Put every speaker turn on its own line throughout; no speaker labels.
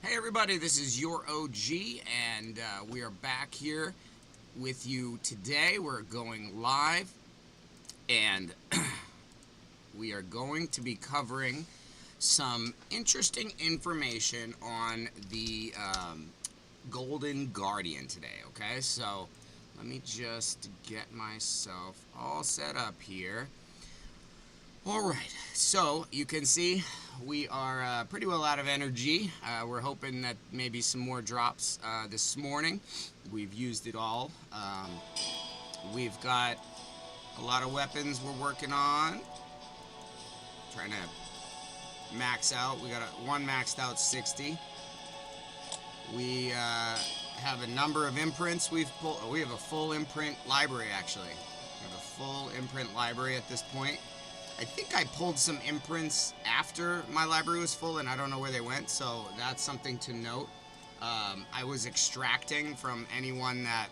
Hey everybody, this is your OG, and we are back here with you today. We're going live, and we are going to be covering some interesting information on the Golden Guardian today, okay? So, let me just get myself all set up here. Alright, so you can see we are pretty well out of energy. We're hoping that maybe some more drops this morning. We've used it all. We've got a lot of weapons we're working on. Trying to max out. We got one maxed out 60. We have a number of imprints we've pulled. We have a full imprint library actually. We have a full imprint library at this point. I think I pulled some imprints after my library was full, and I don't know where they went, so that's something to note. I was extracting from anyone that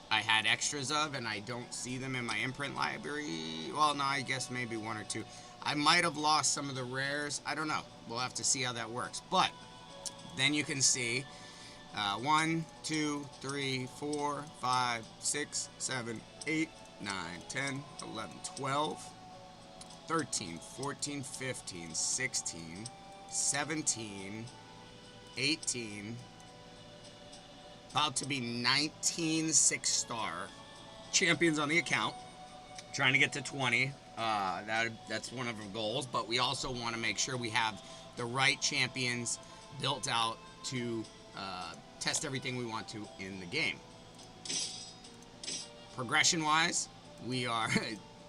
I had extras of, and I don't see them in my imprint library. Well, no, I guess maybe one or two. I might have lost some of the rares. I don't know. We'll have to see how that works. But then you can see 1, 2, 3, 4, 5, 6, 7, 8, 9, 10, 11, 12. 13, 14, 15, 16, 17, 18, about to be 19 6-star champions on the account. Trying to get to 20. That's one of our goals, but we also want to make sure we have the right champions built out to test everything we want to in the game. Progression-wise, we are...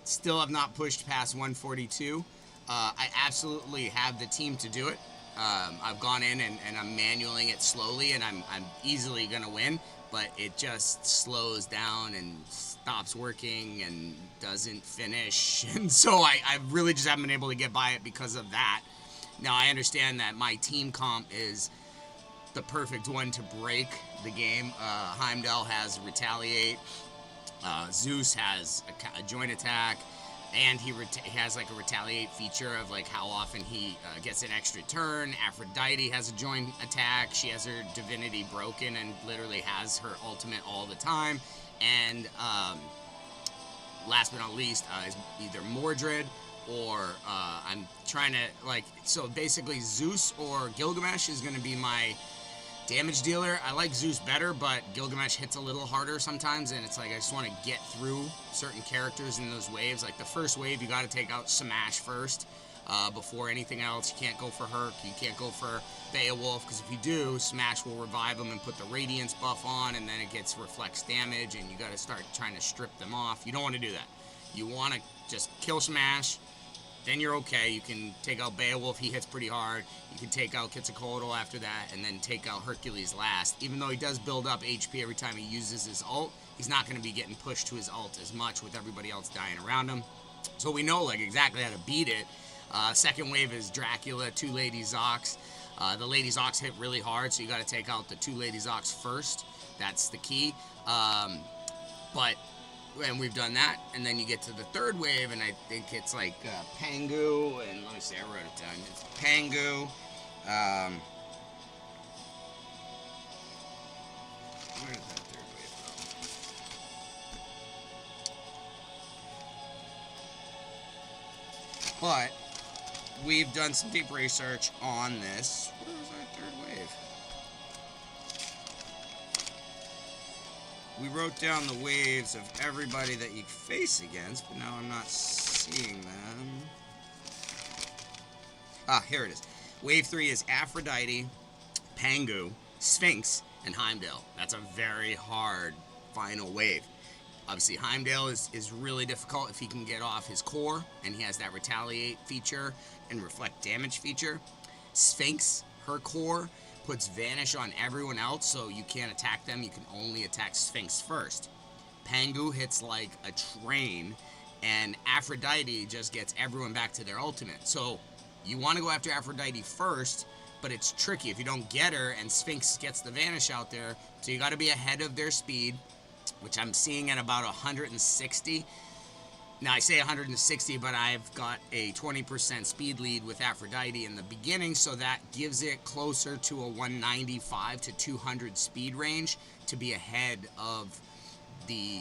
still have not pushed past 142. I absolutely have the team to do it. I've gone in and I'm manualing it slowly, and I'm easily going to win, but it just slows down and stops working and doesn't finish. And so I really just haven't been able to get by it because of that. Now, I understand that my team comp is the perfect one to break the game. Heimdall has Retaliate. Zeus has a joint attack, and he has like a retaliate feature of like how often he gets an extra turn. Aphrodite has a joint attack. She has her divinity broken and literally has her ultimate all the time. And last but not least is either Mordred or I'm trying to like, so basically Zeus or Gilgamesh is going to be my damage dealer. I like Zeus better, but Gilgamesh hits a little harder sometimes, and it's like I just want to get through certain characters in those waves. Like the first wave, you got to take out Smash first before anything else. You can't go for Herc, you can't go for Beowulf, because if you do, Smash will revive them and put the Radiance buff on, and then it gets reflex damage, and you got to start trying to strip them off. You don't want to do that. You want to just kill Smash. Then you're okay. You can take out Beowulf. He hits pretty hard. You can take out Quetzalcoatl after that, and then take out Hercules last. Even though he does build up HP every time he uses his ult, he's not going to be getting pushed to his ult as much with everybody else dying around him. So we know like exactly how to beat it. Second wave is Dracula, 2 Lady Zox. The Lady Zox hit really hard, so you got to take out the 2 Lady Zox first. That's the key. And we've done that, and then you get to the third wave, and I think it's like Pangu, and let me see, I wrote it down. It's Pangu. Where did that third wave go? But we've done some deep research on this. Where was our third wave? We wrote down the waves of everybody that you face against, but now I'm not seeing them. Ah, here it is. Wave 3 is Aphrodite, Pangu, Sphinx, and Heimdall. That's a very hard final wave. Obviously, Heimdall is really difficult if he can get off his core, and he has that retaliate feature and reflect damage feature. Sphinx, her core, puts vanish on everyone else, so you can't attack them. You can only attack Sphinx first. Pangu hits like a train, and Aphrodite just gets everyone back to their ultimate. So you want to go after Aphrodite first, but it's tricky if you don't get her, and Sphinx gets the vanish out there. So you got to be ahead of their speed, which I'm seeing at about 160. Now, I say 160, but I've got a 20% speed lead with Aphrodite in the beginning, so that gives it closer to a 195 to 200 speed range to be ahead of the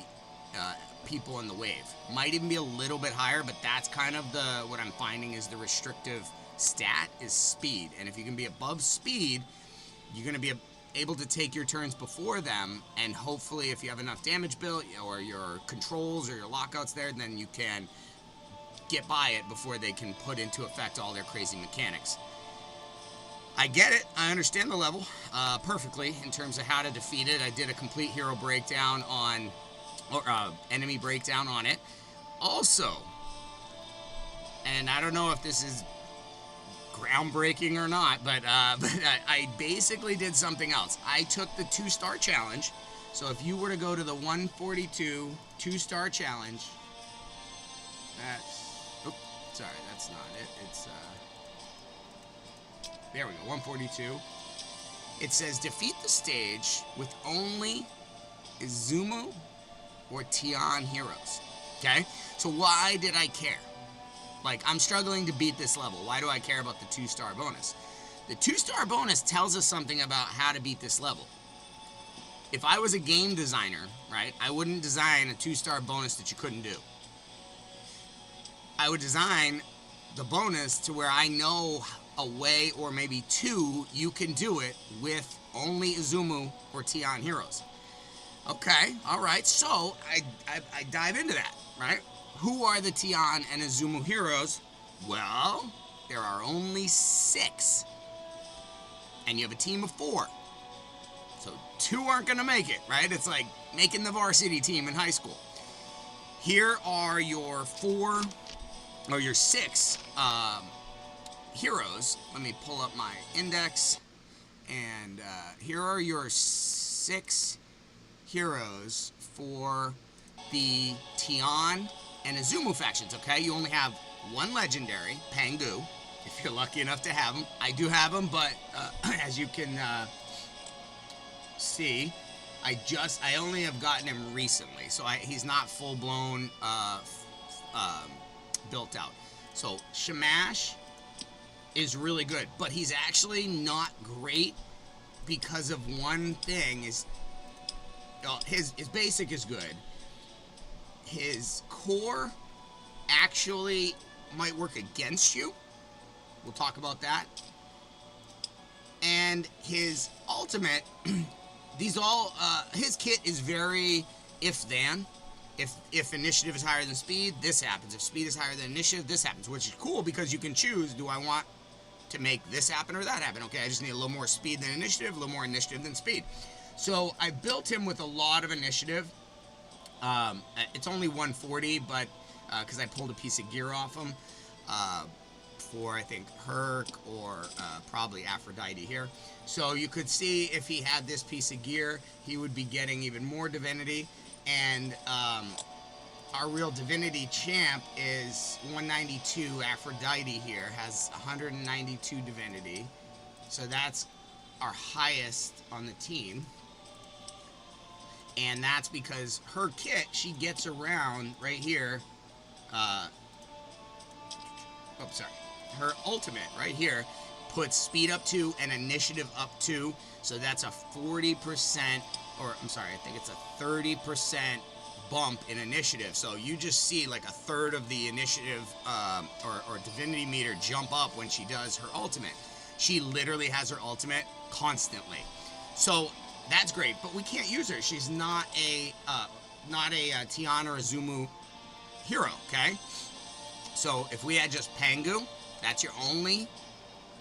people in the wave. Might even be a little bit higher, but that's kind of what I'm finding is the restrictive stat is speed. And if you can be above speed, you're going to be able to take your turns before them, and hopefully if you have enough damage built or your controls or your lockouts there, then you can get by it before they can put into effect all their crazy mechanics. I get it. I understand the level perfectly in terms of how to defeat it. I did a complete hero breakdown on, or enemy breakdown on it. Also, and I don't know if this is groundbreaking or not, but I basically did something else. I took the 2-star challenge. So if you were to go to the 142 2-star challenge, that's not it. It's there we go, 142. It says defeat the stage with only Izumo or Tian heroes. Okay, so why did I care? Like, I'm struggling to beat this level. Why do I care about the 2-star bonus? The 2-star bonus tells us something about how to beat this level. If I was a game designer, right, I wouldn't design a 2-star bonus that you couldn't do. I would design the bonus to where I know a way or maybe two you can do it with only Izumo or Tian heroes. Okay, all right, so I dive into that, right? Who are the Tian and Izumo heroes? Well, there are only 6. And you have a team of 4. So 2 aren't going to make it, right? It's like making the varsity team in high school. Here are your 4, or your 6 heroes. Let me pull up my index. And here are your 6 heroes for the Tian and Izumo factions, okay? You only have 1 legendary, Pangu, if you're lucky enough to have him. I do have him, but as you can see, I only have gotten him recently, so he's not full-blown built out. So Shamash is really good, but he's actually not great because of one thing. Is his basic is good. His core actually might work against you. We'll talk about that. And his ultimate, his kit is very if-then. If initiative is higher than speed, this happens. If speed is higher than initiative, this happens, which is cool because you can choose, do I want to make this happen or that happen? Okay, I just need a little more speed than initiative, a little more initiative than speed. So I built him with a lot of initiative. It's only 140, but because I pulled a piece of gear off him for, I think, Herc or probably Aphrodite here. So you could see if he had this piece of gear, he would be getting even more divinity. And our real divinity champ is 192. Aphrodite here has 192 divinity. So that's our highest on the team. And that's because her kit, she gets around right here. Her ultimate right here puts speed up 2 and initiative up 2. So that's a 40%, or I'm sorry, I think it's a 30% bump in initiative. So you just see like a third of the initiative or divinity meter jump up when she does her ultimate. She literally has her ultimate constantly. So that's great, but we can't use her. She's not a Tian or Izumo hero, okay? So if we had just Pangu, that's your only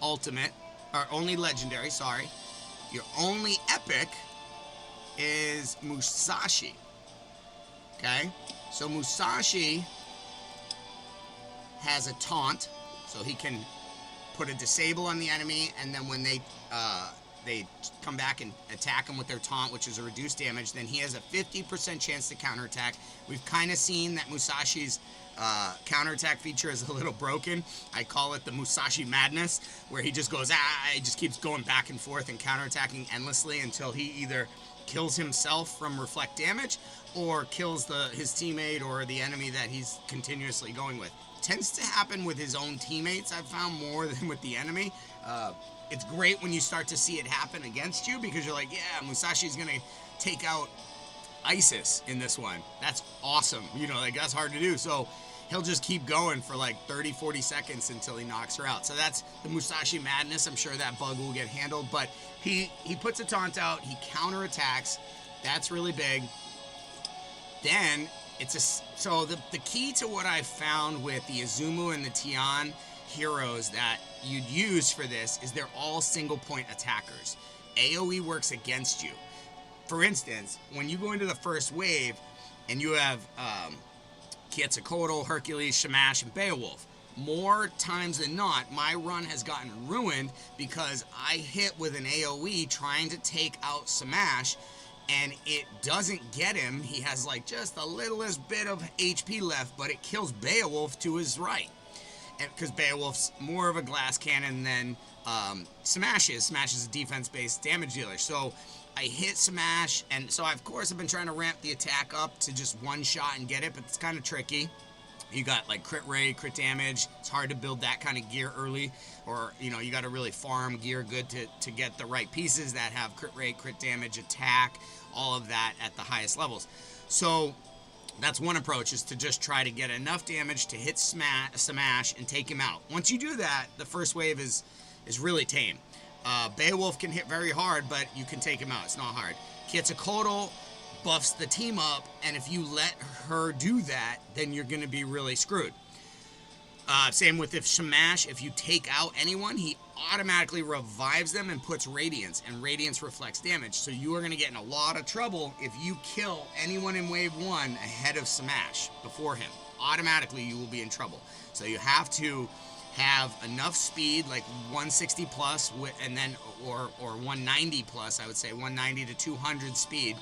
ultimate, or only legendary, sorry. Your only epic is Musashi, okay? So Musashi has a taunt, so he can put a disable on the enemy, and then when they come back and attack him with their taunt, which is a reduced damage, then he has a 50% chance to counterattack. We've kind of seen that Musashi's counterattack feature is a little broken. I call it the Musashi madness, where he just goes, he just keeps going back and forth and counterattacking endlessly until he either kills himself from reflect damage, or kills his teammate or the enemy that he's continuously going with. Tends to happen with his own teammates, I've found, more than with the enemy. It's great when you start to see it happen against you, because you're like, yeah, Musashi's going to take out ISIS in this one. That's awesome. Like, that's hard to do. So he'll just keep going for like 30, 40 seconds until he knocks her out. So that's the Musashi madness. I'm sure that bug will get handled. But he puts a taunt out. He counterattacks. That's really big. Then so the key to what I found with the Izumu and the Tian heroes that you'd use for this is they're all single point attackers. AoE works against you. For instance, when you go into the first wave and you have Quetzalcoatl, Hercules, Shamash, and Beowulf, more times than not, my run has gotten ruined because I hit with an AoE trying to take out Shamash, and it doesn't get him. He has like just the littlest bit of HP left, but it kills Beowulf to his right. And because Beowulf's more of a glass cannon than Smash is. Smash is a defense-based damage dealer. So I hit Smash, and so of course I've been trying to ramp the attack up to just one shot and get it, but it's kind of tricky. You got like crit rate, crit damage. It's hard to build that kind of gear early, or you got to really farm gear good to get the right pieces that have crit rate, crit damage, attack, all of that at the highest levels. So that's one approach, is to just try to get enough damage to hit Smash and take him out. Once you do that, the first wave is really tame. Beowulf can hit very hard, but you can take him out. It's not hard. Quetzalcoatl buffs the team up, and if you let her do that, then you're going to be really screwed. Same with Shamash. If you take out anyone, he automatically revives them and puts Radiance, and Radiance reflects damage. So you are going to get in a lot of trouble if you kill anyone in Wave 1 ahead of Shamash before him. Automatically, you will be in trouble. So you have to have enough speed, like 160 plus, and then or 190 plus, I would say 190 to 200 speed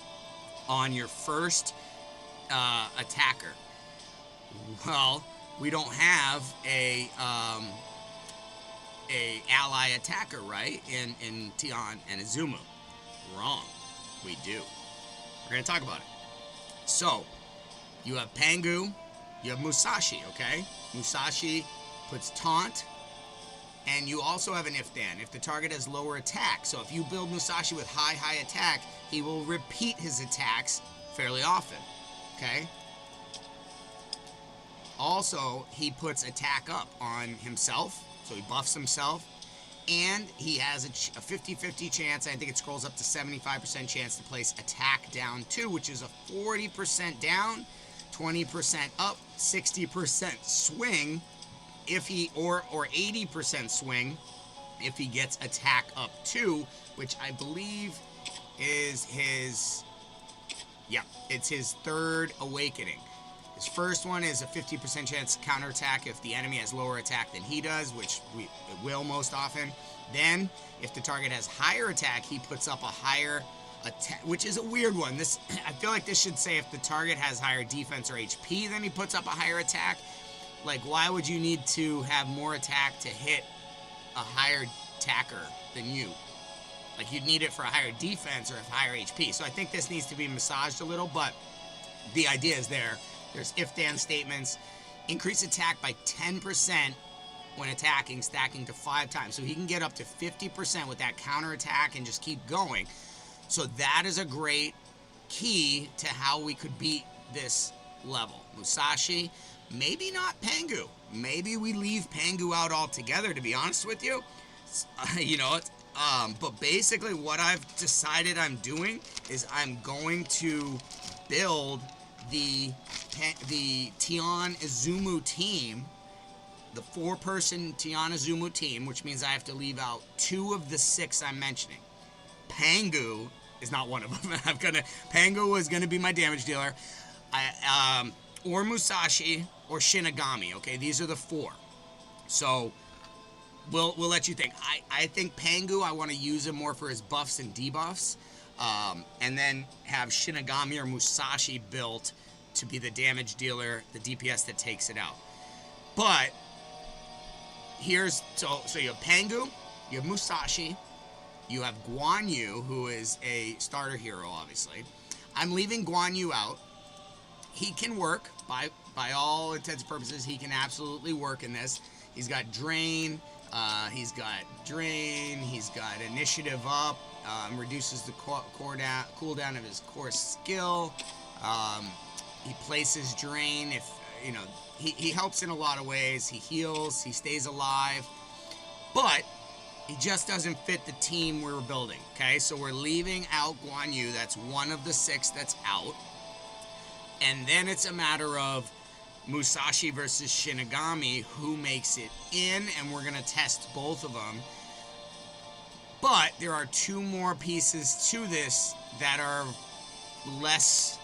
on your first attacker. Well, we don't have a ally attacker, right? In Tian and Izumu. Wrong. We do. We're gonna talk about it. So you have Pangu, you have Musashi, okay? Musashi puts taunt, and you also have an if-then. If the target has lower attack, so if you build Musashi with high attack, he will repeat his attacks fairly often, okay? Also, he puts attack up on himself, so he buffs himself, and he has a 50-50 chance, I think it scrolls up to 75% chance to place attack down too, which is a 40% down, 20% up, 60% swing, if he or 80% swing if he gets attack up 2, which I believe is his, it's his third awakening. His first one is a 50% chance counterattack if the enemy has lower attack than he does, which it will most often. Then, if the target has higher attack, he puts up a higher attack, which is a weird one. This, I feel like this should say if the target has higher defense or HP, then he puts up a higher attack. Like, why would you need to have more attack to hit a higher attacker than you? Like, you'd need it for a higher defense or a higher HP. So I think this needs to be massaged a little, but the idea is there. There's if-then statements. Increase attack by 10% when attacking, stacking to 5 times. So he can get up to 50% with that counterattack and just keep going. So that is a great key to how we could beat this level. Musashi, maybe not Pangu. Maybe we leave Pangu out altogether, to be honest with you. But basically what I've decided I'm doing is I'm going to build the Tian Izumu team, the 4-person Tian Izumu team, which means I have to leave out 2 of the 6 I'm mentioning. Pangu is not one of them. Pangu is gonna be my damage dealer. Or Musashi or Shinigami. Okay, these are the 4. So we'll let you think. I think Pangu, I want to use him more for his buffs and debuffs. And then have Shinigami or Musashi built to be the damage dealer, the DPS that takes it out. But here's, so you have Pangu, you have Musashi, you have Guan Yu, who is a starter hero, obviously. I'm leaving Guan Yu out he can work by all intents and purposes. He can absolutely work in this. He's got drain. He's got initiative up. Reduces the cooldown of his core skill. He places drain. If you know, he helps in a lot of ways. He heals. He stays alive. But he just doesn't fit the team we were building. Okay, so we're leaving out Guan Yu. That's one of the 6 that's out. And then it's a matter of Musashi versus Shinigami, who makes it in, and we're going to test both of them. But there are 2 more pieces to this that are less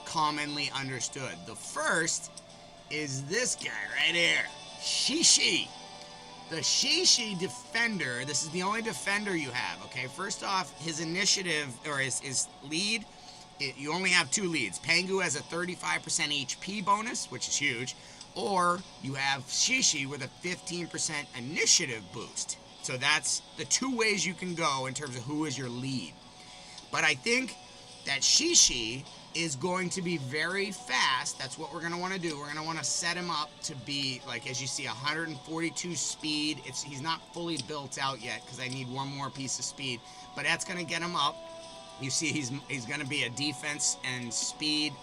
commonly understood. The first is this guy right here, Shishi. The Shishi defender, this is the only defender you have, okay? First off, his initiative, or his lead, you only have 2 leads. Pangu has a 35% HP bonus, which is huge, or you have Shishi with a 15% initiative boost. So that's the 2 ways you can go in terms of who is your lead. But I think that Shishi is going to be very fast. That's what we're going to want to do. We're going to want to set him up to be, like, as you see, 142 speed. He's not fully built out yet because I need 1 more piece of speed. But that's going to get him up. You see, he's going to be a defense and speed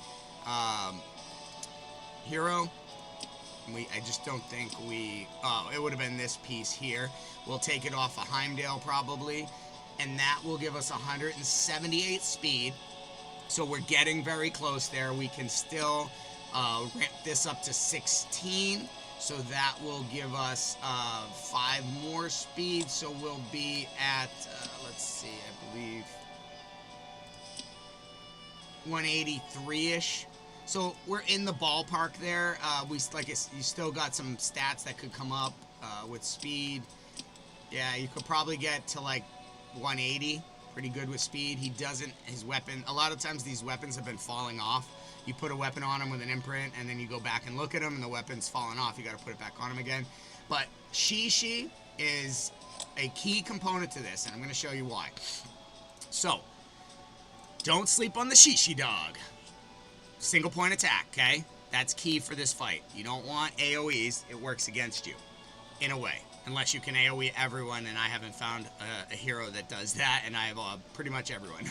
hero. I just don't think it would have been this piece here. We'll take it off of Heimdall probably, and that will give us 178 speed. So we're getting very close there. We can still ramp this up to 16, so that will give us 5 more speed. So we'll be at, let's see, I believe 183-ish. So we're in the ballpark there. You still got some stats that could come up with speed. Yeah, you could probably get to like 180. Pretty good with speed. His weapon, a lot of times these weapons have been falling off. You put a weapon on him with an imprint, and then you go back and look at him, and the weapon's falling off. You got to put it back on him again. But Shishi is a key component to this, and I'm going to show you why. So, don't sleep on the Shishi dog. Single point attack, okay? That's key for this fight. You don't want AoEs. It works against you, in a way. Unless you can AoE everyone, and I haven't found a hero that does that, and I have pretty much everyone.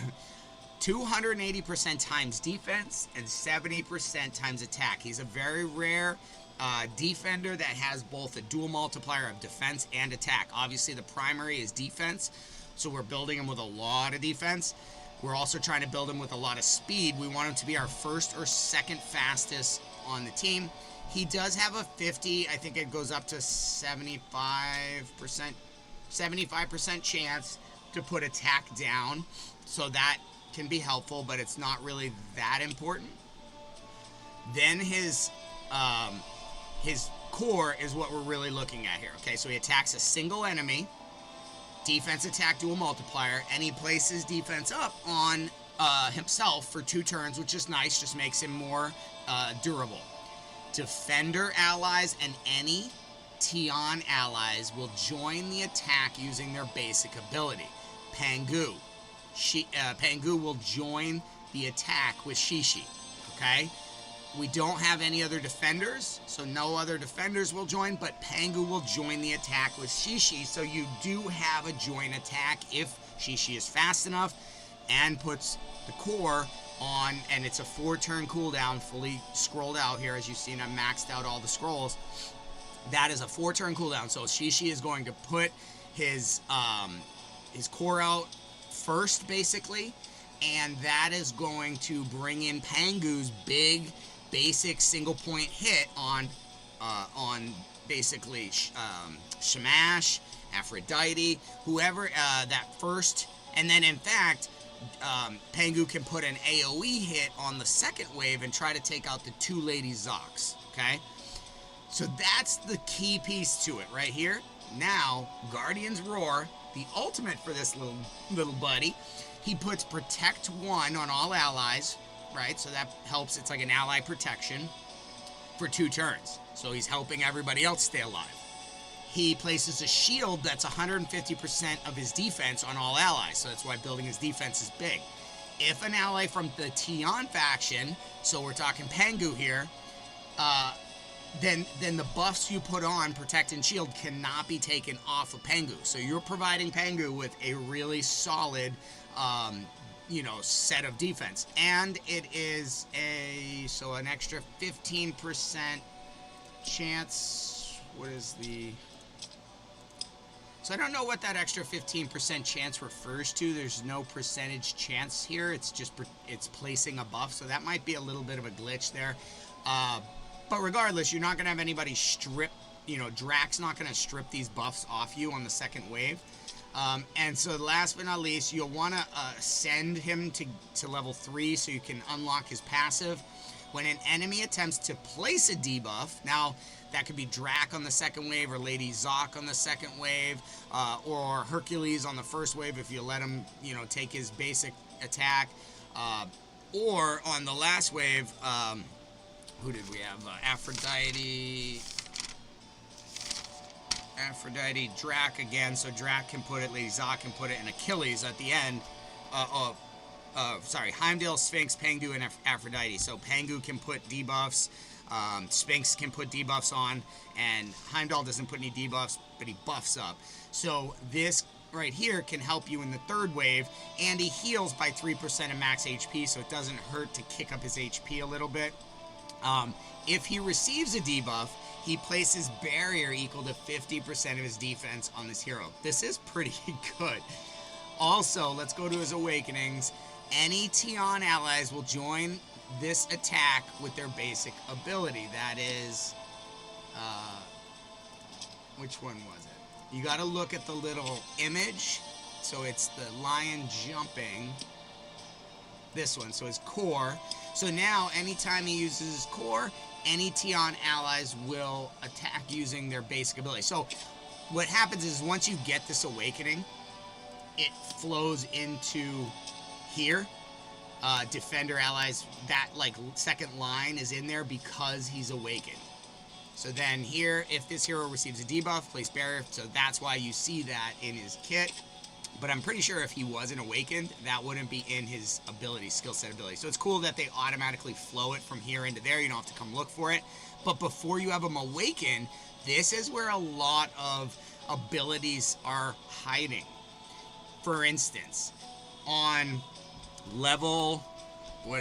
280% times defense and 70% times attack. He's a very rare defender that has both a dual multiplier of defense and attack. Obviously, the primary is defense, so we're building him with a lot of defense. We're also trying to build him with a lot of speed. We want him to be our first or second fastest on the team. He does have a 50, I think it goes up to 75% chance to put attack down. So that can be helpful, but it's not really that important. Then his core is what we're really looking at here. Okay, so he attacks a single enemy, defense attack dual multiplier, and he places defense up on himself for 2 turns, which is nice, just makes him more durable. Defender allies and any Tian allies will join the attack using their basic ability. Pangu will join the attack with Shishi, okay? We don't have any other defenders, so no other defenders will join, but Pangu will join the attack with Shishi, so you do have a joint attack if Shishi is fast enough and puts the core on, and it's a 4-turn cooldown, fully scrolled out here, as you've seen. I maxed out all the scrolls. That is a 4-turn cooldown, so Shishi is going to put his core out first, basically, and that is going to bring in Pangu's big, basic single-point hit on basically Shamash, Aphrodite, whoever that first, and then in fact, Pangu can put an AoE hit on the second wave and try to take out the 2 Lady Zocs, okay? So that's the key piece to it right here. Now, Guardian's Roar, the ultimate for this little buddy, he puts Protect 1 on all allies, right? So that helps. It's like an ally protection for 2 turns. So he's helping everybody else stay alive. He places a shield that's 150% of his defense on all allies. So that's why building his defense is big. If an ally from the Tian faction, so we're talking Pengu here, then the buffs you put on Protect and Shield cannot be taken off of Pengu. So you're providing Pengu with a really solid, set of defense. And it is an extra 15% chance. What is the... So I don't know what that extra 15% chance refers to. There's no percentage chance here. It's just, it's placing a buff. So that might be a little bit of a glitch there. But regardless, you're not going to have anybody strip, Drax not going to strip these buffs off you on the second wave. And so last but not least, you'll want to send him to level 3 so you can unlock his passive. When an enemy attempts to place a debuff, now that could be Drac on the second wave or Lady Zoc on the second wave, or Hercules on the first wave if you let him, take his basic attack, or on the last wave, who did we have? Aphrodite, Drac again, so Drac can put it, Lady Zoc can put it, and Achilles at the end. Heimdall, Sphinx, Pengu, and Aphrodite. So Pengu can put debuffs, Sphinx can put debuffs on, and Heimdall doesn't put any debuffs, but he buffs up. So this right here can help you in the third wave, and he heals by 3% of max HP, so it doesn't hurt to kick up his HP a little bit. If he receives a debuff, he places barrier equal to 50% of his defense on this hero. This is pretty good. Also, let's go to his awakenings. Any Tian allies will join this attack with their basic ability. That is, which one was it? You got to look at the little image. So it's the lion jumping. This one, so his core. So now, anytime he uses his core, any Tian allies will attack using their basic ability. So what happens is once you get this awakening, it flows into here. Defender allies, that second line is in there because he's awakened. So then here, if this hero receives a debuff, place barrier. So that's why you see that in his kit. But I'm pretty sure if he wasn't awakened, that wouldn't be in his ability, skill set ability. So it's cool that they automatically flow it from here into there. You don't have to come look for it. But before you have him awakened, this is where a lot of abilities are hiding. For instance, on level, level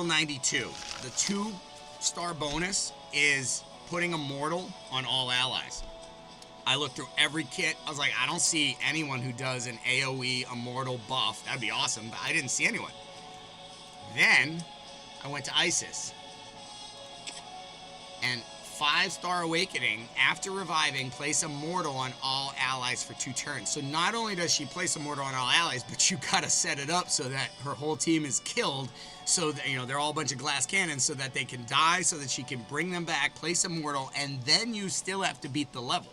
92, the 2-star bonus is putting Immortal on all allies. I looked through every kit. I was like, I don't see anyone who does an AoE Immortal buff. That'd be awesome, but I didn't see anyone. Then I went to Isis. And 5-star awakening, after reviving, place Immortal on all allies for 2 turns. So not only does she place Immortal on all allies, but you gotta set it up so that her whole team is killed, so that, they're all a bunch of glass cannons, so that they can die, so that she can bring them back, place Immortal, and then you still have to beat the level.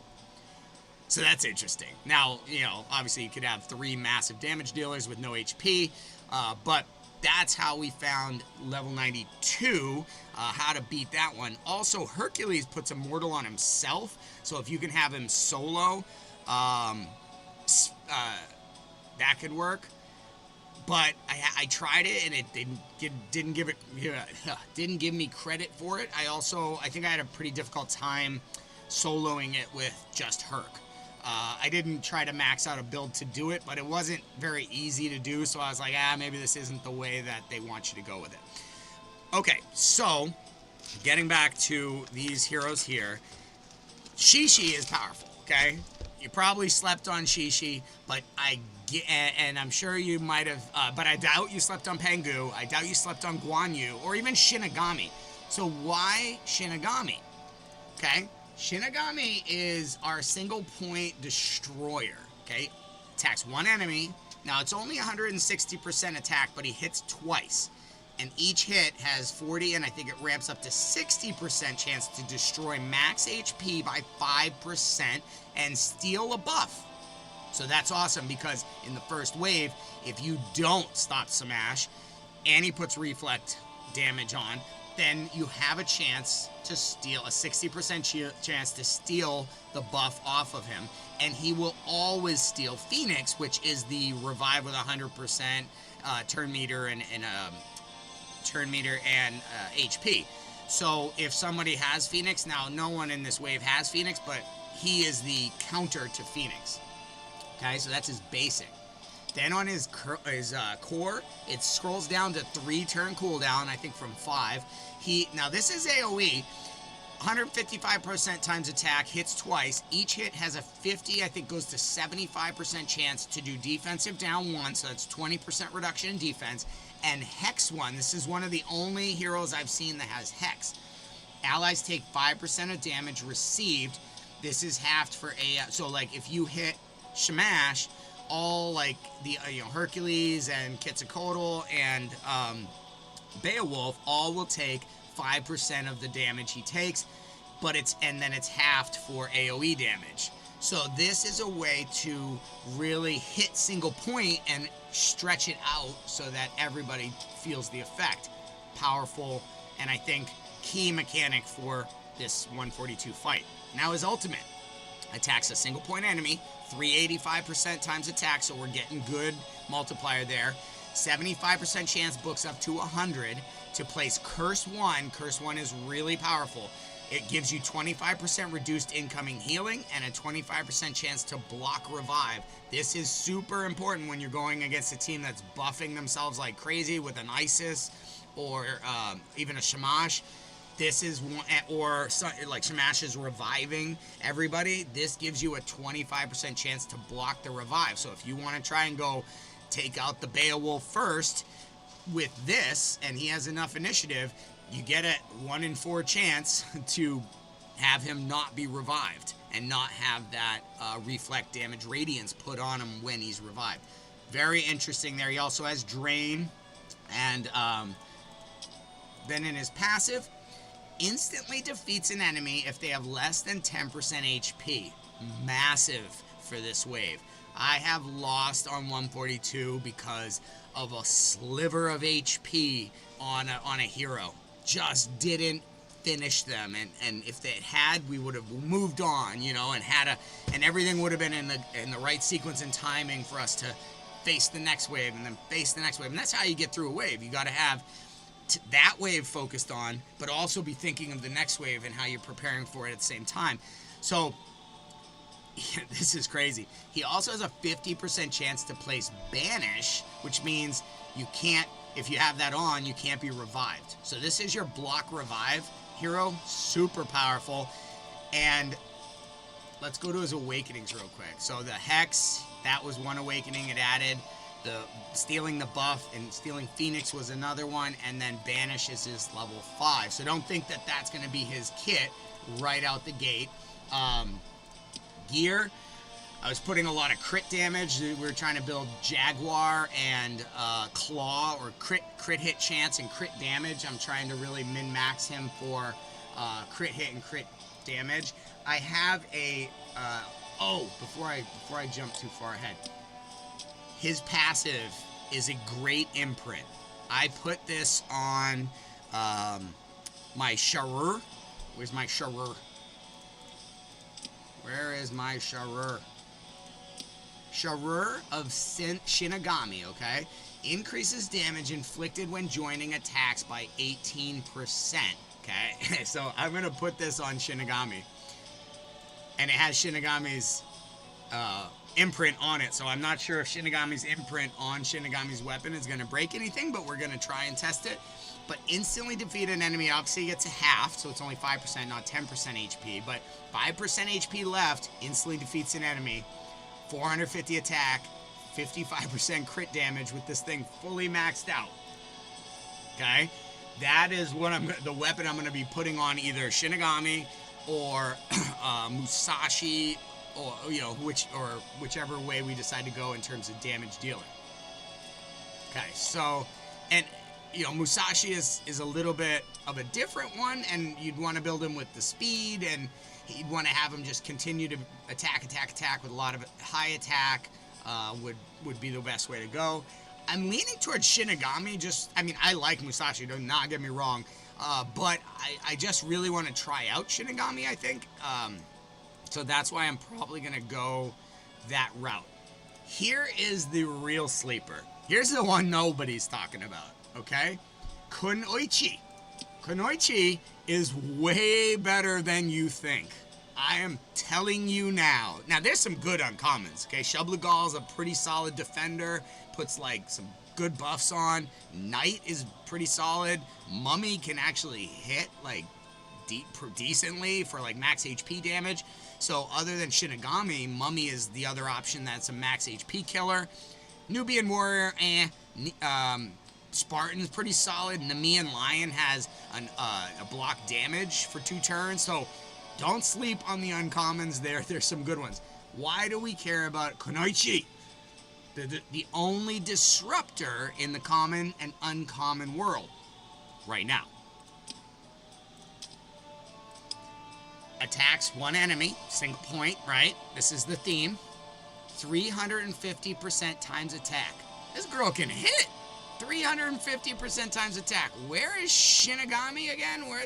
So that's interesting. Now, obviously you could have 3 massive damage dealers with no HP, but that's how we found level 92, how to beat that one. Also, Hercules puts Immortal on himself, so if you can have him solo, that could work. But I tried it, and it didn't give me credit for it. I think I had a pretty difficult time soloing it with just Herc. I didn't try to max out a build to do it, but it wasn't very easy to do, so I was like, maybe this isn't the way that they want you to go with it. Okay, so, getting back to these heroes here, Shishi is powerful, okay? You probably slept on Shishi, but and I'm sure you might have, but I doubt you slept on Pengu, I doubt you slept on Guan Yu, or even Shinigami. So why Shinigami? Okay? Shinigami is our single point destroyer, okay? Attacks one enemy. Now, it's only 160% attack, but he hits twice. And each hit has 40, and I think it ramps up to 60% chance to destroy max HP by 5% and steal a buff. So that's awesome, because in the first wave, if you don't stop Smash, and he puts Reflect damage on, then you have a chance to steal, a 60% chance to steal the buff off of him. And he will always steal Phoenix, which is the revive with 100% turn meter and HP. So if somebody has Phoenix, now no one in this wave has Phoenix, but he is the counter to Phoenix. Okay, so that's his basic. Then on his core, it scrolls down to 3 turn cooldown, I think from 5. Now this is AoE, 155% times attack, hits twice. Each hit has a 50, I think goes to 75% chance to do defensive down 1, so that's 20% reduction in defense. And Hex 1, this is one of the only heroes I've seen that has Hex. Allies take 5% of damage received. This is halved for so like if you hit Shamash, all like the Hercules and Quetzalcoatl and Beowulf all will take 5% of the damage he takes, but then it's halved for AoE damage. So this is a way to really hit single point and stretch it out so that everybody feels the effect. Powerful, and I think key mechanic for this 142 fight. Now his ultimate attacks a single point enemy, 385% times attack, so we're getting good multiplier there. 75% chance books up to 100 to place Curse 1. Curse 1 is really powerful. It gives you 25% reduced incoming healing and a 25% chance to block revive. This is super important when you're going against a team that's buffing themselves like crazy with an Isis or even a Shamash. This is one, or like Shamash is reviving everybody. This gives you a 25% chance to block the revive. So if you want to try and go take out the Beowulf first with this, and he has enough initiative, you get a 1 in 4 chance to have him not be revived and not have that reflect damage radiance put on him when he's revived. Very interesting there. He also has Drain, and then in his passive, instantly defeats an enemy if they have less than 10% HP. Massive for this wave. I have lost on 142 because of a sliver of HP on a hero. Just didn't finish them, and if they had, we would have moved on, and everything would have been in the right sequence and timing for us to face the next wave and then face the next wave. And that's how you get through a wave. You got to have that wave focused on, but also be thinking of the next wave and how you're preparing for it at the same time. So this is crazy. He also has a 50% chance to place Banish, which means you can't, if you have that on, you can't be revived. So this is your block revive hero, super powerful. And let's go to his awakenings real quick. So the Hex, that was one awakening it added. The stealing the buff and stealing Phoenix was another one, and then Banish is his level 5. So don't think that that's going to be his kit right out the gate. Gear, I was putting a lot of crit damage. We were trying to build Jaguar and Claw, or crit hit chance and crit damage. I'm trying to really min-max him for crit hit and crit damage. I have a before I jump too far ahead, his passive is a great imprint. I put this on my Sharur. Where's my Sharur? Where is my Sharur? Sharur of Shinigami, okay? Increases damage inflicted when joining attacks by 18%, okay? So I'm going to put this on Shinigami. And it has Shinigami's imprint on it, so I'm not sure if Shinigami's imprint on Shinigami's weapon is going to break anything, but we're going to try and test it. But instantly defeat an enemy, obviously gets a half, so it's only 5%, not 10% HP, but 5% HP left, instantly defeats an enemy, 450 attack, 55% crit damage with this thing fully maxed out. Okay? That is what the weapon I'm going to be putting on either Shinigami or Musashi, or whichever way we decide to go in terms of damage dealing. Okay, so, and Musashi is a little bit of a different one, and you'd want to build him with the speed, and you'd want to have him just continue to attack with a lot of high attack. Would be the best way to go. I'm leaning towards Shinigami. I like Musashi, do not get me wrong, But I just really want to try out Shinigami, I think. So that's why I'm probably going to go that route. Here is the real sleeper. Here's the one nobody's talking about, okay? Kunoichi. Kunoichi is way better than you think. I am telling you now. Now, there's some good uncommons, okay? Shublugal is a pretty solid defender. Puts, like, some good buffs on. Knight is pretty solid. Mummy can actually hit, like, decently for, like, max HP damage. So, other than Shinigami, Mummy is the other option that's a max HP killer. Nubian Warrior, Spartan's pretty solid. Nemean Lion has a block damage for 2 turns. So, don't sleep on the uncommons there. There's some good ones. Why do we care about Kunoichi? The only disruptor in the common and uncommon world right now. Attacks one enemy, single point, right? This is the theme. 350% times attack. This girl can hit. 350% times attack. Where is Shinigami again? Where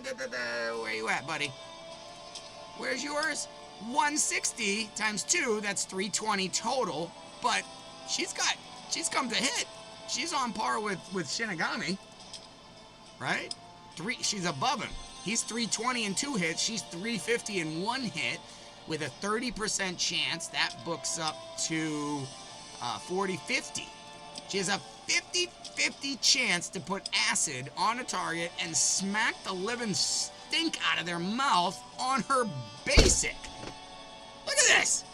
you at, buddy? Where's yours? 160 times 2, that's 320 total, but she's come to hit. She's on par with Shinigami, right? She's above him. He's 320 in 2 hits. She's 350 in 1 hit with a 30% chance. That books up to 40-50. She has a 50-50 chance to put acid on a target and smack the living stink out of their mouth on her basic. Look at this.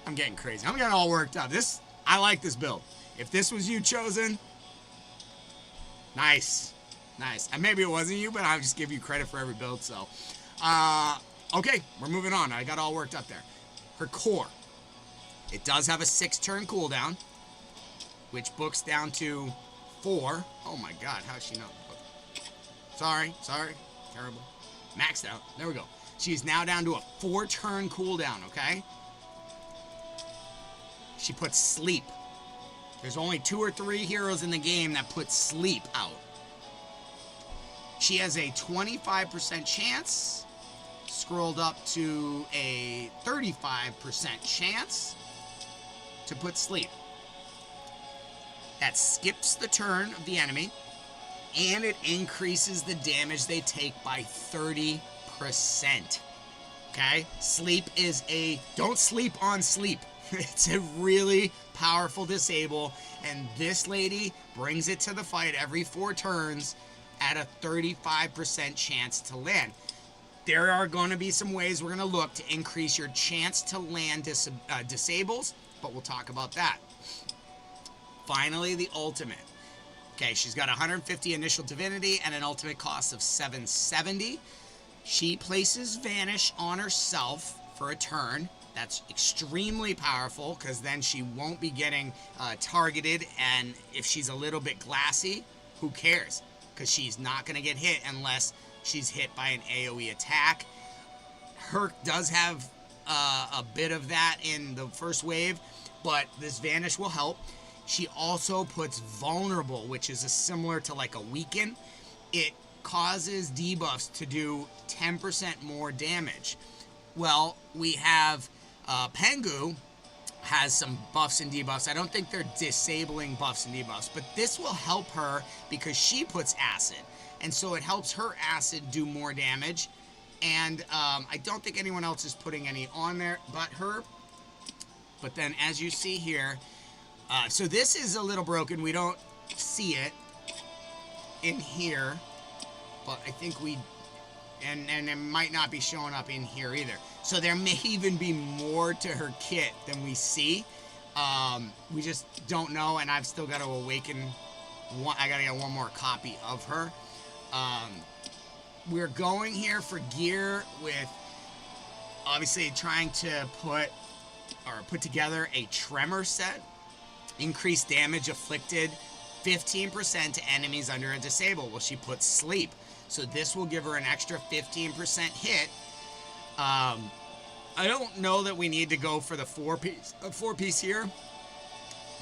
I'm getting crazy. I'm getting all worked up. I like this build. If this was you, Chosen, nice. Nice. And maybe it wasn't you, but I'll just give you credit for every build, so. Okay, we're moving on. I got all worked up there. Her core. It does have a 6-turn cooldown, which books down to 4. Oh my god, how is she not? Sorry. Terrible. Maxed out. There we go. She's now down to a 4-turn cooldown, okay? She puts sleep. There's only 2 or 3 heroes in the game that put sleep out. She has a 25% chance, scrolled up to a 35% chance to put sleep. That skips the turn of the enemy, and it increases the damage they take by 30%. Okay? Sleep is don't sleep on sleep. It's a really powerful disable, and this lady brings it to the fight every 4 turns at a 35% chance to land. There are going to be some ways we're going to look to increase your chance to land disables, but we'll talk about that. Finally, the ultimate. Okay, she's got 150 initial divinity and an ultimate cost of 770. She places Vanish on herself for a turn. That's extremely powerful because then she won't be getting targeted, and if she's a little bit glassy, who cares? Because she's not going to get hit unless she's hit by an AoE attack. Herc does have a bit of that in the first wave, but this Vanish will help. She also puts Vulnerable, which is similar to like a Weaken. It causes debuffs to do 10% more damage. Well, we have Pengu has some buffs and debuffs. I don't think they're disabling buffs and debuffs, but this will help her because she puts acid. And so it helps her acid do more damage. And I don't think anyone else is putting any on there but her. But then as you see here, so this is a little broken. We don't see it in here, but I think and it might not be showing up in here either. So there may even be more to her kit than we see. We just don't know, and I've still got to awaken I gotta get one more copy of her. We're going here for gear with obviously trying to put together a tremor set. Increased damage inflicted 15% to enemies under a disable. Well, she puts sleep. So this will give her an extra 15% hit. I don't know that we need to go for the 4-piece here.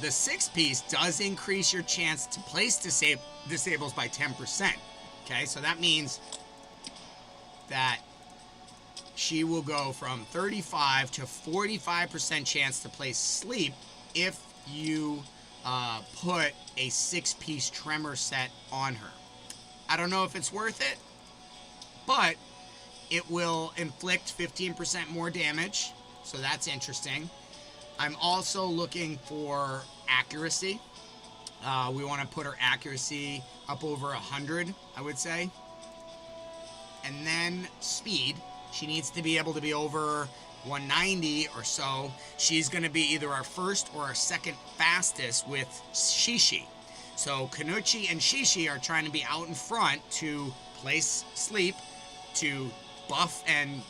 The 6-piece does increase your chance to place disables by 10%. Okay, so that means that she will go from 35 to 45% chance to place sleep if you put a 6-piece tremor set on her. I don't know if it's worth it, but it will inflict 15% more damage, so that's interesting. I'm also looking for accuracy. We want to put her accuracy up over 100, I would say. And then speed. She needs to be able to be over 190 or so. She's going to be either our first or our second fastest with Shishi. So Kanuchi and Shishi are trying to be out in front to place sleep, to buff and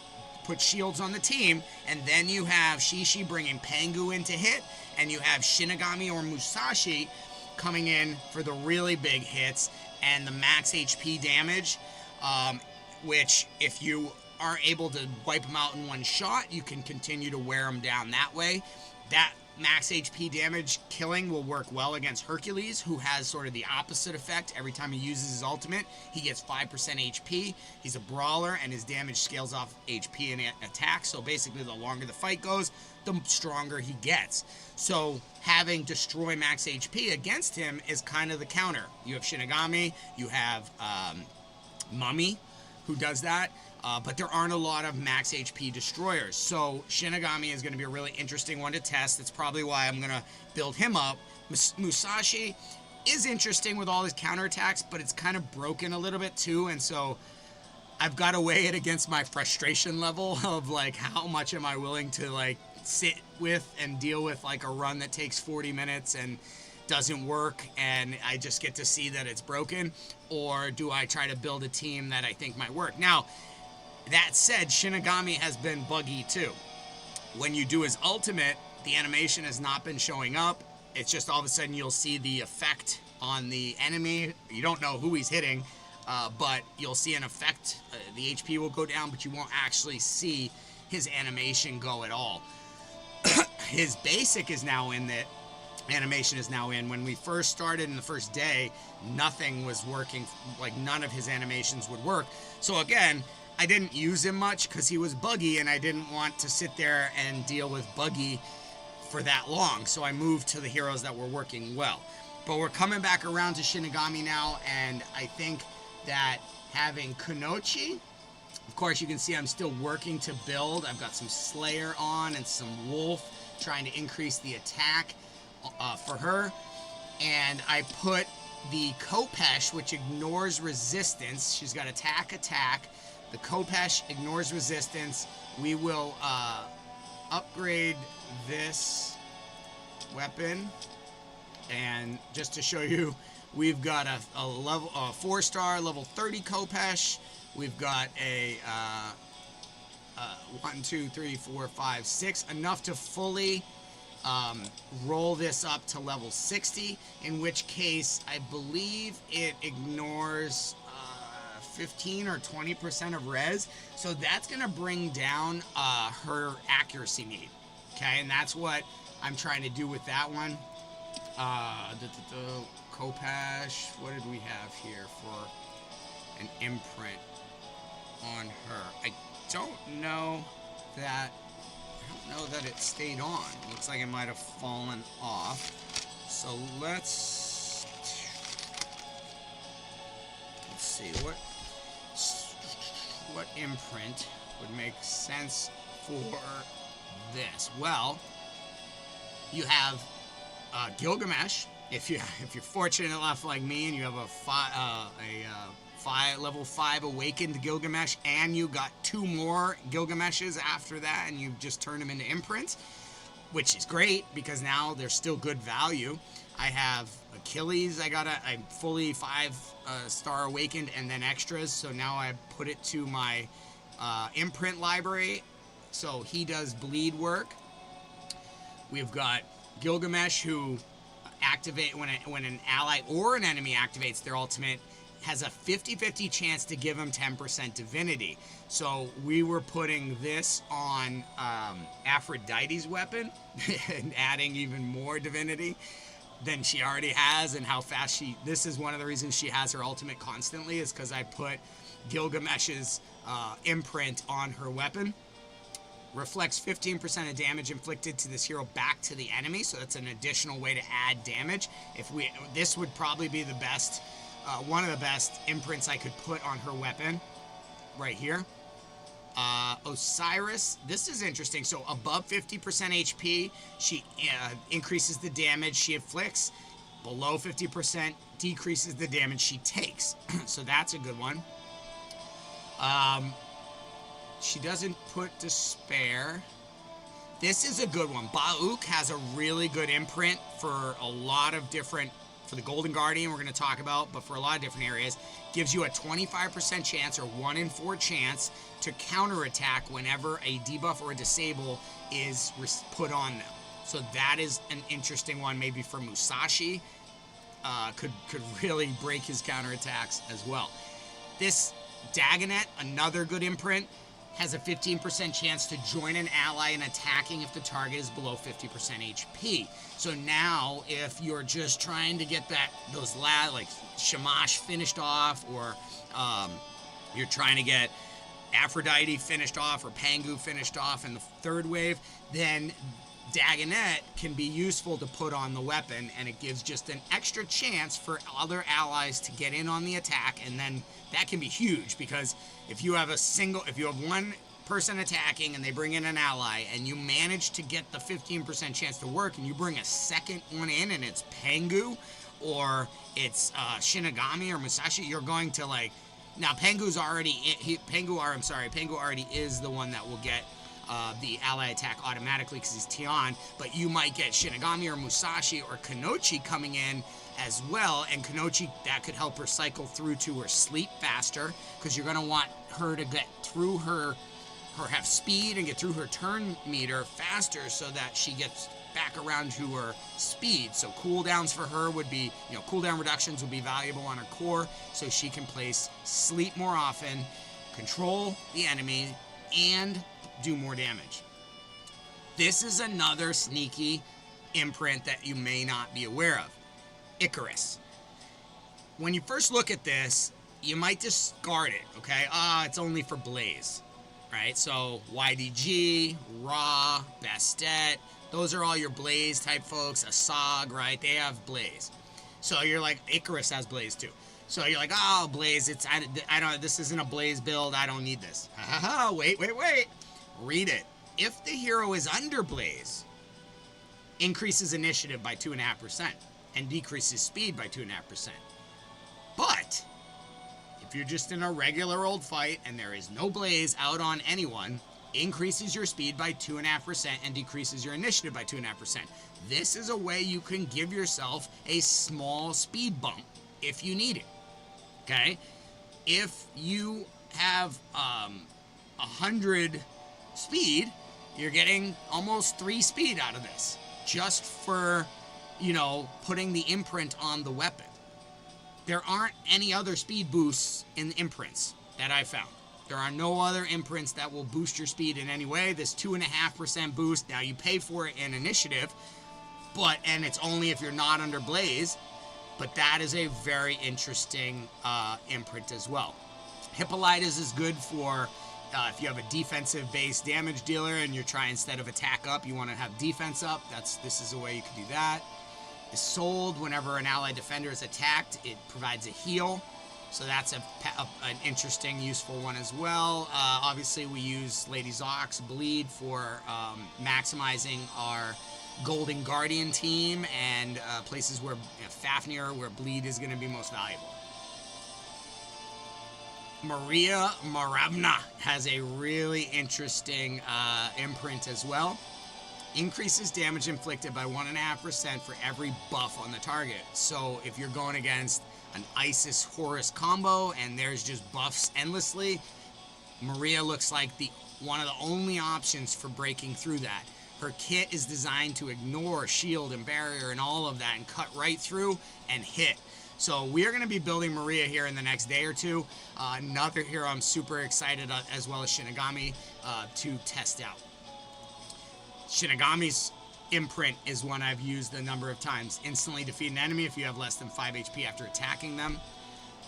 put shields on the team, and then you have Shishi bringing Pengu in to hit, and you have Shinigami or Musashi coming in for the really big hits and the max HP damage, which if you aren't able to wipe them out in one shot, you can continue to wear them down that way. That max HP damage killing will work well against Hercules, who has sort of the opposite effect. Every time he uses his ultimate, he gets 5% HP. He's a brawler, and his damage scales off HP and attack, so basically the longer the fight goes, the stronger he gets. So having destroy max HP against him is kind of the counter. You have Shinigami, you have Mummy, who does that. But there aren't a lot of max HP destroyers. So Shinigami is going to be a really interesting one to test. That's probably why I'm going to build him up. Musashi is interesting with all his counterattacks, but it's kind of broken a little bit too. And so I've got to weigh it against my frustration level of like how much am I willing to like sit with and deal with like a run that takes 40 minutes and doesn't work and I just get to see that it's broken, or do I try to build a team that I think might work? Now, that said, Shinigami has been buggy too. When you do his ultimate, the animation has not been showing up. It's just all of a sudden you'll see the effect on the enemy. You don't know who he's hitting, but you'll see an effect. The HP will go down, but you won't actually see his animation go at all. His basic is now in, that animation is now in. When we first started in the first day, nothing was working, like none of his animations would work. So again, I didn't use him much because he was buggy and I didn't want to sit there and deal with buggy for that long. So I moved to the heroes that were working well. But we're coming back around to Shinigami now, and I think that having Kunoichi, of course you can see I'm still working to build. I've got some Slayer on and some Wolf trying to increase the attack for her. And I put the Kopesh, which ignores resistance. She's got attack. The Kopesh ignores resistance. We will upgrade this weapon, and just to show you, we've got a 4-star level 30 Kopesh. We've got a 1, 2, 3, 4, 5, 6, enough to fully roll this up to level 60, in which case I believe it ignores 15 or 20% of res, so that's going to bring down her accuracy need, okay, and that's what I'm trying to do with that one. Kopesh, what did we have here for an imprint on her? I don't know that it stayed on. Looks like it might have fallen off, so let's see what imprint would make sense for this. Well, you have Gilgamesh. If you're fortunate enough like me and you have a level 5 awakened Gilgamesh, and you got 2 more Gilgameshes after that, and you just turn them into imprints, which is great because now they're still good value. I have Achilles. I'm fully 5-star awakened and then extras, so now I put it to my imprint library, so he does bleed work. We've got Gilgamesh, who activate when an ally or an enemy activates their ultimate, has a 50-50 chance to give him 10% divinity. So we were putting this on Aphrodite's weapon and adding even more divinity than she already has, and how fast this is one of the reasons she has her ultimate constantly, is because I put Gilgamesh's imprint on her weapon. Reflects 15% of damage inflicted to this hero back to the enemy, so that's an additional way to add damage. This would probably be the best, one of the best imprints I could put on her weapon, right here. Osiris, this is interesting. So above 50% HP, she increases the damage she inflicts. Below 50%, decreases the damage she takes. So that's a good one. She doesn't put despair. This is a good one. Ba'uk has a really good imprint for a lot of different, for the Golden Guardian we're going to talk about, but for a lot of different areas. Gives you a 25% chance or 1 in 4 chance to counterattack whenever a debuff or a disable is put on them. So that is an interesting one, maybe for Musashi. Could really break his counterattacks as well. This Dagonet, another good imprint, has a 15% chance to join an ally in attacking if the target is below 50% HP. So now, if you're just trying to get those like Shamash finished off, or you're trying to get Aphrodite finished off, or Pangu finished off in the third wave, then Dagonet can be useful to put on the weapon, and it gives just an extra chance for other allies to get in on the attack, and then that can be huge, because if you have one person attacking and they bring in an ally, and you manage to get the 15% chance to work, and you bring a second one in, and it's Pangu, or it's Shinigami or Musashi, you're going to now Pangu already is the one that will get the ally attack automatically because he's Tian, but you might get Shinigami or Musashi or Kanochi coming in as well, and Kanochi, that could help her cycle through to her sleep faster, because you're going to want her to get through her have speed and get through her turn meter faster, so that she gets back around to her speed. So cooldowns for her would be, cooldown reductions would be valuable on her core, so she can place sleep more often, control the enemy, and do more damage. This is another sneaky imprint that you may not be aware of. Icarus. When you first look at this, you might discard it, okay? It's only for Blaze, right? So YDG, Ra, Bastet, those are all your Blaze type folks. Asag, right? They have Blaze. So you're like, Icarus has Blaze too. So you're like, Blaze, this isn't a Blaze build, I don't need this. Wait. Read it. If the hero is under Blaze, increases initiative by 2.5% and decreases speed by 2.5%. But if you're just in a regular old fight and there is no Blaze out on anyone, increases your speed by 2.5% and decreases your initiative by 2.5%. This is a way you can give yourself a small speed bump if you need it. Okay? If you have 100 speed, you're getting almost 3 speed out of this, just for, putting the imprint on the weapon. There aren't any other speed boosts in imprints that I found. There are no other imprints that will boost your speed in any way. This 2.5% boost, now you pay for it in initiative, and it's only if you're not under Blaze, but that is a very interesting imprint as well. Hippolytus is good for if you have a defensive base damage dealer and you're trying, instead of attack up, you want to have defense up. This is a way you can do that. Is sold whenever an allied defender is attacked. It provides a heal, so that's an interesting, useful one as well. Obviously, we use Lady Zox Bleed for maximizing our Golden Guardian team and places where Fafnir, where Bleed is going to be most valuable. Maria Maravna has a really interesting imprint as well. Increases damage inflicted by 1.5% for every buff on the target. So if you're going against an Isis Horus combo and there's just buffs endlessly, Maria looks like one of the only options for breaking through that. Her kit is designed to ignore shield and barrier and all of that and cut right through and hit. So we are going to be building Maria here in the next day or two. Another hero I'm super excited, as well as Shinigami, to test out. Shinigami's imprint is one I've used a number of times. Instantly defeat an enemy if you have less than 5 HP after attacking them.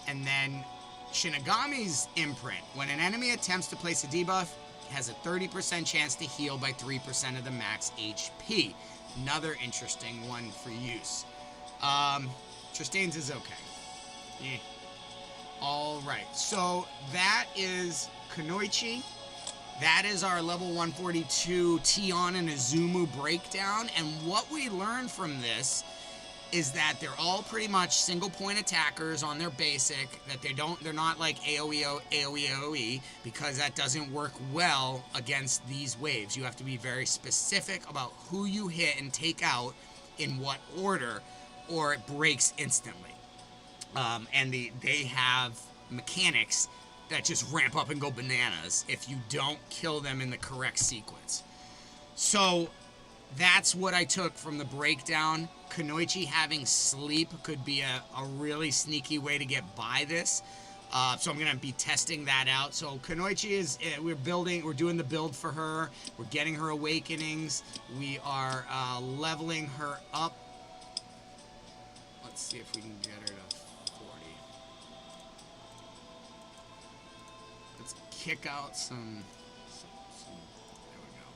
And then Shinigami's imprint. When an enemy attempts to place a debuff, it has a 30% chance to heal by 3% of the max HP. Another interesting one for use. Tristane's is okay. Alright, so that is Kunoichi. That is our level 142 Tion and Izumu breakdown. And what we learned from this is that they're all pretty much single point attackers on their basic, that they're not like AoE, because that doesn't work well against these waves. You have to be very specific about who you hit and take out in what order, or it breaks instantly. And they have mechanics that just ramp up and go bananas if you don't kill them in the correct sequence. So that's what I took from the breakdown. Kunoichi having sleep could be a really sneaky way to get by this. So I'm going to be testing that out. So Kunoichi is, we're doing the build for her. We're getting her awakenings. We are leveling her up. Let's see if we can get her to 40. Let's kick out some there we go.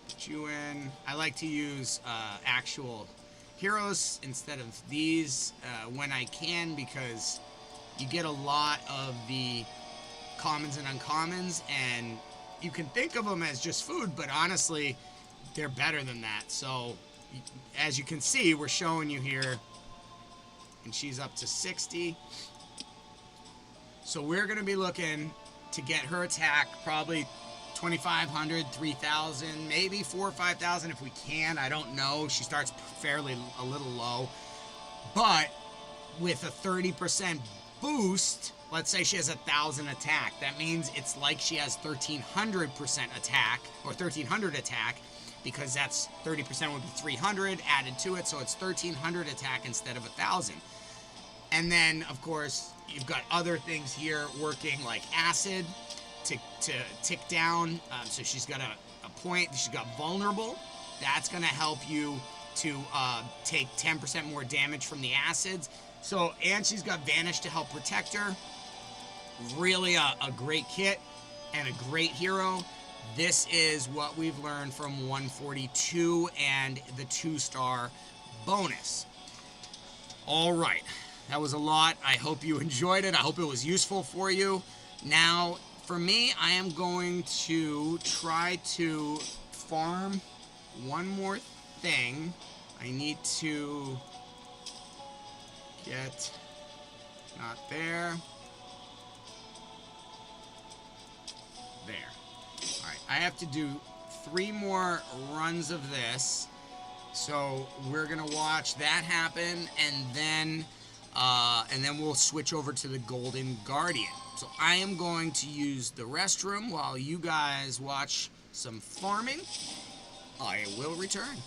Put you in. I like to use actual heroes instead of these when I can, because you get a lot of the commons and uncommons, and you can think of them as just food, but honestly, they're better than that. So, as you can see, we're showing you here, and she's up to 60. So we're going to be looking to get her attack probably 2,500, 3,000, maybe 4,000 or 5,000 if we can. I don't know. She starts a little low. But with a 30% boost, let's say she has 1,000 attack. That means it's like she has 1,300% attack, or 1,300 attack, because that's 30% would be 300 added to it, so it's 1,300 attack instead of 1,000. And then, of course, you've got other things here working, like acid to tick down. So she's got a point. She's got vulnerable. That's going to help you to take 10% more damage from the acids. So, and she's got vanish to help protect her. Really a great kit and a great hero. This is what we've learned from 142 and the 2-star bonus. All right. That was a lot. I hope you enjoyed it. I hope it was useful for you. Now, for me, I am going to try to farm one more thing. I need to get, not there, there. All right, I have to do 3 more runs of this. So we're gonna watch that happen, and then we'll switch over to the Golden Guardian. So I am going to use the restroom while you guys watch some farming. I will return.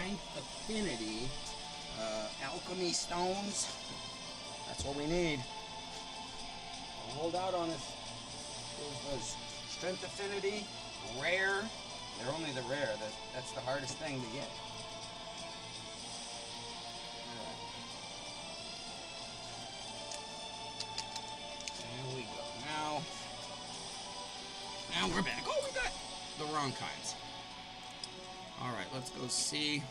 strength, affinity, alchemy stones. That's what we need. Hold out on us. Those strength, affinity, rare. They're only the rare. That's the hardest thing to get. There we go. Now we're back. Oh, we got the wrong kinds. All right, let's go see.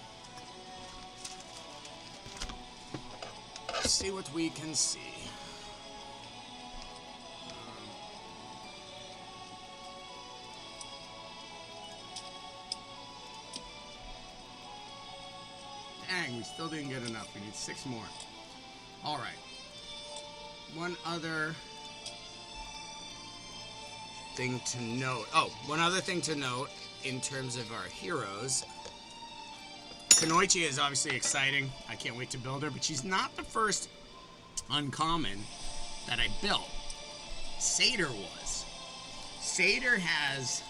Let's see what we can see. Dang, we still didn't get enough. We need 6 more. All right. One other thing to note. Oh, one other thing to note in terms of our heroes. Kunoichi is obviously exciting. I can't wait to build her, but she's not the first uncommon that I built. Satyr was. Satyr has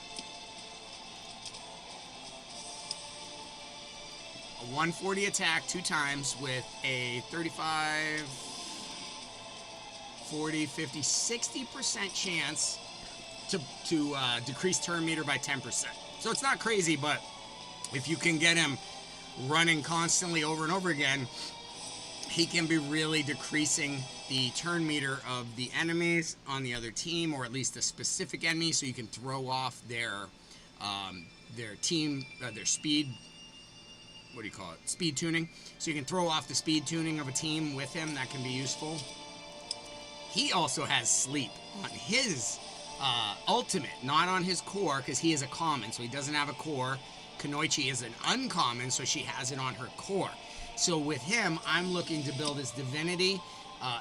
a 140 attack 2 times with a 35, 40, 50, 60% chance to decrease turn meter by 10%. So it's not crazy, but if you can get him running constantly over and over again, he can be really decreasing the turn meter of the enemies on the other team, or at least a specific enemy, so you can throw off their team, their speed. What do you call it? Speed tuning. So you can throw off the speed tuning of a team with him. That can be useful. He also has sleep on his ultimate, not on his core, because he is a common, so he doesn't have a core. Kunoichi is an uncommon, so she has it on her core. So with him, I'm looking to build his divinity,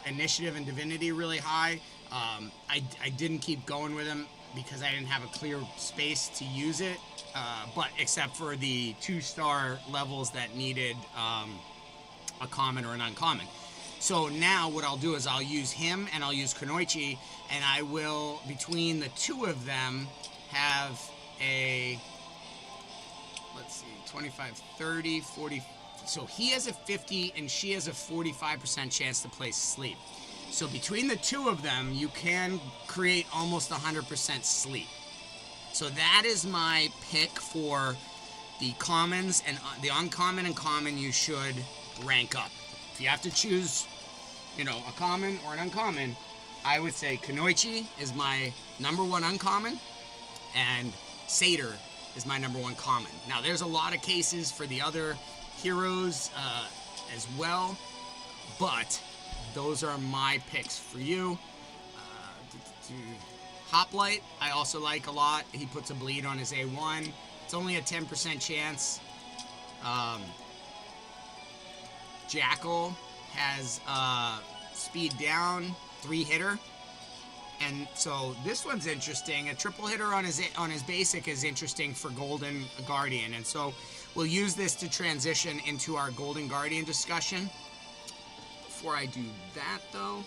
initiative and divinity really high. I didn't keep going with him because I didn't have a clear space to use it, but except for the 2-star levels that needed a common or an uncommon. So now what I'll do is I'll use him and I'll use Kunoichi, and I will, between the 2 of them, have a, let's see, 25, 30, 40. So he has a 50 and she has a 45% chance to place sleep. So between the 2 of them, you can create almost 100% sleep. So that is my pick for the commons, and the uncommon and common you should rank up. If you have to choose, a common or an uncommon, I would say Kunoichi is my #1 uncommon, and Satyr is my #1 common. Now, there's a lot of cases for the other heroes as well, but those are my picks for you. Hoplite, I also like a lot. He puts a bleed on his A1. It's only a 10% chance. Jackal has speed down, 3-hitter. And so this one's interesting. A triple hitter on his basic is interesting for Golden Guardian. And so we'll use this to transition into our Golden Guardian discussion. Before I do that, though,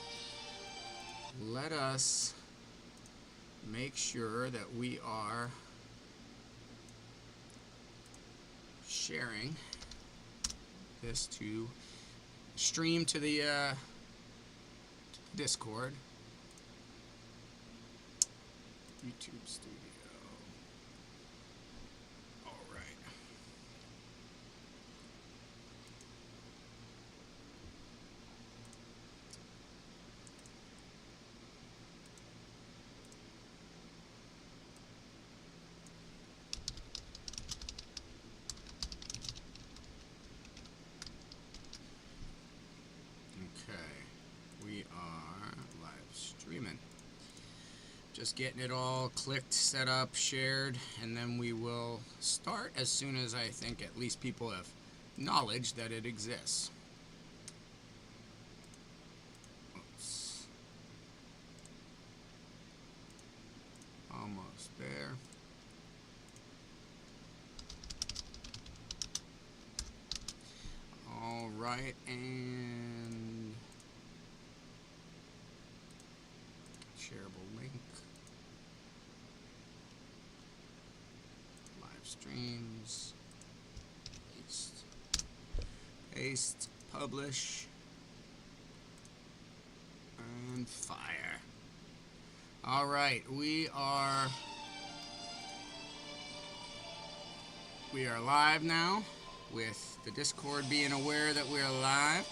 let us make sure that we are sharing this to stream to the Discord. YouTube Studio. All right. We are live streaming. Just getting it all clicked, set up, shared, and then we will start as soon as I think at least people have knowledge that it exists. Oops. Almost there. All right, and shareable link, live streams, paste. Paste, publish, and fire. All right, we are live now, with the Discord being aware that we're live.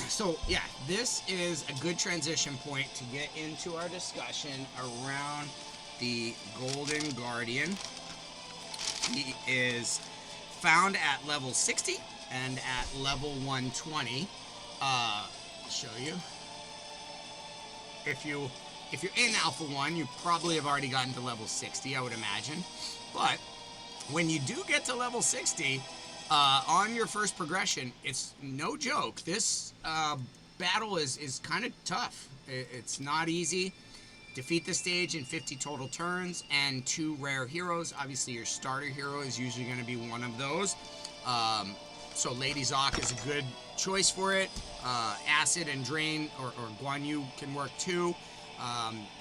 So yeah, this is a good transition point to get into our discussion around the Golden Guardian. He is found at level 60 and at level 120. Show you. If you're in Alpha 1, you probably have already gotten to level 60, I would imagine. But when you do get to level 60, on your first progression, it's no joke. This battle is kind of tough. It's not easy. Defeat the stage in 50 total turns and 2 rare heroes. Obviously, your starter hero is usually going to be one of those. So Lady Zoc is a good choice for it. Acid and Drain or Guan Yu can work too.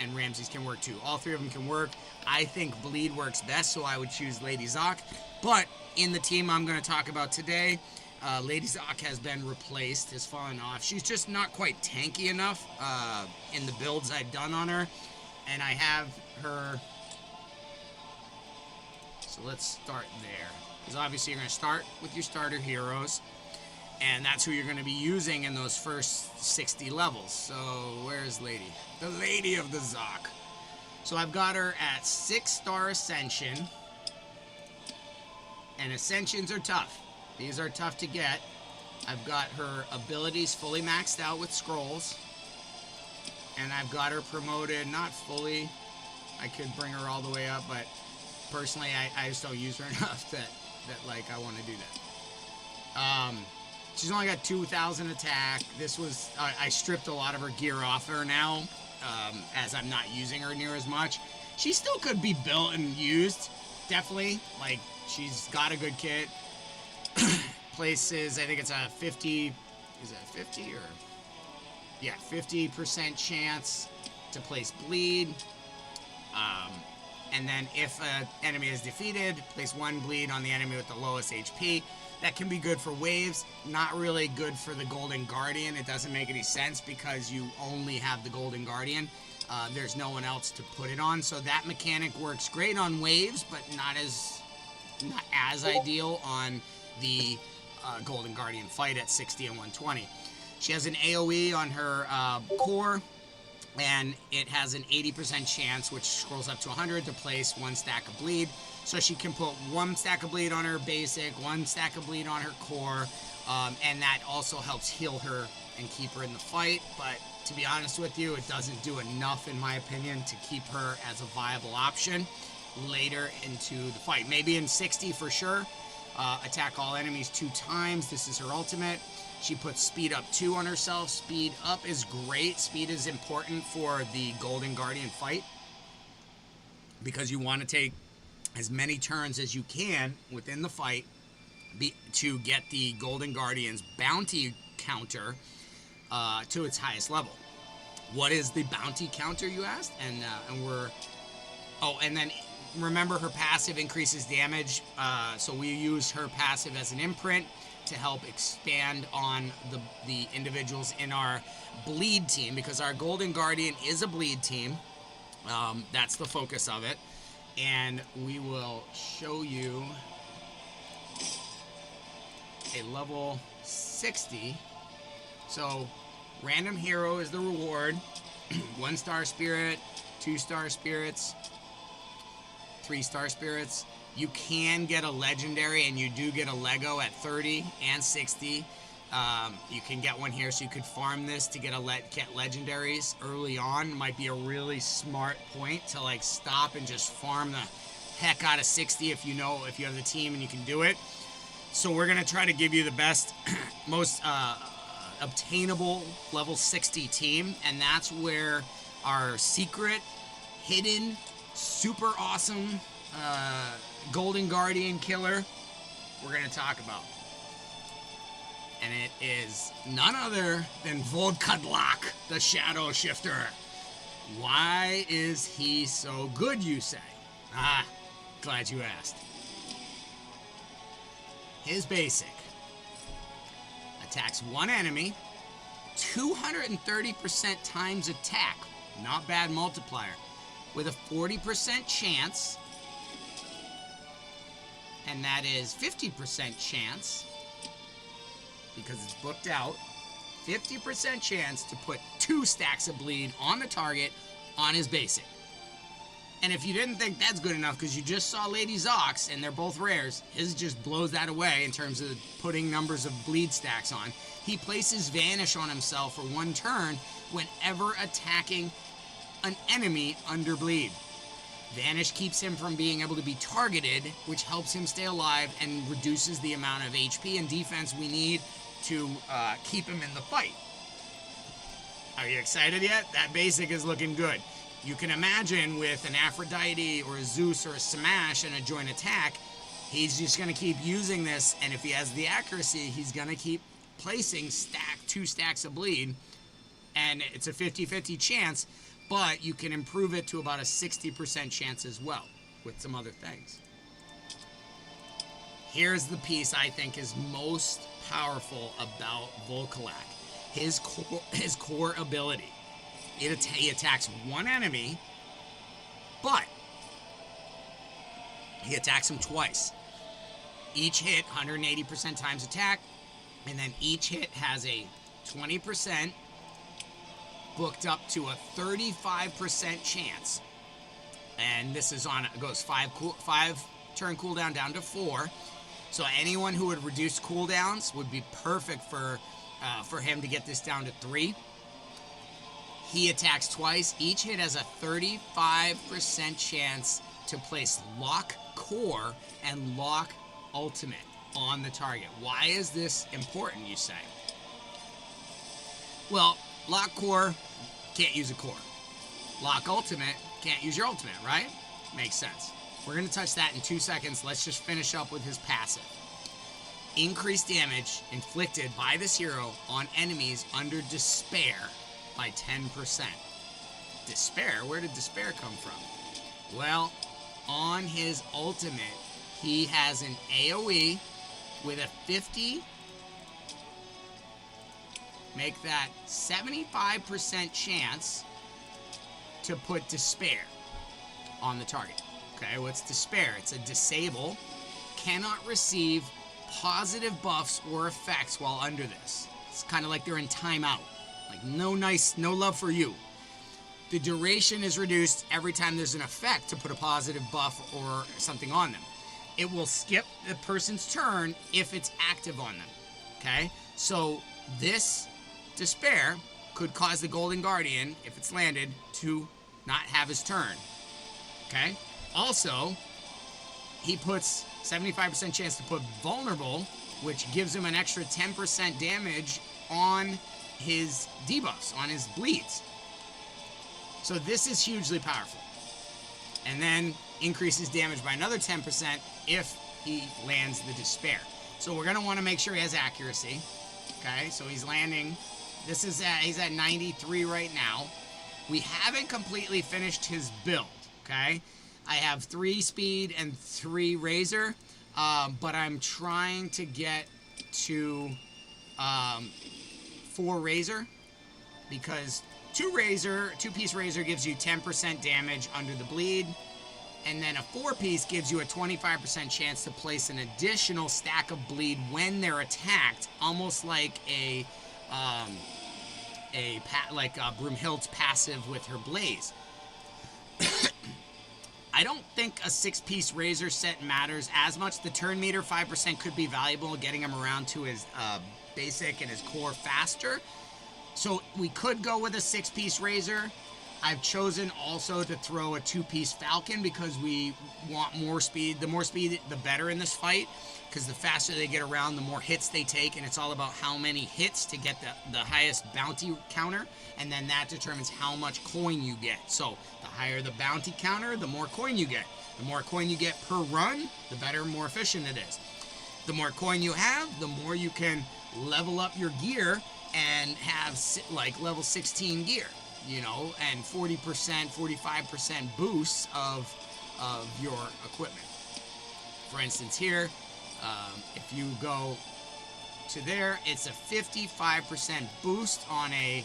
And Ramses can work too. All 3 of them can work. I think Bleed works best, so I would choose Lady Zoc. But in the team I'm going to talk about today, Lady Zoc has been replaced, has fallen off. She's just not quite tanky enough in the builds I've done on her. And I have her... So let's start there. Because obviously you're going to start with your starter heroes. And that's who you're going to be using in those first 60 levels. So where's Lady? The Lady of the Zoc. So I've got her at 6-star Ascension. And Ascensions are tough. These are tough to get. I've got her abilities fully maxed out with scrolls. And I've got her promoted, not fully. I could bring her all the way up, but personally I just don't use her enough that like I want to do that. She's only got 2,000 attack. This was, I stripped a lot of her gear off her now, as I'm not using her near as much. She still could be built and used, definitely. Like, she's got a good kit. Places, I think it's a 50, is it 50 or? Yeah, 50% chance to place Bleed. And then if an enemy is defeated, place 1 Bleed on the enemy with the lowest HP. That can be good for waves, not really good for the Golden Guardian. It doesn't make any sense because you only have the Golden Guardian. There's no one else to put it on, so that mechanic works great on waves, but not as ideal on the Golden Guardian fight at 60 and 120. She has an AoE on her core, and it has an 80% chance, which scrolls up to 100, to place 1 stack of Bleed. So she can put 1 stack of Bleed on her basic, 1 stack of Bleed on her core, and that also helps heal her and keep her in the fight. But to be honest with you, it doesn't do enough, in my opinion, to keep her as a viable option later into the fight. Maybe in 60 for sure. Attack all enemies 2 times. This is her ultimate. She puts speed up 2 on herself. Speed up is great. Speed is important for the Golden Guardian fight because you want to take as many turns as you can within the fight to get the Golden Guardian's bounty counter to its highest level. What is the bounty counter, you asked? And we're... Oh, and then remember her passive increases damage. So we use her passive as an imprint to help expand on the individuals in our bleed team, because our Golden Guardian is a bleed team. That's the focus of it. And we will show you a level 60. So random hero is the reward. 1-star spirit, 2-star spirits, 3-star spirits. You can get a legendary, and you do get a Lego at 30 and 60. You can get one here, so you could farm this to get legendaries early on. Might be a really smart point to like stop and just farm the heck out of 60 if you have the team and you can do it. So we're gonna try to give you the best, most obtainable level 60 team, and that's where our secret, hidden, super awesome Golden Guardian killer we're gonna talk about. And it is none other than Volkadlak, the Shadow Shifter. Why is he so good, you say? Ah, glad you asked. His basic attacks one enemy, 230% times attack, not bad multiplier, with a 40% chance, and that is 50% chance, because it's booked out, 50% chance to put 2 stacks of bleed on the target on his basic. And if you didn't think that's good enough because you just saw Lady Zox and they're both rares, his just blows that away in terms of putting numbers of bleed stacks on. He places Vanish on himself for 1 turn whenever attacking an enemy under bleed. Vanish keeps him from being able to be targeted, which helps him stay alive and reduces the amount of HP and defense we need to keep him in the fight. Are you excited yet? That basic is looking good. You can imagine with an Aphrodite or a Zeus or a Smash and a joint attack, he's just going to keep using this, and if he has the accuracy, he's going to keep placing 2 stacks of bleed, and it's a 50-50 chance, but you can improve it to about a 60% chance as well with some other things. Here's the piece I think is most powerful about Volkalak. His core ability. He attacks 1 enemy, but he attacks him twice. Each hit, 180% times attack, and then each hit has a 20% booked up to a 35% chance. And this is on, it goes 5 turn cooldown down to 4. So anyone who would reduce cooldowns would be perfect for him to get this down to 3. He attacks twice. Each hit has a 35% chance to place Lock Core and Lock Ultimate on the target. Why is this important, you say? Well, Lock Core, can't use a core. Lock Ultimate, can't use your ultimate, right? Makes sense. We're going to touch that in 2 seconds. Let's just finish up with his passive. Increased damage inflicted by this hero on enemies under Despair by 10%. Despair? Where did Despair come from? Well, on his ultimate, he has an AoE with a 50, make that 75% chance to put Despair on the target. Okay, what's Despair? It's a disable, cannot receive positive buffs or effects while under this. It's kind of like they're in timeout. Like, no love for you. The duration is reduced every time there's an effect to put a positive buff or something on them. It will skip the person's turn if it's active on them. Okay? So this Despair could cause the Golden Guardian, if it's landed, to not have his turn. Okay? Also, he puts 75% chance to put Vulnerable, which gives him an extra 10% damage on his debuffs, on his bleeds. So this is hugely powerful. And then increases damage by another 10% if he lands the Despair. So we're going to want to make sure he has accuracy. Okay, so he's landing. He's at 93 right now. We haven't completely finished his build. Okay, I have 3 speed and 3 razor, but I'm trying to get to 4 razor, because 2-piece razor gives you 10% damage under the bleed, and then a 4-piece gives you a 25% chance to place an additional stack of bleed when they're attacked, almost like Broomhild's passive with her blaze. I don't think a 6-piece razor set matters as much. The turn meter 5% could be valuable, getting him around to his basic and his core faster. So we could go with a 6-piece razor. I've chosen also to throw a 2-piece falcon because we want more speed. The more speed, the better in this fight, because the faster they get around, the more hits they take, and it's all about how many hits to get the highest bounty counter, and then that determines how much coin you get. So the higher the bounty counter, the more coin you get. The more coin you get per run, the better, more efficient it is. The more coin you have, the more you can level up your gear and have like level 16 gear, you know, and 40%, 45% boosts of your equipment. For instance, here, if you go to there. It's a 55% boost on a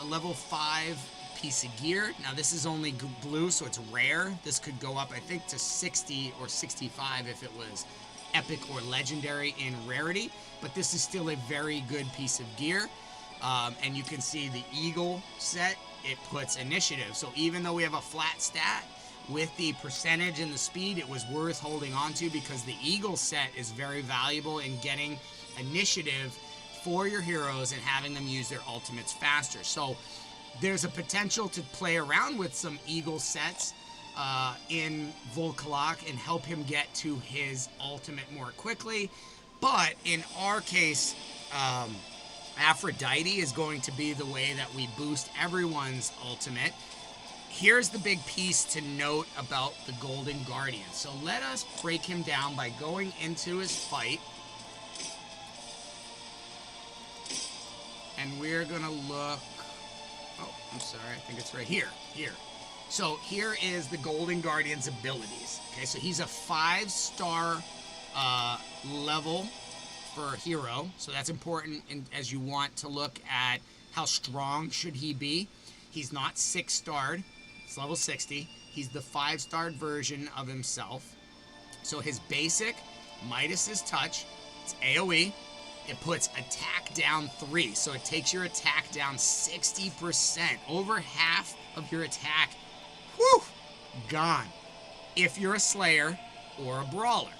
level 5 piece of gear. Now this is only blue, so it's rare. This could go up, I think, to 60 or 65 if it was epic or legendary in rarity, but this is still a very good piece of gear. And you can see the eagle set, it puts initiative. So even though we have a flat stat, with the percentage and the speed, it was worth holding on to because the eagle set is very valuable in getting initiative for your heroes and having them use their ultimates faster. So there's a potential to play around with some eagle sets in Volkalak and help him get to his ultimate more quickly. But in our case, Aphrodite is going to be the way that we boost everyone's ultimate. Here's the big piece to note about the Golden Guardian. So let us break him down by going into his fight. And we're going to look... Oh, I'm sorry. I think it's right here. Here. So here is the Golden Guardian's abilities. Okay, so he's a 5-star level for a hero. So that's important as you want to look at how strong should he be. He's not 6-starred. It's level 60. He's the 5-starred version of himself. So his basic, Midas's Touch, it's AoE. It puts attack down 3. So it takes your attack down 60%. Over half of your attack, whew, gone. If you're a Slayer or a Brawler.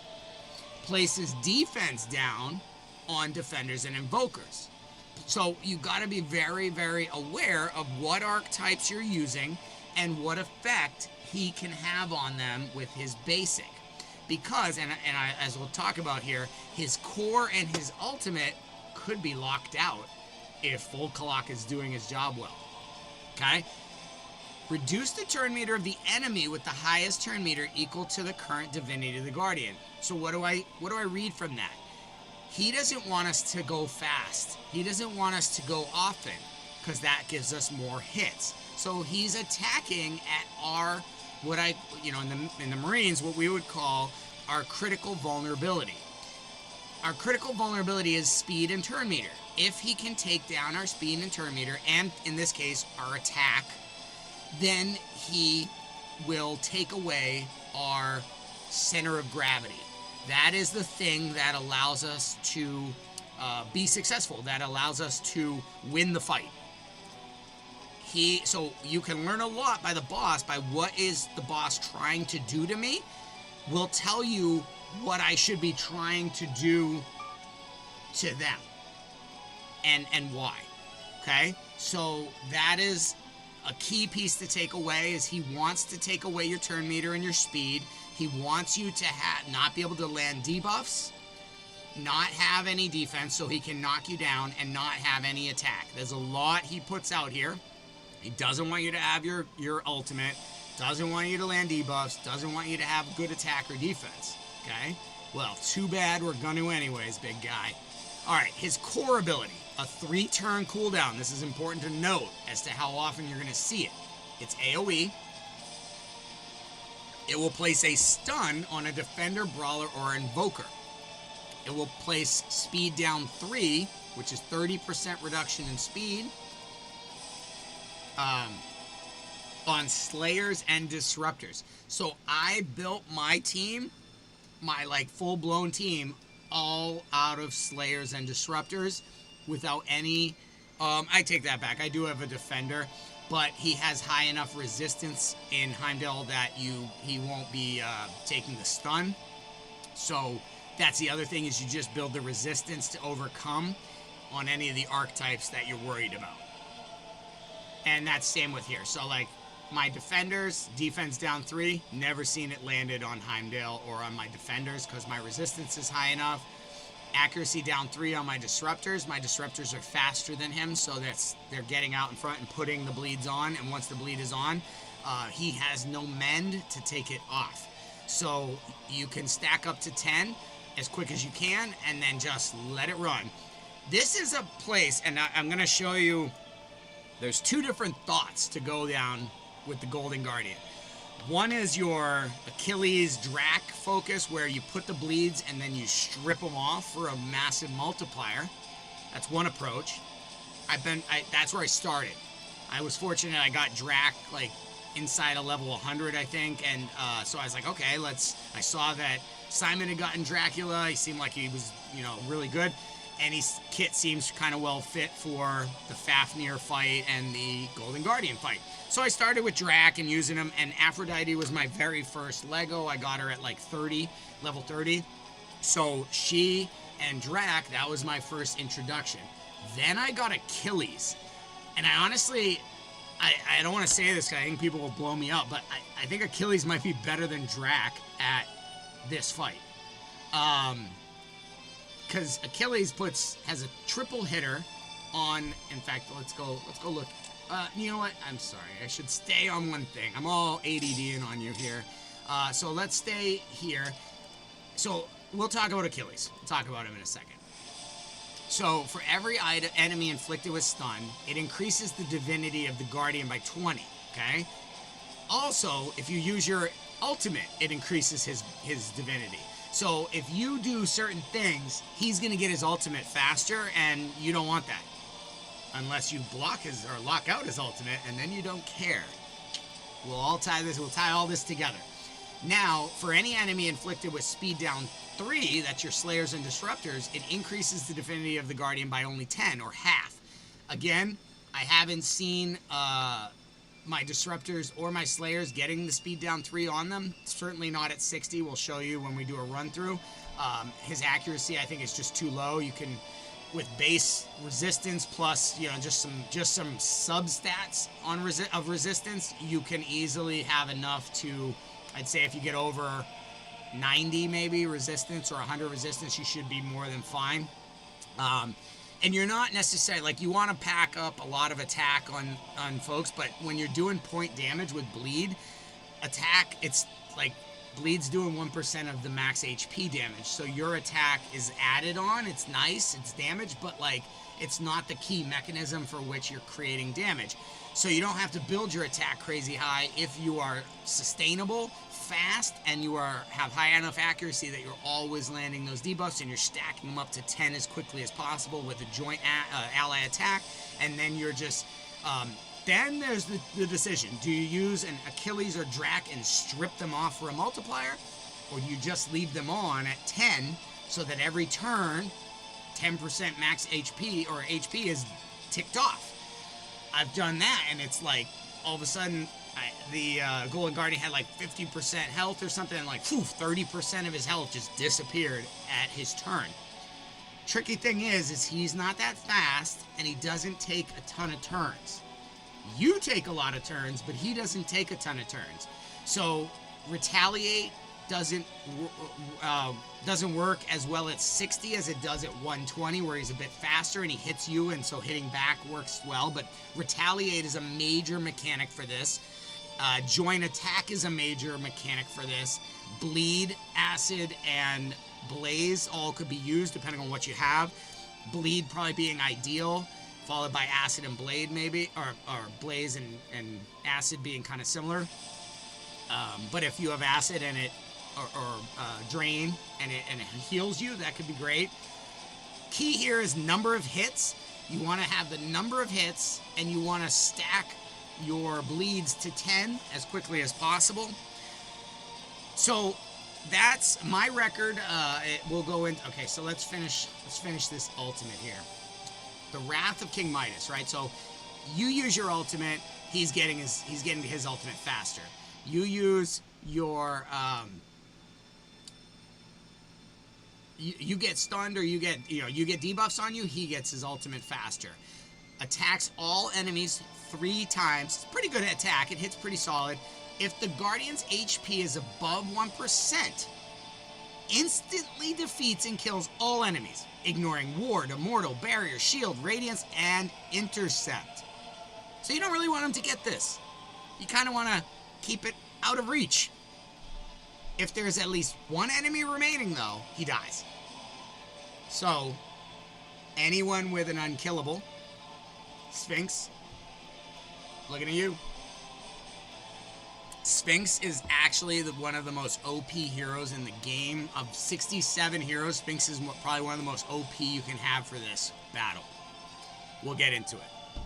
Places defense down on defenders and invokers. So you got to be very, very aware of what archetypes you're using and what effect he can have on them with his basic. Because, as we'll talk about here, his core and his ultimate could be locked out if Volkalak is doing his job well. Okay? Reduce the turn meter of the enemy with the highest turn meter equal to the current divinity of the Guardian. So what do I read from that? He doesn't want us to go fast. He doesn't want us to go often because that gives us more hits. So he's attacking at our, in the Marines, what we would call our critical vulnerability. Our critical vulnerability is speed and turn meter. If he can take down our speed and turn meter, and in this case, our attack, then he will take away our center of gravity. That is the thing that allows us to be successful, that allows us to win the fight. So you can learn a lot by the boss, by what is the boss trying to do to me, will tell you what I should be trying to do to them and why. Okay? So that is a key piece to take away, is he wants to take away your turn meter and your speed. He wants you to not be able to land debuffs, not have any defense so he can knock you down, and not have any attack. There's a lot he puts out here. He doesn't want you to have your ultimate, doesn't want you to land debuffs, doesn't want you to have good attack or defense. Okay? Well, too bad, we're going to anyways, big guy. Alright, his core ability, a 3-turn cooldown. This is important to note as to how often you're going to see it. It's AoE. It will place a stun on a defender, brawler, or invoker. It will place speed down 3, which is 30% reduction in speed, on slayers and disruptors. So I built my team, my full-blown team, all out of slayers and disruptors without any... I take that back. I do have a defender, but he has high enough resistance in Heimdall that he won't be taking the stun. So that's the other thing, is you just build the resistance to overcome on any of the archetypes that you're worried about. And that's same with here. So my defenders, defense down 3, never seen it landed on Heimdall or on my defenders because my resistance is high enough. Accuracy down 3 on my disruptors. My disruptors are faster than him, so they're getting out in front and putting the bleeds on. And once the bleed is on, he has no mend to take it off. So you can stack up to 10 as quick as you can and then just let it run. This is a place, and I'm going to show you, there's 2 different thoughts to go down with the Golden Guardian. One is your Achilles Drac focus, where you put the bleeds and then you strip them off for a massive multiplier. That's one approach. That's where I started. I was fortunate I got Drac like inside a level 100, I think, and so I was like, okay, I saw that Simon had gotten Dracula. He seemed like he was, really good, and his kit seems kind of well fit for the Fafnir fight and the Golden Guardian fight. So I started with Drac and using him, and Aphrodite was my very first Lego. I got her at like level 30. So she and Drac, that was my first introduction. Then I got Achilles. And I honestly, I don't want to say this because I think people will blow me up, but I think Achilles might be better than Drac at this fight. Because Achilles has a triple hitter on, in fact, let's go look. You know what? I'm sorry. I should stay on one thing. I'm all ADD-ing on you here. So let's stay here. So we'll talk about Achilles. We'll talk about him in a second. So for every enemy inflicted with stun, it increases the divinity of the Guardian by 20, okay? Also, if you use your ultimate, it increases his divinity. So if you do certain things, he's going to get his ultimate faster, and you don't want that. Unless you block or lock out his ultimate, and then you don't care. We'll tie all this together. Now, for any enemy inflicted with speed down 3, that's your Slayers and Disruptors, it increases the divinity of the Guardian by only 10, or half. Again, I haven't seen my Disruptors or my Slayers getting the speed down 3 on them. Certainly not at 60. We'll show you when we do a run-through. His accuracy, I think, is just too low. You can, with base resistance plus, just some sub-stats of resistance, you can easily have enough to, I'd say if you get over 90 maybe resistance or 100 resistance, you should be more than fine. And you're not necessarily, you want to pack up a lot of attack on folks, but when you're doing point damage with bleed, attack, it's like bleed's doing 1% of the max HP damage. So your attack is added on, it's nice, it's damage, but it's not the key mechanism for which you're creating damage. So you don't have to build your attack crazy high if you are sustainable, fast, and you have high enough accuracy that you're always landing those debuffs and you're stacking them up to 10 as quickly as possible with a joint ally attack. And then you're just then there's the decision: do you use an Achilles or Drac and strip them off for a multiplier, or do you just leave them on at 10 so that every turn 10% max HP or HP is ticked off? I've done that, and it's all of a sudden the Golden Guardian had 50% health or something, and 30% of his health just disappeared at his turn. Tricky thing is he's not that fast, and he doesn't take a ton of turns. You take a lot of turns, but he doesn't take a ton of turns. So retaliate doesn't work as well at 60 as it does at 120, where he's a bit faster and he hits you, and so hitting back works well. But retaliate is a major mechanic for this. Joint attack is a major mechanic for this. Bleed, acid, and blaze all could be used depending on what you have. Bleed probably being ideal, followed by acid and blade maybe, or blaze and acid being kind of similar. But if you have acid and it or drain and it heals you, that could be great. Key here is number of hits. You want to have the number of hits, and you want to stack your bleeds to 10 as quickly as possible. So that's my record. It will go in. Okay, so let's finish this ultimate here. The Wrath of King Midas, right? So you use your ultimate, he's getting his ultimate faster. You use your you get stunned, or you get debuffs on you, he gets his ultimate faster. Attacks all enemies 3 times. It's pretty good attack. It hits pretty solid. If the Guardian's HP is above 1%, instantly defeats and kills all enemies, ignoring Ward, Immortal, Barrier, Shield, Radiance, and Intercept. So you don't really want him to get this. You kind of want to keep it out of reach. If there's at least one enemy remaining, though, he dies. So, anyone with an unkillable, Sphinx, looking at you. Sphinx is actually one of the most OP heroes in the game. Of 67 heroes, Sphinx is probably one of the most OP you can have for this battle. We'll get into it.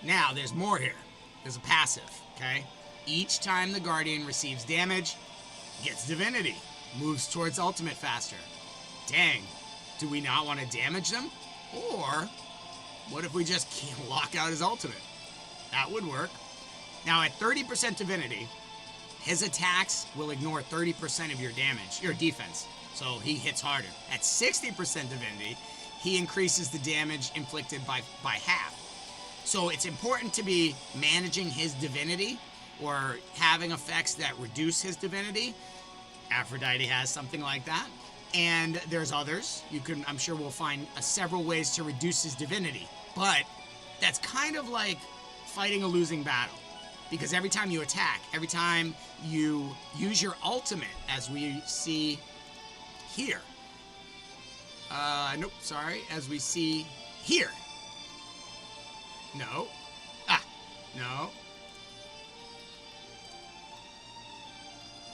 Now, there's more here. There's a passive, okay? Each time the Guardian receives damage, gets Divinity, moves towards ultimate faster. Dang, do we not want to damage them? Or, what if we just lock out his ultimate? That would work. Now, at 30% Divinity, his attacks will ignore 30% of your damage, your defense, so he hits harder. At 60% Divinity, he increases the damage inflicted by half. So it's important to be managing his Divinity or having effects that reduce his Divinity. Aphrodite has something like that. And there's others. I'm sure we'll find several ways to reduce his Divinity. But that's kind of like fighting a losing battle. Because every time you attack, every time you use your ultimate, as we see here. Nope, sorry. As we see here. No. No.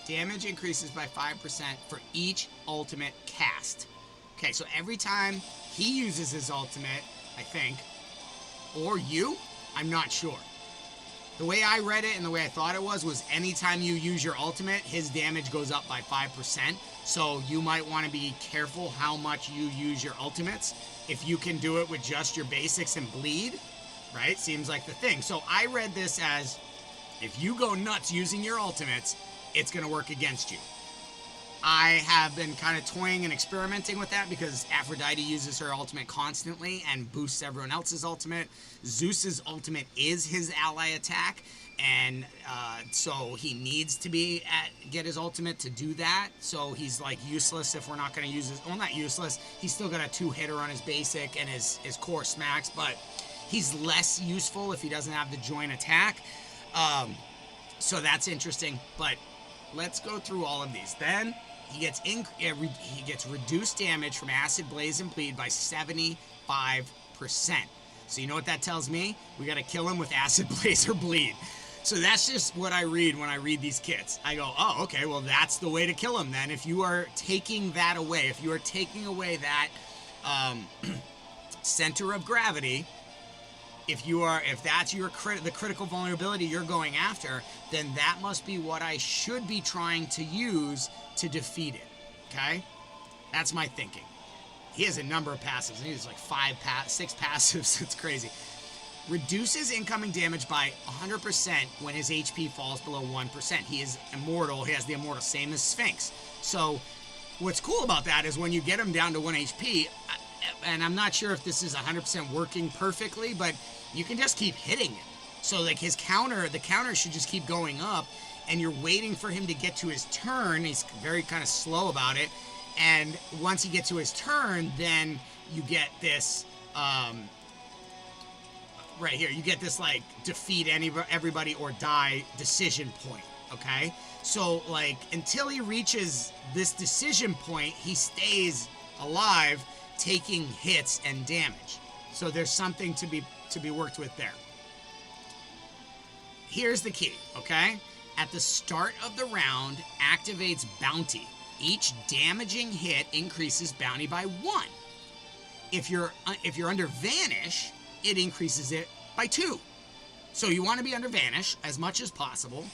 Damage increases by 5% for each ultimate cast. Okay, so every time he uses his ultimate, I think, or you, I'm not sure. The way I read it and the way I thought it was anytime you use your ultimate, his damage goes up by 5%. So you might want to be careful how much you use your ultimates. If you can do it with just your basics and bleed, right? Seems like the thing. So I read this as, if you go nuts using your ultimates, it's going to work against you. I have been kind of toying and experimenting with that because Aphrodite uses her ultimate constantly and boosts everyone else's ultimate. Zeus's ultimate is his ally attack, and so he needs to get his ultimate to do that. So he's like useless if we're not going to use his. Well, not useless. He's still got a 2-hitter on his basic and his core smacks, but he's less useful if he doesn't have the joint attack. So that's interesting. But let's go through all of these. Then he gets reduced damage from Acid, Blaze, and Bleed by 75%. So you know what that tells me? We got to kill him with Acid, Blaze, or Bleed. So that's just what I read when I read these kits. I go, oh, okay, well, that's the way to kill him then. If you are taking that away, if you are taking away that center of gravity, if that's the critical vulnerability you're going after, then that must be what I should be trying to use to defeat it. Okay? That's my thinking. He has a number of passives. He has like 6 passives. It's crazy. Reduces incoming damage by 100% when his HP falls below 1%. He is immortal. He has the immortal, same as Sphinx. So what's cool about that is when you get him down to 1 HP, and I'm not sure if this is 100% working perfectly, but you can just keep hitting him. So like the counter should just keep going up, and you're waiting for him to get to his turn. He's very kind of slow about it. And once he gets to his turn, then you get this, right here, you get this like defeat everybody or die decision point, okay? So like until he reaches this decision point, he stays alive, taking hits and damage. So there's something to be worked with there. Here's the key, okay? At the start of the round, activates Bounty. Each damaging hit increases Bounty by 1. If you're under Vanish, it increases it by 2. So you want to be under Vanish as much as possible.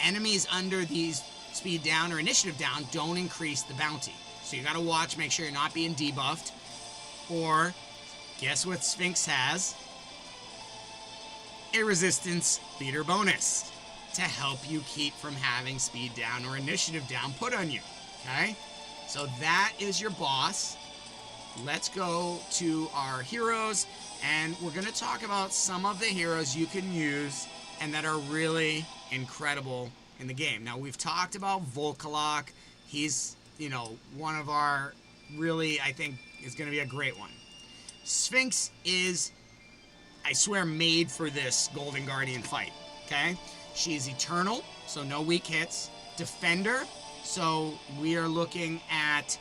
Enemies under these Speed down or Initiative down don't increase the Bounty. So you got to watch, make sure you're not being debuffed. Or, guess what Sphinx has? A Resistance Leader bonus to help you keep from having Speed down or Initiative down put on you. Okay? So that is your boss. Let's go to our heroes, and we're going to talk about some of the heroes you can use and that are really incredible in the game. Now, we've talked about Volkalok. He's, one of our really, I think, is going to be a great one. Sphinx is, I swear, made for this Golden Guardian fight, okay? She's Eternal, so no weak hits. Defender, so we are looking at,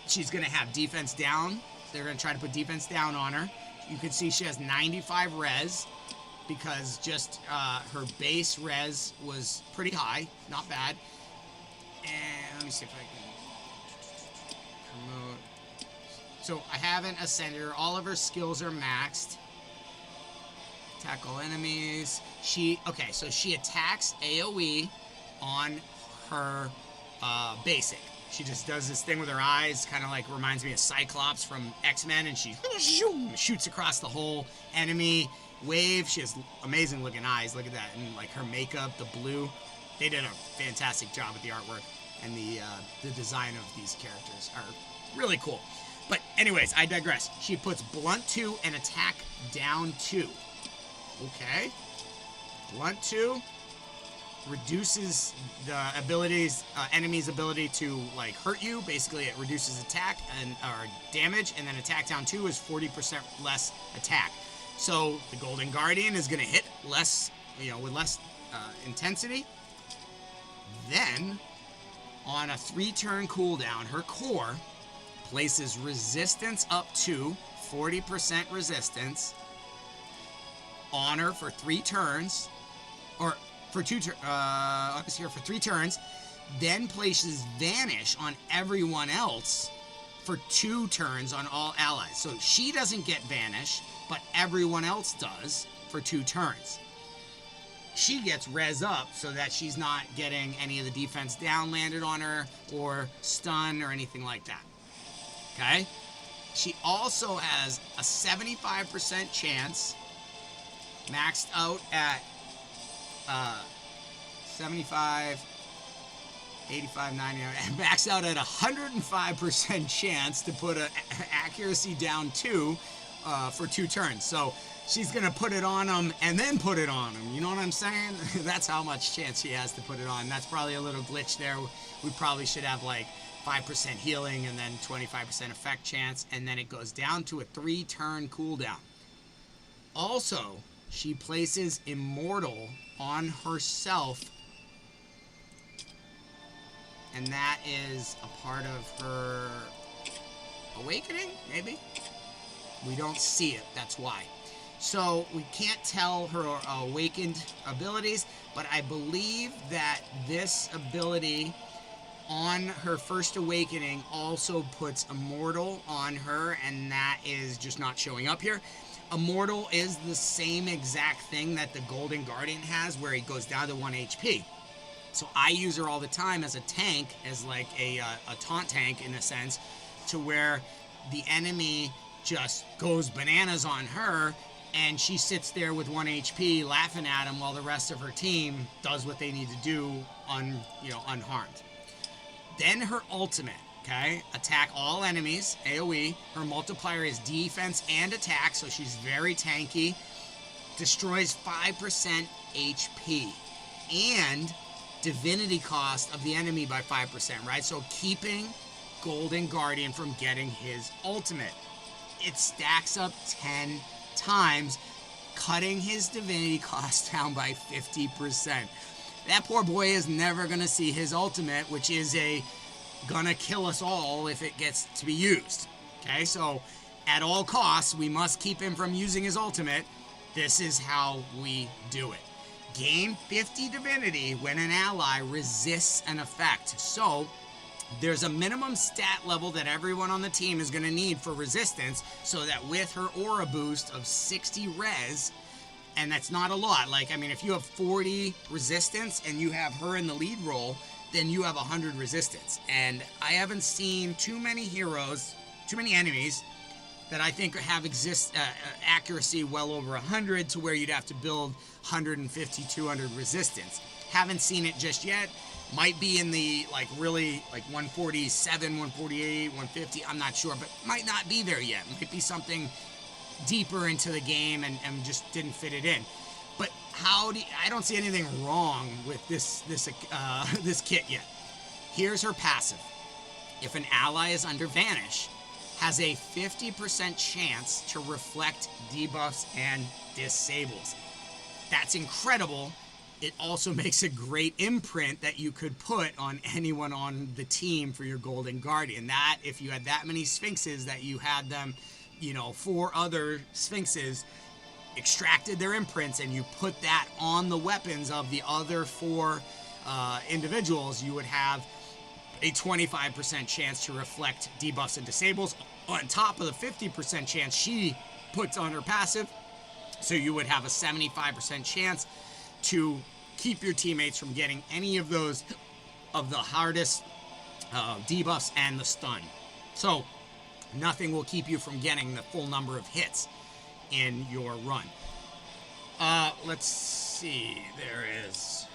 she's going to have defense down. They're going to try to put defense down on her. You can see she has 95 res. because just her base res was pretty high, not bad. And let me see if I can promote. So I haven't ascended her. All of her skills are maxed. Attack all enemies. So she attacks AoE on her basic. She just does this thing with her eyes, kind of like reminds me of Cyclops from X-Men, and she shoots across the whole enemy wave. She has amazing looking eyes. Look at that. And like her makeup, the blue. They did a fantastic job with the artwork, and the design of these characters are really cool. But anyways, I digress. She puts blunt 2 and attack down 2. Okay. Blunt 2 reduces the enemy's ability to like hurt you. Basically, it reduces attack or damage, and then attack down 2 is 40% less attack. So the Golden Guardian is going to hit less, with less intensity. Then, on a 3-turn cooldown, her core places resistance up to 40% resistance on her for 3 turns, or for 2 turns, for 3 turns, then places vanish on everyone else for 2 turns on all allies. So she doesn't get vanish, but everyone else does for 2 turns. She gets res up so that she's not getting any of the defense down landed on her or stun or anything like that. Okay? She also has a 75% chance, maxed out at 75, 85, 90, and maxed out at 105% chance to put an accuracy down 2 for 2 turns. So she's going to put it on him and then put it on him. You know what I'm saying? That's how much chance she has to put it on. That's probably a little glitch there. We probably should have like 5% healing and then 25% effect chance, and then it goes down to a 3-turn cooldown. Also, she places Immortal on herself, and that is a part of her awakening, maybe? We don't see it, that's why. So we can't tell her awakened abilities, but I believe that this ability on her first awakening also puts Immortal on her, and that is just not showing up here. Immortal is the same exact thing that the Golden Guardian has, where he goes down to 1 HP. So I use her all the time as a tank, as like a taunt tank in a sense, to where the enemy just goes bananas on her, and she sits there with 1 HP laughing at him while the rest of her team does what they need to do unharmed. Then her ultimate, okay? Attack all enemies, AoE. Her multiplier is defense and attack, so she's very tanky. Destroys 5% HP. And divinity cost of the enemy by 5%, right? So keeping Golden Guardian from getting his ultimate. It stacks up 10 times, cutting his divinity cost down by 50%. That poor boy is never going to see his ultimate, which is gonna kill us all if it gets to be used. Okay, so at all costs, we must keep him from using his ultimate. This is how we do it. Gain 50 divinity when an ally resists an effect. So there's a minimum stat level that everyone on the team is going to need for resistance, so that with her aura boost of 60 res, and that's not a lot. Like, I mean, if you have 40 resistance and you have her in the lead role, then you have 100 resistance. And I haven't seen too many enemies that I think have accuracy well over 100, to where you'd have to build 150, 200 resistance. Haven't seen it just yet. Might be in the really 147, 148, 150. I'm not sure, but might not be there yet. Might be something deeper into the game and just didn't fit it in. But I don't see anything wrong with this kit yet. Here's her passive. If an ally is under vanish, has a 50% chance to reflect debuffs and disables. That's incredible. It also makes a great imprint that you could put on anyone on the team for your Golden Guardian. That, if you had that many Sphinxes, that you had them, 4 other Sphinxes,
extracted their imprints and you put that on the weapons of the other 4 individuals, you would have a 25% chance to reflect debuffs and disables on top of the 50% chance she puts on her passive. So you would have a 75% chance to keep your teammates from getting any of those of the hardest debuffs and the stun. So nothing will keep you from getting the full number of hits in your run. Let's see. There is...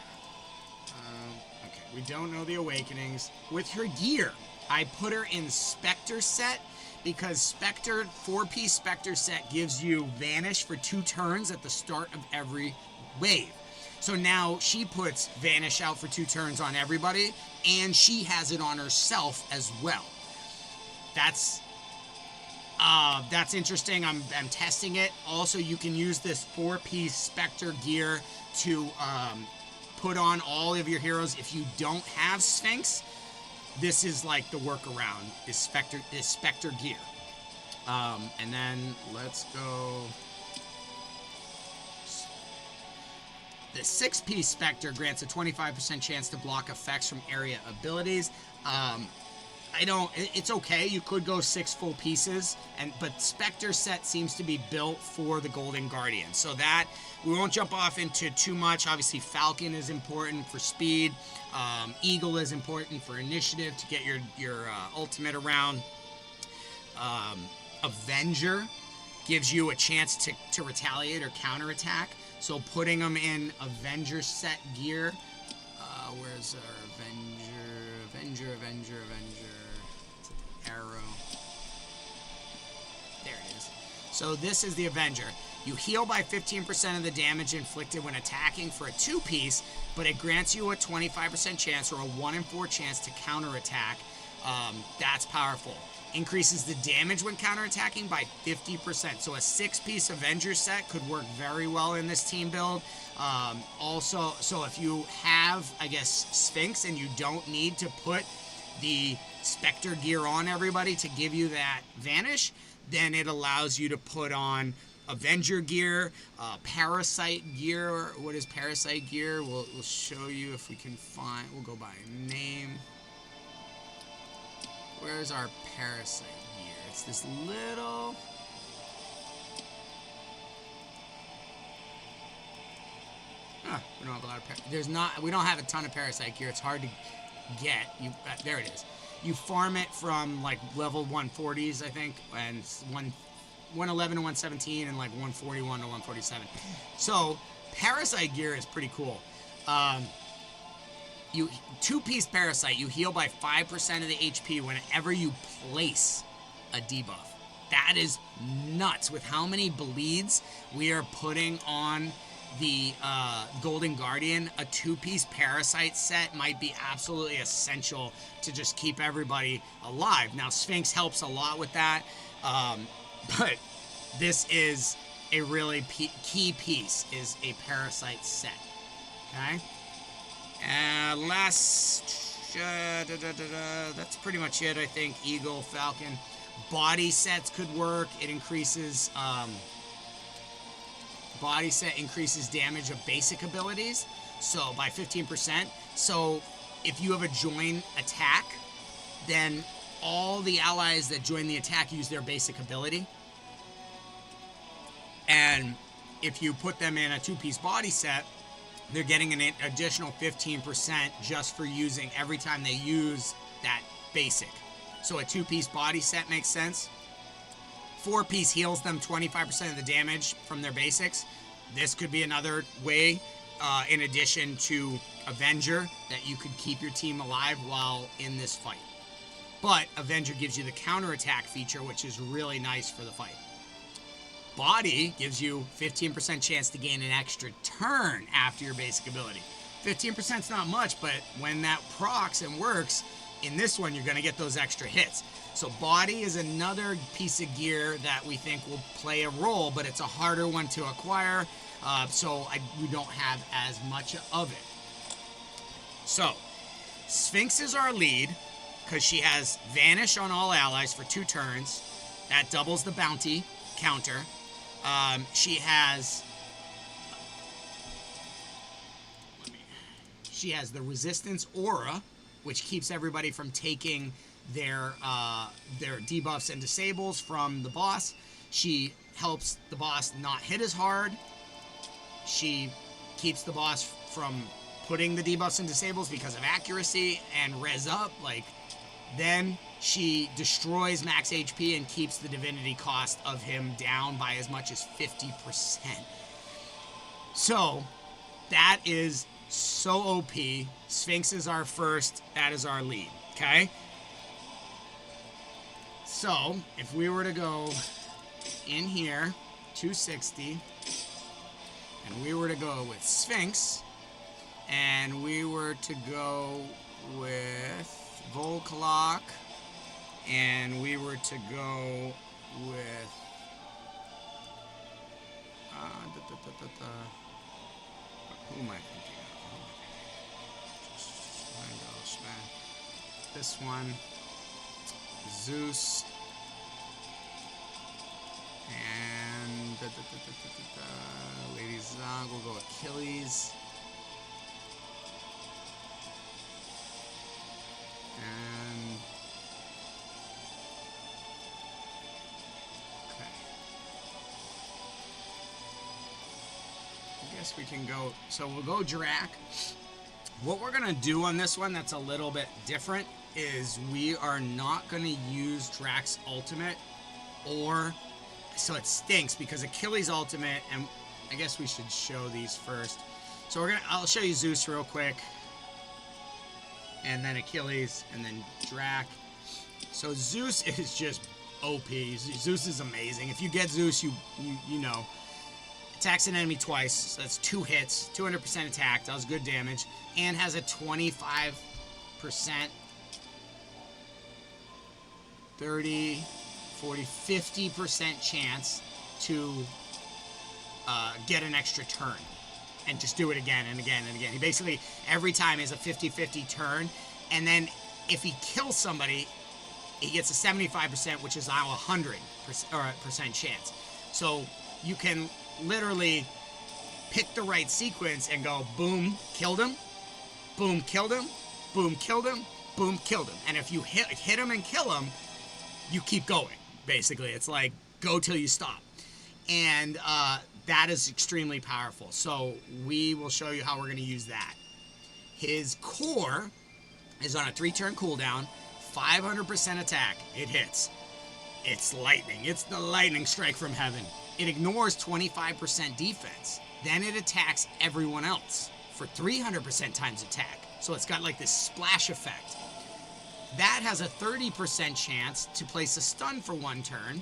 okay, we don't know the awakenings. With her gear, I put her in Spectre set because Spectre, 4-piece Spectre set gives you Vanish for 2 turns at the start of every wave. So now she puts Vanish out for 2 turns on everybody, and she has it on herself as well. That's interesting. I'm testing it. Also, you can use this 4-piece Spectre gear to put on all of your heroes. If you don't have Sphinx, this is like the workaround, is Spectre gear. And then let's go. The 6-piece Spectre grants a 25% chance to block effects from area abilities. It's okay. You could go 6 full pieces, but Spectre set seems to be built for the Golden Guardian. So that, we won't jump off into too much. Obviously, Falcon is important for speed. Eagle is important for initiative to get your ultimate around. Avenger gives you a chance to retaliate or counterattack. So putting them in Avenger set gear. Where's our Avenger? Arrow. There it is. So this is the Avenger. You heal by 15% of the damage inflicted when attacking for a 2-piece, but it grants you a 25% chance or a 1 in 4 chance to counterattack. That's powerful. Increases the damage when counterattacking by 50%. So a 6-piece Avenger set could work very well in this team build. Also, so if you have, I guess, Sphinx and you don't need to put the Spectre gear on everybody to give you that Vanish, then it allows you to put on Avenger gear, Parasite gear. What is Parasite gear? We'll show you if we can find. We'll go by name. Where's our Parasite gear? It's this little... we don't have a lot of we don't have a ton of Parasite gear. It's hard to get. There it is. You farm it from like level 140s, I think, and 111 to 117 and like 141 to 147. So Parasite gear is pretty cool. You 2-piece Parasite, you heal by 5% of the HP whenever you place a debuff. That is nuts with how many bleeds we are putting on the Golden Guardian. A 2-piece Parasite set might be absolutely essential to just keep everybody alive. Now, Sphinx helps a lot with that, but this is a really key piece, is a Parasite set. Okay? That's pretty much it, I think. Eagle, Falcon. Body sets could work. It increases... body set increases damage of basic abilities, so by 15%. So if you have a join attack, then all the allies that join the attack use their basic ability. And if you put them in a 2-piece body set, they're getting an additional 15% just for using every time they use that basic. So a 2-piece body set makes sense. 4-piece heals them 25% of the damage from their basics. This could be another way, in addition to Avenger, that you could keep your team alive while in this fight. But Avenger gives you the counterattack feature, which is really nice for the fight. Body gives you 15% chance to gain an extra turn after your basic ability. 15% is not much, but when that procs and works, in this one, you're going to get those extra hits. So Body is another piece of gear that we think will play a role, but it's a harder one to acquire, so we don't have as much of it. So, Sphinx is our lead, because she has Vanish on all allies for 2 turns. That doubles the bounty counter. She has the resistance aura, which keeps everybody from taking their debuffs and disables from the boss. She helps the boss not hit as hard. She keeps the boss from putting the debuffs and disables because of accuracy and res up. Then she destroys max HP and keeps the divinity cost of him down by as much as 50%. So that is so OP. Sphinx is our first. That is our lead. Okay? So if we were to go in here, 260, and we were to go with Sphinx, and we were to go with Volkalok, and we were to go with who am I thinking of? This one, Zeus, and Lady Zog. We'll go Achilles. And okay, I guess we can go. So we'll go Drak. What we're gonna do on this one that's a little bit different is we are not gonna use Drak's ultimate, or so it stinks because Achilles' ultimate, and I guess we should show these first. So I'll show you Zeus real quick, and then Achilles, and then Drak. So Zeus is just OP. Zeus is amazing. If you get Zeus, you know. Attacks an enemy twice, so that's 2 hits, 200% attack, does good damage, and has a 25%, 30, 40, 50% chance to get an extra turn. And just do it again and again and again. He basically, every time is a 50-50 turn. And then if he kills somebody, he gets a 75%, which is now a 100% chance. So you can literally pick the right sequence and go, boom, killed him, boom, killed him, boom, killed him, boom, killed him. And if you hit him and kill him, you keep going, basically. It's like, go till you stop. And that is extremely powerful. So we will show you how we're going to use that. His core is on a 3-turn cooldown, 500% attack. It hits. It's lightning. It's the lightning strike from heaven. It ignores 25% defense. Then it attacks everyone else for 300% times attack. So it's got like this splash effect. That has a 30% chance to place a stun for 1 turn.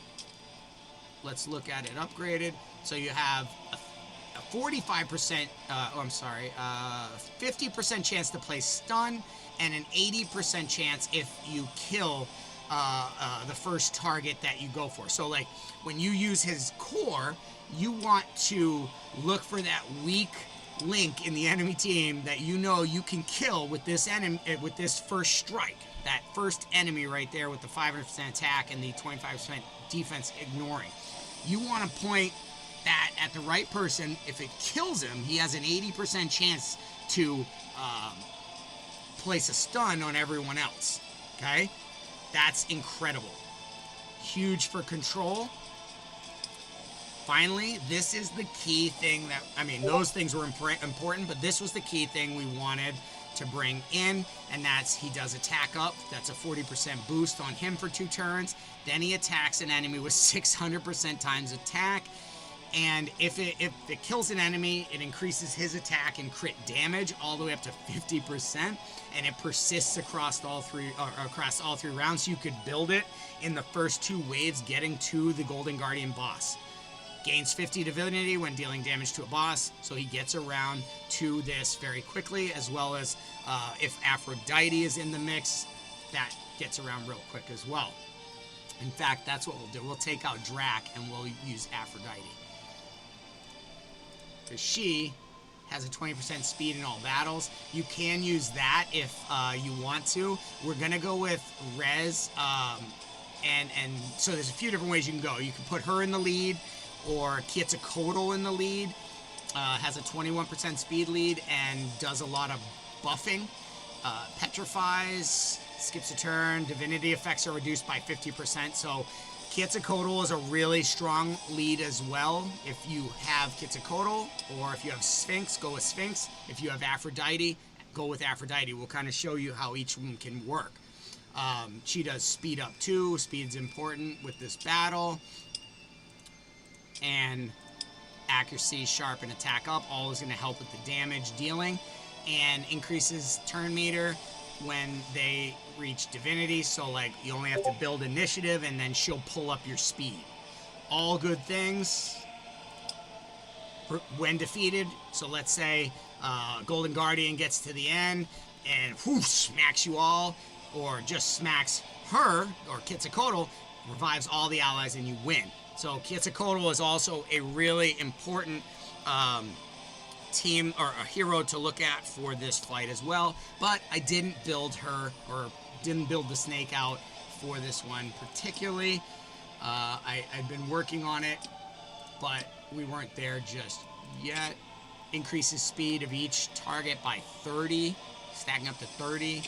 Let's look at it upgraded. So you have a 45%, 50% chance to place stun, and an 80% chance if you kill the first target that you go for. So like when you use his core, you want to look for that weak link in the enemy team that you know you can kill with this enemy, with this first strike. That first enemy right there with the 500% attack and the 25% defense ignoring. You want to point that at the right person. If it kills him, he has an 80% chance to place a stun on everyone else. Okay? That's incredible. Huge for control. Finally, this is the key thing that, I mean, those things were important, but this was the key thing we wanted to bring in, and that's he does attack up. That's a 40% boost on him for 2 turns. Then he attacks an enemy with 600% times attack. And if it kills an enemy, it increases his attack and crit damage all the way up to 50%, and it persists across all three rounds. So you could build it in the first 2 waves, getting to the Golden Guardian boss. Gains 50 divinity when dealing damage to a boss, so he gets around to this very quickly, as well as if Aphrodite is in the mix, that gets around real quick as well. In fact, that's what we'll do. We'll take out Drak and we'll use Aphrodite. Because she has a 20% speed in all battles. You can use that if you want to. We're going to go with Rez, and so there's a few different ways you can go. You can put her in the lead, or Quetzalcoatl in the lead. Has a 21% speed lead and does a lot of buffing. Petrifies, skips a turn, divinity effects are reduced by 50%. So Quetzalcoatl is a really strong lead as well. If you have Quetzalcoatl, or if you have Sphinx, go with Sphinx. If you have Aphrodite, go with Aphrodite. We'll kind of show you how each one can work. She does speed up too. Speed's important with this battle. And accuracy, sharp, and attack up. All is going to help with the damage dealing. And increases turn meter when they reach divinity. So like you only have to build initiative and then she'll pull up your speed. All good things when defeated. So let's say Golden Guardian gets to the end and whoosh, smacks you all, or just smacks her, or Quetzalcoatl, revives all the allies and you win. So Quetzalcoatl is also a really important team or a hero to look at for this fight as well. But I didn't build her, or didn't build the snake out for this one particularly. I've been working on it, but we weren't there just yet. Increases speed of each target by 30, stacking up to 30.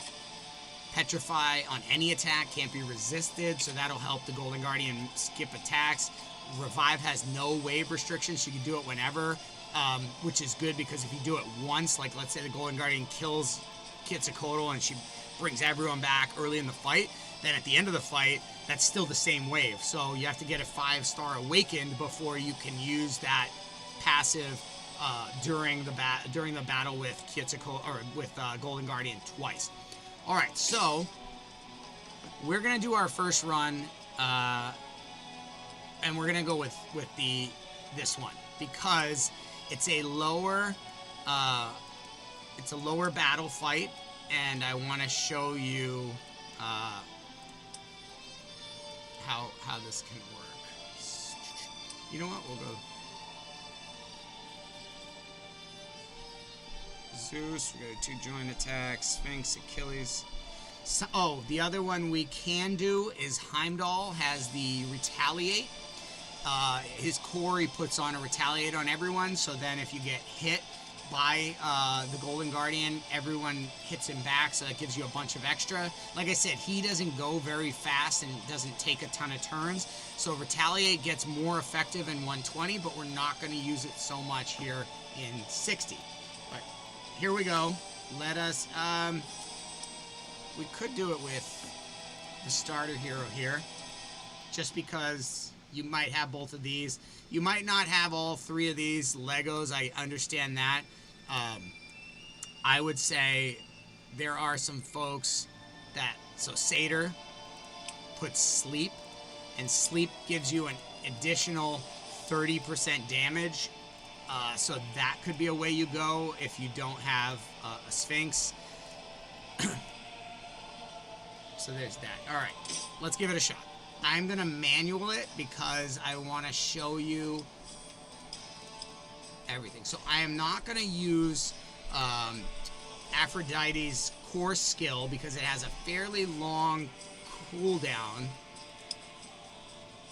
Petrify on any attack, can't be resisted, so that'll help the Golden Guardian skip attacks. Revive has no wave restrictions, you can do it whenever, which is good because if you do it once, like let's say the Golden Guardian kills Quetzalcoatl and she brings everyone back early in the fight, then at the end of the fight, that's still the same wave. So you have to get a 5-star awakened before you can use that passive during the battle with Quetzalcoatl, or with Golden Guardian twice. All right, so we're gonna do our first run, and we're gonna go with this one because it's a lower battle fight, and I want to show you how this can work. You know what? We'll go Zeus. We got 2 joint attacks. Sphinx, Achilles. So, the other one we can do is Heimdall has the Retaliate. His core, he puts on a Retaliate on everyone, so then if you get hit by the Golden Guardian, everyone hits him back, so that gives you a bunch of extra. Like I said, he doesn't go very fast and doesn't take a ton of turns, so Retaliate gets more effective in 120, but we're not going to use it so much here in 60. But here we go. Let us, we could do it with the starter hero here, just because you might have both of these. You might not have all 3 of these Legos. I understand that. I would say there are some folks that, so Satyr puts sleep, and sleep gives you an additional 30% damage. So that could be a way you go if you don't have a Sphinx. So there's that. All right, let's give it a shot. I'm going to manual it because I want to show you everything. So I am not going to use Aphrodite's core skill because it has a fairly long cooldown.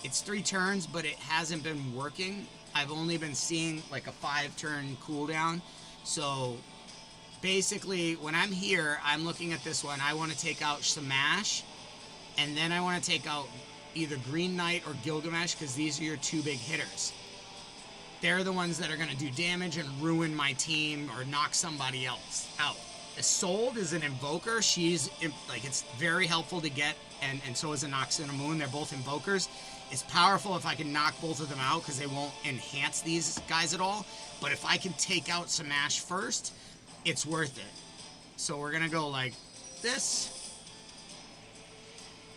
It's 3 turns, but it hasn't been working. I've only been seeing like a 5-turn cooldown. So basically, when I'm here, I'm looking at this one. I want to take out Shamash, and then I want to take out either Green Knight or Gilgamesh, because these are your 2 big hitters. They're the ones that are going to do damage and ruin my team or knock somebody else out. Isolde is an invoker. She's, like, it's very helpful to get, and so is Anox and Moon. They're both invokers. It's powerful if I can knock both of them out because they won't enhance these guys at all. But if I can take out Shamash first, it's worth it. So we're going to go like this.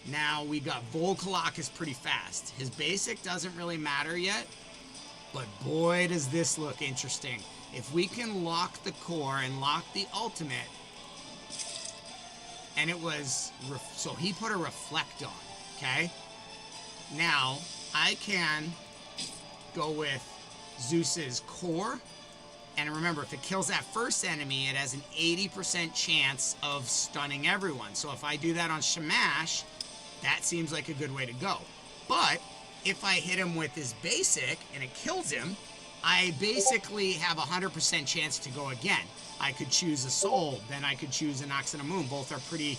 Now we got Volkalok is pretty fast. His basic doesn't really matter yet, but boy does this look interesting. If we can lock the core and lock the ultimate, and it was, so he put a reflect on, okay? Now I can go with Zeus's core, and remember, if it kills that first enemy, it has an 80% chance of stunning everyone. So if I do that on Shamash, that seems like a good way to go. But if I hit him with his basic and it kills him, I basically have a 100% chance to go again. I could choose a soul, then I could choose an ox and a moon. Both are pretty,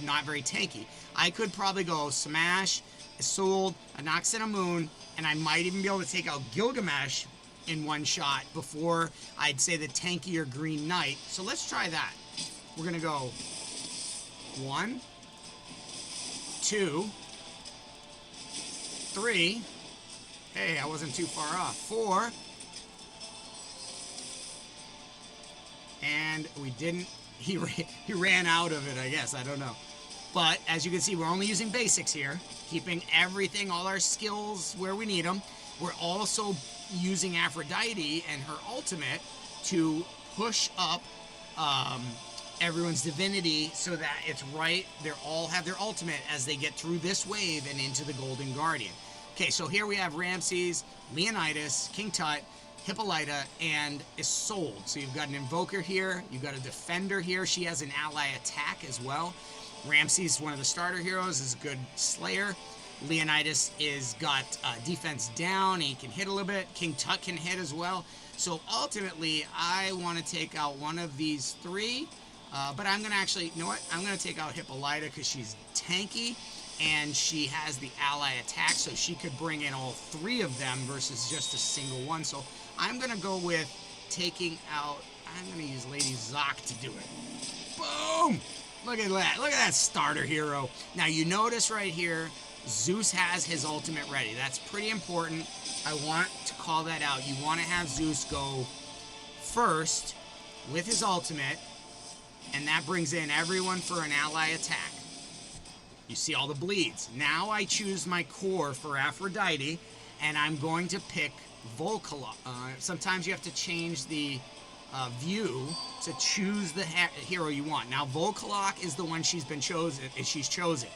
not very tanky. I could probably go smash, a soul, an ox and a moon, and I might even be able to take out Gilgamesh in one shot before I'd say the tankier Green Knight. So let's try that. We're gonna go 1, 2, 3. Hey, I wasn't too far off. 4. And we didn't, he ran out of it, I guess, I don't know. But as you can see, we're only using basics here, keeping everything, all our skills where we need them. We're also using Aphrodite and her ultimate to push up everyone's divinity so that it's right, they all have their ultimate as they get through this wave and into the Golden Guardian. Okay, so here we have Ramses, Leonidas, King Tut, Hippolyta, and Isolde. So you've got an invoker here, you've got a defender here. She has an ally attack as well. Ramses, one of the starter heroes, is a good slayer. Leonidas is got defense down, and he can hit a little bit. King Tut can hit as well. So ultimately, I want to take out one of these 3, but I'm going to actually, you know what? I'm going to take out Hippolyta because she's tanky, and she has the ally attack, so she could bring in all 3 of them versus just a single one. So I'm going to go with taking out, I'm going to use Lady Zoc to do it. Boom! Look at that. Look at that starter hero. Now you notice right here, Zeus has his ultimate ready. That's pretty important. I want to call that out. You want to have Zeus go first with his ultimate, and that brings in everyone for an ally attack. You see all the bleeds. Now I choose my core for Aphrodite, and I'm going to pick Volcala. Sometimes you have to change the view to choose the hero you want. Now Volcalok is the one she's chosen.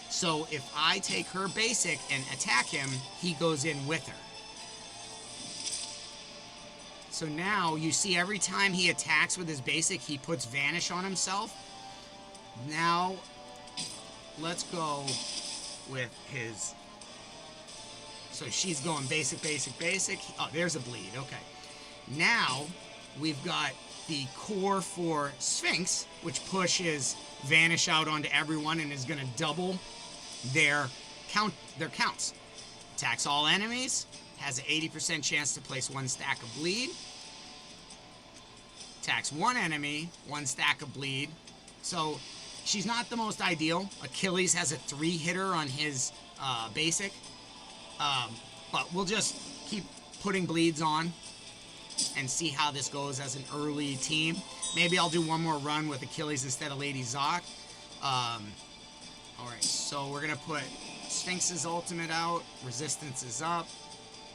So if I take her basic and attack him, he goes in with her. So now you see every time he attacks with his basic, he puts Vanish on himself. Now let's go with his. So she's going basic, basic, basic. Oh, there's a bleed. Okay. Now we've got the core for Sphinx, which pushes Vanish out onto everyone and is going to double their counts. Attacks all enemies. Has an 80% chance to place 1 stack of bleed. Attacks 1 enemy, 1 stack of bleed. So she's not the most ideal. Achilles has a 3-hitter on his basic. But we'll just keep putting bleeds on and see how this goes as an early team. Maybe I'll do one more run with Achilles instead of Lady Zoc. Alright, so we're going to put Sphinx's ultimate out. Resistance is up.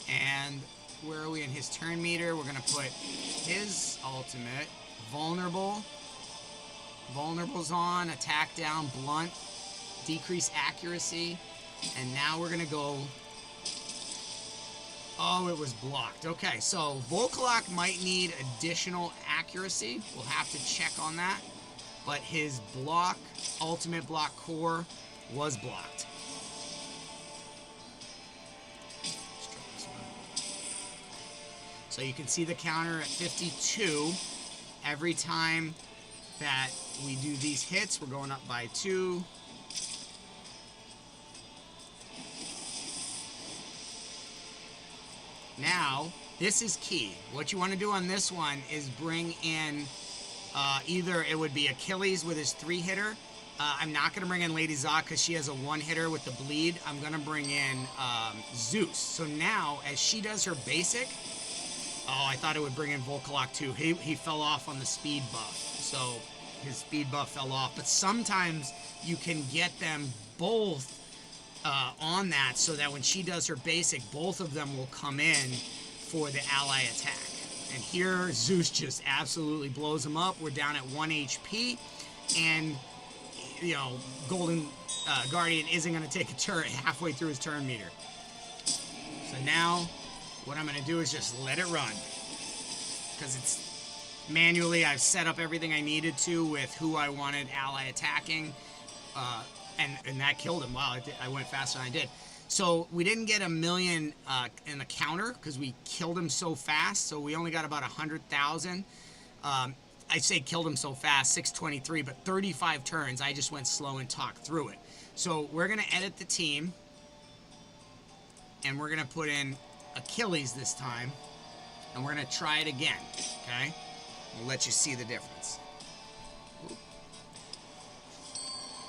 And where are we in his turn meter? We're going to put his ultimate. Vulnerable. Vulnerable's on. Attack down. Blunt. Decrease accuracy. And now we're going to go. Oh, it was blocked. Okay, so Volcalok might need additional accuracy. We'll have to check on that. But his block, ultimate block core, was blocked. Let's try this one. So you can see the counter at 52. Every time that we do these hits, we're going up by 2. Now, this is key. What you want to do on this one is bring in either it would be Achilles with his 3-hitter. I'm not going to bring in Lady Zoc because she has a 1-hitter with the bleed. I'm going to bring in Zeus. So now, as she does her basic, oh, I thought it would bring in Volcalok too. He fell off on the speed buff. So his speed buff fell off. But sometimes you can get them both on that so that when she does her basic, both of them will come in for the ally attack. And here, Zeus just absolutely blows him up. We're down at 1 HP. And, you know, Golden Guardian isn't going to take a turret halfway through his turn meter. So now, what I'm going to do is just let it run. Because it's manually, I've set up everything I needed to with who I wanted ally attacking. And that killed him. Wow, I went faster than I did. So we didn't get 1,000,000 in the counter because we killed him so fast. So we only got about 100,000. I say killed him so fast, 623, but 35 turns. I just went slow and talked through it. So we're gonna edit the team, and we're gonna put in Achilles this time, and we're gonna try it again. Okay, we'll let you see the difference.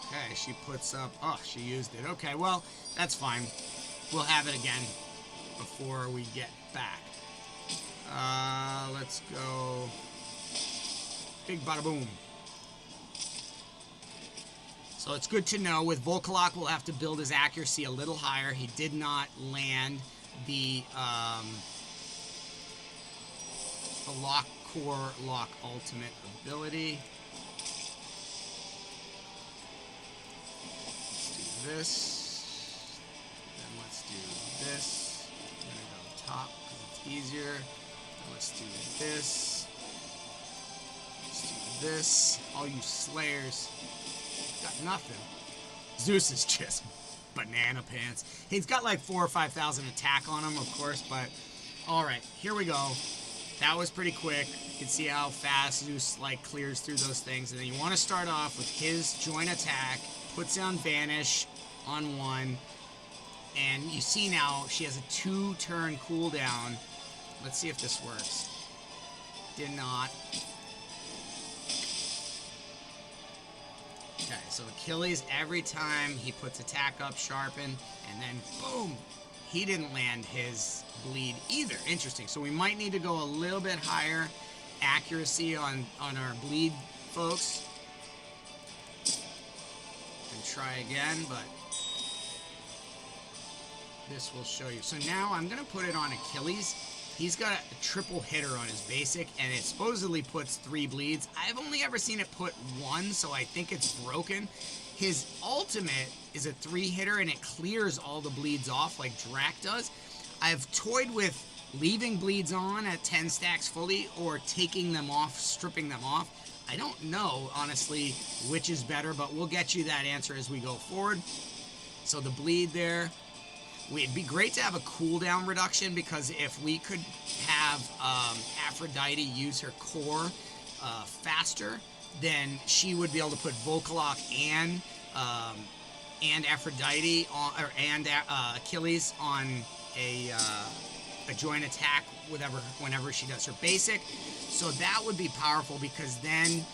Okay, she puts up. Oh, she used it. Okay, well, that's fine. We'll have it again before we get back. Let's go. Big bada boom. So it's good to know with Volkalok we'll have to build his accuracy a little higher. He did not land the lock core lock ultimate ability. Let's do this. Then let's do this. I'm gonna go top because it's easier. Then let's do this. This, all you slayers, got nothing. Zeus is just banana pants. He's got like 4,000 or 5,000 attack on him, of course, but all right, here we go. That was pretty quick. You can see how fast Zeus like clears through those things, and then you want to start off with his joint attack, puts down Vanish on one, and you see now she has a 2-turn cooldown. Let's see if this works. Did not. Okay, so Achilles, every time he puts attack up, sharpen, and then boom, he didn't land his bleed either. Interesting. So we might need to go a little bit higher accuracy on our bleed, folks. And try again, but this will show you. So now I'm going to put it on Achilles. He's got a triple hitter on his basic, and it supposedly puts 3 bleeds. I've only ever seen it put 1, so I think it's broken. His ultimate is a 3-hitter, and it clears all the bleeds off like Drac does. I've toyed with leaving bleeds on at 10 stacks fully or taking them off, stripping them off. I don't know, honestly, which is better, but we'll get you that answer as we go forward. So the bleed there. It'd be great to have a cooldown reduction, because if we could have Aphrodite use her core faster, then she would be able to put Volkalok and Aphrodite on, and Achilles on a joint attack whenever she does her basic. So that would be powerful, because then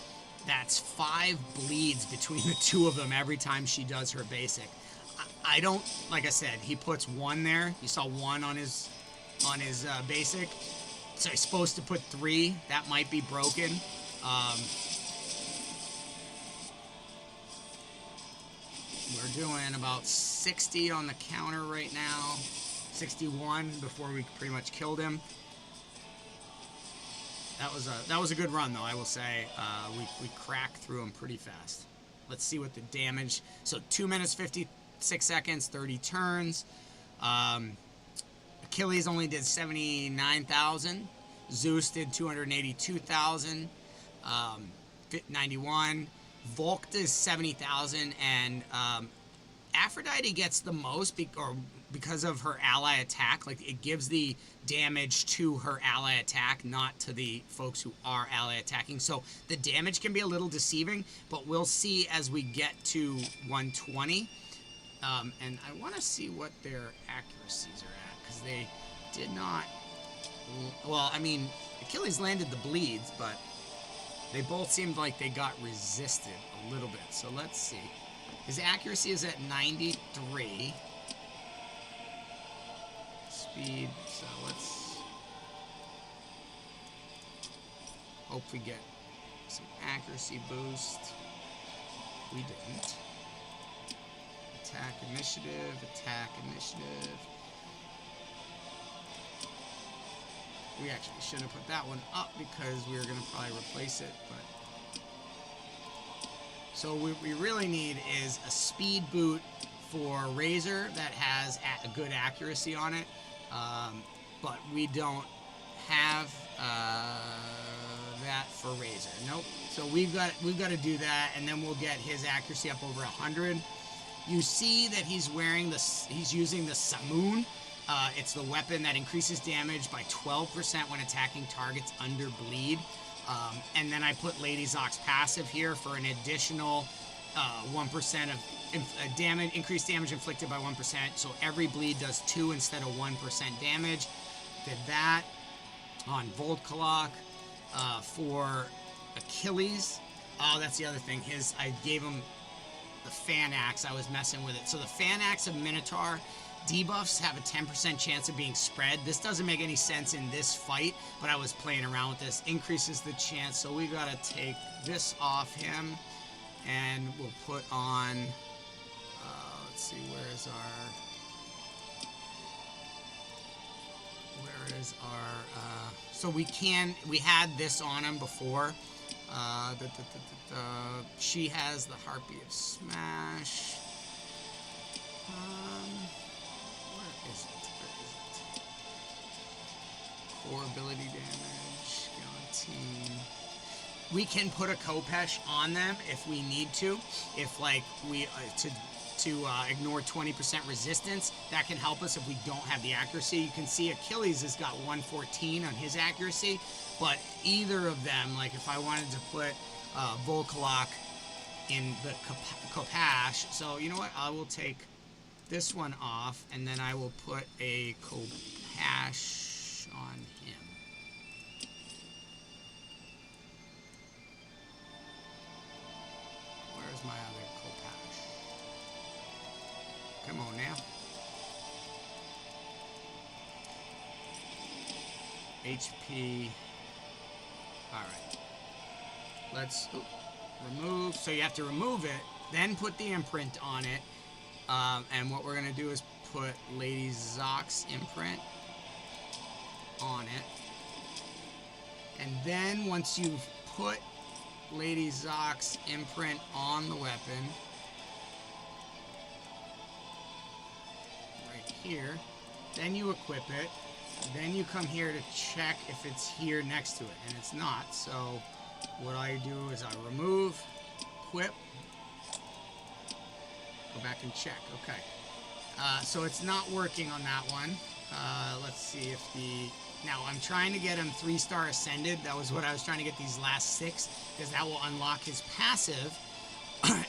that's 5 bleeds between the two of them every time she does her basic. I don't, like I said, he puts 1 there. You saw 1 on his basic. So he's supposed to put 3. That might be broken. We're doing about 60 on the counter right now. 61 before we pretty much killed him. That was a good run, though, I will say. We cracked through him pretty fast. Let's see what the damage. So 2 minutes 56 seconds, 30 turns. Achilles only did 79,000. Zeus did 282,000. 91. Volk does 70,000, and Aphrodite gets the most because of her ally attack. Like, it gives the damage to her ally attack, not to the folks who are ally attacking. So the damage can be a little deceiving, but we'll see as we get to 120. And I want to see what their accuracies are at, because they did not. Well, I mean, Achilles landed the bleeds, but they both seemed like they got resisted a little bit. So let's see. His accuracy is at 93. Speed, so let's hope we get some accuracy boost. We didn't. Attack initiative, attack initiative. We actually should have put that one up because we were going to probably replace it, but so what we really need is a speed boot for Razor that has a good accuracy on it, but we don't have that for Razor. Nope. So we've got to do that, and then we'll get his accuracy up over 100. You see that he's using the Samoon. It's the weapon that increases damage by 12% when attacking targets under bleed. And then I put Lady Zock's passive here for an additional 1% of increased damage inflicted by 1%. So every bleed does 2 instead of 1% damage. Did that on Voltkalok. For Achilles, oh, that's the other thing. I gave him the fan axe. I was messing with it. So the fan axe of Minotaur debuffs have a 10% chance of being spread. This doesn't make any sense in this fight, but I was playing around with this. Increases the chance. So we gotta take this off him, and we'll put on. Let's see, where is our? So we had this on him before. She has the Harpy of Smash. Where is it? Core ability damage, Guillotine. We can put a Kopesh on them if we need to. If like we to ignore 20% resistance, that can help us if we don't have the accuracy. You can see Achilles has got 114 on his accuracy, but either of them, like if I wanted to put Volkalok in the Kopesh, so you know what, I will take this one off, and then I will put a Kopesh on him. Where's my other Kopesh? Come on now. HP. Alright. Let's remove. So you have to remove it, then put the imprint on it. And what we're going to do is put Lady Zock's imprint on it. And then once you've put Lady Zock's imprint on the weapon, here, then you equip it, then you come here to check if it's here next to it, and it's not. So what I do is I remove, equip, go back and check. Okay, so it's not working on that one. Let's see if now I'm trying to get him 3-star ascended. That was what I was trying to get these last 6, because that will unlock his passive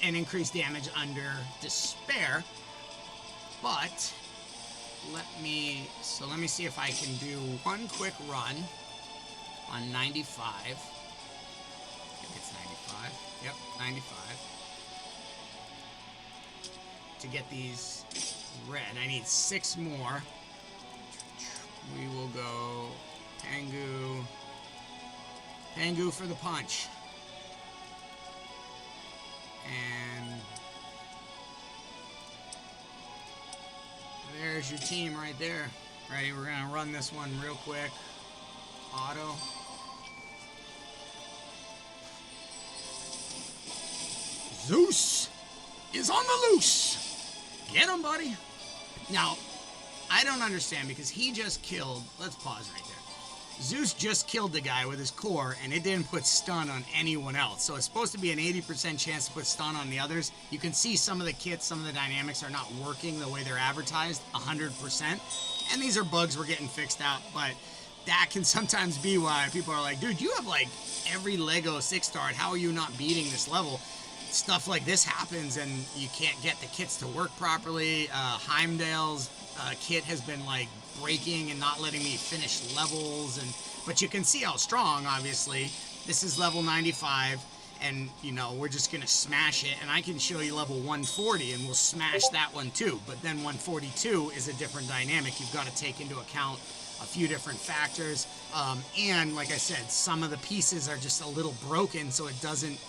and increase damage under despair. But let me see if I can do one quick run on 95. I think it's 95. Yep, 95. To get these red. I need 6 more. We will go Pangu. Pangu for the punch. And there's your team right there. Ready? We're gonna run this one real quick. Auto. Zeus is on the loose. Get him, buddy. Now, I don't understand because he just killed. Let's pause right there. Zeus just killed the guy with his core, and it didn't put stun on anyone else. So it's supposed to be an 80% chance to put stun on the others. You can see some of the kits, some of the dynamics are not working the way they're advertised 100%. And these are bugs we're getting fixed out, but that can sometimes be why people are like, dude, you have like every Lego 6-star. How are you not beating this level? Stuff like this happens, and you can't get the kits to work properly. Heimdall's kit has been like breaking and not letting me finish levels, but you can see how strong. Obviously, this is level 95, and you know we're just gonna smash it. And I can show you level 140, and we'll smash that one too. But then 142 is a different dynamic. You've got to take into account a few different factors, and like I said, some of the pieces are just a little broken, so it doesn't.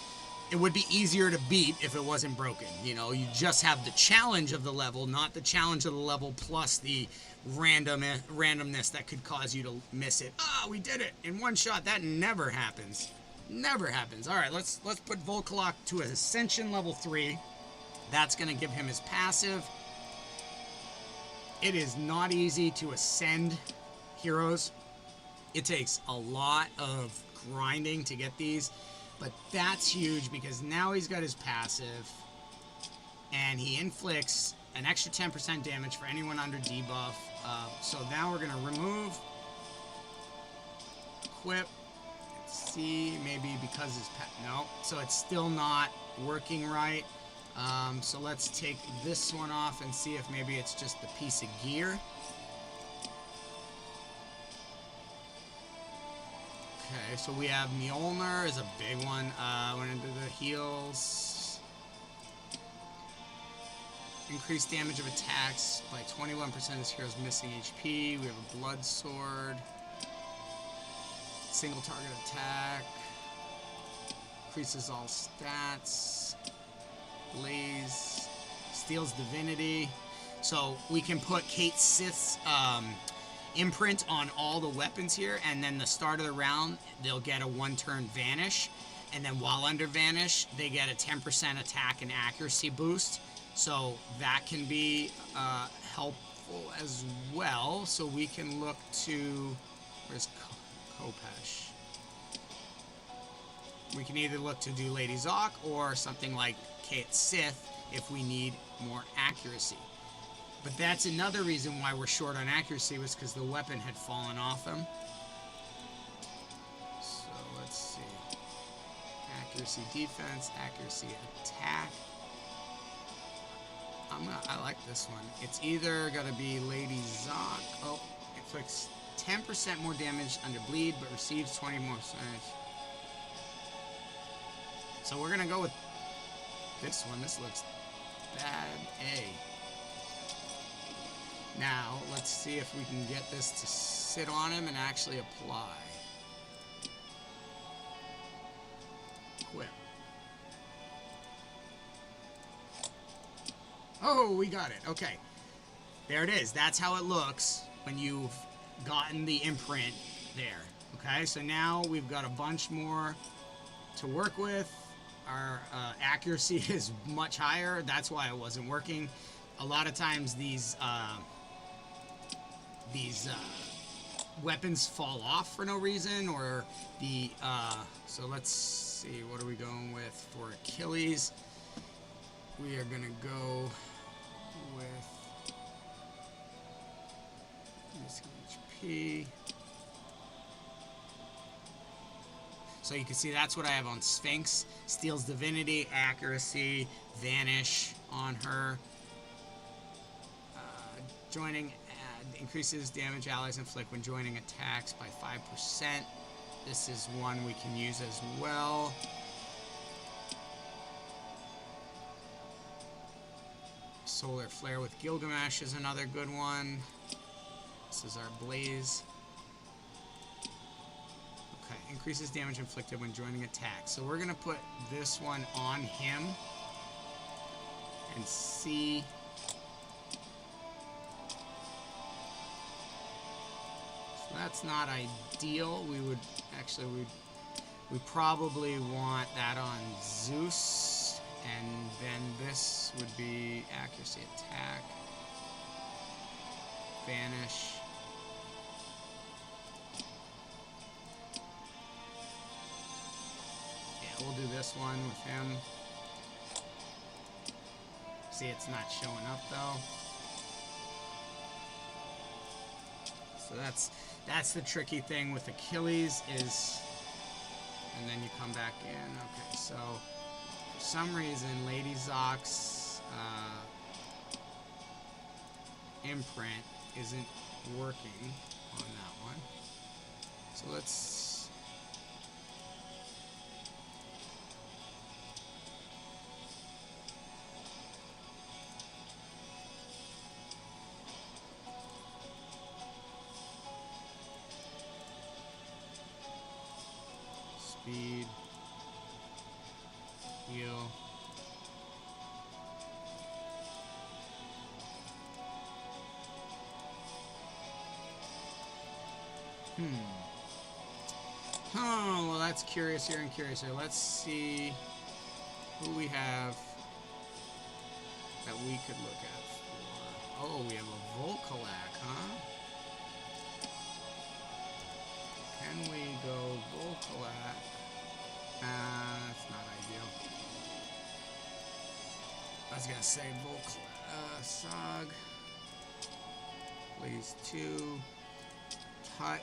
It would be easier to beat if it wasn't broken. You know, you just have the challenge of the level, not the challenge of the level plus the randomness that could cause you to miss it. Ah, we did it in one shot. That never happens. Never happens. All right, let's put Volkalok to Ascension level 3. That's going to give him his passive. It is not easy to ascend heroes. It takes a lot of grinding to get these. But that's huge because now he's got his passive. and he inflicts an extra 10% damage for anyone under debuff. So now we're gonna remove, equip. Let's see, maybe because his pet. No, so it's still not working right. So let's take this one off and see if maybe it's just the piece of gear. Okay, so we have Mjolnir is a big one. Went into the heals. Increased damage of attacks by 21% of this hero's missing HP. We have a blood sword. Single target attack. Increases all stats. Blaze. Steals divinity. So we can put Kate Sith's imprint on all the weapons here, and then the start of the round they'll get a 1-turn vanish, and then while under vanish they get a 10% attack and accuracy boost. So that can be helpful as well. So we can look to, where's Kopesh? We can either look to do Lady Zoc or something like Kate Sith if we need more accuracy. But that's another reason why we're short on accuracy, was because the weapon had fallen off him. So let's see. Accuracy defense, accuracy attack. I like this one. It's either gonna be Lady Zoc. Oh, inflicts 10% more damage under bleed, but receives 20 more damage. So we're gonna go with this one. This looks bad. A. Now, let's see if we can get this to sit on him and actually apply. Equip. Oh, we got it. Okay. There it is. That's how it looks when you've gotten the imprint there. Okay, so now we've got a bunch more to work with. Our accuracy is much higher. That's why it wasn't working. A lot of times these weapons fall off for no reason, or the so let's see, what are we going with for Achilles? We are gonna go with missing HP. So you can see that's what I have on Sphinx. Steals divinity, accuracy, vanish on her. Joining increases damage allies inflict when joining attacks by 5%. This is one we can use as well. Solar Flare with Gilgamesh is another good one. This is our Blaze. Okay, increases damage inflicted when joining attacks. So we're going to put this one on him and see. That's not ideal. We would actually, we probably want that on Zeus, and then this would be accuracy attack, vanish. Yeah, we'll do this one with him. See, it's not showing up though. So that's the tricky thing with Achilles is, and then you come back in. Okay, so for some reason Lady Zoc's imprint isn't working on that one. So let's speed, heal. Oh, well, that's curious here and curious here. Let's see who we have that we could look at for. Oh, we have a Volcolac, huh? Can we go Volcolac? That's not ideal. was gonna say Volk, Sog. Blaze 2. Tut.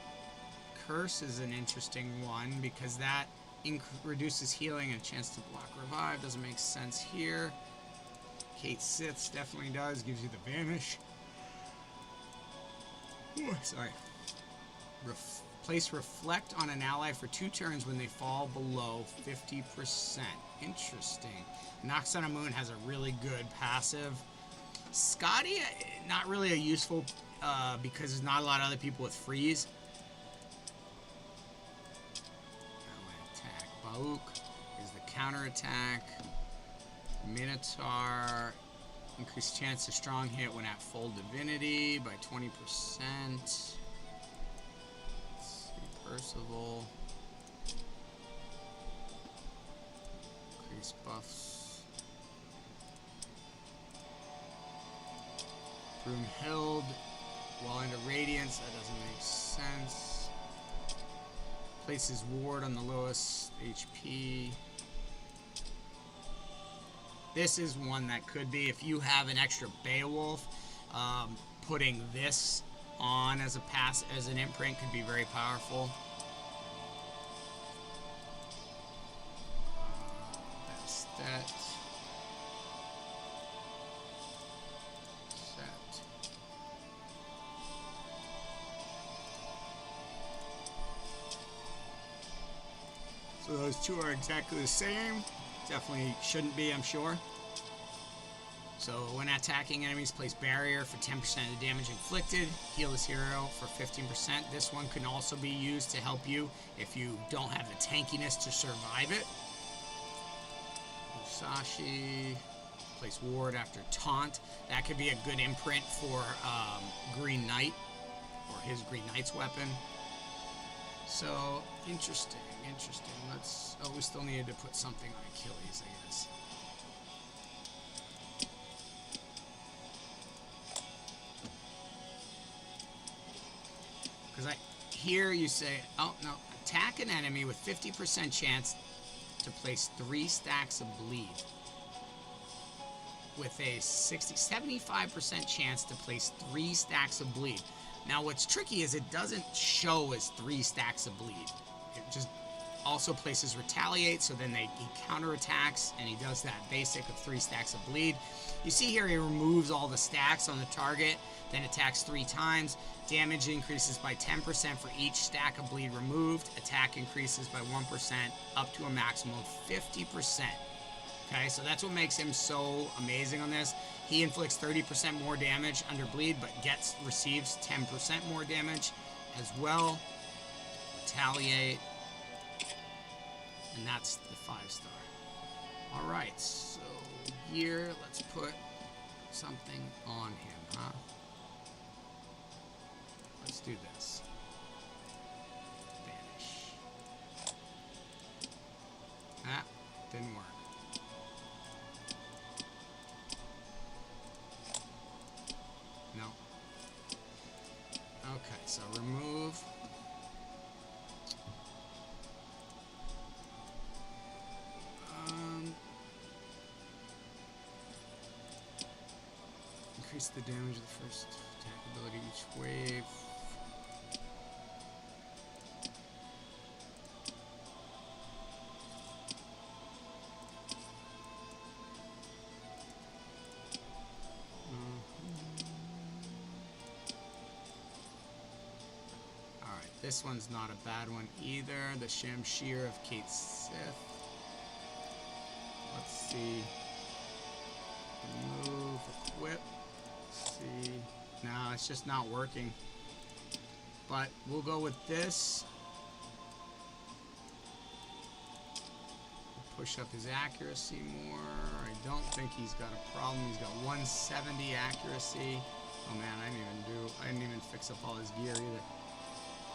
Curse is an interesting one because that reduces healing and a chance to block revive. Doesn't make sense here. Kate Sith's definitely does. Gives you the vanish. Ooh, sorry. Place reflect on an ally for 2 turns when they fall below 50%. Interesting. Nox on a Moon has a really good passive. Scotty, not really a useful because there's not a lot of other people with freeze. Attack. Bauk is the counter attack. Minotaur, increased chance of strong hit when at full divinity by 20%. Let's see, Percival. Increased buffs. Broomhild, while into Radiance, that doesn't make sense. Places ward on the lowest HP. This is one that could be, if you have an extra Beowulf, putting this on as an imprint could be very powerful. Bastet. Set. So those two are exactly the same. Definitely shouldn't be, I'm sure. So when attacking enemies, place barrier for 10% of the damage inflicted. Heal this hero for 15%. This one can also be used to help you if you don't have the tankiness to survive it. Musashi. Place ward after taunt. That could be a good imprint for Green Knight, or his Green Knight's weapon. So, interesting. Oh, we still needed to put something on Achilles, I guess. Because here you say, oh no, attack an enemy with 50% chance to place 3 stacks of bleed. With a 75% chance to place 3 stacks of bleed. Now what's tricky is it doesn't show as 3 stacks of bleed. It just also places retaliate, so then he counterattacks, and he does that basic of 3 stacks of bleed. You see here he removes all the stacks on the target, then attacks 3 times. Damage increases by 10% for each stack of bleed removed. Attack increases by 1% up to a maximum of 50%. Okay, so that's what makes him so amazing on this. He inflicts 30% more damage under bleed, but receives 10% more damage as well. Retaliate. And that's the 5-star. Alright, so here, let's put something on him, huh? Let's do this. Vanish. Ah, didn't work. No. Okay, so remove. Increase the damage of the first attack ability each wave. This one's not a bad one either. The Shamshir of Kate Sith. Let's see. Remove, equip. Let's see. No, it's just not working. But we'll go with this. Push up his accuracy more. I don't think he's got a problem. He's got 170 accuracy. Oh man, I didn't even fix up all his gear either.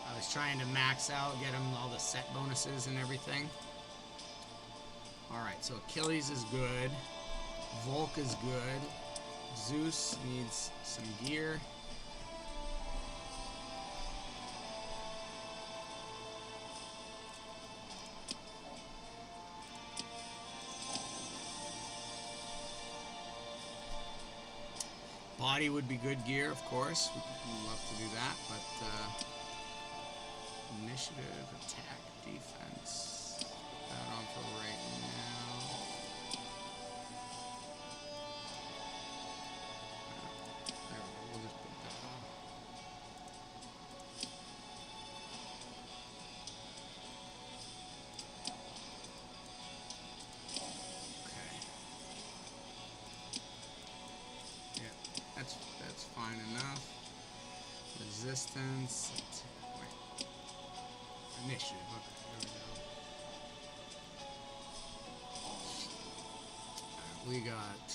I was trying to max out, get him all the set bonuses and everything. Alright, so Achilles is good. Volk is good. Zeus needs some gear.
Body would be good gear, of course. We'd love to do that, but initiative, attack, defense. Put that on for right now. There we go. We'll just put that on. Okay. Yeah, that's fine enough. Resistance. Wait. Initiative. Okay, there we go. We got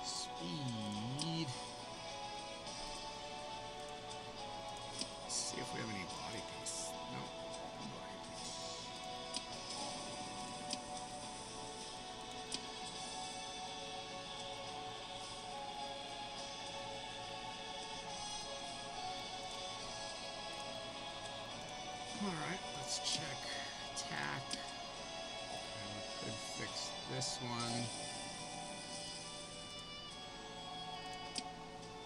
speed. Let's see if we have any body piece. No, no body piece. Alright, let's check attack. And we could fix this one.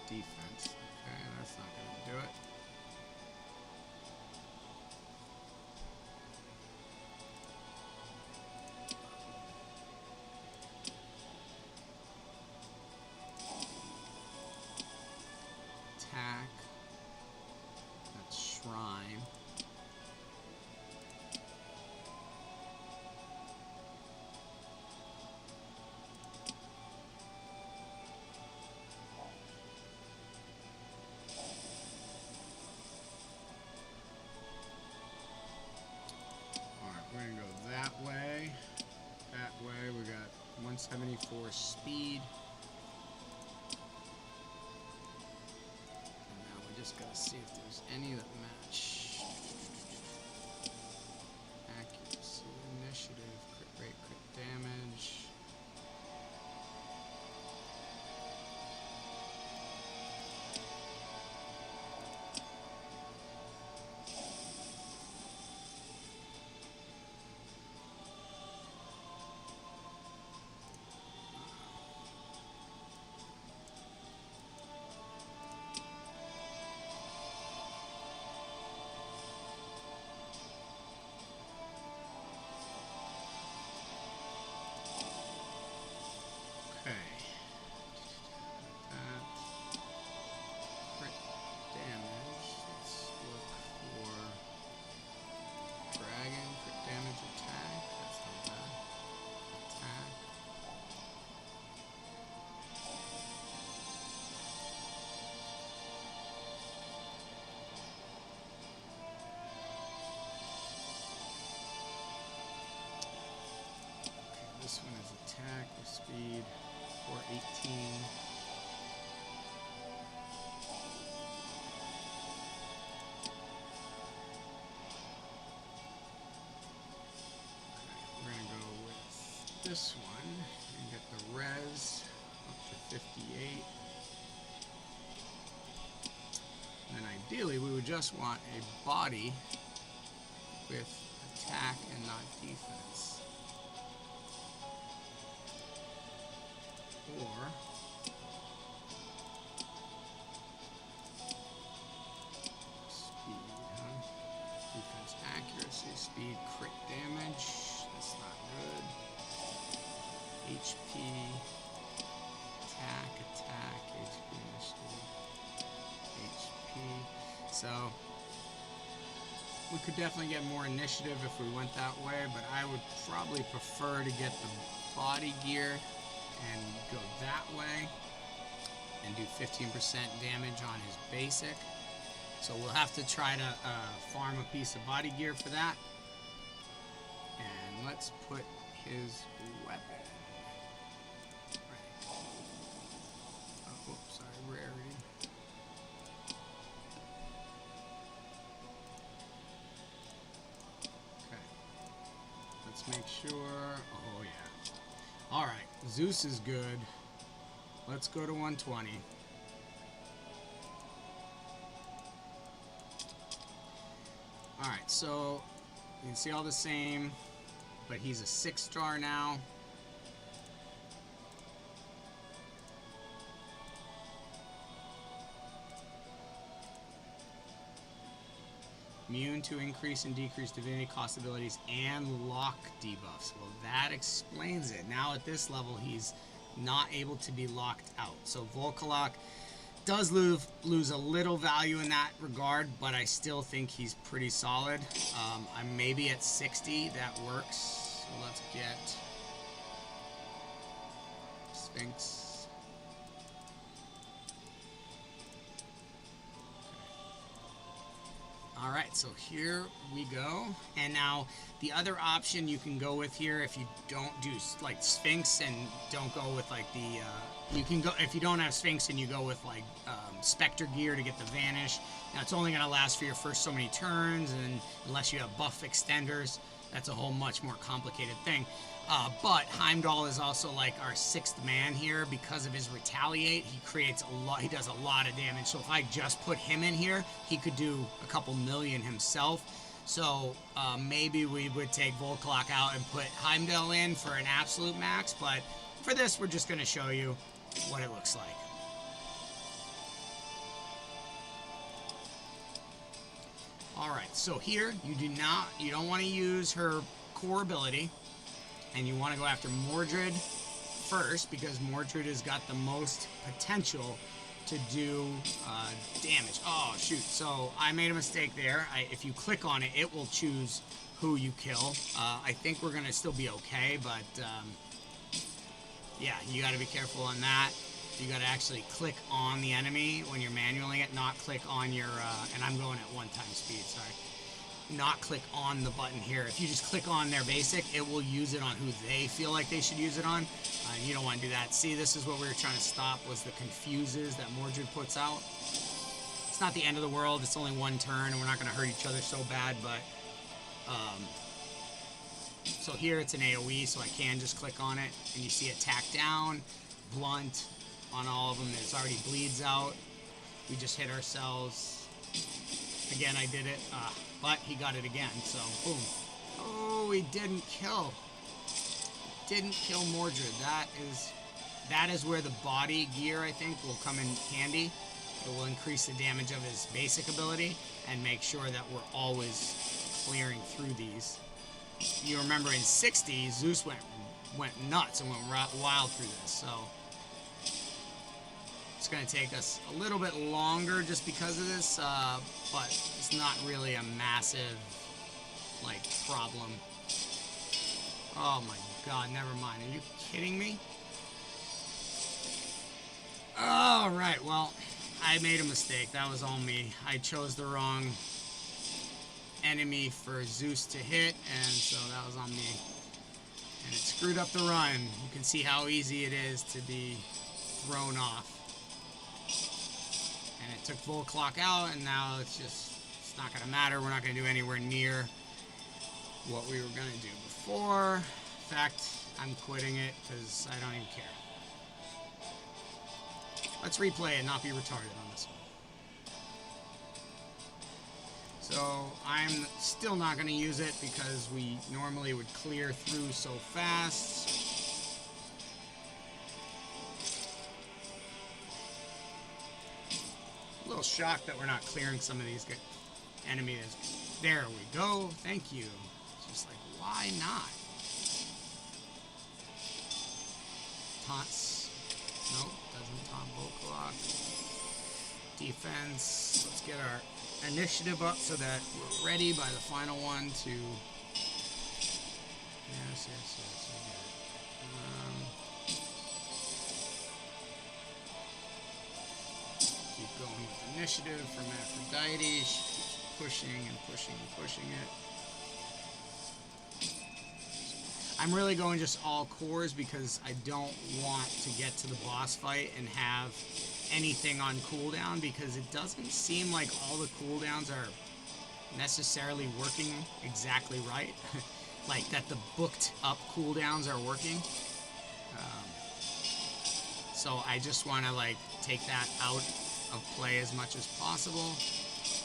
Defense. Okay, that's not going to do it. Attack. That's shrine. We're gonna go that way. That way, we got 174 speed. And now we just gotta see if there's any that match. Accuracy, initiative, crit rate, crit damage. Okay. That crit damage. Let's look for dragon, crit damage, attack. That's not bad. Attack. Okay, this one is attack with speed 418. We're going to go with this one and get the res up to 58. And then ideally we would just want a body with attack and not defense. Or speed, huh? Defense, accuracy, speed, crit damage. That's not good. HP, attack, HP initiative, HP. So we could definitely get more initiative if we went that way, but I would probably prefer to get the body gear and go that way and do 15% damage on his basic. So we'll have to try to farm a piece of body gear for that. And let's put his weapon. Right. Oh, oops, sorry, rarity. Okay. Let's make sure. Oh, yeah. Alright, Zeus is good. Let's go to 120. Alright, so you can see all the same, but he's a 6-star now.
Immune to increase and decrease divinity cost abilities and lock debuffs. Well, that explains it. Now at this level, he's not able to be locked out. So Volkalok does lose a little value in that regard, but I still think he's pretty solid. I'm maybe at 60. That works. So let's get Sphinx. All right, so here we go. And now the other option you can go with here, if you don't do like Sphinx and don't go with like the, you can go, if you don't have Sphinx and you go with like Spectre gear to get the Vanish, now it's only gonna last for your first so many turns, and unless you have buff extenders, that's a whole much more complicated thing. But Heimdall is also like our sixth man here because of his retaliate. He creates a lot. He does a lot of damage. So if I just put him in here, he could do a couple million himself. So maybe we would take Volkalok out and put Heimdall in for an absolute max. But for this, we're just going to show you what it looks like. All right. So here, you don't want to use her core ability. And you want to go after Mordred first, because Mordred has got the most potential to do damage. Oh, shoot. So I made a mistake there. If you click on it, it will choose who you kill. I think we're going to still be okay, but yeah, you got to be careful on that. You got to actually click on the enemy when you're manualing it, not click on your, and I'm going at 1 time speed, sorry. Not click on the button here. If you just click on their basic, it will use it on who they feel like they should use it on. You don't want to do that. See, this is what we were trying to stop, was the confuses that Mordred puts out. It's not the end of the world. It's only 1 turn, and we're not going to hurt each other so bad, but so here it's an AoE, so I can just click on it, and you see attack down, blunt on all of them. It already bleeds out. We just hit ourselves. Again, I did it. But he got it again, so boom. Oh, he didn't kill. Didn't kill Mordred. That is where the body gear, I think, will come in handy. It will increase the damage of his basic ability and make sure that we're always clearing through these. You remember in 60, Zeus went nuts and went wild through this, so it's going to take us a little bit longer just because of this, but it's not really a massive, like, problem. Oh my god, never mind. Are you kidding me? Alright, well, I made a mistake. That was all me. I chose the wrong enemy for Zeus to hit, and so that was on me. And it screwed up the run. You can see how easy it is to be thrown off. And it took Volkalok out, and now it's not going to matter. We're not going to do anywhere near what we were going to do before. In fact, I'm quitting it because I don't even care. Let's replay and not be retarded on this one. So I'm still not going to use it because we normally would clear through so fast. A little shocked that we're not clearing some of these enemies. There we go. Thank you. It's just like, why not? Taunts. Nope, doesn't taunt Volkalok. Defense. Let's get our initiative up so that we're ready by the final one to... Yes, I get it. Keep going with initiative from Aphrodite. She keeps pushing and pushing and pushing it. I'm really going just all cores because I don't want to get to the boss fight and have anything on cooldown, because it doesn't seem like all the cooldowns are necessarily working exactly right. Like that the booked up cooldowns are working. So I just want to like take that out of play as much as possible.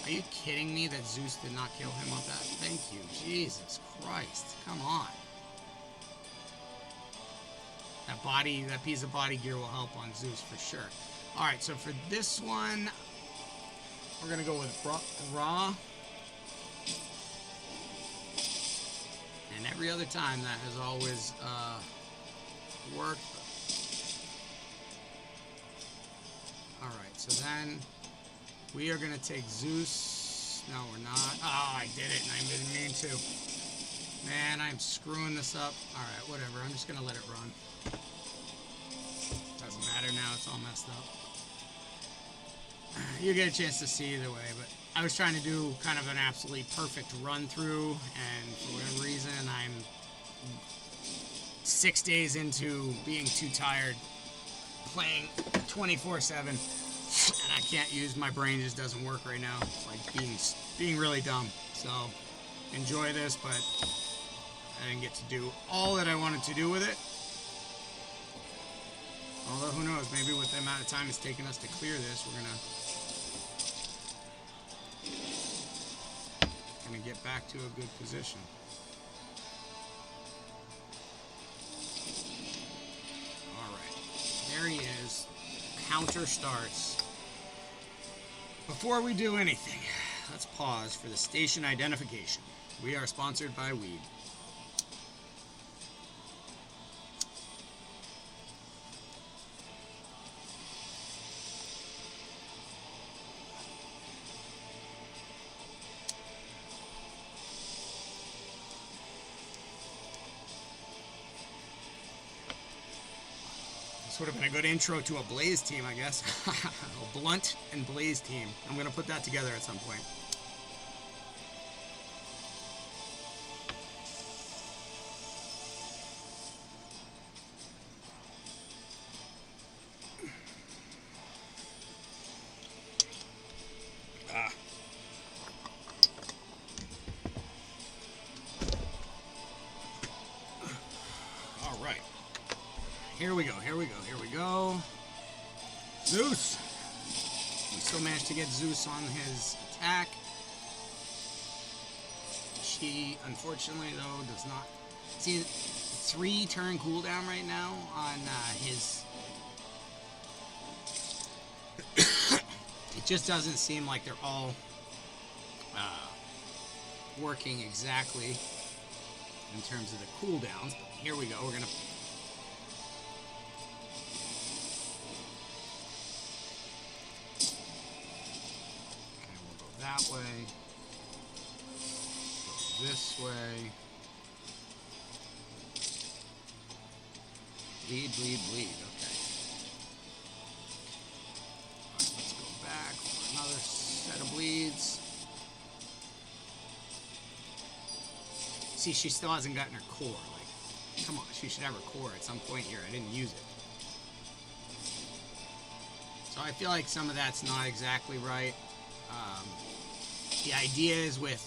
Are you kidding me that Zeus did not kill him with that? Thank you. Jesus Christ. Come on. That piece of body gear will help on Zeus for sure. Alright, so for this one, we're going to go with Raw. every other time that has always worked. Alright, so then we are going to take Zeus. No, we're not. Oh, I did it, and I didn't mean to. Man, I'm screwing this up. Alright, whatever. I'm just going to let it run. Doesn't matter now. It's all messed up. You get a chance to see either way, but I was trying to do kind of an absolutely perfect run through, and for whatever reason, I'm 6 days into being too tired playing 24/7, and I can't use my brain. Just doesn't work right now. It's like being really dumb. So enjoy this, but I didn't get to do all that I wanted to do with it. Although who knows? Maybe with the amount of time it's taken us to clear this, we're gonna get back to a good position. Alright, there he is. Counter starts. Before we do anything, let's pause for the station identification. We are sponsored by Weed. This would have been a good intro to a Blaze team, I guess. A Blunt and Blaze team. I'm going to put that together at some point. Here we go, here we go, here we go. Zeus! We still managed to get Zeus on his attack. She, unfortunately, though, does not... See, 3-turn cooldown right now on his... It just doesn't seem like they're all working exactly in terms of the cooldowns. But here we go, we're going to... that way, go this way, bleed, bleed, bleed, okay. Alright, let's go back for another set of bleeds. See, she still hasn't gotten her core, like, come on, she should have her core at some point here, I didn't use it. So I feel like some of that's not exactly right. The idea is with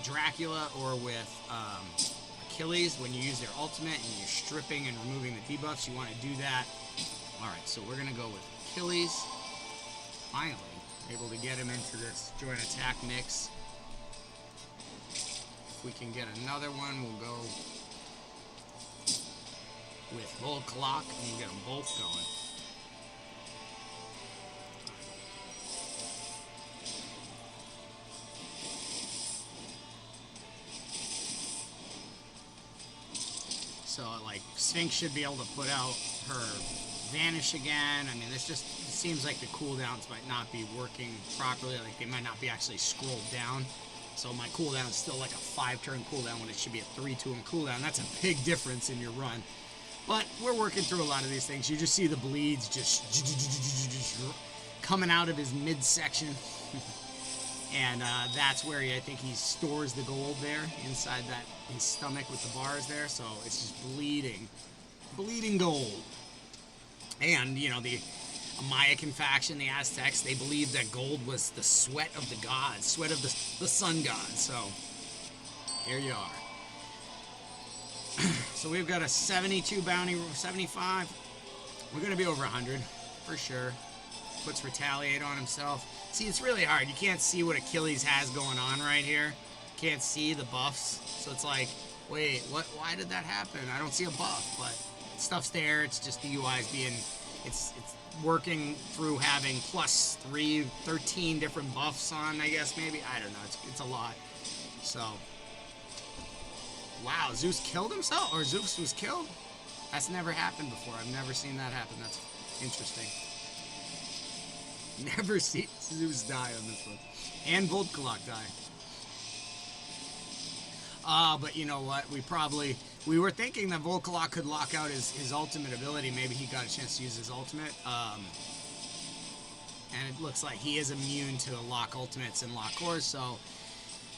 Dracula or with Achilles, when you use their ultimate and you're stripping and removing the debuffs, you want to do that. Alright, so we're going to go with Achilles. Finally, able to get him into this joint attack mix. If we can get another one, we'll go with Volclock and get them both going. So, like, Sphinx should be able to put out her Vanish again. I mean, this just seems like the cooldowns might not be working properly. Like, they might not be actually scrolled down. So my cooldown is still like a 5-turn cooldown when it should be a 3-turn cooldown. That's a big difference in your run. But we're working through a lot of these things. You just see the bleeds just coming out of his midsection. And that's where I think he stores the gold there, inside that his stomach with the bars there. So it's just bleeding gold. And, you know, the Mayan faction, the Aztecs, they believed that gold was the sweat of the gods, sweat of the sun god. So here you are. So we've got a 72 bounty, 75. We're going to be over 100 for sure. Puts Retaliate on himself. See, it's really hard. You can't see what Achilles has going on right here. Can't see the buffs. So it's like, wait, what? Why did that happen? I don't see a buff, but stuff's there. It's just the UI's being, it's working through having +3, 13 different buffs on, I guess, maybe. I don't know. It's a lot. So, wow, Zeus killed himself? Or Zeus was killed? That's never happened before. I've never seen that happen. That's interesting. Never seen Zeus die on this one. And Volkalok die. But you know what? We were thinking that Volkalok could lock out his ultimate ability. Maybe he got a chance to use his ultimate. And it looks like he is immune to lock ultimates and lock cores, so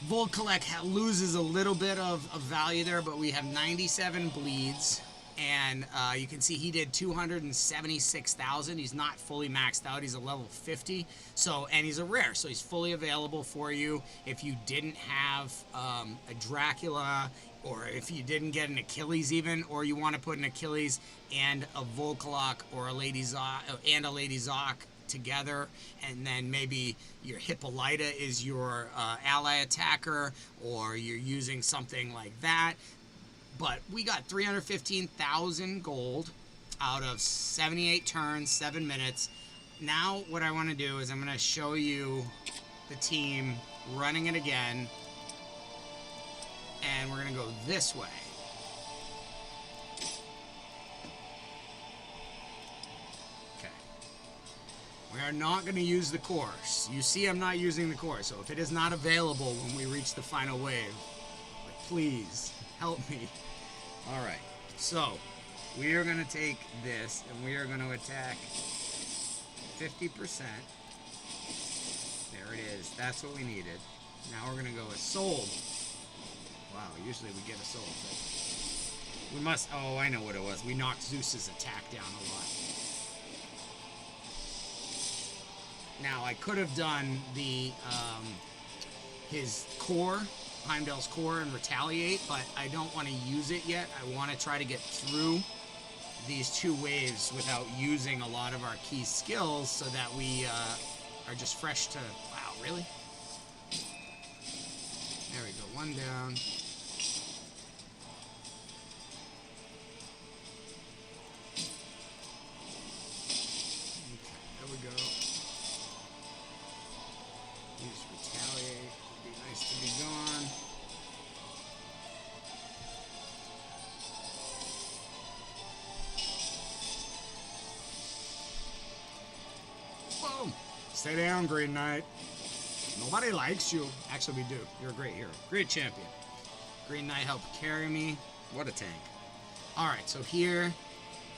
Volkalok loses a little bit of value there, but we have 97 bleeds. And you can see he did 276,000. He's not fully maxed out. He's a level 50. So, and he's a rare, so he's fully available for you. If you didn't have a Dracula, or if you didn't get an Achilles even, or you want to put an Achilles and a Volkalok or a Lady Zoc together, and then maybe your Hippolyta is your ally attacker, or you're using something like that. But we got 315,000 gold out of 78 turns, 7 minutes. Now what I want to do is I'm going to show you the team running it again. And we're going to go this way. Okay. We are not going to use the course. You see I'm not using the course. So if it is not available when we reach the final wave, please help me. All right, so we are going to take this and we are going to attack 50%. There it is. That's what we needed. Now we're going to go with sold. Wow, usually we get a sold, but we must. Oh, I know what it was. We knocked Zeus's attack down a lot. Now I could have done the his core. Heimdall's core and retaliate, but I don't want to use it yet. I want to try to get through these 2 waves without using a lot of our key skills so that we are just fresh to... Wow, really? There we go, 1 down. Okay, there we go. Use retaliate. It'd be nice to be gone. Boom! Stay down, Green Knight. Nobody likes you. Actually, we do. You're a great hero. Great champion. Green Knight helped carry me. What a tank. Alright, so here,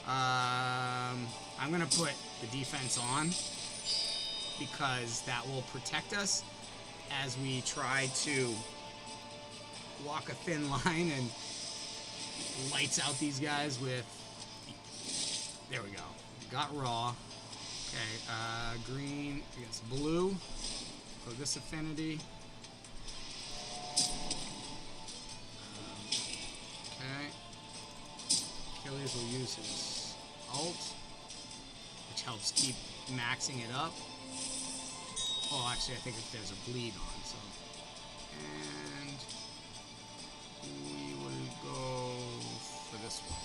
I'm going to put the defense on because that will protect us as we try to walk a thin line and lights out these guys with... There we go. Got raw. Okay, green against blue. Go this affinity. Okay. Achilles will use his ult, which helps keep maxing it up. Oh, actually, I think if there's a bleed on, so. And we will go for this one.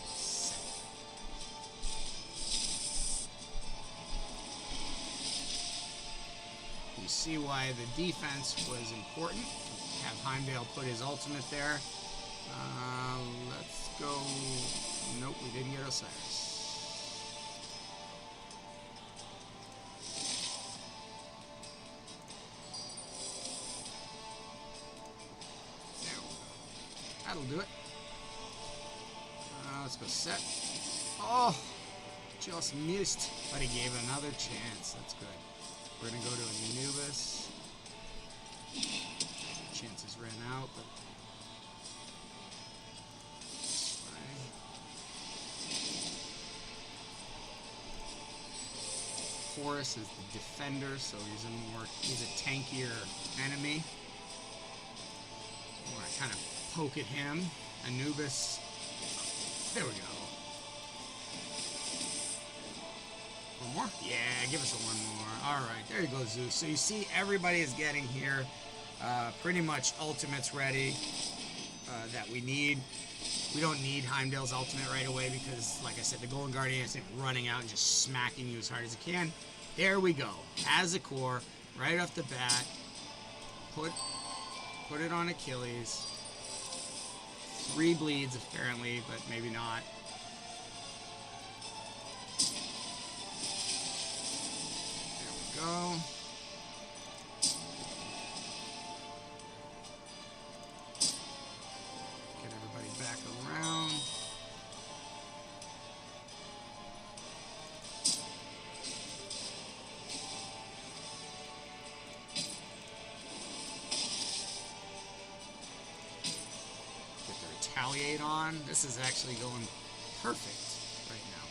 You see why the defense was important. Have Heimdall put his ultimate there. Let's go. Nope, we didn't get Osiris. There we go. That'll do it. Let's go set. Oh, just missed, but he gave another chance. That's good. We're going to go to Anubis. Chances ran out, but it's fine. Horus is the defender, so he's a tankier enemy. I want to kind of poke at him. Anubis. There we go. One more? Yeah, give us a one more. Alright, there you go, Zeus. So you see everybody is getting here. Pretty much ultimates ready. that we need. We don't need Heimdall's ultimate right away because, like I said, the Golden Guardian isn't running out and just smacking you as hard as it can. There we go. As a core, right off the bat, put it on Achilles. 3 bleeds apparently, but maybe not. There we go. Get everybody back around. Retaliate on. This is actually going perfect right now.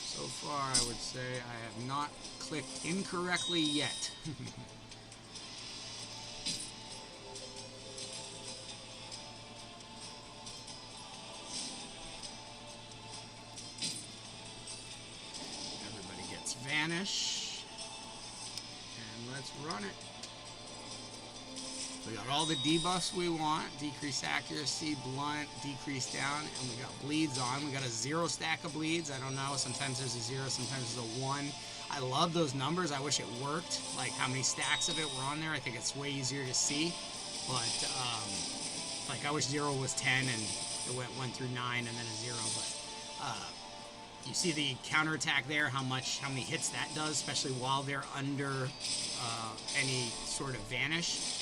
So far, I would say I have not clicked incorrectly yet. Everybody gets vanish. And let's run it. We got all the debuffs we want. Decreased accuracy, blunt, decreased down, and we got bleeds on. We got a 0 stack of bleeds. I don't know. Sometimes there's a 0, sometimes there's a 1. I love those numbers. I wish it worked. Like how many stacks of it were on there. I think it's way easier to see. But like I wish 0 was 10 and it went 1 through 9 and then a 0. But you see the counterattack there, how many hits that does, especially while they're under any sort of vanish.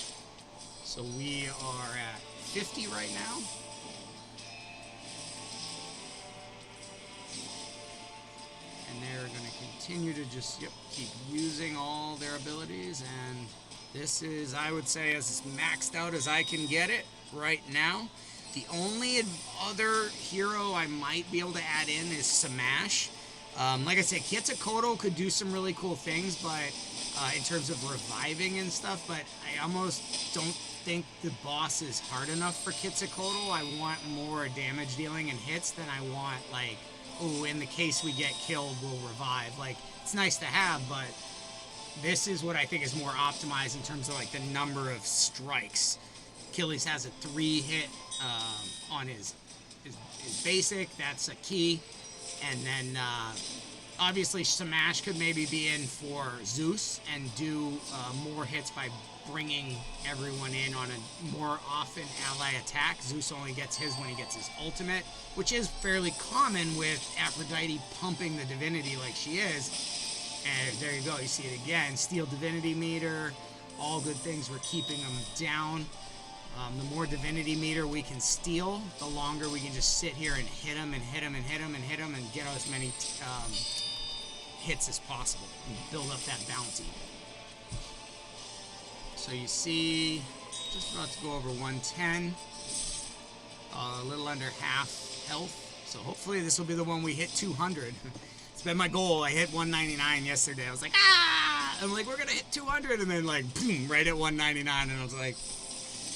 So we are at 50 right now. And they're going to continue to just keep using all their abilities. And this is, I would say, as maxed out as I can get it right now. The only other hero I might be able to add in is Smash. Like I said, Quetzalcoatl could do some really cool things, but in terms of reviving and stuff, but I almost don't think the boss is hard enough for Quetzalcoatl. I want more damage dealing and hits than I want, like, oh, in the case we get killed, we'll revive. Like, it's nice to have, but this is what I think is more optimized in terms of, like, the number of strikes. Achilles has a 3-hit on his basic. That's a key. And then, obviously, Smash could maybe be in for Zeus and do more hits by bringing everyone in on a more often ally attack. Zeus only gets his when he gets his ultimate, which is fairly common with Aphrodite pumping the divinity like she is. And there you go, you see it again. Steel divinity meter, all good things. We're keeping them down. The more divinity meter we can steal, the longer we can just sit here and hit them and hit them and hit them and hit them and get as many hits as possible and build up that bounty. So you see, just about to go over 110, a little under half health. So hopefully this will be the one we hit 200. It's been my goal. I hit 199 yesterday. I was like, ah! I'm like, we're going to hit 200. And then like, boom, right at 199. And I was like,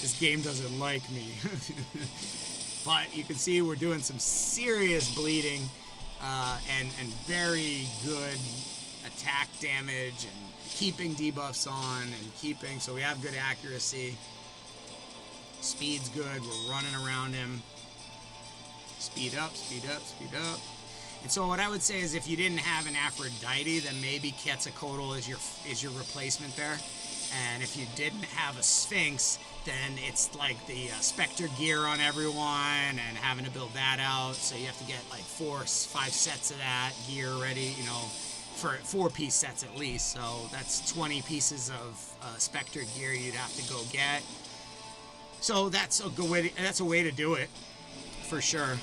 this game doesn't like me. But you can see we're doing some serious bleeding and very good attack damage and keeping debuffs on and keeping, so we have good accuracy. Speed's good. We're running around him. Speed up, speed up, speed up. And so what I would say is if you didn't have an Aphrodite, then maybe Quetzalcoatl is your replacement there. And if you didn't have a Sphinx, then it's like the Spectre gear on everyone and having to build that out. So you have to get like 4-5 sets of that gear ready, you know, for 4-piece sets at least. So that's 20 pieces of Spectre gear you'd have to go get. So that's a good way. That's a way to do it, for sure.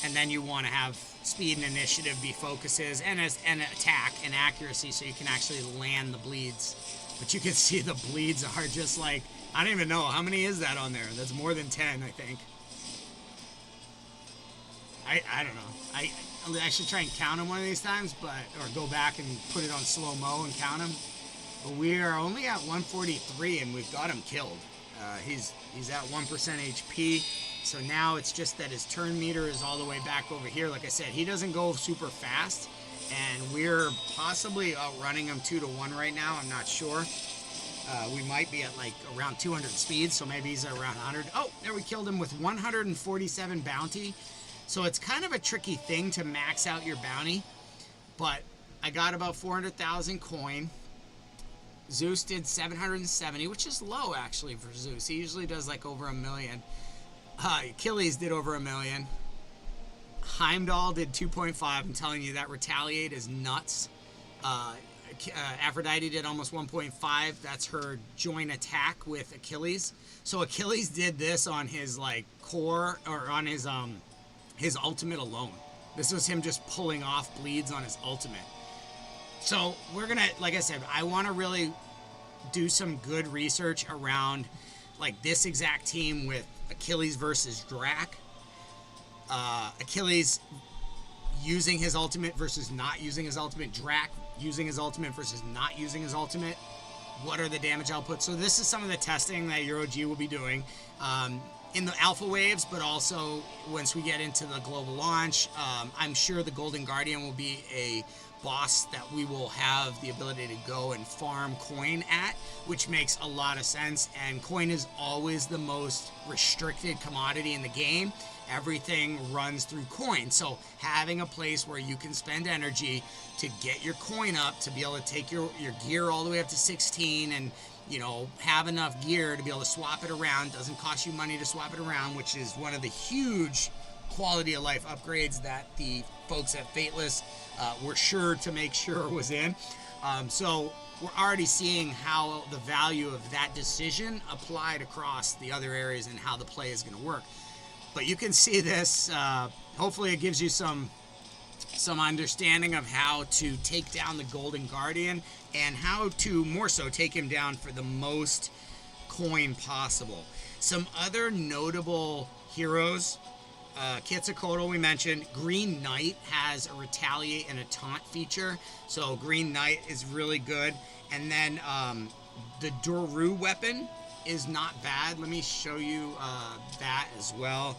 And then you want to have speed and initiative be focuses, and attack and accuracy, so you can actually land the bleeds. But you can see the bleeds are just like, I don't even know how many is that on there. That's more than 10, I think. I don't know. I should try and count them one of these times, or go back and put it on slow-mo and count them. But we are only at 143, and we've got him killed. He's at 1% HP, so now it's just that his turn meter is all the way back over here. Like I said, he doesn't go super fast, and we're possibly outrunning him 2-1 right now. I'm not sure. We might be at like around 200 speed, so maybe he's at around 100. Oh, there we killed him with 147 bounty. So it's kind of a tricky thing to max out your bounty, but I got about 400,000 coin. Zeus did 770, which is low actually for Zeus. He usually does like over 1 million. Achilles did over 1 million. Heimdall did 2.5. I'm telling you, that retaliate is nuts. Aphrodite did almost 1.5. That's her joint attack with Achilles. So Achilles did this on his like core, or on his ultimate alone. This was him just pulling off bleeds on his ultimate. So we're gonna, like I said, I want to really do some good research around like this exact team with Achilles versus Drac. Achilles using his ultimate versus not using his ultimate. Drac using his ultimate versus not using his ultimate. What are the damage outputs? So this is some of the testing that EuroG will be doing in the alpha waves, but also once we get into the global launch. I'm sure the Golden Guardian will be a boss that we will have the ability to go and farm coin at, which makes a lot of sense. And coin is always the most restricted commodity in the game. Everything runs through coin. So having a place where you can spend energy to get your coin up, to be able to take your gear all the way up to 16 and, you know, have enough gear to be able to swap it around. Doesn't cost you money to swap it around, which is one of the huge quality of life upgrades that the folks at Fateless were sure to make sure was in. So we're already seeing how the value of that decision applied across the other areas and how the play is going to work. But you can see this. Hopefully it gives you some understanding of how to take down the Golden Guardian and how to more so take him down for the most coin possible. Some other notable heroes. Quetzalcoatl we mentioned. Green Knight has a retaliate and a taunt feature, so Green Knight is really good. And then the Doru weapon is not bad. Let me show you that as well.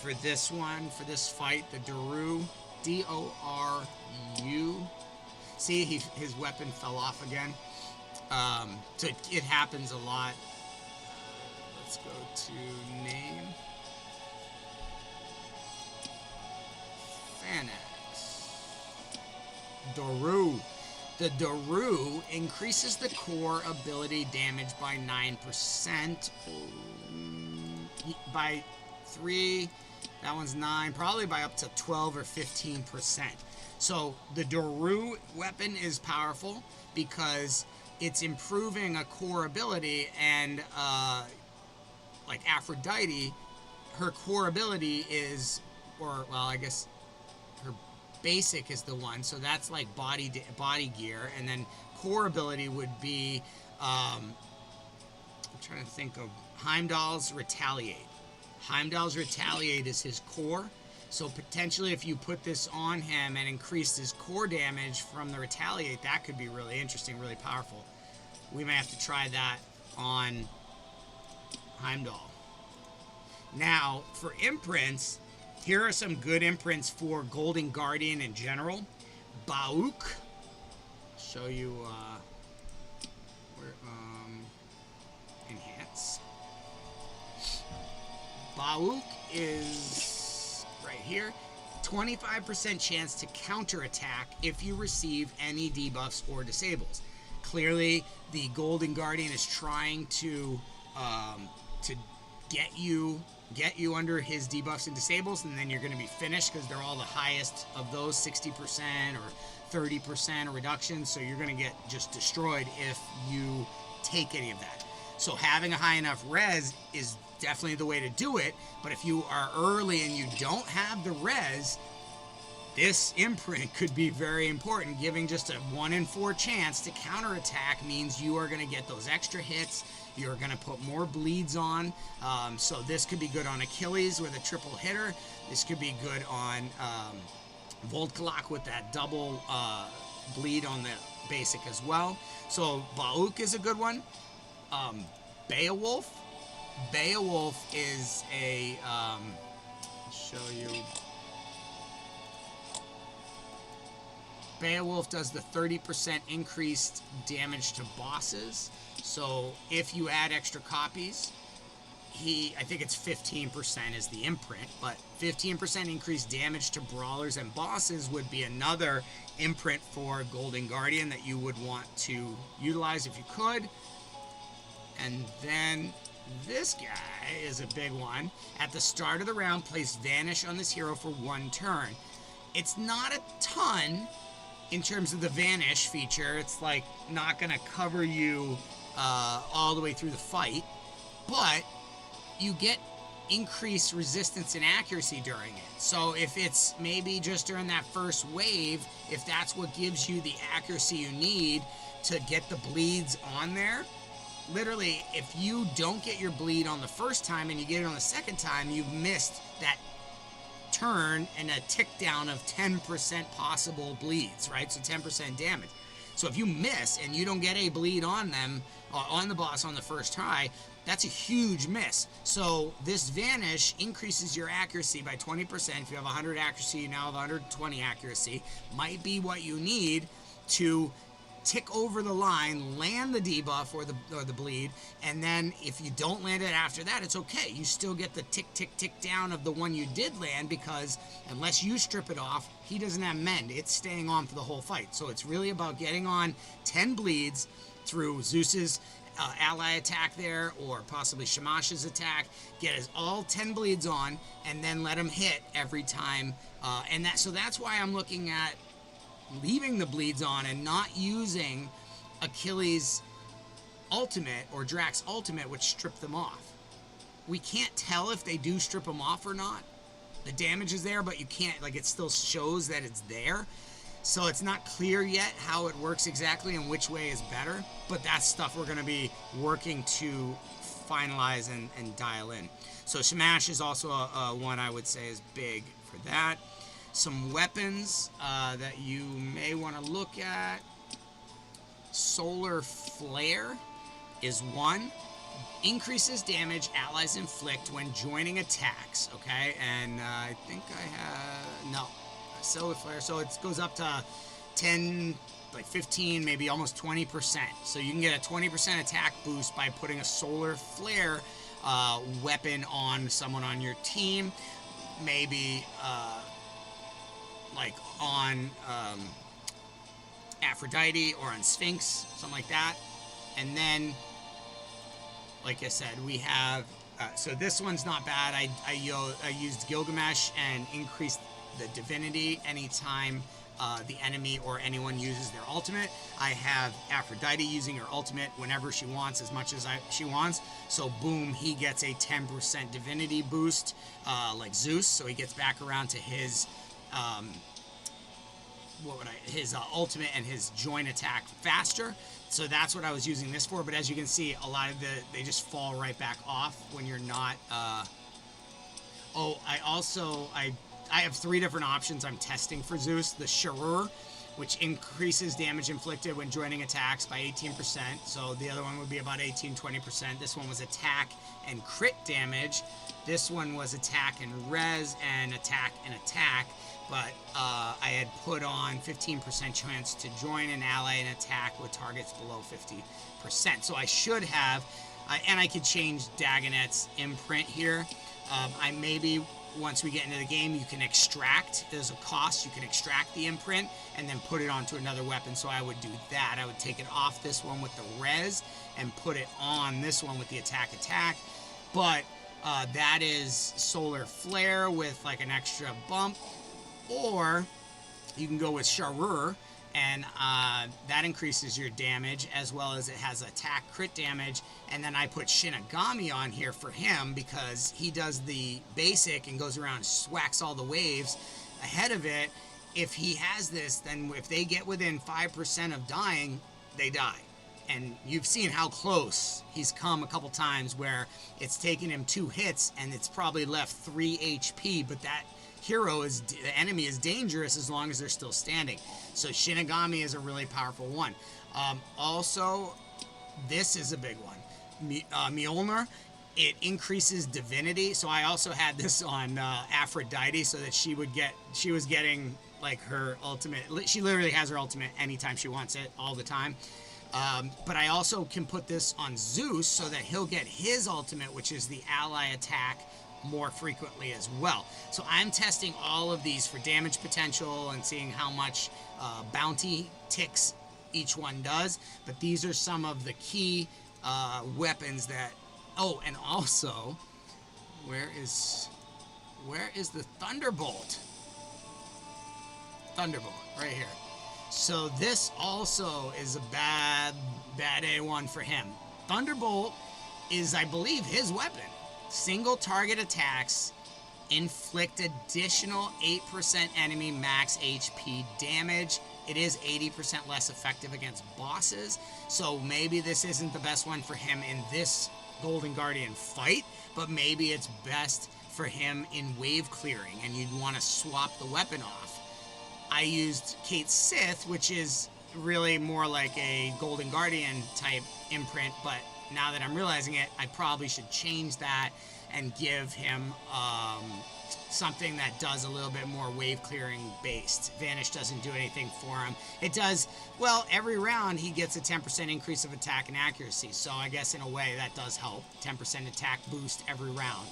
For this one, for this fight, the Doru, D-O-R-U. See, his weapon fell off again. So it happens a lot. Let's go to name. Fanax. Doru. The Doru increases the core ability damage by 9%. By 3, that one's 9, probably by up to 12 or 15%. So the Doru weapon is powerful because it's improving a core ability, and like Aphrodite, her core ability is, or well, I guess her basic is the one, so that's like body gear, and then core ability would be I'm trying to think of Heimdall's retaliate. Heimdall's retaliate is his core, so potentially if you put this on him and increase his core damage from the retaliate, that could be really interesting, really powerful. We may have to try that on Heimdall. Now for imprints, here are some good imprints for Golden Guardian in general. Bauk. Show you where enhance. Bauk is right here. 25% chance to counterattack if you receive any debuffs or disables. Clearly, the Golden Guardian is trying to get you under his debuffs and disables, and then you're going to be finished because they're all the highest of those, 60% or 30% reduction. So you're going to get just destroyed if you take any of that. So having a high enough res is definitely the way to do it. But if you are early and you don't have the res, this imprint could be very important. Giving just a 1 in 4 chance to counterattack means you are going to get those extra hits. You're going to put more bleeds on. So this could be good on Achilles with a triple hitter. This could be good on Voltkalak with that double bleed on the basic as well. So Bauk is a good one. Beowulf. Beowulf is a... I'll show you... Beowulf does the 30% increased damage to bosses. So if you add extra copies, I think it's 15% is the imprint, but 15% increased damage to brawlers and bosses would be another imprint for Golden Guardian that you would want to utilize if you could. And then this guy is a big one. At the start of the round, place Vanish on this hero for 1 turn. It's not a ton in terms of the Vanish feature. It's like not going to cover you all the way through the fight, but you get increased resistance and accuracy during it. So if it's maybe just during that first wave, if that's what gives you the accuracy you need to get the bleeds on there, literally, if you don't get your bleed on the first time and you get it on the second time, you've missed that turn and a tick down of 10% possible bleeds, right? So 10% damage. So if you miss and you don't get a bleed on them, on the boss on the first try, that's a huge miss. So this Vanish increases your accuracy by 20%. If you have 100 accuracy, you now have 120 accuracy. Might be what you need to tick over the line, land the debuff or the bleed, and then if you don't land it after that, it's okay. You still get the tick, tick, tick down of the one you did land, because unless you strip it off, he doesn't have mend. It's staying on for the whole fight. So it's really about getting on 10 bleeds through Zeus's ally attack there, or possibly Shamash's attack. Get his all 10 bleeds on, and then let him hit every time. So that's why I'm looking at leaving the bleeds on and not using Achilles' ultimate or Drax ultimate, which strip them off. We can't tell if they do strip them off or not. The damage is there, but you can't, like, it still shows that it's there. So it's not clear yet how it works exactly and which way is better, but that's stuff we're going to be working to finalize and dial in. So Shamash is also one I would say is big for that. Some weapons that you may want to look at. Solar Flare is one. Increases damage allies inflict when joining attacks, okay? And I think I have... No. Solar Flare. So it goes up to 10, like 15, maybe almost 20%. So you can get a 20% attack boost by putting a Solar Flare weapon on someone on your team. Maybe... like on Aphrodite or on Sphinx, something like that. And then, like I said, we have, so this one's not bad. I used Gilgamesh and increased the divinity anytime the enemy or anyone uses their ultimate. I have Aphrodite using her ultimate whenever she wants, as much as she wants. So boom, he gets a 10% divinity boost, like Zeus. So he gets back around to his his ultimate and his joint attack faster. So that's what I was using this for. But as you can see, a lot of they just fall right back off when you're not. I have 3 different options I'm testing for Zeus. The Sharur, which increases damage inflicted when joining attacks by 18%. So the other one would be about 18-20%. This one was attack and crit damage. This one was attack and res and attack and attack. But I had put on 15% chance to join an ally and attack with targets below 50%. So I should have, and I could change Dagonet's imprint here. I maybe, once we get into the game, you can extract. There's a cost. You can extract the imprint and then put it onto another weapon. So I would do that. I would take it off this one with the res and put it on this one with the attack. But that is Solar Flare with like an extra bump. Or you can go with Sharur, and that increases your damage, as well as it has attack crit damage. And then I put Shinigami on here for him because he does the basic and goes around and swacks all the waves ahead of it. If he has this, then if they get within 5% of dying, they die. And you've seen how close he's come a couple times where it's taken him 2 hits and it's probably left 3 HP, but that the enemy is dangerous as long as they're still standing. So Shinigami is a really powerful one. Also, this is a big one. Mjolnir, it increases divinity. So I also had this on Aphrodite so that she was getting like her ultimate. She literally has her ultimate anytime she wants it, all the time. But I also can put this on Zeus so that he'll get his ultimate, which is the ally attack, more frequently as well. So I'm testing all of these for damage potential and seeing how much bounty ticks each one does. But these are some of the key weapons that... Oh, and also, where is the Thunderbolt? Thunderbolt, right here. So this also is a bad A1 for him. Thunderbolt is, I believe, his weapon. Single target attacks inflict additional 8% enemy max HP damage. It is 80% less effective against bosses. So maybe this isn't the best one for him in this Golden Guardian fight, but maybe it's best for him in wave clearing, and you'd want to swap the weapon off. I used Kate Sith, which is really more like a Golden Guardian type imprint, but now that I'm realizing it, I probably should change that and give him something that does a little bit more wave clearing based. Vanish doesn't do anything for him. It does, well, every round he gets a 10% increase of attack and accuracy, so I guess in a way that does help. 10% attack boost every round.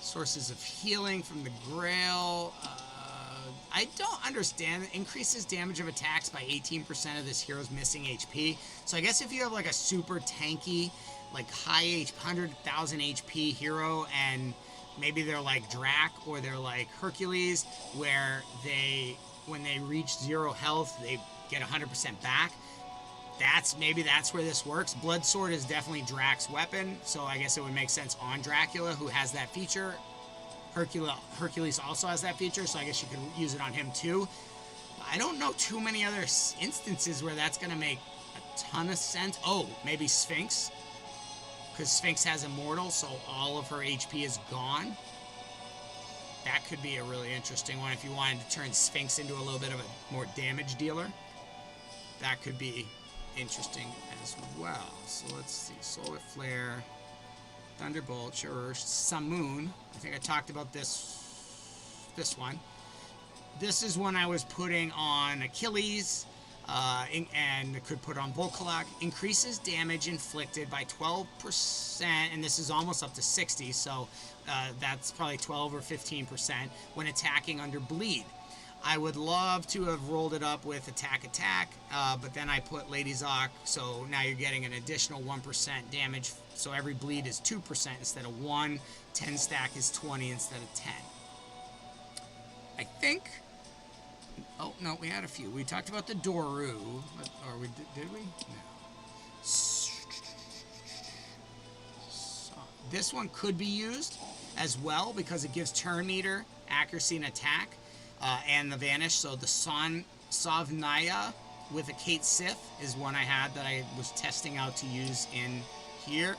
Sources of healing from the Grail. I don't understand. It increases damage of attacks by 18% of this hero's missing HP. So I guess if you have like a super tanky, like high 100,000 HP hero, and maybe they're like Drac or they're like Hercules, where when they reach 0 health, they get 100% back. Maybe that's where this works. Blood Sword is definitely Drac's weapon, so I guess it would make sense on Dracula, who has that feature. Hercules also has that feature, so I guess you could use it on him too. I don't know too many other instances where that's going to make a ton of sense. Oh, maybe Sphinx, because Sphinx has Immortal, so all of her HP is gone. That could be a really interesting one if you wanted to turn Sphinx into a little bit of a more damage dealer. That could be interesting as well. So let's see. Solar Flare, Thunderbolt, sure. Samoon. I think I talked about this one. This is one I was putting on Achilles, and could put on Volkalok. Increases damage inflicted by 12%, and this is almost up to 60, so that's probably 12 or 15% when attacking under bleed. I would love to have rolled it up with attack, but then I put Lady Zoc, so now you're getting an additional 1% damage, so every bleed is 2% instead of 1, 10 stack is 20 instead of 10. I think, oh no, we had a few. We talked about the Doru, or did we? No. So, this one could be used as well because it gives turn meter, accuracy, and attack. And the Vanish, so the Savnaya with a Kate Sith is one I had that I was testing out to use in here.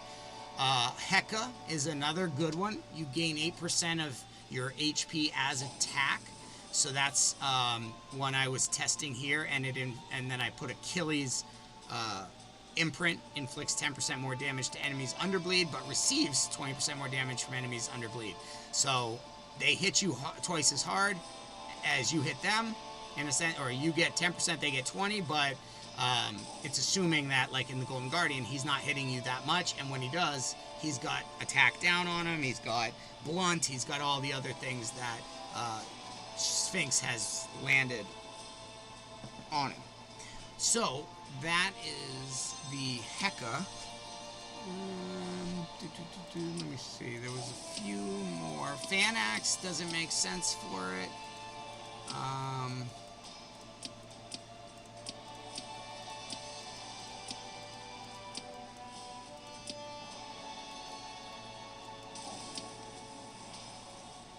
Heka is another good one. You gain 8% of your HP as attack, so that's one I was testing here, and then I put Achilles Imprint, inflicts 10% more damage to enemies under bleed, but receives 20% more damage from enemies under bleed. So they hit you twice as hard as you hit them, in a sense, or you get 10%, they get 20, but it's assuming that, like in the Golden Guardian, he's not hitting you that much, and when he does, he's got attack down on him, he's got blunt, he's got all the other things that Sphinx has landed on him. So that is the Heka. Let me see, there was a few more. Fanax doesn't make sense for it.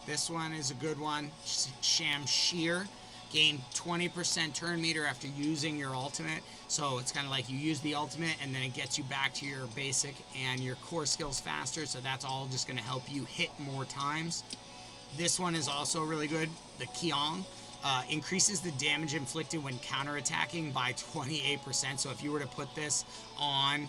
This one is a good one. Shamshir. Gain 20% turn meter after using your ultimate. So it's kind of like you use the ultimate and then it gets you back to your basic and your core skills faster. So that's all just going to help you hit more times. This one is also really good. The Kiong. Increases the damage inflicted when counterattacking by 28%. So if you were to put this on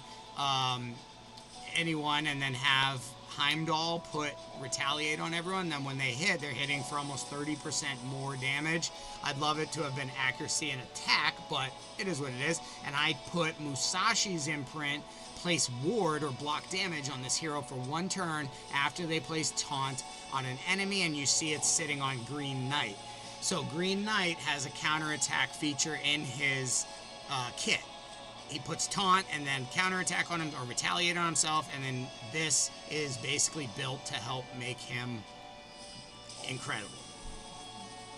anyone and then have Heimdall put retaliate on everyone. Then when they hit, they're hitting for almost 30% more damage. I'd love it to have been accuracy and attack, but it is what it is. And I put Musashi's imprint, place ward or block damage on this hero for 1 turn after they place taunt on an enemy, and you see it's sitting on Green Knight. So Green Knight has a counterattack feature in his kit. He puts taunt and then counterattack on him or retaliate on himself, and then this is basically built to help make him incredible.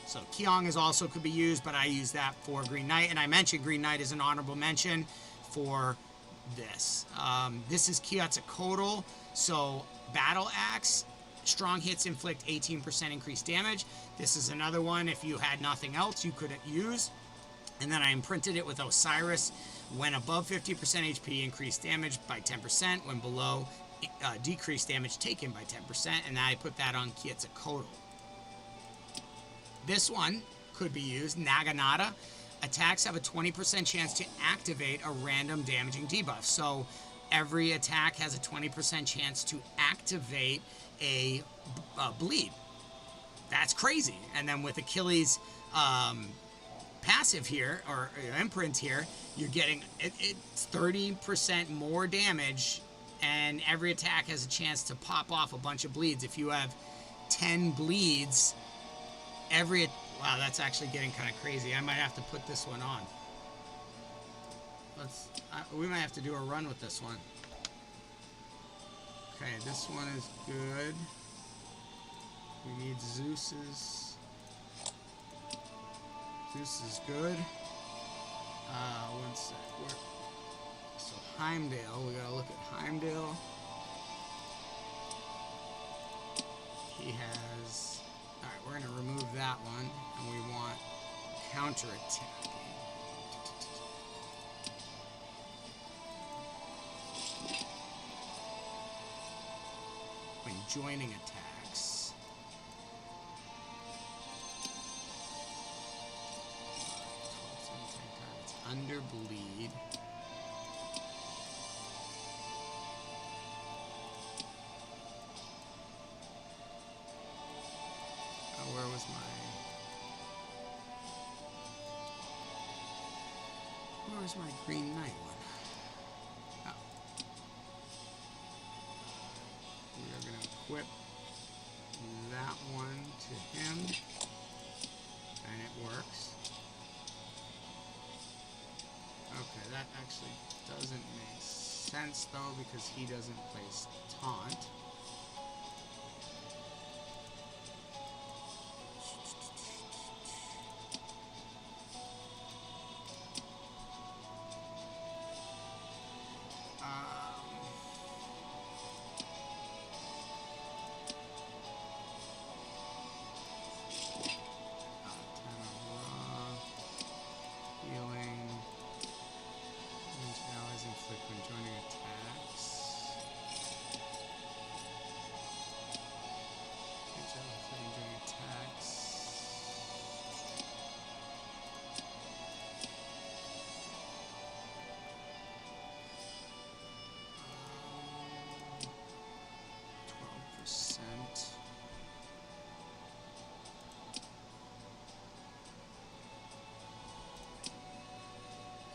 So Kyong is also could be used, but I use that for Green Knight, and I mentioned Green Knight as an honorable mention for this. This is Quetzalcoatl, so Battle Axe. Strong hits inflict 18% increased damage. This is another one, if you had nothing else, you could use. And then I imprinted it with Osiris. When above 50% HP, increased damage by 10%. When below, decreased damage taken by 10%. And I put that on Quetzalcoatl. This one could be used, Naginata. Attacks have a 20% chance to activate a random damaging debuff. So every attack has a 20% chance to activate a bleed. That's crazy. And then with Achilles' passive here, or imprint here, you're getting it's 30% more damage, and every attack has a chance to pop off a bunch of bleeds. If you have 10 bleeds, wow, that's actually getting kind of crazy. I might have to put this one on. We might have to do a run with this one. Okay, this one is good. We need Zeus's. Zeus is good. One sec. So Heimdall, we gotta look at Heimdall. He has. Alright, we're gonna remove that one, and we want counterattack. When joining attacks. Under bleed. Where was my Green Knight one? Oh. We are going to equip that one to him, and it works. Okay, that actually doesn't make sense though, because he doesn't place taunt.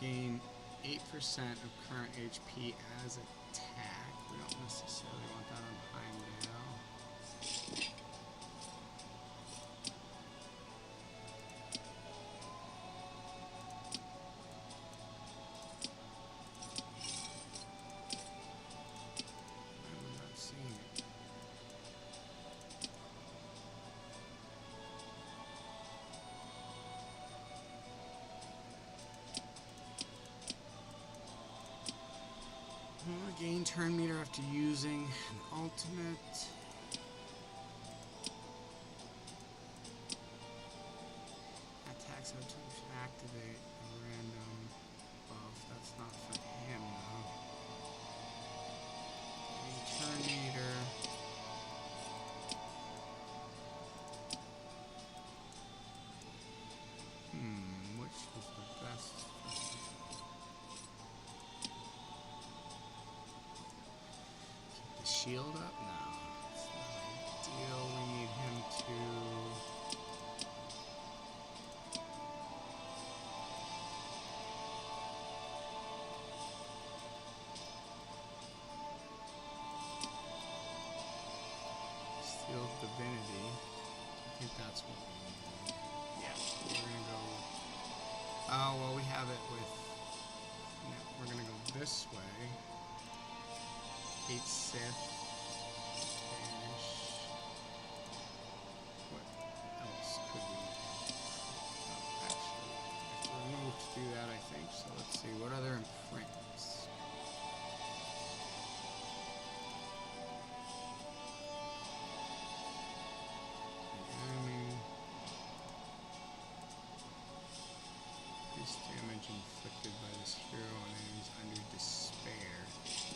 Gain 8% of current HP as attack. We don't necessarily want that on Heimdall. I'm not seeing it. Gain turn meter after using an ultimate. Attacks have to activate a random buff. That's not for him though. Gain turn meter. Which was the best? Shield up now. that's what we need. Yeah, we're gonna go. Oh well, we have it with. No, we're gonna go this way. Kate Sith. Vanish. What else could we? Oh, actually, we have to remove to do that, I think. So let's see. What other imprints? Damage inflicted by this hero on enemies under despair.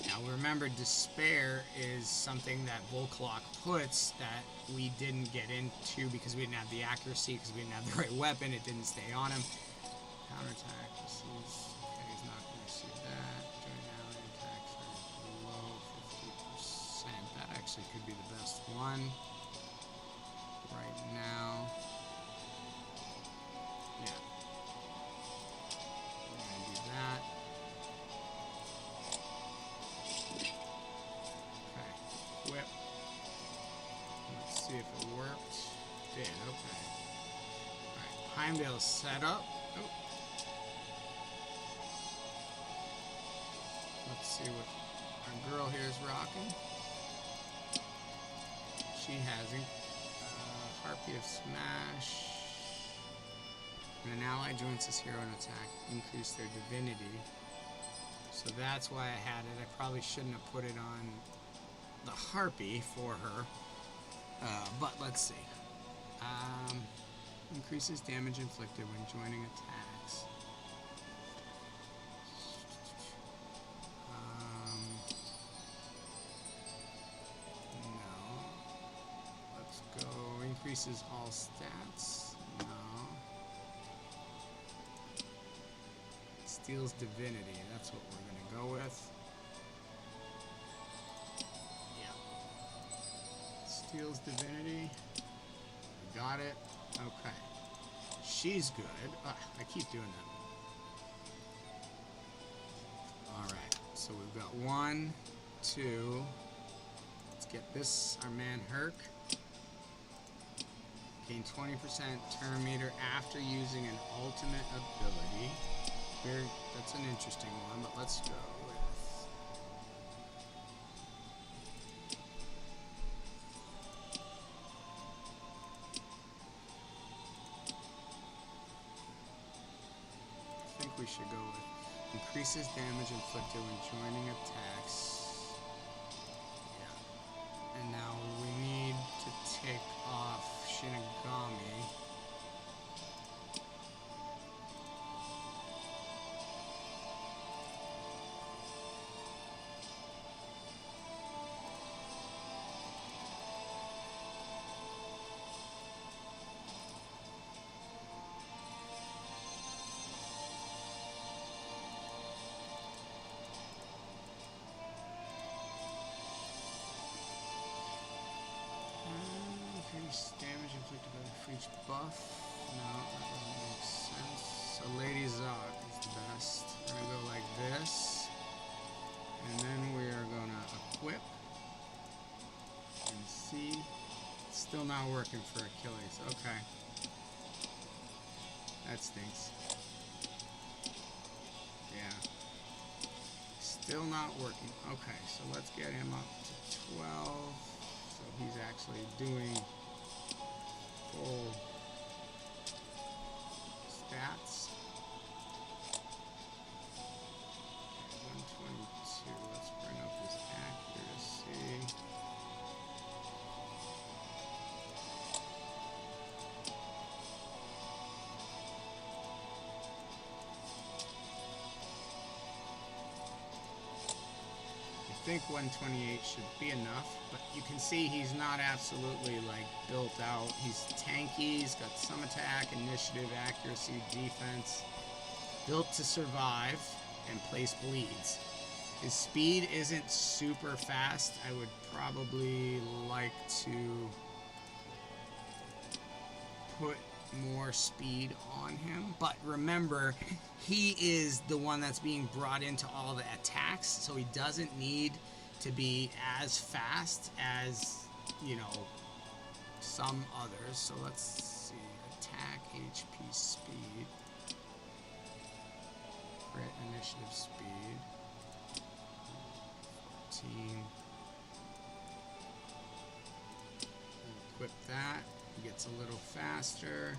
Now remember, despair is something that Volclock puts that we didn't get into because we didn't have the accuracy, because we didn't have the right weapon. It didn't stay on him. Counterattack receives. Okay, he's not going to receive that. Joint ally attacks are below 50%. That actually could be the best one right now. Yeah. That. Okay. Whip. Let's see if it worked. Did. Okay. Alright. Heimdall set up. Oh. Let's see what our girl here is rocking. She hasn't. Harpy of Smash. When an ally joins this hero in attack, increase their divinity. So that's why I had it. I probably shouldn't have put it on the Harpy for her. But let's see. Increases damage inflicted when joining attacks. No. Let's go. Increases all stats. No. Steals divinity, that's what we're going to go with. Yeah. Steals divinity. We got it. Okay. She's good. Ugh, I keep doing that. Alright, so we've got 1, 2. Let's get this, our man Herc. Gain 20% turn meter after using an ultimate ability. That's an interesting one, but let's go with. I think we should go with increases damage inflicted when joining attacks. Yeah. And now we need to take off Shinigami. Damage inflicted by the freeze buff. No, that doesn't make sense. So Lady Zog is the best. We're gonna go like this. And then we are gonna equip. And see. It's still not working for Achilles. Okay. That stinks. Yeah. Still not working. Okay, so let's get him up to 12. So he's actually doing full stats. 122. Let's bring up his accuracy. I think 128 should be enough, but you can see he's not absolutely like built out. He's tanky, he's got some attack, initiative, accuracy, defense, built to survive, and place bleeds. His speed isn't super fast. I would probably like to put more speed on him, but remember, he is the one that's being brought into all the attacks, so he doesn't need to be as fast as, you know, some others. So let's see. Attack, HP, speed. Crit, initiative, speed. 14. We'll equip that. He gets a little faster.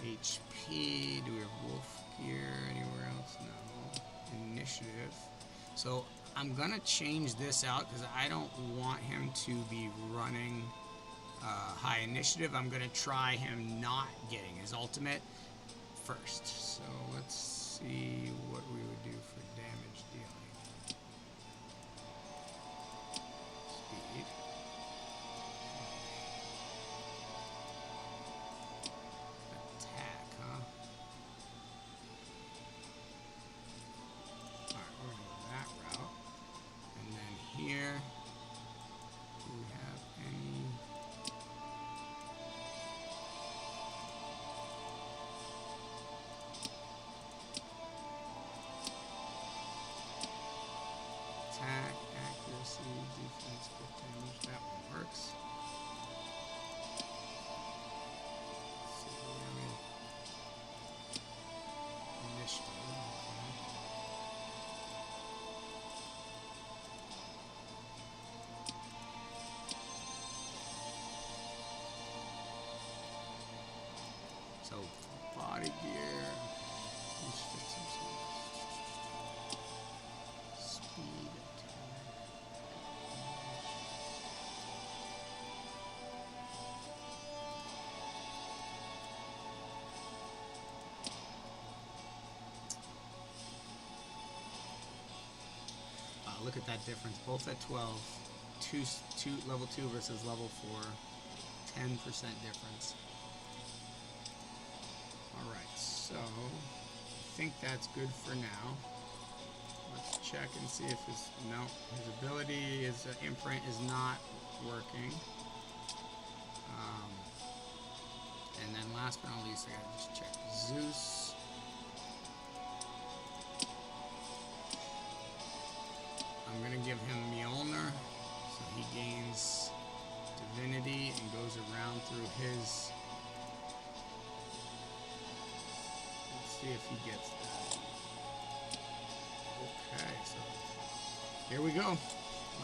HP. Do we have wolf gear anywhere else? No. Initiative. So I'm gonna change this out because I don't want him to be running high initiative. I'm gonna try him not getting his ultimate first. So let's see what we would do for damage dealing. Speed. Attack, huh? Alright, we're gonna go that route. And then here, do we have any? Attack, accuracy, defense, crit damage. That one works. Let's see, what do we have? Initiative. So body gear. Speed attack. Look at that difference. Both at 12. Level 2 versus level 4. 10% difference. Alright, so I think that's good for now. Let's check and see if his ability, his imprint is not working. And then last but not least, I gotta just check Zeus. I'm gonna give him Mjolnir, so he gains divinity and goes around through his. Let's see if he gets that. Okay, so here we go.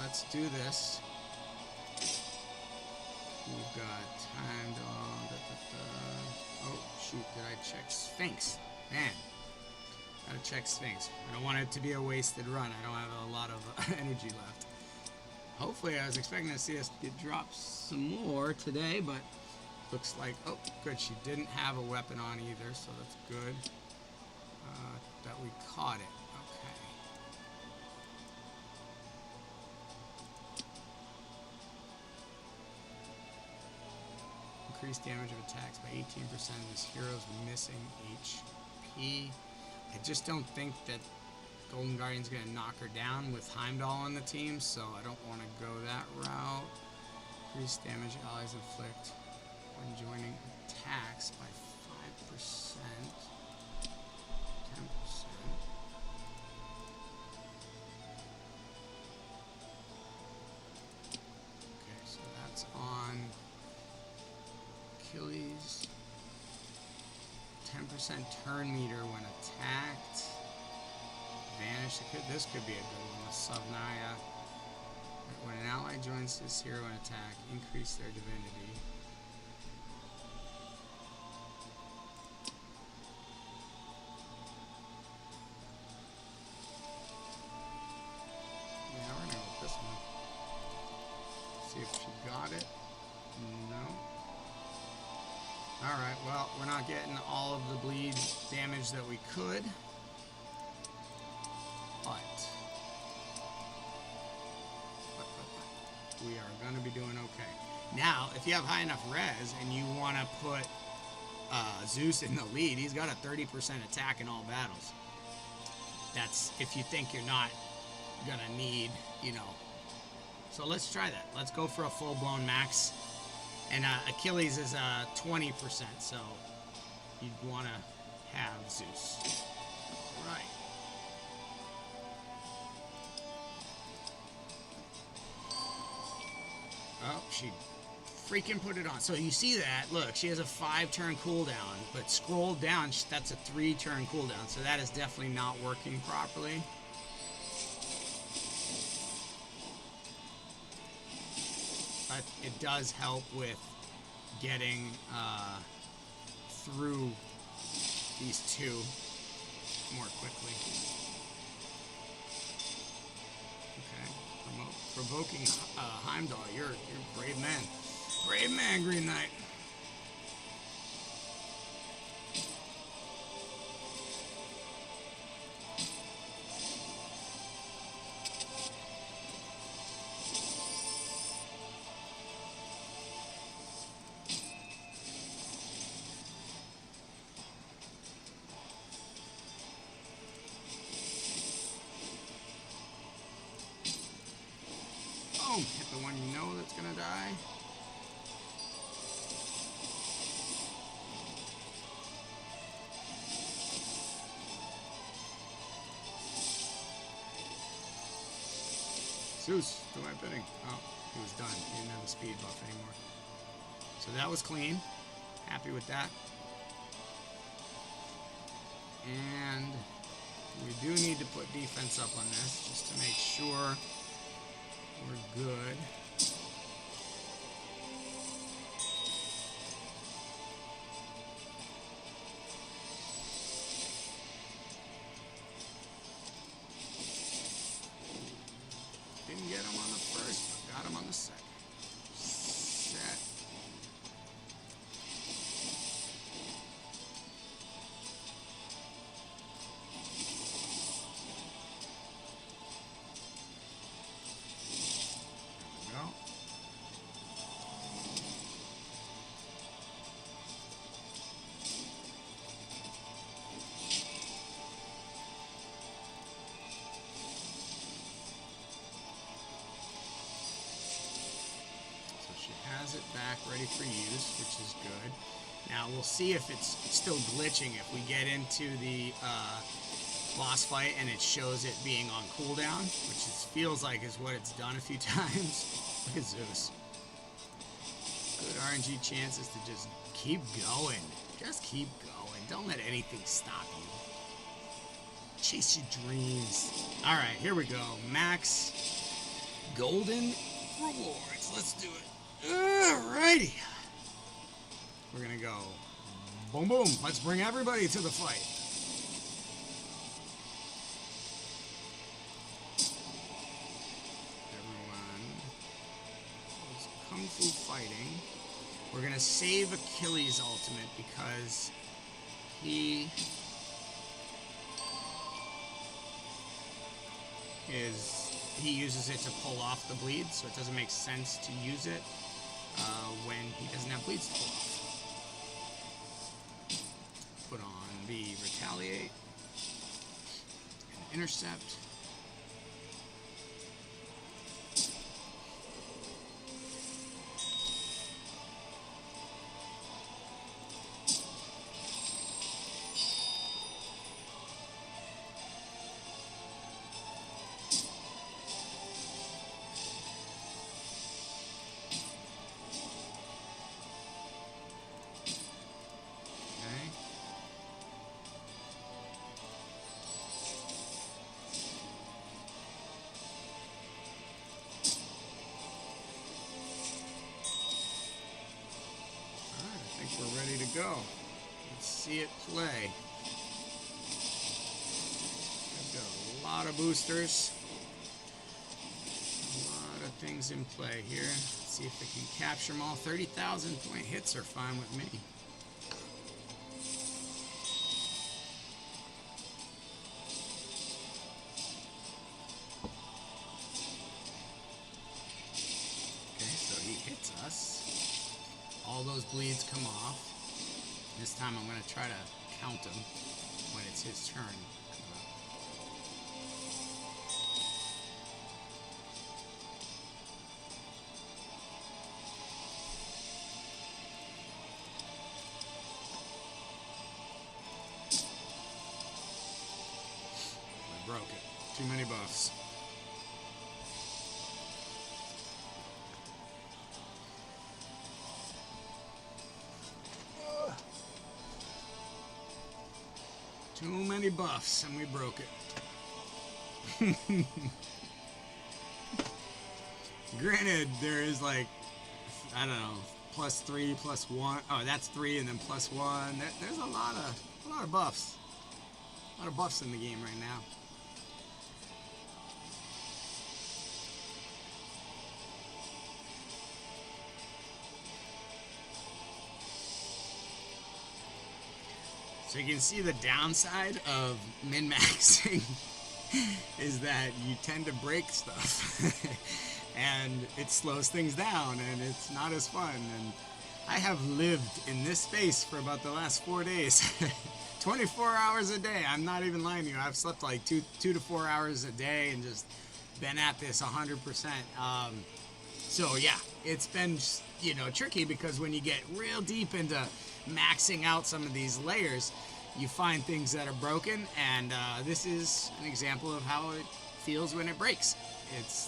Let's do this. We've got time dog. Oh shoot! Did I check Sphinx? Man, gotta check Sphinx. I don't want it to be a wasted run. I don't have a lot of energy left. Hopefully, I was expecting to see us get dropped some more today, but looks like, oh, good. She didn't have a weapon on either, so that's good. That we caught it. Okay. Increase damage of attacks by 18%. This hero's missing HP. I just don't think that Golden Guardian's going to knock her down with Heimdall on the team, so I don't want to go that route. Increase damage allies inflict when joining attacks by 5%. 10%. Okay, so that's on Achilles. 10% turn meter when attacked. Vanish. This could be a good one with Subnaya. When an ally joins this hero in attack, increase their divinity. Yeah, we're gonna go with this one. See if she got it. No. Alright, well, we're not getting all of the bleed damage that we could. But we are going to be doing okay. Now, if you have high enough res and you want to put Zeus in the lead, he's got a 30% attack in all battles. That's if you think you're not going to need, So let's try that. Let's go for a full-blown max. And Achilles is 20%, so you'd want to have Zeus. All right. Oh, she freaking put it on. So you see that? Look, she has a 5-turn cooldown, but scroll down, that's a 3-turn cooldown. So that is definitely not working properly. But it does help with getting through these two more quickly. Okay, provoking Heimdall. You're a brave man. Brave man, Green Knight. Hit the one you know that's gonna die. Zeus, do my bidding. Oh, he was done. He didn't have the speed buff anymore. So that was clean. Happy with that. And we do need to put defense up on this just to make sure we're good. Didn't get him on the first, but got him on the second. Set. Has it back ready for use, which is good. Now we'll see if it's still glitching if we get into the boss fight and it shows it being on cooldown, which it feels like is what it's done a few times. Look at Zeus. Good RNG chances to just keep going. Just keep going. Don't let anything stop you. Chase your dreams. Alright, here we go. Max golden rewards. Let's do it. Alrighty. We're gonna go boom boom. Let's bring everybody to the fight. Everyone is kung fu fighting. We're gonna save Achilles' ultimate because he uses it to pull off the bleed, so it doesn't make sense to use it when he doesn't have bleeds to pull off. Put on the retaliate and intercept. We're ready to go. Let's see it play. I've got a lot of boosters. A lot of things in play here. Let's see if we can capture them all. 30,000 point hits are fine with me. Okay, so he hits us. All those bleeds come off. This time I'm going to try to count them when it's his turn. I broke it. Too many buffs. Too many buffs, and we broke it. Granted, there is like, I don't know, +3, +1. Oh, that's 3, and then +1. There's a lot of buffs. A lot of buffs in the game right now. So you can see the downside of min-maxing is that you tend to break stuff. And it slows things down, and it's not as fun. And I have lived in this space for about the last 4 days. 24 hours a day. I'm not even lying to you. I've slept like two to 4 hours a day and just been at this 100%. So yeah, it's been, you know, tricky because when you get real deep into maxing out some of these layers, you find things that are broken, and this is an example of how it feels when it breaks.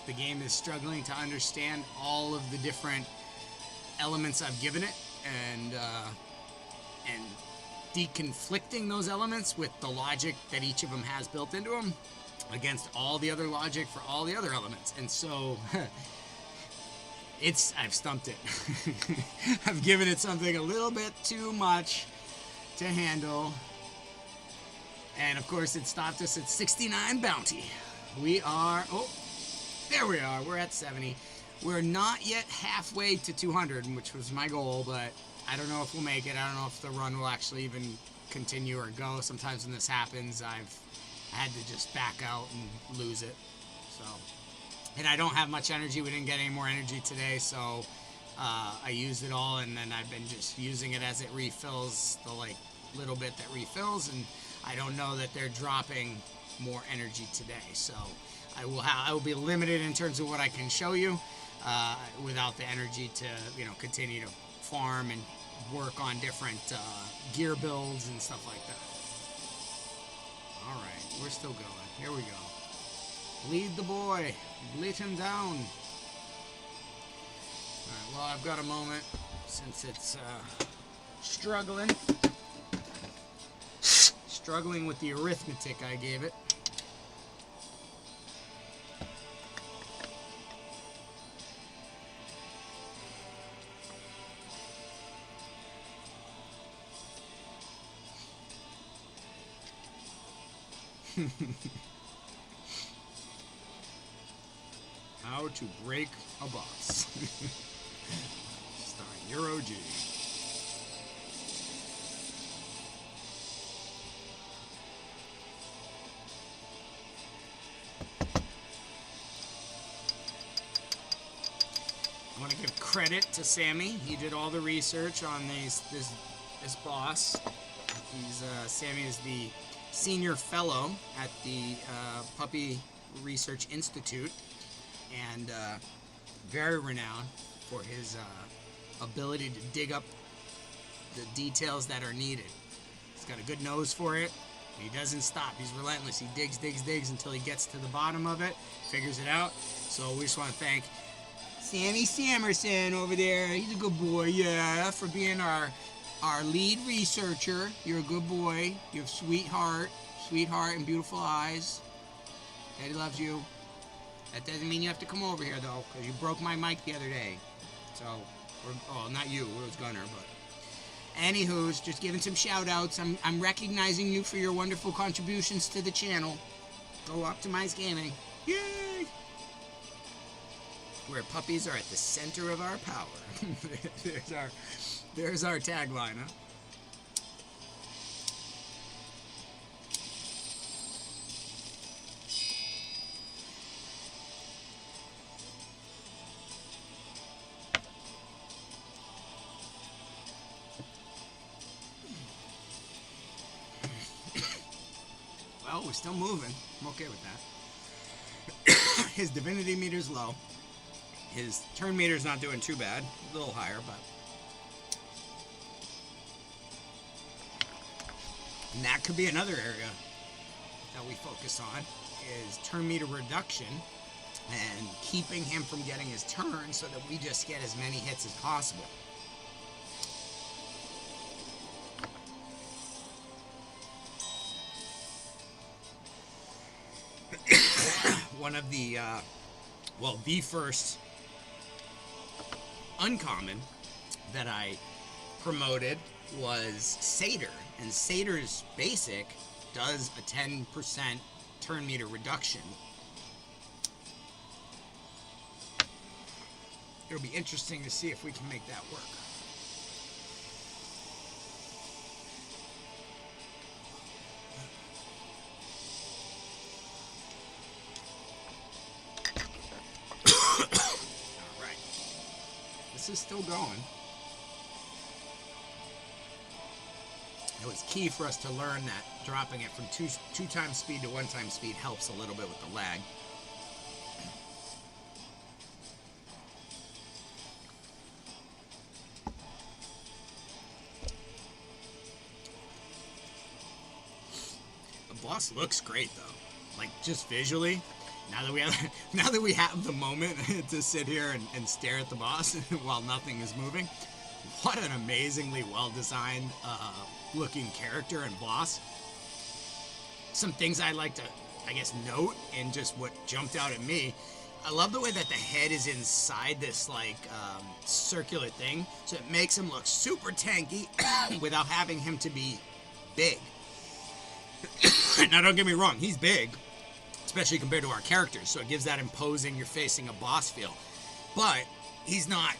The game is struggling to understand all of the different elements I've given it, and deconflicting those elements with the logic that each of them has built into them against all the other logic for all the other elements. And so I've stumped it. I've given it something a little bit too much to handle. And of course it stopped us at 69 bounty. We are, oh, there we are, we're at 70. We're not yet halfway to 200, which was my goal, but I don't know if we'll make it. I don't know if the run will actually even continue or go. Sometimes when this happens, I've had to just back out and lose it. So, and I don't have much energy. We didn't get any more energy today, so I used it all, and then I've been just using it as it refills, the like little bit that refills, and I don't know that they're dropping more energy today. So I will be limited in terms of what I can show you without the energy to, you know, continue to farm and work on different gear builds and stuff like that. All right, we're still going. Here we go. Bleed the boy. Bleed him down. All right, well, I've got a moment since it's struggling with the arithmetic I gave it. How to break a boss. Starring your OG. I want to give credit to Sammy. He did all the research on this boss. Sammy is the senior fellow at the Puppy Research Institute, and very renowned for his ability to dig up the details that are needed. He's got a good nose for it, and he doesn't stop. He's relentless. He digs until he gets to the bottom of it, figures it out. So we just want to thank Sammy Samerson over there. He's a good boy, yeah, for being our lead researcher. You're a good boy. You have sweetheart and beautiful eyes. Daddy loves you. That doesn't mean you have to come over here, though, because you broke my mic the other day. So, not you. It was Gunner, but... Anywho's, just giving some shout-outs. I'm recognizing you for your wonderful contributions to the channel. Go Optimize Gaming. Yay! Where puppies are at the center of our power. There's our tagline, huh? Well, we're still moving. I'm okay with that. His divinity meter's low. His turn meter's not doing too bad. A little higher, but... And that could be another area that we focus on, is turn meter reduction and keeping him from getting his turn so that we just get as many hits as possible. one of the, the first uncommon that I promoted was Satyr, and Satyr's basic does a 10% turn meter reduction. It'll be interesting to see if we can make that work. All right. This is still going. It was key for us to learn that dropping it from two times speed to 1 time speed helps a little bit with the lag. The boss looks great though, like just visually. Now that we have the moment to sit here and stare at the boss while nothing is moving, what an amazingly well-designed looking character and boss. Some things I'd like to, I guess, note and just what jumped out at me. I love the way that the head is inside this like circular thing, so it makes him look super tanky without having him to be big. Now don't get me wrong, he's big, especially compared to our characters, so it gives that imposing you're facing a boss feel. But he's not,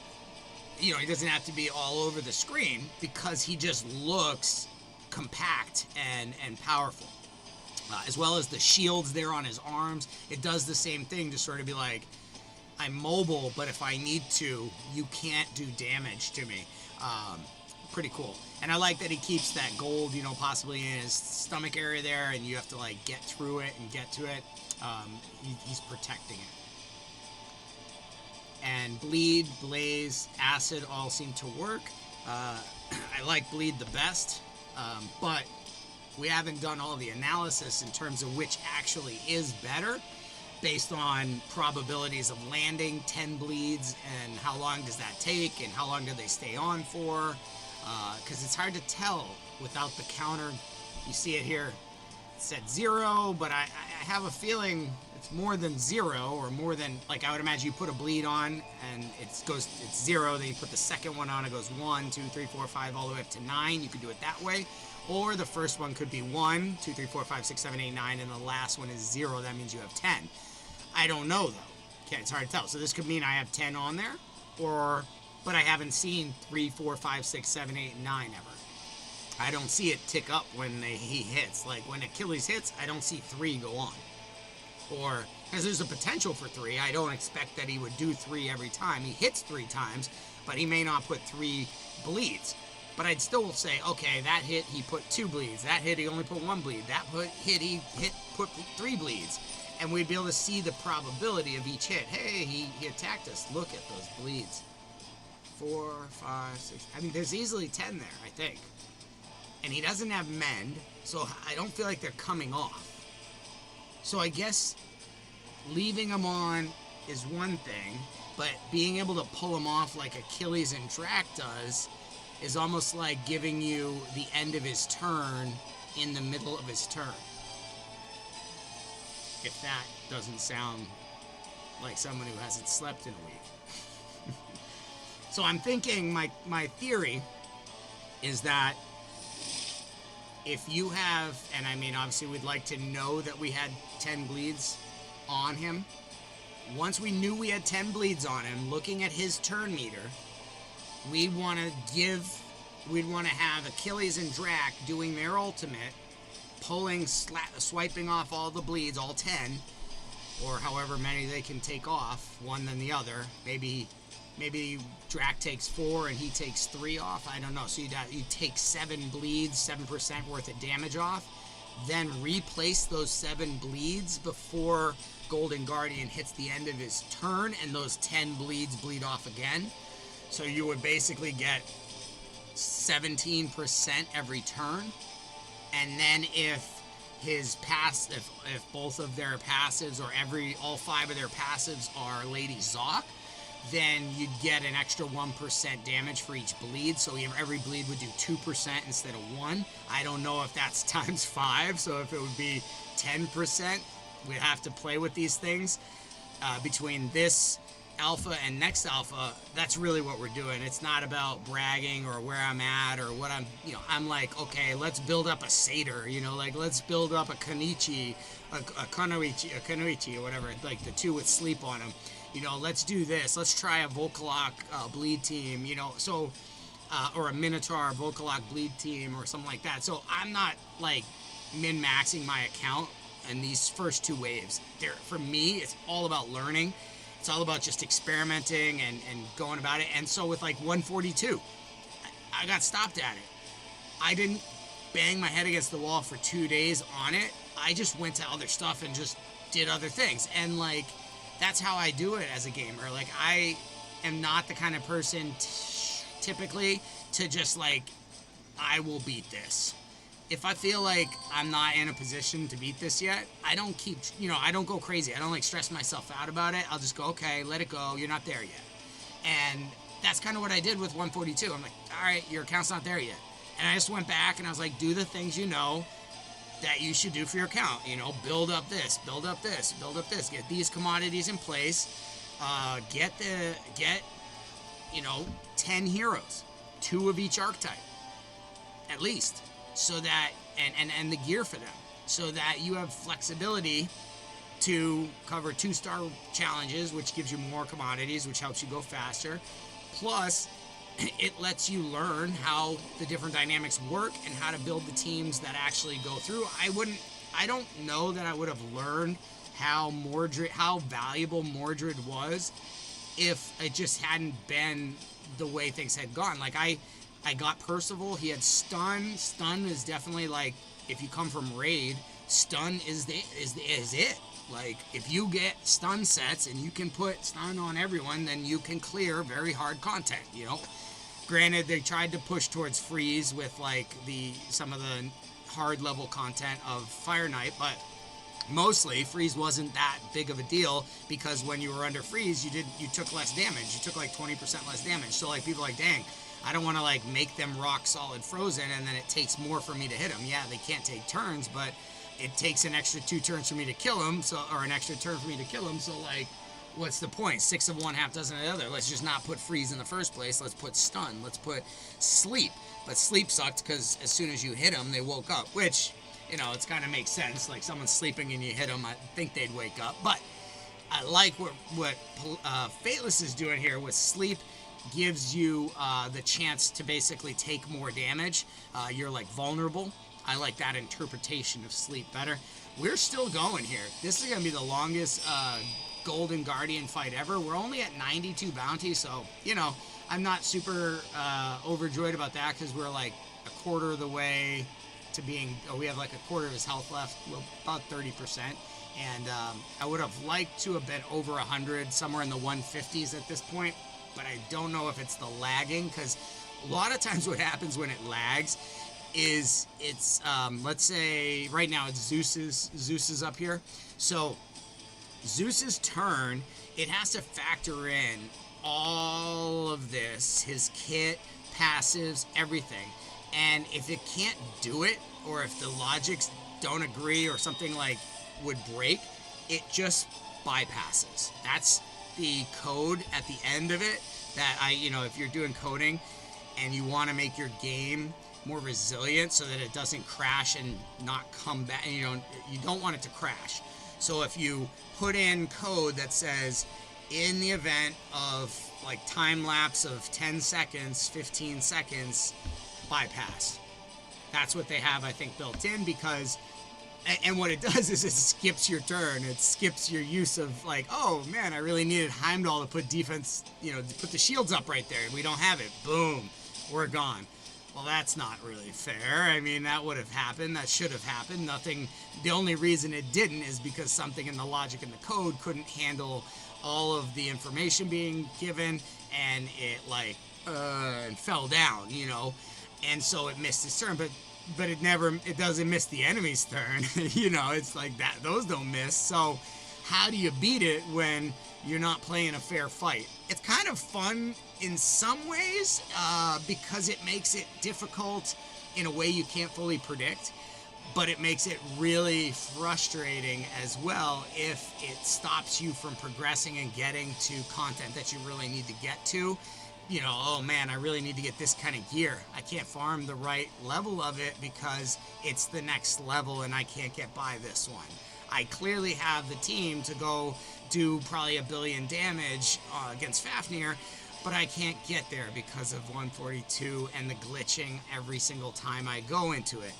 he doesn't have to be all over the screen because he just looks compact and powerful. As well as the shields there on his arms, it does the same thing to sort of be like, I'm mobile, but if I need to, you can't do damage to me. Pretty cool. And I like that he keeps that gold, possibly in his stomach area there, and you have to like get through it and get to it. He's protecting it. And bleed, blaze, acid all seem to work. I like bleed the best, but we haven't done all the analysis in terms of which actually is better based on probabilities of landing 10 bleeds and how long does that take and how long do they stay on for, because it's hard to tell without the counter. You see it here, it said 0, but I have a feeling it's more than 0, or more than, like, I would imagine you put a bleed on and it's 0, then you put the second one on, it goes 1, 2, 3, 4, 5, all the way up to 9. You could do it that way. Or the first one could be 1, 2, 3, 4, 5, 6, 7, 8, 9, and the last one is 0. That means you have 10. I don't know, though. Okay, it's hard to tell. So this could mean I have 10 on there, but I haven't seen 3, 4, 5, 6, 7, 8, 9 ever. I don't see it tick up when he hits. Like, when Achilles hits, I don't see 3 go on. Or, because there's a potential for 3, I don't expect that he would do 3 every time. He hits 3 times, but he may not put 3 bleeds. But I'd still say, okay, that hit, he put 2 bleeds. That hit, he only put 1 bleed. That hit, he put 3 bleeds. And we'd be able to see the probability of each hit. Hey, he attacked us. Look at those bleeds. 4, 5, 6. I mean, there's easily 10 there, I think. And he doesn't have mend, so I don't feel like they're coming off. So I guess leaving them on is one thing, but being able to pull them off like Achilles and Drac does is almost like giving you the end of his turn in the middle of his turn. If that doesn't sound like someone who hasn't slept in a week. So I'm thinking, my theory is that if you have, and I mean obviously we'd like to know that we had 10 bleeds on him. Once we knew we had 10 bleeds on him, looking at his turn meter, we'd want to have Achilles and Drac doing their ultimate, swiping off all the bleeds, all 10, or however many they can take off, one than the other. Maybe Drac takes 4 and he takes 3 off. I don't know. So you take 7 bleeds, 7% worth of damage off, then replace those 7 bleeds before Golden Guardian hits the end of his turn, and those 10 bleeds bleed off again. So you would basically get 17% every turn. And then if both of their passives, or all 5 of their passives are Lady Zoc, then you'd get an extra 1% damage for each bleed. So every bleed would do 2% instead of 1. I don't know if that's times 5, so if it would be 10% We have to play with these things between this alpha and next alpha. That's really what we're doing. It's not about bragging or where I'm at or what I'm like, okay, let's build up a satyr, like let's build up a kanichi, a kanuichi or whatever, like the two with sleep on them. Let's do this. Let's try a Volkalok bleed team, so or a Minotaur Volkalok bleed team or something like that. So I'm not like min-maxing my account in these first two waves. For me, it's all about learning. It's all about just experimenting and going about it. And so with like 142, I got stopped at it. I didn't bang my head against the wall for 2 days on it. I just went to other stuff and just did other things. And like, that's how I do it as a gamer. Like, I am not the kind of person typically to just like, I will beat this. If I feel like I'm not in a position to beat this yet, I don't keep, I don't go crazy. I don't like stress myself out about it. I'll just go, okay, let it go. You're not there yet. And that's kind of what I did with 142. I'm like, all right, your account's not there yet. And I just went back and I was like, do the things that you should do for your account. Build up this, build up this, build up this. Get these commodities in place. Get 10 heroes, 2 of each archetype, at least. So that, and the gear for them, so that you have flexibility to cover 2-star challenges, which gives you more commodities, which helps you go faster. Plus, it lets you learn how the different dynamics work and how to build the teams that actually go through. I don't know that I would have learned how valuable Mordred was if it just hadn't been the way things had gone. Like, I got Percival. He had stun. Stun is definitely like, if you come from raid, stun is it. Like, if you get stun sets and you can put stun on everyone, then you can clear very hard content. Granted, they tried to push towards freeze with like some of the hard level content of Fire Knight, but mostly freeze wasn't that big of a deal, because when you were under freeze, you took less damage. You took like 20% less damage. So like, people are like, dang, I don't want to like make them rock solid frozen and then it takes more for me to hit them. Yeah, they can't take turns, but it takes an extra 2 turns for me to kill them, or an extra turn for me to kill them. So like, what's the point? 6 of one, half dozen of the other. Let's just not put freeze in the first place. Let's put stun. Let's put sleep. But sleep sucked because as soon as you hit them, they woke up, which, it's kind of makes sense. Like, someone's sleeping and you hit them, I think they'd wake up. But I like what Fateless is doing here with sleep. Gives you the chance to basically take more damage. You're like vulnerable. I like that interpretation of sleep better. We're still going here. This is going to be the longest Golden Guardian fight ever. We're only at 92 bounty, so, I'm not super overjoyed about that, because we're like a quarter of the way to being, we have like a quarter of his health left, about 30%. And I would have liked to have been over 100, somewhere in the 150s at this point. But I don't know if it's the lagging, because a lot of times what happens when it lags is it's, let's say right now it's Zeus's up here. So Zeus's turn, it has to factor in all of this, his kit, passives, everything. And if it can't do it, or if the logics don't agree or something like would break, it just bypasses. That's the code at the end of it, that if you're doing coding and you want to make your game more resilient so that it doesn't crash and not come back, you don't want it to crash. So if you put in code that says, in the event of like time lapse of 10 seconds, 15 seconds, bypass. That's what they have, I think, built in, because, and what it does is it skips your turn. It skips your use of like, oh man, I really needed Heimdall to put defense, to put the shields up right there. We don't have it. Boom, we're gone. Well, that's not really fair. I mean, that would have happened. That should have happened. The only reason it didn't is because something in the logic in the code couldn't handle all of the information being given, and it fell down, and so it missed its turn. But it doesn't miss the enemy's turn. It's like that. Those don't miss. So how do you beat it when you're not playing a fair fight? It's kind of fun in some ways, because it makes it difficult in a way you can't fully predict. but it makes it really frustrating as well if it stops you from progressing and getting to content that you really need to get to. You know, oh man, I really need to get this kind of gear. I can't farm the right level of it because it's the next level and I can't get by this one. I clearly have the team to go do probably 1 billion damage against Fafnir, but I can't get there because of 142 and the glitching every single time I go into it.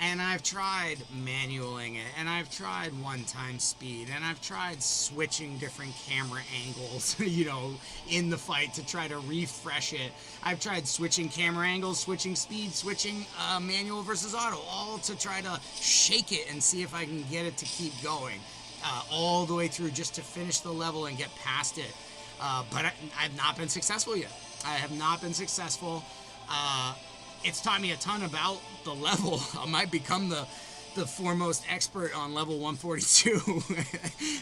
And I've tried manualing it, and I've tried one-time speed, and I've tried switching different camera angles, you know, in the fight to try to refresh it. I've tried switching camera angles, switching speed, switching manual versus auto, all to try to shake it and see if I can get it to keep going, all the way through just to finish the level and get past it. But I've not been successful yet. I have not been successful. It's taught me a ton about the level. I might become the foremost expert on level 142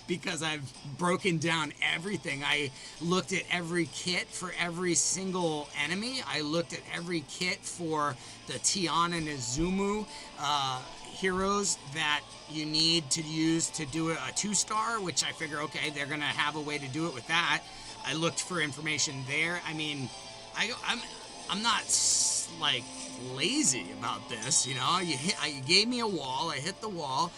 because I've broken down everything. I looked at every kit for every single enemy. I looked at every kit for the Tian and Izumu heroes that you need to use to do a 2-star, which I figure, okay, they're going to have a way to do it with that. I looked for information there. I mean, I'm not like lazy about this, you know. You gave me a wall. I hit the wall.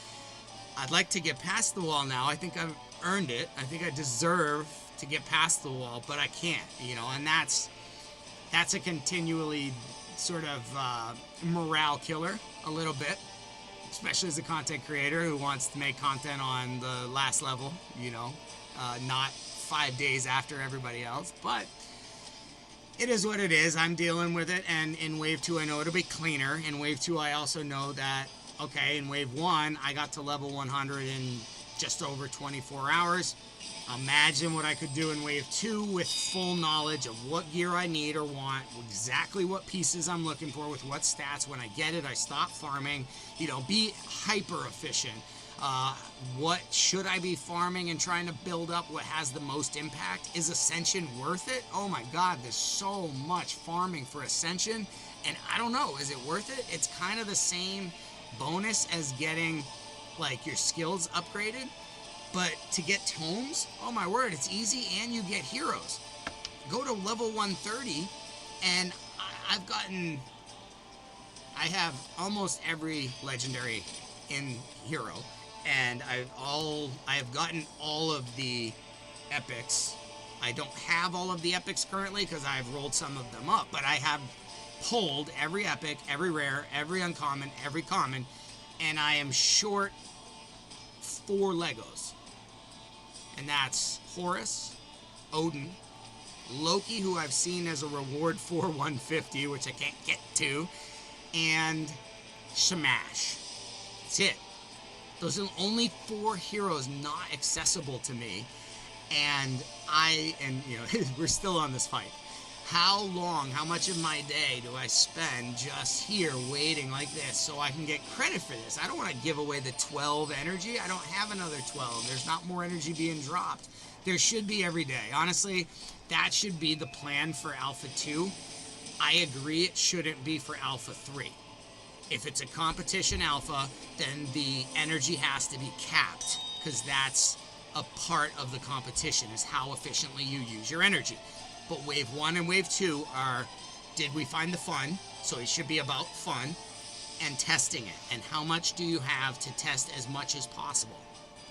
I'd like to get past the wall now. I think I've earned it. I think I deserve to get past the wall, but I can't, you know. And that's a continually sort of morale killer a little bit, especially as a content creator who wants to make content on the last level, you know, not 5 days after everybody else. But it is what it is. I'm dealing with it, and in Wave 2 I know it'll be cleaner. In Wave 2 I also know that, okay, in Wave 1 I got to level 100 in just over 24 hours. Imagine what I could do in Wave 2 with full knowledge of what gear I need or want, exactly what pieces I'm looking for with what stats. When I get it, I stop farming, you know, be hyper efficient. What should I be farming and trying to build up what has the most impact? Is Ascension worth it? Oh my god, there's so much farming for Ascension, and I don't know, is it worth it? It's kind of the same bonus as getting like your skills upgraded, but to get tomes, oh my word, it's easy, and you get heroes. Go to level 130 and I have almost every legendary in hero, and I have gotten all of the epics. I don't have all of the epics currently because I've rolled some of them up, but I have pulled every epic, every rare, every uncommon, every common, and I am short 4 Legos. And that's Horus, Odin, Loki, who I've seen as a reward for 150, which I can't get to, and Shamash. That's it. Those are the only 4 heroes not accessible to me. And you know, we're still on this fight. How much of my day do I spend just here waiting like this so I can get credit for this? I don't want to give away the 12 energy. I don't have another 12. There's not more energy being dropped. There should be every day. Honestly, that should be the plan for Alpha 2. I agree it shouldn't be for Alpha 3. If it's a competition alpha, then the energy has to be capped, because that's a part of the competition, is how efficiently you use your energy. But Wave 1 and Wave 2 are, did we find the fun? So it should be about fun and testing it. And how much do you have to test as much as possible?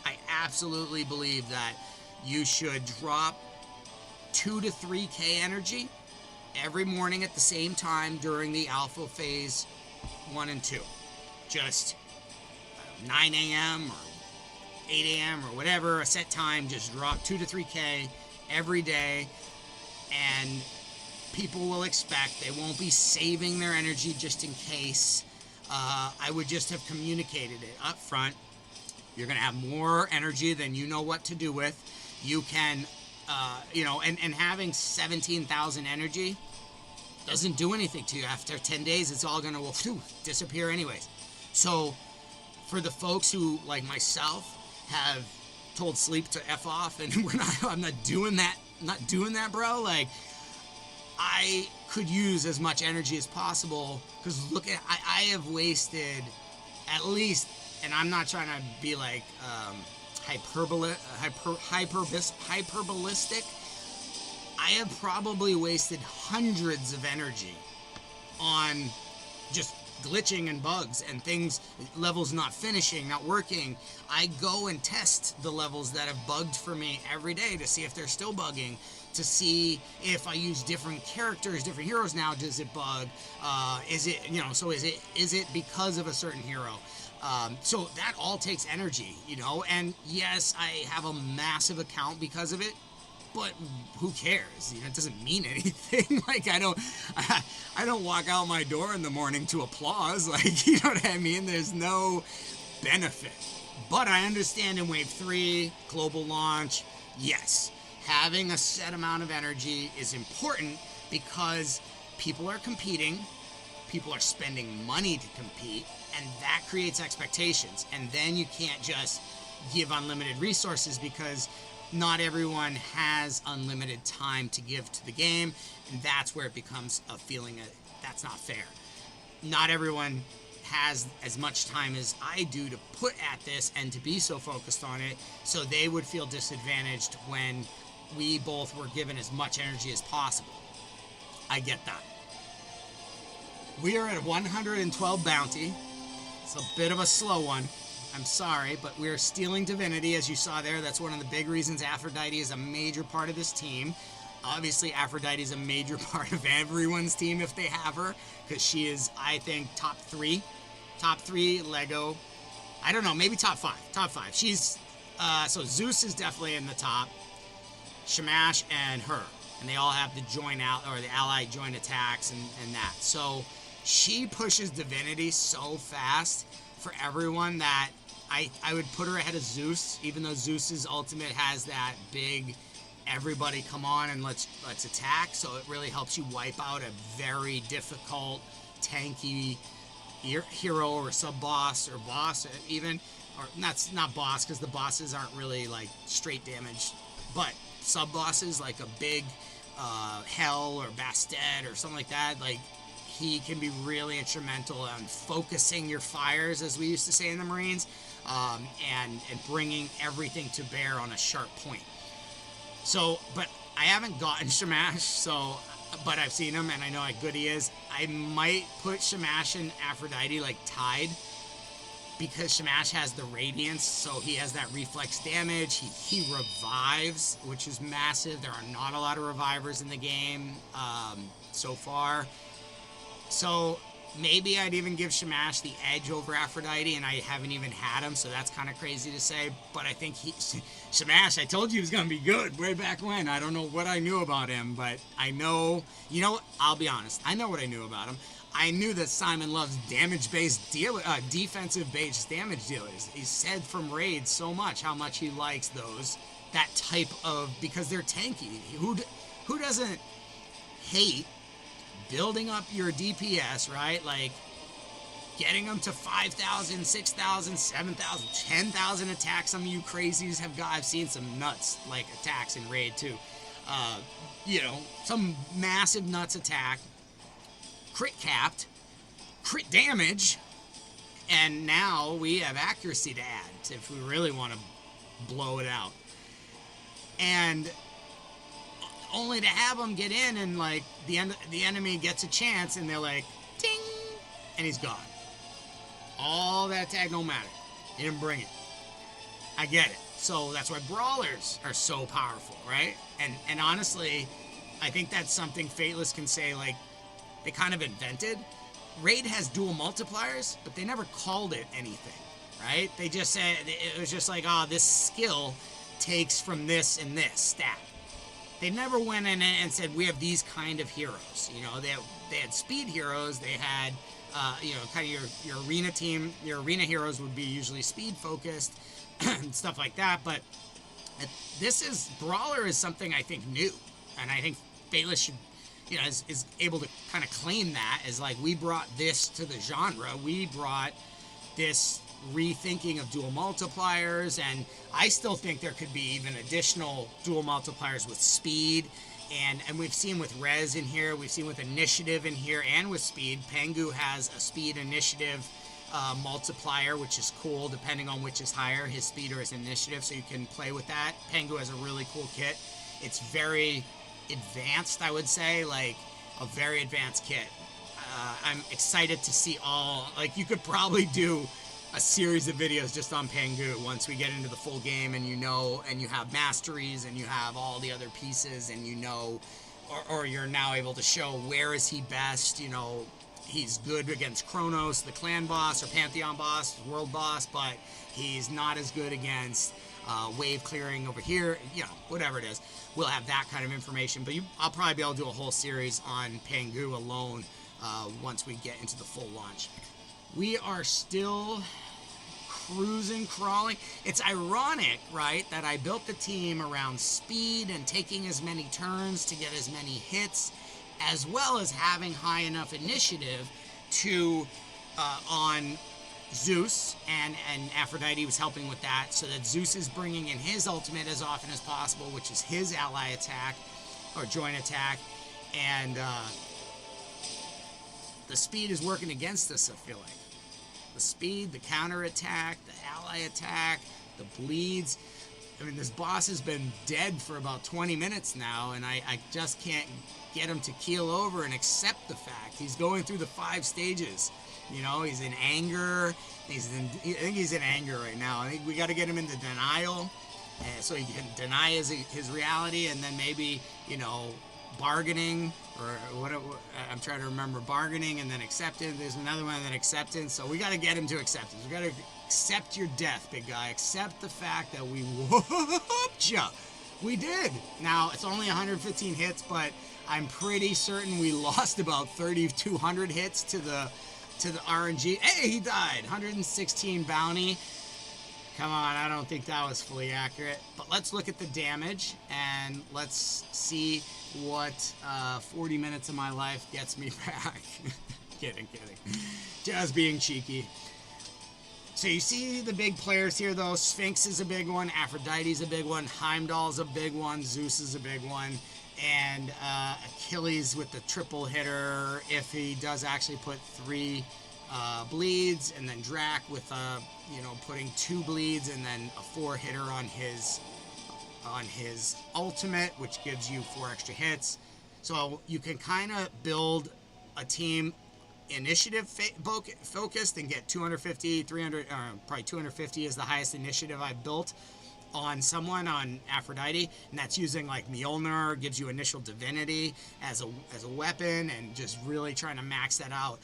I absolutely believe that you should drop 2 to 3k energy every morning at the same time during the alpha phase 1 and 2. Just 9 a.m. or 8 a.m. or whatever, a set time, just drop 2 to 3k every day, and people will expect. They won't be saving their energy just in case. I would just have communicated it up front. You're going to have more energy than you know what to do with. You can, you know, and having 17,000 energy doesn't do anything to you. After 10 days, it's all going to disappear anyways. So for the folks who, like myself, have told sleep to F off, and I'm not doing that, bro. Like, I could use as much energy as possible, because look at, I have wasted at least, and I'm not trying to be like hyperbolistic. I have probably wasted hundreds of energy on just glitching and bugs and things, levels not finishing, not working. I go and test the levels that have bugged for me every day to see if they're still bugging, to see if I use different characters, different heroes now, does it bug? Is it, so is it because of a certain hero? So that all takes energy, and yes, I have a massive account because of it, but who cares? It doesn't mean anything. Like, I don't walk out my door in the morning to applause. Like, you know what I mean? There's no benefit. But I understand in Wave 3, global launch, yes, having a set amount of energy is important because people are competing, people are spending money to compete, and that creates expectations. And then you can't just give unlimited resources because not everyone has unlimited time to give to the game, and that's where it becomes a feeling of that's not fair. Not everyone has as much time as I do to put at this and to be so focused on it, so they would feel disadvantaged when we both were given as much energy as possible. I get that. We are at 112 bounty. It's a bit of a slow one. I'm sorry, but we're stealing divinity, as you saw there. That's one of the big reasons Aphrodite is a major part of this team. Obviously, Aphrodite is a major part of everyone's team if they have her, because she is, I think, top three Lego. I don't know, maybe top five. She's, so Zeus is definitely in the top, Shamash and her, and they all have the join out, or the allied joint attacks and that. So she pushes divinity so fast for everyone that I would put her ahead of Zeus, even though Zeus's ultimate has that big everybody come on and let's attack, so it really helps you wipe out a very difficult tanky hero or sub-boss or boss even, or not boss, because the bosses aren't really like straight damage, but sub-bosses like a big Hell or Bastet or something like that. Like, he can be really instrumental on focusing your fires, as we used to say in the Marines, and bringing everything to bear on a sharp point. So, but I haven't gotten Shamash, but I've seen him and I know how good he is. I might put Shamash and Aphrodite like tied, because Shamash has the radiance, so he has that reflex damage. He revives, which is massive. There are not a lot of revivers in the game so far. So maybe I'd even give Shamash the edge over Aphrodite, and I haven't even had him, so that's kind of crazy to say. But I think Shamash, I told you he was going to be good way back when. I don't know what I knew about him, but I know, I'll be honest. I know what I knew about him. I knew that Simon loves damage-based defensive-based damage dealers. He said from raids so much how much he likes that type of, because they're tanky. Who doesn't hate building up your DPS, right? Like, getting them to 5,000, 6,000, 7,000, 10,000 attacks. Some of you crazies I've seen some nuts, like, attacks in Raid, too. Some massive nuts attack, crit capped, crit damage, and now we have accuracy to add if we really want to blow it out. And only to have them get in and, like, the enemy gets a chance and they're like, ding, and he's gone. All that attack don't matter. He didn't bring it. I get it. So that's why brawlers are so powerful, right? And honestly, I think that's something Fateless can say, like, they kind of invented. Raid has dual multipliers, but they never called it anything, right? They just said, it was just like, this skill takes from this and this stat. They never went in and said, we have these kind of heroes. They had speed heroes. They had, kind of your arena team. Your arena heroes would be usually speed focused and stuff like that. But Brawler is something I think new. And I think Fateless should, is able to kind of claim that as like, we brought this to the genre. We brought this rethinking of dual multipliers, and I still think there could be even additional dual multipliers with speed, and we've seen with res in here, we've seen with initiative in here, and with speed. Pengu has a speed initiative multiplier, which is cool depending on which is higher, his speed or his initiative, so you can play with that. Pengu has a really cool kit. It's very advanced, I would say, like a very advanced kit. I'm excited to see all, like, you could probably do a series of videos just on Pengu once we get into the full game, and you know, and you have masteries and you have all the other pieces, and you know, or you're now able to show where is he best. You know, he's good against Kronos, the clan boss, or Pantheon boss, world boss, but he's not as good against wave clearing over here. You know, whatever it is, we'll have that kind of information. But I'll probably be able to do a whole series on Pengu alone once we get into the full launch. We are still crawling. It's ironic, right, that I built the team around speed and taking as many turns to get as many hits, as well as having high enough initiative to on Zeus, and Aphrodite was helping with that, so that Zeus is bringing in his ultimate as often as possible, which is his ally attack or joint attack, and the speed is working against us, I feel like. The speed, the counter attack, the ally attack, the bleeds. I mean, this boss has been dead for about 20 minutes now, and I just can't get him to keel over and accept the fact he's going through the 5 stages. You know, he's in anger. I think he's in anger right now. I think we got to get him into denial, so he can deny his reality, and then maybe, you know, bargaining, or what I'm trying to remember, bargaining and then acceptance. There's another one, and then acceptance. So we got to get him to acceptance. We got to accept your death, big guy. Accept the fact that we whooped you. We did. Now, it's only 115 hits, but I'm pretty certain we lost about 3,200 hits to the RNG. Hey, he died. 116 bounty. Come on, I don't think that was fully accurate. But let's look at the damage, and let's see what 40 minutes of my life gets me back. Kidding. Just being cheeky. So you see the big players here, though. Sphinx is a big one. Aphrodite's a big one. Heimdall's a big one. Zeus is a big one. And Achilles with the triple hitter, if he does actually put 3 bleeds, and then Drac with putting 2 bleeds and then a 4 hitter on his ultimate, which gives you 4 extra hits. So you can kind of build a team initiative focused and get 250, 300, probably 250 is the highest initiative I've built on someone, on Aphrodite, and that's using like Mjolnir, gives you initial divinity as a weapon, and just really trying to max that out.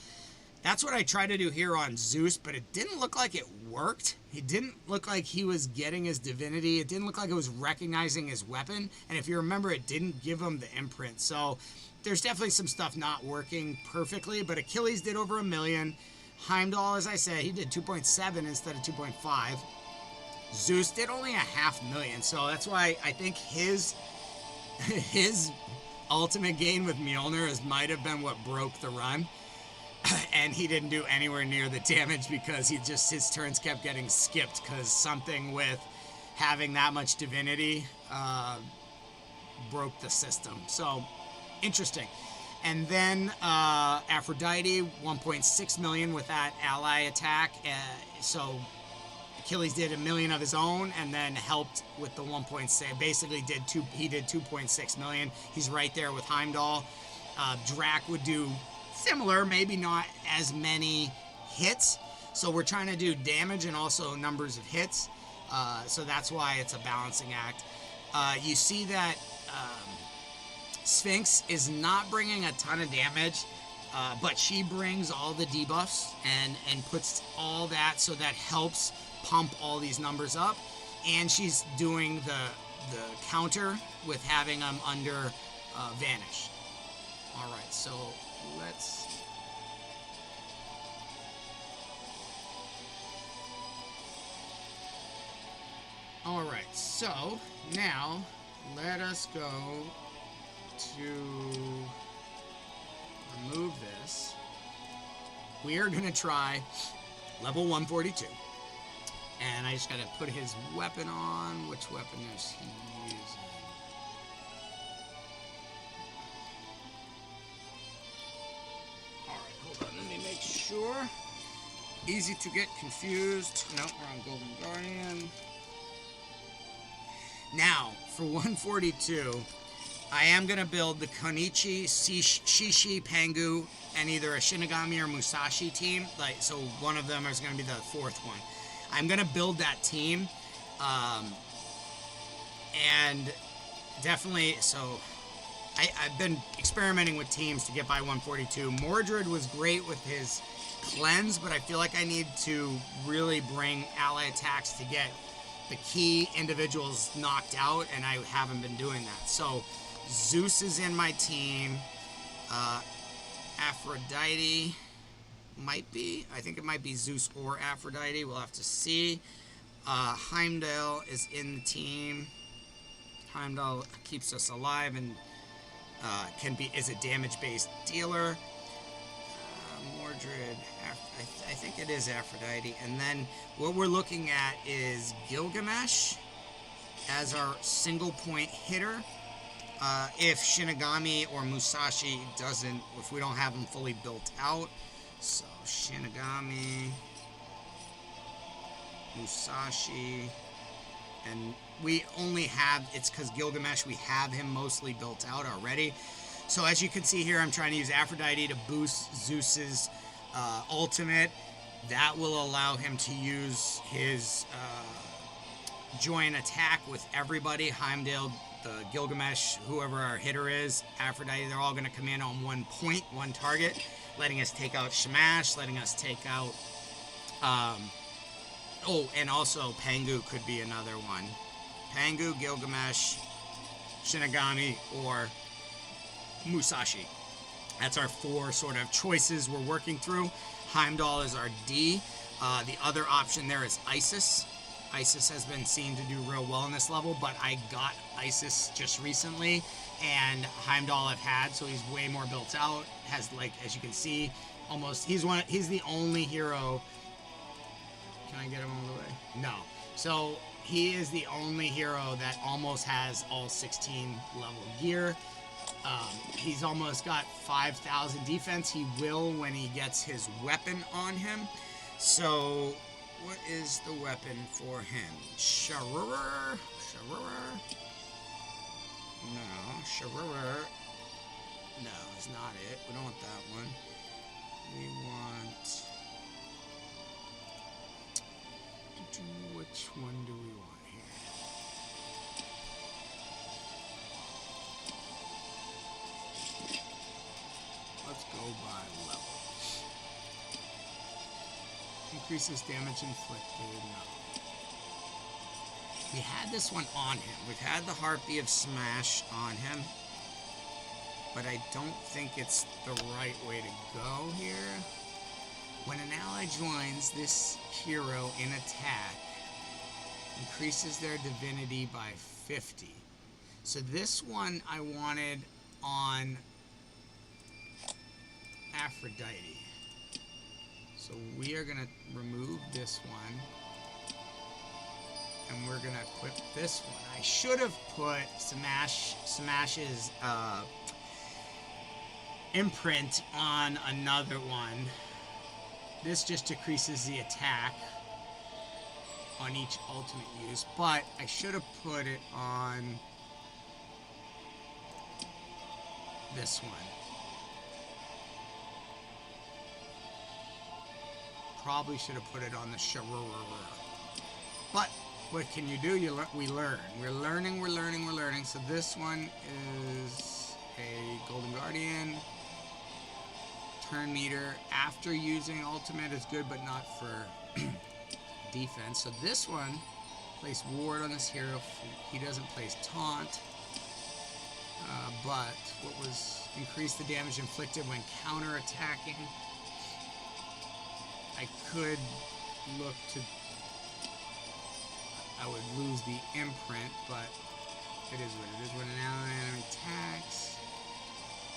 That's what I tried to do here on Zeus, but it didn't look like it worked. It didn't look like he was getting his divinity. It didn't look like it was recognizing his weapon. And if you remember, it didn't give him the imprint. So there's definitely some stuff not working perfectly, but Achilles did over 1 million. Heimdall, as I said, he did 2.7 instead of 2.5. Zeus did only 500,000. So that's why I think his ultimate gain with Mjolnir might have been what broke the run. And he didn't do anywhere near the damage because his turns kept getting skipped, because something with having that much divinity broke the system. So, interesting. And then Aphrodite, 1.6 million with that ally attack. So Achilles did 1 million of his own, and then helped with the 1.6. Basically, he did 2.6 million. He's right there with Heimdall. Drac would do similar, maybe not as many hits. So we're trying to do damage and also numbers of hits. So that's why it's a balancing act. You see that Sphinx is not bringing a ton of damage, but she brings all the debuffs and puts all that, so that helps pump all these numbers up. And she's doing the counter with having them under vanish. All right, so let's... All right, so now let us go to remove this. We are going to try level 142. And I just got to put his weapon on. Which weapon is he using? Alright, hold on. Let me make sure.
Easy to get confused. Nope, we're on Golden Guardian.
Now, for 142, I am going to build the Konichi, Shishi, Pangu, and either a Shinigami or Musashi team. So one of them is going to be the fourth one. I'm going to build that team. And definitely, so I've been experimenting with teams to get by 142. Mordred was great with his cleanse, but I feel like I need to really bring ally attacks to get the key individuals knocked out, and I haven't been doing that. So Zeus is in my team. Aphrodite might be. I think it might be Zeus or Aphrodite. We'll have to see. Heimdall is in the team. Heimdall keeps us alive and is a damage-based dealer. Mordred, I think it is Aphrodite. And then what we're looking at is Gilgamesh as our single point hitter. If Shinigami or Musashi if we don't have them fully built out. So Shinigami, Musashi, and we only have, it's because Gilgamesh, we have him mostly built out already. So as you can see here, I'm trying to use Aphrodite to boost Zeus's ultimate. That will allow him to use his joint attack with everybody. Heimdall, the Gilgamesh, whoever our hitter is, Aphrodite, they're all going to come in on one point, one target, letting us take out Shamash, letting us take out... and also Pangu could be another one. Pangu, Gilgamesh, Shinigami, or Musashi. That's our four sort of choices we're working through. Heimdall is our D. The other option there is Isis. Isis has been seen to do real well in this level, but I got Isis just recently, and Heimdall I've had, so he's way more built out. Has, like, as you can see, almost he's the only hero. Can I get him all the way? No. So he is the only hero that almost has all 16 level gear. He's almost got 5,000 defense. He will when he gets his weapon on him. So what is the weapon for him? Sharur? No, Sharur. No, it's not it. We don't want that one. We want... Which one do we want here? Let's go by level. Increases damage inflicted. No. We had this one on him. We've had the Harpy of Smash on him. But I don't think it's the right way to go here. When an ally joins this hero in attack, increases their divinity by 50. So this one I wanted on Aphrodite. So we are going to remove this one. And we're going to equip this one. I should have put Smash's imprint on another one. This just decreases the attack on each ultimate use, but I should have put it on this one. Probably should have put it on the Sharur. But what can you do? We learn. We're learning. So this one is a Golden Guardian. Turn meter after using ultimate is good, but not for defense. So this one, place ward on this hero. He doesn't place taunt, but what was increase the damage inflicted when counter attacking. I could look to. I would lose the imprint, but it is what it is. When an ally attacks.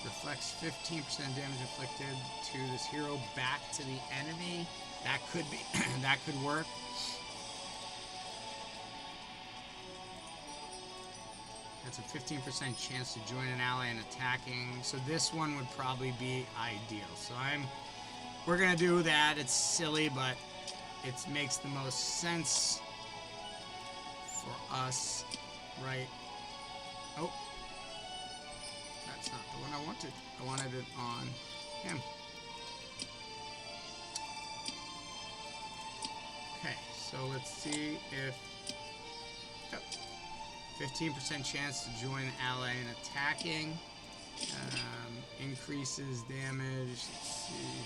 Reflects 15% damage inflicted to this hero back to the enemy. That could be, that could work. That's a 15% chance to join an ally in attacking. So this one would probably be ideal. So I'm we're gonna do that. It's silly, but it makes the most sense for us, right? Oh, that's not the one I wanted. I wanted it on him. Okay, so let's see if... Yep. 15% chance to join the ally in attacking. Increases damage. Let's see.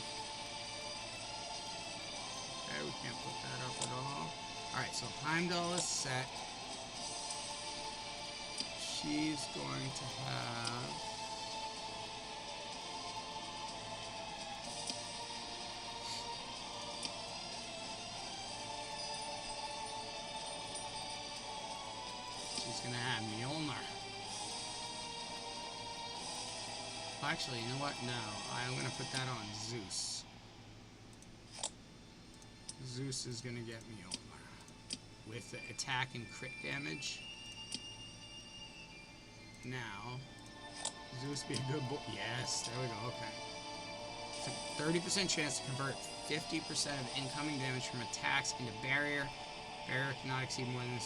Okay, we can't put that up at all. Alright, so Heimdall is set. She's going to have... She's going to have Mjolnir. Actually, you know what? No, I'm going to put that on Zeus. Zeus is going to get Mjolnir with the attack and crit damage. Now, Zeus be a good boy. Yes, there we go. Okay. So 30% chance to convert 50% of incoming damage from attacks into barrier. Barrier cannot exceed more than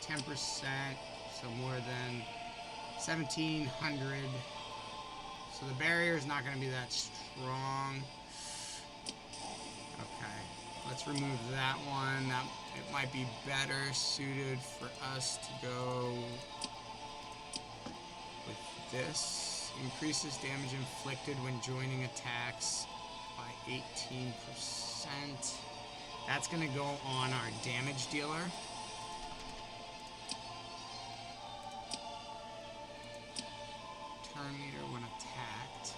10%, so more than 1,700. So the barrier is not going to be that strong. Okay, let's remove that one. That it might be better suited for us to go with this. Increases damage inflicted when joining attacks by 18%. That's going to go on our damage dealer. Turn meter when attacked.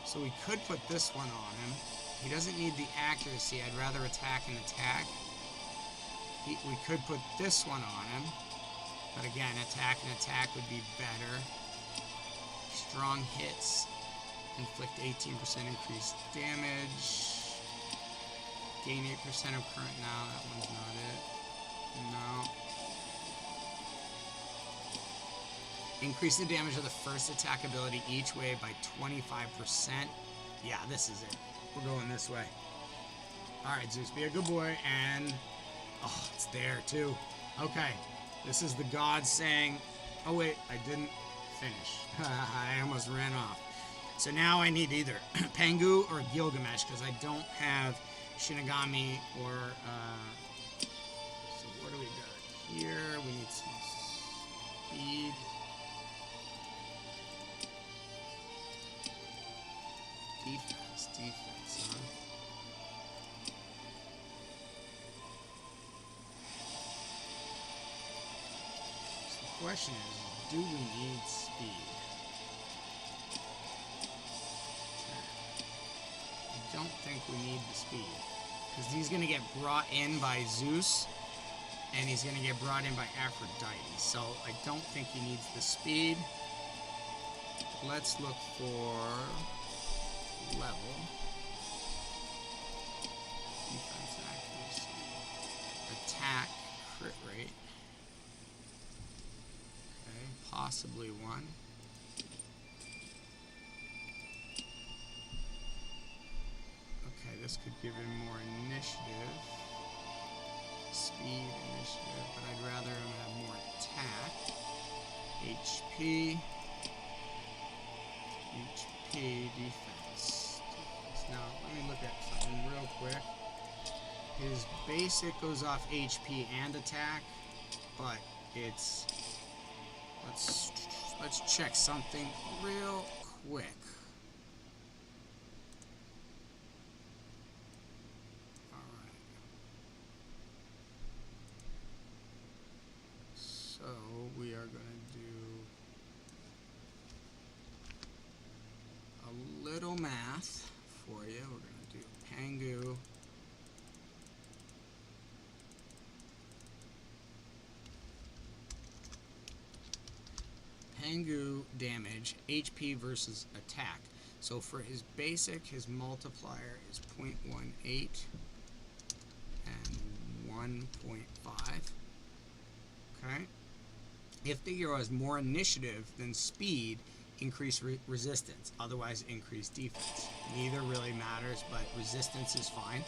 So we could put this one on him. He doesn't need the accuracy. I'd rather attack and attack. We could put this one on him. But again, attack and attack would be better. Strong hits. Inflict 18% increased damage. Gain 8% of current. No, that one's not it. No. Increase the damage of the first attack ability each way by 25%. Yeah, this is it. We're going this way. Alright, Zeus, be a good boy, and... Oh, it's there, too. Okay, this is the god saying... Oh, wait, I didn't finish. I almost ran off. So now I need either Pengu or Gilgamesh, because I don't have Shinigami or... So what do we got here? We need some speed. Defense, huh? So the question is, do we need speed? I don't think we need the speed. Because he's going to get brought in by Zeus, and he's going to get brought in by Aphrodite. So I don't think he needs the speed. Let's look for... level. Defense accuracy. Attack, crit rate. Okay, possibly one. Okay, this could give him more initiative. Speed, initiative, but I'd rather him have more attack. HP. HP, defense. Now, let me look at something real quick. His basic goes off HP and attack, but it's... Let's check something real quick. Alright. So, we are going to do a little math for you. We're going to do Pengu. Pengu damage, HP versus attack. So for his basic, his multiplier is 0.18 and 1.5. Okay? If the hero has more initiative than speed, increase resistance, otherwise increase defense. Neither really matters, but resistance is fine.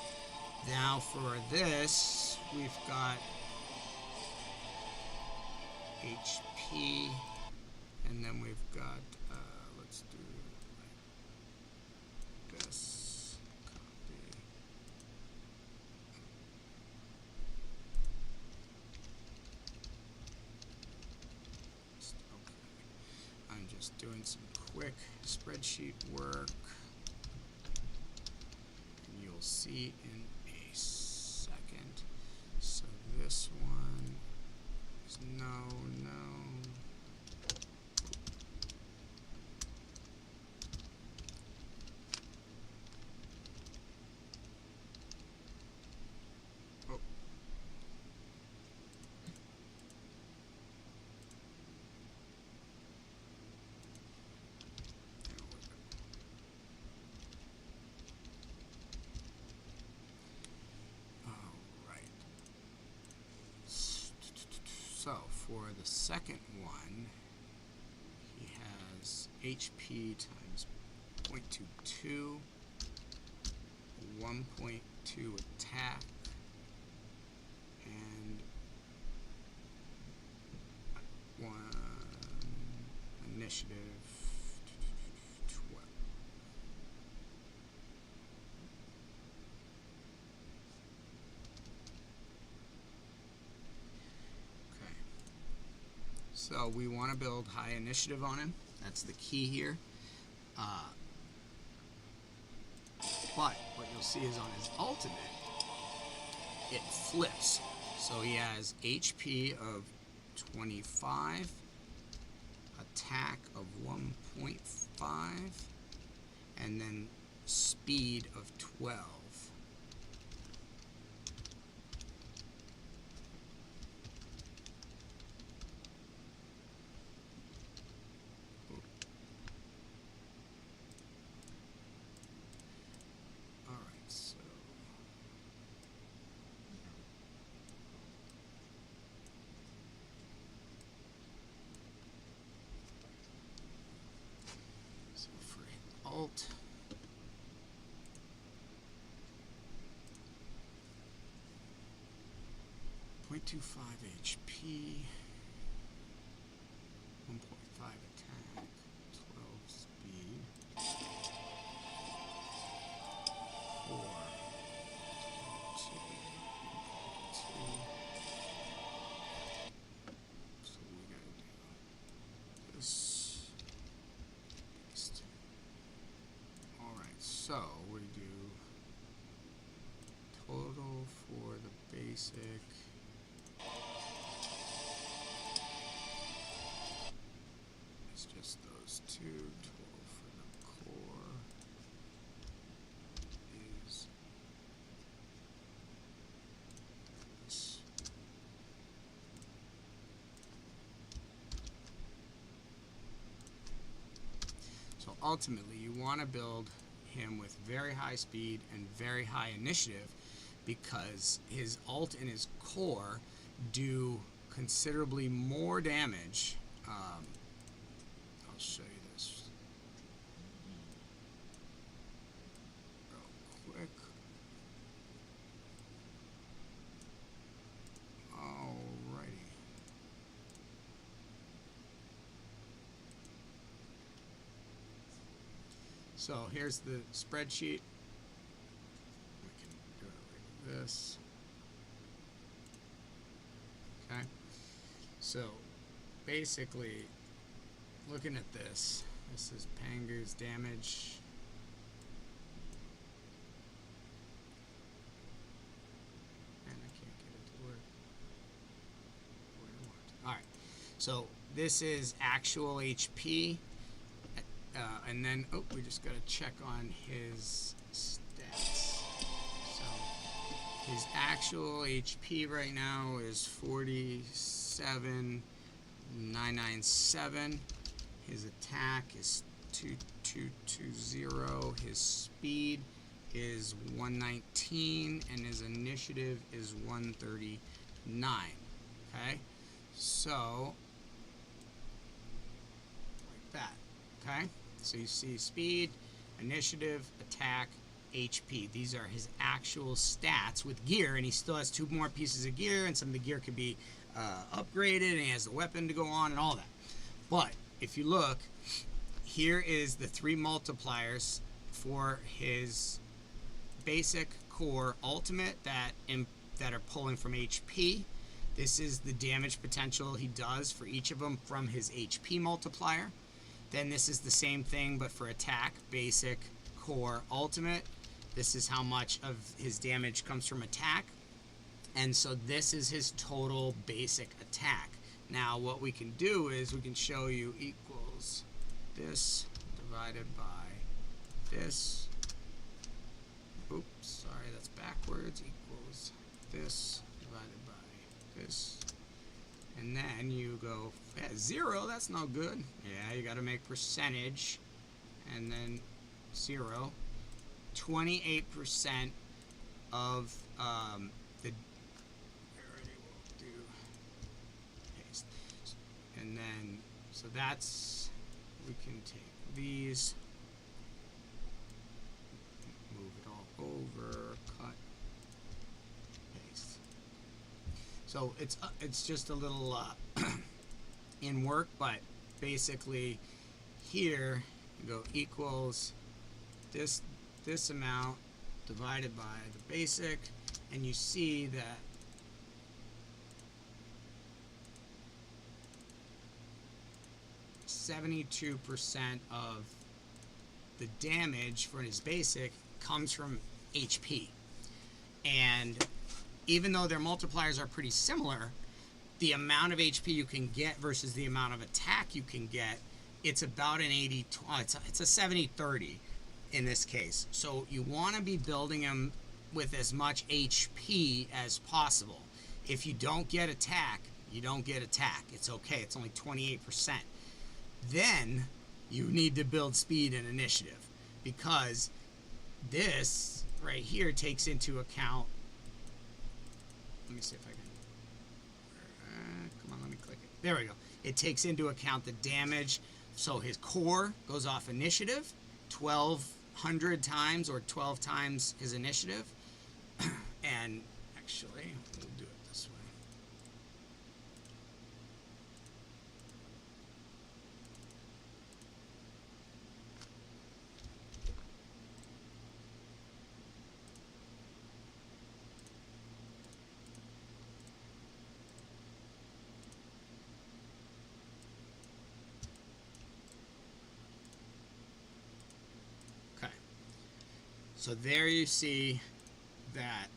Now for this, we've got HP, and then we've got, let's do like this, copy. Okay. I'm just doing some quick spreadsheet work, and you'll see in a second. So this one is no. Oh. So for the second one, he has HP times 0.22, 1.2 attack, and 1 initiative, 12. Okay. So we want to build high initiative on him. That's the key here. But what you'll see is on his ultimate, it flips. So he has HP of 25, attack of 1.5, and then speed of 12. Alt. .25 HP, 1.5 attack, 12 speed, 4, 2, 2. So we gotta do this. Paste. Alright, so we do total for the basic. It's just those two. Total for the core is this. So ultimately, you want to build him with very high speed and very high initiative, because his ult and his core do considerably more damage. I'll show you this real quick. Alrighty. So here's the spreadsheet. We can do it like this. Okay. So basically, looking at this, this is Panger's damage. And I can't get it to work the way I want. Alright. So this is actual HP. And then, oh, we just got to check on his stats. So his actual HP right now is 47,997. His attack is 2220. His speed is 119, and his initiative is 139. Okay, so like that. Okay, so you see speed, initiative, attack, HP. These are his actual stats with gear, and he still has 2 more pieces of gear, and some of the gear could be upgraded, and he has the weapon to go on and all that. But if you look, here is the 3 multipliers for his basic, core, ultimate that are pulling from HP. This is the damage potential he does for each of them from his HP multiplier. Then this is the same thing but for attack, basic, core, ultimate. This is how much of his damage comes from attack. And so this is his total basic attack. Now what we can do is we can show you equals this divided by this. Oops, sorry, that's backwards. Equals this divided by this. And then you go, 0, that's no good. Yeah, you got to make percentage. And then 0. 28% of the... We'll do paste. And then, so that's, we can take these, move it all over, cut, paste. So it's just a little in work, but basically here you go equals this amount divided by the basic, and you see that (72% of the damage for his basic comes from HP. And even though their multipliers are pretty similar, the amount of HP you can get versus the amount of attack you can get, it's about an 80, it's a 70-30 in this case. So you want to be building them with as much HP as possible. If you don't get attack, you don't get attack. It's okay. It's only 28%. Then you need to build speed and initiative, because this right here takes into account, let me see if I can, come on, let me click it. There we go. It takes into account the damage. So his core goes off initiative 1,200 times, or 12 times his initiative. And actually, we'll do it this way. Okay. So there you see that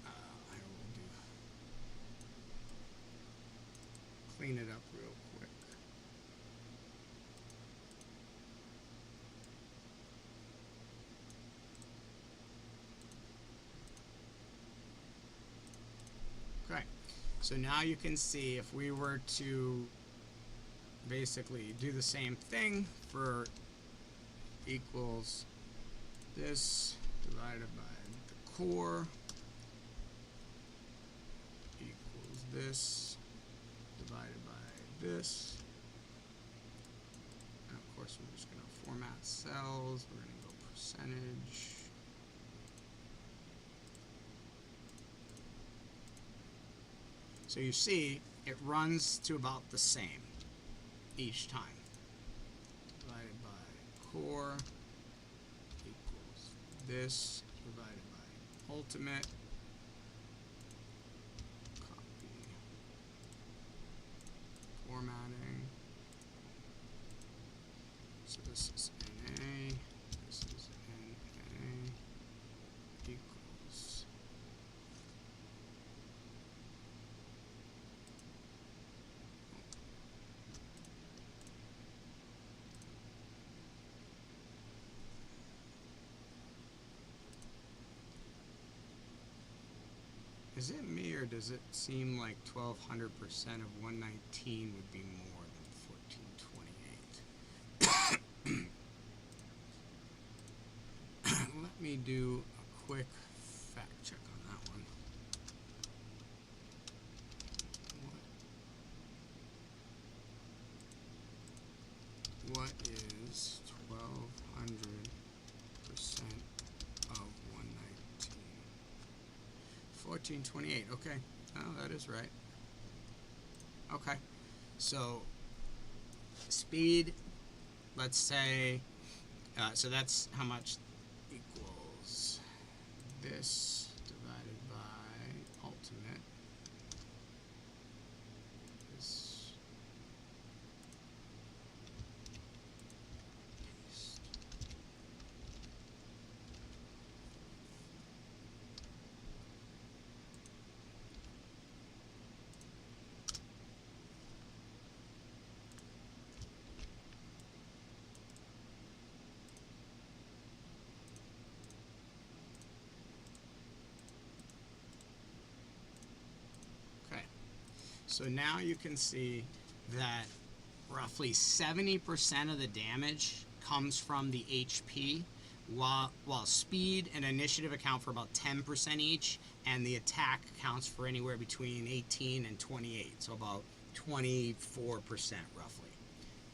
I will clean it up real quick. Okay, so now you can see if we were to basically do the same thing for equals this divided by the core equals this divided by this. And of course, we're just going to format cells. We're going to go percentage. So you see, it runs to about the same each time. Divided by core equals this divided by ultimate. Copy. Formatting. So this is NA. This is NA equals. Is it me, or does it seem like 1200% of 119 would be more than 1428? Let me do a quick fact check on that one.
What is 1200% of 119? 1428. Okay. Oh, that is right. Okay. So speed, let's say, so that's how much equals this divided by ultimate. This paste. Okay. So now you can see that roughly 70% of the damage comes from the HP, while speed and initiative account for about 10% each, and the attack accounts for anywhere between 18 and 28, so about 24% roughly.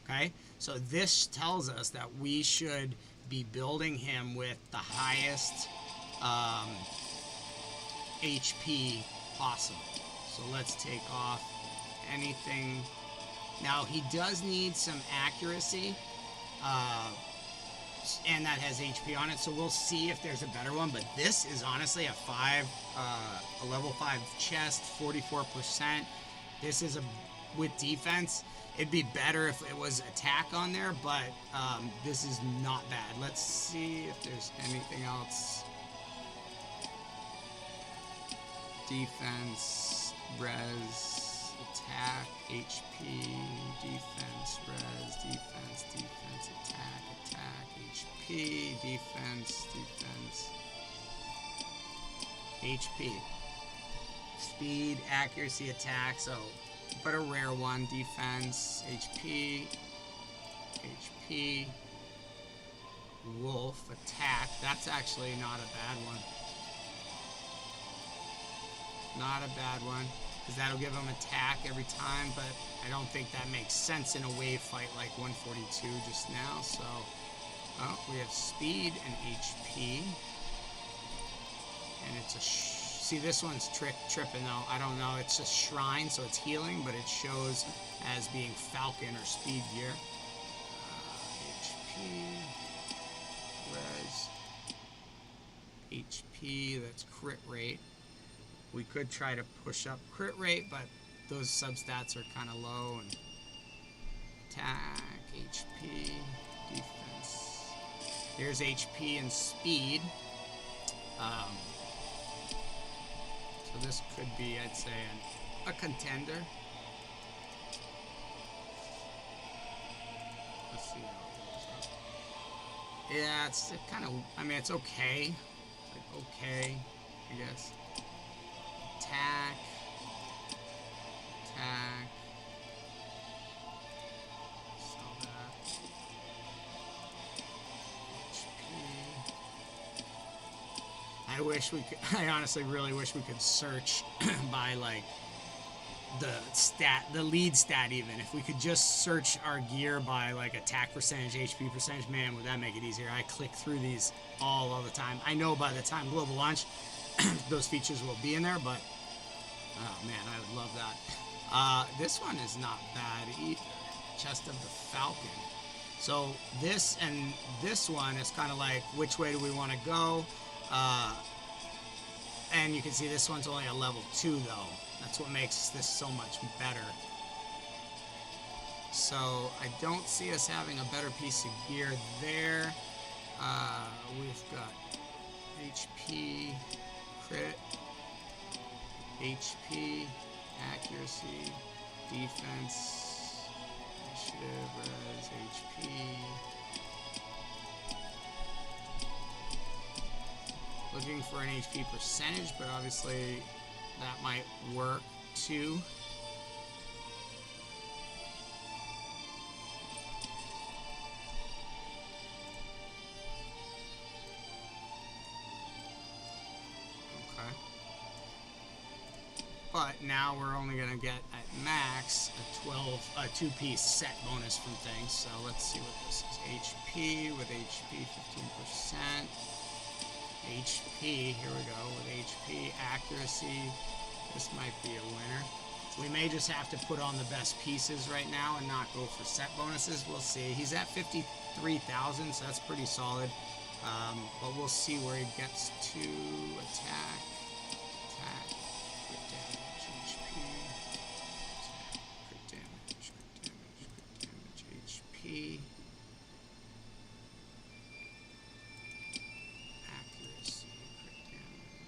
Okay, so this tells us that we should be building him with the highest HP possible. So let's take off anything. Now he does need some accuracy, and that has HP on it, so we'll see if there's a better one. But this is honestly a level 5 chest, 44%. This is with defense. It'd be better if it was attack on there, but this is not bad. Let's see if there's anything else. Defense, res, attack, HP, defense, res, defense, attack, HP, defense, HP. Speed, accuracy, attack, so but a rare one. Defense, HP, wolf, attack. That's actually not a bad one. Not a bad one, because that'll give him attack every time, but I don't think that makes sense in a wave fight like 142 just now. So, oh, we have speed and HP, and it's a see, this one's tripping though. I don't know. It's a shrine, so it's healing, but it shows as being falcon or speed gear. HP, res, HP. That's crit rate. We could try to push up crit rate, but those substats are kind of low. And attack, HP, defense. Here's HP and speed. So this could be, I'd say, a contender. Let's see how it goes up. Yeah, it's kind of, I mean, it's okay. It's like okay, I guess. Attack. Sell that. HP. I honestly really wish we could search by like the lead stat even. If we could just search our gear by like attack percentage, HP percentage, man, would that make it easier? I click through these all the time. I know by the time global launch, those features will be in there, but oh man, I would love that. This one is not bad either. Chest of the Falcon. So this and this one is kind of like, which way do we want to go? And you can see this one's only a level 2 though. That's what makes this so much better. So I don't see us having a better piece of gear there. We've got HP, crit, HP, accuracy, defense, initiative, res, HP. Looking for an HP percentage, but obviously that might work too. But
now we're only gonna get at max a 2-piece set bonus from things. So let's see what this is. HP with HP 15%. HP, here we go, with HP, accuracy. This might be a winner. We may just have to put on the best pieces right now and not go for set bonuses. We'll see. He's at 53,000, so that's pretty solid. But we'll see where he gets to. Attack, crit damage, HP, attack, crit damage, HP, accuracy, crit damage.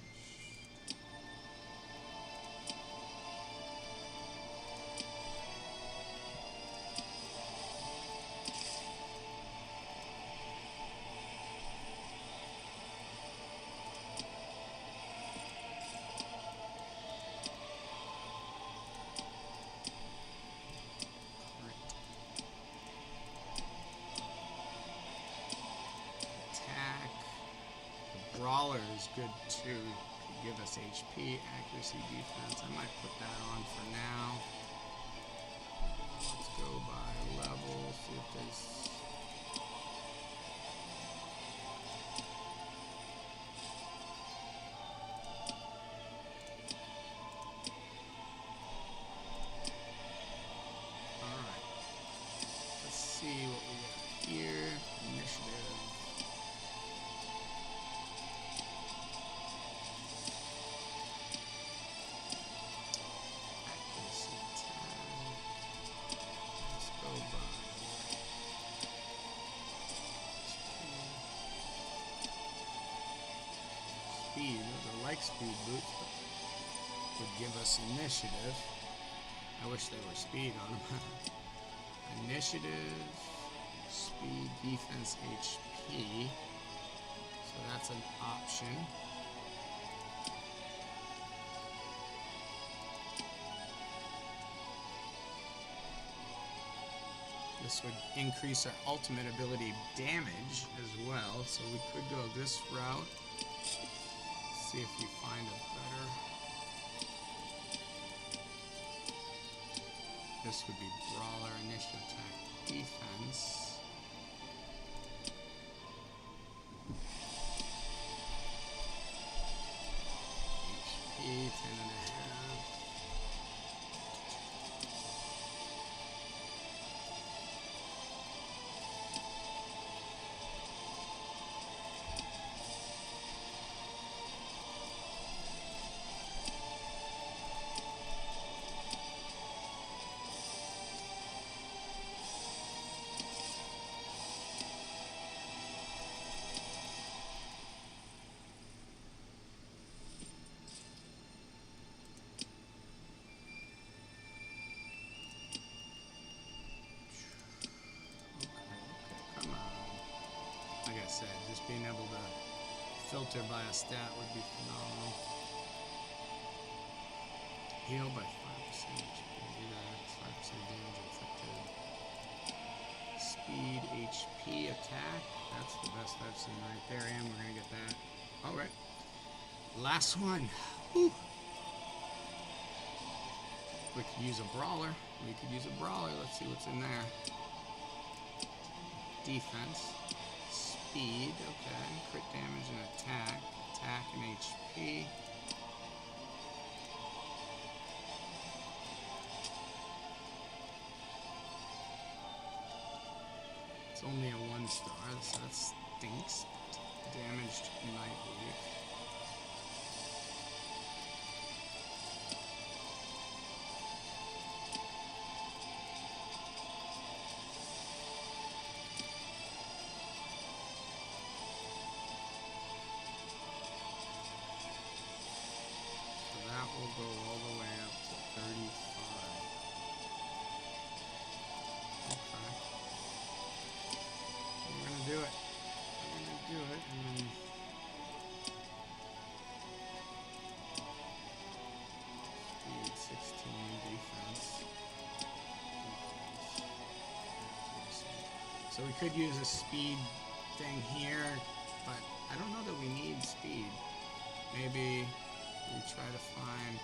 Attack. The brawler is good too. Could give us HP, accuracy, defense. I might put that on for now. Let's go by level. See if there's. Alright. Let's see what we got here. Initiative. Accuracy 10. Let's go by speed. Those are like speed boots, but would give us initiative. I wish they were speed on them. Initiative, speed, defense, HP. So that's an option. This would increase our ultimate ability damage as well, so we could go this route. See if we find a better. This would be brawler, initiative, attack, defense. HP 10.5. Like I said, just being able to filter by a stat would be phenomenal. Heal by 5% HP, that's 5% damage inflicted. Speed, HP, attack, that's the best I've seen right there, and we're gonna get that. Alright, last one. Whew. We could use a brawler. Let's see what's in there. Defense. Speed, okay. Crit damage and attack. Attack and HP. It's only a 1-star, so that stinks. Damaged Nightwave. That will go all the way up to 35. Okay. We're gonna do it. And then speed 16, defense. So we could use a speed thing here, but I don't know that we need speed. Maybe we try to find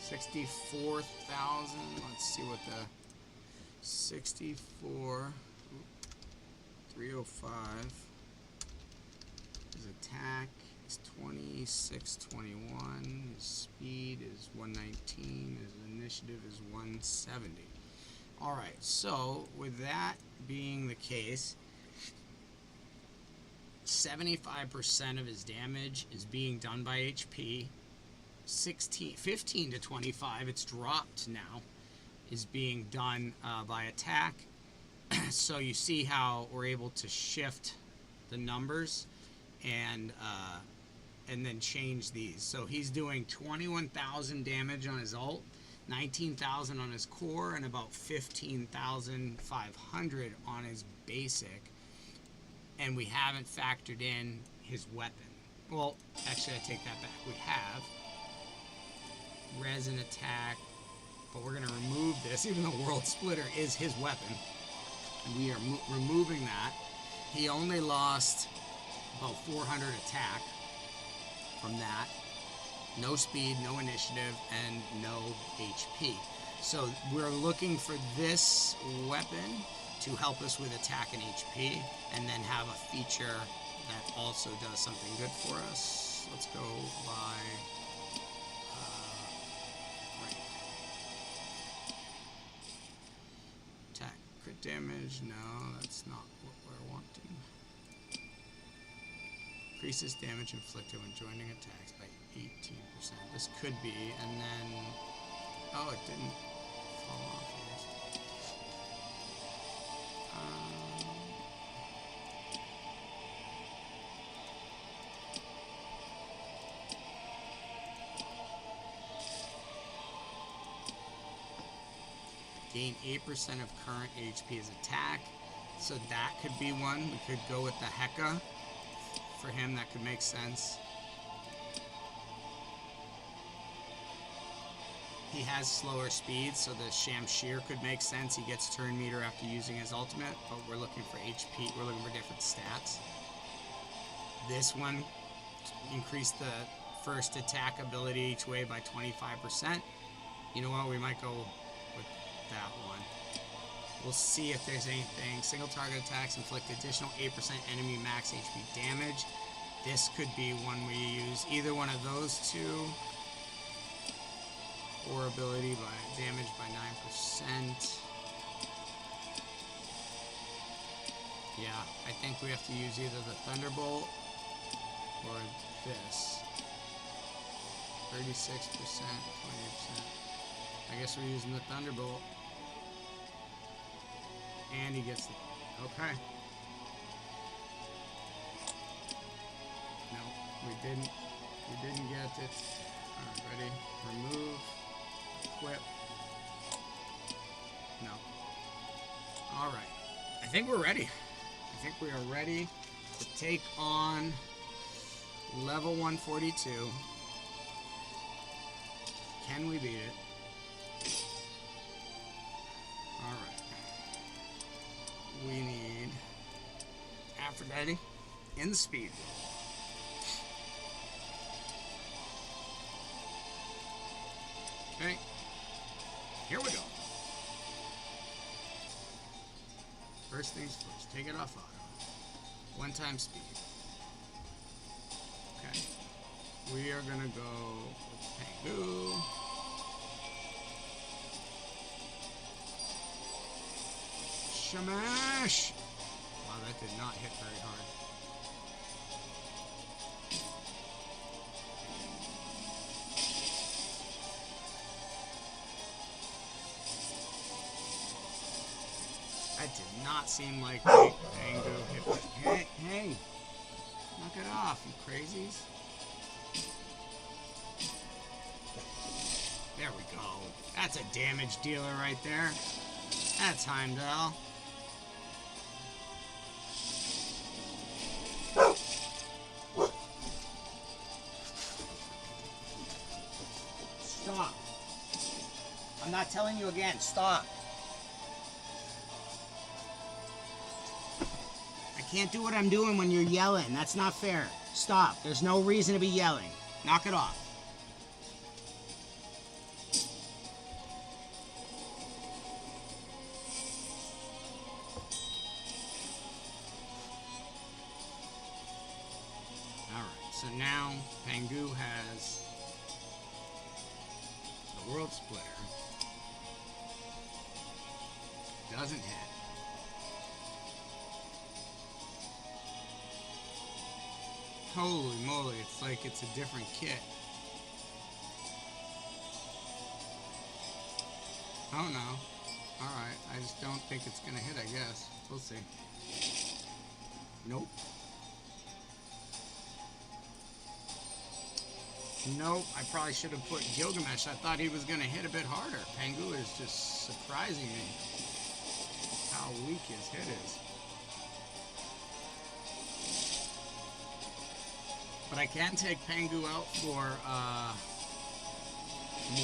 64,000. Let's see what the 64 305. His attack is 2621. His speed is 119. His initiative is 170. Alright, so with that being the case, 75% of his damage is being done by HP. 15 to 25, it's dropped now, is being done by attack. So you see how we're able to shift the numbers and then change these. So he's doing 21,000 damage on his ult, 19,000 on his core, and about 15,500 on his basic. And we haven't factored in his weapon. Well, actually, I take that back. We have resin attack, but we're going to remove this, even though World Splitter is his weapon. And we are removing that. He only lost about 400 attack from that. No speed, no initiative, and no HP. So we're looking for this weapon to help us with attack and HP, and then have a feature that also does something good for us. Let's go by rank. Attack, crit damage, no, that's not what we're wanting. Increases damage inflicted when joining attacks by 18%. This could be, and then, oh, it didn't fall off, I guess. Gain 8% of current HP as attack. So that could be one. We could go with the Heka. For him, that could make sense. He has slower speed, so the Shamshir could make sense. He gets turn meter after using his ultimate, but we're looking for HP. We're looking for different stats. This one increased the first attack ability each way by 25%. You know what? We might go with that one. We'll see if there's anything. Single target attacks inflict additional 8% enemy max HP damage. This could be one we use. Either one of those two. Or ability by damage by 9%. Yeah, I think we have to use either the Thunderbolt or this. 36%, 20%. I guess we're using the Thunderbolt. And he gets the... Okay. No, we didn't get it. Alright, ready? Remove. Equip. No. Alright. I think we're ready. I think we are ready to take on level 142. Can we beat it? Alright. We need Aphrodite in the speed. Okay. Here we go. First things first, take it off auto. One-time speed. Okay. We are gonna go with Pengu. Shamash! Wow, that did not hit very hard. That did not seem like Pengu hit. Hey! Knock it off, you crazies. There we go. That's a damage dealer right there. That's Heimdall. Stop. I'm not telling you again. Stop. I can't do what I'm doing when you're yelling. That's not fair. Stop. There's no reason to be yelling. Knock it off.
Alright, so now Pangu has the World Splitter. Doesn't hit. Holy moly, it's like it's a different kit. Oh no. Alright, I just don't think it's gonna hit, I guess. We'll see. Nope. Nope, I probably should have put Gilgamesh. I thought he was gonna hit a bit harder. Pangu is just surprising me how weak his hit is. But I can take Pangu out for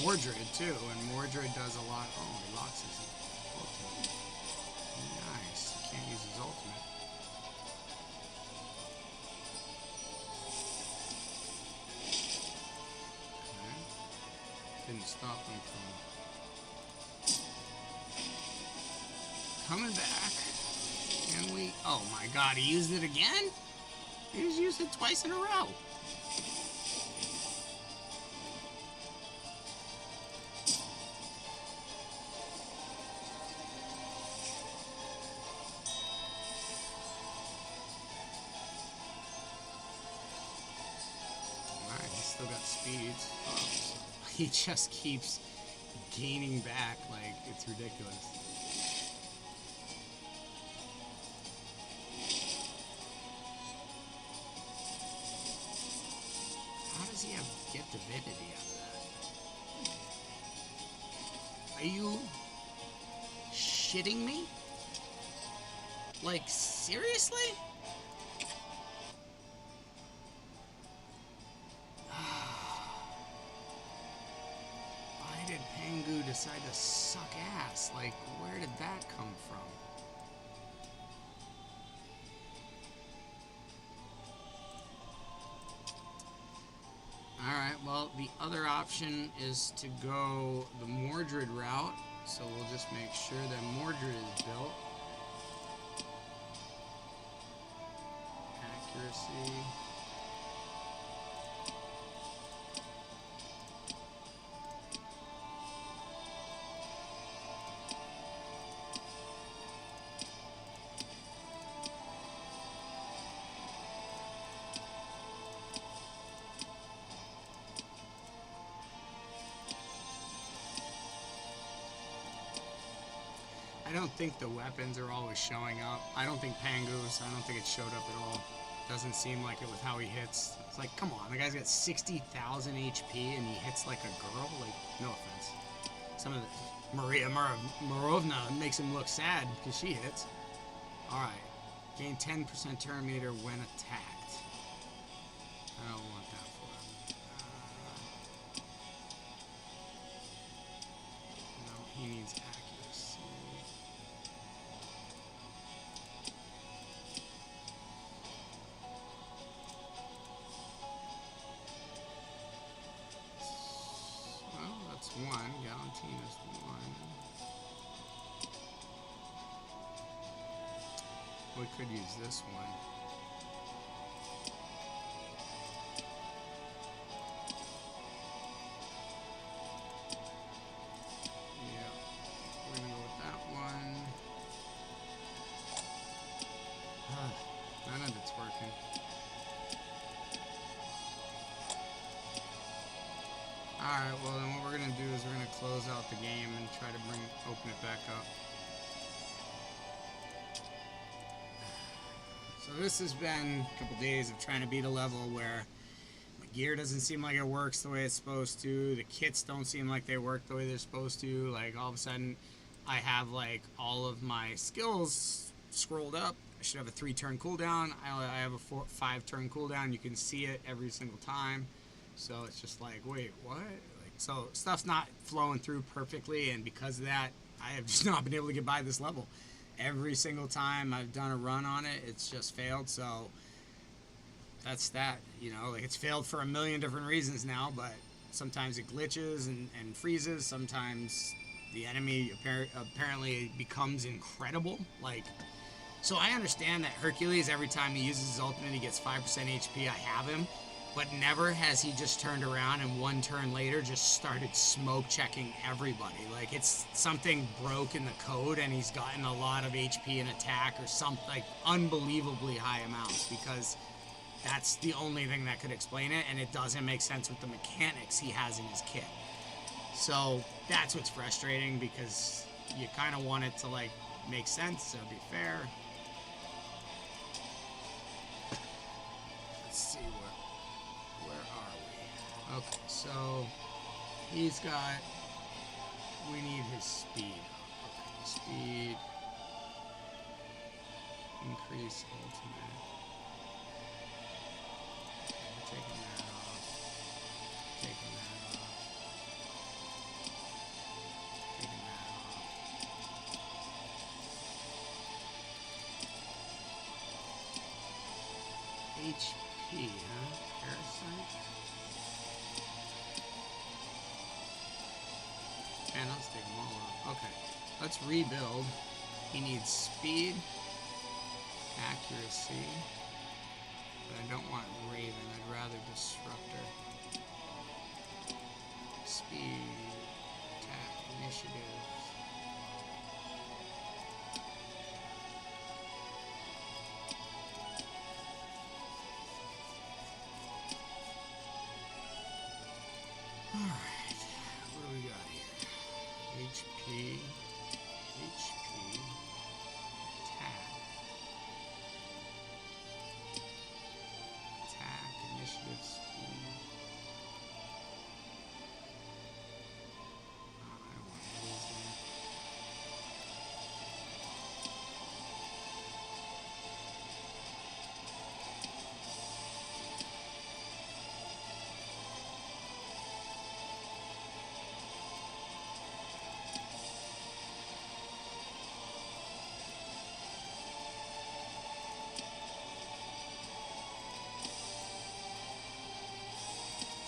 Mordred too, and Mordred does a lot. Oh, he locks his ultimate. Nice. Can't use his ultimate. Okay. Didn't stop him from coming back. And we. Oh my god, he used it again? He just used it twice in a row. Alright, he's still got speeds. He just keeps gaining back like it's ridiculous. How does he get divinity out of that? Are you shitting me? Like, seriously? Why did Pangu decide to suck ass? Like, where did that come from? Alright, well, the other option is to go the Mordred route, so we'll just make sure that Mordred is built. Accuracy. I don't think the weapons are always showing up. I don't think Pangu's, I don't think it showed up at all. Doesn't seem like it with how he hits. It's like, come on, the guy's got 60,000 HP and he hits like a girl? Like, no offense. Some of the, Maria Morovna makes him look sad because she hits. Alright. Gain 10% turn meter when attacked. I don't want that for him. No, he needs accuracy. One, Galantine is one. We could use this one. Yeah, we're gonna go with that one. None of it's working. Alright, well then what we're going to do is we're going to close out the game and try to open it back up. So this has been a couple days of trying to beat a level where my gear doesn't seem like it works the way it's supposed to. The kits don't seem like they work the way they're supposed to. Like all of a sudden I have like all of my skills scrolled up. I should have a 3-turn cooldown. I have a 5-turn cooldown. You can see it every single time. So it's just like, wait, what? Like, so stuff's not flowing through perfectly, and because of that, I have just not been able to get by this level. Every single time I've done a run on it, it's just failed. So that's that. You know, like it's failed for a million different reasons now, but sometimes it glitches and freezes. Sometimes the enemy apparently becomes incredible. Like So I understand that Hercules, every time he uses his ultimate, he gets 5% HP. I have him. But never has he just turned around and one turn later just started smoke checking everybody. Like it's something broke in the code and he's gotten a lot of HP and attack or something, like unbelievably high amounts, because that's the only thing that could explain it, and it doesn't make sense with the mechanics he has in his kit. So that's what's frustrating, because you kind of want it to like make sense, so be fair. Let's see where are we? Okay, so he's got, we need his speed. Okay, speed, increase ultimate. We're taking that off. Taking that off. Taking that off. HP, huh? Parasite? And let's take them all off. Okay, let's rebuild. He needs speed, accuracy, but I don't want Raven. I'd rather Disruptor. Speed, attack, initiative. Alright, what do we got here? HP, attack, initiative, speed. Oh, I don't want to lose that.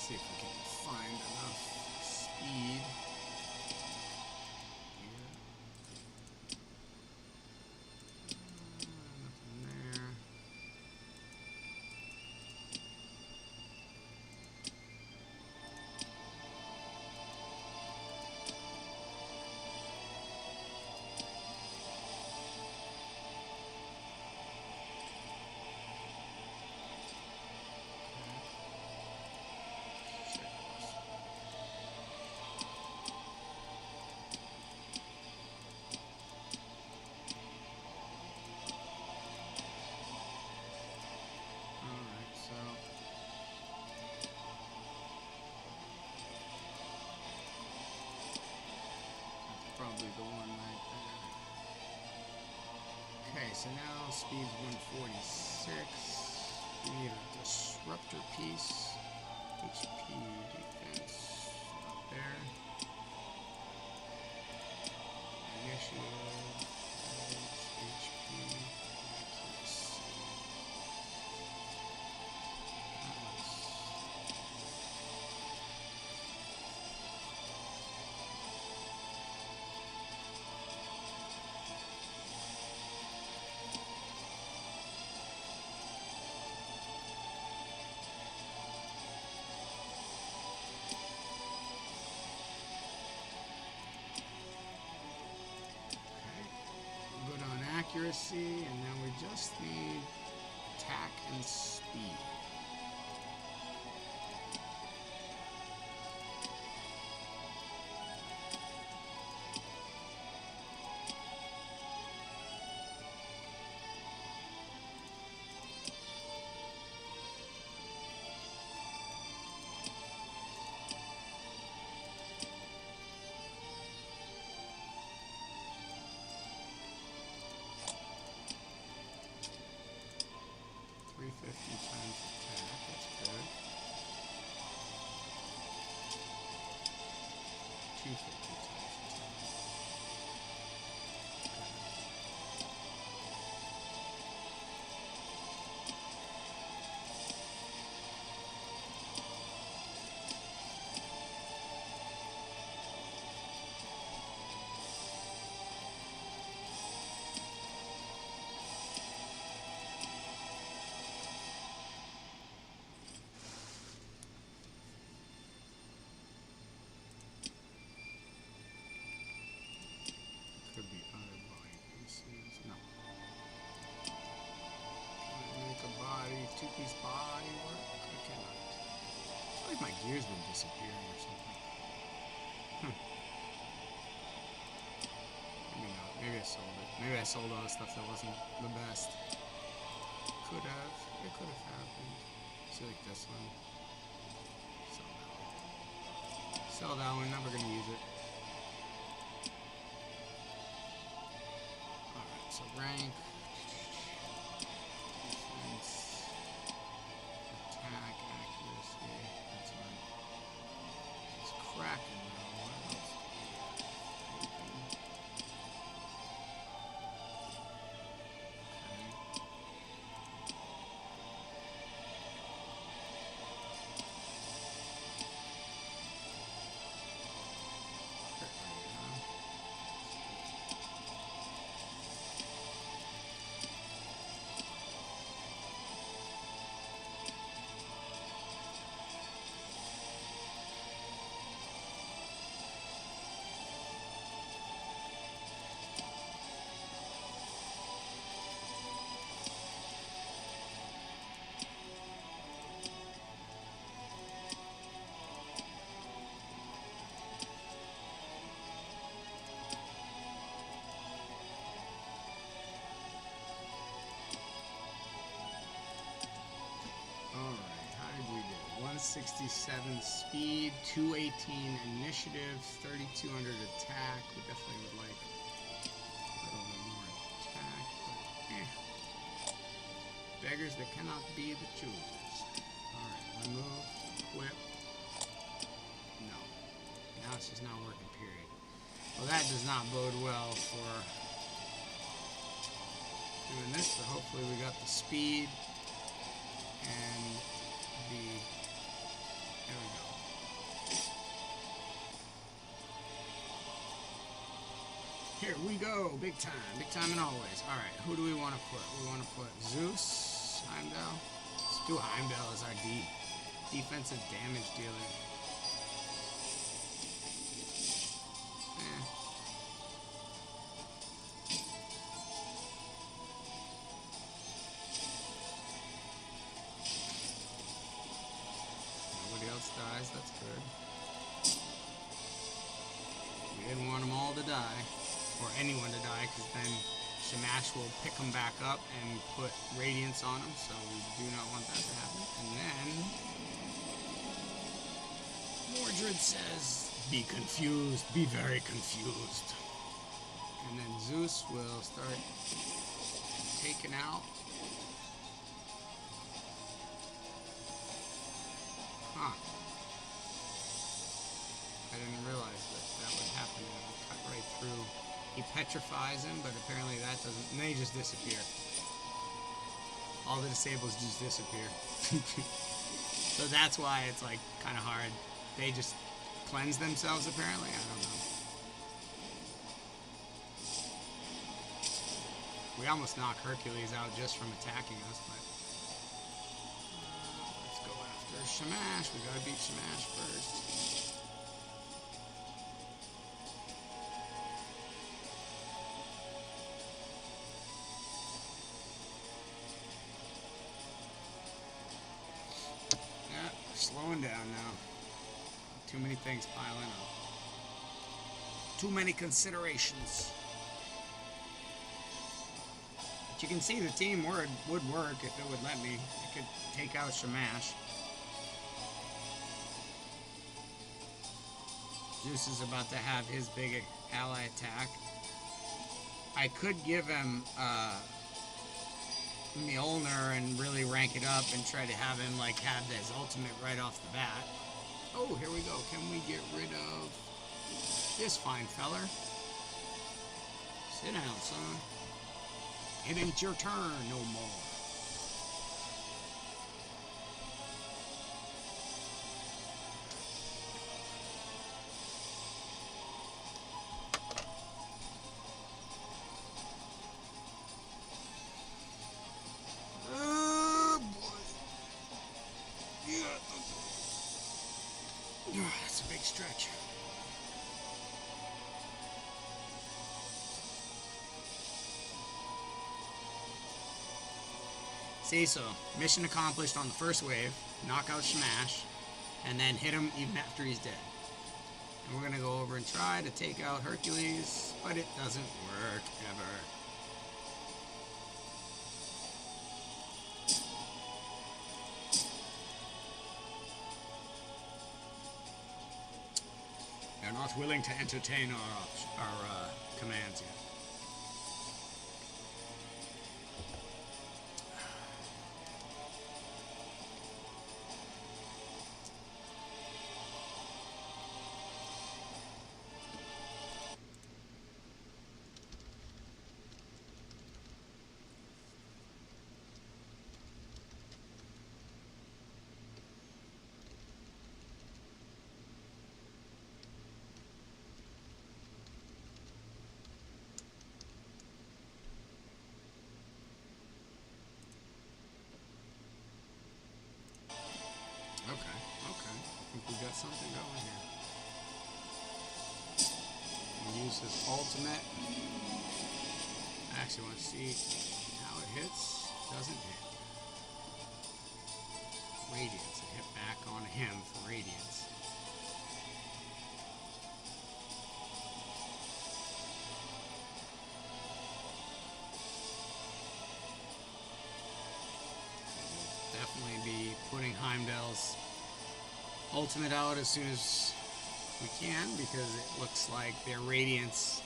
See if we can find enough speed here. Nothing there. Alright, so that's probably the one right there. Okay, so now speed's 146. We need a disruptor piece. HP, defense, up there. Initiative, HP, accuracy. Good on accuracy, and now we just need attack and speed. Times attack, that's good. 250 times attack. like my gear's been disappearing or something. Maybe not. Maybe I sold it. Maybe I sold all the stuff that wasn't the best. Could have. It could have happened. See, like this one. Sell that one. Sell that one. Never gonna use it. Alright, so rank. Defense. Attack. Accuracy. That's fine. It's cracking though. What else? Alright, how did we do? 167 speed, 218 initiative, 3200 attack. We definitely would like a little bit more attack, but beggars that cannot be the choosers. Alright, remove, equip. No. Now it's just not working, period. Well, that does not bode well for doing this, but hopefully we got the speed and the, there we go. Here we go, big time and always. Alright, who do we want to put? We want to put Zeus, Heimdall. Let's do Heimdall as our defensive damage dealer. Dies, that's good. We didn't want them all to die, or anyone to die, because then Shamash will pick them back up and put radiance on them, so we do not want that to happen. And then Mordred says, be confused, be very confused. And then Zeus will start taking out. Huh. I didn't realize that would happen. It would cut right through. He petrifies him, but apparently that doesn't. And they just disappear. All the disables just disappear. So that's why it's like kind of hard. They just cleanse themselves apparently. I don't know. We almost knock Hercules out just from attacking us, but let's go after Shamash. We gotta beat Shamash first. Slowing down now. Too many things piling up. Too many considerations. But you can see the team would work if it would let me. I could take out Shamash. Zeus is about to have his big ally attack. I could give him Mjolnir and really rank it up and try to have him like have his ultimate right off the bat. Oh, here we go. Can we get rid of this fine feller? Sit down, son. It ain't your turn no more. That's a big stretch. See, so mission accomplished on the first wave. Knock out Shamash. and then hit him even after he's dead. And we're gonna go over and try to take out Hercules, but it doesn't work ever. They're not willing to entertain our commands yet. Okay. I think we got something going here. We'll use his ultimate. I actually want to see how it hits. Doesn't hit. Radiance. It hit back on him for radiance. Definitely be putting Heimdall's ultimate out as soon as we can, because it looks like their radiance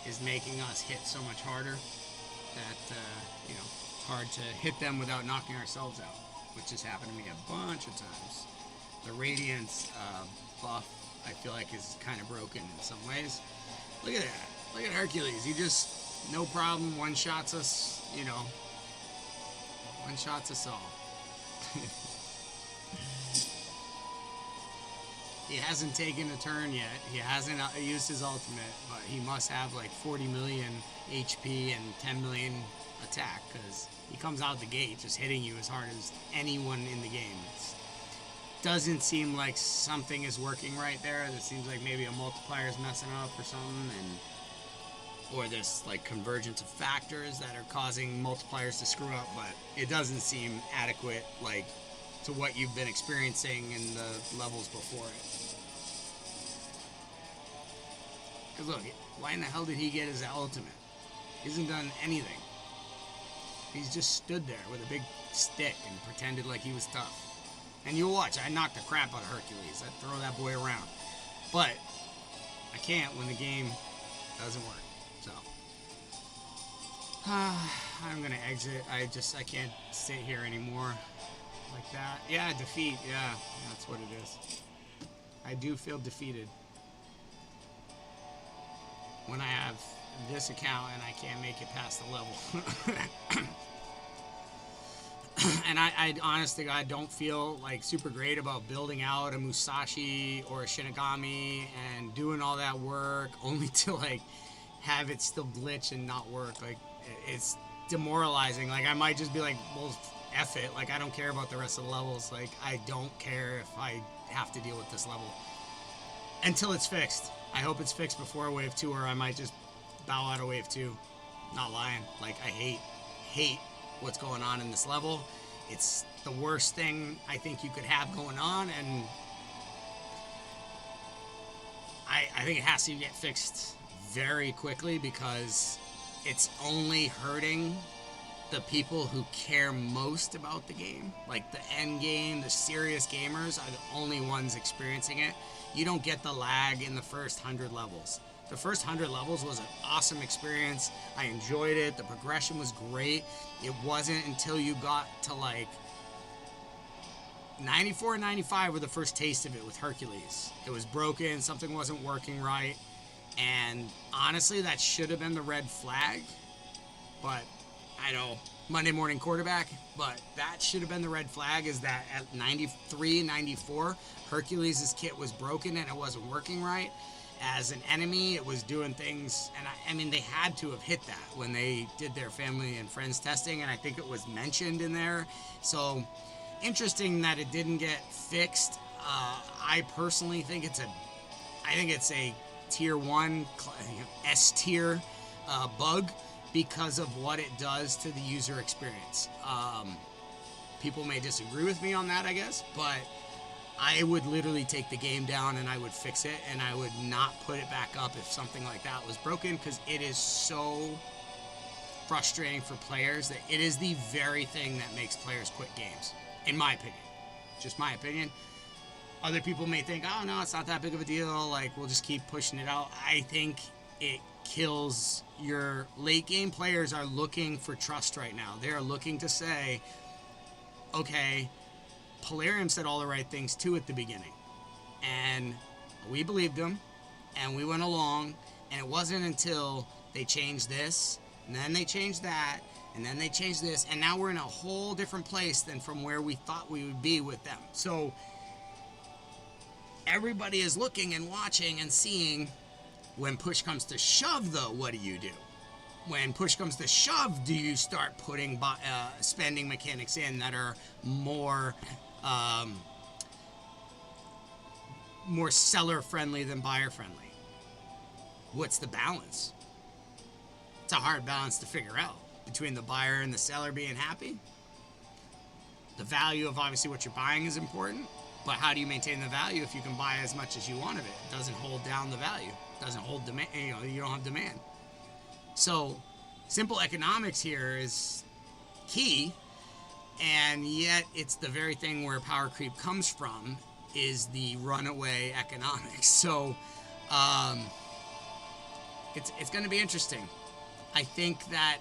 is making us hit so much harder that it's hard to hit them without knocking ourselves out, which has happened to me a bunch of times. The radiance buff, I feel like, is kind of broken in some ways. Look at that. Look at Hercules. He just, no problem, one-shots us, one-shots us all. He hasn't taken a turn yet. He hasn't used his ultimate, but he must have like 40 million HP and 10 million attack, because he comes out the gate just hitting you as hard as anyone in the game. It doesn't seem like something is working right there. It seems like maybe a multiplier is messing up or something, or this like convergence of factors that are causing multipliers to screw up, but it doesn't seem adequate like to what you've been experiencing in the levels before it. Because look, why in the hell did he get his ultimate? He hasn't done anything. He's just stood there with a big stick and pretended like he was tough. And you'll watch, I knocked the crap out of Hercules. I throw that boy around. But I can't when the game doesn't work. So I'm gonna exit. I can't sit here anymore like that. Yeah, defeat. Yeah, that's what it is. I do feel defeated when I have this account and I can't make it past the level. And I honestly, I don't feel like super great about building out a Musashi or a Shinigami and doing all that work only to like have it still glitch and not work. Like, it's demoralizing. Like, I might just be like, well, F it. Like, I don't care about the rest of the levels. Like, I don't care if I have to deal with this level until it's fixed. I hope it's fixed before Wave 2, or I might just bow out of Wave 2. Not lying. Like, I hate what's going on in this level. It's the worst thing I think you could have going on, and I think it has to get fixed very quickly, because it's only hurting the people who care most about the game. Like, the end game, the serious gamers are the only ones experiencing it. You don't get the lag in the first 100 levels. The first 100 levels was an awesome experience. I enjoyed it. The progression was great. It wasn't until you got to like 94 and 95 were the first taste of it with Hercules. It was broken. Something wasn't working right. And honestly, that should have been the red flag. But I know, Monday morning quarterback, but that should have been the red flag, is that at 93, 94, Hercules' kit was broken and it wasn't working right. As an enemy, it was doing things, and I mean, they had to have hit that when they did their family and friends testing, and I think it was mentioned in there. So, interesting that it didn't get fixed. I personally think it's a tier 1, S tier bug, because of what it does to the user experience. People may disagree with me on that, I guess, but I would literally take the game down and I would fix it, and I would not put it back up if something like that was broken, because it is so frustrating for players that it is the very thing that makes players quit games, in my opinion. Just my opinion. Other people may think, oh no, it's not that big of a deal, like we'll just keep pushing it out. I think it kills your late game players. Are looking for trust right now. They're looking to say, okay, Polarium said all the right things too at the beginning, and we believed them, and we went along, and it wasn't until they changed this, and then they changed that, and then they changed this, and now we're in a whole different place than from where we thought we would be with them. So everybody is looking and watching and seeing. When push comes to shove, though, what do? When push comes to shove, do you start putting spending mechanics in that are more seller friendly than buyer friendly? What's the balance? It's a hard balance to figure out between the buyer and the seller being happy. The value of obviously what you're buying is important, but how do you maintain the value if you can buy as much as you want of it? It doesn't hold down the value. It doesn't hold demand. You don't have demand. So simple economics here is key, and yet it's the very thing where power creep comes from, is the runaway economics. So it's going to be interesting. I think that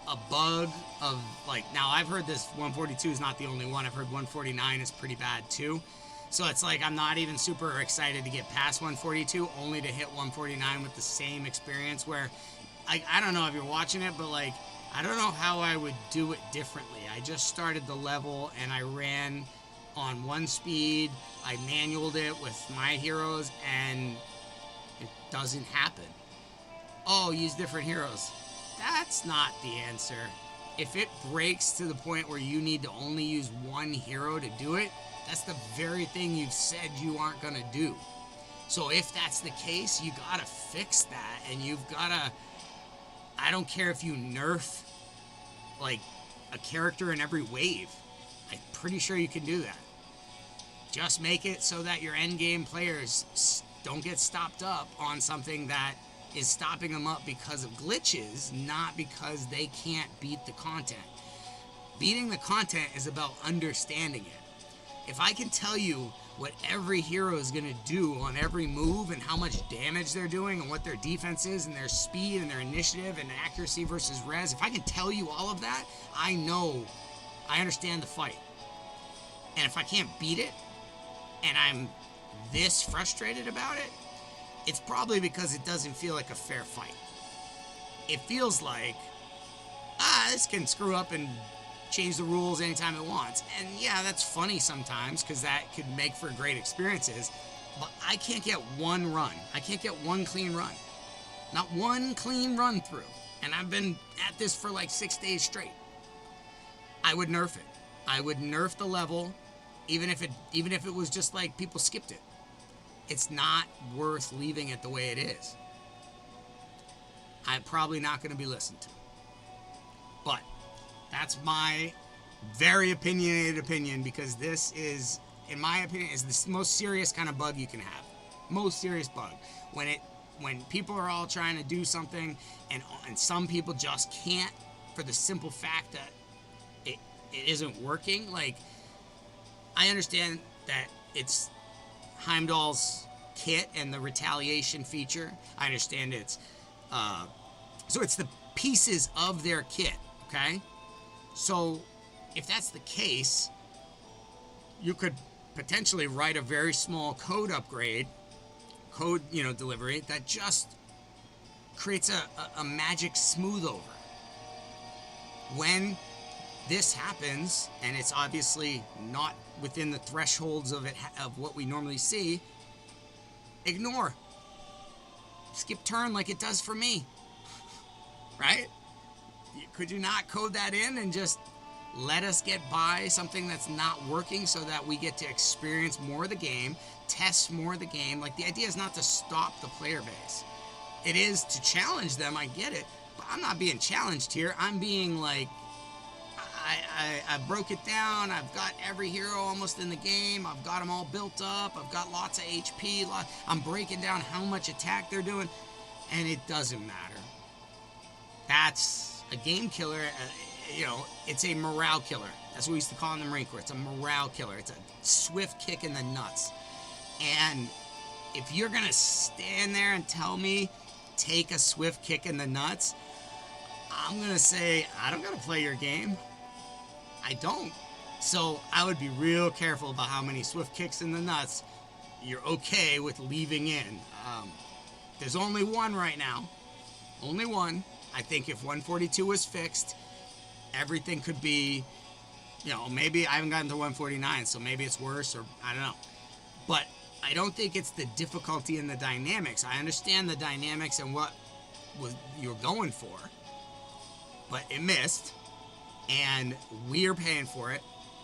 a bug of, like, now I've heard this 142 is not the only one. I've heard 149 is pretty bad too. So it's like I'm not even super excited to get past 142, only to hit 149 with the same experience where I don't know if you're watching it, but like I don't know how I would do it differently. I just started the level and I ran on one speed. I manualed it with my heroes and it doesn't happen. Oh, use different heroes. That's not the answer. If it breaks to the point where you need to only use one hero to do it, that's the very thing you've said you aren't going to do. So if that's the case, you got to fix that, and you've got to, I don't care if you nerf like a character in every wave. I'm pretty sure you can do that. Just make it so that your endgame players don't get stopped up on something that is stopping them up because of glitches, not because they can't beat the content. Beating the content is about understanding it. If I can tell you what every hero is going to do on every move and how much damage they're doing and what their defense is and their speed and their initiative and accuracy versus res, if I can tell you all of that, I know, I understand the fight. And if I can't beat it and I'm this frustrated about it, it's probably because it doesn't feel like a fair fight. It feels like, this can screw up and change the rules anytime it wants. And yeah, that's funny sometimes because that could make for great experiences, but I can't get one run. I can't get one clean run. Not one clean run through. And I've been at this for like 6 days straight. I would nerf it. I would nerf the level, even if it was just like people skipped it. It's not worth leaving it the way it is. I'm probably not going to be listened to. But that's my very opinionated opinion, because this is, in my opinion, is the most serious kind of bug you can have. Most serious bug. When people are all trying to do something and some people just can't, for the simple fact that it isn't working. Like, I understand that it's Heimdall's kit and the retaliation feature. I understand it's so it's the pieces of their kit, okay? So if that's the case, you could potentially write a very small code delivery that just creates a magic smooth over. When this happens, and it's obviously not within the thresholds of what we normally see, ignore. Skip turn like it does for me. Right? Could you not code that in and just let us get by something that's not working so that we get to experience more of the game, test more of the game? Like, the idea is not to stop the player base. It is to challenge them, I get it, but I'm not being challenged here. I'm being like, I broke it down. I've got every hero almost in the game. I've got them all built up. I've got lots of HP. I'm breaking down how much attack they're doing, and it doesn't matter. That's a game killer. It's a morale killer. That's what we used to call in the Marine Corps. It's a morale killer. It's a swift kick in the nuts. And if you're going to stand there and tell me, take a swift kick in the nuts, I'm going to say, I don't got to play your game. I don't. So I would be real careful about how many swift kicks in the nuts you're okay with leaving in. There's only one right now. Only one. I think if 142 was fixed, everything could be, maybe I haven't gotten to 149, so maybe it's worse, or I don't know. But I don't think it's the difficulty in the dynamics. I understand the dynamics and what you're going for, but it missed, and we're paying for it.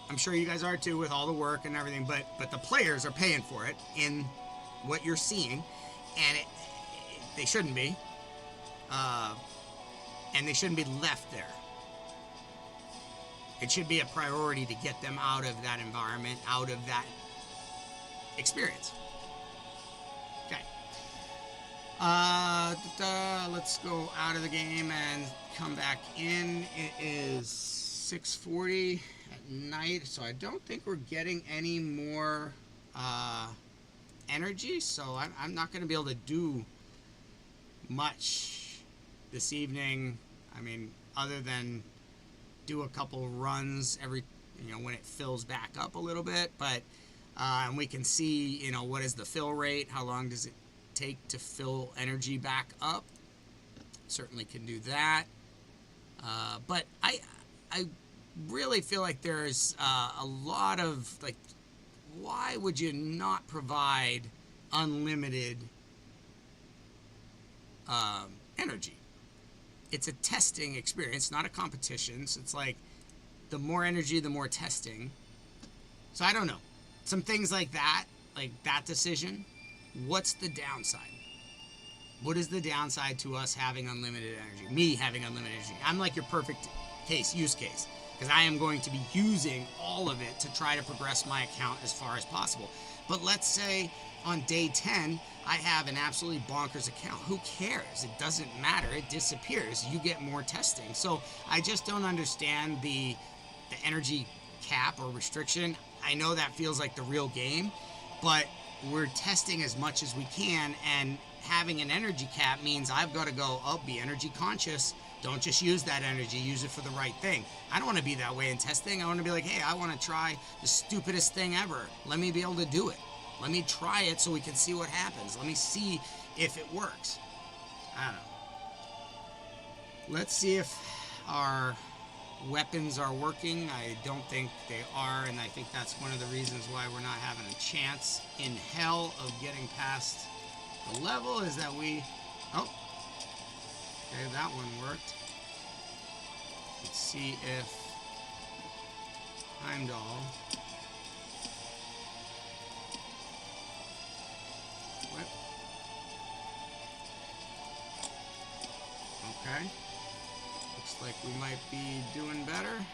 I'm sure you guys are too, with all the work and everything, but the players are paying for it in what you're seeing, and they shouldn't be, and they shouldn't be left there. It should be a priority to get them out of that environment, out of that experience. Okay. Let's go out of the game and come back in. It is 6:40 at night, so I don't think we're getting any more energy, so I'm not going to be able to do much this evening. I mean, other than do a couple runs every, when it fills back up a little bit, but and we can see, what is the fill rate, how long does it take to fill energy back up. Certainly can do that, but I really feel like there's a lot of, like, why would you not provide unlimited energy? It's a testing experience, not a competition. So it's like, the more energy, the more testing. So I don't know. Some things like that decision, what's the downside? What is the downside to us having unlimited energy? Me having unlimited energy. I'm like your perfect use case. Because I am going to be using all of it to try to progress my account as far as possible. But let's say on day 10, I have an absolutely bonkers account. Who cares? It doesn't matter. It disappears. You get more testing. So I just don't understand the energy cap or restriction. I know that feels like the real game, but we're testing as much as we can, and having an energy cap means I've got to go, be energy conscious. Don't just use that energy. Use it for the right thing. I don't want to be that way in testing. I want to be like, hey, I want to try the stupidest thing ever. Let me be able to do it. Let me try it so we can see what happens. Let me see if it works. I don't know. Let's see if our weapons are working. I don't think they are, and I think that's one of the reasons why we're not having a chance in hell of getting past the level, is that we... Oh. Okay, that one worked. Let's see if Heimdall... What? Okay. Looks like we might be doing better.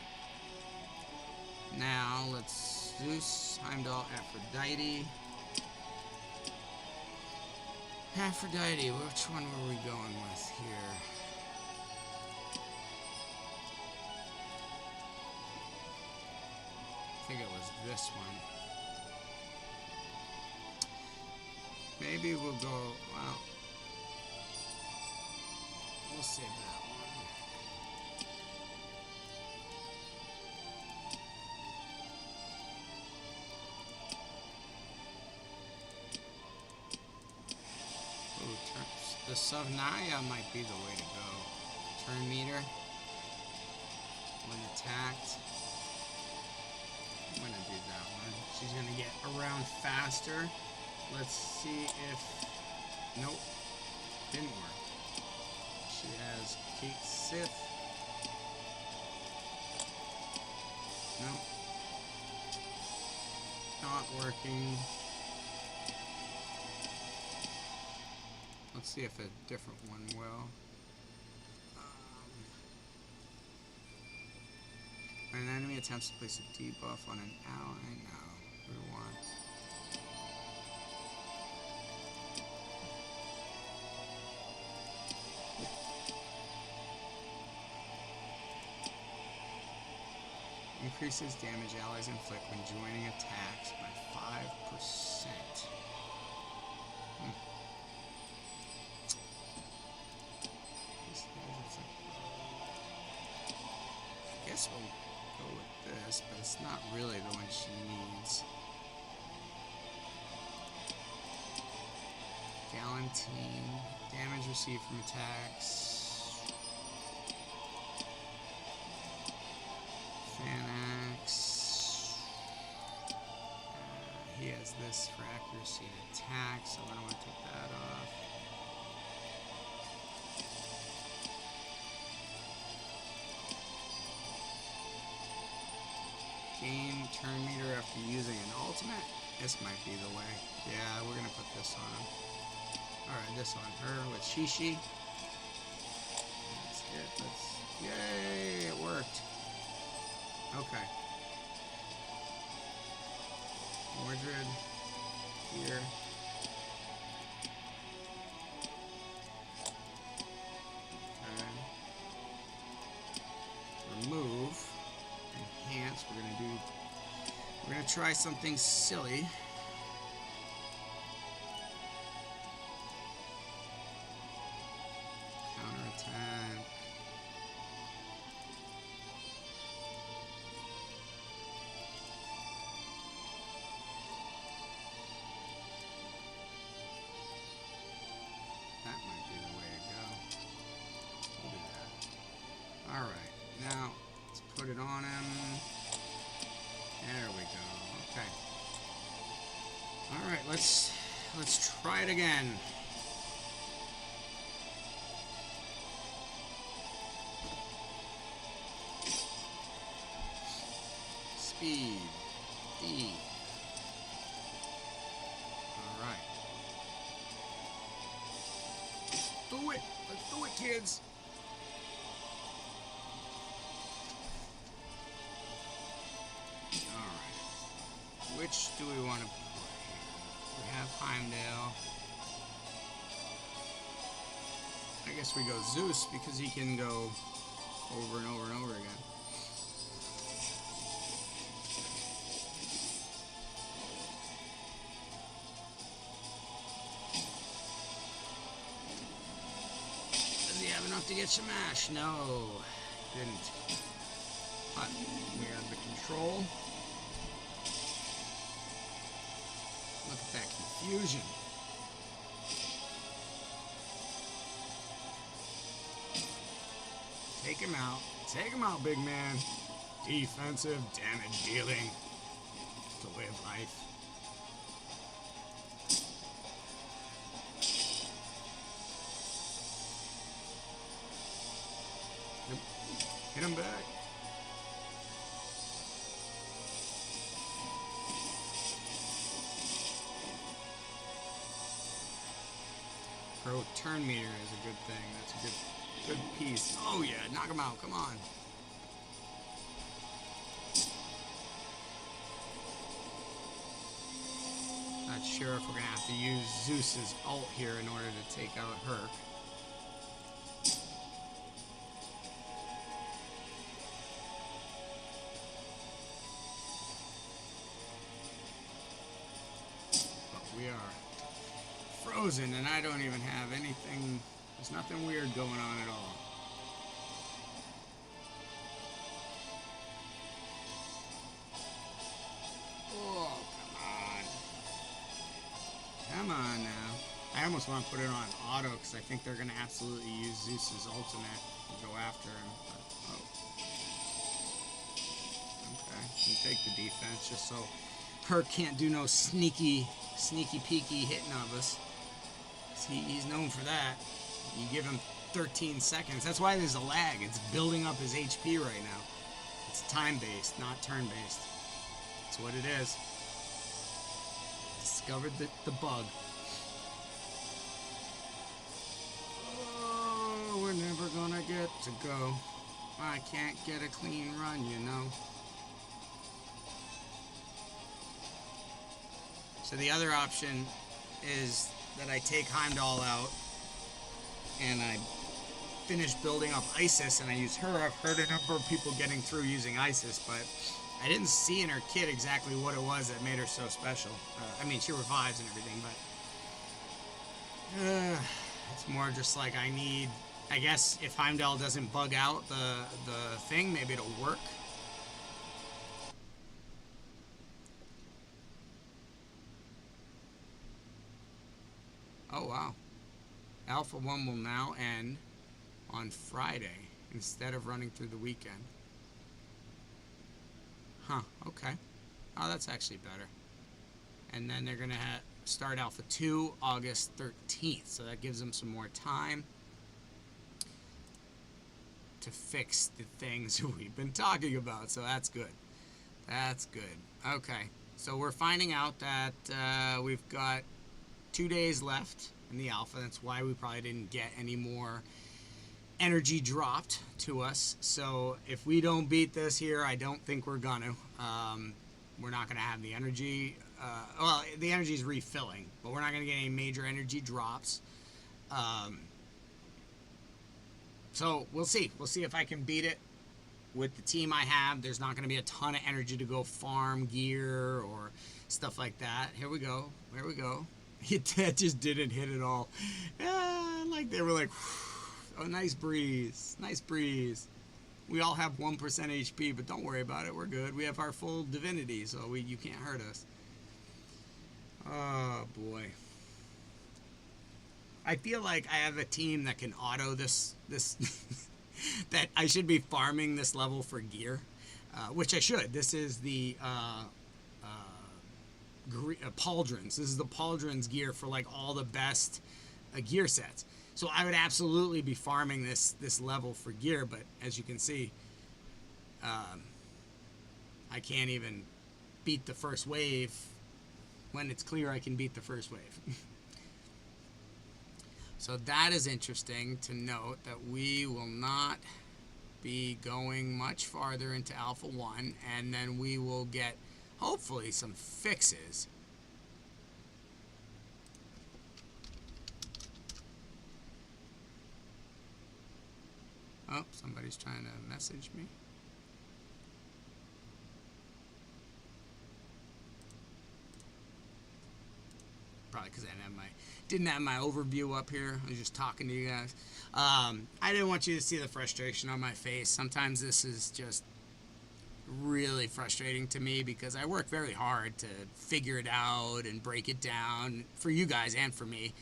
Now, let's Zeus, Heimdall, Aphrodite. Aphrodite, which one were we going with here? I think it was this one. Maybe we'll go, well, we'll save that one. The Savnaya might be the way to go. Turn meter. When attacked. I'm gonna do that one. She's gonna get around faster. Let's see if... Nope. Didn't work. She has Kate Sith. Nope. Not working. Let's see if a different one will.
When an enemy attempts to place a debuff on an ally, no. We want. Increases damage allies inflict when joining attacks by 5%. I guess we'll go with this, but it's not really the one she needs. Galantine. Damage received from attacks. Fanax. He has this for accuracy and attack, so I don't want to take that off. Gain turn meter after using an ultimate. This might be the way. Yeah, we're gonna put this on him. Alright, this on her with Shishi. That's it. Yay, it worked. Okay. Mordred here. Okay. Remove. Enhance. We're gonna try something silly. Counterattack. That might be the way to go. We'll do that. Alright, now let's put it on him. There we go. Okay. Alright, let's try it again. Speed. D. Alright. Let's do it! Let's do it, kids! Which do we want to put here? We have Heimdall. I guess we go Zeus because he can go over and over and over again. Does he have enough to get Shamash? No, didn't. But we have the control. Look at that confusion. Take him out. Take him out, big man. Defensive damage dealing. It's the way of life. Hit him back. Pro turn meter is a good thing. That's a good piece. Oh yeah, knock him out. Come on. Not sure if we're gonna have to use Zeus's ult here in order to take out Herc. But we are frozen, and I don't even have anything. There's nothing weird going on at all. Oh, come on now. I almost want to put it on auto because I think they're going to absolutely use Zeus's ultimate and go after him. But, oh. Okay, you take the defense just so Herc can't do no sneaky peeky hitting of us. He's known for that. You give him 13 seconds. That's why there's a lag. It's building up his HP right now. It's time-based, not turn-based. That's what it is. Discovered the bug. Oh, we're never gonna get to go. I can't get a clean run, you know.
So the other option is that I take Heimdall out and I finish building up Isis and I use her. I've heard a number of people getting through using Isis, but I didn't see in her kit exactly what it was that made her so special. I mean, she revives and everything, but it's more just like I need, I guess if Heimdall doesn't bug out the thing, maybe it'll work. Oh, wow. Alpha 1 will now end on Friday instead of running through the weekend. Huh, okay. Oh, that's actually better. And then they're going to start Alpha 2 August 13th, so that gives them some more time to fix the things we've been talking about, so that's good. That's good. Okay, so we're finding out that we've got 2 days left in the alpha. That's why we probably didn't get any more energy dropped to us. So if we don't beat this here, I don't think we're gonna. We're not gonna have the energy. Well, the energy is refilling, but we're not gonna get any major energy drops. So we'll see. We'll see if I can beat it with the team I have. There's not gonna be a ton of energy to go farm gear or stuff like that. Here we go. Here we go. That just didn't hit at all. Like they were like, oh, nice breeze, nice breeze. We all have 1% HP, but don't worry about it. We're good. We have our full divinity, so you can't hurt us. Oh boy. I feel like I have a team that can auto this that I should be farming this level for gear, which I should. This is the pauldrons. This is the pauldrons gear for like all the best gear sets. So I would absolutely be farming this level for gear, but as you can see, I can't even beat the first wave when it's clear I can beat the first wave. So that is interesting to note that we will not be going much farther into Alpha 1, and then we will get hopefully some fixes. Oh, somebody's trying to message me. Probably because I didn't have my overview up here. I was just talking to you guys. I didn't want you to see the frustration on my face. Sometimes this is just really frustrating to me because I work very hard to figure it out and break it down for you guys and for me.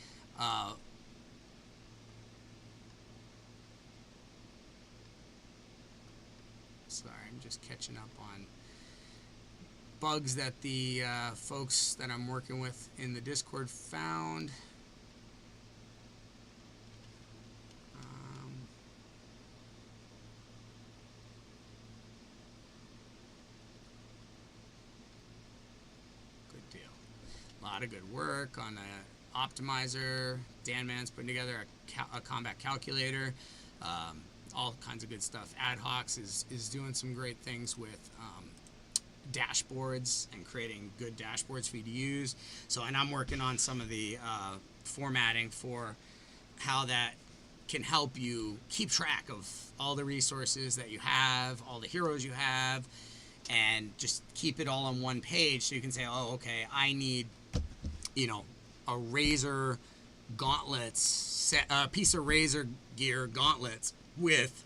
Sorry, I'm just catching up on bugs that the folks that I'm working with in the Discord found. Good deal. A lot of good work on an optimizer. Dan Man's putting together a combat calculator. All kinds of good stuff. AdHocs is doing some great things with dashboards and creating good dashboards for you to use. So, and I'm working on some of the formatting for how that can help you keep track of all the resources that you have, all the heroes you have, and just keep it all on one page so you can say, oh, okay, I need, a razor gauntlets, a piece of razor gear gauntlets with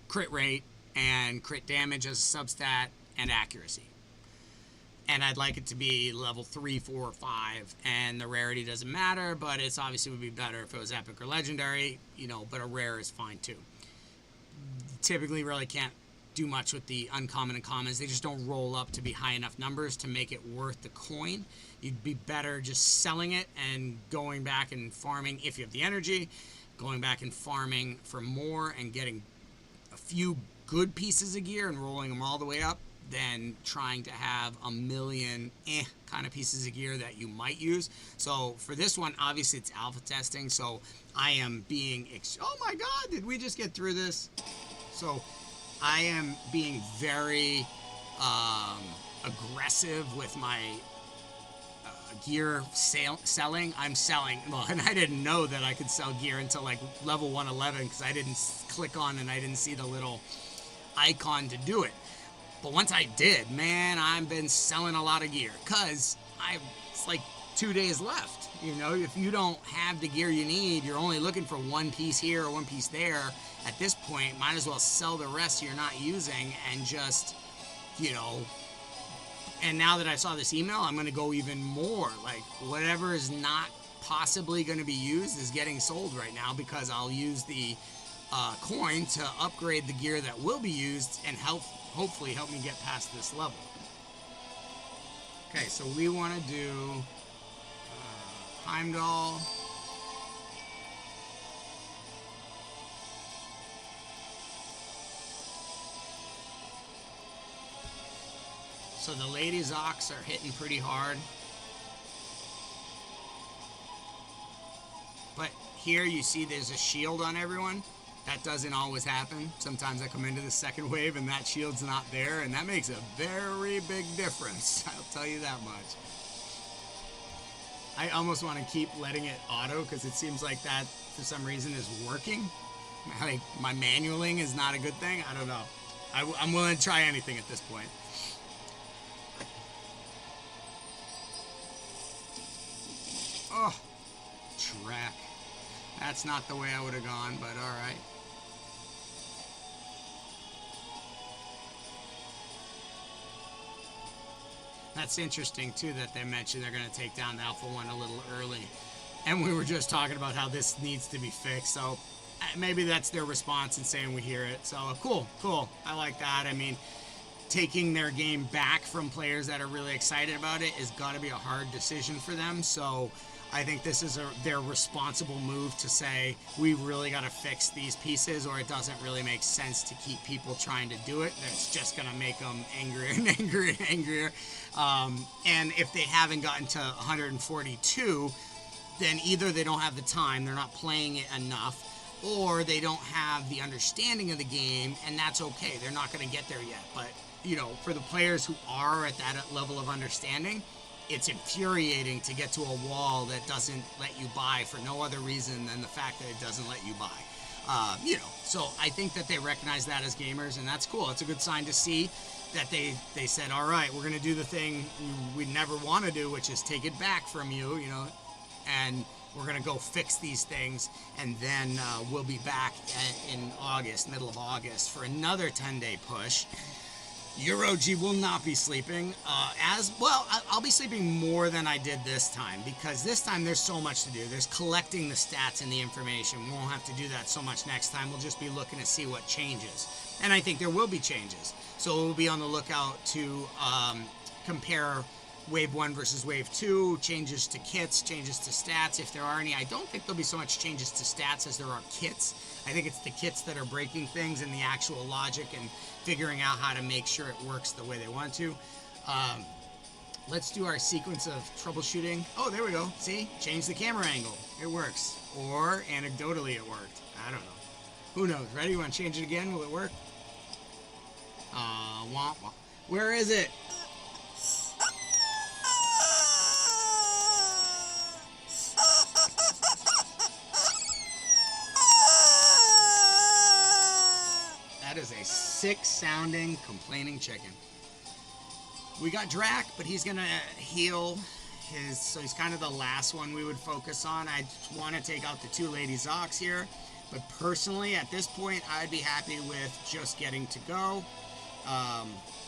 crit rate and crit damage as a substat and accuracy. And I'd like it to be level 3, 4, or 5, and the rarity doesn't matter, but it's obviously would be better if it was epic or legendary, but a rare is fine too. Typically really can't do much with the uncommon and commons. They just don't roll up to be high enough numbers to make it worth the coin. You'd be better just selling it and going back and farming if you have the energy, going back and farming for more and getting a few good pieces of gear and rolling them all the way up than trying to have a million kind of pieces of gear that you might use. So for this one, obviously it's alpha testing, so I am being oh my god, did we just get through this? So I am being very aggressive with my gear selling. I'm selling. Well, and I didn't know that I could sell gear until like level 111 because I didn't click on and I didn't see the little icon to do it. But once I did, man, I've been selling a lot of gear because it's like 2 days left. You know, if you don't have the gear you need, you're only looking for one piece here or one piece there. At this point, might as well sell the rest you're not using and just, you know. And now that I saw this email, I'm going to go even more. Like, whatever is not possibly going to be used is getting sold right now because I'll use the coin to upgrade the gear that will be used and hopefully help me get past this level. Okay, so we want to do Heimdall. So the Ladies Ox are hitting pretty hard. But here you see there's a shield on everyone. That doesn't always happen. Sometimes I come into the second wave and that shield's not there, and that makes a very big difference. I'll tell you that much. I almost want to keep letting it auto because it seems like that, for some reason, is working. Like, my manualing is not a good thing. I don't know. I'm willing to try anything at this point. Oh, track. That's not the way I would have gone, but all right. That's interesting, too, that they mentioned they're going to take down the Alpha 1 a little early. And we were just talking about how this needs to be fixed, so maybe that's their response in saying we hear it. So, cool. I like that. I mean, taking their game back from players that are really excited about it has got to be a hard decision for them, so I think this is their responsible move to say, we really got to fix these pieces or it doesn't really make sense to keep people trying to do it. That's just going to make them angrier and angrier and angrier. And if they haven't gotten to 142, then either they don't have the time, they're not playing it enough, or they don't have the understanding of the game, and that's okay. They're not going to get there yet. But, you know, for the players who are at that level of understanding, it's infuriating to get to a wall that doesn't let you buy for no other reason than the fact that it doesn't let you buy. You know, so I think that they recognize that as gamers, and that's cool. It's a good sign to see that they said, all right, we're going to do the thing we never want to do, which is take it back from you, you know, and we're going to go fix these things, and then we'll be back in August, middle of August, for another 10-day push. Your OG will not be sleeping. I'll be sleeping more than I did this time, because this time there's so much to do. There's collecting the stats and the information. We won't have to do that so much next time. We'll just be looking to see what changes. And I think there will be changes. So we'll be on the lookout to compare Wave 1 versus Wave 2, changes to kits, changes to stats, if there are any. I don't think there'll be so much changes to stats as there are kits. I think it's the kits that are breaking things and the actual logic and figuring out how to make sure it works the way they want to. Let's do our sequence of troubleshooting. Oh, there we go. See? Change the camera angle. It works. Or, anecdotally, it worked. I don't know. Who knows? Ready? You want to change it again? Will it work? Where is it? That is a sick-sounding, complaining chicken. We got Drac, but he's going to heal so he's kind of the last one we would focus on. I want to take out the two Ladies Ox here, but personally, at this point, I'd be happy with just getting to go.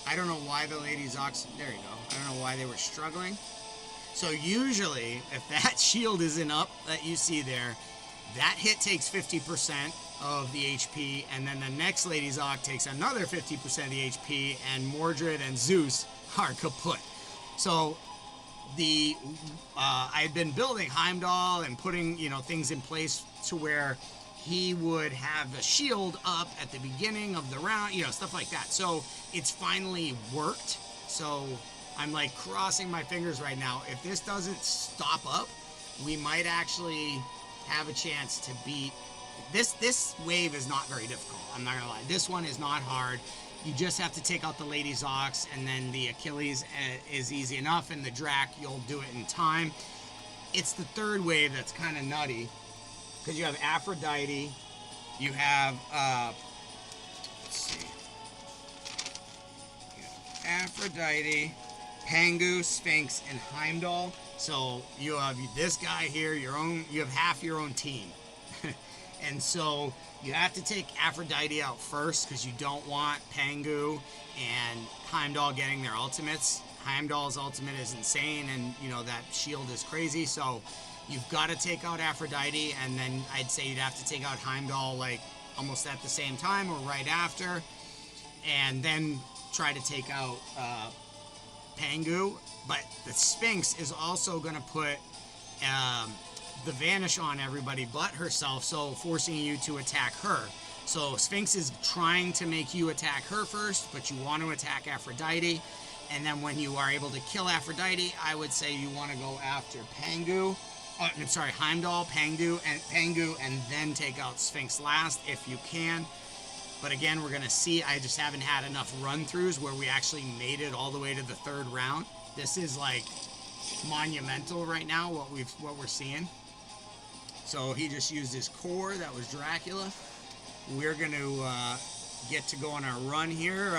I don't know why the Ladies Ox, there you go. I don't know why they were struggling. So usually, if that shield isn't up that you see there, that hit takes 50% of the HP, and then the next Ladies Ox takes another 50% of the HP, and Mordred and Zeus are kaput. So I had been building Heimdall and putting, you know, things in place to where he would have the shield up at the beginning of the round, you know, stuff like that. So it's finally worked. So I'm like crossing my fingers right now. If this doesn't stop up, we might actually have a chance to beat. This wave is not very difficult. I'm not gonna lie. This one is not hard. You just have to take out the Lady's Ox, and then the Achilles is easy enough, and the Drac, you'll do it in time. It's the third wave that's kind of nutty, because you have Aphrodite, you have, let's see, you have Aphrodite, Pangu, Sphinx, and Heimdall. So you have this guy here, you have half your own team. And so you have to take Aphrodite out first because you don't want Pangu and Heimdall getting their ultimates. Heimdall's ultimate is insane, and that shield is crazy. So you've got to take out Aphrodite, and then I'd say you'd have to take out Heimdall like almost at the same time or right after, and then try to take out Pangu. But the Sphinx is also going to put the vanish on everybody but herself, so forcing you to attack her. So Sphinx is trying to make you attack her first, but you want to attack Aphrodite. And then when you are able to kill Aphrodite, I would say you want to go after Heimdall, Pangu, and then take out Sphinx last if you can. But again, we're going to see. I just haven't had enough run-throughs where we actually made it all the way to the third round. This is like monumental right now, what we're seeing. So he just used his core. That was Dracula. We're going to get to go on our run here.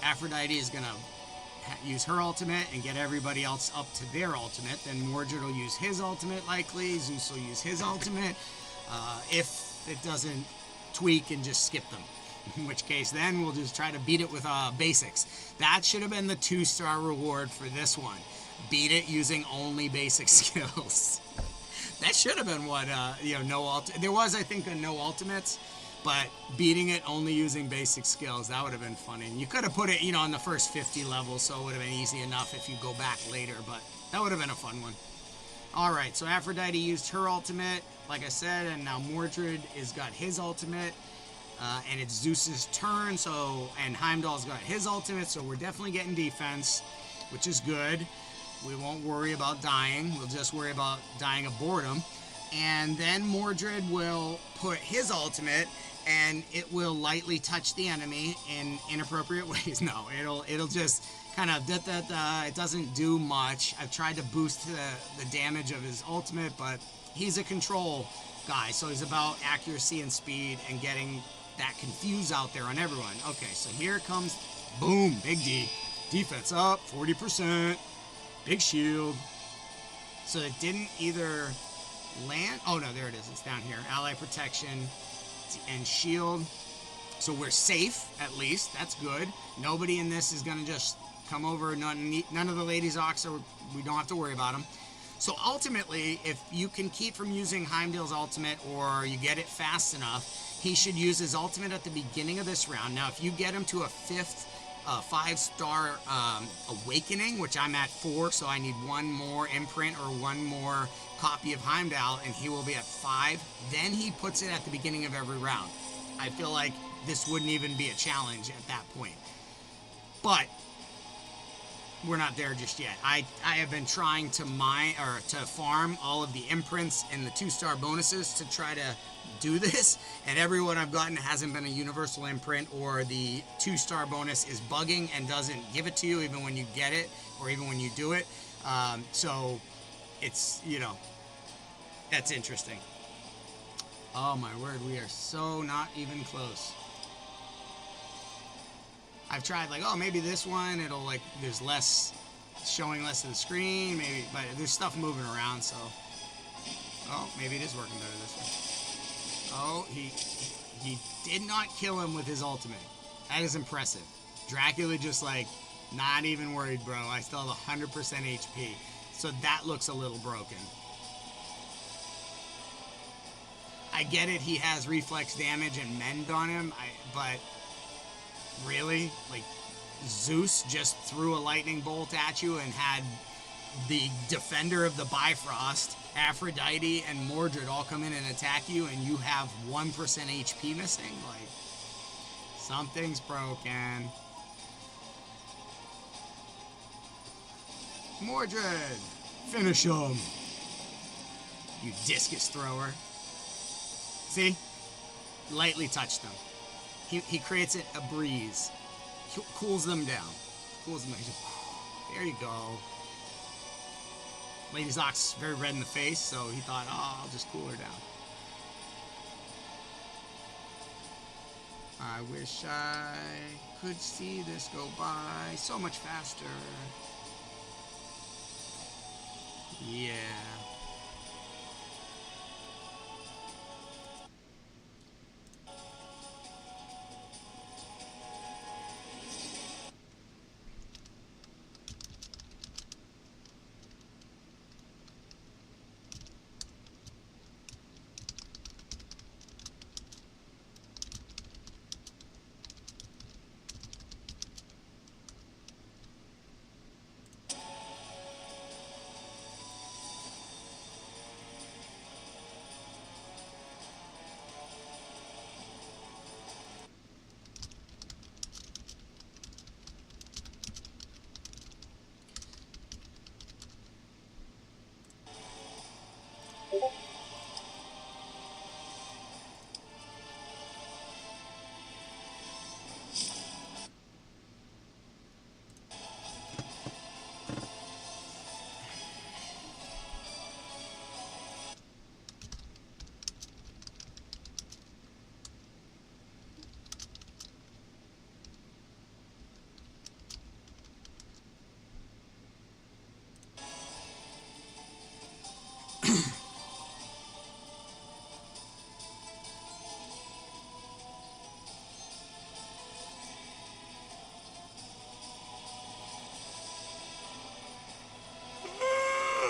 Aphrodite is going to use her ultimate and get everybody else up to their ultimate. Then Mordred will use his ultimate likely. Zeus will use his ultimate. If it doesn't tweak and just skip them. In which case, then we'll just try to beat it with basics. That should have been the 2-star reward for this one. Beat it using only basic skills. That should have been what, there was, I think, a no ultimates, but beating it only using basic skills, that would have been funny. And you could have put it, on the first 50 levels, so it would have been easy enough if you go back later, but that would have been a fun one. Alright, so Aphrodite used her ultimate, like I said, and now Mordred has got his ultimate, and it's Zeus's turn, and Heimdall's got his ultimate, so we're definitely getting defense, which is good. We won't worry about dying. We'll just worry about dying of boredom. And then Mordred will put his ultimate, and it will lightly touch the enemy in inappropriate ways. No, it'll just kind of it doesn't do much. I've tried to boost the damage of his ultimate, but he's a control guy, so he's about accuracy and speed and getting that confuse out there on everyone. Okay, so here comes, boom, big D. Defense up, 40%. Big shield. So it didn't either land. Oh, no, there it is. It's down here. Ally protection and shield. So we're safe, at least. That's good. Nobody in this is going to just come over. None of the Lady's Ox, we don't have to worry about them. So ultimately, if you can keep from using Heimdall's ultimate or you get it fast enough, he should use his ultimate at the beginning of this round. Now, if you get him to a 5-star awakening, which I'm at 4, so I need one more imprint or one more copy of Heimdall, and he will be at 5. Then he puts it at the beginning of every round. I feel like this wouldn't even be a challenge at that point. But we're not there just yet. I have been trying to farm all of the imprints and the 2-star bonuses to try to do this, and everyone I've gotten hasn't been a universal imprint, or the 2-star bonus is bugging and doesn't give it to you even when you get it or even when you do it. So it's, that's interesting. Oh my word, we are so not even close. I've tried maybe this one, it'll there's less, showing less of the screen, maybe, but there's stuff moving around, so. Oh, maybe it is working better this way. Oh, he did not kill him with his ultimate. That is impressive. Dracula just not even worried, bro. I still have 100% HP. So that looks a little broken. I get it, he has reflex damage and mend on him, but really? Zeus just threw a lightning bolt at you and had the defender of the Bifrost, Aphrodite, and Mordred all come in and attack you, and you have 1% HP missing? Something's broken. Mordred, finish him. You discus thrower. See? Lightly touched them. He creates a breeze. He cools them down. Cools them down. There you go. Lady Zox very red in the face, so he thought, oh, I'll just cool her down. I wish I could see this go by so much faster. Yeah.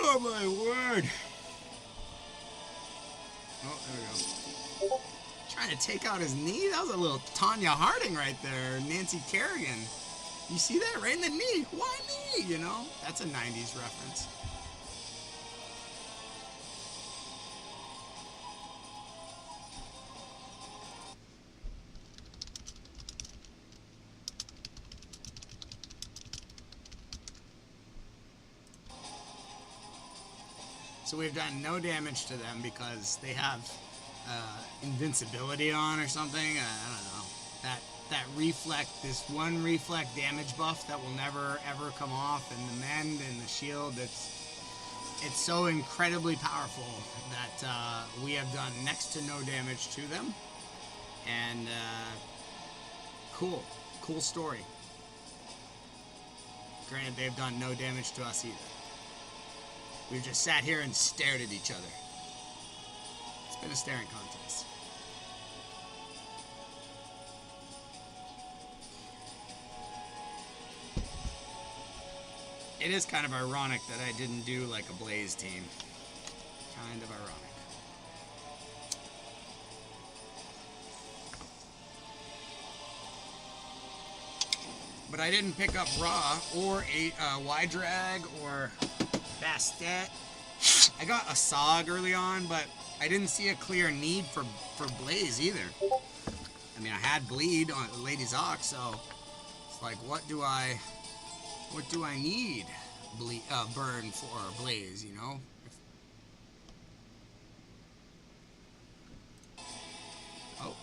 Oh my word. Oh, there we go. Trying to take out his knee? That was a little Tanya Harding right there. Nancy Kerrigan. You see that? Right in the knee. Why knee? You know? That's a 90s reference. So we've done no damage to them because they have invincibility on or something. I don't know. That reflect, this one reflect damage buff that will never ever come off, and the mend and the shield. It's so incredibly powerful that we have done next to no damage to them. And cool story. Granted, they've done no damage to us either. We've just sat here and stared at each other. It's been a staring contest. It is kind of ironic that I didn't do like a Blaze team. Kind of ironic. But I didn't pick up Raw or a Y-Drag or Bastet. I got a Sog early on, but I didn't see a clear need for Blaze either. I mean, I had Bleed on Lady Zox, so it's like, what do I need burn for Blaze, you know? Oh.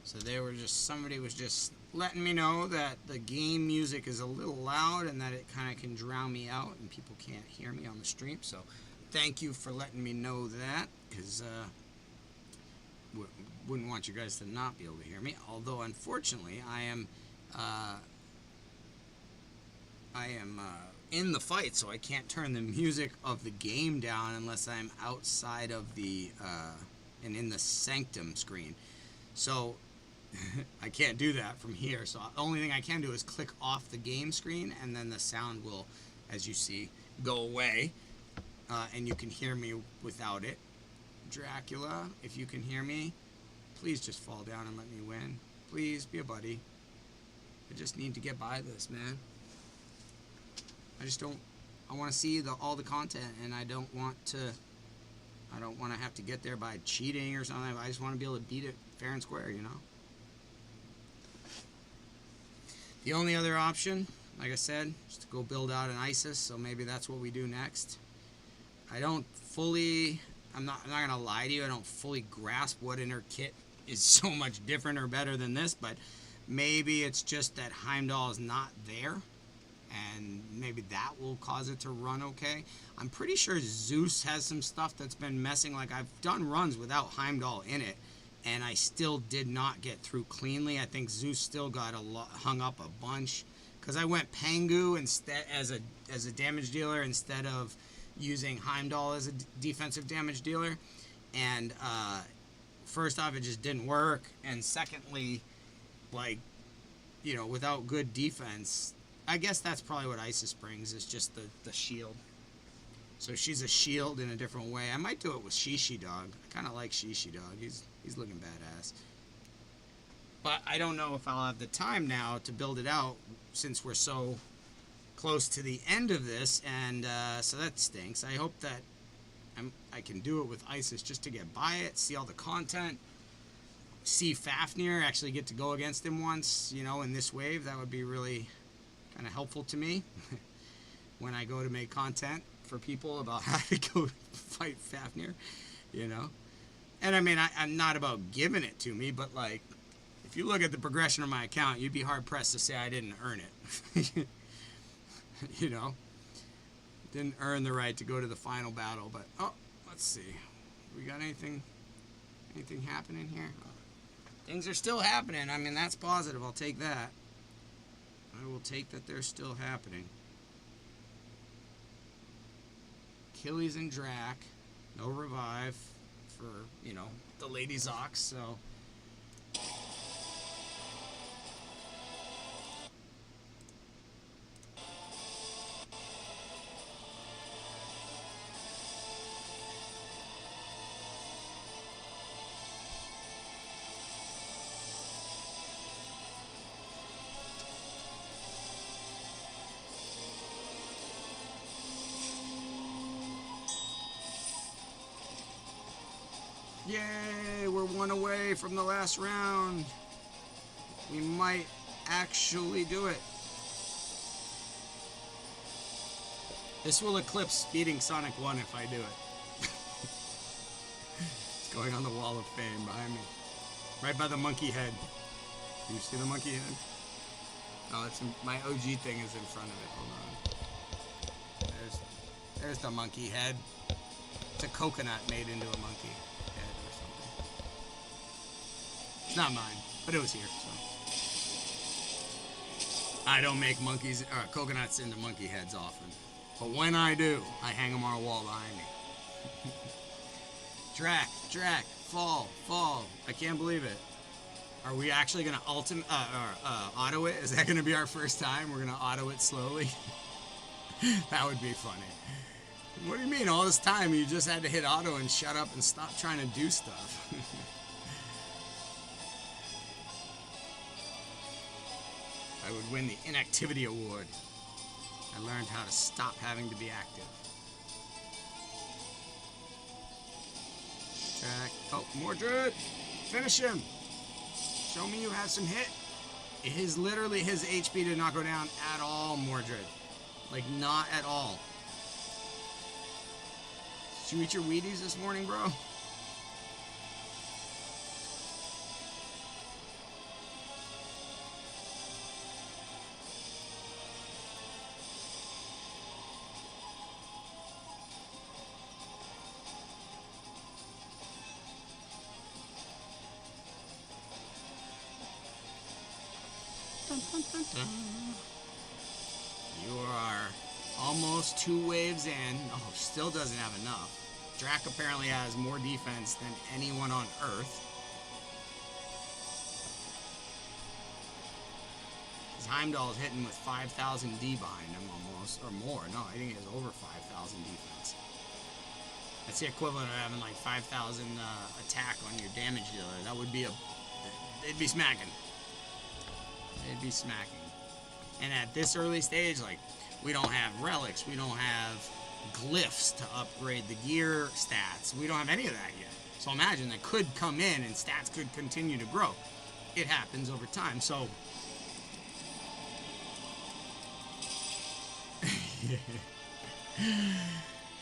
So somebody was just letting me know that the game music is a little loud and that it kind of can drown me out and people can't hear me on the stream. So thank you for letting me know that, because wouldn't want you guys to not be able to hear me. Although unfortunately I am in the fight, so I can't turn the music of the game down unless I'm outside of the and in the sanctum screen. So I can't do that from here. So the only thing I can do is click off the game screen, and then the sound will, as you see, go away, and you can hear me without it. Dracula, if you can hear me, please just fall down and let me win. Please be a buddy. I just need to get by this, man. I just don't. I want to see all the content, and I don't want to I don't want to have to get there by cheating or something. I just want to be able to beat it fair and square, you know? The only other option, like I said, is to go build out an ISIS, so maybe that's what we do next. I'm not gonna lie to you, I don't fully grasp what in her kit is so much different or better than this, but maybe it's just that Heimdall is not there, and maybe that will cause it to run okay. I'm pretty sure Zeus has some stuff that's been messing. Like, I've done runs without Heimdall in it, and I still did not get through cleanly. I think Zeus still got hung up a bunch, because I went Pangu instead as a damage dealer instead of using Heimdall as a defensive damage dealer, and first off, it just didn't work, and secondly, like, you know, without good defense, I guess that's probably what Isis brings, is just the shield. So she's a shield in a different way. I might do it with Shishi Dog. I kind of like Shishi Dog. He's looking badass. But I don't know if I'll have the time now to build it out, since we're so close to the end of this, and so that stinks. I hope that I can do it with Isis just to get by it, see all the content, see Fafnir, actually get to go against him once, you know, in this wave. That would be really kind of helpful to me when I go to make content for people about how to go fight Fafnir, you know. And I mean, I'm not about giving it to me, but like, if you look at the progression of my account, you'd be hard pressed to say I didn't earn it. You know, didn't earn the right to go to the final battle. But oh, let's see, we got anything happening here? Things are still happening. I mean, that's positive. I'll take that. I will take that they're still happening. Achilles and Drac, no revive for, you know, the Lady Zox, so. Yay, we're one away from the last round. We might actually do it. This will eclipse beating Sonic 1 if I do it. It's going on the wall of fame behind me. Right by the monkey head. Do you see the monkey head? Oh, it's my OG thing is in front of it. Hold on. There's the monkey head. It's a coconut made into a monkey. It's not mine, but it was here, so. I don't make coconuts into monkey heads often. But when I do, I hang them on a wall behind me. Drac, fall. I can't believe it. Are we actually going to auto it? Is that going to be our first time? We're going to auto it slowly? That would be funny. What do you mean? All this time you just had to hit auto and shut up and stop trying to do stuff. I would win the inactivity award. I learned how to stop having to be active. Track. Oh, Mordred! Finish him! Show me you have some hit. Literally his HP did not go down at all, Mordred. Like, not at all. Did you eat your Wheaties this morning, bro? You are almost 2 waves in. Oh, still doesn't have enough. Drac apparently has more defense than anyone on Earth. His Heimdall is hitting with 5,000 D behind him almost, or more. No, I think he has over 5,000 defense. That's the equivalent of having like 5,000 attack on your damage dealer. That would be they'd be smacking. They'd be smacking. And at this early stage, like, we don't have relics, we don't have glyphs to upgrade the gear stats. We don't have any of that yet. So imagine that could come in and stats could continue to grow. It happens over time. So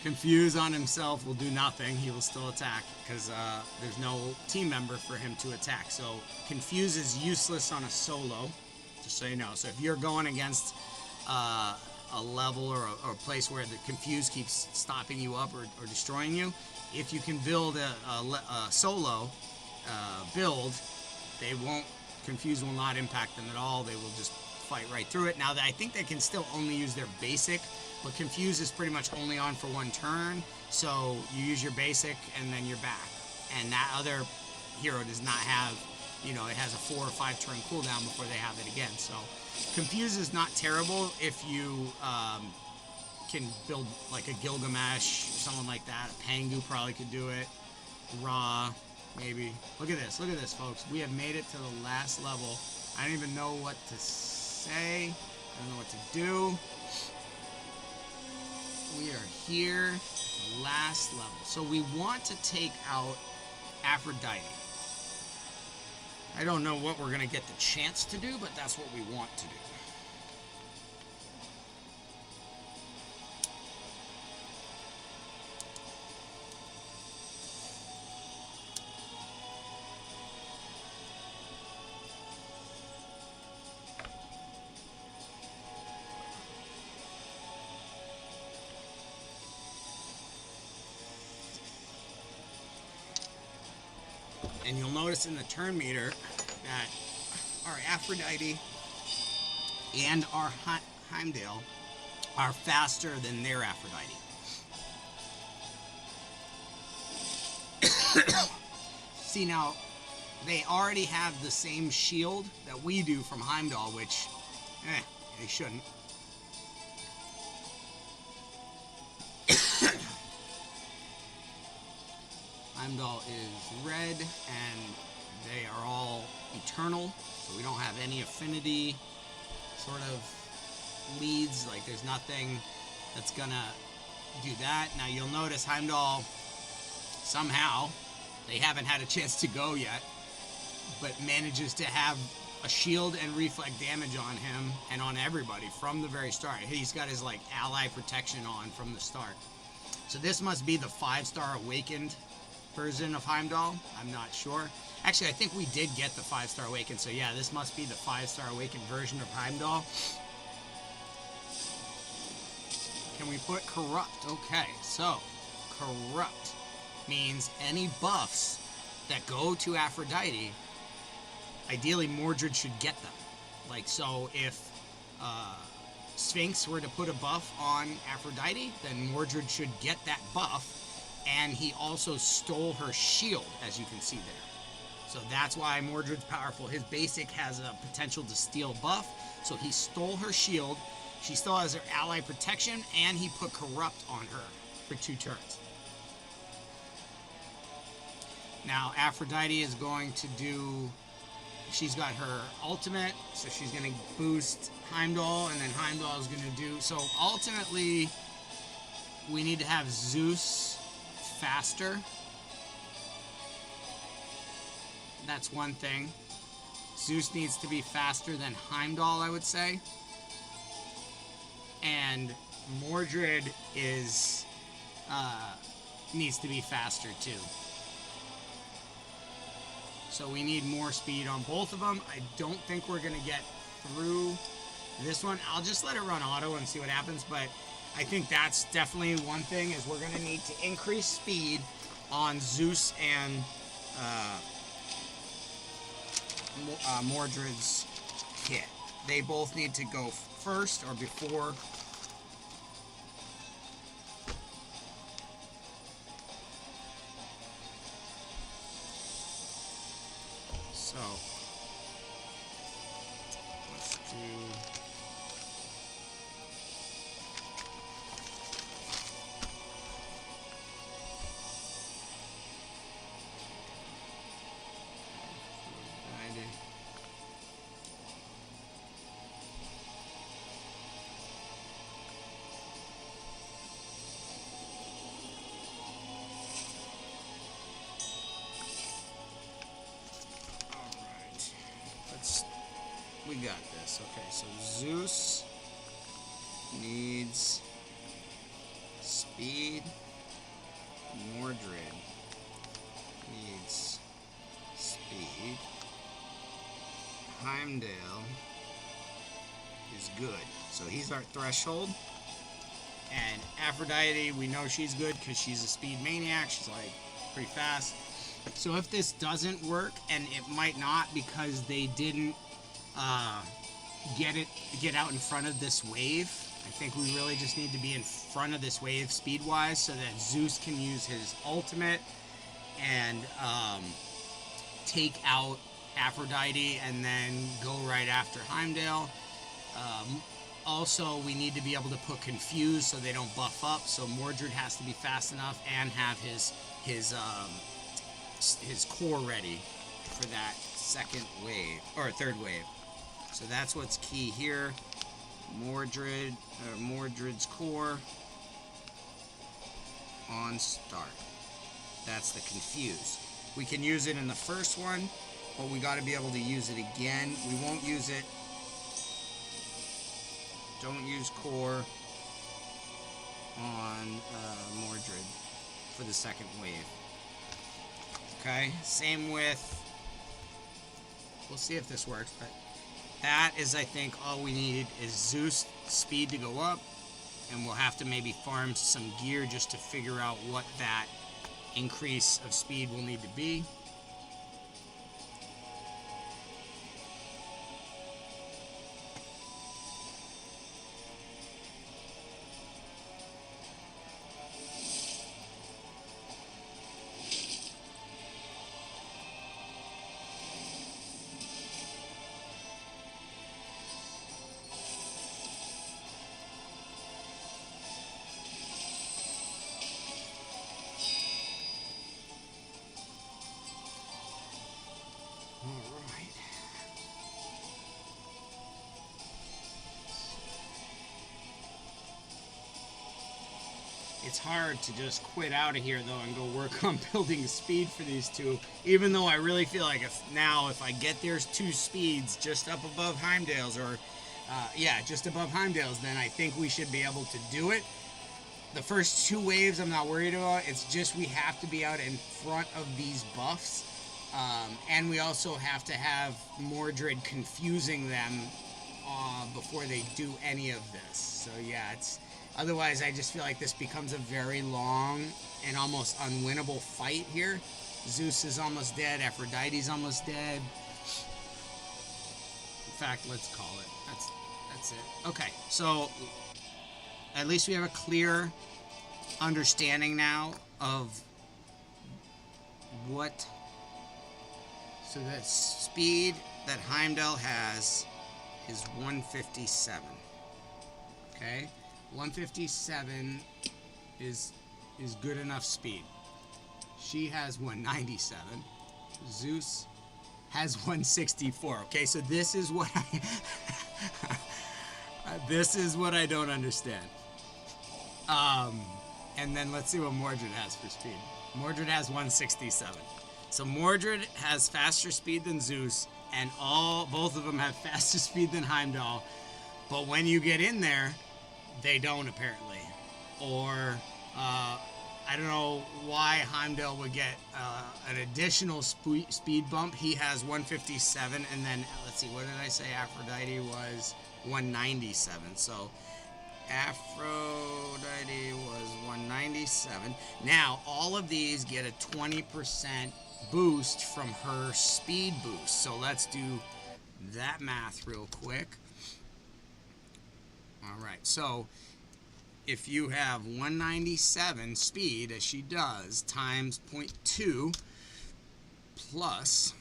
Confuse on himself will do nothing. He will still attack because there's no team member for him to attack. So Confuse is useless on a solo, just so you know. So if you're going against a level or a place where the Confuse keeps stopping you up or destroying you, if you can build a solo build, Confuse will not impact them at all. They will just fight right through it. Now, I think they can still only use their basic, but Confuse is pretty much only on for one turn, so you use your basic and then you're back. And that other hero does not have, it has a 4 or 5 turn cooldown before they have it again. So Confuse is not terrible if you can build like a Gilgamesh, someone like that. A Pangu probably could do it. Ra, maybe. Look at this, folks. We have made it to the last level. I don't even know what to say. I don't know what to do. We are here, the last level. So we want to take out Aphrodite. I don't know what we're going to get the chance to do, but that's what we want to do. And you'll notice in the turn meter that our Aphrodite and our Heimdall are faster than their Aphrodite. See, now, they already have the same shield that we do from Heimdall, which, they shouldn't. Heimdall is red, and they are all eternal, so we don't have any affinity sort of leads. Like, there's nothing that's gonna do that. Now, you'll notice Heimdall, somehow, they haven't had a chance to go yet, but manages to have a shield and reflect damage on him and on everybody from the very start. He's got his, like, ally protection on from the start. So this must be the 5-star awakened version of Heimdall. I'm not sure. Actually, I think we did get the 5-star awakened, so yeah, this must be the 5-star awakened version of Heimdall. Can we put corrupt? Okay, so corrupt means any buffs that go to Aphrodite, ideally Mordred should get them. Like, so if Sphinx were to put a buff on Aphrodite, then Mordred should get that buff. And he also stole her shield, as you can see there. So that's why Mordred's powerful. His basic has a potential to steal buff, so he stole her shield. She still has her ally protection, and he put corrupt on her for 2 turns. Now, Aphrodite is going to do... She's got her ultimate, so she's going to boost Heimdall, and then Heimdall is going to do... So, ultimately, we need to have Zeus faster. That's one thing. Zeus needs to be faster than Heimdall, I would say. And Mordred is needs to be faster too. So we need more speed on both of them. I don't think we're gonna get through this one. I'll just let it run auto and see what happens, but I think that's definitely one thing, is we're going to need to increase speed on Zeus and Mordred's hit. They both need to go first or before. So, let's do... got this. Okay, so Zeus needs speed. Mordred needs speed. Heimdall is good. So he's our threshold. And Aphrodite, we know she's good because she's a speed maniac. She's like pretty fast. So if this doesn't work, and it might not because they didn't get out in front of this wave, I think we really just need to be in front of this wave speed-wise so that Zeus can use his ultimate and take out Aphrodite and then go right after Heimdall. Also, we need to be able to put Confuse so they don't buff up. So Mordred has to be fast enough and have his core ready for that second wave or third wave. So that's what's key here. Mordred's core on start. That's the Confuse. We can use it in the first one, but we got to be able to use it again. We won't use it. Don't use core on Mordred for the second wave. Okay, same with, we'll see if this works, but that is, I think, all we needed is Zeus speed to go up, and we'll have to maybe farm some gear just to figure out what that increase of speed will need to be. It's hard to just quit out of here though and go work on building speed for these two, even though I really feel like if I get there's two speeds just up above Heimdall's, or just above Heimdall's, then I think we should be able to do it. The first two waves I'm not worried about. It's just we have to be out in front of these buffs, and we also have to have Mordred confusing them before they do any of this. So yeah, otherwise, I just feel like this becomes a very long and almost unwinnable fight here. Zeus is almost dead. Aphrodite's almost dead. In fact, let's call it. That's it. Okay, so at least we have a clear understanding now of what. So that speed that Heimdall has is 157. Okay. 157 is good enough speed. She has 197. Zeus has 164. Okay, so this is what I don't understand. And then let's see what Mordred has for speed. Mordred has 167. So Mordred has faster speed than Zeus, and both of them have faster speed than Heimdall. But when you get in there, they don't, apparently. Or I don't know why Heimdall would get an additional speed bump. He has 157, and then let's see, what did I say? Aphrodite was 197. So Aphrodite was 197. Now all of these get a 20% boost from her speed boost. So let's do that math real quick. All right, so if you have 197 speed, as she does, times 0.2 plus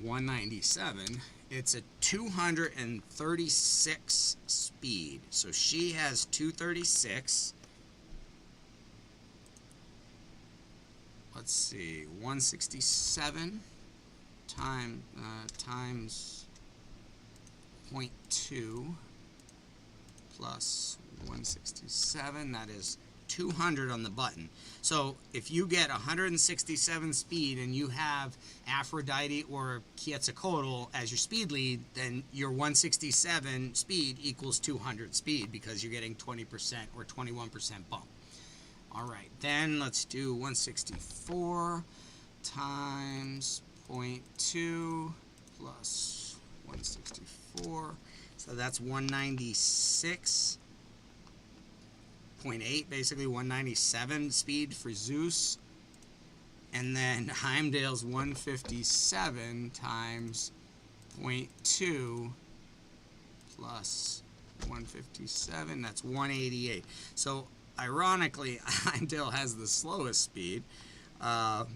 197, it's a 236 speed. So she has 236. Let's see, 167 times 0.2 plus 167, that is 200 on the button. So if you get 167 speed and you have Aphrodite or Quetzalcoatl as your speed lead, then your 167 speed equals 200 speed because you're getting 20% or 21% bump. All right, then let's do 164 times 0.2 plus 164. So that's 196.8, basically 197 speed for Zeus. And then Heimdall's 157 times 0.2 plus 157, that's 188. So ironically, Heimdall has the slowest speed, but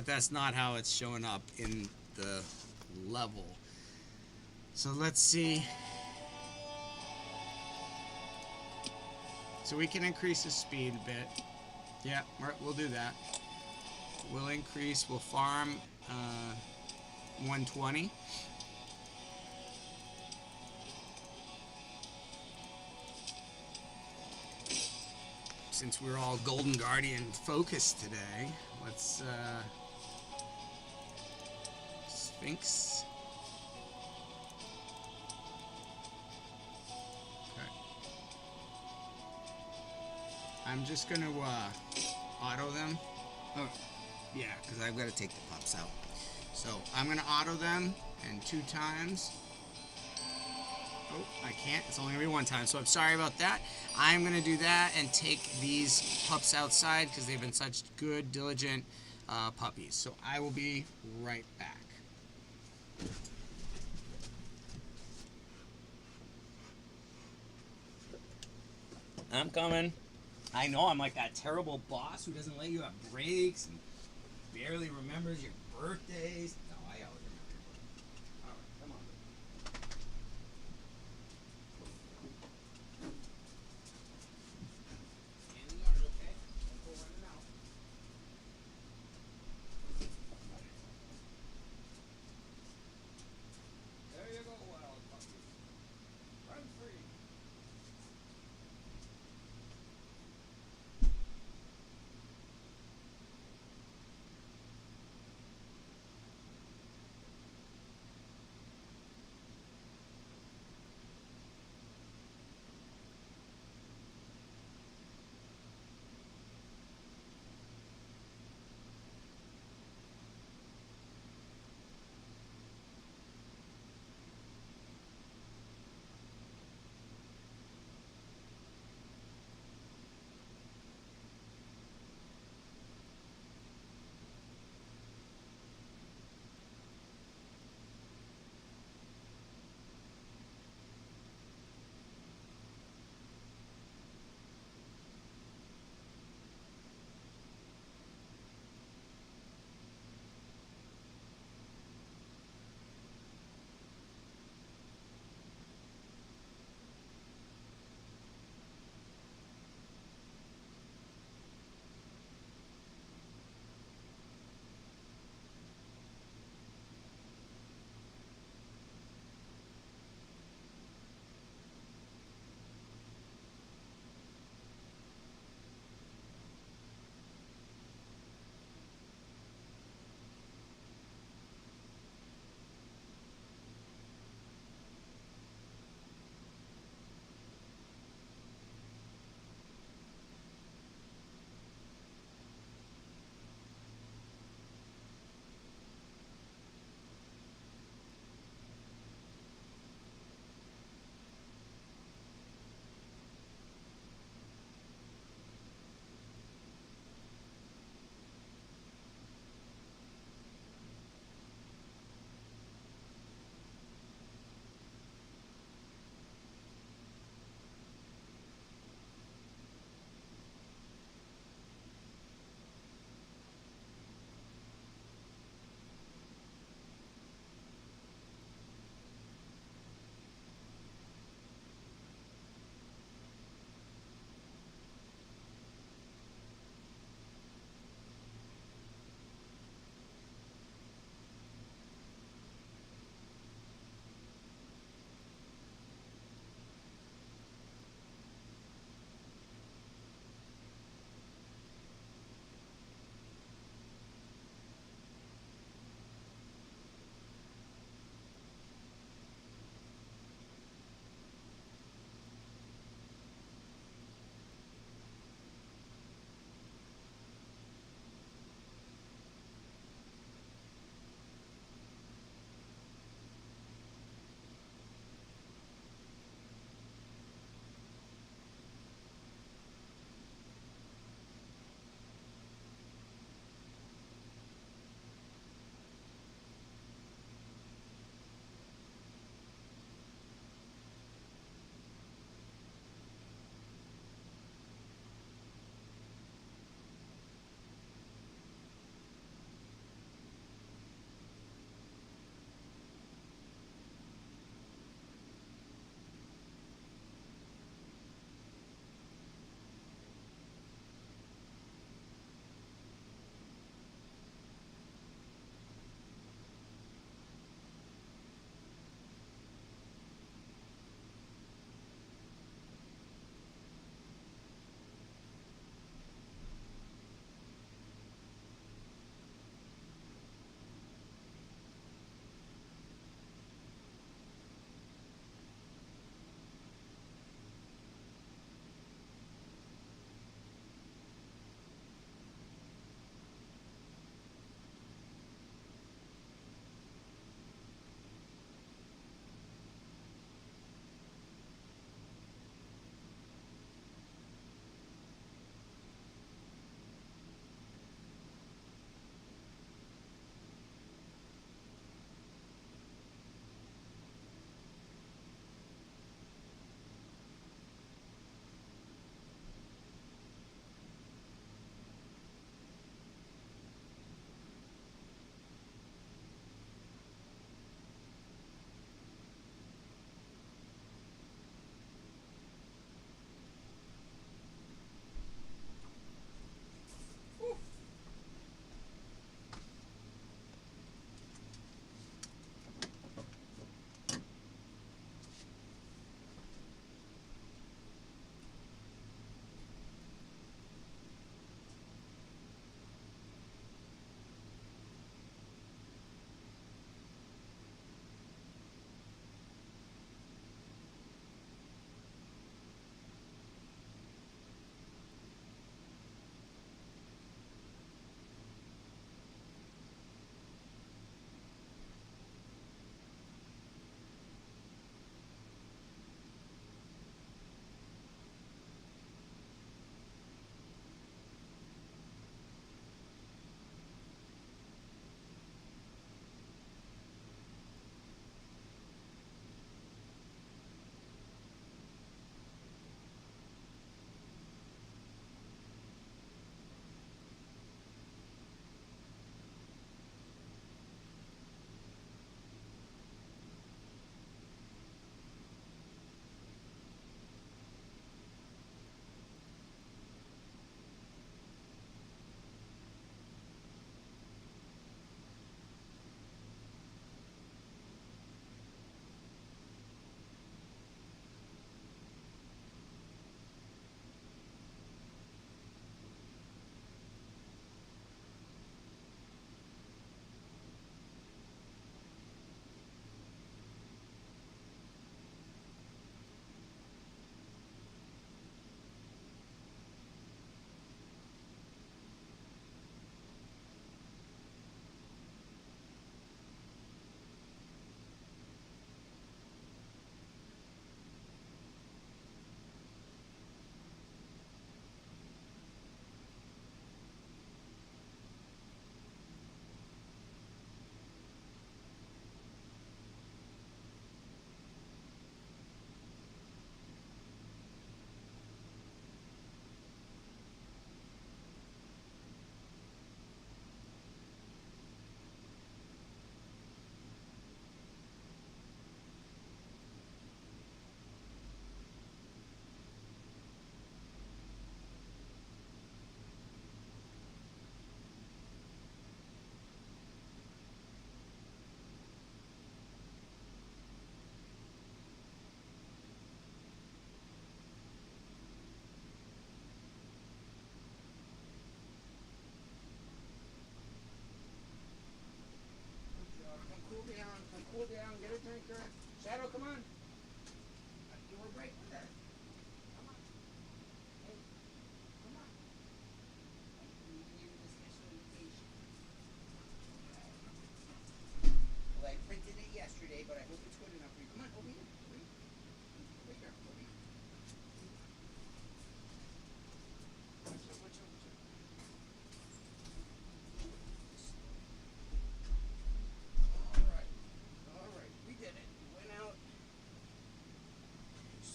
that's not how it's showing up in the level. So let's see. So we can increase the speed a bit. Yeah, we'll do that. We'll increase, we'll farm 120. Since we're all Golden Guardian focused today, let's Sphinx. Okay. I'm just gonna auto them. Oh, yeah, because I've got to take the pups out. So I'm gonna auto them, and 2 times. Oh, I can't. It's only gonna be 1 time, so I'm sorry about that. I'm gonna do that and take these pups outside because they've been such good, diligent puppies. So I will be right back. I'm coming. I know I'm like that terrible boss who doesn't let you have breaks and barely remembers your birthdays. No, I always remember your birthdays. All right, come on. In the yard, okay? Don't go running out. There you go, wild puppy. Run free.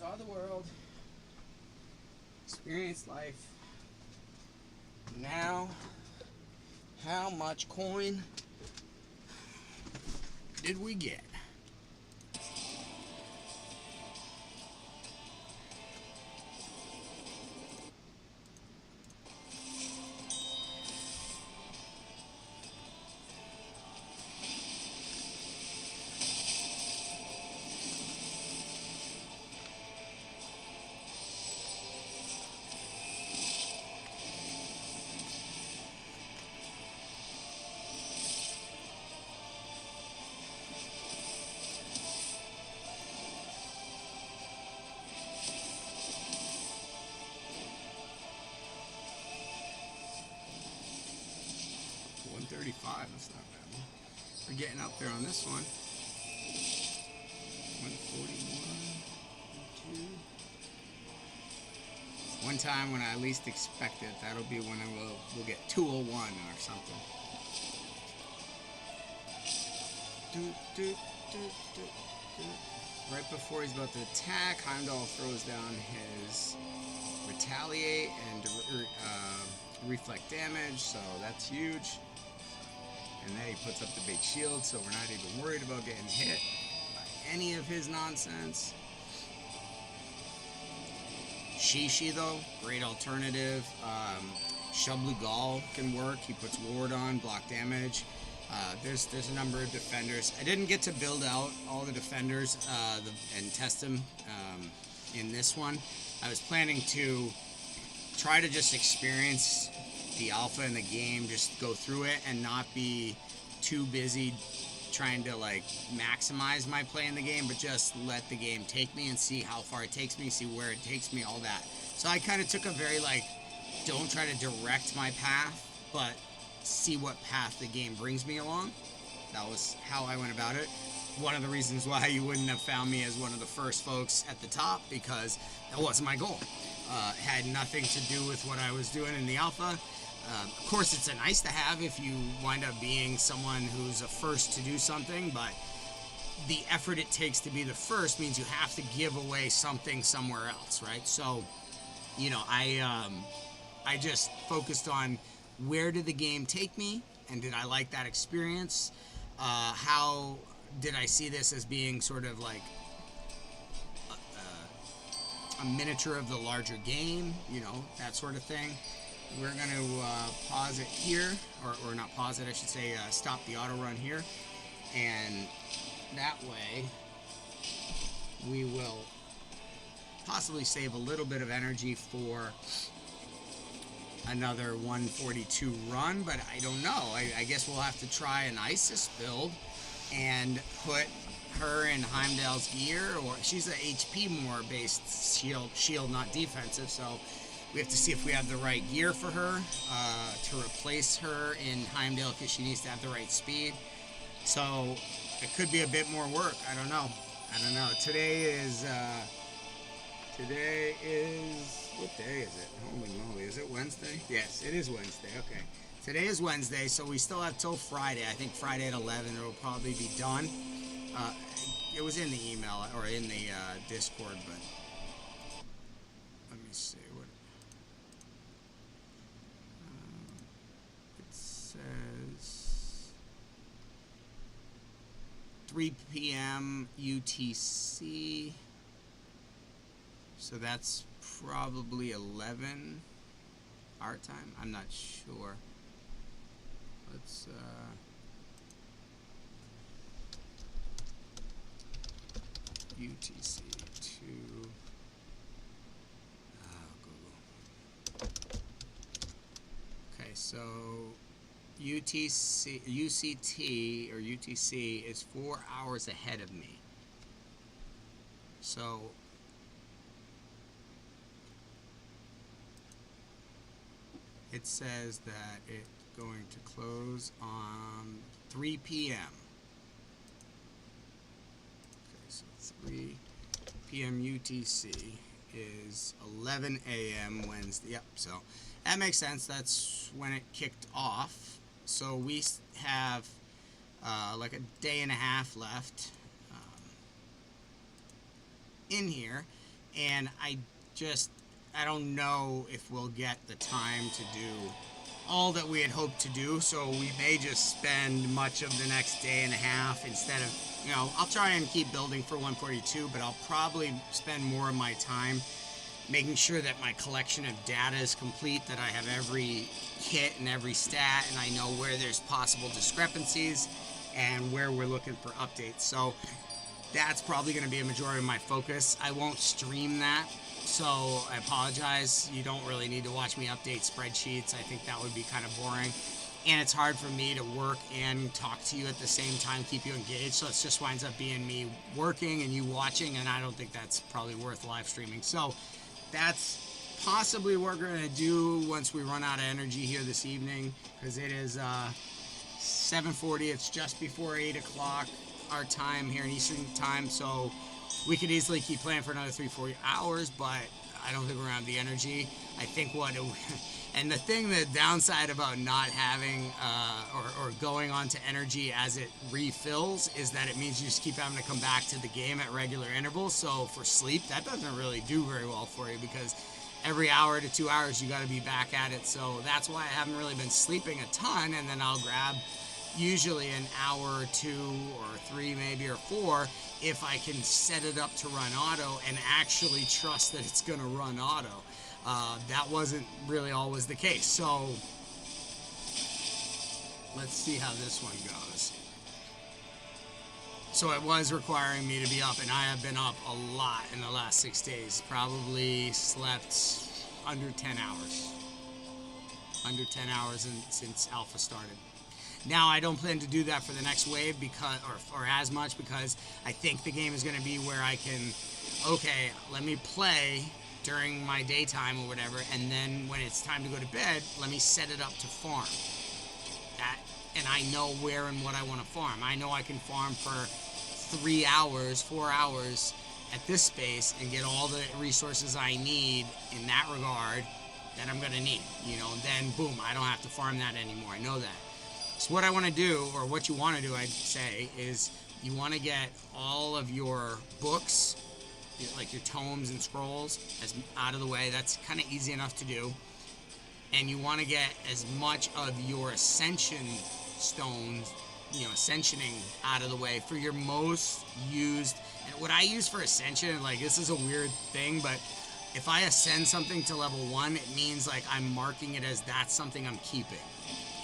saw the world, experienced life. Now, how much coin did we get? That's not bad. We're getting up there on this one. 141, 2. One time when I least expect it, that'll be when we'll get 201 or something. Right before he's about to attack, Heimdall throws down his retaliate and reflect damage, so that's huge. And then he puts up the big shield, so we're not even worried about getting hit by any of his nonsense. Shishi, though, great alternative. Shablugal can work. He puts ward on, block damage. There's a number of defenders. I didn't get to build out all the defenders and test them in this one. I was planning to try to just experience the alpha in the game, just go through it and not be too busy trying to like maximize my play in the game, but just let the game take me and see how far it takes me, see where it takes me, all that. So I kind of took a very like, don't try to direct my path, but see what path the game brings me along. That was how I went about it. One of the reasons why you wouldn't have found me as one of the first folks at the top, because that wasn't my goal. Had nothing to do with what I was doing in the alpha. Of course, it's a nice to have if you wind up being someone who's a first to do something, but the effort it takes to be the first means you have to give away something somewhere else, right? So, you know, I just focused on where did the game take me, and did I like that experience? How did I see this as being sort of like a miniature of the larger game, you know, that sort of thing. We're going to pause it here, or not pause it, I should say, stop the auto run here, and that way we will possibly save a little bit of energy for another 142 run, but I don't know. I guess we'll have to try an Isis build and put her in Heimdall's gear, or she's a HP more based shield, not defensive, so we have to see if we have the right gear for her to replace her in Heimdall, because she needs to have the right speed. So it could be a bit more work. I don't know. Today is what day is it? Holy moly, is it Wednesday? Yes, it is Wednesday. Okay. Today is Wednesday, so we still have till Friday. I think Friday at 11 it'll probably be done. It was in the email or in the Discord, but let me see what it says. 3 p.m. UTC. So that's probably 11 our time. I'm not sure. Let's UTC to Google. Okay, so UCT or UTC is 4 hours ahead of me. So it says that it's going to close on 3 p.m. Okay, so 3 p.m. UTC is 11 a.m. Wednesday. Yep, so that makes sense. That's when it kicked off. So we have like a day and a half left in here.
and I don't know if we'll get the time to do all that we had hoped to do, so we may just spend much of the next day and a half instead of, I'll try and keep building for 142, but I'll probably spend more of my time making sure that my collection of data is complete, that I have every kit and every stat, and I know where there's possible discrepancies and where we're looking for updates. So that's probably going to be a majority of my focus. I won't stream that, so I apologize. You don't really need to watch me update spreadsheets. I think that would be kind of boring. And it's hard for me to work and talk to you at the same time, keep you engaged. So it just winds up being me working and you watching, and I don't think that's probably worth live streaming. So that's possibly what we're going to do once we run out of energy here this evening, because it is 7:40. It's just before 8 o'clock our time here in Eastern time, so we could easily keep playing for another 3-4 hours, but I don't think we're going to have the energy. I think and the downside about not having or going on to energy as it refills is that it means you just keep having to come back to the game at regular intervals. So for sleep, that doesn't really do very well for you, because every hour to 2 hours you got to be back at it. So that's why I haven't really been sleeping a ton, and then I'll grab usually an hour or 2 or 3 maybe or 4 if I can set it up to run auto and actually trust that it's going to run auto. That wasn't really always the case. So let's see how this one goes. So it was requiring me to be up, and I have been up a lot in the last 6 days. Probably slept under 10 hours. Under 10 hours since alpha started. Now I don't plan to do that for the next wave or as much, because I think the game is going to be where I can, okay, let me play during my daytime or whatever, and then when it's time to go to bed, let me set it up to farm. And I know where and what I want to farm. I know I can farm for 3 hours, 4 hours at this space and get all the resources I need in that regard that I'm going to need. Then boom, I don't have to farm that anymore. I know that. So what I want to do, or what you want to do, I'd say, is you want to get all of your books, like your tomes and scrolls, as out of the way. That's kind of easy enough to do. And you want to get as much of your ascension stones, ascensioning out of the way for your most used. And what I use for ascension, like, this is a weird thing, but if I ascend something to level 1, it means like I'm marking it as that's something I'm keeping.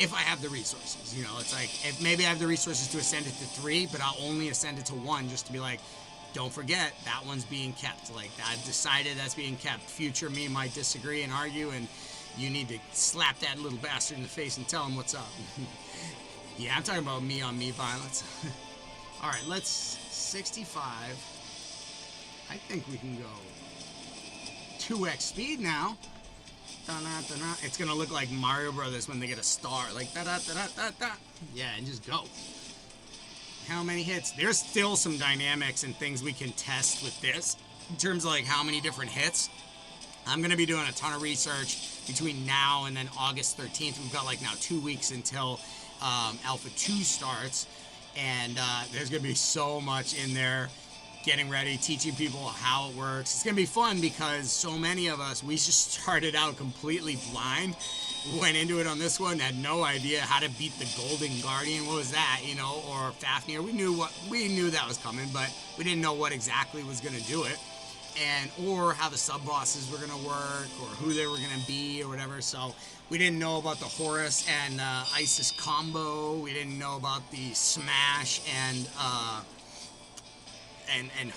If I have the resources, it's like, if maybe I have the resources to ascend it to 3, but I'll only ascend it to 1 just to be like, don't forget, that one's being kept. Like, I've decided that's being kept. Future me might disagree and argue, and you need to slap that little bastard in the face and tell him what's up. Yeah, I'm talking about me-on-me violence. All right, let's 65. I think we can go 2x speed now. Da-na-da-na. It's going to look like Mario Brothers when they get a star. Like, da-da-da-da-da-da. Yeah, and just go. How many hits? There's still some dynamics and things we can test with this in terms of like how many different hits. I'm going to be doing a ton of research between now and then August 13th. We've got like now 2 weeks until Alpha 2 starts, and there's going to be so much in there, getting ready, teaching people how it works. It's going to be fun because so many of us, we just started out completely blind, went into it on this one, had no idea how to beat the Golden Guardian. What was that, or Fafnir? We knew that was coming, but we didn't know what exactly was going to do it, or how the sub bosses were going to work, or who they were going to be, or whatever. So we didn't know about the Horus and Isis combo. We didn't know about the Smash and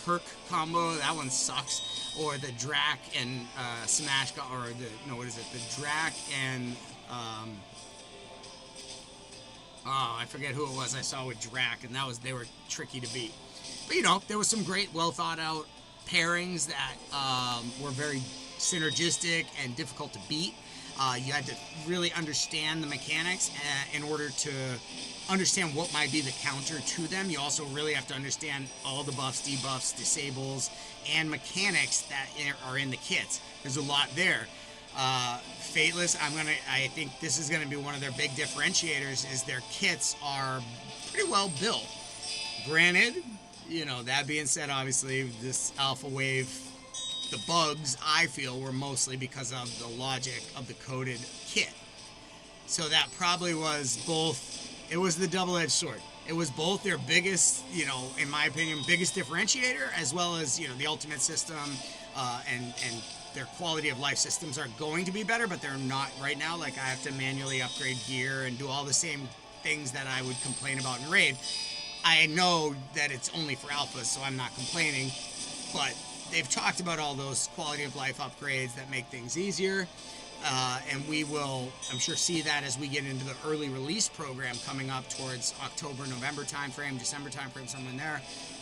Herc combo. That one sucks. Or the Drac and Smash, the Drac and I forget who it was I saw with Drac, and they were tricky to beat. But there was some great, well thought out pairings that were very synergistic and difficult to beat. You had to really understand the mechanics in order to understand what might be the counter to them. You also really have to understand all the buffs, debuffs, disables, and mechanics that are in the kits. There's a lot there. Fateless, I think this is gonna be one of their big differentiators, is their kits are pretty well built. Granted, that being said, obviously this alpha wave the bugs, I feel, were mostly because of the logic of the coded kit. So that probably was both, it was the double-edged sword. It was both their biggest, in my opinion, biggest differentiator, as well as, the ultimate system, and their quality of life systems are going to be better, but they're not right now. Like, I have to manually upgrade gear and do all the same things that I would complain about in Raid. I know that it's only for alphas, so I'm not complaining, but they've talked about all those quality of life upgrades that make things easier, and we will, I'm sure, see that as we get into the early release program coming up towards October, November timeframe, December timeframe, somewhere in there,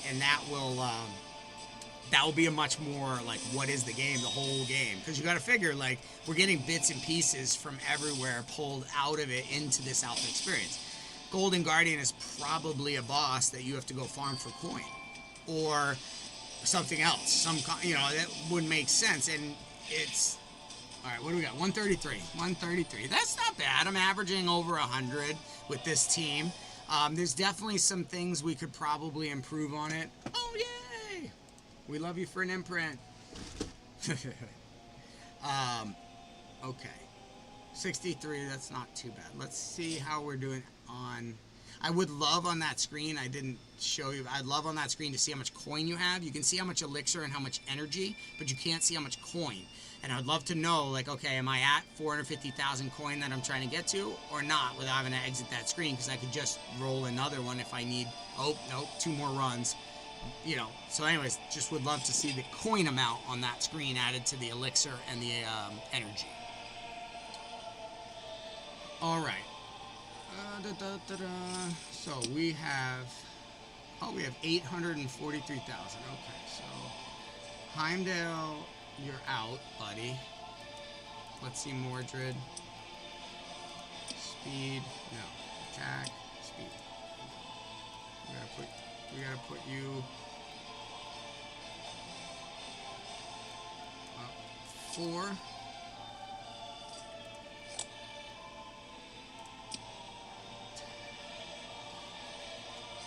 and that will be a much more like, what is the game, the whole game, because you got to figure, like, we're getting bits and pieces from everywhere pulled out of it into this alpha experience. Golden Guardian is probably a boss that you have to go farm for coin, or something else. That wouldn't make sense. And it's all right. What do we got? 133. 133. That's not bad. I'm averaging over 100 with this team. There's definitely some things we could probably improve on it. Oh yay! We love you for an imprint. Okay. 63, that's not too bad. Let's see how we're doing on... I would love on that screen, I didn't show you, I'd love on that screen to see how much coin you have. You can see how much elixir and how much energy, but you can't see how much coin. And I'd love to know, like, okay, am I at 450,000 coin that I'm trying to get to, or not, without having to exit that screen, because I could just roll another one if I need... Oh, nope, 2 more runs. So anyways, just would love to see the coin amount on that screen added to the elixir and the energy. All right. So we have 843,000. Okay, so Heimdall, you're out, buddy. Let's see, Mordred. Speed, no. Attack, speed. We gotta put you up 4.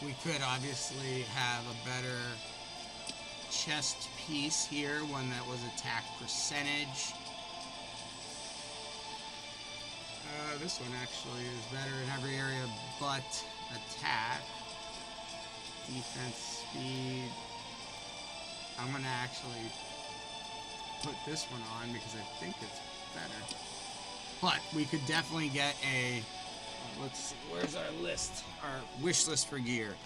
We could obviously have a better chest piece here, one that was attack percentage. This one actually is better in every area but attack. Defense, speed. I'm going to actually put this one on because I think it's better. But we could definitely get a... Let's see, where's our list? Our wish list for gear.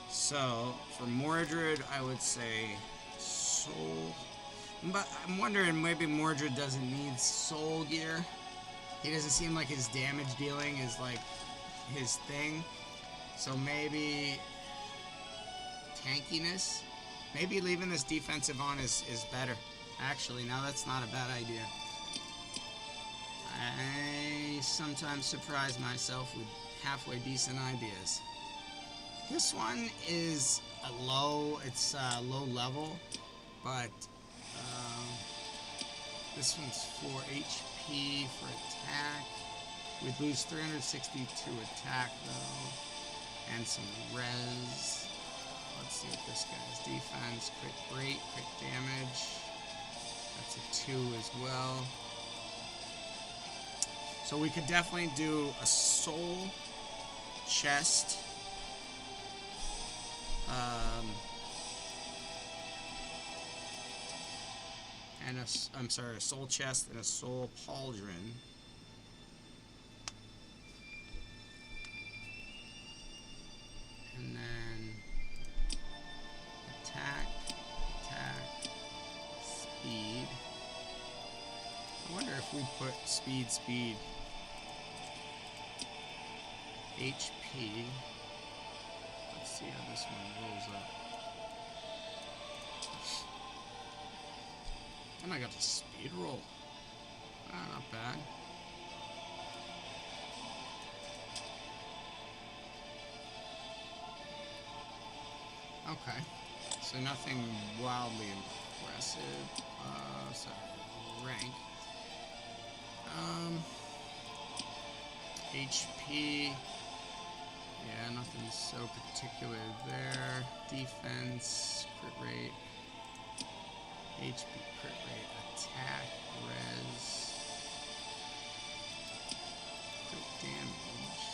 So, for Mordred, I would say soul. But I'm wondering, maybe Mordred doesn't need soul gear. He doesn't seem like his damage dealing is like his thing. So maybe tankiness? Maybe leaving this defensive on is better. Actually, no, that's not a bad idea. I sometimes surprise myself with halfway decent ideas. This one is low level, but this one's 4 HP for attack. We'd lose 362 attack though, and some res. Let's see what this guy's defense, crit rate, crit damage. That's a 2 as well. So we could definitely do a soul chest. And a soul chest and a soul pauldron. And then attack, speed. I wonder if we put speed, HP. Let's see how this one rolls up. And I got the speed roll. Not bad. Okay. So nothing wildly impressive. Sorry, rank. HP. Yeah, nothing so particular there. Defense, crit rate.
HP, crit rate, attack, res, crit damage.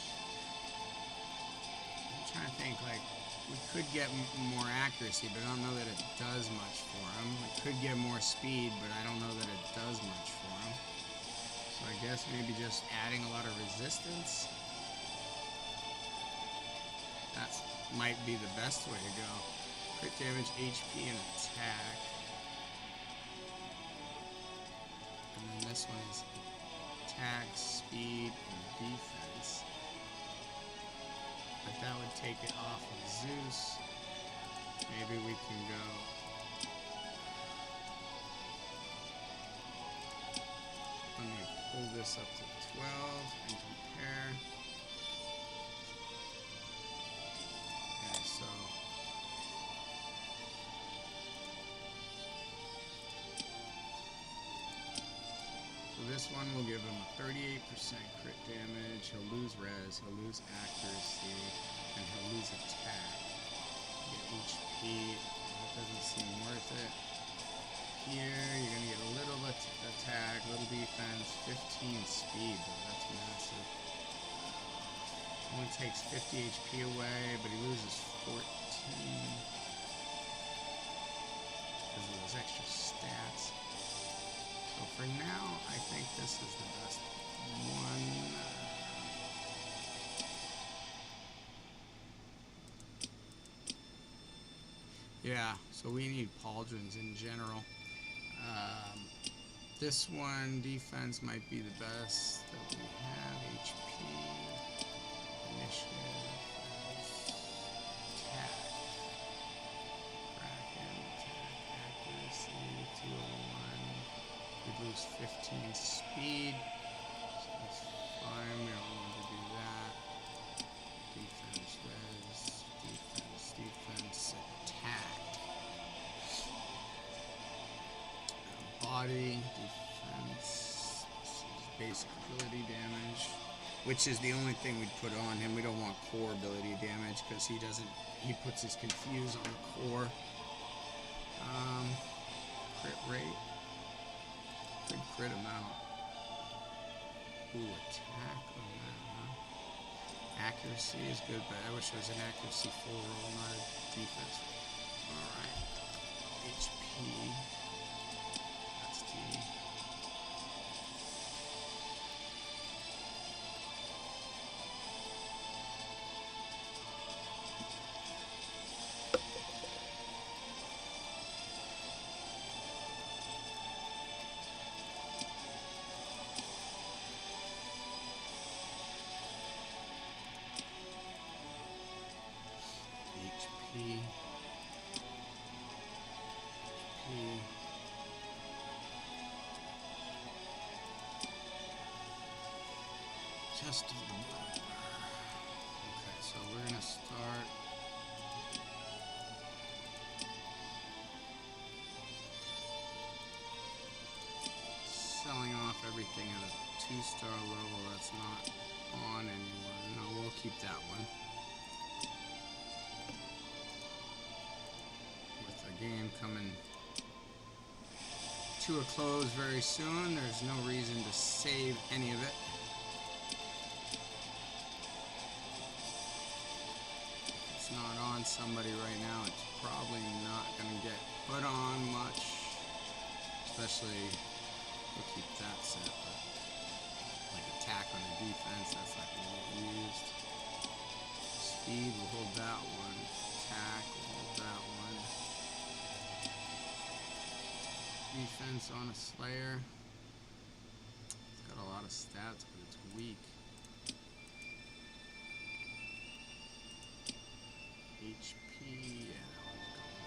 I'm trying to think, like, we could get more accuracy, but I don't know that it does much for him. We could get more speed, but I don't know that it does much for him. So I guess maybe just adding a lot of resistance. That might be the best way to go. Crit damage, HP, and attack. And then this one is attack, speed, and defense. But that would take it off of Zeus. Maybe we can go... Let me pull this up to 12 and compare. Okay, so... this one will give him a 38% crit damage, he'll lose res, he'll lose accuracy, and he'll lose attack. Get HP, that doesn't seem worth it. Here, you're going to get a little attack, little defense, 15 speed, though that's massive. Only takes 50 HP away, but he loses 14 because of those extra stats. So for now, I think this is the best one. Yeah, so we need pauldrons in general. This one, defense might be the best that we have. HP, initiative, attack, Kraken, attack, accuracy, 201. We lose 15 speed, so that's fine, we don't want to do that. Defense, res, defense, attack. Body, defense, this is basic ability damage, which is the only thing we'd put on him. We don't want core ability damage because he puts his confuse on the core. Crit rate. Good crit amount. Ooh, attack on that, huh? Accuracy is good, but I wish it was an accuracy 4 roll, not a defense. Alright. HP. That's D. HP. Chest of the Murderer. Okay, so we're gonna start. Selling off everything at a 2-star level that's not on anymore. No, we'll keep that one. With the game coming to a close very soon, there's no reason to save any of it. If it's not on somebody right now, it's probably not going to get put on much. Especially, we'll keep that set, but like attack on the defense, that's not going to get used. Speed, we'll hold that one. Attack, we'll hold that one. Defense on a Slayer. It's got a lot of stats, but it's weak. HP, yeah, that one's going.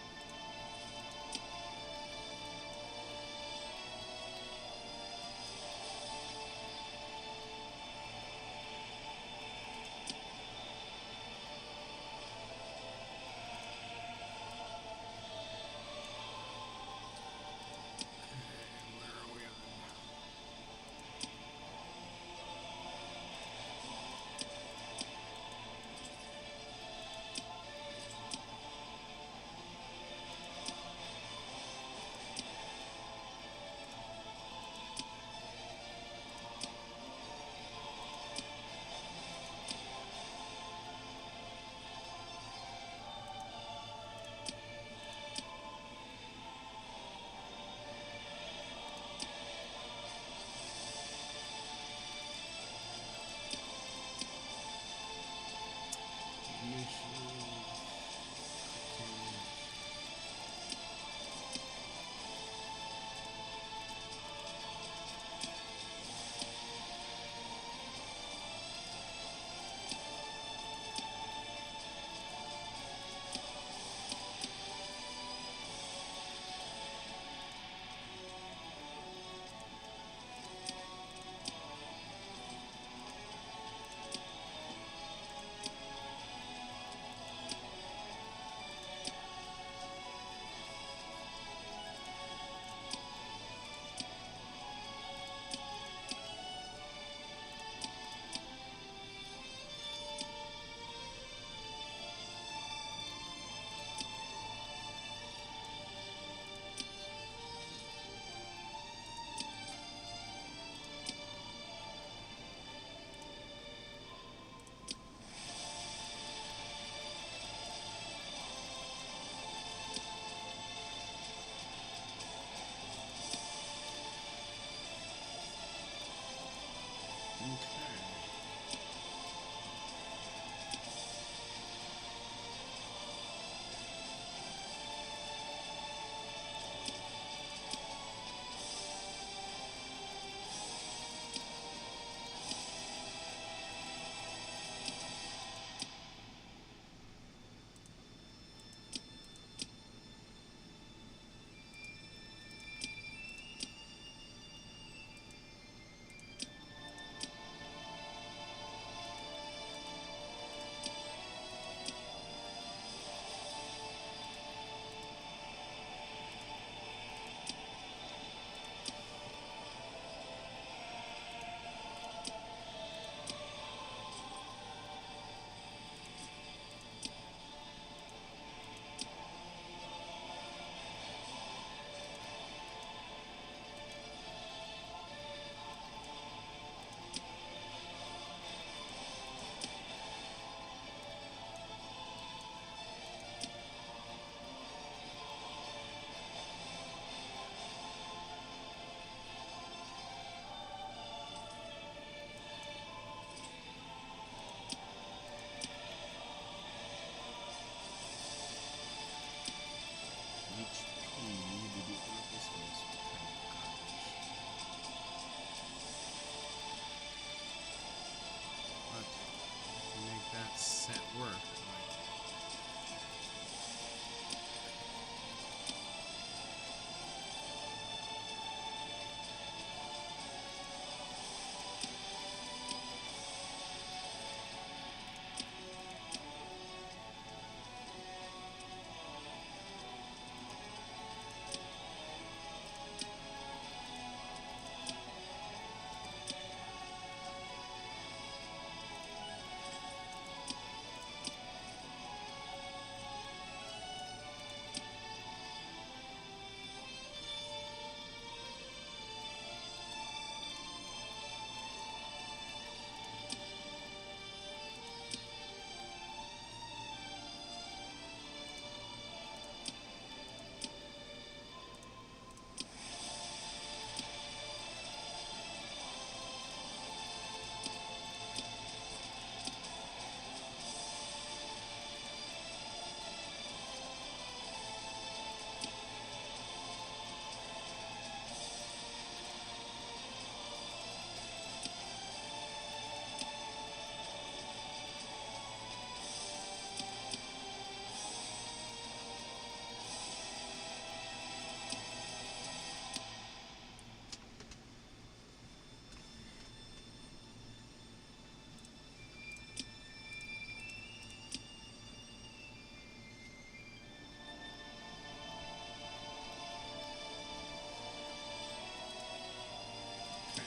Set work.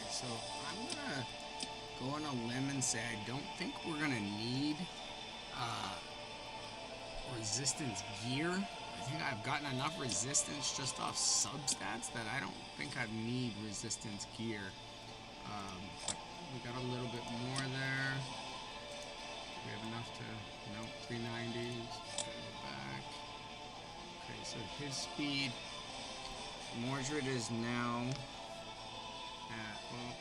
So I'm gonna go on a limb and say I don't think we're gonna need resistance gear. I think I've gotten enough resistance just off substats that I don't think I need resistance gear. But we got a little bit more there. We have enough to, nope, 390s. Go back. Okay, so his speed. Mordred is now at, well,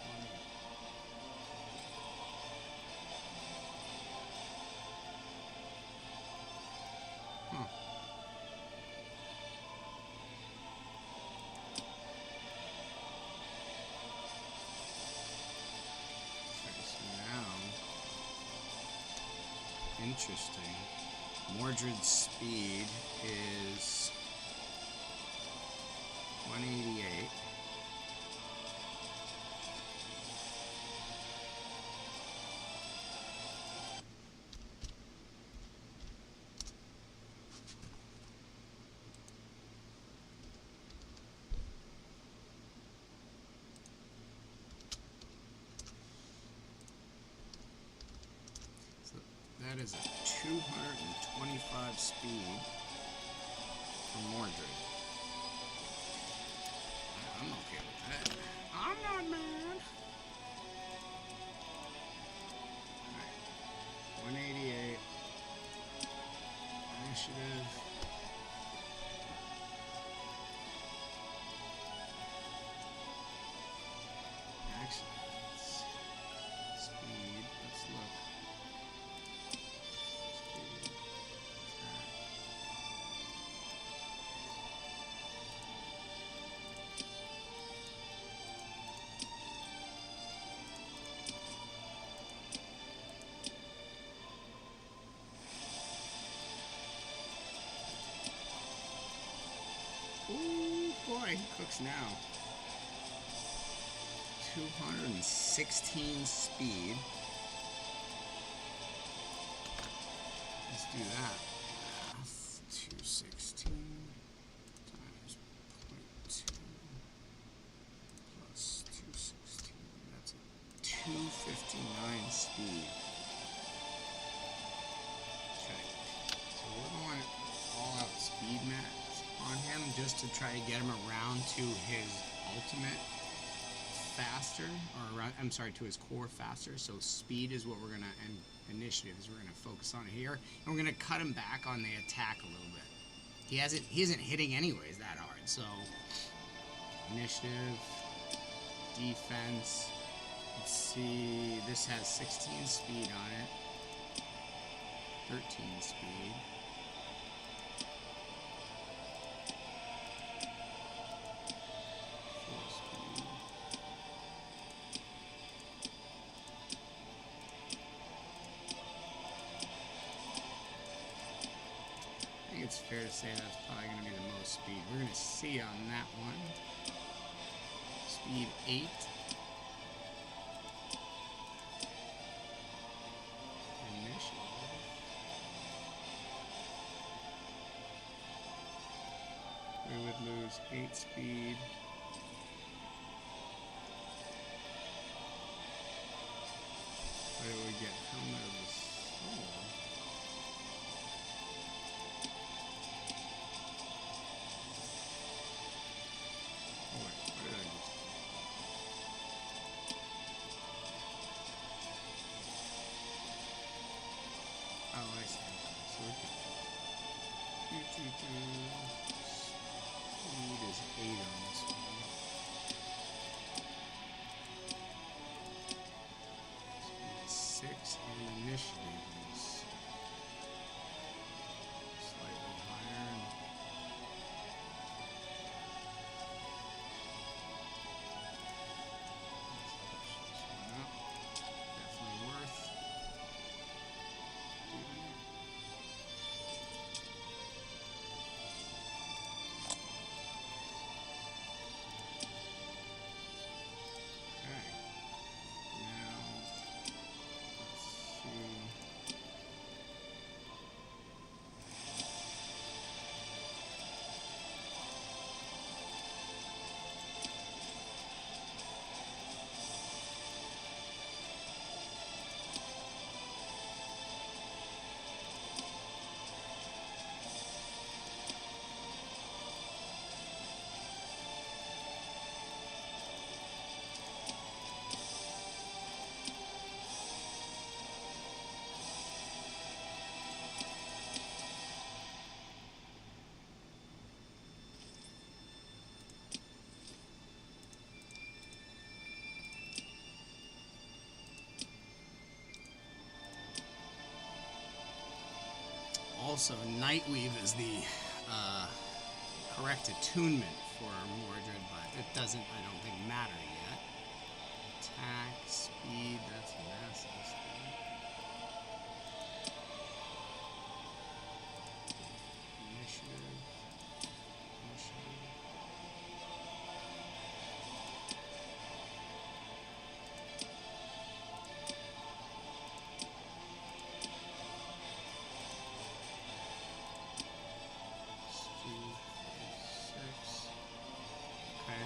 interesting. Mordred's speed is 188. That is a 225 speed for Mordred. I'm okay with that. I'm not mad. Alright. 188. Initiative. Actually,
6 now. 216 speed. Let's do that. Math. 216 times 0.2 plus 216. That's a 259 speed. Okay. So we're going all out speed max on him just to try to get him around to his ultimate faster, or around, I'm sorry, to his core faster. So speed is what we're gonna, and initiative is we're gonna focus on here, and we're gonna cut him back on the attack a little bit. He isn't hitting anyways that hard. So initiative, defense. Let's see. This has 16 speed on it. 13 speed. It's fair to say that's probably going to be the most speed. We're going to see on that one. Speed 8. Initiative. We would lose 8 speed. What do we get? Helmet of the Soul. Speed is 8 on this one. Speed is 6 and initiative is slightly higher. Let's push this one up. Definitely worth doing. Also, Nightweave is the correct attunement for Mordred, but it doesn't, I don't think, matter yet. Attack, speed, that's massive speed. Initiative.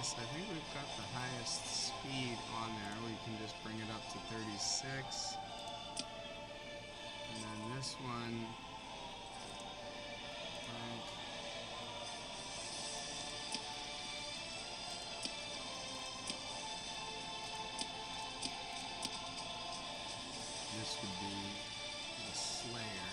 So I think we've got the highest speed on there. We can just bring it up to 36. And then this one, this would be the Slayer.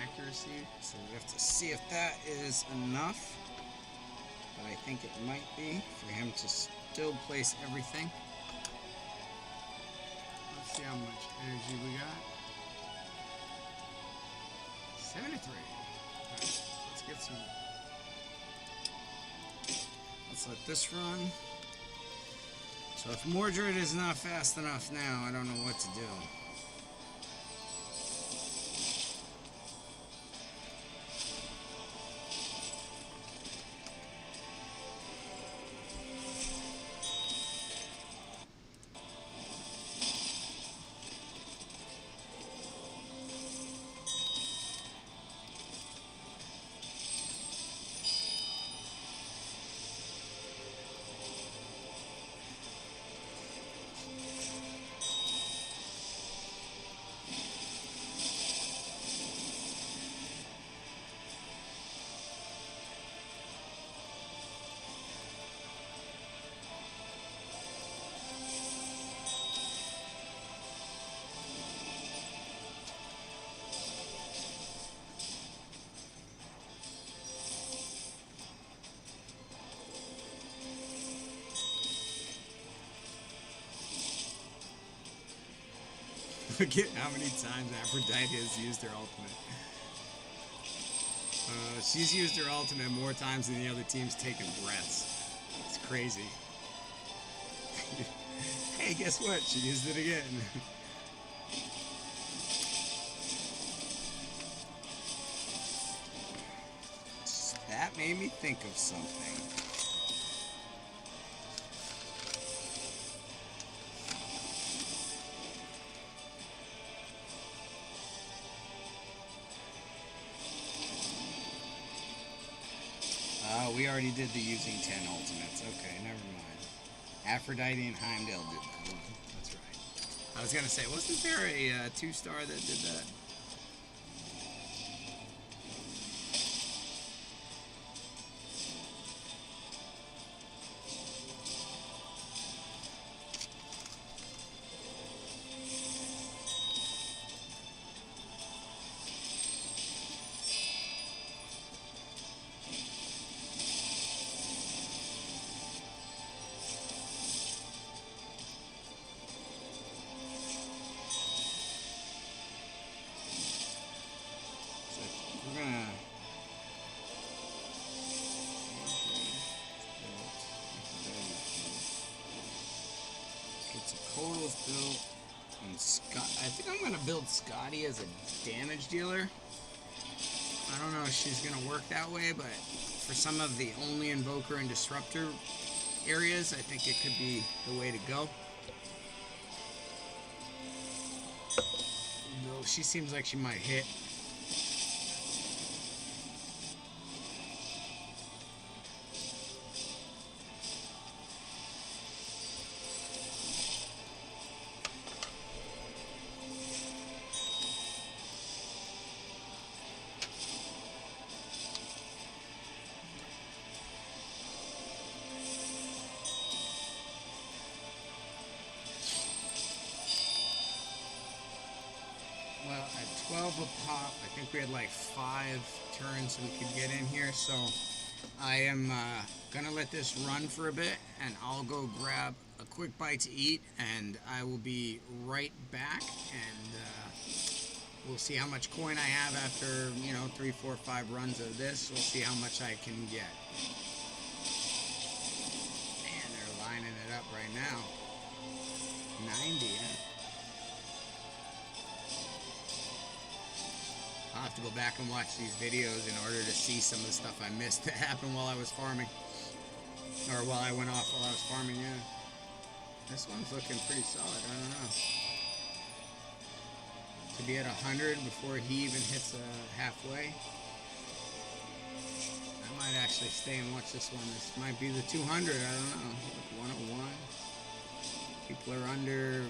Accuracy, so we have to see if that is enough, but I think it might be for him to still place everything. Let's see how much energy we got. 73. Right, let's get some
let's let this run. So if Mordred is not fast enough now, I don't know what to do. Forget how many times Aphrodite has used her ultimate. She's used her ultimate more times than the other team's taken breaths. It's crazy. Hey, guess what? She used it again. That made me think of something. We already did the using 10 ultimates. Okay, never mind. Aphrodite and Heimdall did that. That's right. I was gonna say, wasn't there a 2-star that did that? Built and Scott. I think I'm gonna build Scotty as a damage dealer. I don't know if she's gonna work that way, but for some of the only invoker and disruptor areas, I think it could be the way to go. No, she seems like she might hit. Well, at 12 a pop, I think we had like 5 turns we could get in here, so I am gonna let this run for a bit, and I'll go grab a quick bite to eat, and I will be right back, and we'll see how much coin I have after, 3, 4, 5 runs of this. We'll see how much I can get. Man, they're lining it up right now. 90, yeah. I'll have to go back and watch these videos in order to see some of the stuff I missed that happened while I was farming. Or while I went off while I was farming, yeah. This one's looking pretty solid, I don't know. To be at 100 before he even hits halfway. I might actually stay and watch this one. This might be the 200, I don't know. 101. People are under...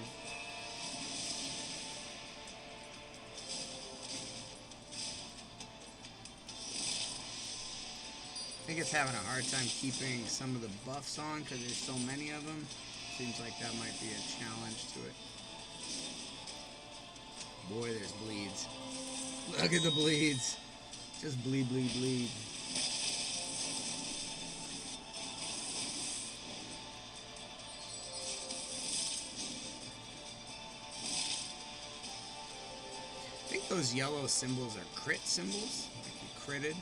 I think it's having a hard time keeping some of the buffs on because there's so many of them. Seems like that might be a challenge to it. Boy, there's bleeds. Look at the bleeds. Just bleed, bleed, bleed. I think those yellow symbols are crit symbols. Like you critted.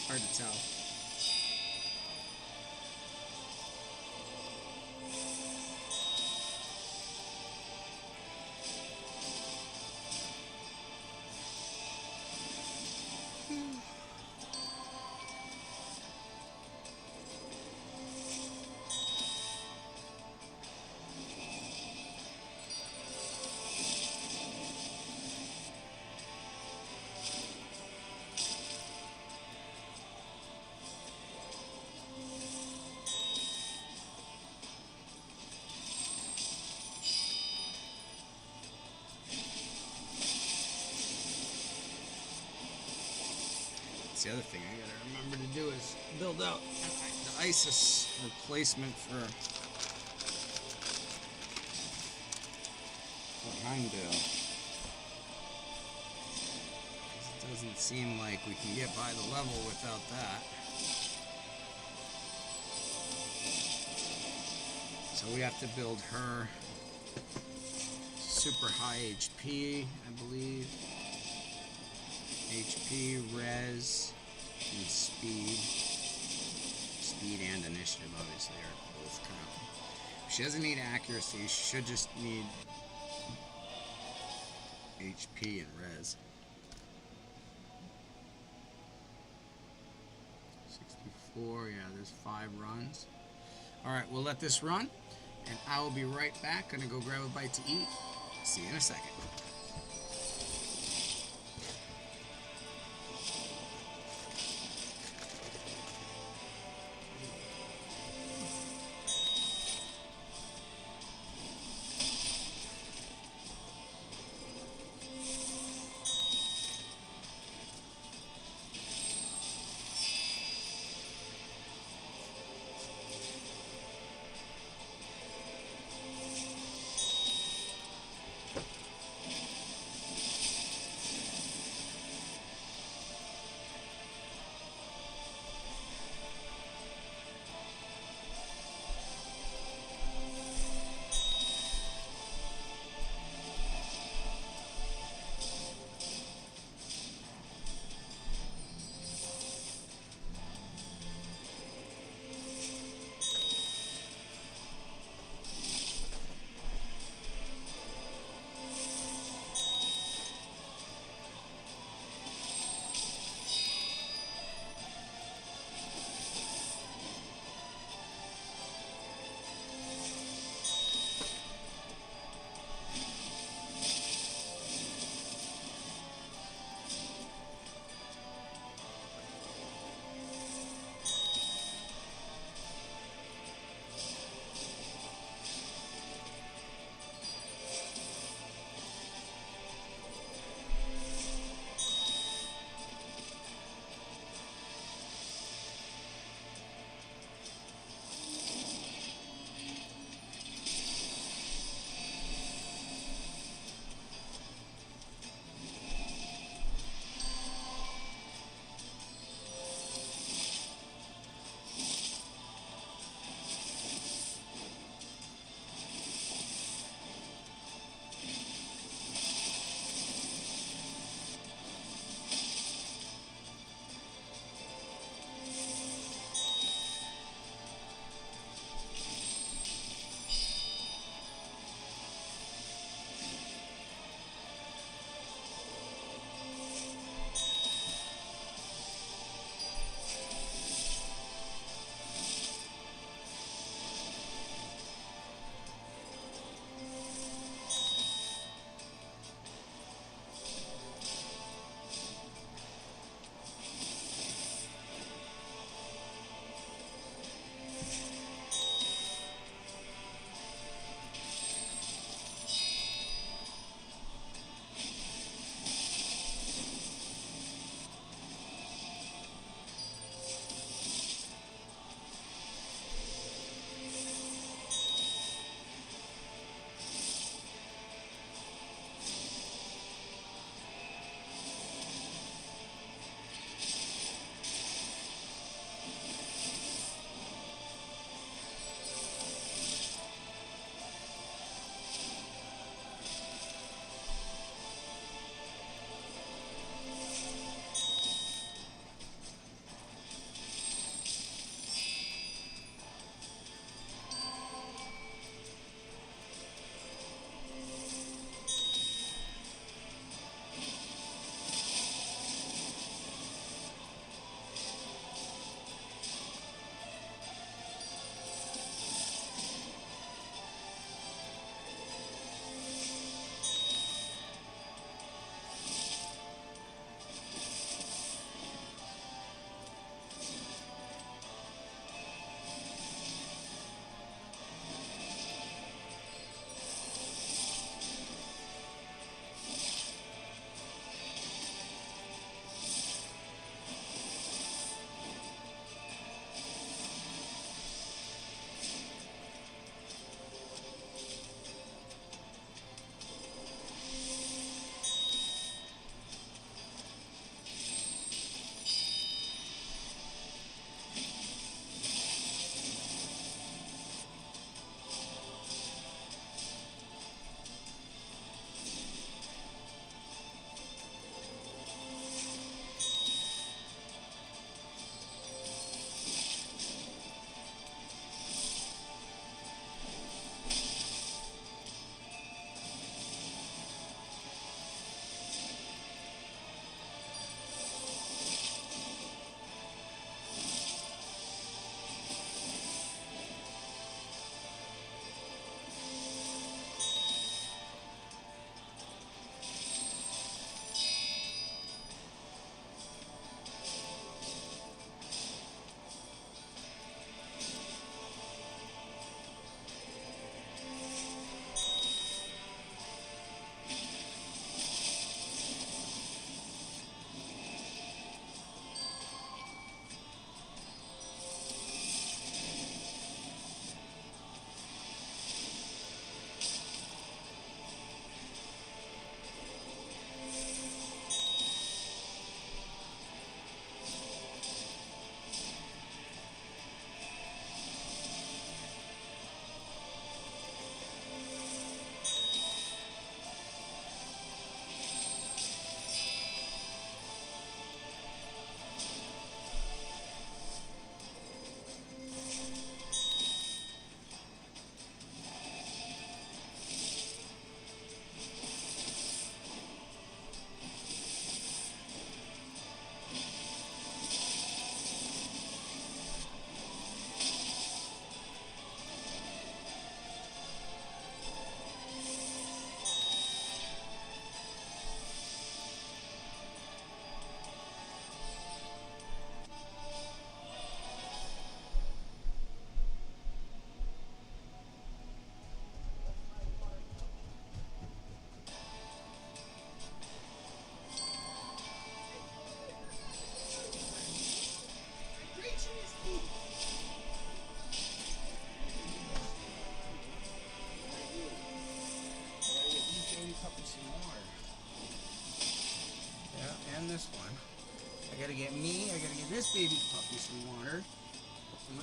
Hard to tell. the other thing I gotta remember to do is build out the ISIS replacement for Heimdall. It doesn't seem like we can get by the level without that. So we have to build her super high HP, I believe. HP, res, and speed. Speed and initiative, obviously, are both kind of. She doesn't need accuracy, she should just need HP and res. 64, yeah, there's 5 runs. Alright, we'll let this run, and I will be right back. Gonna go grab a bite to eat. See you in a second.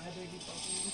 I beg your pardon.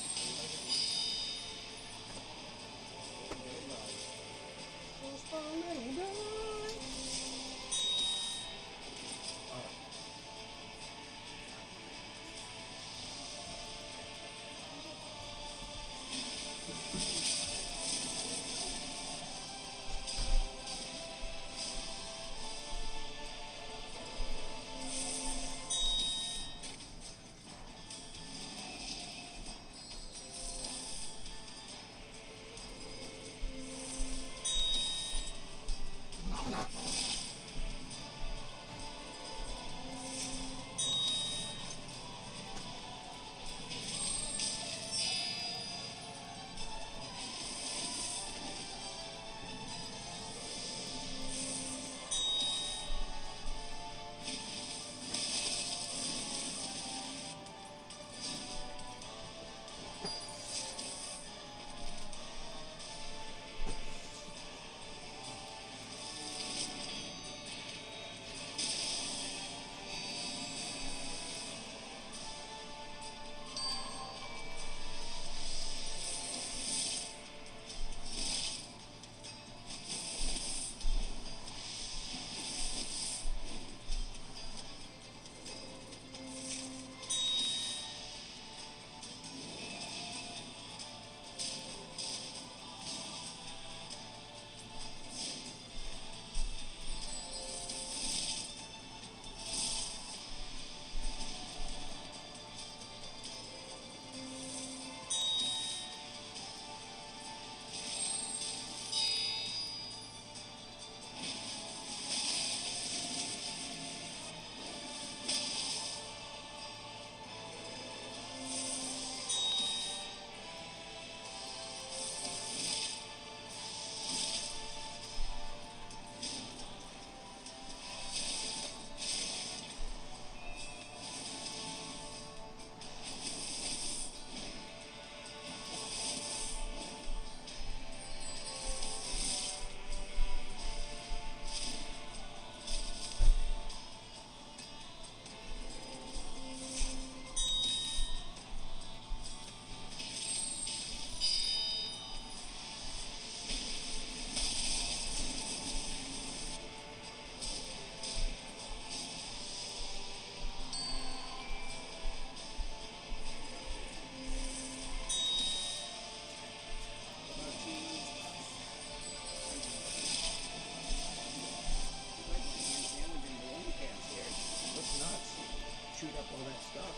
Shoot up all that stuff.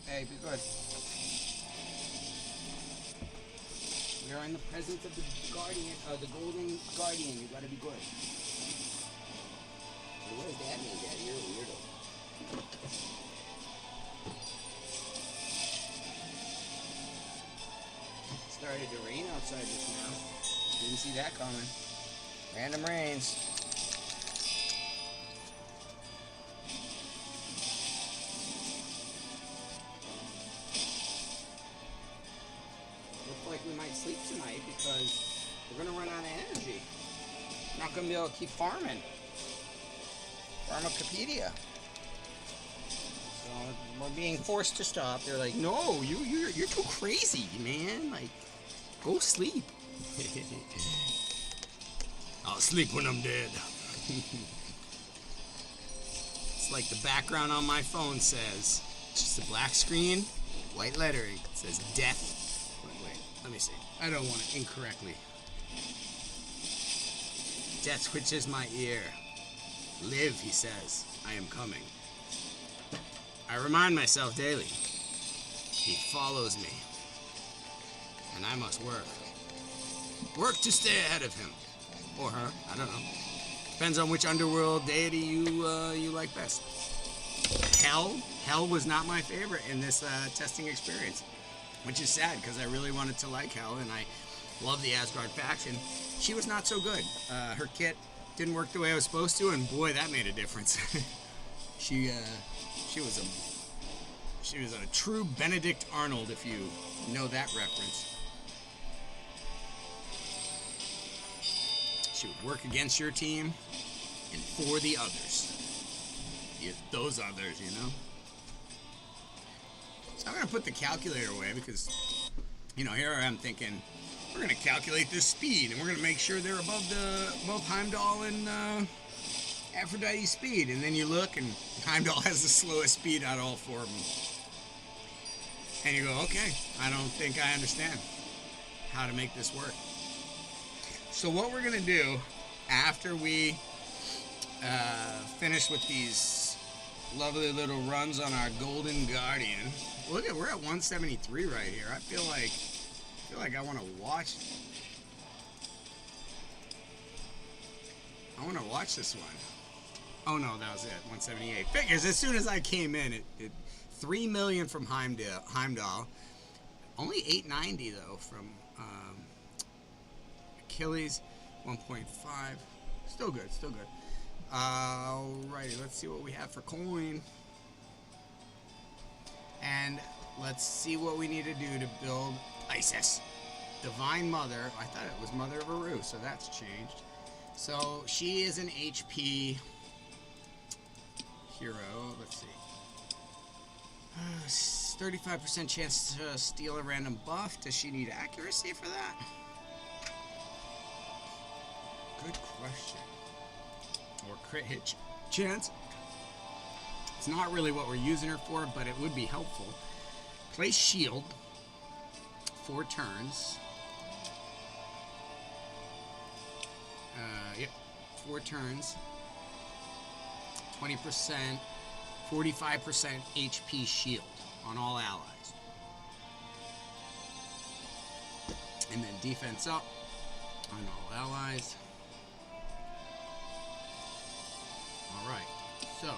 Hey, be good. We are in the presence of the guardian, the golden guardian. You gotta be good. So what does that mean, Daddy? You're a weirdo. It started to rain outside just now. Didn't see that coming. Random rains. Looks like we might sleep tonight because we're gonna run out of energy. We're not gonna be able to keep farming. Pharmacopedia. So we're being forced to stop. They're like, no, you're too crazy, man. Like, go sleep. I'll sleep when I'm dead. It's like the background on my phone says, it's just a black screen, white lettering. It says death. Wait, let me see. I don't want to incorrectly. Death twitches my ear. Live, he says. I am coming. I remind myself daily. He follows me. And I must work. Work to stay ahead of him. Or her. I don't know. Depends on which underworld deity you like best. Hell was not my favorite in this testing experience. Which is sad, because I really wanted to like Hell, and I love the Asgard faction. She was not so good. Her kit didn't work the way I was supposed to, and boy, that made a difference. She was a true Benedict Arnold, if you know that reference. She would work against your team and for the others. The
those others, you know? So I'm going to put the calculator away because, you know, here I am thinking, we're going to calculate this speed, and we're going to make sure they're above Heimdall and Aphrodite's speed. And then you look, and Heimdall has the slowest speed out of all four of them. And you go, okay, I don't think I understand how to make this work. So what we're going to do after we finish with these lovely little runs on our Golden Guardian. Look at, we're at 173 right here. I feel like I want to watch. I want to watch this one. Oh no, that was it. 178. Figures. As soon as I came in, it 3 million from Heimdall. Only 890 though from Achilles. 1.5. Still good. Still good. Alrighty, let's see what we have for coin. And let's see what we need to do to build Isis. Divine Mother. I thought it was Mother of Aru, so that's changed. So she is an HP hero. Let's see. 35% chance to steal a random buff. Does she need accuracy for that? Good question. Or crit hit chance. It's not really what we're using her for, but it would be helpful. Place shield. 4 turns. Yep. 4 turns. 20%. 45% HP shield on all allies. And then defense up on all allies. Alright, so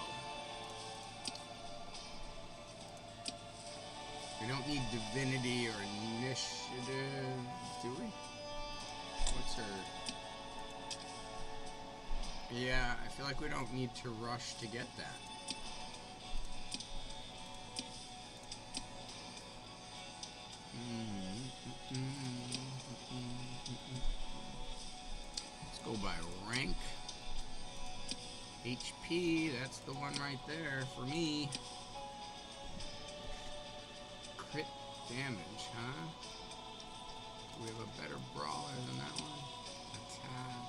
we don't need divinity or initiative, do we? What's her? Yeah, I feel like we don't need to rush to get that. Let's go by rank. HP, that's the one right there for me. Crit damage, huh? Do we have a better brawler than that one? Attack,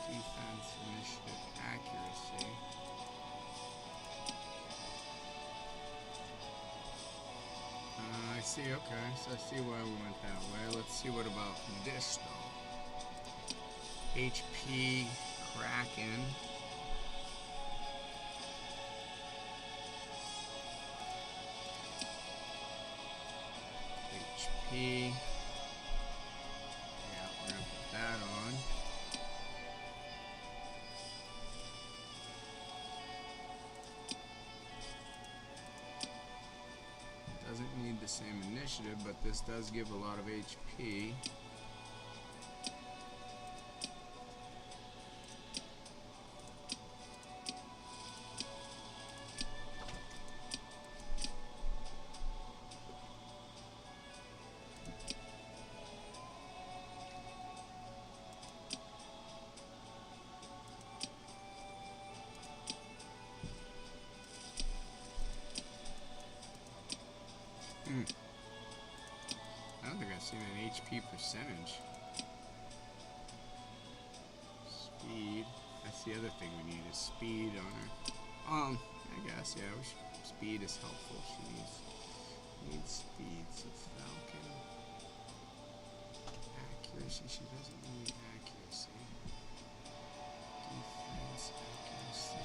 defense, initiative, accuracy. I see, okay, so I see why we went that way. Let's see what about this though. HP, Kraken. HP. Yeah, we're gonna put that on. Doesn't need the same initiative, but this does give a lot of HP. I don't think I've seen an HP percentage. Speed. That's the other thing we need is speed on her. I guess, yeah, speed is helpful. She needs speed, so it's Falcon. Accuracy, she doesn't need accuracy. Defense, accuracy.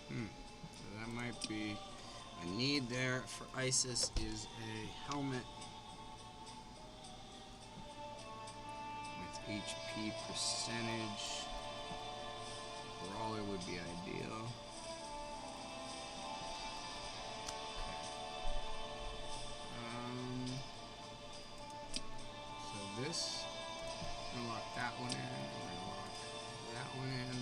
So that might be a need there for Isis is a helmet with HP percentage. Brawler would be ideal. So this, I'm gonna lock that one in. We're gonna lock that one in.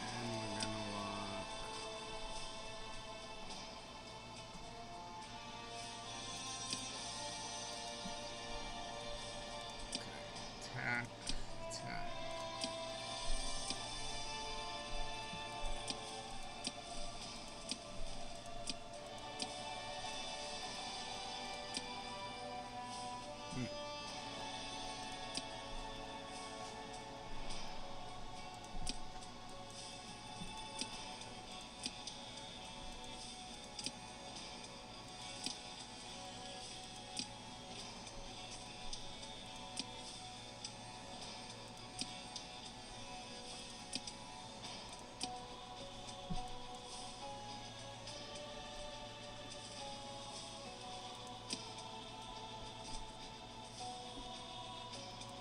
And we're gonna lock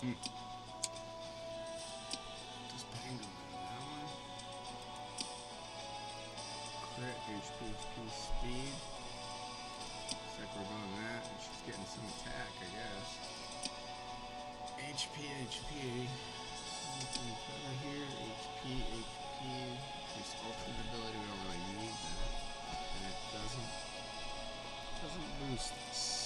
Just banged him on that one. Crit, HP, speed. Looks like we're going that, and she's getting some attack, I guess. HP. Something over here. HP. This ultimate ability, we don't really need that. And it doesn't boost us.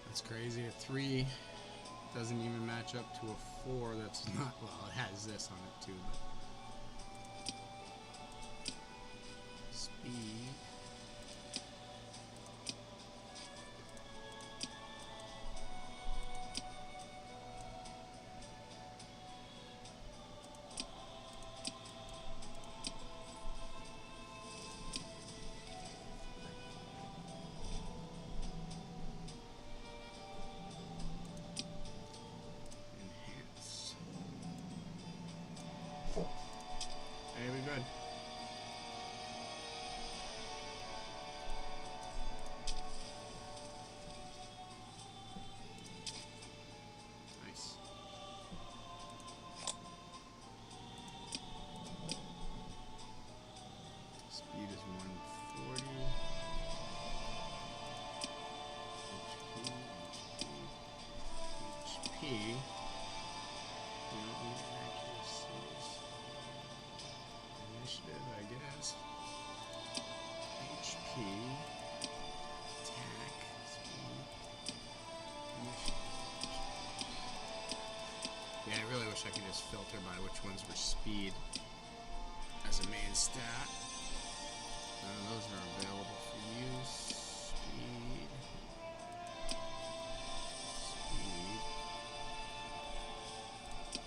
That's crazy. A 3 doesn't even match up to a 4. That's not, well, it has this on it too, but speed. Hey, we good. Nice. Speed is 140. HP. We don't need accuracies. Initiative, I guess. HP. Attack. Speed. Initiative. Yeah, I really wish I could just filter by which ones were speed as a main stat. None of those are available for use. Speed.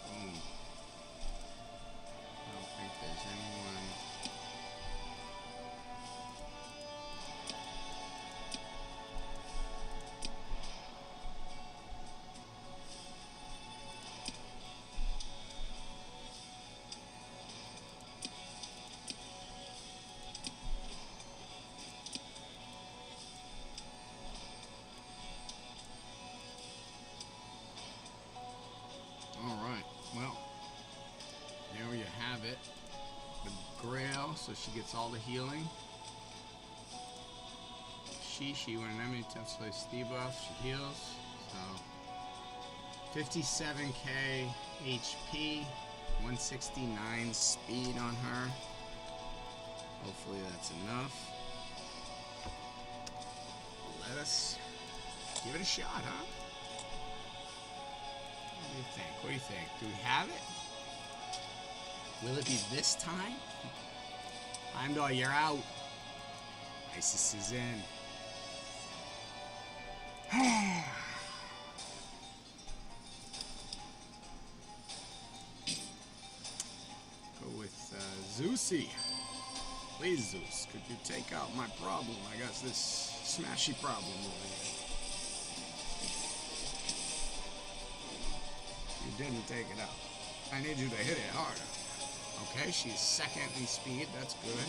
Boom. I don't think there's anyone. Alright, well, there you have it. The Grail, so she gets all the healing. She, when an enemy attempts to place debuff, she heals. So, 57k HP, 169 speed on her. Hopefully that's enough. Let us give it a shot, huh? What do you think? Do we have it? Will it be this time? Heimdall, you're out. Isis is in. Go with Zeusy. Please, Zeus, could you take out my problem? I got this smashy problem over here. You didn't take it out. I need you to hit it harder. Okay, she's second in speed. That's good.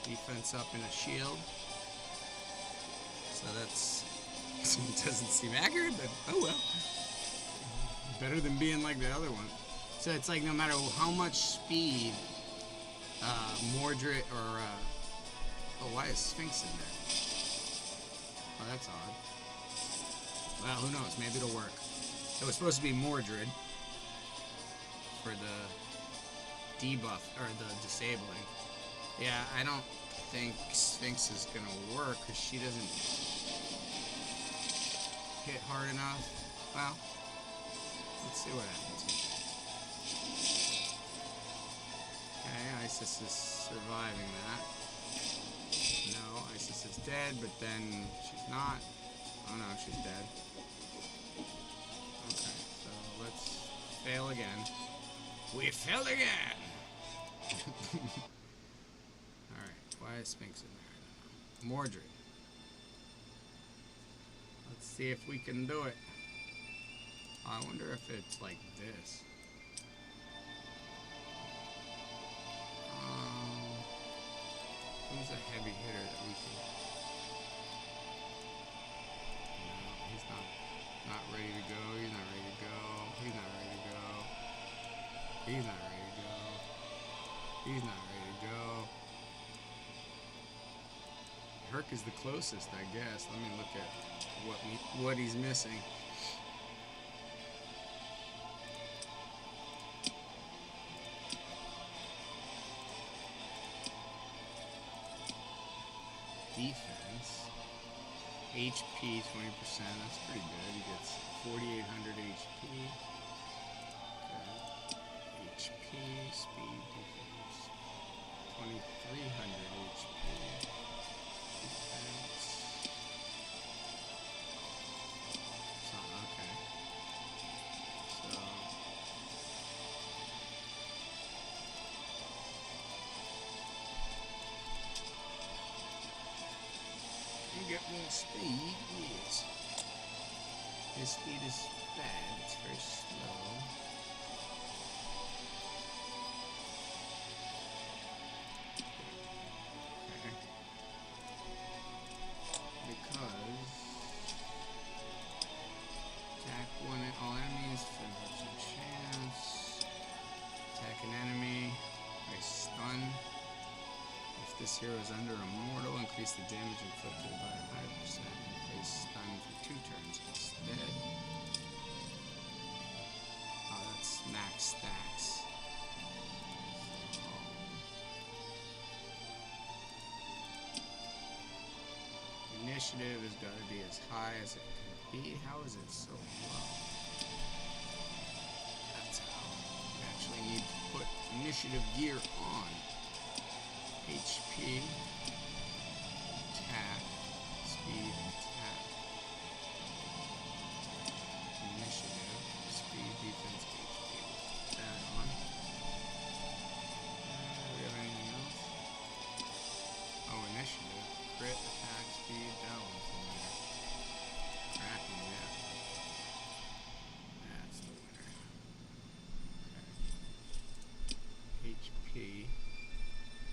Defense up in a shield. So that's... doesn't seem accurate, but oh well. Better than being like the other one. So it's like no matter how much speed Mordred or... oh, why is Sphinx in there? Oh, that's odd. Well, who knows? Maybe it'll work. It was supposed to be Mordred for the debuff, or the disabling. Yeah, I don't think Sphinx is gonna work because she doesn't hit hard enough. Well, let's see what happens. Okay, Isis is surviving that. No, Isis is dead, but then she's not. Oh no, she's dead. Okay, so let's
fail again. We failed again! Alright, why is Sphinx in there? I don't know. Mordred. Let's see if we can do it. I wonder if it's like this. Who's a heavy hitter that we can... No, he's not ready to go. He's not ready to go. He's not ready to go. He's not ready to go. He's not ready to go. Herc is the closest, I guess. Let me look at what he's missing. Defense, HP 20%, that's pretty good. He gets 4,800 HP. Okay. HP, speed, defense, 2,300 HP. Defense. So, okay. So. Get more speed, yes. His speed is bad, it's very slow. Okay. Because attack all enemies for a chance. Attack an enemy by stun. If this hero is under immortal, increase the damage inflicted by 5%. Place stun for 2 turns instead. Oh, that's max stacks. Initiative has got to be as high as it can be. How is it so low? That's how. You actually need to put initiative gear on. HP, attack, speed, attack, initiative, speed, defense, HP. Put that on. Do we have anything else? Oh, initiative, crit, attack, speed, that one's the winner. Cracking, yeah. That's the winner. Okay. HP.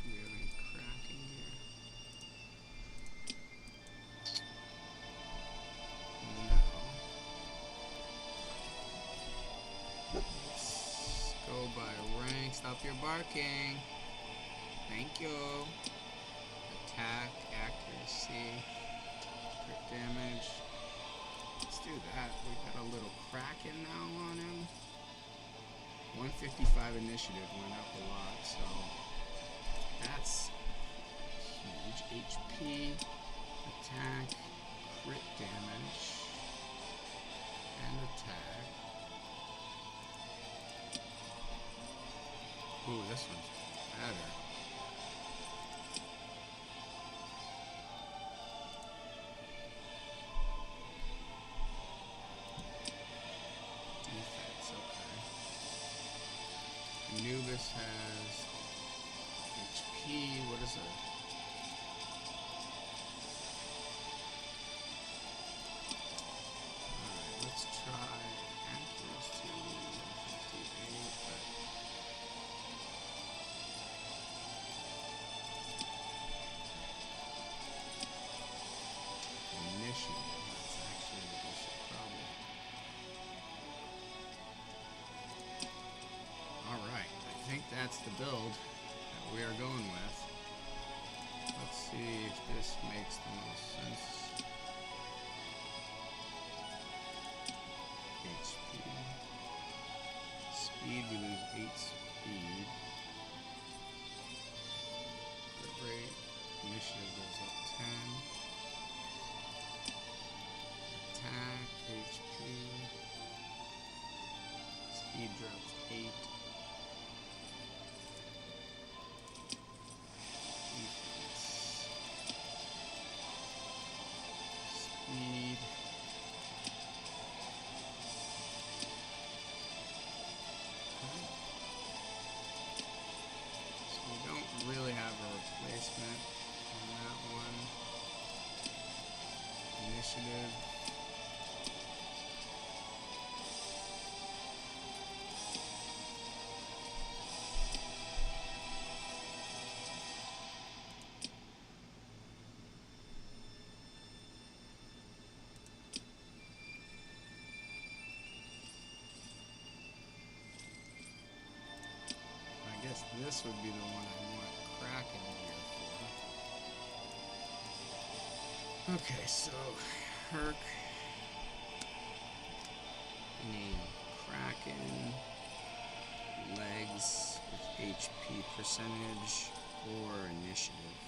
Do we have any cracking here? No. Let's go by rank. Stop your barking. Thank you. Attack, accuracy, crit damage. Let's do that. We got a little kraken now on him. 155 initiative went up a lot, so that's huge. HP, attack, crit damage, and attack. Ooh, this one's better. Defense, okay. Anubis has HP, what is it? Alright, let's try accuracy 158, but initiative, that's actually what we should probably. Alright, I think that's the build we are going with. Let's see if this makes the most sense. HP. Speed, we lose 8 speed. Crit rate. Initiative goes up 10. Attack, HP. Speed drops 8. Speed.
this would be the one I want Kraken here for. Okay, so Herc, name Kraken, legs with HP percentage or initiative.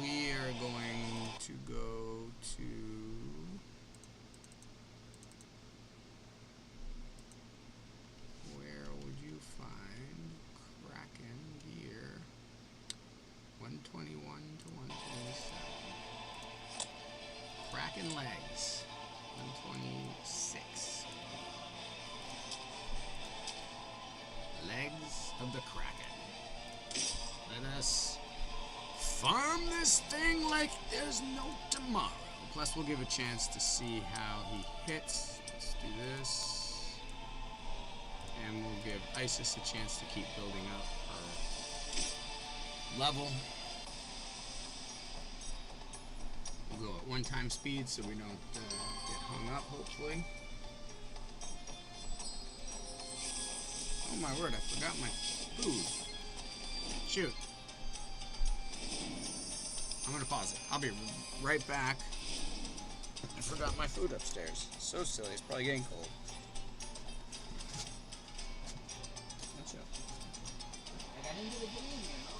We are going to go to where would you find Kraken gear? 121 to 127. Kraken legs. 126. Legs of the Kraken. Let us farm this thing like there's no tomorrow. Plus, we'll give a chance to see how he hits. Let's do this. And we'll give Isis a chance to keep building up her level. We'll go at 1 time speed so we don't get hung up, hopefully. Oh my word, I forgot my food. Shoot. I'm gonna pause it. I'll be right back. I forgot my food upstairs. So silly, it's probably getting cold. Watch out. I got into the game, you know?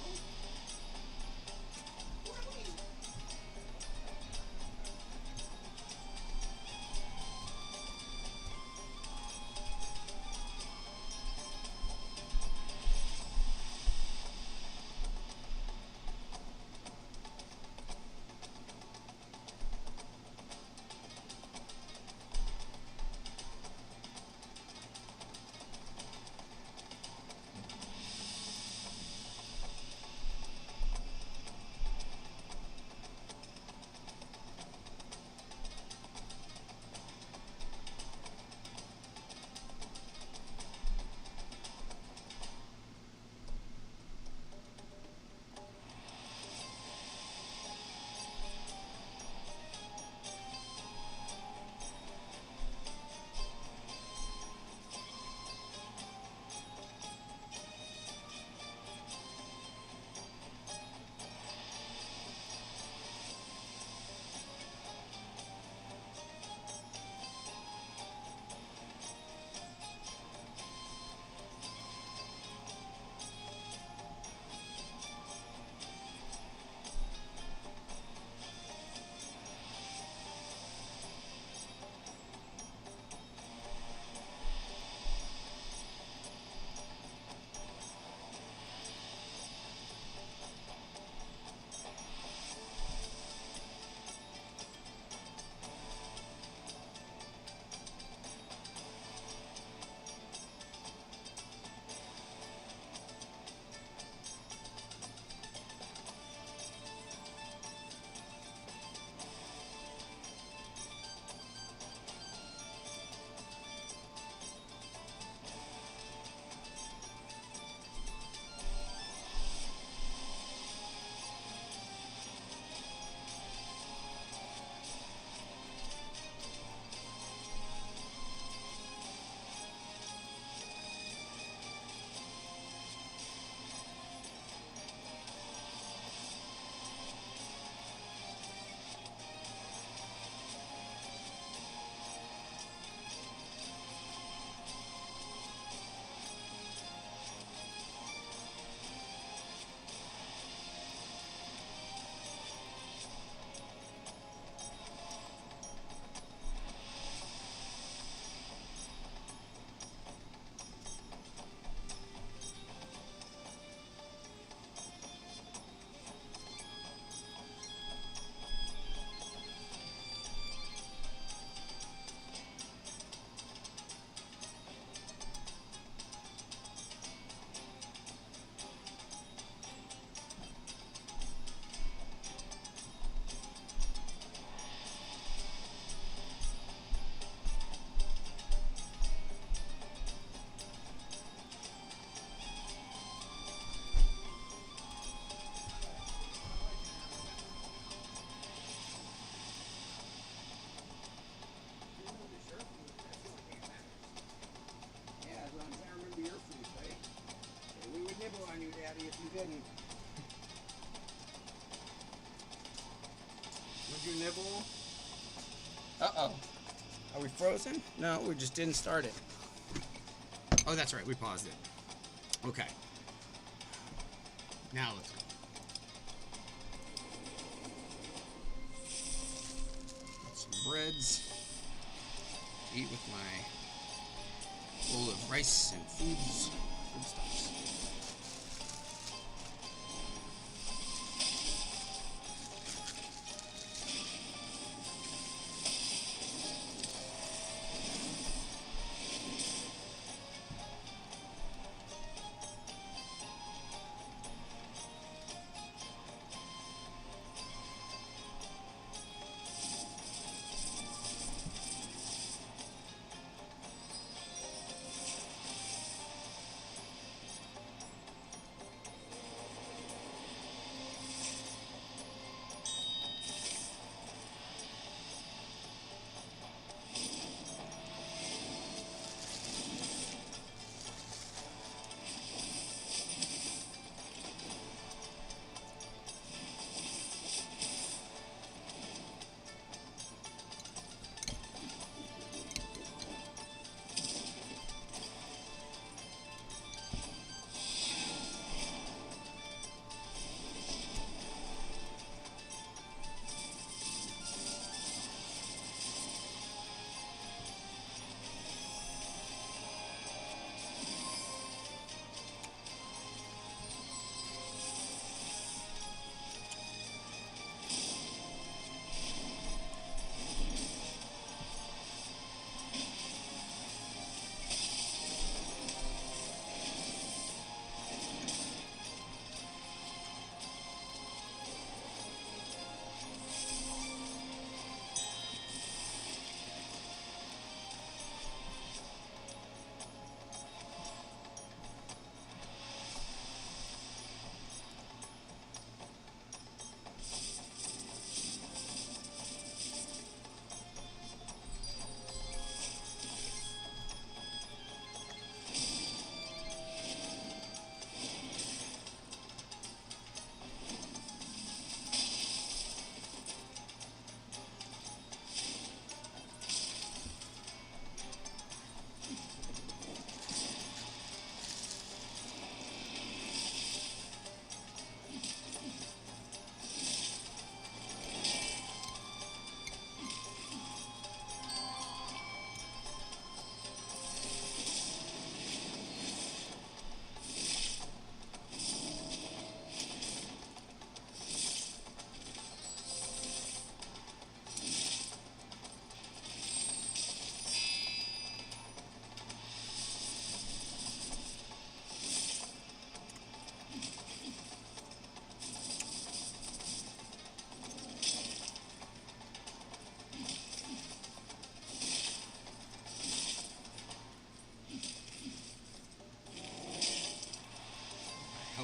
didn't. Would you nibble? Uh-oh. Are we frozen? No, we just didn't start it.
Oh, that's right. We paused it. Okay. Now let's go. Got some breads. Eat with my bowl of rice and foodstuffs. What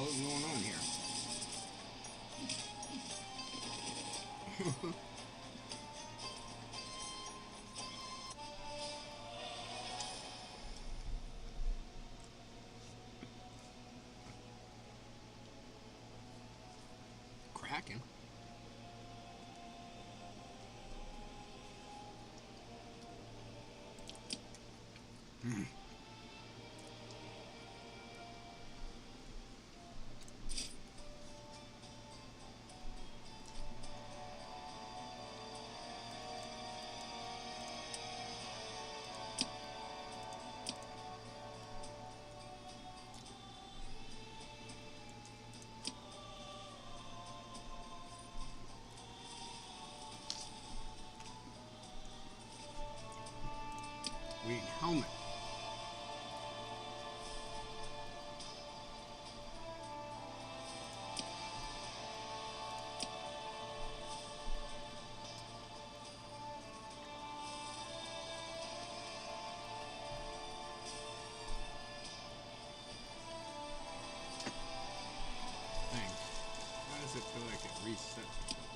the hell is going on here? Cracking. We need a helmet. Thing. Why does it feel like it resets or something?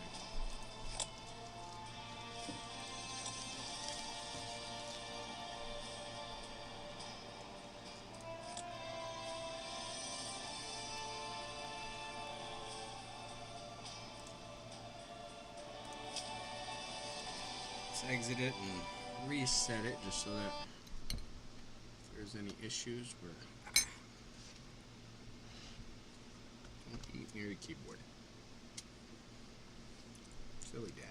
Let's exit it and reset it just so that if there's any issues, we're... Don't eat near the keyboard. Silly daddy.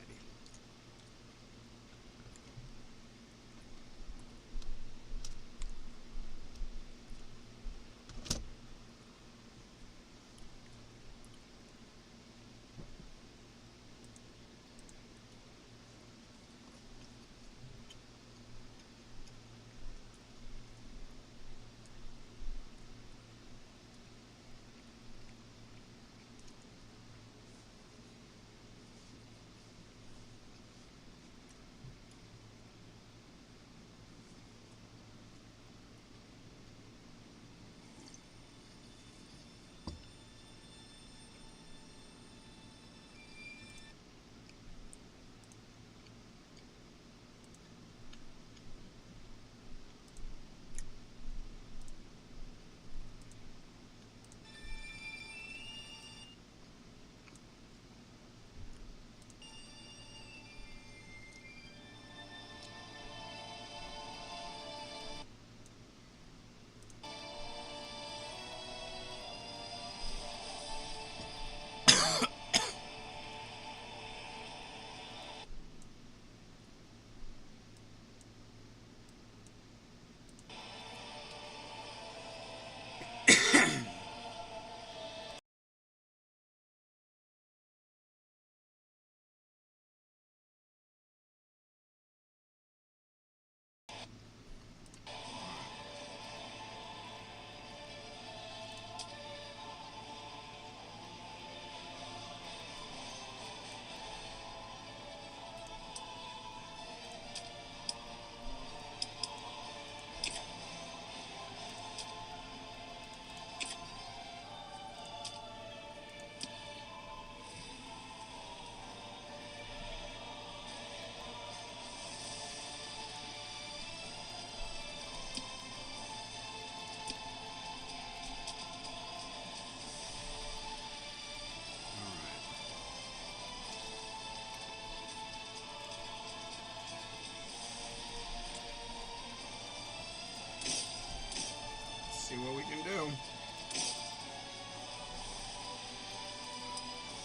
See what we can do.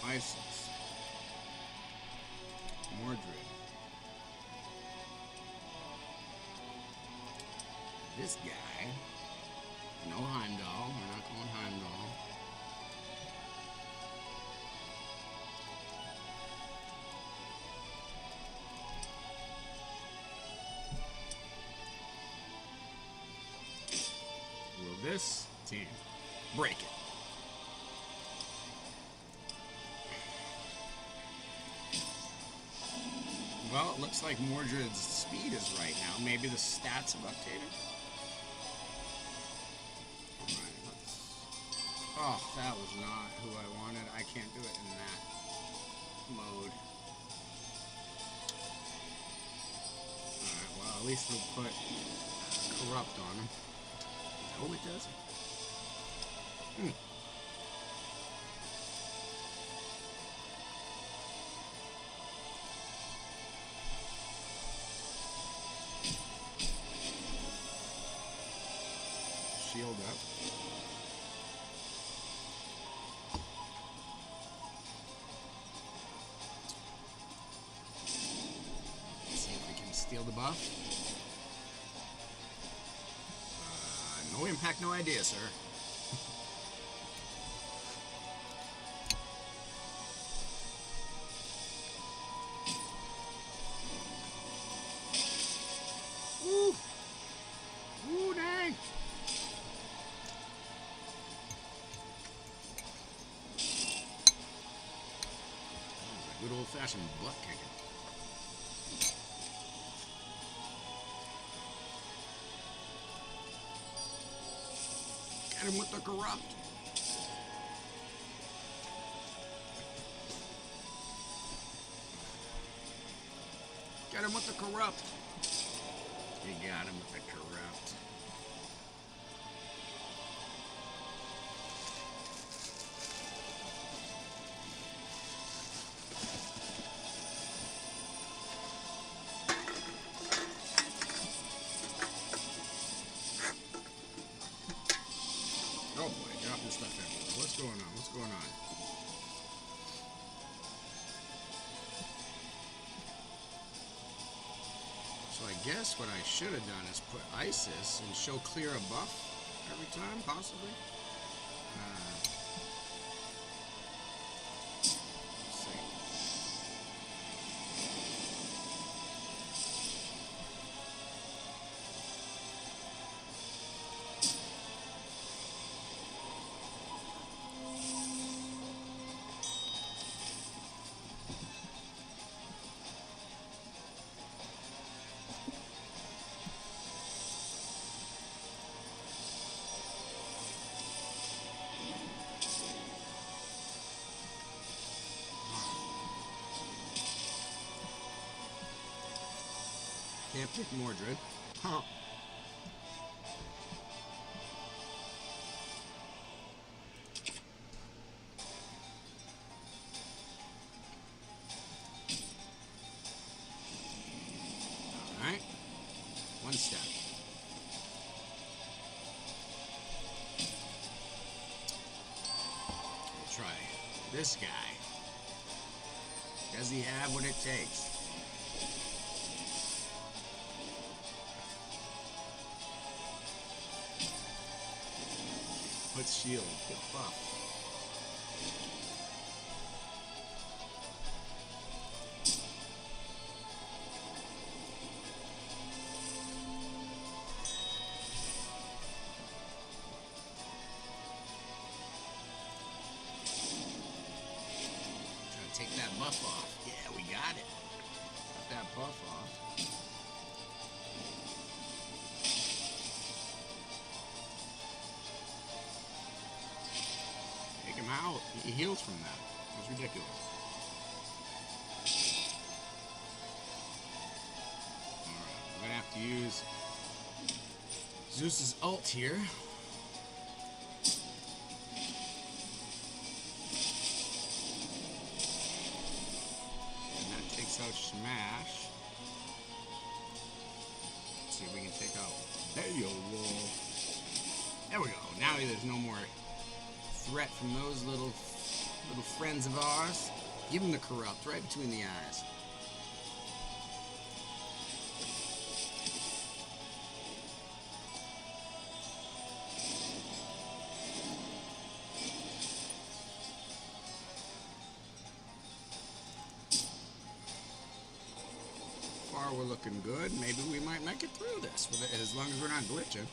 Isis. Mordred. This guy. No Heimdall. We're not going Heimdall. Will this team break it? Well, it looks like Mordred's speed is right now. Maybe the stats have updated. Alright, let's... Oh, that was not who I wanted. I can't do it in that mode. Alright, well, at least we'll put Corrupt on him. Oh, it does. Shield up. Let's see if we can steal the buff. No impact, no idea, sir. Ooh! Ooh, dang! Good old-fashioned butt kicking. Get him with the Corrupt. Get him with the Corrupt. You got him with the Corrupt. So I guess what I should have done is put Isis and show clear a buff every time, possibly. Let's see. Can't pick Mordred. Huh. Alright. One step. We'll try this guy. Does he have what it takes? Put shield, put buff. Try to take that buff off. Yeah, we got it. Got that buff off. Him out. He heals from that. It's ridiculous. Alright, we're gonna have to use Zeus's ult here. And that takes out Smash. Let's see if we can take out There we go. Now there's no more threat from those little friends of ours. Give him the corrupt right between the eyes. So far we're looking good. Maybe we might make it through this with it, as long as we're not glitching.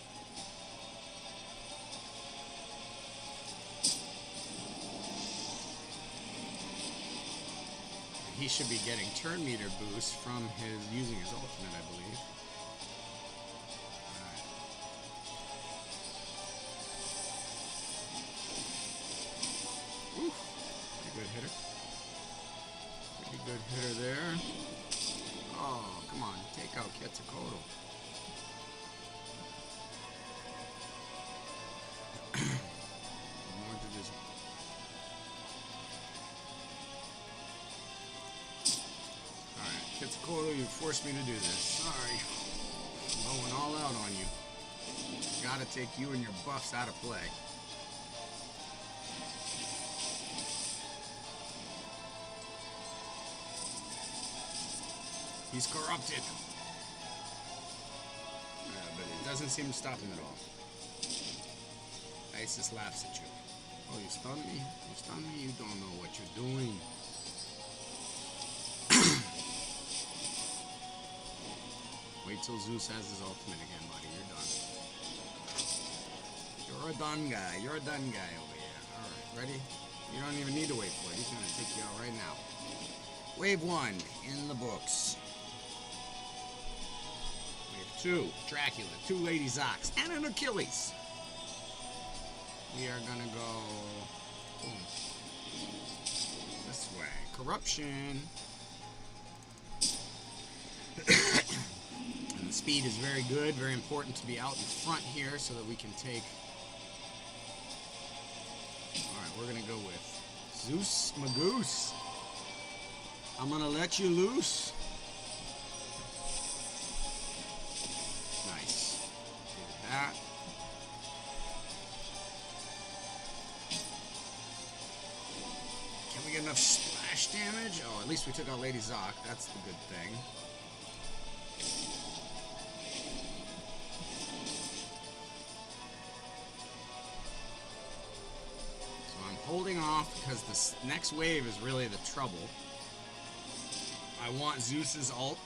He should be getting turn meter boost from using his ultimate, I believe. Alright. Oof. Pretty good hitter. Pretty good hitter there. Oh, come on. Take out Quetzalcoatl. Quetzalcoatl, you forced me to do this. Sorry. I'm going all out on you. Gotta take you and your buffs out of play. He's corrupted. But it doesn't seem to stop him at all. Isis laughs at you. Oh, you stunned me? You stunned me? You don't know what you're doing. Wait till Zeus has his ultimate again, buddy. You're done. You're a done guy. You're a done guy over here. Alright, ready? You don't even need to wait for it. He's going to take you out right now. Wave 1 in the books. Wave 2, Dracula. 2 Lady Zocs. And an Achilles. We are going to go... boom, this way. Corruption. And the speed is very good. Very important to be out in front here so that we can take... Alright, we're going to go with Zeus Magoose. I'm going to let you loose. Nice. Did that. Can we get enough splash damage? Oh, at least we took out Lady Zoc. That's the good thing.
off because this next wave is really the trouble. I want Zeus's ult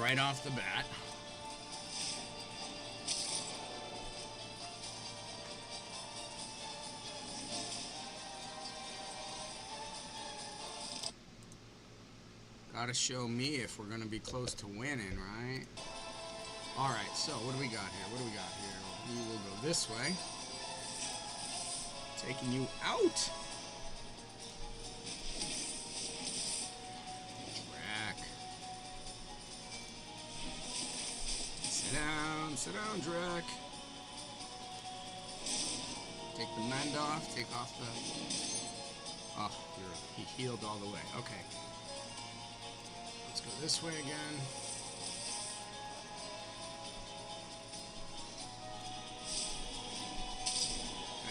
right off the bat. Gotta show me if we're gonna be close to winning, right? Alright, so what do we got here? What do we got here? We will go this way. Taking you out. Drac. Sit down, Drac. Take the mend off, take off the... Oh, he healed all the way. Okay. Let's go this way again.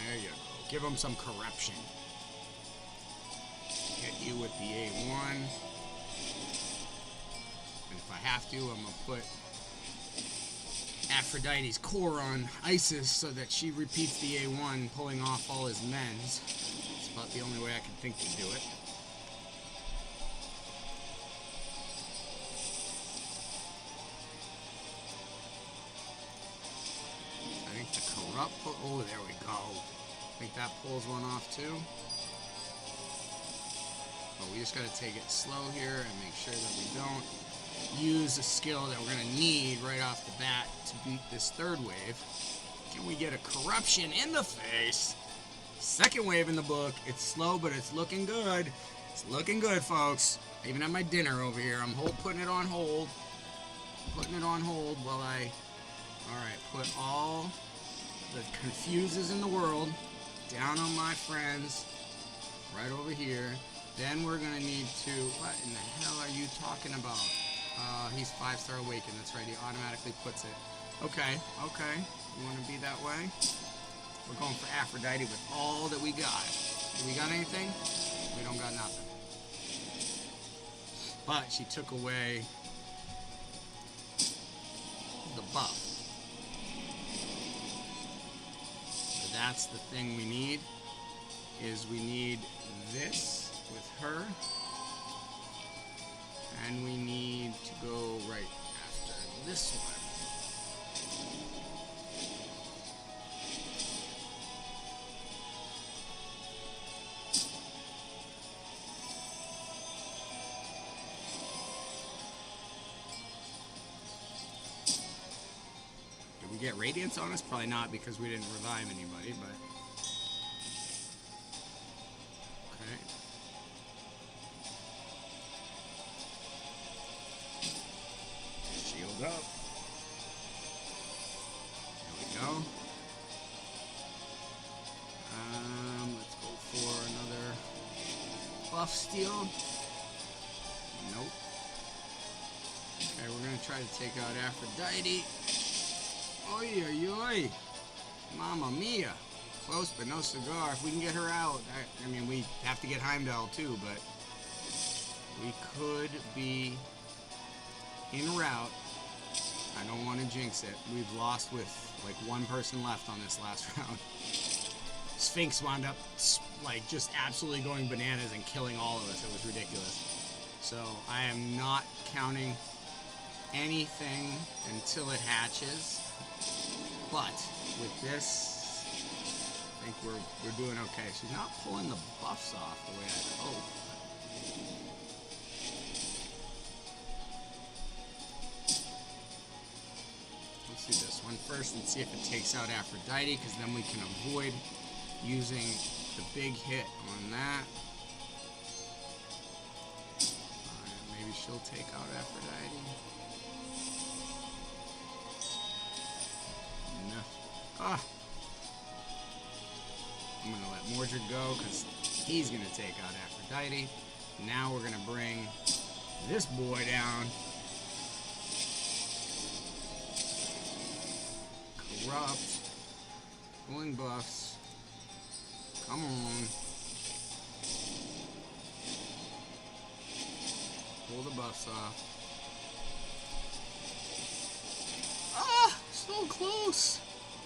There you go. Give him some corruption. Hit you with the A1. And if I have to, I'm going to put Aphrodite's core on Isis so that she repeats the A1, pulling off all his mends. It's about the only way I can think to do it. I think the corrupt... Oh, there we go. I think that pulls one off too. But we just got to take it slow here and make sure that we don't use a skill that we're going to need right off the bat to beat this third wave. Can we get a corruption in the face? Second wave in the book. It's slow, but it's looking good. It's looking good, folks. I even have my dinner over here. I'm putting it on hold. Putting it on hold while I... Alright, put all the confuses in the world down on my friends. Right over here. Then we're going to need to... What in the hell are you talking about? He's 5-star awakened. That's right. He automatically puts it. Okay. Okay. You want to be that way? We're going for Aphrodite with all that we got. Do we got anything? We don't got nothing. But she took away the buff. So that's the thing we need. Is we need this with her. And we need to go right after this one. Did we get Radiance on us? Probably not because we didn't revive anybody, but... Up. There we go. Let's go for another buff steal. Nope. Okay, we're gonna try to take out Aphrodite. Oi, oi, oi. Mamma mia. Close, but no cigar. If we can get her out, I mean, we have to get Heimdall too, but we could be en route. I don't want to jinx it. We've lost with like one person left on this last round. Sphinx wound up like just absolutely going bananas and killing all of us. It was ridiculous. So I am not counting anything until it hatches. But with this, I think we're doing okay. She's not pulling the buffs off the way I hope. Do this one first and see if it takes out Aphrodite, because then we can avoid using the big hit on that. Alright, maybe she'll take out Aphrodite. No. Ah! I'm going to let Mordred go, because he's going to take out Aphrodite. Now we're going to bring this boy down. Corrupt. Pulling buffs. Come on. Pull the buffs off. Ah! So close!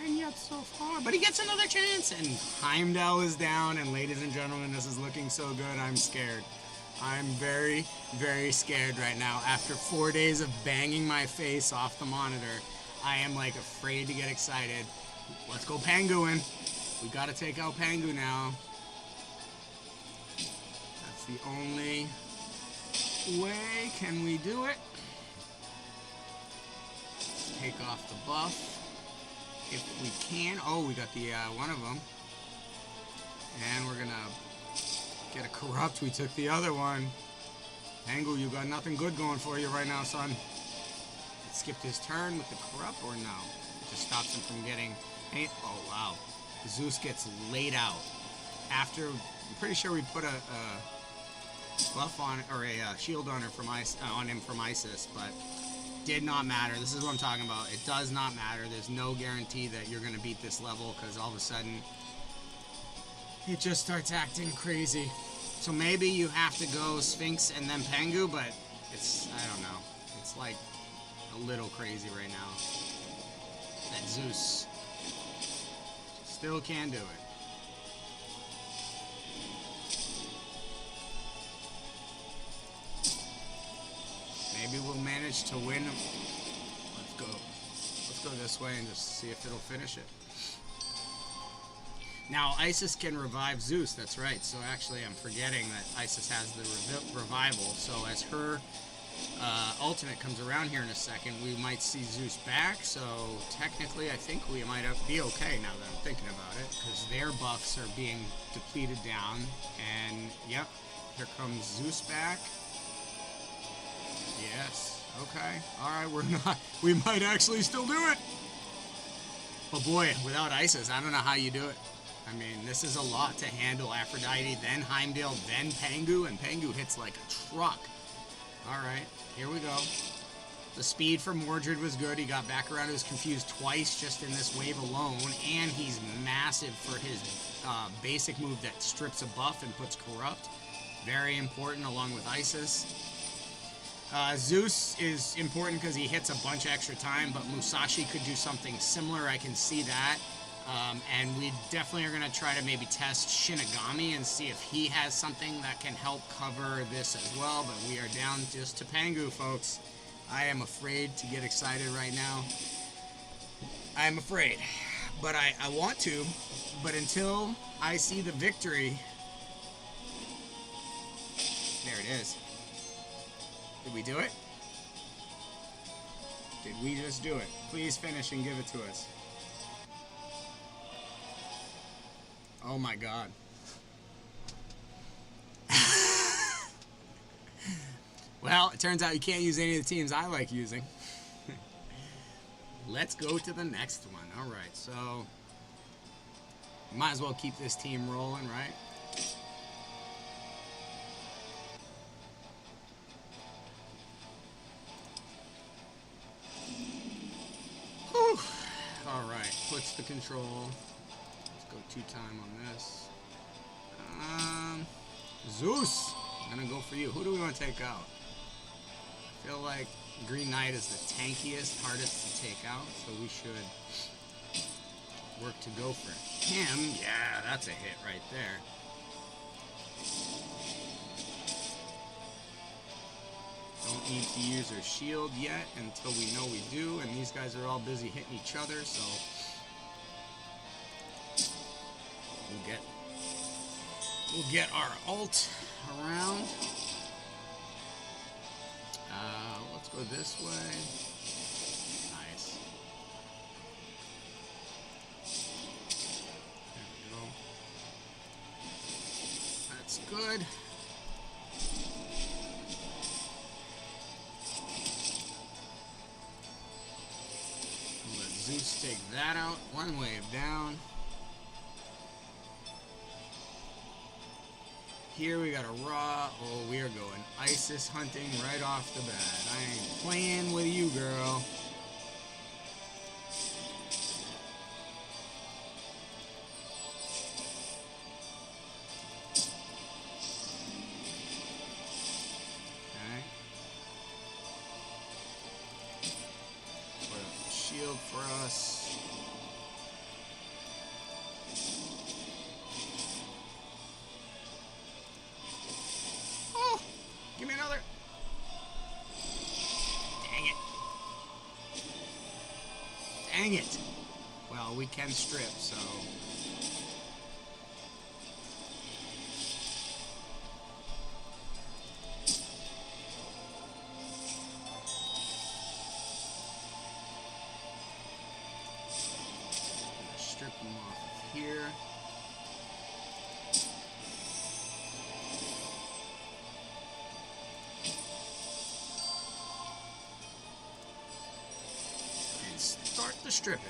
And yet so far. But he gets another chance. And Heimdall is down. And ladies and gentlemen, this is looking so good. I'm scared. I'm very, very scared right now. After 4 days of banging my face off the monitor, I am like afraid to get excited. Let's go Panguing. We gotta take out Pangu now. That's the only way. Can we do it? Let's take off the buff. If we can. Oh, we got the one of them. And we're gonna get a corrupt. We took the other one. Pangu, you got nothing good going for you right now, son. It skipped his turn with the corrupt, or no? It just stops him from getting. Oh wow. Zeus gets laid out. After, I'm pretty sure we put a buff on, or a shield on her from on him from Isis, but did not matter. This is what I'm talking about. It does not matter. There's no guarantee that you're gonna beat this level, because all of a sudden it just starts acting crazy. So maybe you have to go Sphinx and then Pangu, but it's, I don't know. It's like a little crazy right now. That Zeus still can do it. Maybe we'll manage to win. Let's go. Let's go this way and just see if it'll finish it. Now, Isis can revive Zeus, that's right. So actually, I'm forgetting that Isis has the revival. So as her ultimate comes around here in a second, we might see Zeus back. So technically, I think we might be okay now that I'm thinking about it, because their buffs are being depleted down. And yep, here comes Zeus back. Yes, okay. Alright, we might actually still do it. But boy, without Isis, I don't know how you do it. I mean, this is a lot to handle. Aphrodite, then Heimdall, then Pangu, and Pangu hits like a truck. Alright, here we go. The speed for Mordred was good. He got back around. He was confused twice just in this wave alone, and he's massive for his basic move that strips a buff and puts Corrupt. Very important, along with Isis. Zeus is important because he hits a bunch of extra time, but Musashi could do something similar. I can see that. And we definitely are going to try to maybe test Shinigami and see if he has something that can help cover this as well. But we are down just to Pangu, folks. I am afraid to get excited right now. I am afraid. But I want to. But until I see the victory... There it is. Did we do it? Did we just do it? Please finish and give it to us. Oh my god. Well, it turns out you can't use any of the teams I like using. Let's go to the next one. Alright, so... might as well keep this team rolling, right? Whew. Alright, puts the control. Go 2-time on this. Zeus! I'm gonna go for you. Who do we want to take out? I feel like Green Knight is the tankiest, hardest to take out, so we should work to go for him. Yeah, that's a hit right there. Don't need to use our shield yet until we know we do, and these guys are all busy hitting each other, so... We'll get our ult around. Let's go this way. Nice. There we go. That's good. Let Zeus take that out. One wave down. Here we got a raw. Oh, we are going Isis hunting right off the bat. I ain't playing with you, girl. Okay. Put up a shield for us. Dang it. Well, we can strip, so... strip them off of here. And start the stripping.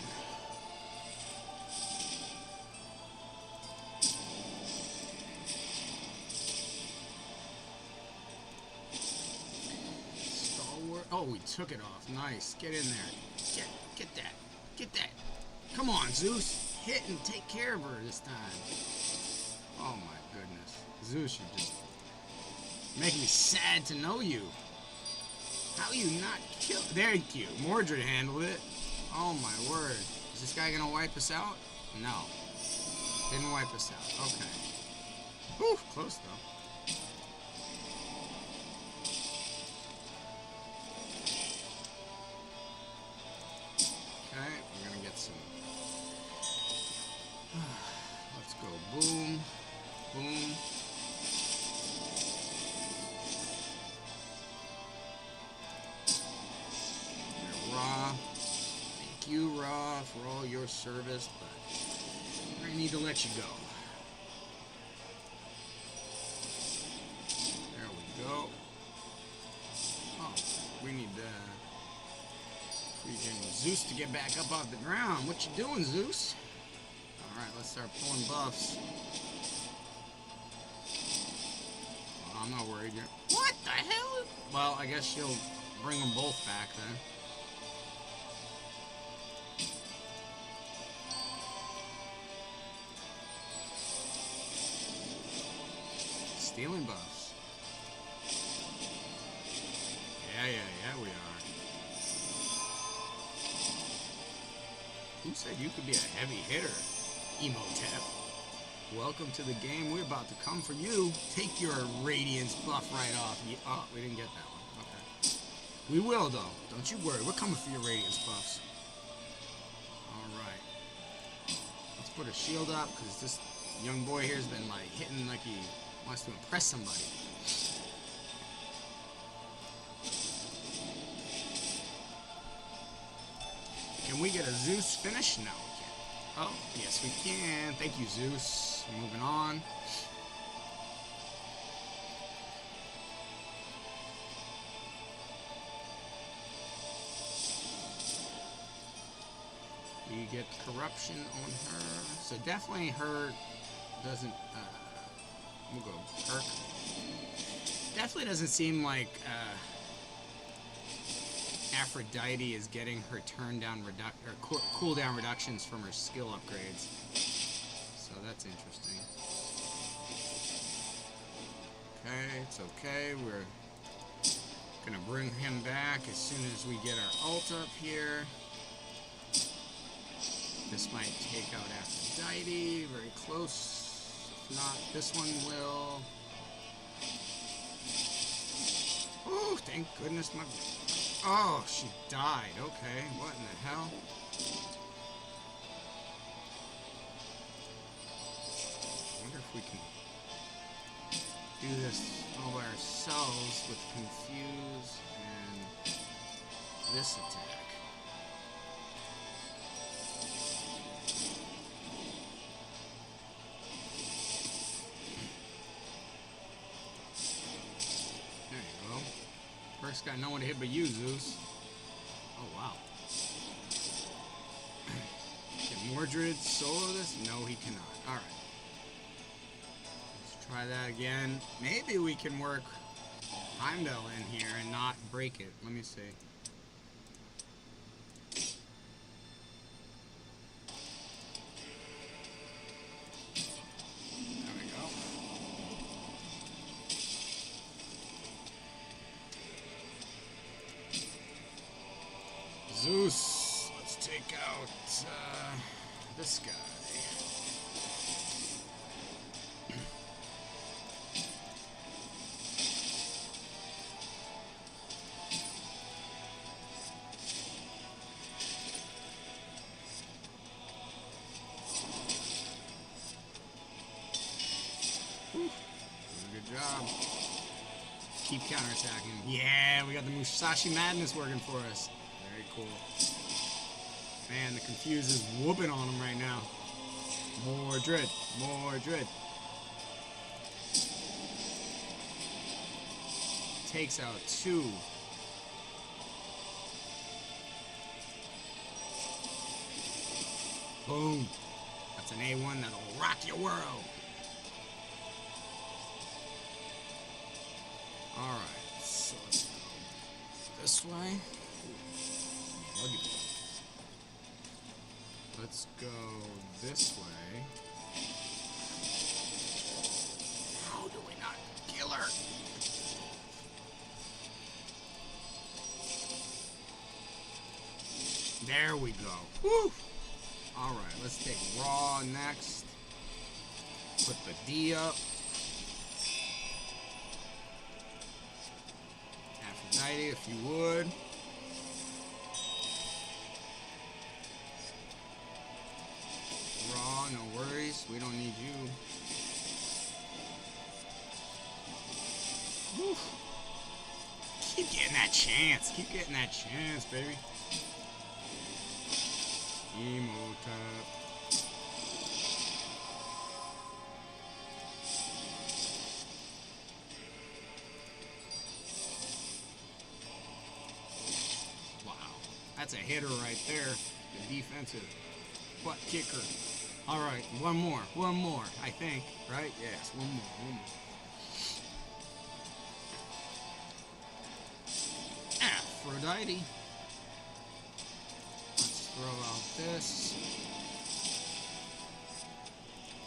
Stalwart. Oh, we took it off. Nice. Get in there. Get that. Get that. Come on, Zeus. Hit and take care of her this time. Oh my goodness. Zeus, you're just making me sad to know you. How you not kill? Thank you. Mordred handled it. Oh my word. Is this guy gonna wipe us out? No. Didn't wipe us out. Okay. Whew, close though. Okay, we're gonna get some. Let's go. Boom. Boom. You're Ra. Thank you, Ra, for all your service, but I need to let you go. There we go. Oh, we need freaking Zeus to get back up off the ground. What you doing, Zeus? Alright, let's start pulling buffs. Well, I'm not worried yet. What the hell? Well, I guess she'll bring them both back then. Stealing buffs. Yeah, we are. Who said you could be a heavy hitter? Emotep. Welcome to the game. We're about to come for you. Take your radiance buff right off. Oh, we didn't get that one. Okay. We will, though. Don't you worry. We're coming for your radiance buffs. Alright. Let's put a shield up, because this young boy here has been, like, hitting like he wants to impress somebody. Can we get a Zeus finish? No, we can't. Oh, yes, we can. Thank you, Zeus. Moving on. We get corruption on her. So definitely her doesn't... we'll go perk. Definitely doesn't seem like... Aphrodite is getting her cooldown reductions from her skill upgrades. So that's interesting. Okay, it's okay. We're gonna bring him back as soon as we get our ult up here. This might take out Aphrodite. Very close. If not, this one will. Oh, thank goodness my... Oh, she died. Okay, what in the hell? I wonder if we can do this all by ourselves with Confuse and this attack. There you go. Perk's got no one to hit but you, Zeus. Oh, wow. Can Mordred solo this? No, he cannot. Alright. Let's try that again. Maybe we can work Heimdall in here and not break it. Let me see. There we go. Zeus, let's take out this guy. job. Keep counterattacking. Yeah, we got the Musashi Madness working for us. Very cool. Man, the Confuse is whooping on him right now. More Dread. More Dread. Takes out 2. Boom. That's an A1 that'll rock your world. Alright, so let's go this way. Ooh, let's go this way. How do we not kill her? There we go. Woo! Alright, let's take Raw next. Put the D up. Aphrodite, if you would. Raw, no worries. We don't need you. Woo. Keep getting that chance. Keep getting that chance, baby. Emotep. Wow. That's a hitter right there. The defensive butt kicker. Alright, one more, I think. Right? Yes, one more. Aphrodite. Let's throw out this.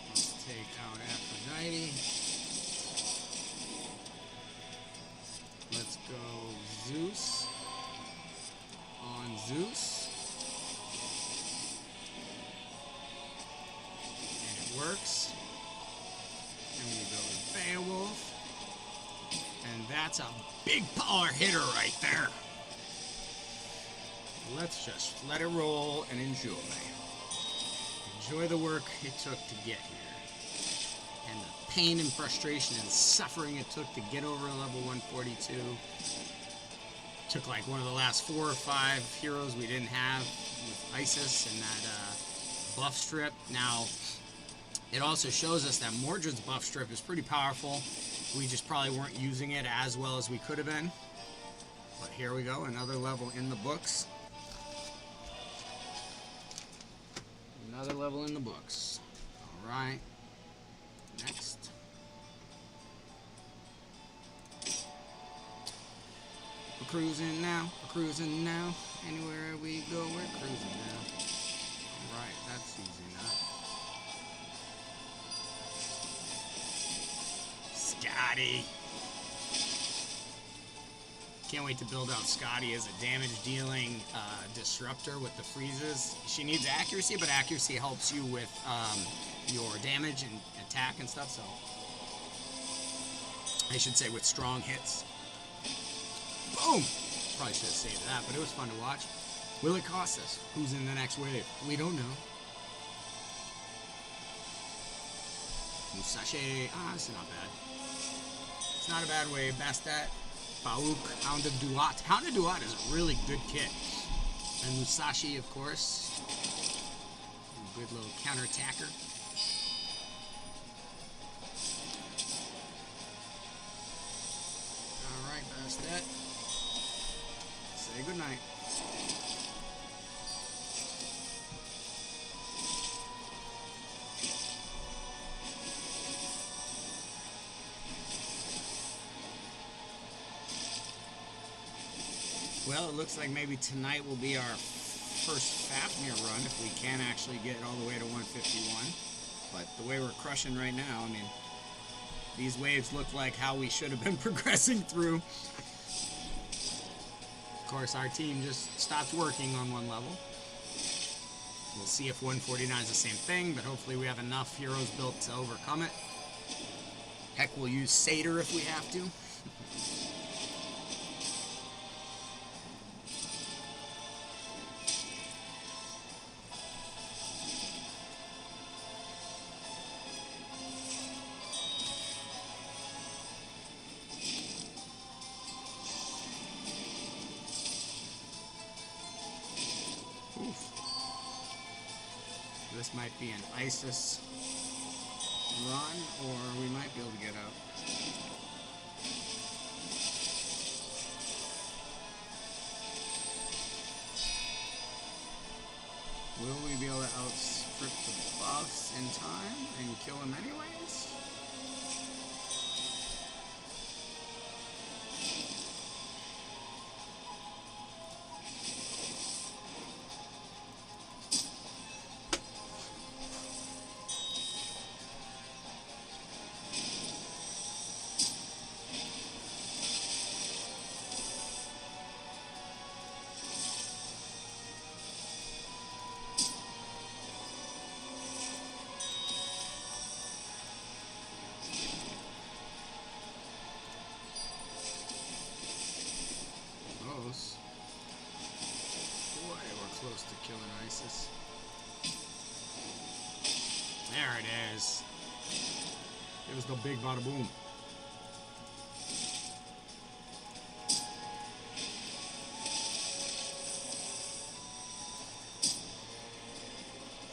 Let's take out Aphrodite. Let's go Zeus. On Zeus. And it works. And we go with Beowulf. And that's a big power hitter right there. Let's just let it roll and enjoy. Enjoy the work it took to get here. And the pain and frustration and suffering it took to get over level 142. Took like one of the last 4 or 5 heroes we didn't have with Isis and that buff strip. Now, it also shows us that Mordred's buff strip is pretty powerful. We just probably weren't using it as well as we could have been. But here we go, another level in the books. Another level in the books. Alright. Next. We're cruising now. We're cruising now. Anywhere we go, we're cruising now. Alright, that's easy enough. Scotty. Can't wait to build out Scotty as a damage-dealing disruptor with the freezes. She needs accuracy, but accuracy helps you with your damage and attack and stuff, so... I should say with strong hits. Boom! Probably should have saved that, but it was fun to watch. Will it cost us? Who's in the next wave? We don't know. Musashi. This is not bad. It's not a bad wave. Bastet. Fauk, Hound of Duat. Hound of Duat is a really good kit. And Musashi, of course. A good little counterattacker. Alright, Bastet. Say goodnight. Well, it looks like maybe tonight will be our first Fafnir run if we can actually get all the way to 151. But the way we're crushing right now, I mean, these waves look like how we should have been progressing through. Of course, our team just stopped working on one level. We'll see if 149 is the same thing, but hopefully we have enough heroes built to overcome it. Heck, we'll use Satyr if we have to. This might be an ISIS run, or we might be able to get out. Will we be able to outstrip the buffs in time and kill him anyways? Boy, we're close to killing ISIS. There it is. It was the big bada boom.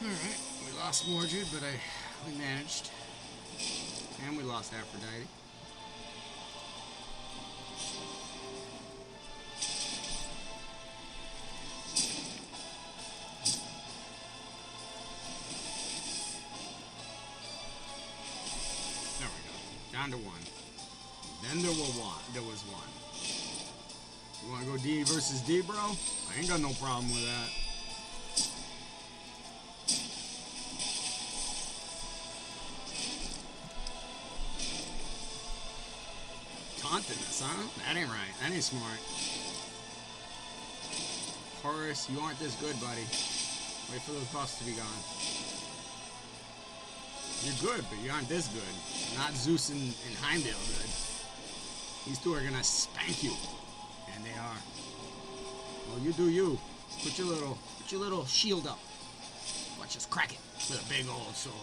Alright, we lost Mordred, but we managed. And we lost Aphrodite. Down to one. Then there was one. You wanna go D versus D, bro? I ain't got no problem with that. Taunting us, huh? That ain't right. That ain't smart. Horus, you aren't this good, buddy. Wait for those buffs to be gone. You're good, but you aren't this good. Not Zeus and Heimdall good. These two are gonna spank you. And they are. Well, you do you. Put your little shield up. Watch us crack it with a big old sword.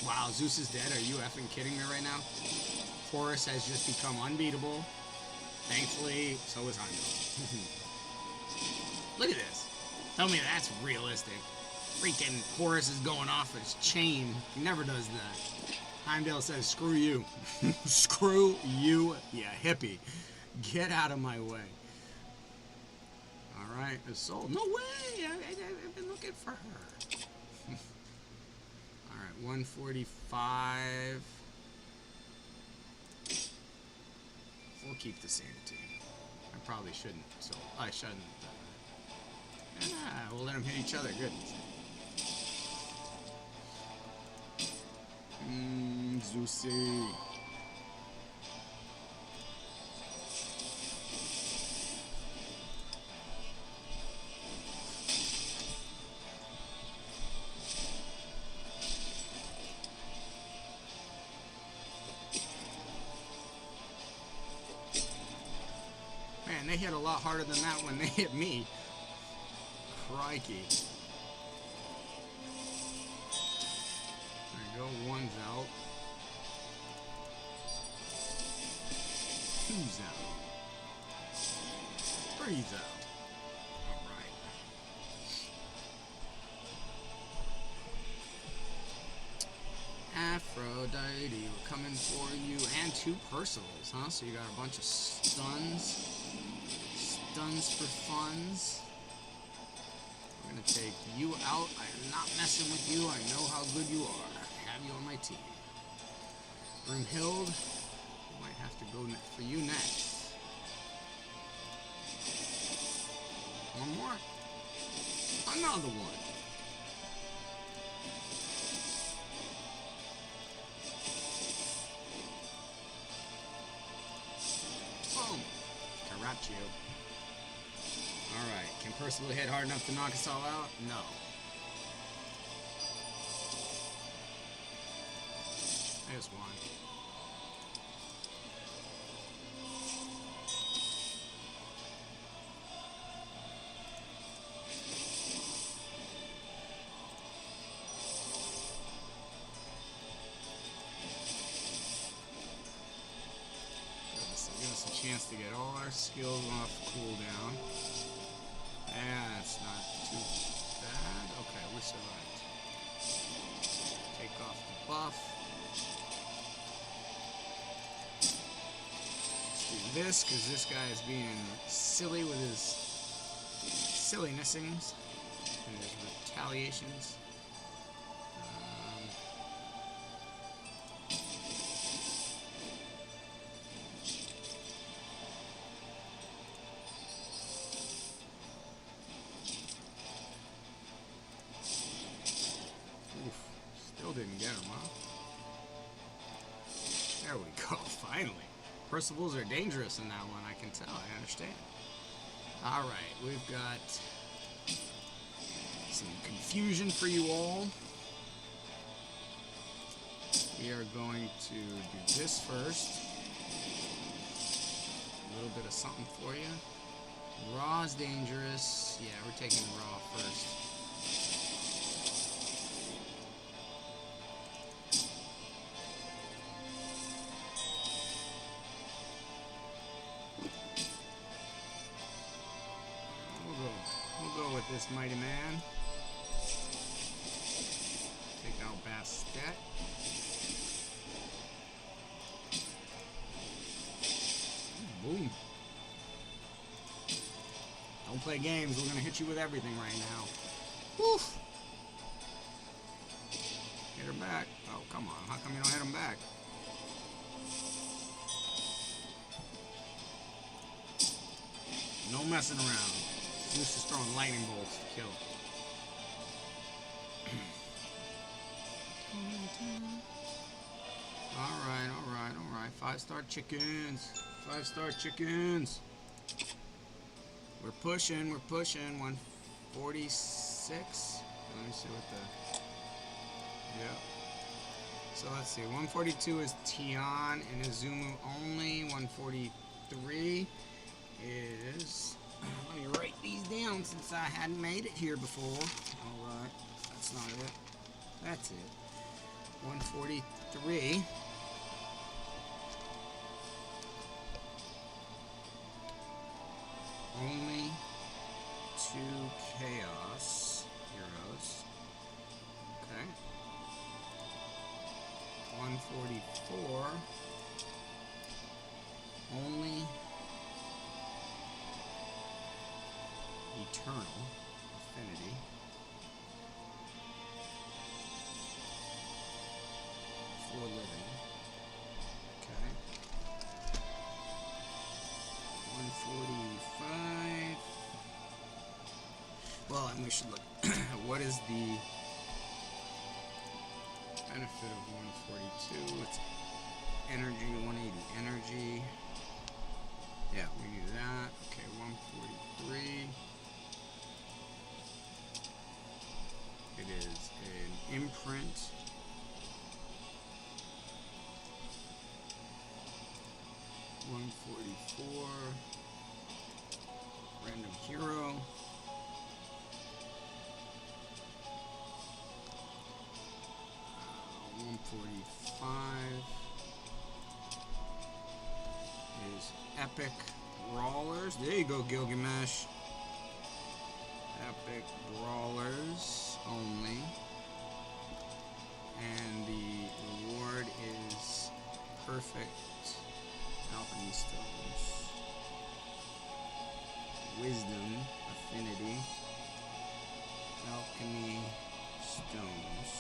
Wow, Zeus is dead. Are you effing kidding me right now? Horus has just become unbeatable. Thankfully, so is Heimdall. Look at this. Tell me that's realistic. Freaking Horus is going off his chain. He never does that. Heimdall says, screw you. Screw you, you hippie. Get out of my way. Alright, a soul. No way! I've been looking for her. Alright, 145. We'll keep the sanity. I probably shouldn't, so I shouldn't. We'll let them hit each other. Good. Zeusy. Man, they hit a lot harder than that when they hit me. Crikey. There you go, one's out. Two's out. Three's out. Alright. Aphrodite, we're coming for you. And 2 Percivals, huh? So you got a bunch of stuns. Stuns for funds. I'm gonna take you out. I am not messing with you. I know how good you are. I have you on my team. Grimhild, might have to go for you next. One more. Another one. Boom. Caraccio. Alright, can Percival hit hard enough to knock us all out? No. There's one. Give us a chance to get all our skills off cooldown. That's not too bad. Okay. this, because this guy is being silly with his sillinessings and his retaliations. Still didn't get him, huh? There we go, finally. Percivals are dangerous in that one, I can tell, I understand. Alright, we've got some confusion for you all. We are going to do this first. A little bit of something for you. Raw's dangerous. Yeah, we're taking raw first. We'll go with this mighty man. Take out Bastet. Boom. Don't play games. We're gonna hit you with everything right now. Woof. Hit her back. Oh, come on. How come you don't hit him back? No messing around. Zeus is throwing lightning bolts to kill. Alright, alright, alright. 5-star chickens. 5-star chickens. We're pushing, we're pushing. 146. Let me see what the... Yeah. So let's see. 142 is Tian and Izumu only. 143 is... Let me write these down since I hadn't made it here before. Alright. That's not it. That's it. 143. Only 2 Chaos Heroes. Okay. 144. Only Eternal Affinity. For living. Okay. 145. Well, and we should look. What is the benefit of 142? It's energy, 180 energy. Yeah, we need that. Okay, 143. It is an imprint. $144. Random hero. $145 is Epic Brawlers. There you go, Gilgamesh. Epic Brawlers only. And the reward is Perfect Alchemy Stones. Wisdom Affinity. Alchemy Stones.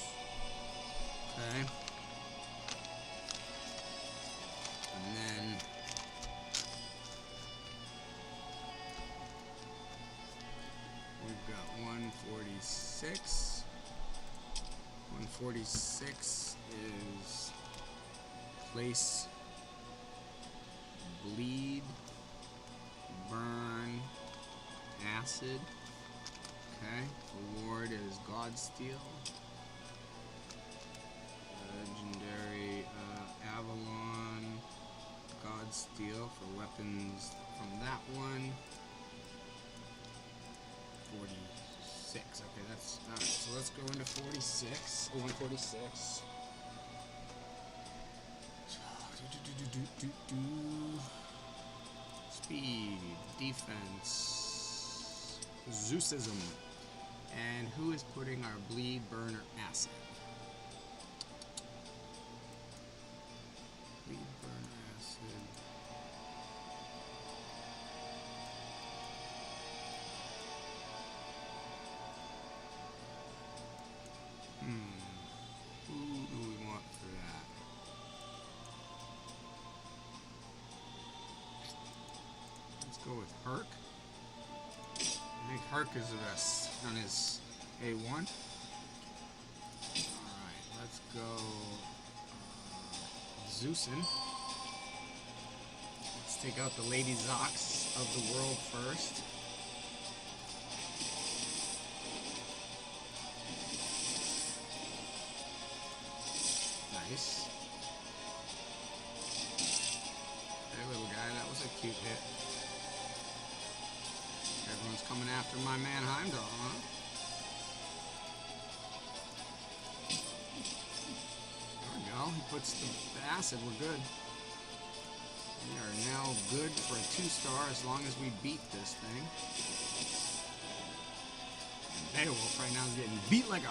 Okay. And then we've got 146. 146 is place, bleed, burn, acid. Okay. Reward is Godsteel. Legendary Avalon Godsteel for weapons from that one. 46. Okay, that's alright. So let's go into 46. 146. Speed, defense, Zeusism. And who is putting our bleed, burner, acid? Bleed, burner, acid. Herc. I think Herc is on his A1. Alright, let's go Zeusin. Let's take out the Lady Zox of the world first. Nice. Hey, little guy, that was a cute hit. Everyone's coming after my man Heimdall, huh? There we go. He puts the acid. We're good. We are now good for a 2-star as long as we beat this thing. And Beowulf right now is getting beat like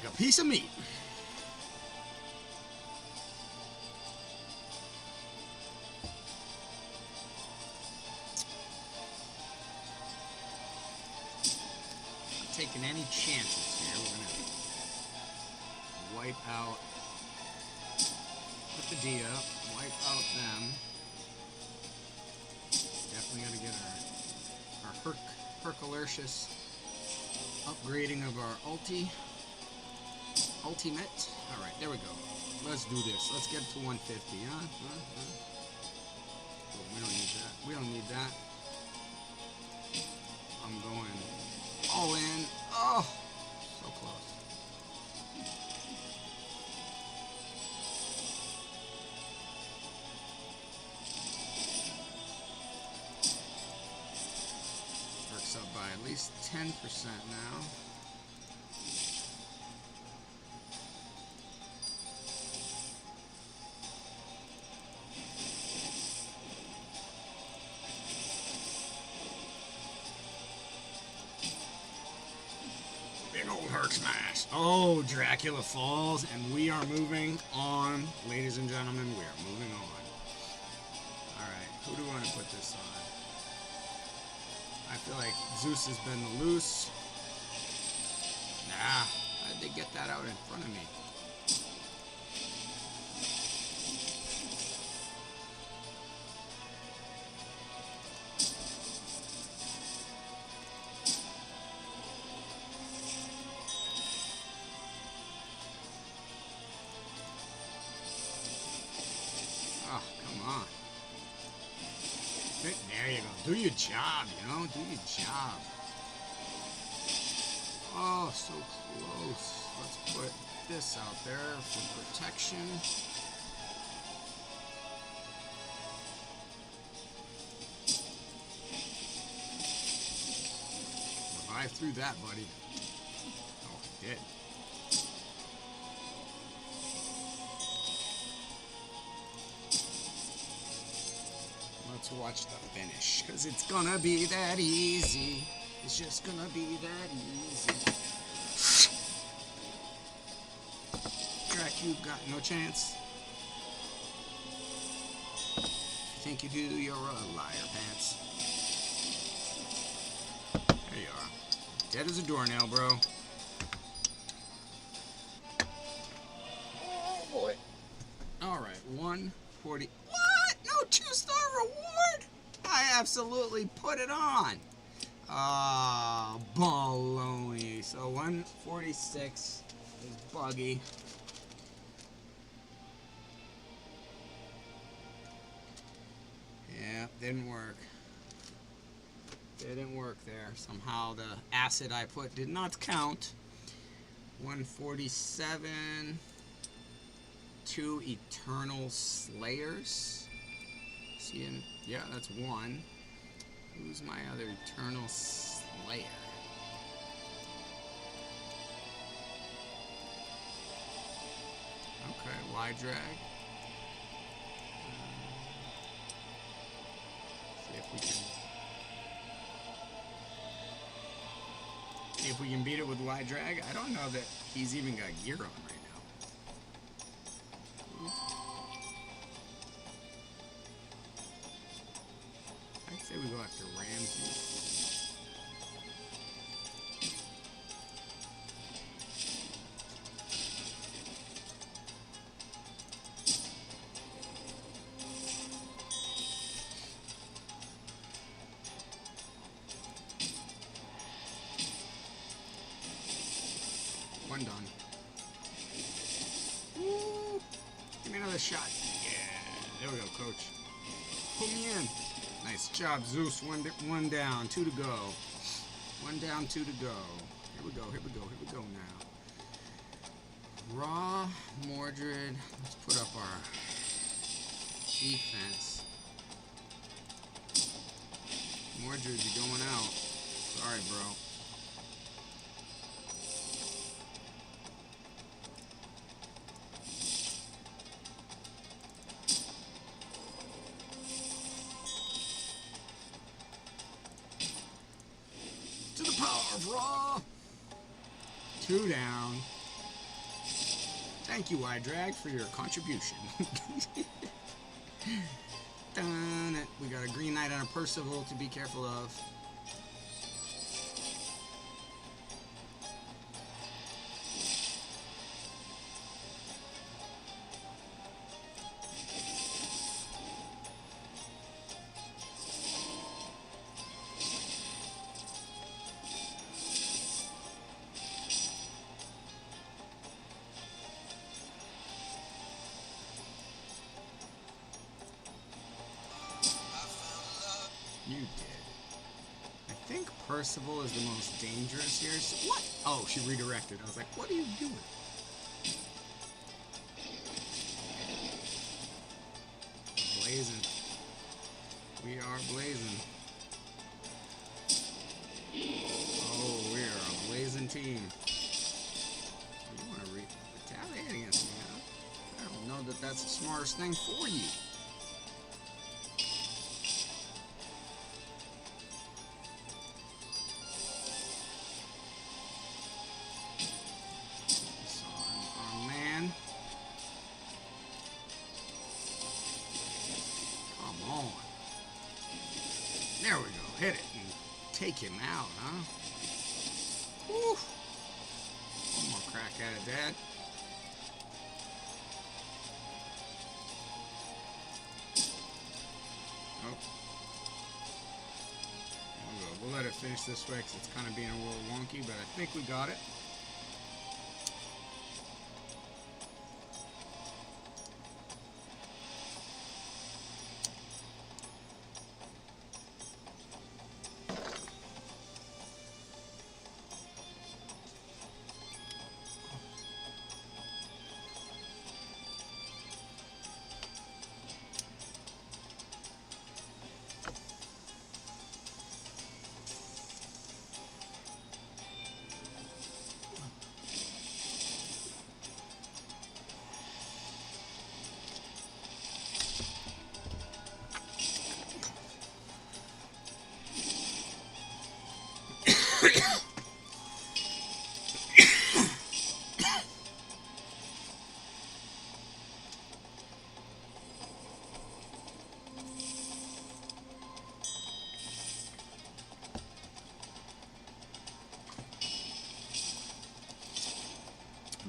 a piece of meat. Taking any chances here. We're gonna wipe out, put the D up, wipe out them. Definitely gotta get our Herculercious upgrading of our ultimate. Alright, there we go. Let's do this. Let's get to 150, huh? Oh, we don't need that. We don't need that. I'm going all in. Oh, so close. Works up by at least 10% now. Smash. Oh, Dracula falls, and we are moving on. Ladies and gentlemen, we are moving on. Alright, who do we want to put this on? I feel like Zeus has been the loose. Nah, how did they get that out in front of me? Oh, come on. There you go. Do your job, you know? Do your job. Oh, so close. Let's put this out there for protection. Revive through that, buddy. Oh, I did. Let's watch the finish, because it's gonna be that easy. It's just gonna be that easy. Drac, you got no chance. If you think you do, you're a liar, pants. There you are. Dead as a doornail, bro. Oh, boy. Alright, 140. What? No 2-star reward? I absolutely put it on. Baloney. So 146 is buggy. Yeah, didn't work. Didn't work there. Somehow the acid I put did not count. 147. 2 Eternal Slayers. See, yeah, that's 1. Who's my other Eternal Slayer? Okay, Y drag. See if we can beat it with Y drag. I don't know that he's even got gear on right now. I'd say we go after Ramsey. One done. Woo! Give me another shot. Yeah. There we go, coach. Put me in. Nice job, Zeus. One down. 2 to go. 1 down, 2 to go. Here we go. Here we go. Here we go now. Raw, Mordred. Let's put up our defense. Mordred, you're going out. Sorry, bro. To the power of Raw. 2 down. Thank you, iDrag, for your contribution. Done it. We got a Green Knight and a Percival to be careful of. You did. I think Percival is the most dangerous here. So what? Oh, she redirected. I was like, what are you doing? Blazing. We are blazing. Oh, we are a blazing team. You want to retaliate against me, huh? I don't know that that's the smartest thing for you. There we go. Hit it and take him out, huh? Woo. One more crack at it, Dad. Oh. We'll let it finish this way because it's kind of being a little wonky, but I think we got it.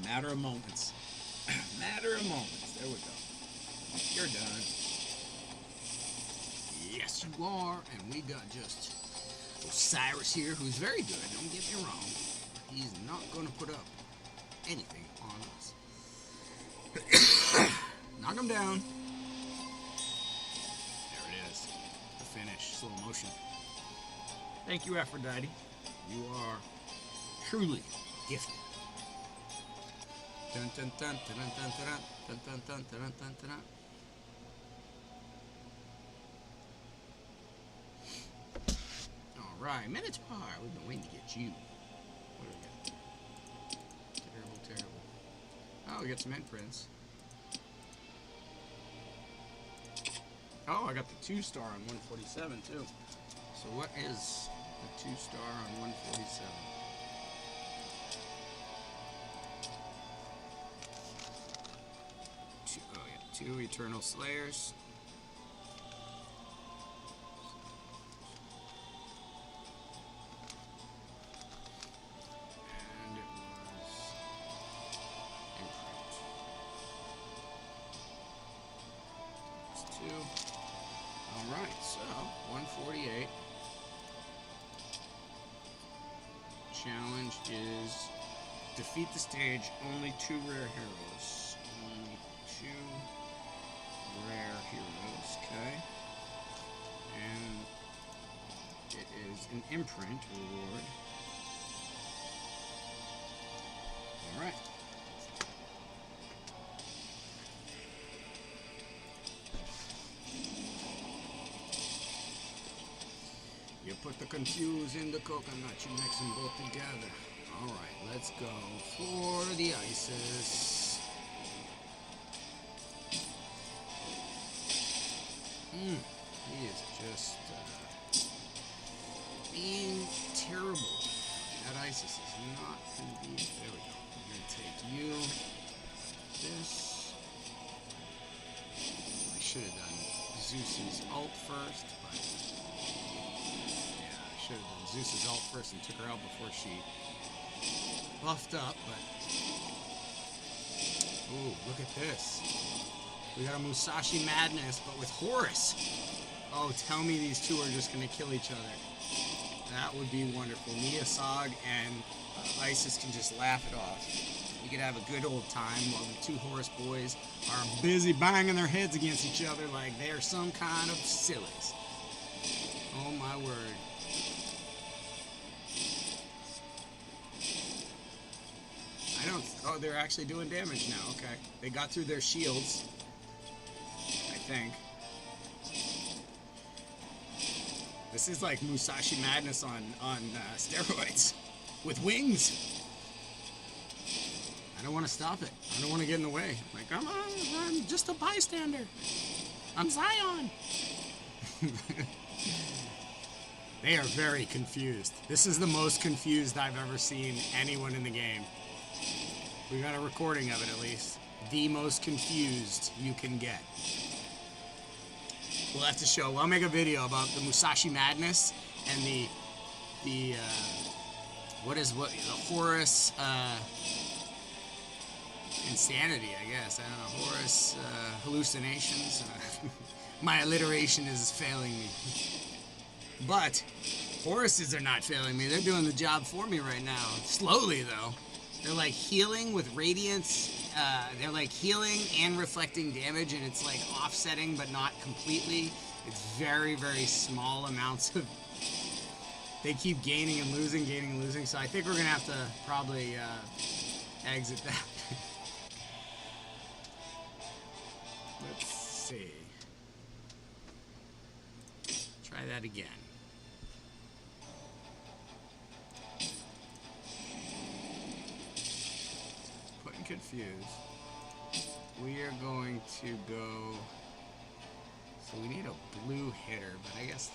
Matter of moments. Matter of moments. There we go. You're done. Yes, you are. And we got just Osiris here, who's very good. Don't get me wrong. He's not going to put up anything on us. Knock him down. There it is. The finish. Slow motion. Thank you, Aphrodite. You are truly gifted. Dun dun dun dun dun dun dun dun dun dun dun dun. All right, Minotaur. We've been waiting to get you. What do we got? Terrible, terrible. Oh, we got some imprints. Oh, I got the 2-star on 147 too. So what is the 2-star on 147? Oh yeah, 2 Eternal Slayers. And it was imprint. It's 2. Alright, so 148. Challenge is defeat the stage, only 2 rare heroes. Only 2 rare heroes, okay. And it is an imprint reward. Alright. You put the confuse in the coconut, you mix them both together. Alright, let's go for the Isis. He is just being terrible. That Isis is not going to be... There we go. We're going to take you. This. I should have done Zeus's ult first, but... Yeah, I should have done Zeus's ult first and took her out before she buffed up, but... Ooh, look at this. We got a Musashi Madness, but with Horus. Oh, tell me these two are just going to kill each other. That would be wonderful. Mia Sog and Isis can just laugh it off. We could have a good old time while the 2 Horus boys are busy banging their heads against each other like they're some kind of sillies. Oh my word. Oh, they're actually doing damage now. Okay. They got through their shields, I think. This is like Musashi Madness on steroids with wings. I don't want to stop it. I don't want to get in the way. Like, I'm just a bystander. I'm Zion. They are very confused. This is the most confused I've ever seen anyone in the game. We got a recording of it, at least. The most confused you can get. We'll have to show. I'll make a video about the Musashi Madness and the Horus insanity, I guess. I don't know, Horus hallucinations. My alliteration is failing me. But Horuses are not failing me. They're doing the job for me right now. Slowly, though. They're like healing with radiance. They're like healing and reflecting damage, and it's like offsetting, but not completely. It's very, very small amounts of... They keep gaining and losing, so I think we're going to have to probably exit that. Let's see. Try that again. Putting confused. We are going to go... So we need a blue hitter, but I guess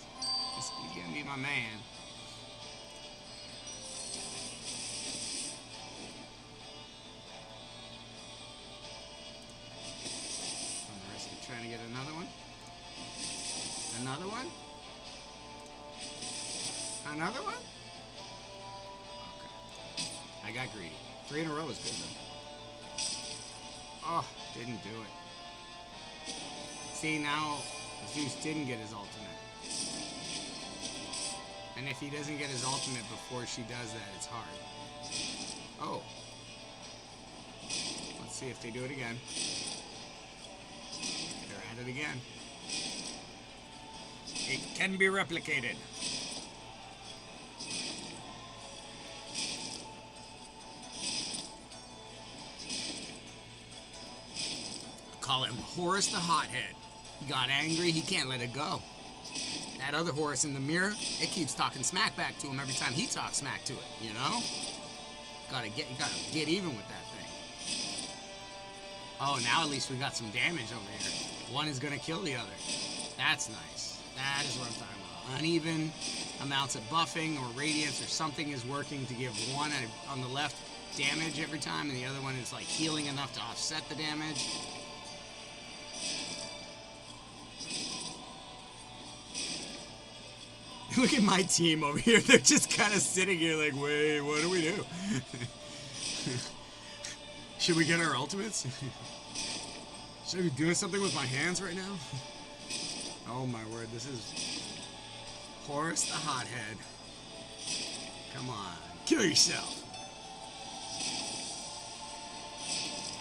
this is going to be my man. I'm risking trying to get another one. Another one? Another one? Okay. I got greedy. 3 in a row is good, though. Oh, didn't do it. See, now Zeus didn't get his ultimate. And if he doesn't get his ultimate before she does that, it's hard. Oh. Let's see if they do it again. They're at it again. It can be replicated. Call him Horus the Hothead. He got angry, he can't let it go. That other Horus in the mirror, it keeps talking smack back to him every time he talks smack to it, you know? You gotta get even with that thing. Oh, now at least we got some damage over here. One is gonna kill the other. That's nice. That is what I'm talking about. Uneven amounts of buffing or radiance or something is working to give one on the left damage every time, and the other one is like healing enough to offset the damage. Look at my team over here. They're just kind of sitting here like, wait, what do we do? Should we get our ultimates? Should I be doing something with my hands right now? Oh my word, this is Horus the Hothead. Come on, kill yourself.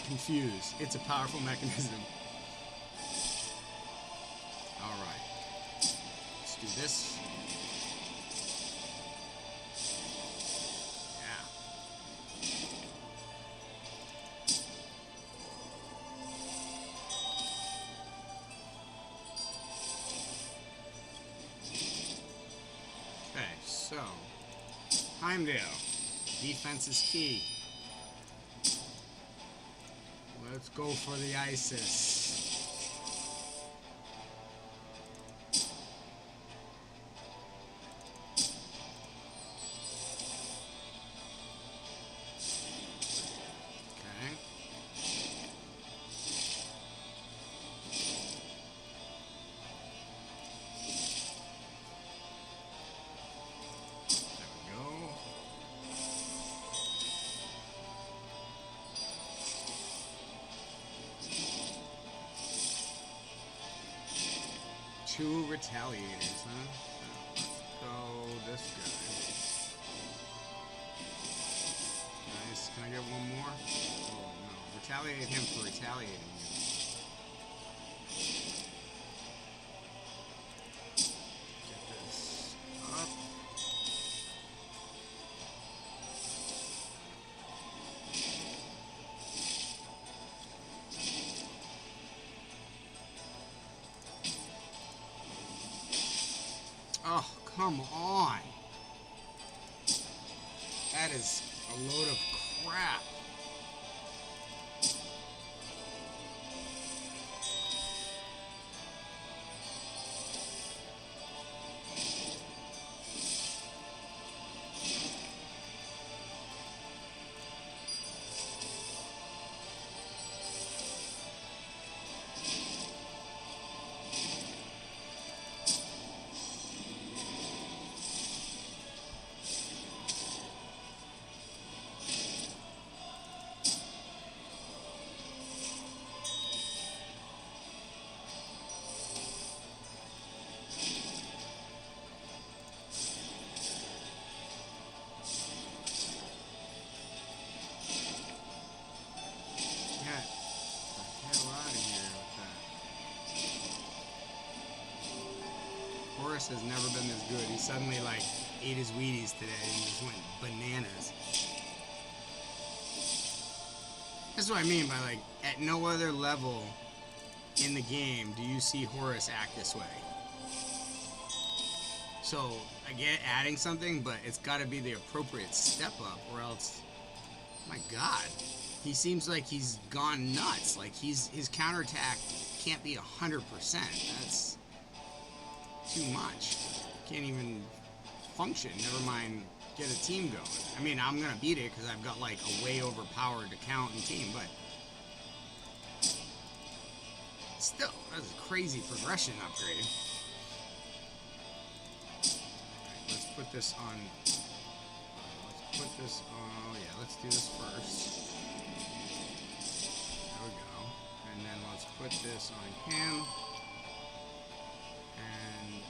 Confuse. It's a powerful mechanism. Alright. Let's do this. Yeah. Okay, so Heimdall. Defense is key. Let's go for the Isis. Okay. 2 retaliators, huh? Let's go this guy. Nice. Can I get one more? Oh, no. Retaliate him for retaliating you. Get this up. Oh, come on. That is a load of crap. Horus has never been this good. He suddenly like ate his Wheaties today and just went bananas. That's what I mean by like at no other level in the game do you see Horus act this way. So I get adding something, but it's got to be the appropriate step up, or else, my God, he seems like he's gone nuts. Like his counterattack can't be 100%. That's too much. Can't even function. Never mind get a team going. I mean, I'm gonna beat it because I've got like a way overpowered account and team, but still, that's a crazy progression upgrade. Let's put this on. Let's put this on. Oh yeah, let's do this first. There we go. And then let's put this on him. And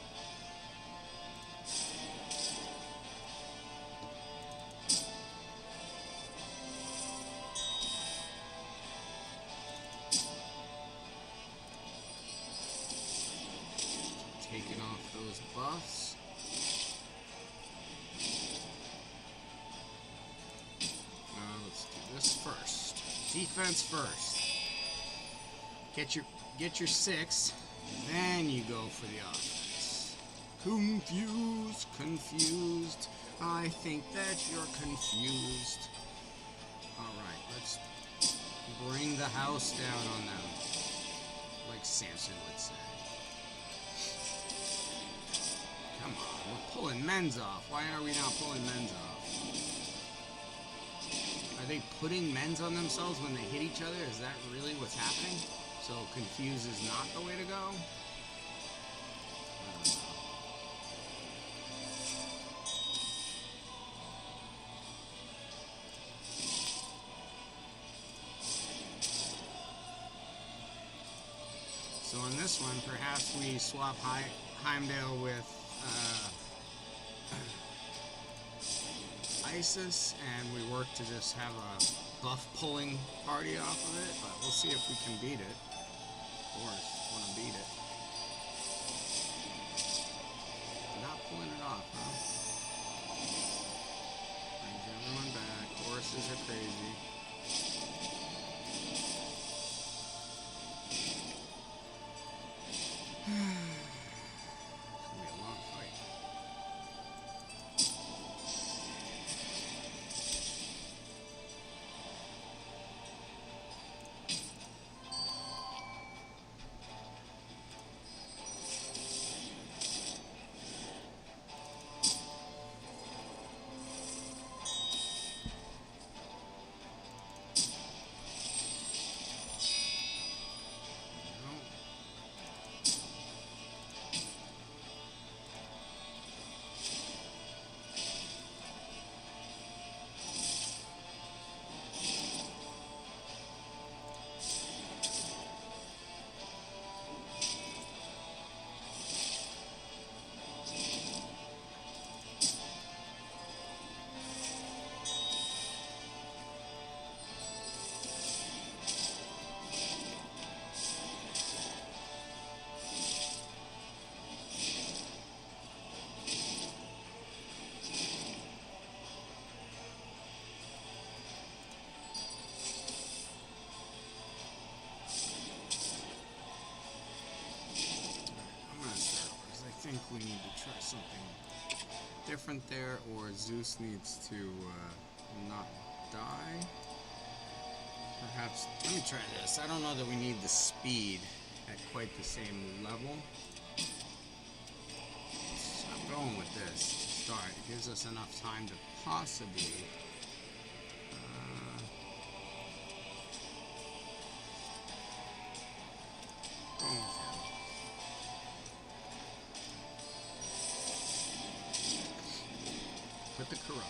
taking off those buffs. Let's do this first. Defense first. Get your 6, then you go for the offense. Confused. I think that you're confused. Alright, let's bring the house down on them. Like Samson would say. Come on, we're pulling men's off. Why are we not pulling men's off? Are they putting men's on themselves when they hit each other? Is that really what's happening? So confuse is not the way to go? So on this one, perhaps we swap Heimdall with Isis, and we work to just have a buff pulling party off of it, but we'll see if we can beat it. Of course, want to beat it. Not pulling it off, huh? Brings everyone back. Horses are crazy. It's gonna be a long fight. I think we need to try something different there, or Zeus needs to not die. Perhaps, let me try this. I don't know that we need the speed at quite the same level. So I'm going with this to start. It gives us enough time to possibly go with him. Put the corrupt on.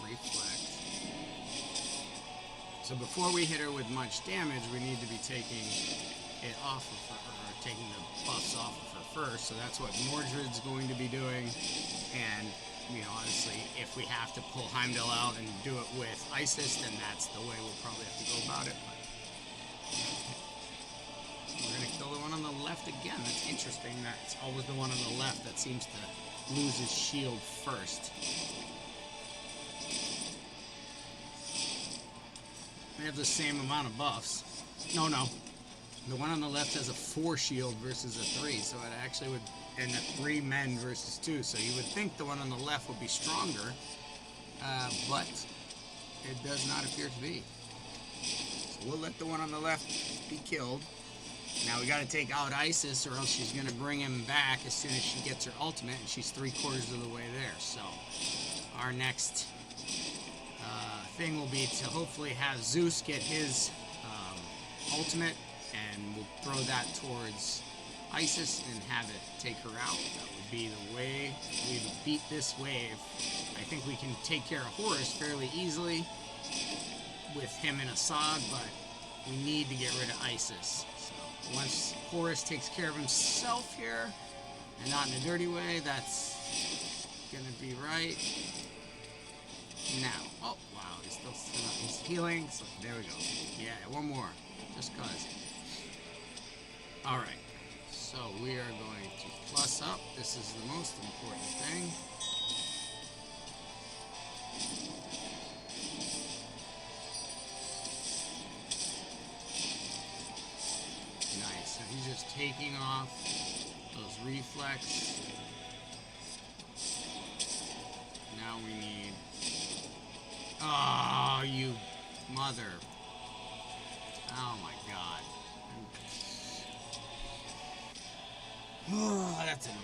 Reflect. So before we hit her with much damage, we need to be taking it off of her, or taking the buffs off of her first. So that's what Mordred's going to be doing. And you know, honestly, if we have to pull Heimdall out and do it with Isis, then that's the way we'll probably have to go about it. But we're going to kill the one on the left again. That's interesting. That's always the one on the left that seems to lose his shield first. They have the same amount of buffs. No. The one on the left has a 4 shield versus a 3, so it actually would... And 3 men versus 2, so you would think the one on the left would be stronger, but it does not appear to be. So we'll let the one on the left be killed. Now we got to take out Isis, or else she's going to bring him back as soon as she gets her ultimate, and she's 3/4 of the way there. So our next thing will be to hopefully have Zeus get his ultimate, and we'll throw that towards Isis and have it take her out. That would be the way we would beat this wave. I think we can take care of Horus fairly easily with him in Assad, but we need to get rid of Isis. So once Horus takes care of himself here, and not in a dirty way, that's gonna be right. Now, oh wow, he's healing. So there we go. Yeah, one more, just cause. All right. So we are going to plus up. This is the most important thing. Nice. So he's just taking off those reflex. Now we need... Oh, you mother. Oh my god. Oh, that's annoying.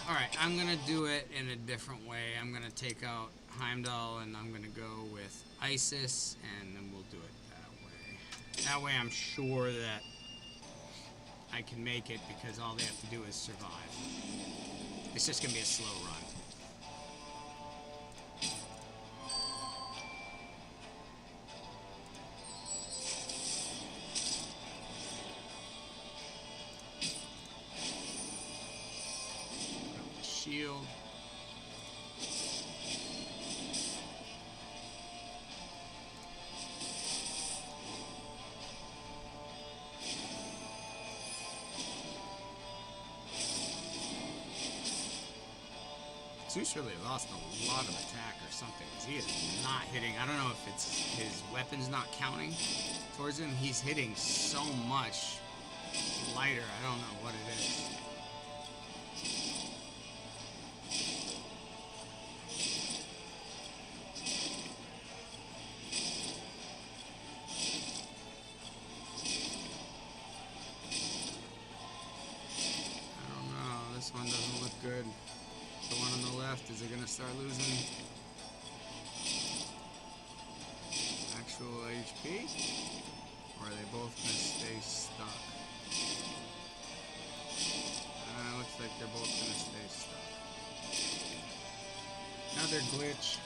Alright, I'm going to do it in a different way. I'm going to take out Heimdall, and I'm going to go with Isis, and then we'll do it that way. That way I'm sure that I can make it, because all they have to do is survive. It's just going to be a slow run. Zeus really lost a lot of attack or something, 'cause he is not hitting. I don't know if it's his weapons not counting towards him. He's hitting so much lighter. I don't know what it is. I don't know. This one doesn't look good. The one on the left, is it going to start losing actual HP? Or are they both going to stay stuck? Looks like they're both going to stay stuck. Another glitch.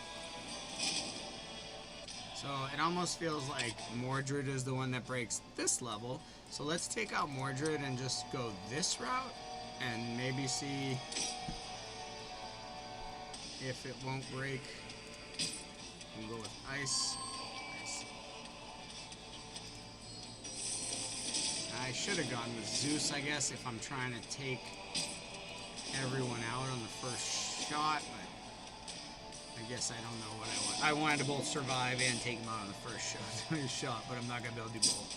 So it almost feels like Mordred is the one that breaks this level. So let's take out Mordred and just go this route and maybe see if it won't break. We'll go with ice. I should have gone with Zeus, I guess, if I'm trying to take everyone out on the first shot, but I guess I don't know what I want. I wanted to both survive and take them out on the first shot, but I'm not going to be able to do both.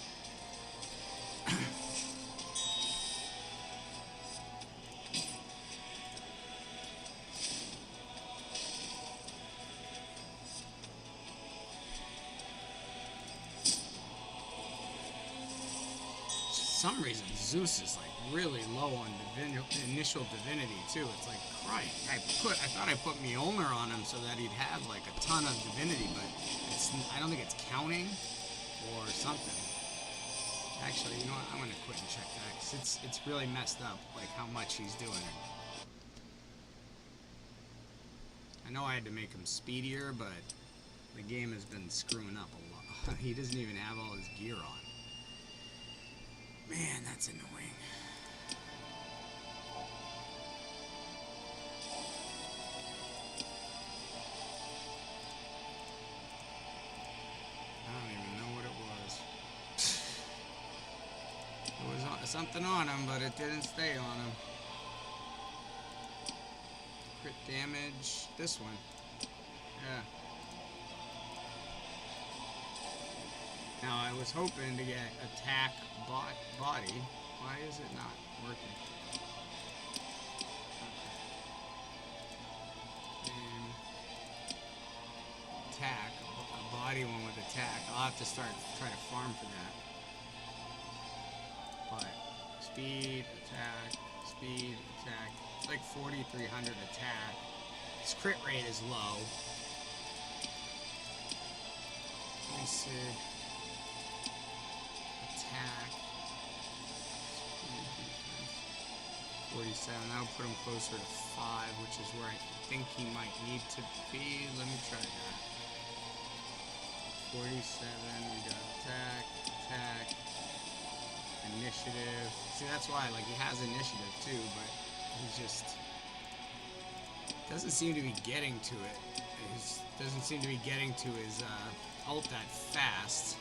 For some reason, Zeus is like really low on initial divinity too. It's like, Christ, I thought I put Mjolnir on him so that he'd have like a ton of divinity, but I don't think it's counting or something. Actually, you know what? I'm gonna quit and check that because it's really messed up, like how much he's doing. I know I had to make him speedier, but the game has been screwing up a lot. He doesn't even have all his gear on. Man, that's annoying. I don't even know what it was. It was something on him, but it didn't stay on him. Crit damage. This one. Yeah. Now, I was hoping to get attack body. Why is it not working? And attack. A body one with attack. I'll have to try to farm for that. But speed, attack, speed, attack. It's like 4,300 attack. His crit rate is low. Let me see. Attack. 47. That would put him closer to 5, which is where I think he might need to be. Let me try that. 47. We got attack, initiative. See, that's why, like, he has initiative too, but he just doesn't seem to be getting to it. Doesn't seem to be getting to his ult that fast.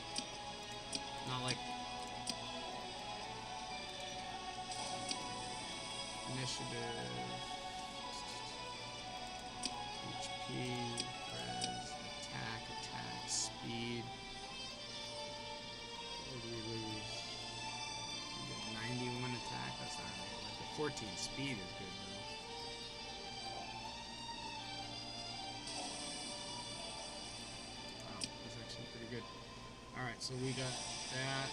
Not like initiative, HP, res, attack, speed. What did we lose? We got 91 attack, that's not right. Like the 14 speed is good though. Wow, that's actually pretty good. Alright, so we got that.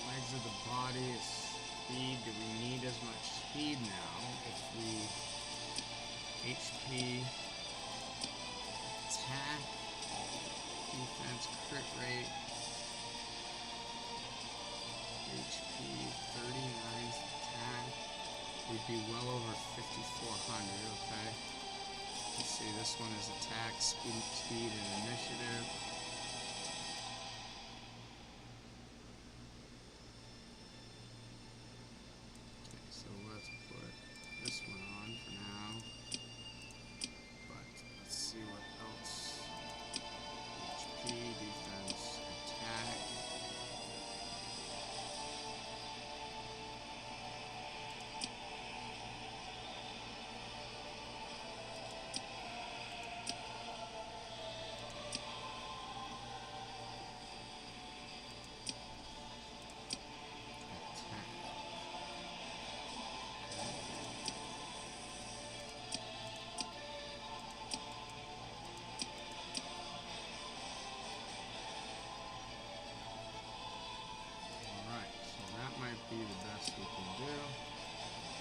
Legs of the body is speed. Do we need as much speed now if we HP, attack, defense, crit rate, HP, 39 attack, we'd be well over 5,400, okay. Let's see, this one is attack, speed, and initiative.
be the best we can do.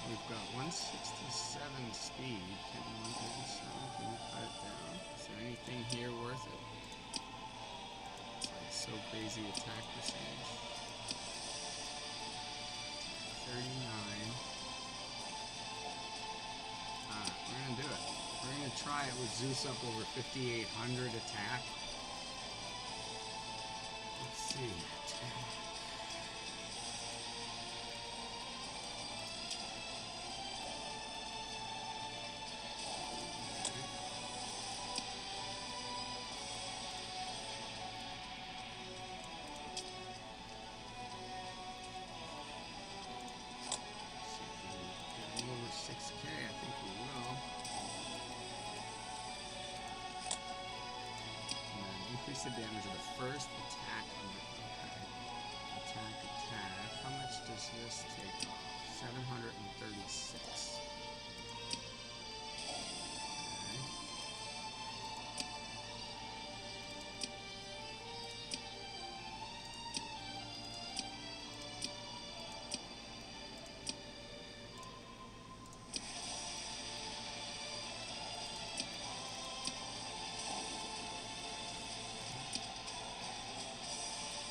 We've got 167 speed. Can we cut it down? Is there anything here worth it? It's like so crazy attack percentage. 39. Alright, we're gonna do it. We're gonna try it with Zeus up over 5,800 attack. Let's see. Attack. Increase the damage of the first attack on the attack. How much does this take off? 736. Okay.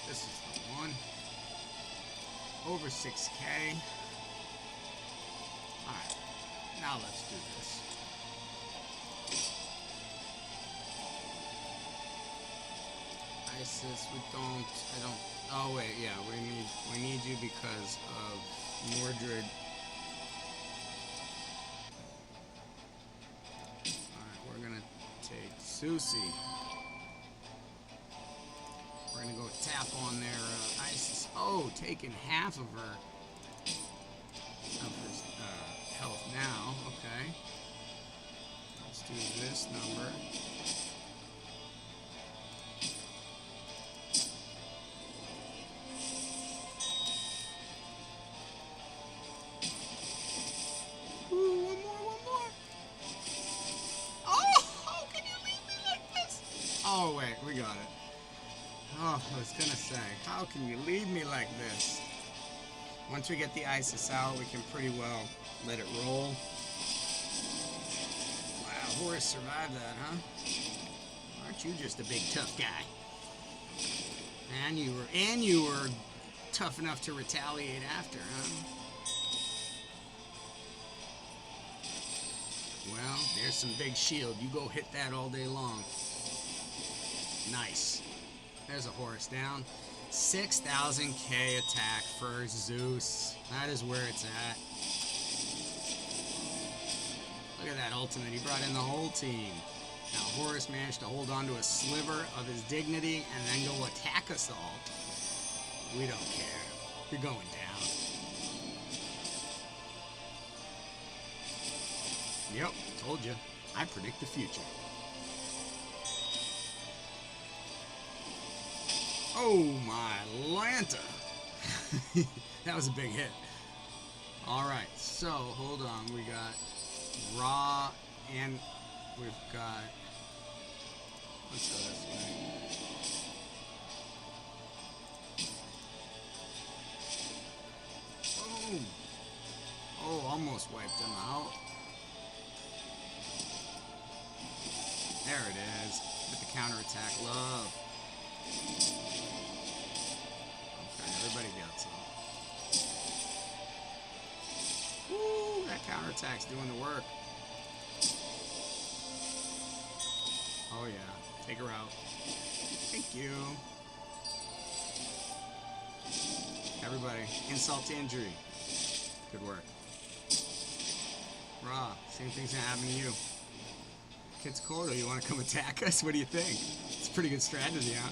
This is the one. Over 6K. Alright. Now let's do this. Isis, I don't, oh wait, yeah, we need you because of Mordred. Alright, we're gonna take Susie. We're gonna go tap on their Isis. Oh, taking half of her health now. Okay. Let's do this number. Ooh, one more. Oh, how can you leave me like this? Oh, wait, we got it. Oh, I was gonna say, how can you leave me like this? Once we get the Isis out, we can pretty well let it roll. Wow, Horus survived that, huh? Aren't you just a big tough guy? And you were tough enough to retaliate after, huh? Well, there's some big shield. You go hit that all day long. Nice. There's a Horus down. 6,000k attack for Zeus. That is where it's at. Look at that ultimate. He brought in the whole team. Now Horus managed to hold on to a sliver of his dignity and then go attack us all. We don't care. You're going down. Yep, told you. I predict the future. Oh my Lanta! That was a big hit. Alright, so hold on. We got Ra and we've got. Let's go this way. Boom! Oh, almost wiped him out. There it is. With the counterattack. Love. Everybody gets them. Woo! That counterattack's doing the work. Oh yeah. Take her out. Thank you. Everybody. Insult to injury. Good work. Raw. Same thing's gonna happen to you. Quetzalcoatl, you wanna come attack us? What do you think? It's a pretty good strategy, huh?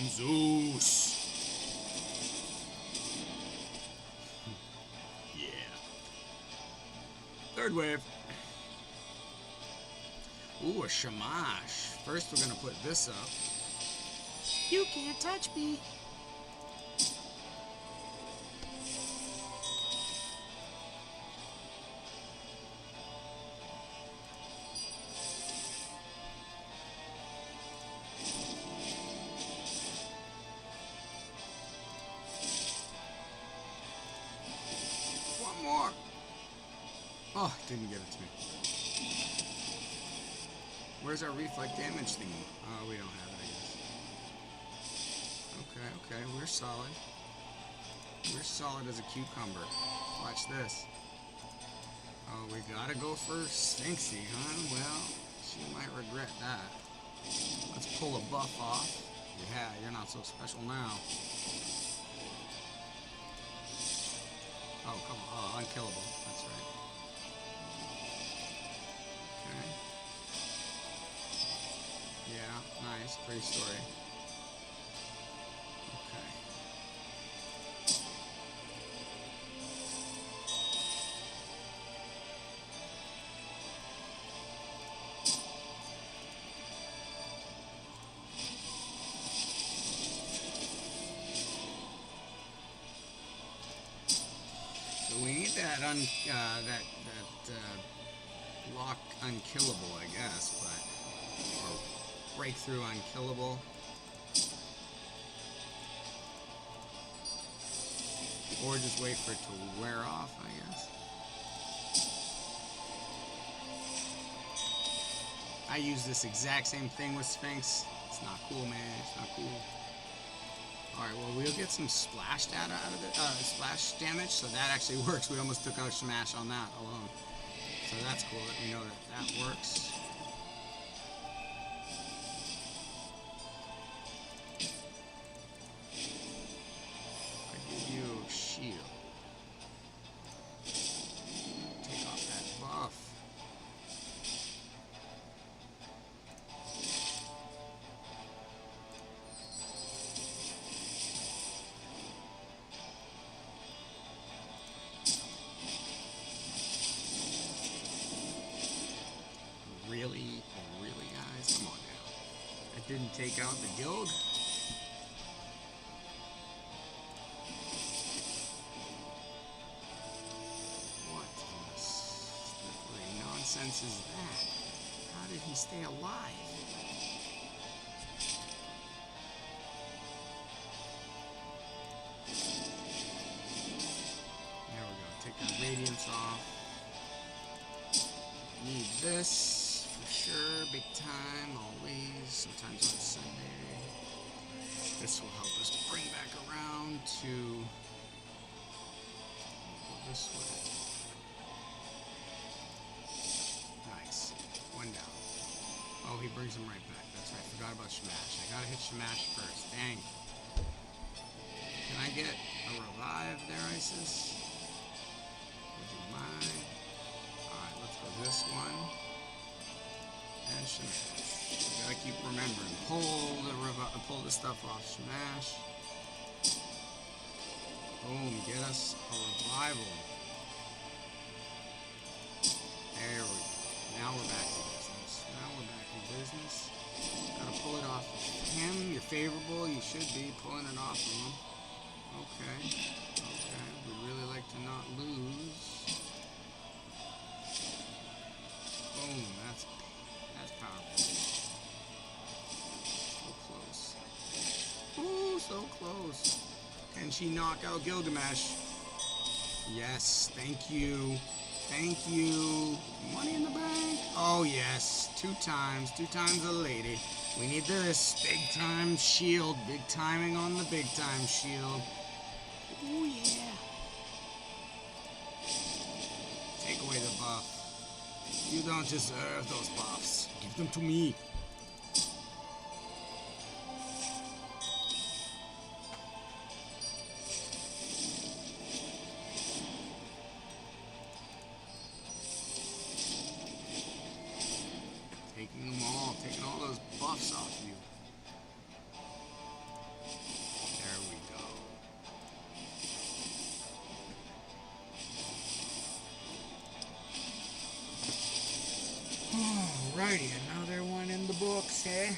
Zeus. Yeah. Third wave. Ooh, a Shamash. First we're gonna put this up. You can't touch me.
Oh, didn't get it to me. Where's our reflect damage thingy? Oh, we don't have it, I guess. Okay, we're solid. We're solid as a cucumber. Watch this. Oh, we gotta go for Sphinxy, huh? Well, she might regret that. Let's pull a buff off. Yeah, you're not so special now. Oh, come on. Oh, unkillable. That's right. Okay. Yeah, nice. Pretty story. Okay. So we need that lock unkillable, I guess, but or breakthrough unkillable. Or just wait for it to wear off, I guess. I use this exact same thing with Sphinx. It's not cool, man. It's not cool. Alright, well, we'll get some splash data out of it. Splash damage, so that actually works. We almost took out Smash on that alone. So that's cool that we know that that works. I give you shield. Take off that buff. Really, guys? Come on now. That didn't take out the guild? What in the slippery nonsense is that? How did he stay alive? There we go. Take that radiance off. Need this for sure, big time, always, sometimes on Sunday. This will help us bring back around to go this way. Nice. One down. Oh, he brings him right back. That's right, forgot about Smash. I gotta hit Smash first. Dang. Can I get a revive there, Isis? Would you mind? Alright, let's go this one. And Smash. Gotta keep remembering. Pull the stuff off. Smash. Boom, get us a revival. There we go. Now we're back in business. Gotta pull it off him. You're favorable. You should be pulling it off of him. Okay. We'd really like to not lose. Boom, that's powerful. So close. Ooh, so close. Can she knock out Gilgamesh? Yes, thank you. Thank you. Money in the bank. Oh yes, two times a lady. We need this big time shield. Big timing on the big time shield. Oh yeah. Take away the buff. You don't deserve those buffs. Give them to me. Taking all those buffs off you. There we go. Alrighty, another one in the books, eh?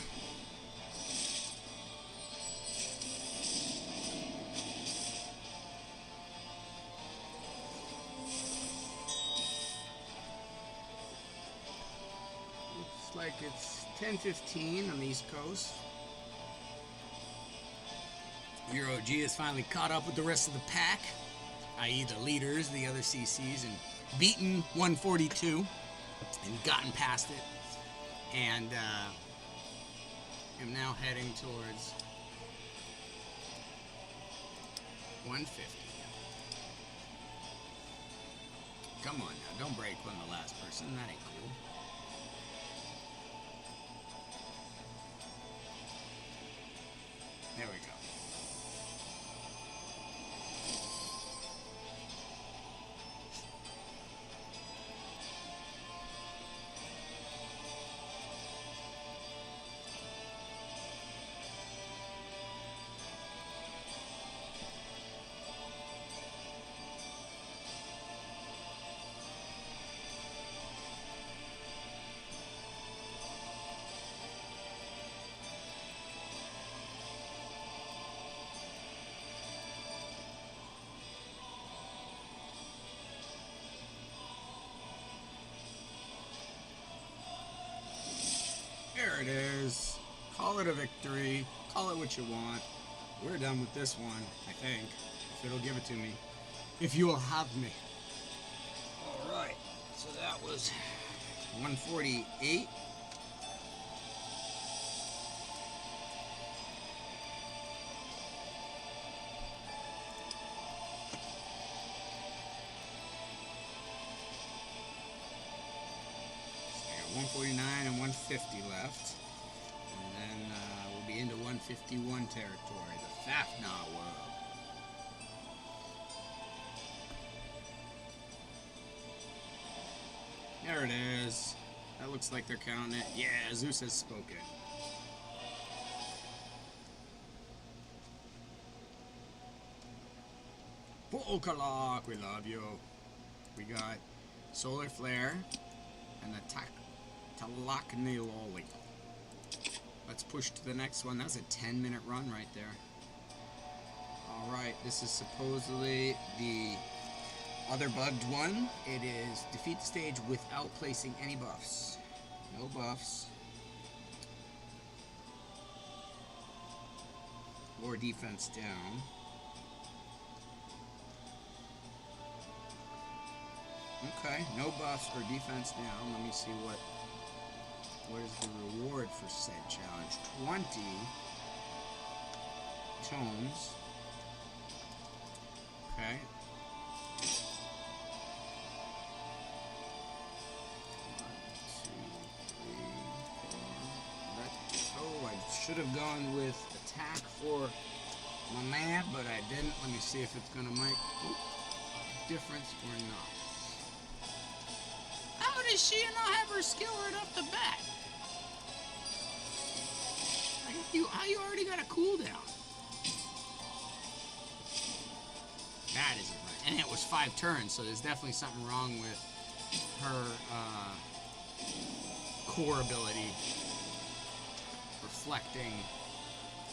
Looks like it's 10:15 on the East Coast. Your OG is finally caught up with the rest of the pack, i.e. the leaders, the other CCs, and beaten 142 and gotten past it, and am now heading towards 150. Come on now, don't break on the last person. That ain't cool. There we go. There it is. Call it a victory. Call it what you want. We're done with this one, I think. If it'll give it to me. If you will have me. Alright. So that was 148. So I got 149 and 150 left. And then we'll be into 151 territory. The Fafnir world. There it is. That looks like they're counting it. Yeah, Zeus has spoken. Volkalok, we love you. We got Solar Flare and the Talakniloli. Let's push to the next one. That's a 10-minute run right there. Alright, this is supposedly the other bugged one. It is defeat the stage without placing any buffs. No buffs. Or defense down. Okay, no buffs or defense down. Let me see what is the reward for said challenge. 20 tomes. Okay. I should have gone with attack for my man, but I didn't. Let me see if it's gonna make a difference or not. How does she not have her skill right off the bat? How you already got a cooldown? That isn't right. And it was 5 turns, so there's definitely something wrong with her core ability reflecting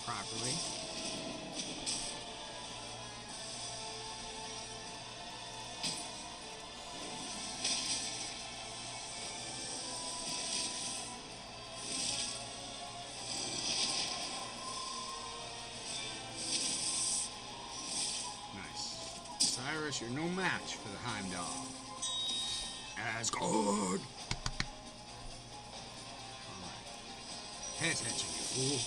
properly. Nice. Cyrus, you're no match for the Heimdall. As good. Pay attention, you fool.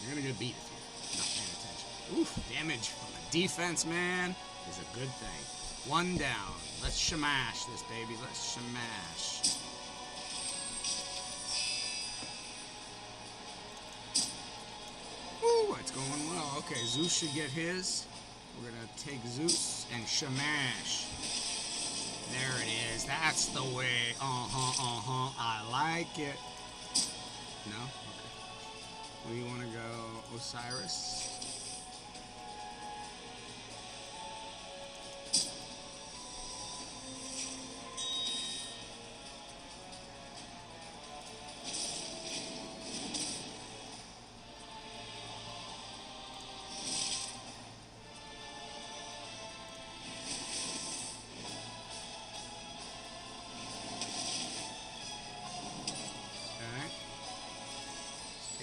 You're gonna get beat if you're not paying attention. Oof, damage from a defense man is a good thing. 1 down. Let's shamash this baby. Let's shamash. Ooh, it's going well. Okay, Zeus should get his. We're gonna take Zeus and shamash. There it is. That's the way. I like it. No? We want to go Osiris.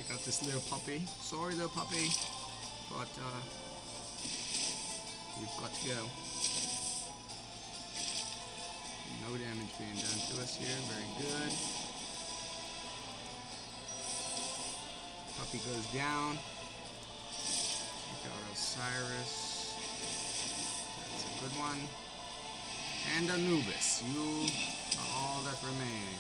Got this little puppy. Sorry, little puppy, but you've got to go. No
being done to us here. Very good. Puppy goes down. Take out Osiris. That's a good one. And Anubis. You are all that remain.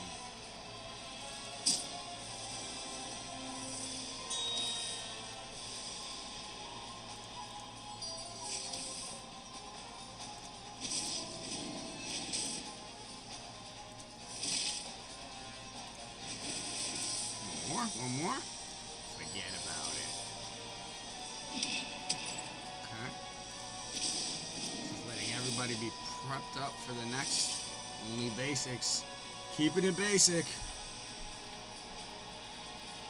One more? Forget about it. Okay. Just letting everybody be prepped up for the next. Only basics. Keeping it basic.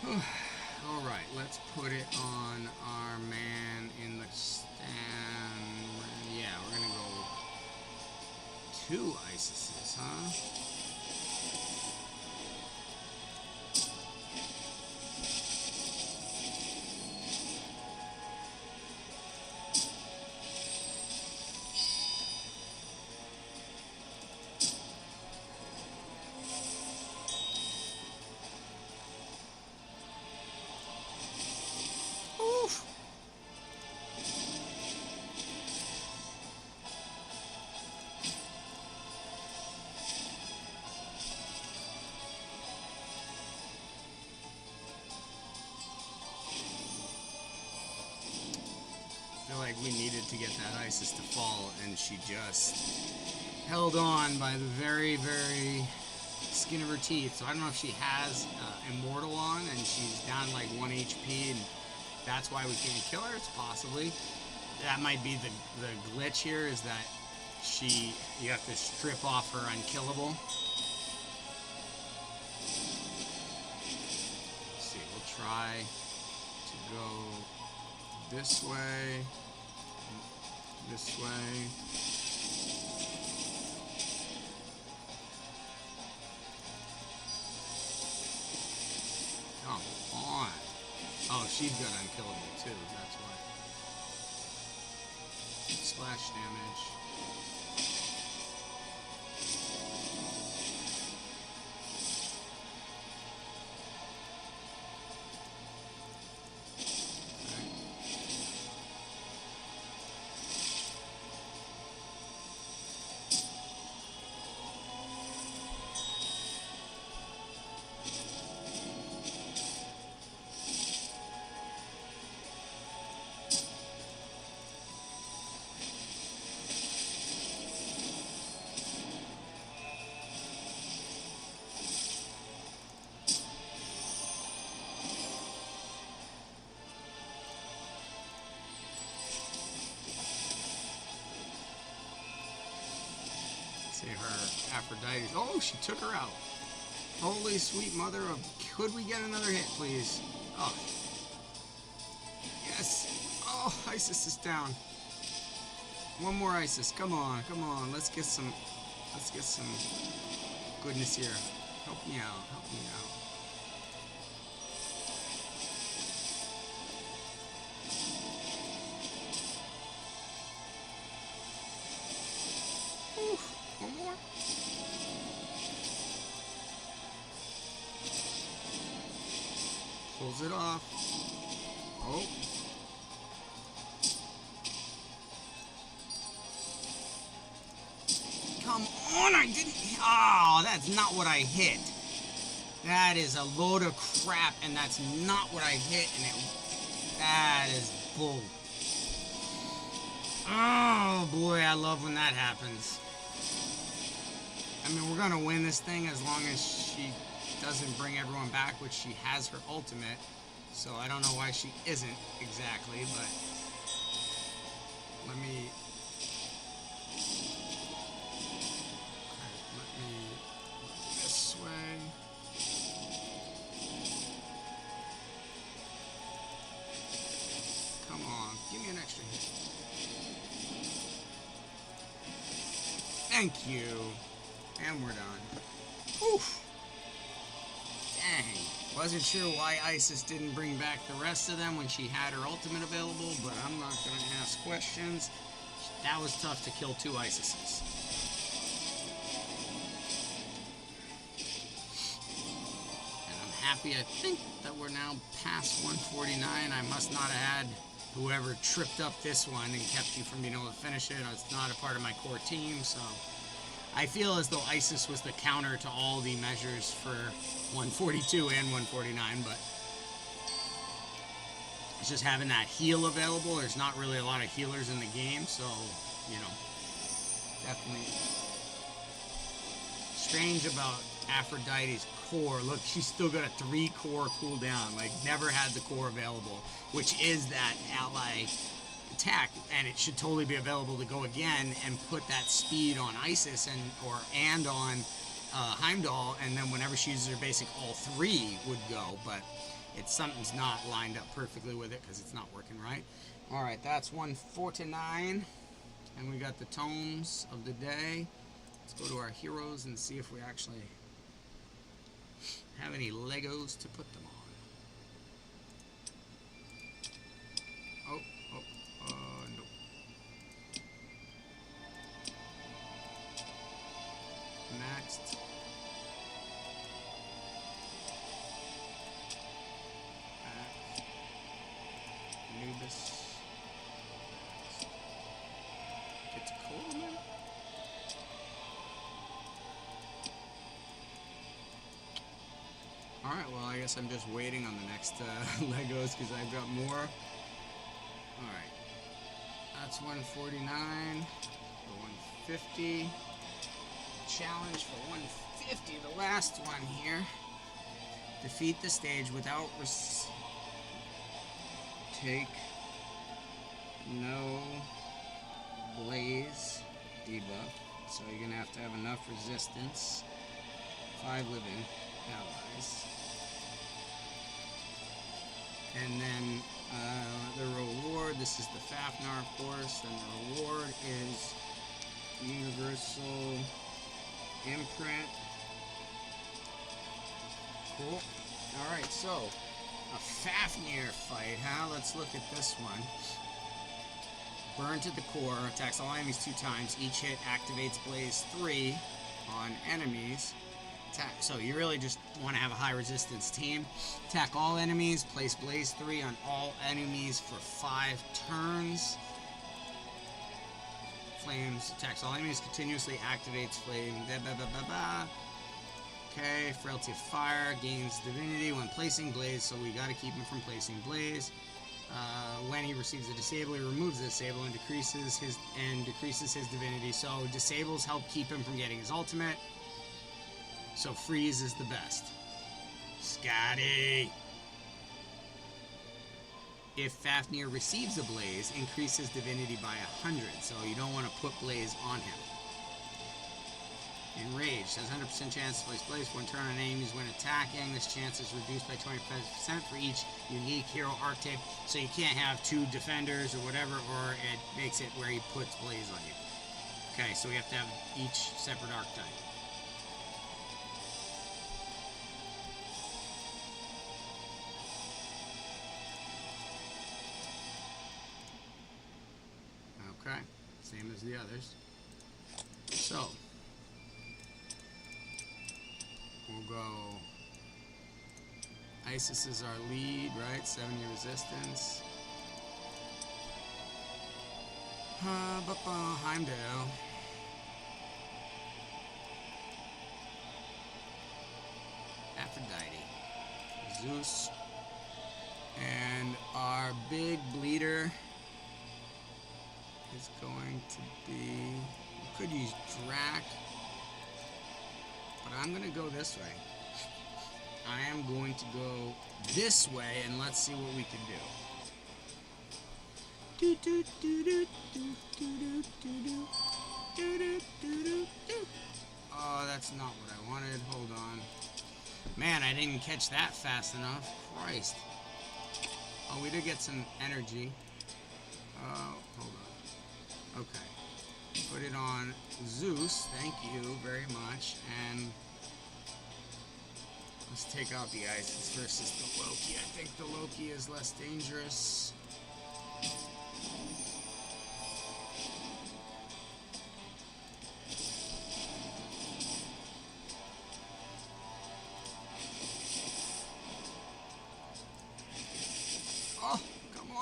Alright, let's put it on our man in the stand. Yeah, we're gonna go 2 Isises, huh? Like we needed to get that Isis to fall, and she just held on by the very, very skin of her teeth. So I don't know if she has Immortal on, and she's down like 1 HP, and that's why we can't kill her. It's possibly that might be the glitch here, is that you have to strip off her unkillable. Let's see, we'll try to go this way. This way. Come on. Oh, she's got unkillable too, that's why. Splash damage. See her Aphrodite. Oh, she took her out. Holy sweet mother of... Could we get another hit, please? Oh. Yes. Oh, Isis is down. One more Isis. Come on, come on. Let's get some goodness here. Help me out. Help me out. One more. Pulls it off. Oh. Come on, I didn't. Oh, that's not what I hit. That is a load of crap, and that's not what I hit, and that is bull. Oh boy, I love when that happens. I mean, we're gonna win this thing as long as she doesn't bring everyone back, which she has her ultimate. So I don't know why she isn't exactly, but let me this way. Come on, give me an extra hit. Thank you. And we're done. Oof. Dang. Wasn't sure why Isis didn't bring back the rest of them when she had her ultimate available, but I'm not going to ask questions. That was tough to kill 2 Isises. happy. I think that we're now past 149. I must not have had whoever tripped up this one and kept you from being able to finish it. It's not a part of my core team, so I feel as though ISIS was the counter to all the measures for 142 and 149, but it's just having that heal available. There's not really a lot of healers in the game, so, you know, definitely strange about Aphrodite's core. Look, she's still got a 3 core cooldown, like never had the core available, which is that ally attack, and it should totally be available to go again and put that speed on Isis and on Heimdall, and then whenever she uses her basic, all 3 would go, but something's not lined up perfectly with it because it's not working right. Alright, that's 149, and we got the tomes of the day. Let's go to our heroes and see if we actually have any Legos to put them on. Nope. Next. Anubis. Get to Coleman. Alright, well, I guess I'm just waiting on the next Legos because I've got more. Alright. That's 149 for 150. Challenge for 150, the last one here. Defeat the stage without take no blaze debuff. So you're going to have enough resistance. 5 living allies. And then the reward, this is the Fafnir, of course, and the reward is Universal Imprint. Cool. Alright, so a Fafnir fight, huh? Let's look at this one. Burn to the core, attacks all enemies 2 times. Each hit activates Blaze 3 on enemies. So you really just want to have a high resistance team. Attack all enemies, place Blaze 3 on all enemies for 5 turns. Flames, attacks all enemies, continuously activates flame. Okay, Frailty of Fire, gains divinity when placing Blaze, so we gotta keep him from placing Blaze. When he receives a disable, he removes the disable and decreases his divinity. So disables help keep him from getting his ultimate. So freeze is the best. Scotty! If Fafnir receives a Blaze, increases divinity by 100, so you don't want to put Blaze on him. Enraged, has 100% chance to place Blaze for 1 turn on enemies when attacking. This chance is reduced by 25% for each unique hero archetype, so you can't have 2 defenders or whatever, or it makes it where he puts Blaze on you. Okay, so we have to have each separate archetype. Okay, same as the others. So, we'll go. Isis is our lead, right? 7-year resistance. Heimdall. Aphrodite. Zeus. And our big bleeder is going to be, we could use Drac, but I'm going to go this way. I am going to go this way, and let's see what we can do. Oh, that's not what I wanted. Hold on. Man, I didn't catch that fast enough. Christ. Oh, we did get some energy. Hold on. Okay. Put it on Zeus. Thank you very much. And let's take out the Isis versus the Loki. I think the Loki is less dangerous.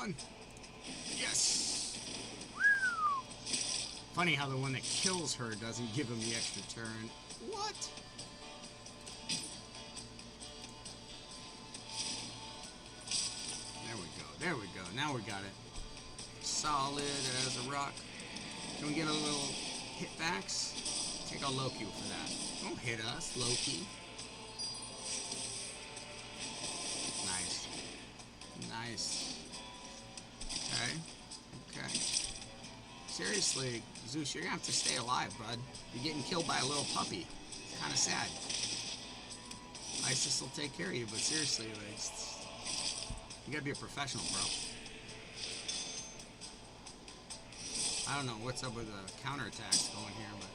on. Yes. Funny how the one that kills her doesn't give him the extra turn. What? There we go. There we go. Now we got it. Solid as a rock. Can we get a little hitbacks? Take out Loki for that. Don't hit us, Loki. Nice. Nice. Okay. Okay. Seriously, Zeus, you're gonna have to stay alive, bud. You're getting killed by a little puppy. It's kind of sad. Isis will take care of you, but seriously, like, you gotta be a professional, bro. I don't know what's up with the counterattacks going here, but...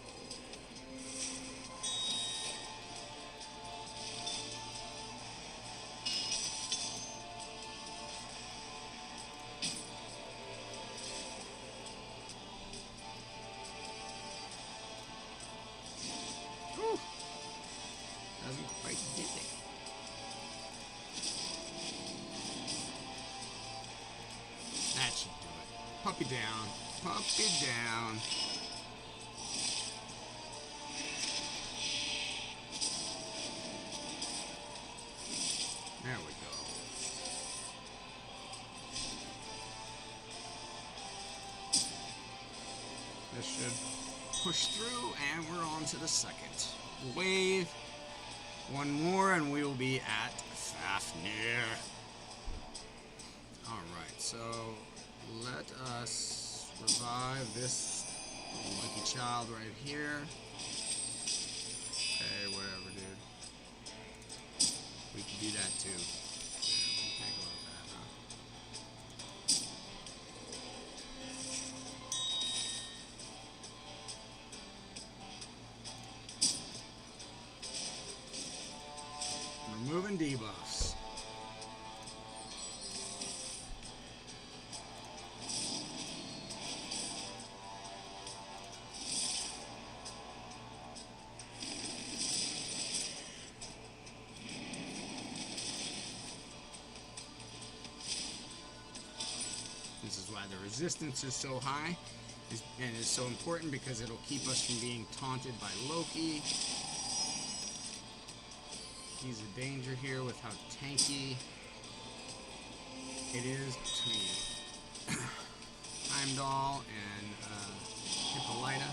Whew. Doesn't quite get it. That should do it. Puppy down. Puppy down. There we go. This should push through, and we're on to the second wave. One more, and we will be at Fafnir. Alright, so let us revive this lucky child right here. Okay, whatever, dude. We can do that too. Yeah, we can think about that, huh? Removing debuffs. This is why the resistance is so high and is so important, because it'll keep us from being taunted by Loki. He's a danger here with how tanky it is between Heimdall and Hippolyta.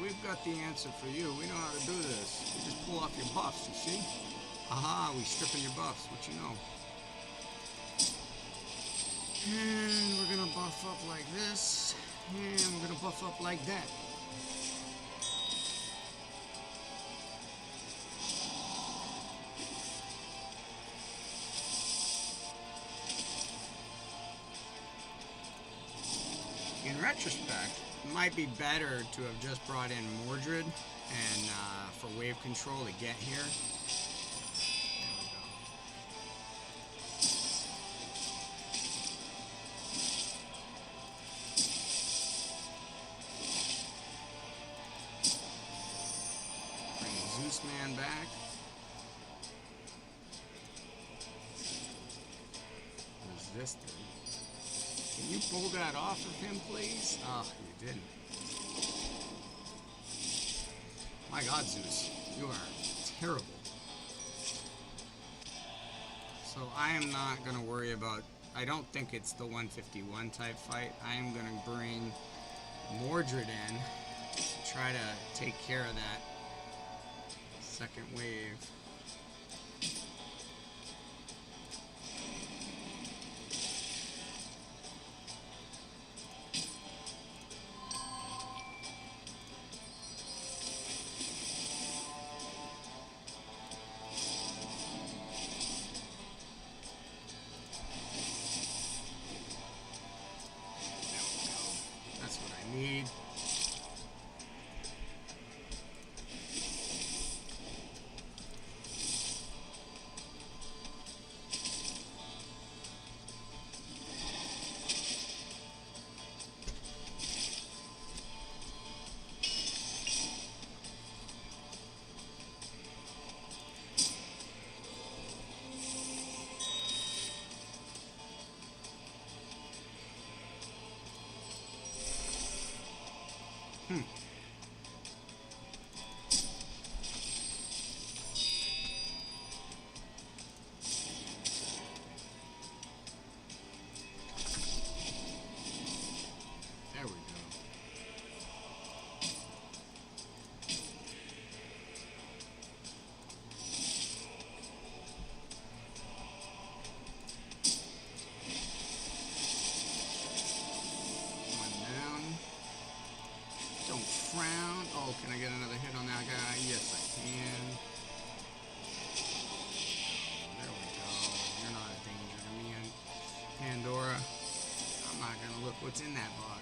We've got the answer for you. We know how to do this. We just pull off your buffs, you see? Aha, we stripping your buffs. What you know? And we're gonna buff up like this. And we're gonna buff up like that. In retrospect, it might be better to have just brought in Mordred and for wave control to get here. There we go. Bring Zeus Man back. Who's this dude? Can you pull that off of him, please? Oh, you didn't. My God, Zeus, you are terrible. So I am not going to worry about... I don't think it's the 151 type fight. I am going to bring Mordred in to try to take care of that second wave.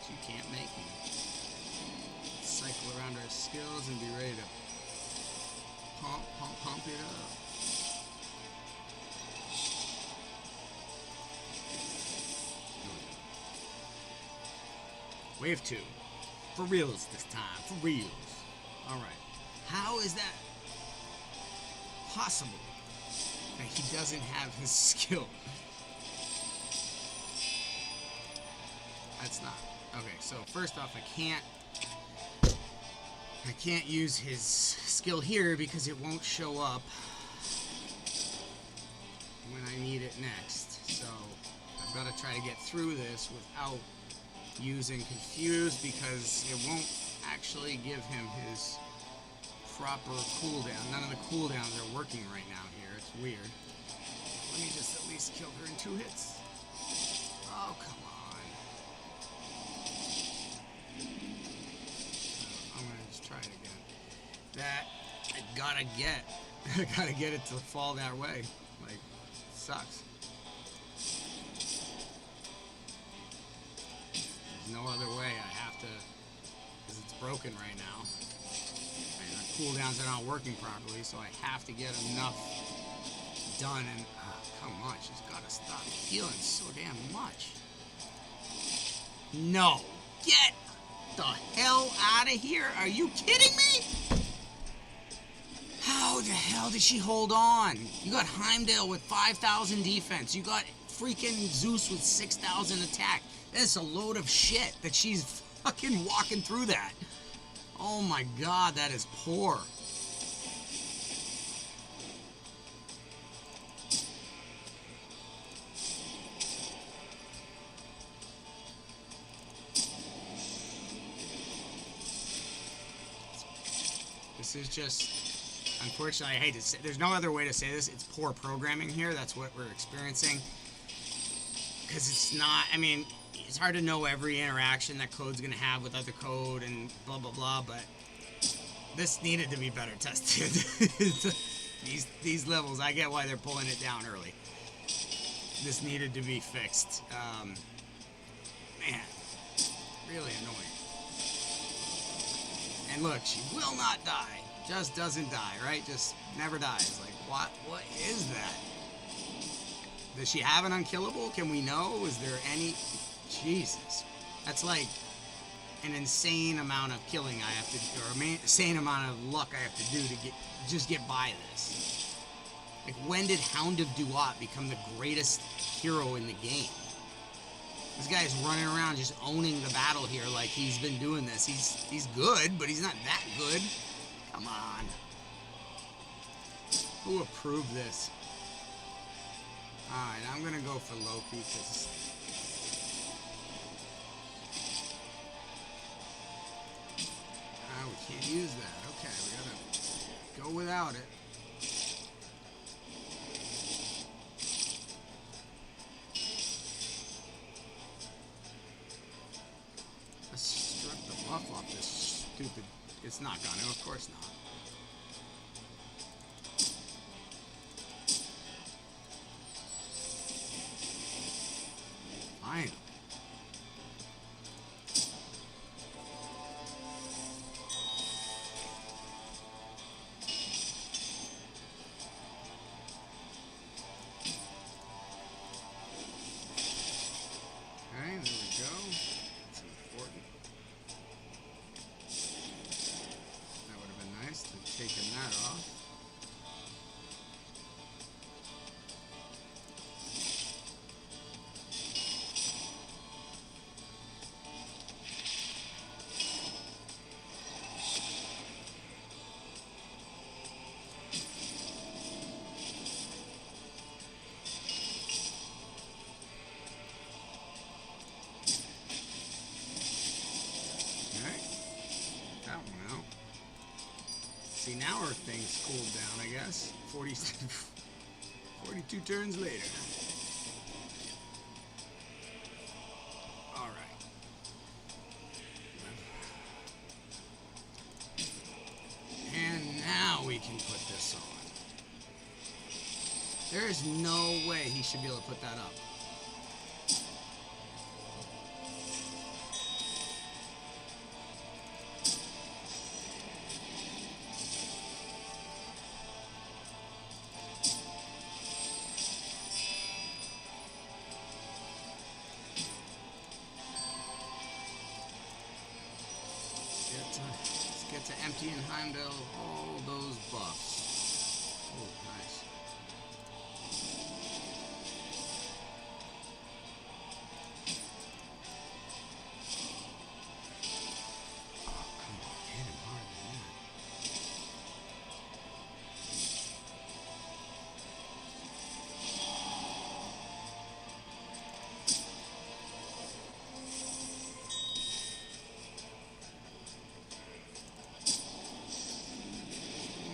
You can't make me. Cycle around our skills and be ready to pump it up. Wave 2. For reals this time. For reals. Alright. How is that possible? That he doesn't have his skill. That's not. Okay, so first off, I can't use his skill here because it won't show up when I need it next. So I've got to try to get through this without using Confuse because it won't actually give him his proper cooldown. None of the cooldowns are working right now here. It's weird. Let me just at least kill her in 2 hits. Oh, come on. I'm going to just try it again. That, I gotta get it to fall that way. Like, it sucks. There's no other way. I have to, because it's broken right now. And the cooldowns are not working properly, so I have to get enough done. And come on, she's gotta stop healing so damn much. No, get the hell out of here! Are you kidding me? How the hell did she hold on? You got Heimdall with 5,000 defense. You got freaking Zeus with 6,000 attack. That's a load of shit that she's fucking walking through that. Oh my god, that is poor. This is just, unfortunately, I hate to say, there's no other way to say this. It's poor programming here. That's what we're experiencing. Because it's not, I mean, it's hard to know every interaction that code's going to have with other code and blah, blah, blah, but this needed to be better tested. These levels, I get why they're pulling it down early. This needed to be fixed. Man, really annoying. And look, she will not die. Just doesn't die, right? Just never dies. Like, what is that? Does she have an unkillable? Can we know? Is there any... Jesus. That's like an insane amount of killing I have to do, or an insane amount of luck I have to do to get by this. Like, when did Hound of Duat become the greatest hero in the game? This guy's running around just owning the battle here like he's been doing this. He's good, but he's not that good. Come on. Who approved this? Alright, I'm gonna go for Loki because... we can't use that. Okay, we gotta go without it. Let's strip the buff off this stupid... It's not gonna, of course not. Fine. Taking that off. Okay. That one out. See, now our thing's cooled down, I guess. 42 turns later. Alright. And now we can put this on. There is no way he should be able to put that up.
to empty in Heimdall all those buffs. Oh, nice. Oh, come on. Hit him harder than that.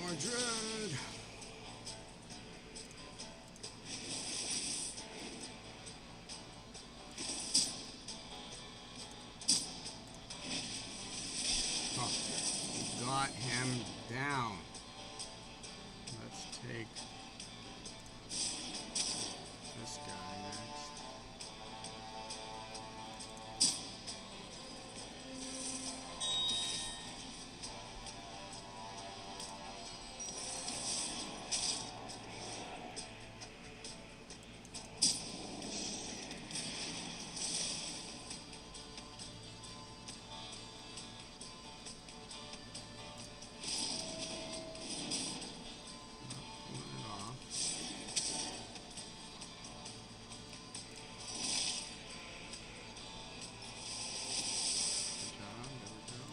Mordred! Oh, we got him down. Let's take this guy next. Pulling it off. Good job, there we go.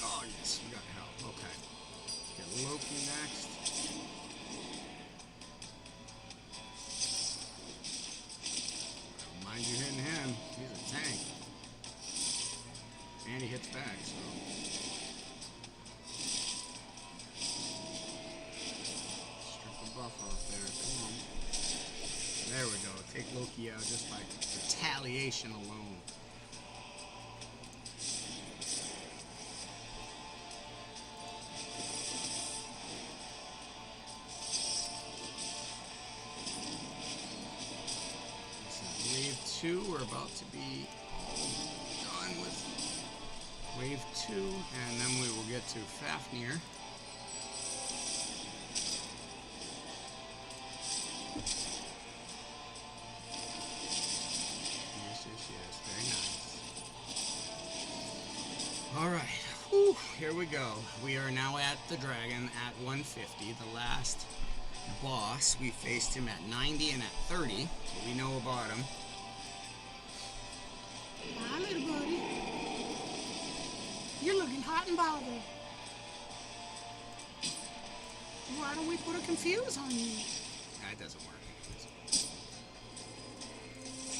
Oh yes, we got help. Okay. Get Loki next. Don't mind you hitting him. He's a tank. And he hits back, so. Strip the buff off there. Come on. There we go. Take Loki out just by retaliation alone. This is wave 2. We're about to be all done with wave 2, and then we will get to Fafnir. Yes, very nice. All right, whew, here we go. We are now at the dragon at 150, the last boss. We faced him at 90 and at 30, so we know about him.
Hi, little buddy. You're looking hot and bothered. Why don't we put a confuse on you?
That doesn't work.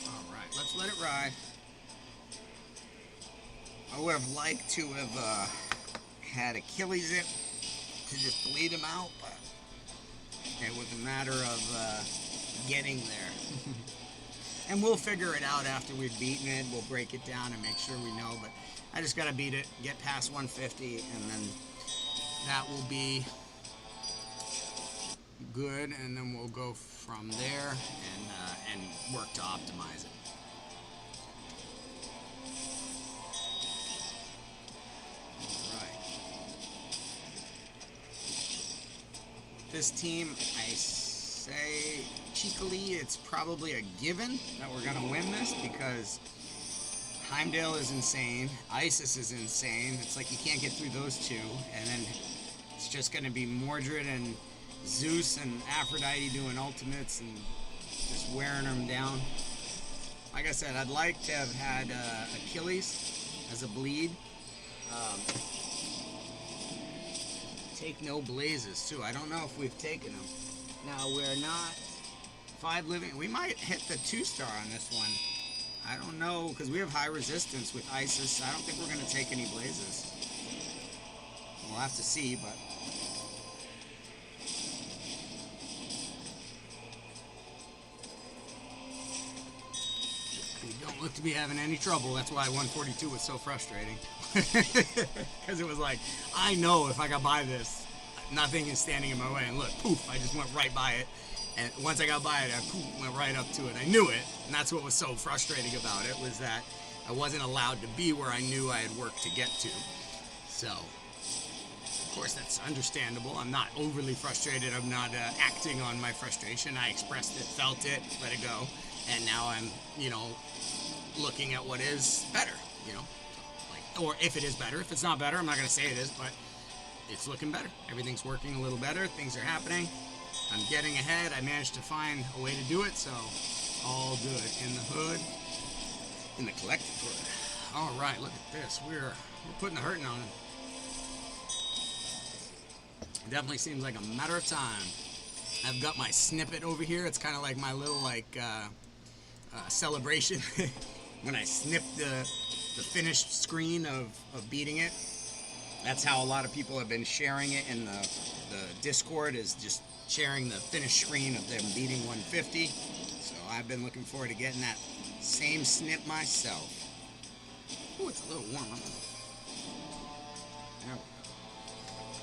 Alright, let's let it ride. I would have liked to have had Achilles it to just bleed him out, but it was a matter of getting there. And we'll figure it out after we've beaten it. We'll break it down and make sure we know, but I just gotta beat it, get past 150, and then that will be good, and then we'll go from there and work to optimize it. Right. This team, I say cheekily, it's probably a given that we're gonna win this because Heimdall is insane, Isis is insane. It's like you can't get through those two, and then it's just gonna be Mordred and Zeus and Aphrodite doing ultimates and just wearing them down. Like I said, I'd like to have had Achilles as a bleed. Take no blazes too. I don't know if we've taken them. Now we're not 5 living. We might hit the 2-star on this one. I don't know because we have high resistance with Isis. I don't think we're gonna take any blazes. We'll have to see, but. We don't look to be having any trouble. That's why 142 was so frustrating. Because it was like, I know if I got by this, nothing is standing in my way. And look, poof, I just went right by it. And once I got by it, I poof, went right up to it. I knew it. And that's what was so frustrating about it, was that I wasn't allowed to be where I knew I had work to get to. So, of course, that's understandable. I'm not overly frustrated. I'm not acting on my frustration. I expressed it, felt it, let it go. And now I'm, looking at what is better, like
or if it is better. If it's not better, I'm not going to say it is, but it's looking better. Everything's working a little better. Things are happening. I'm getting ahead. I managed to find a way to do it, so all good. In the hood, in the collective hood. All right, look at this. We're putting the hurting on him. It definitely seems like a matter of time. I've got my snippet over here. It's kind of like my little celebration when I snip the finished screen of beating it. That's how a lot of people have been sharing it in the Discord, is just sharing the finished screen of them beating 150. So I've been looking forward to getting that same snip myself. Ooh, it's a little warm. There we go.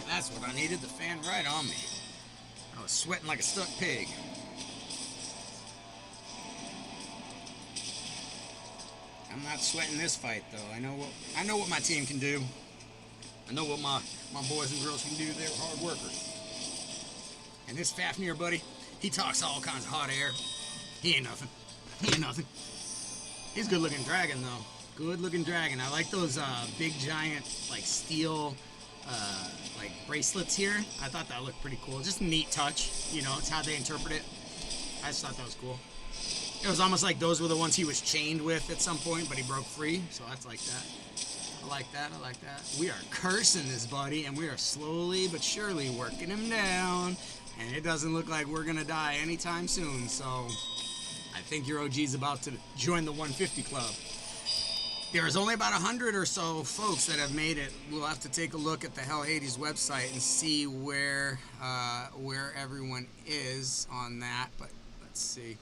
That's what I needed, the fan right on me. I was sweating like a stuck pig. I'm not sweating this fight though. I know what my team can do. I know what my boys and girls can do. They're hard workers. And this Fafnir buddy, he talks all kinds of hot air. He ain't nothing. He ain't nothing. He's a good looking dragon though. Good looking dragon. I like those big giant like steel like bracelets here. I thought that looked pretty cool. Just a neat touch. You know, it's how they interpret it. I just thought that was cool. It was almost like those were the ones he was chained with at some point, but he broke free. So that's like that. I like that. I like that. We are cursing this buddy, and we are slowly but surely working him down. And it doesn't look like we're going to die anytime soon. So I think your OG's about to join the 150 club. There's only about 100 or so folks that have made it. We'll have to take a look at the Hell Hades website and see where everyone is on that. But let's see.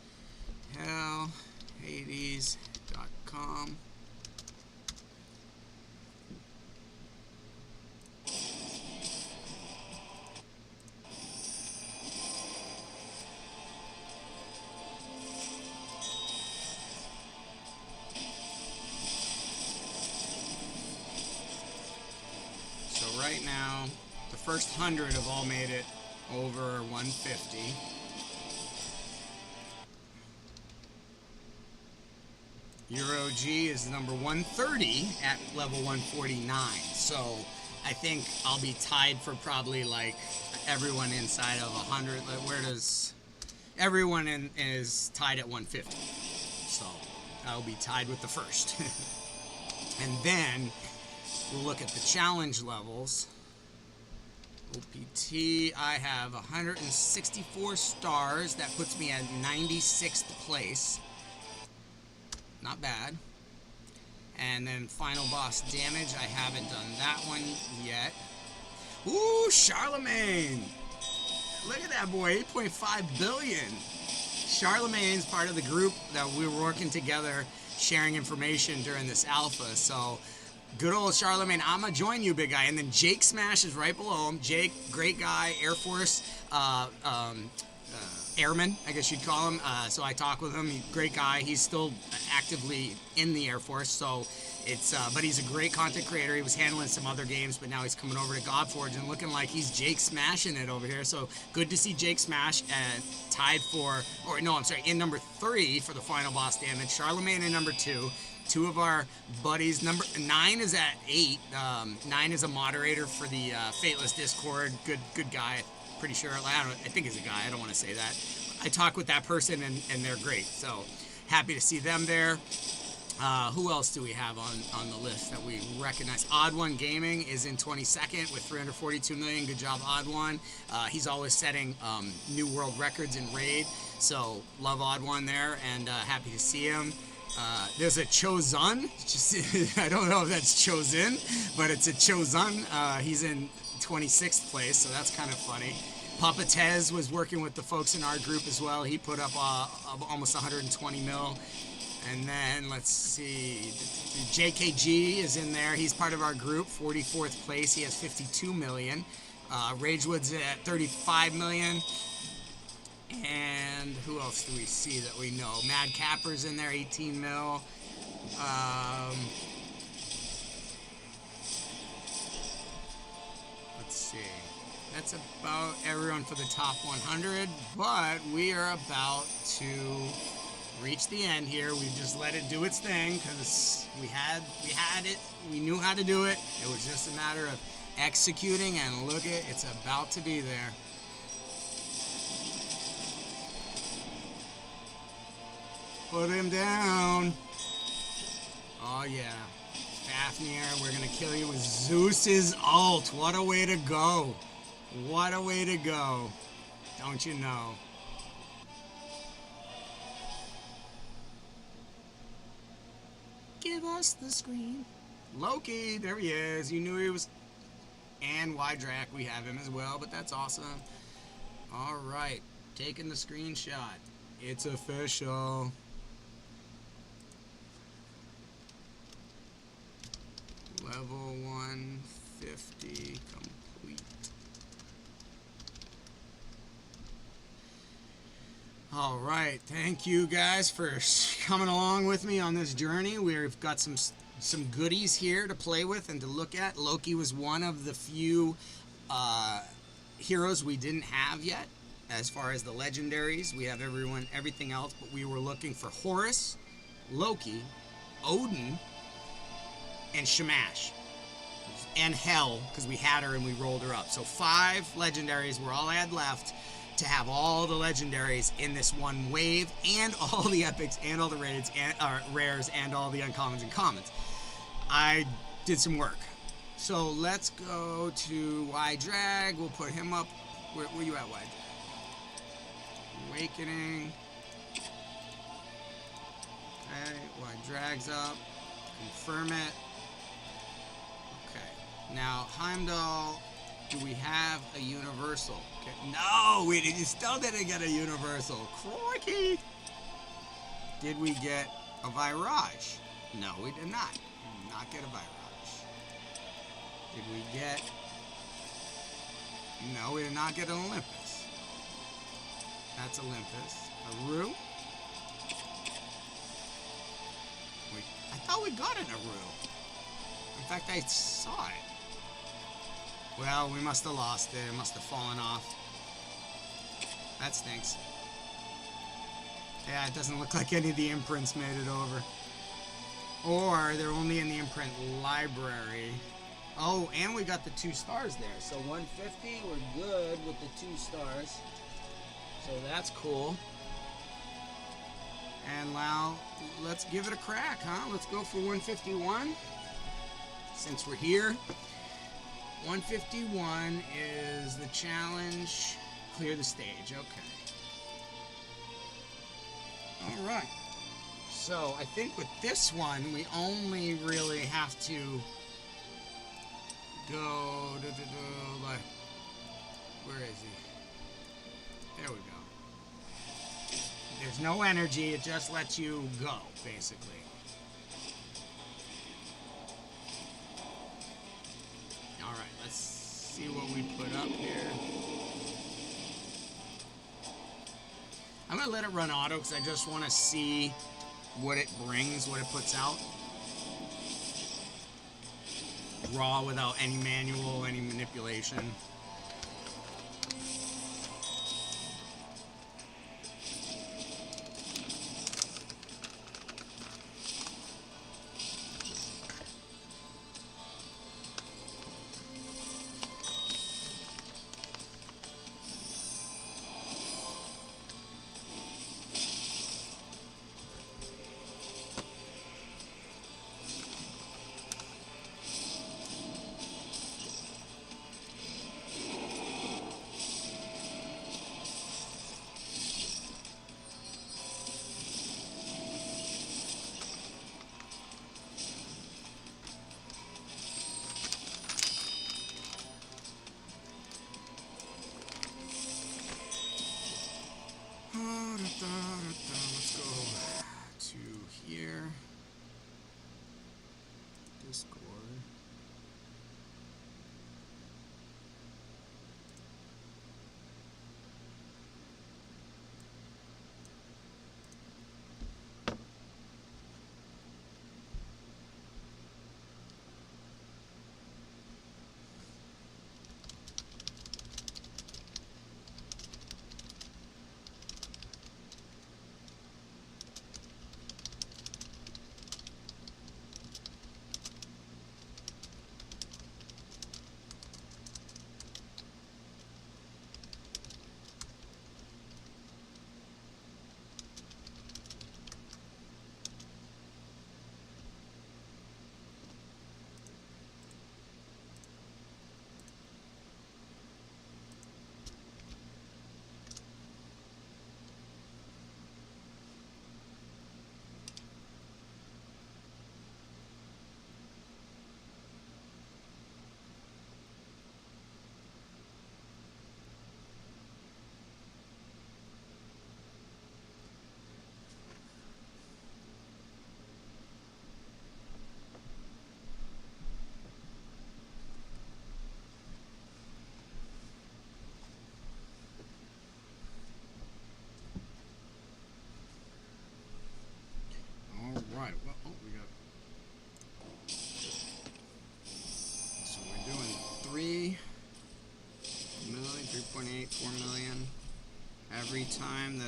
hellhades.com. Right now, the first 100 have all made it over 150. Your OG is number 130 at level 149. So I think I'll be tied for probably like everyone inside of 100. Where does everyone is tied at 150? So I'll be tied with the first. And then we'll look at the challenge levels. OPT, I have 164 stars. That puts me at 96th place. Not bad. And then final boss damage, I haven't done that one yet. Ooh, Charlemagne! Look at that boy, 8.5 billion. Charlemagne's part of the group that we were working together, sharing information during this alpha. So good old Charlemagne, I'm gonna join you, big guy. And then Jake Smash is right below him. Jake, great guy, Air Force, airman, I guess you'd call him. So I talk with him. Great guy. He's still actively in the Air Force. So it's, but he's a great content creator. He was handling some other games, but now he's coming over to Godforge and looking like he's Jake smashing it over here. So good to see Jake Smash tied for, or no, I'm sorry, in number 3 for the final boss damage. Charlemagne in number 2. Two of our buddies. Number 9 is at 8. 9 is a moderator for the Fateless Discord. Good guy. Pretty sure. I think he's a guy. I don't want to say that. I talk with that person and they're great. So happy to see them there. Who else do we have on the list that we recognize? Odd One Gaming is in 22nd with 342 million. Good job, Odd One. He's always setting new world records in Raid. So love Odd One there and happy to see him. There's a Chozun. I don't know if that's Chosen, but it's a Chozun. He's in 26th place, so that's kind of funny. Papa Tez was working with the folks in our group as well. He put up almost 120 mil. And then let's see, JKG is in there. He's part of our group, 44th place. He has 52 million. Ragewood's at 35 million. And who else do we see that we know? Mad Capper's in there, 18 mil. Let's see. That's about everyone for the top 100, but we are about to reached the end here. We just let it do its thing because we had it. We knew how to do it. It was just a matter of executing, and look it, it's about to be there. Put him down. Oh yeah. Fafnir, we're gonna kill you with Zeus's ult. What a way to go. What a way to go. Don't you know?
Give us the screen.
Loki, there he is. You knew he was. And Ydrak, we have him as well, but that's awesome. Alright, taking the screenshot. It's official. Level 150 complete. All right, thank you guys for coming along with me on this journey. We've got some goodies here to play with and to look at. Loki was one of the few heroes we didn't have yet. As far as the legendaries, we have everything else, but we were looking for Horus, Loki, Odin, and Shamash, and Hel, because we had her and we rolled her up. So 5 legendaries were all I had left to have all the legendaries in this one wave, and all the epics, and all the raids, and rares, and all the uncommons and commons. I did some work. So let's go to Ydrak. We'll put him up. Where you at, Ydrak? Awakening. Okay, Ydrak's up. Confirm it. Okay. Now, Heimdall, do we have a universal? Okay. No, we still didn't get a universal. Crikey! Did we get a Virage? No, we did not. We did not get a Virage. Did we get... No, we did not get an Olympus. That's Olympus. A Rue? Wait, I thought we got an Aru. In fact, I saw it. Well, we must have lost it. It must have fallen off. That stinks. Yeah, it doesn't look like any of the imprints made it over. Or they're only in the imprint library. Oh, and we got the 2 stars there. So 150, we're good with the 2 stars. So that's cool. And now, let's give it a crack, huh? Let's go for 151. Since we're here. 151 is the challenge. Clear the stage. Okay. Alright. So, I think with this one, we only really have to go... like, where is he? There we go. There's no energy, it just lets you go, basically. Alright, let's see what we put up here. I'm going to let it run auto because I just want to see what it brings, what it puts out. Raw without any manual, any manipulation. Let's go to here. Discord.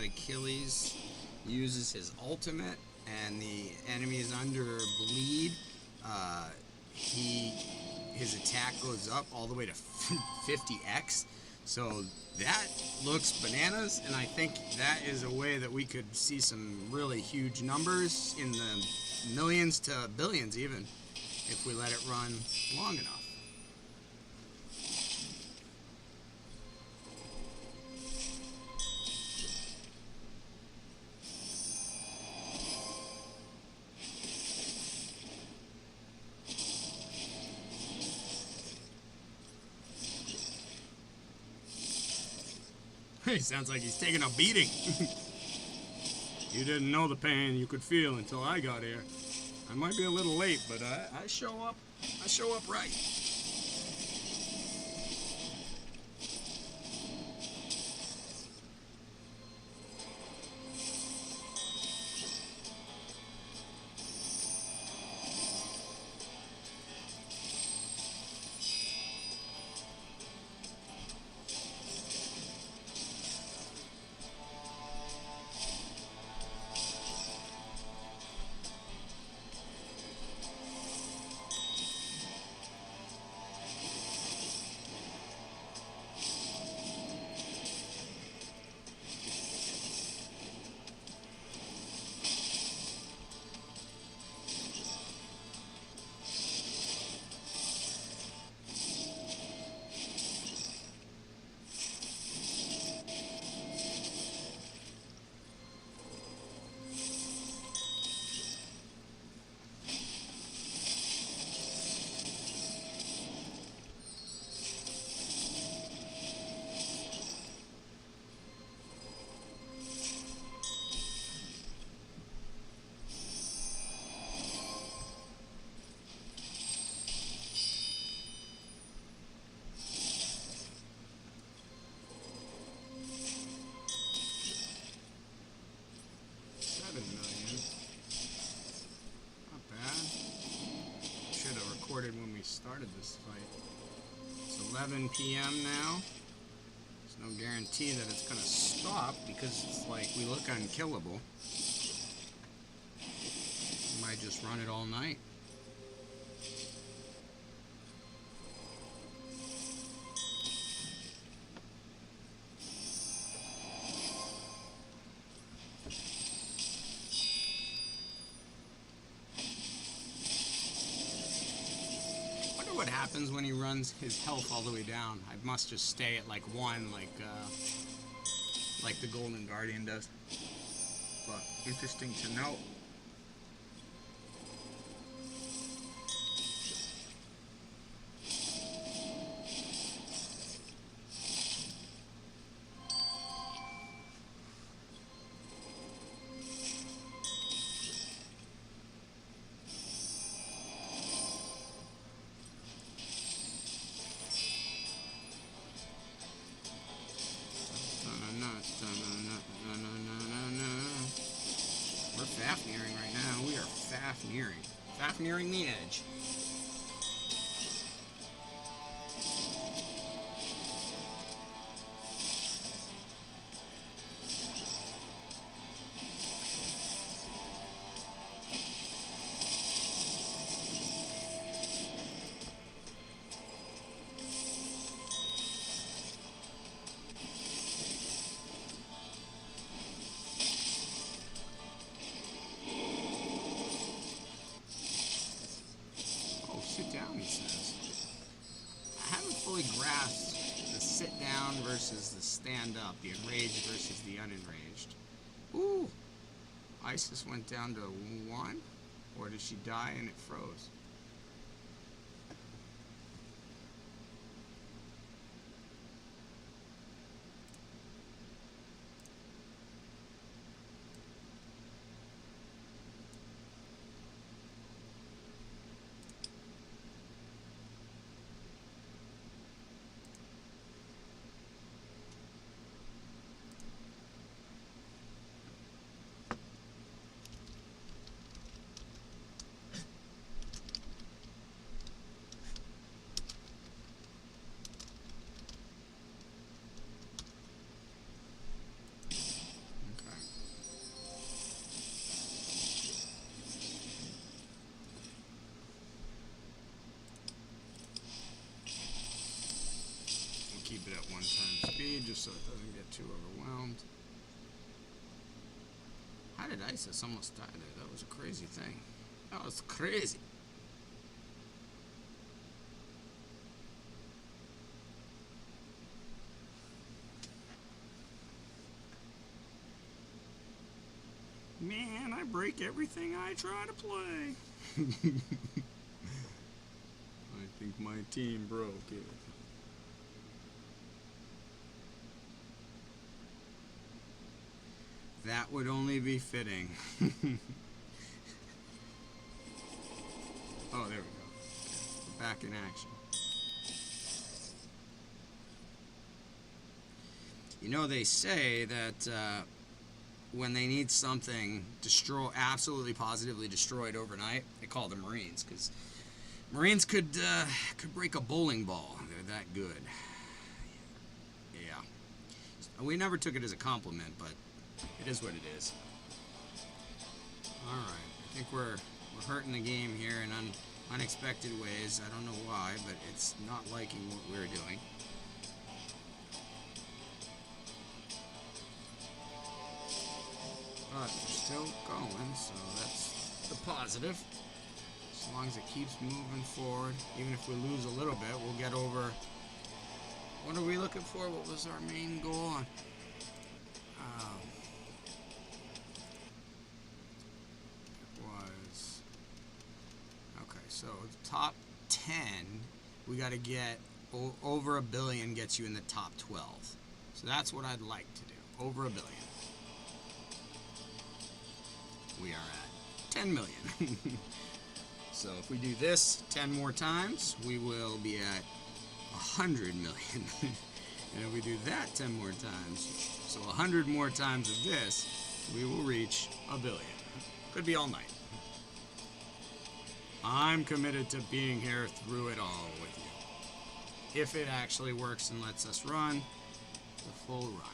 that Achilles uses his ultimate and the enemy is under bleed, his attack goes up all the way to 50x. So that looks bananas, and I think that is a way that we could see some really huge numbers in the millions to billions even if we let it run long enough.
He sounds like he's taking a beating. You didn't know the pain you could feel until I got here. I might be a little late, but I show up. I show up right. When we started this fight. It's 11 p.m. now. There's no guarantee that it's going to stop because it's like we look unkillable. We might just run it all night. What happens when he runs his health all the way down? I must just stay at like 1, like the Golden Guardian does. But interesting to note. We're Fafneering right now. We are Fafneering. Fafneering the edge. Sit down, he says. I haven't fully grasped the sit down versus the stand up, the enraged versus the unenraged. Ooh! Isis went down to 1? Or did she die and it froze?
just so it doesn't get too overwhelmed. How did Isis almost die there? That was a crazy thing. That was crazy. Man, I break everything I try to play. I think my team broke it. That would only be fitting. Oh, there we go. We're back in action. You know, they say that when they need something absolutely positively destroyed overnight, they call them Marines, because Marines could break a bowling ball. They're that good. Yeah. We never took it as a compliment, but it is what it is. All right. I think we're hurting the game here in unexpected ways. I don't know why, but it's not liking what we're doing. But we're still going, so that's the positive. As long as it keeps moving forward, even if we lose a little bit, we'll get over. What are we looking for? What was our main goal? So the top 10, we got to get over 1 billion gets you in the top 12. So that's what I'd like to do. Over 1 billion. We are at 10 million. So if we do this 10 more times, we will be at 100 million. And if we do that 10 more times, so 100 more times of this, we will reach 1 billion. Could be all night. I'm committed to being here through it all with you. If it actually works and lets us run the full run.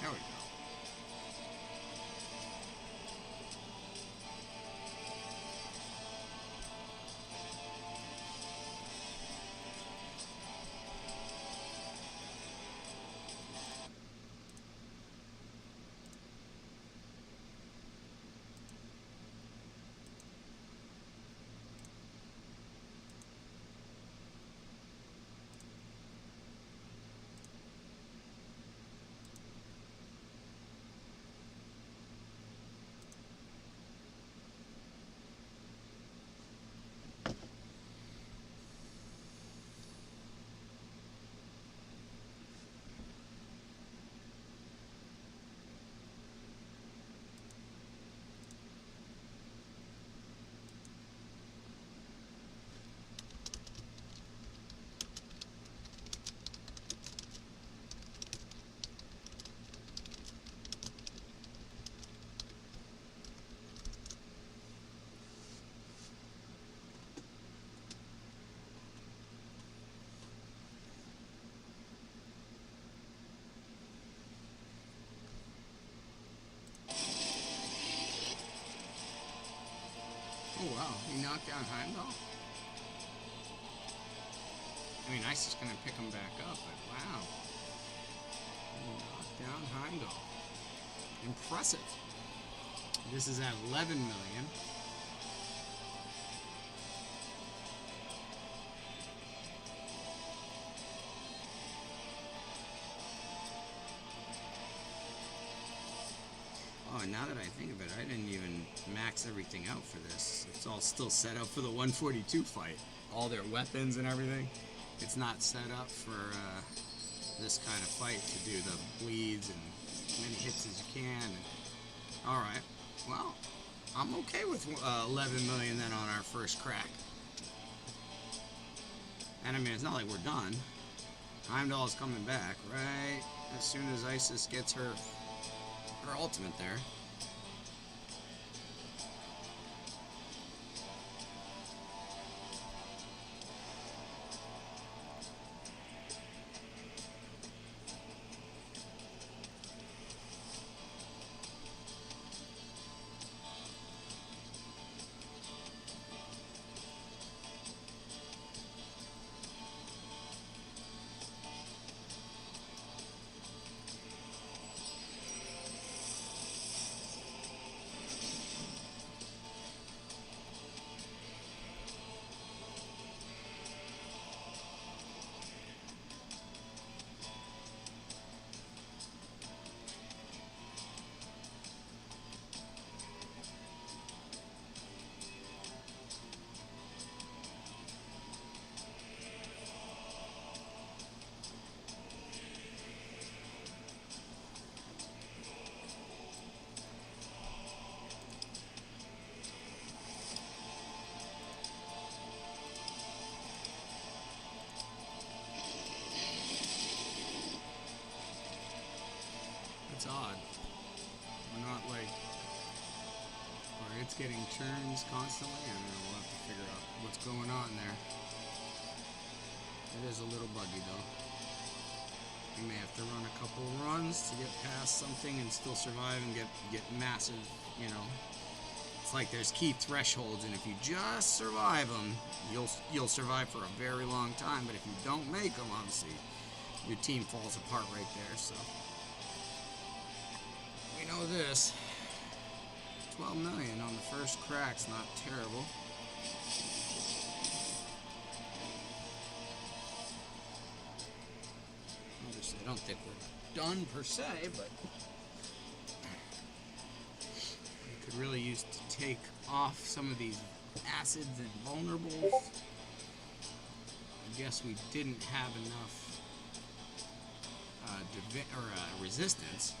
There we go. Oh wow, he knocked down Heimdall? I mean, Ice is going to pick him back up, but wow. He knocked down Heimdall. Impressive. This is at 11 million. Oh, and now that I think of it, I didn't even max everything out for this. It's all still set up for the 142 fight. All their weapons and everything. It's not set up for this kind of fight to do the bleeds and as many hits as you can. Alright, well, I'm okay with 11 million then on our first crack. And I mean, it's not like we're done. Heimdall's coming back, right? As soon as Isis gets her Or ultimate there.
It's odd. We're not like, or it's getting turns constantly. I don't know. We'll have to figure out what's going on there. It is a little buggy though. You may have to run a couple runs to get past something and still survive and get massive. You know, it's like there's key thresholds, and if you just survive them, you'll survive for a very long time. But if you don't make them, obviously, your team falls apart right there. So. We know this. 12 million on the first crack's not terrible. Obviously, I don't think we're done per se, but we could really use to take off some of these acids and vulnerables. I guess we didn't have enough resistance.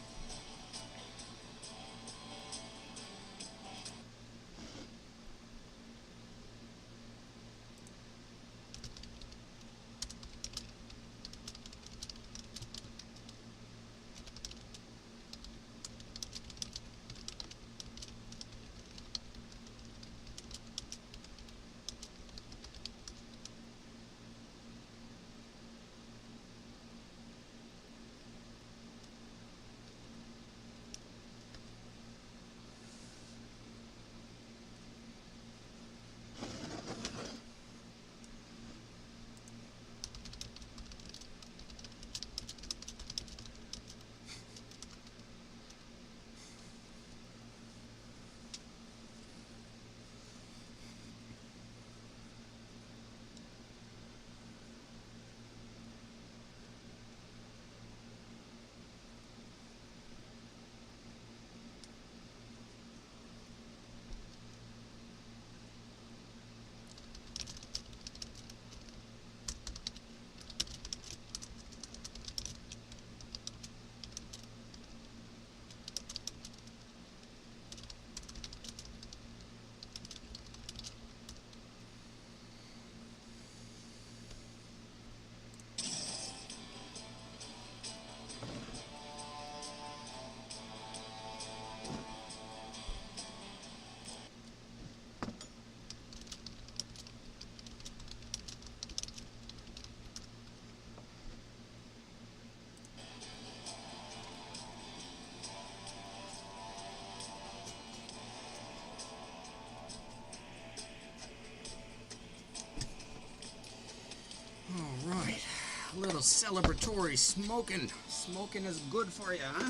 A little celebratory smoking. Smoking is good for you, huh?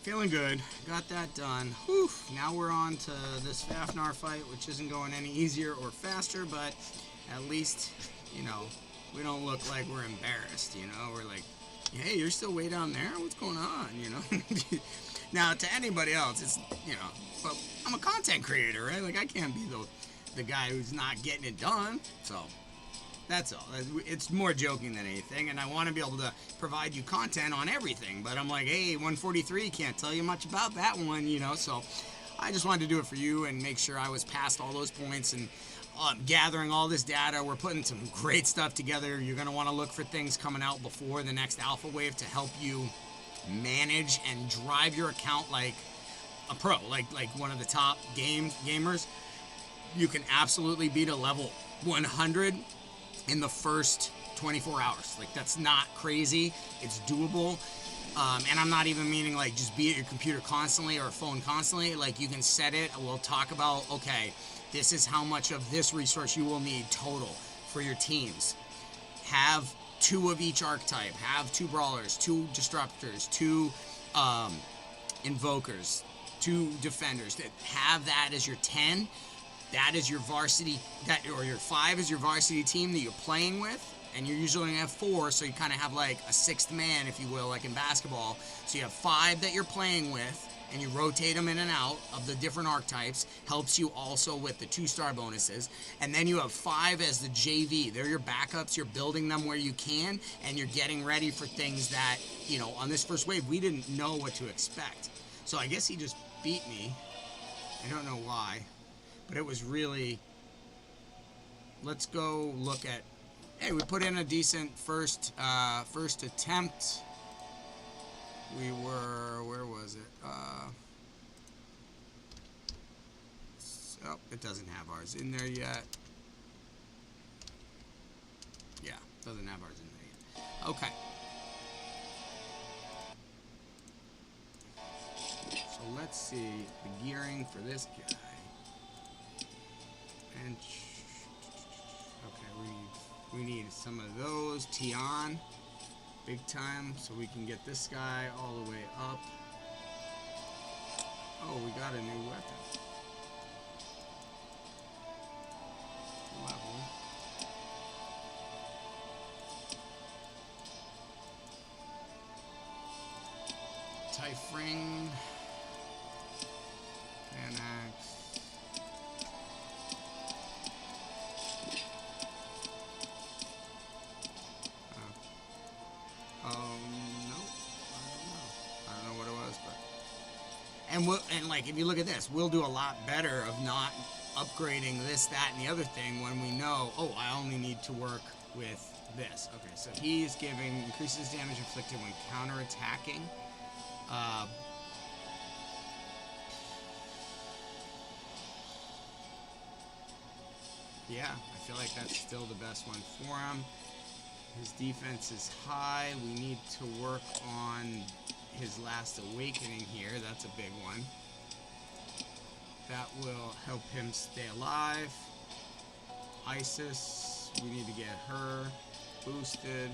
Feeling good. Got that done. Whew. Now we're on to this Fafnir fight, which isn't going any easier or faster, but at least, you know, we don't look like we're embarrassed, you know? We're like, hey, you're still way down there? What's going on, you know? Now, to anybody else, it's, you know, well, I'm a content creator, right? Like, I can't be the guy who's not getting it done, so... That's all. It's more joking than anything, and I want to be able to provide you content on everything, but I'm like, hey, 143, can't tell you much about that one, you know, so I just wanted to do it for you and make sure I was past all those points and gathering all this data. We're putting some great stuff together. You're going to want to look for things coming out before the next alpha wave to help you manage and drive your account like a pro, like one of the top gamers, you can absolutely beat a level 100 in the first 24 hours. Like, that's not crazy. It's doable. And I'm not even meaning like just be at your computer constantly or phone constantly. Like, you can set it. We'll talk about, okay, this is how much of this resource you will need total for your teams. Have 2 of each archetype. Have 2 brawlers, 2 disruptors, 2 invokers, 2 defenders. Have that as your 10. That is your varsity, or your 5 is your varsity team that you're playing with. And you usually only have 4, so you kind of have like a 6th man, if you will, like in basketball. So you have 5 that you're playing with, and you rotate them in and out of the different archetypes. Helps you also with the 2-star bonuses. And then you have 5 as the JV. They're your backups. You're building them where you can, and you're getting ready for things that, you know, on this first wave, we didn't know what to expect. So I guess he just beat me. I don't know why, but it was really... Let's go look at... Hey, we put in a decent first attempt. We were, where was it? Oh, it doesn't have ours in there yet. Yeah, doesn't have ours in there yet. Okay. So let's see the gearing for this guy. And okay, we need some of those. Tian, big time, so we can get this guy all the way up. Oh, we got a new weapon. Level. Typhring. Panax. And like, if you look at this, we'll do a lot better of not upgrading this, that, and the other thing when we know, oh, I only need to work with this. Okay, so he's giving, increases damage inflicted when counterattacking. Yeah, I feel like that's still the best one for him. His defense is high. We need to work on his last awakening here. That's a big one. That will help him stay alive. Isis, we need to get her boosted.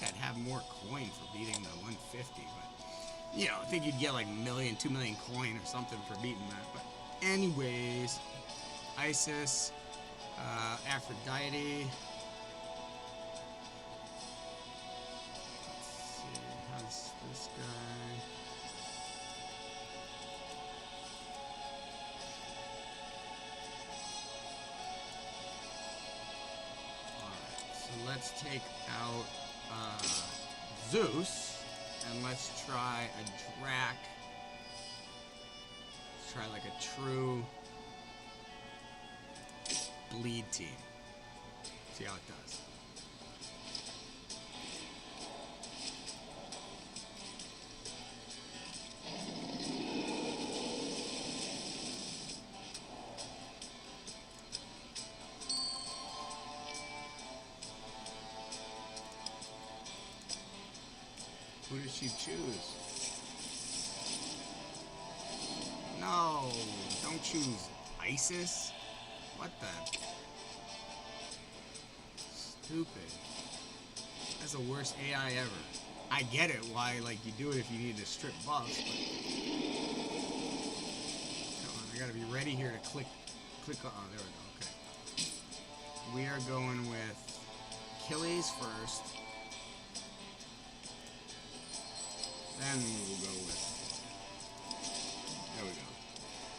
I'd have more coin for beating the 150, but you know, I think you'd get like 1 million, 2 million coin or something for beating that. But anyways, Isis, Aphrodite. This guy. Alright, so let's take out Zeus, and let's try a Drac. Let's try like a true bleed team. See how it does. Who does she choose? No, don't choose Isis. What the? Stupid. That's the worst AI ever. I get it why, like, you do it if you need to strip buffs, but... Come on, I gotta be ready here to click on... Oh, there we go, okay. We are going with Achilles first. Then we'll go with... There we go.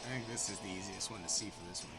I think this is the easiest one to see for this one.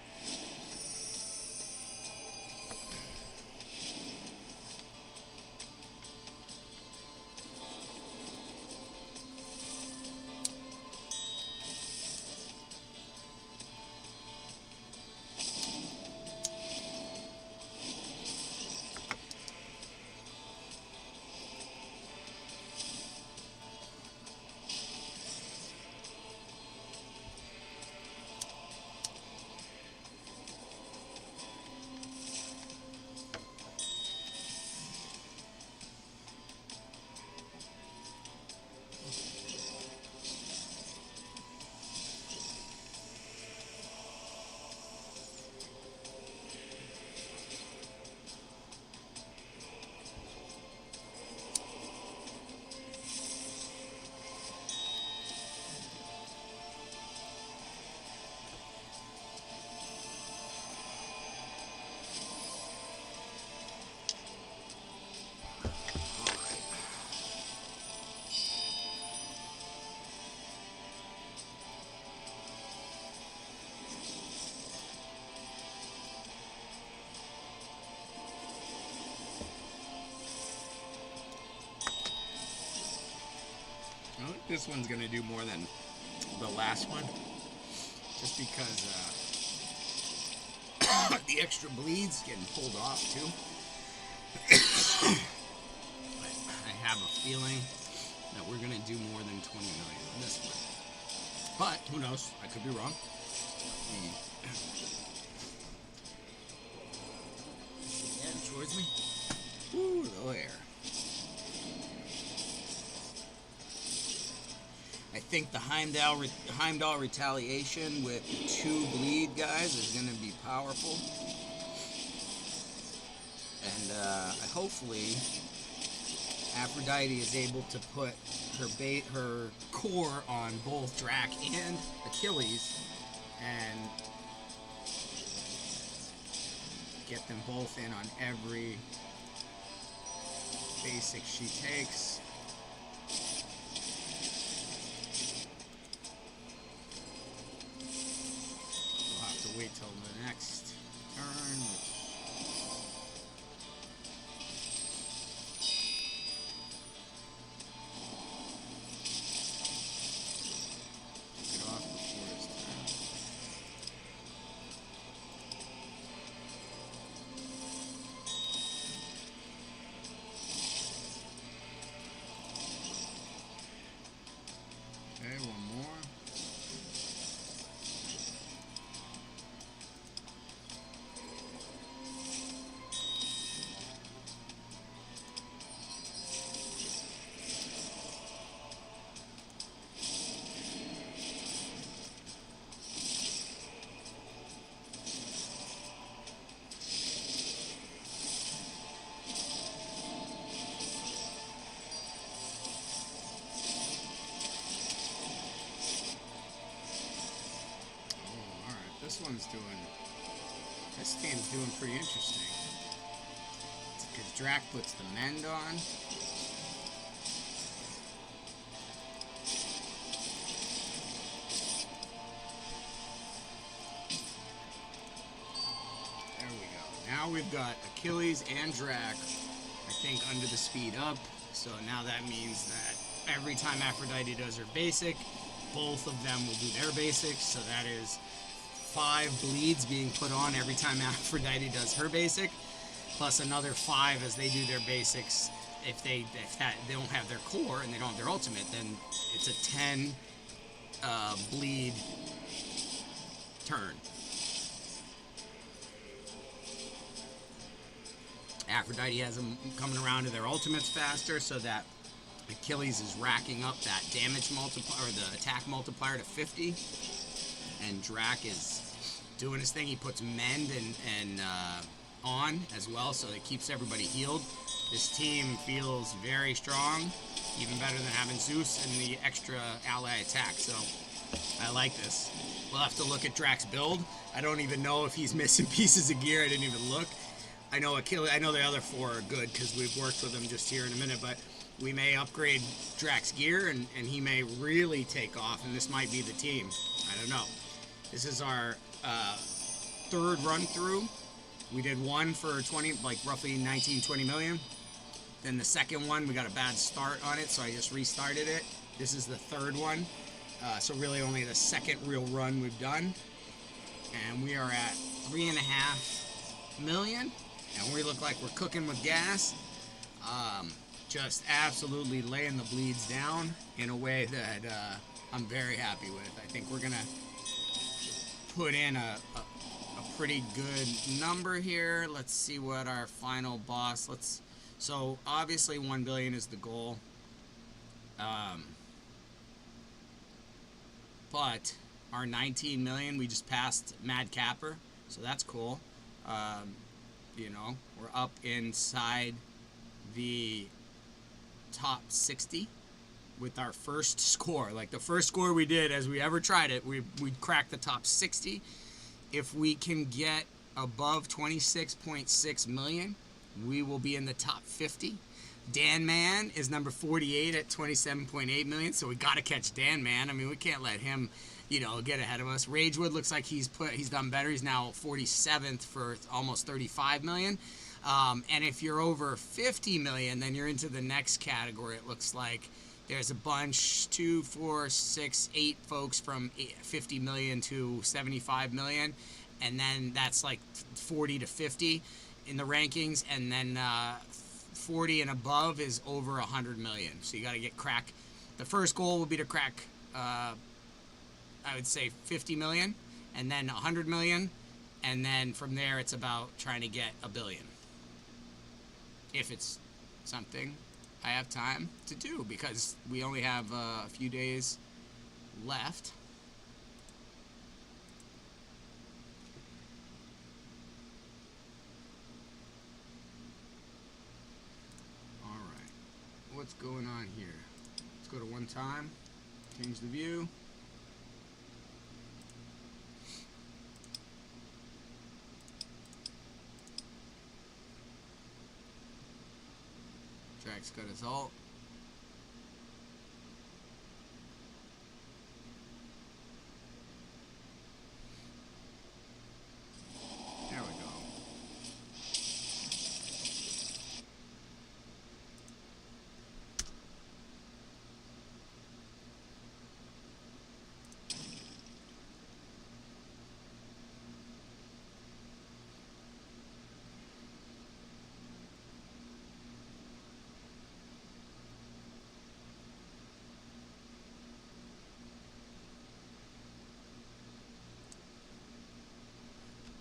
I think this one's gonna do more than the last one, just because the extra bleeds getting pulled off too. But I have a feeling that we're gonna do more than 20 million on this one. But who knows? I could be wrong. Heading towards me. Ooh, low air. I think the Heimdall retaliation with 2 bleed guys is going to be powerful. And hopefully Aphrodite is able to put her core on both Drac and Achilles and get them both in on every basic she takes. We'll have to wait till the next turn, which took it off before his turn. Okay, one more. This team's doing pretty interesting. Because Drac puts the mend on. There we go. Now we've got Achilles and Drac, I think, under the speed up. So now that means that every time Aphrodite does her basic, both of them will do their basics. So that is 5 bleeds being put on every time Aphrodite does her basic, plus another 5 as they do their basics. If they don't have their core and they don't have their ultimate, then it's a 10 bleed turn. Aphrodite has them coming around to their ultimates faster, so that Achilles is racking up that damage multiplier, or the attack multiplier, to 50. And Drac is doing his thing. He puts mend and on as well, so it keeps everybody healed. This team feels very strong, even better than having Zeus and the extra ally attack. So I like this. We'll have to look at Drac's build. I don't even know if he's missing pieces of gear. I didn't even look. I know Achilles. I know the other 4 are good because we've worked with them just here in a minute, but we may upgrade Drac's gear and he may really take off, and this might be the team. I don't know. This is our 3rd run through. We did one for 20, like roughly 19, 20 million. Then the second one, we got a bad start on it, so I just restarted it. This is the 3rd one. So really only the 2nd real run we've done. And we are at 3.5 million. And we look like we're cooking with gas. Just absolutely laying the bleeds down in a way that I'm very happy with. I think we're going to put in a pretty good number here. Let's see what our final boss. So obviously 1 billion is the goal. But our 19 million, we just passed Mad Capper, so that's cool. You know, we're up inside the top 60 with our first score. Like the first score we did as we ever tried it, we cracked the top 60. If we can get above 26.6 million, we will be in the top 50. Dan Man is number 48 at 27.8 million, so we got to catch Dan Man. I mean, we can't let him, you know, get ahead of us. Ragewood looks like he's done better. He's now 47th for almost 35 million. And if you're over 50 million, then you're into the next category. It looks like
There's a bunch, 2, 4, 6, 8 folks from 50 million to 75 million, and then that's like 40 to 50 in the rankings, and then 40 and above is over 100 million. So you got to crack. The first goal would be to crack, I would say 50 million, and then 100 million, and then from there it's about trying to get a billion. If it's something I have time to do, because we only have a few days left. All right, what's going on here? Let's go to one time, change the view. Jack's got his ult. There we go.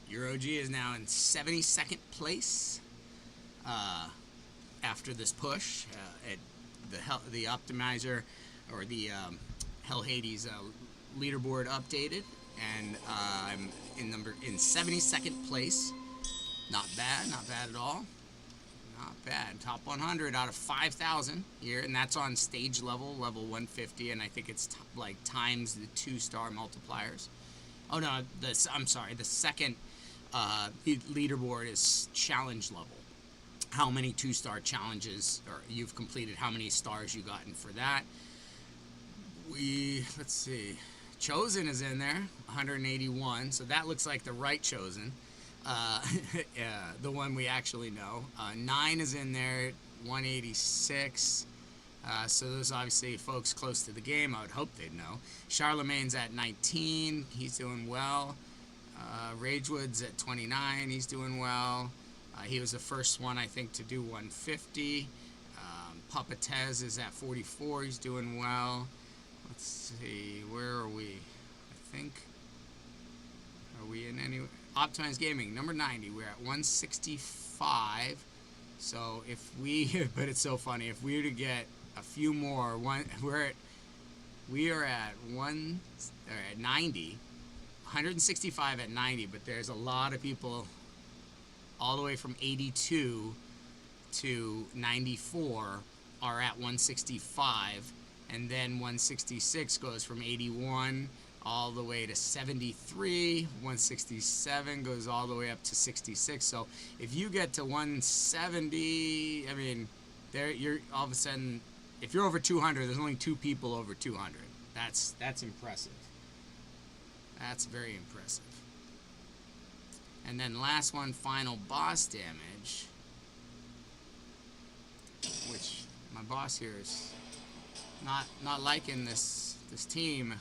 Your OG is now in 72nd place after this push. At the optimizer, or the Hell Hades leaderboard updated, and I'm in 72nd place. Not bad at all. Not bad. Top 100 out of 5,000 here, and that's on stage level 150, and I think it's like times the 2-star multipliers. Oh no, I'm sorry. The second leaderboard is challenge level. How many 2-star challenges or you've completed? How many stars you gotten for that? Let's see. Chosen is in there, 181. So that looks like the right Chosen, the one we actually know. 9 is in there, 186. So those obviously folks close to the game. I would hope they'd know. Charlemagne's at 19. He's doing well. Ragewood's at 29. He's doing well. He was the first one, I think, to do 150. Papatez is at 44. He's doing well. Let's see. Where are we? I think. Are we in any? Optimized Gaming, number 90. We're at 165. So if we, but it's so funny. If we were to get a few more, we are at 90. 165 at 90, but there's a lot of people all the way from 82 to 94 are at 165, and then 166 goes from 81 all the way to 73. 167 goes all the way up to 66. So if you get to 170, I mean, you're all of a sudden, if you're over 200, there's only 2 people over 200. That's impressive. That's very impressive. And then last one, final boss damage, which my boss here is not liking this team.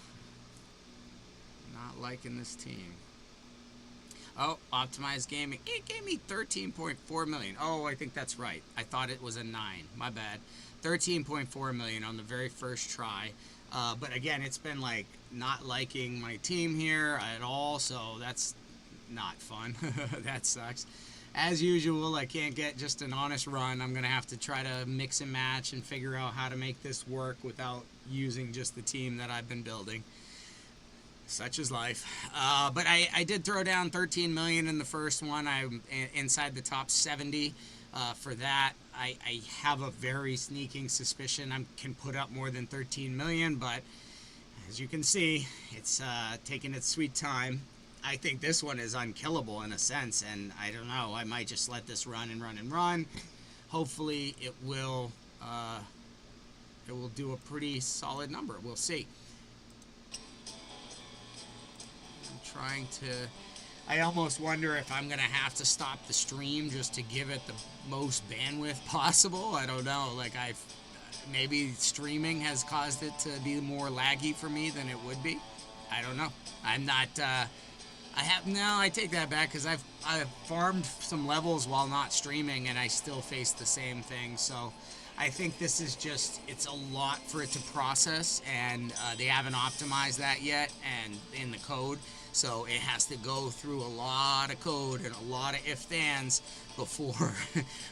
Not liking this team. Oh, Optimized Gaming. It gave me 13.4 million. Oh, I think that's right. I thought it was a 9. My bad. 13.4 million on the very first try. But again, it's been like not liking my team here at all, so that's not fun. That sucks. As usual, I can't get just an honest run. I'm going to have to try to mix and match and figure out how to make this work without using just the team that I've been building. Such is life. But I did throw down 13 million in the first one. I'm inside the top 70 for that. I have a very sneaking suspicion I can put up more than 13 million, but as you can see, it's taking its sweet time. I think this one is unkillable in a sense, and I don't know, I might just let this run and run and run. Hopefully it will do a pretty solid number. We'll see. I'm trying to, I almost wonder if I'm gonna have to stop the stream just to give it the most bandwidth possible. I don't know, like maybe streaming has caused it to be more laggy for me than it would be. I don't know. I'm not. I take that back because I've farmed some levels while not streaming, and I still face the same thing. So I think this is just, it's a lot for it to process, and they haven't optimized that yet and in the code. So it has to go through a lot of code and a lot of if-thens before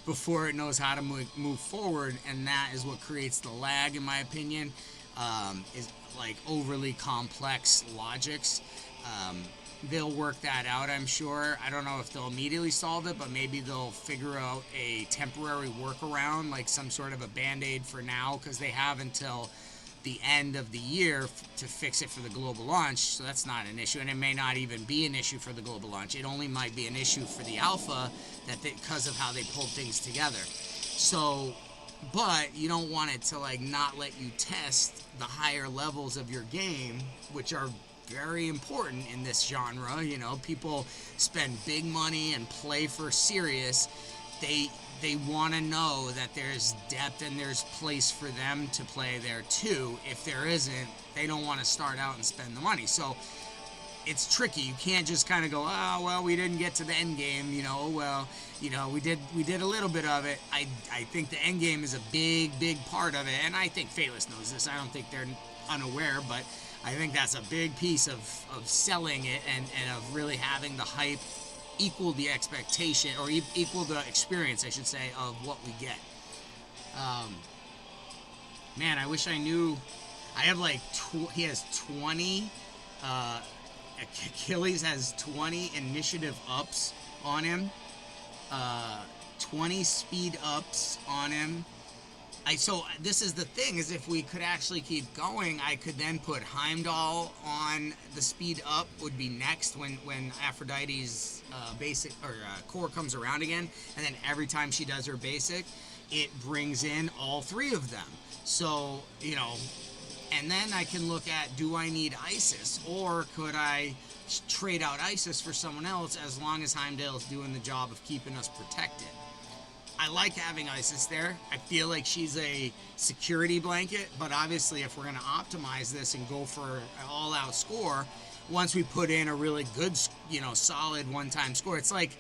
before it knows how to move forward, and that is what creates the lag, in my opinion. Is like overly complex logics. They'll work that out, I'm sure. I don't know if they'll immediately solve it, but maybe they'll figure out a temporary workaround, like some sort of a band-aid for now, because they have until the end of the year to fix it for the global launch, so that's not an issue, and it may not even be an issue for the global launch. It only might be an issue for the alpha because of how they pulled things together. So, but you don't want it to like not let you test the higher levels of your game, which are very important in this genre. You know, people spend big money and play for serious. They want to know that there's depth and there's place for them to play there too. If there isn't, they don't want to start out and spend the money. So it's tricky. You can't just kind of go, oh well, we didn't get to the end game, you know, well, you know, we did a little bit of it. I think the end game is a big part of it, and I think Fateless knows this. I don't think they're unaware, but I think that's a big piece of selling it and of really having the hype equal the expectation, or equal the experience, I should say, of what we get. Man, I wish I knew. I have like, he has 20, Achilles has 20 initiative ups on him, 20 speed ups on him. So this is the thing, is if we could actually keep going, I could then put Heimdall on the speed up, would be next when Aphrodite's basic or core comes around again, and then every time she does her basic, it brings in all three of them. So, you know, and then I can look at, do I need Isis, or could I trade out Isis for someone else as long as Heimdall's doing the job of keeping us protected? I like having Isis there. I feel like she's a security blanket, but obviously if we're going to optimize this and go for an all-out score, once we put in a really good, you know, solid one-time score, it's like,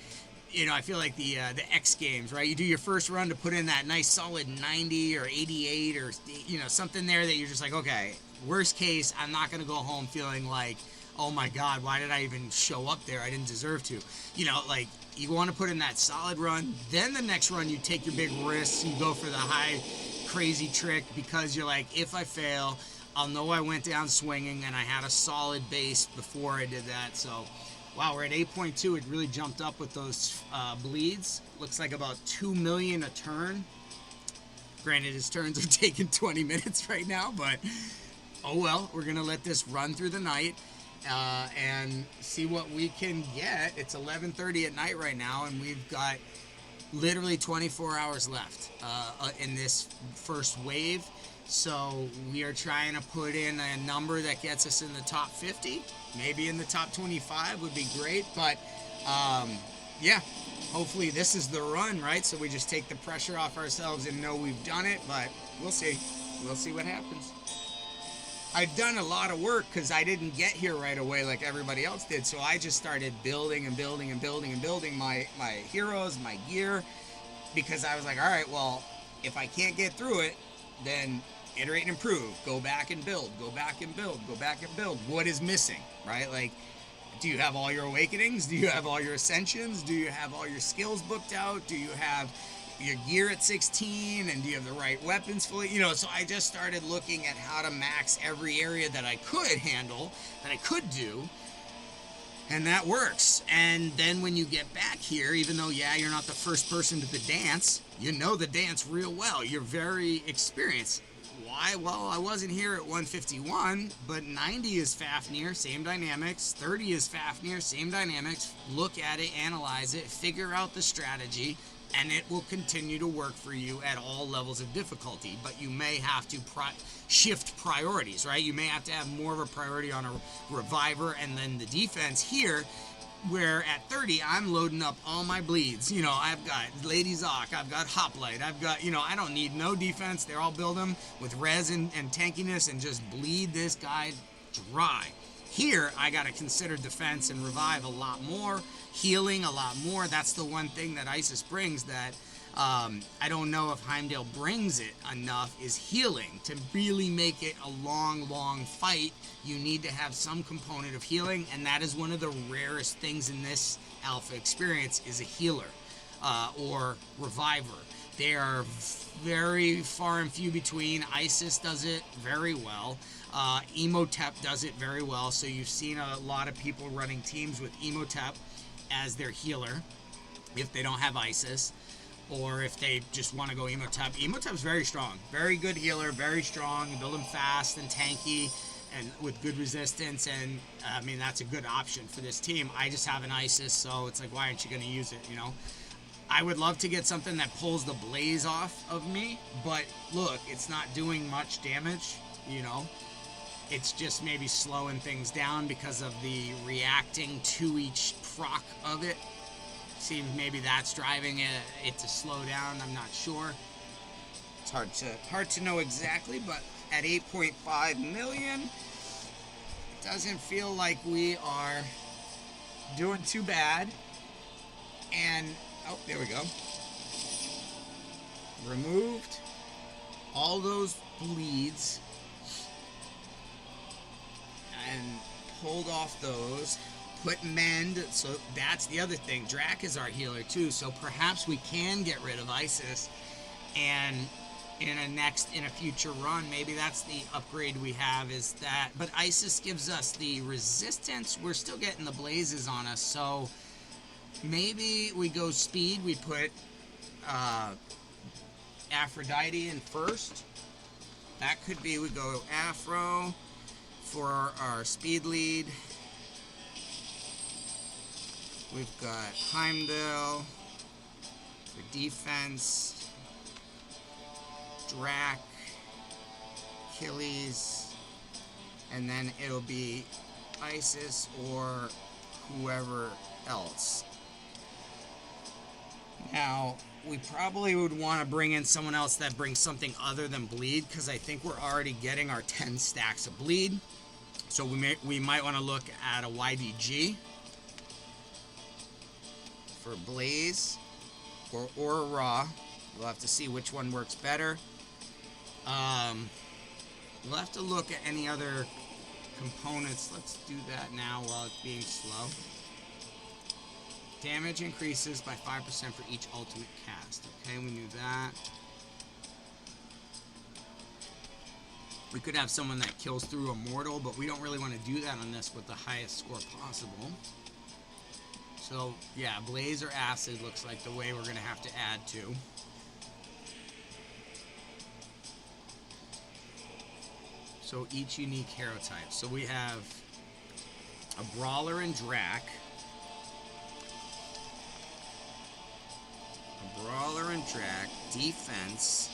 you know, I feel like the X Games, right? You do your first run to put in that nice solid 90 or 88 or, you know, something there that you're just like, okay, worst case, I'm not going to go home feeling like, oh my God, why did I even show up there? I didn't deserve to. You know, like, you want to put in that solid run, then the next run you take your big risks, you go for the high crazy trick, because you're like, if I fail, I'll know I went down swinging and I had a solid base before I did that. So wow, we're at 8.2. It really jumped up with those bleeds. Looks like about 2 million a turn. Granted, his turns are taking 20 minutes right now, but oh well, we're gonna let this run through the night and see what we can get. It's 11:30 at night right now, and we've got literally 24 hours left in this first wave. So we are trying to put in a number that gets us in the top 50, maybe in the top 25 would be great. But yeah, hopefully this is the run, right? So we just take the pressure off ourselves and know we've done it. But we'll see. We'll see what happens. I've done a lot of work because I didn't get here right away like everybody else did. So I just started building and building and building and building my heroes, my gear, because I was like, all right, well, if I can't get through it, then iterate and improve. Go back and build. Go back and build. Go back and build. What is missing, right? Like, do you have all your awakenings? Do you have all your ascensions? Do you have all your skills booked out? Do you have your gear at 16? And do you have the right weapons fully? You know, so I just started looking at how to max every area that I could handle, that I could do. And that works. And then when you get back here, even though, yeah, you're not the first person to the dance, you know the dance real well. You're very experienced. Why? Well, I wasn't here at 151, but 90 is Fafnir, same dynamics. 30 is Fafnir, same dynamics. Look at it, analyze it, figure out the strategy, and it will continue to work for you at all levels of difficulty. But you may have to shift priorities, right? You may have to have more of a priority on a reviver, and then the defense here where at 30, I'm loading up all my bleeds. You know, I've got Lady Zoc, I've got Hoplite, I've got, you know, I don't need no defense. They're all build them with res and tankiness and just bleed this guy dry. Here, I got to consider defense and revive a lot more, healing a lot more. That's the one thing that Isis brings that I don't know if Heimdall brings it enough, is healing. To really make it a long, long fight, you need to have some component of healing, and that is one of the rarest things in this alpha experience, is a healer or reviver. They are very far and few between. Isis does it very well. Emotep does it very well, so you've seen a lot of people running teams with Emotep as their healer if they don't have Isis, or if they just want to go Emotep. Emotep's very strong, very good healer, very strong. You build him fast and tanky and with good resistance, and I mean, that's a good option for this team. I just have an Isis, so it's like, why aren't you going to use it, you know? I would love to get something that pulls the blaze off of me, but look, it's not doing much damage, you know? It's just maybe slowing things down because of the reacting to each proc of it. Seems maybe that's driving it to slow down. I'm not sure. It's hard to know exactly, but at 8.5 million, it doesn't feel like we are doing too bad. And oh, there we go. Removed all those bleeds and pulled off those. Put mend, so that's the other thing. Drac is our healer too, so perhaps we can get rid of Isis, and in a future run, maybe that's the upgrade we have, is that. But Isis gives us the resistance. We're still getting the blazes on us, so maybe we go speed. We put Aphrodite in first. That could be, we go Afro for our speed lead. We've got Heimdall for defense, Drac, Achilles, and then it'll be Isis or whoever else. Now, we probably would want to bring in someone else that brings something other than bleed, because I think we're already getting our 10 stacks of bleed. So we might want to look at a YDG for blaze or a raw. We'll have to see which one works better. We'll have to look at any other components. Let's do that now while it's being slow. Damage increases by 5% for each ultimate cast. Okay, we knew that. We could have someone that kills through a mortal, but we don't really want to do that on this with the highest score possible. So, yeah, blaze or acid looks like the way we're going to have to add to. So, each unique hero type. So, we have a brawler in Drac. A brawler in Drac. Defense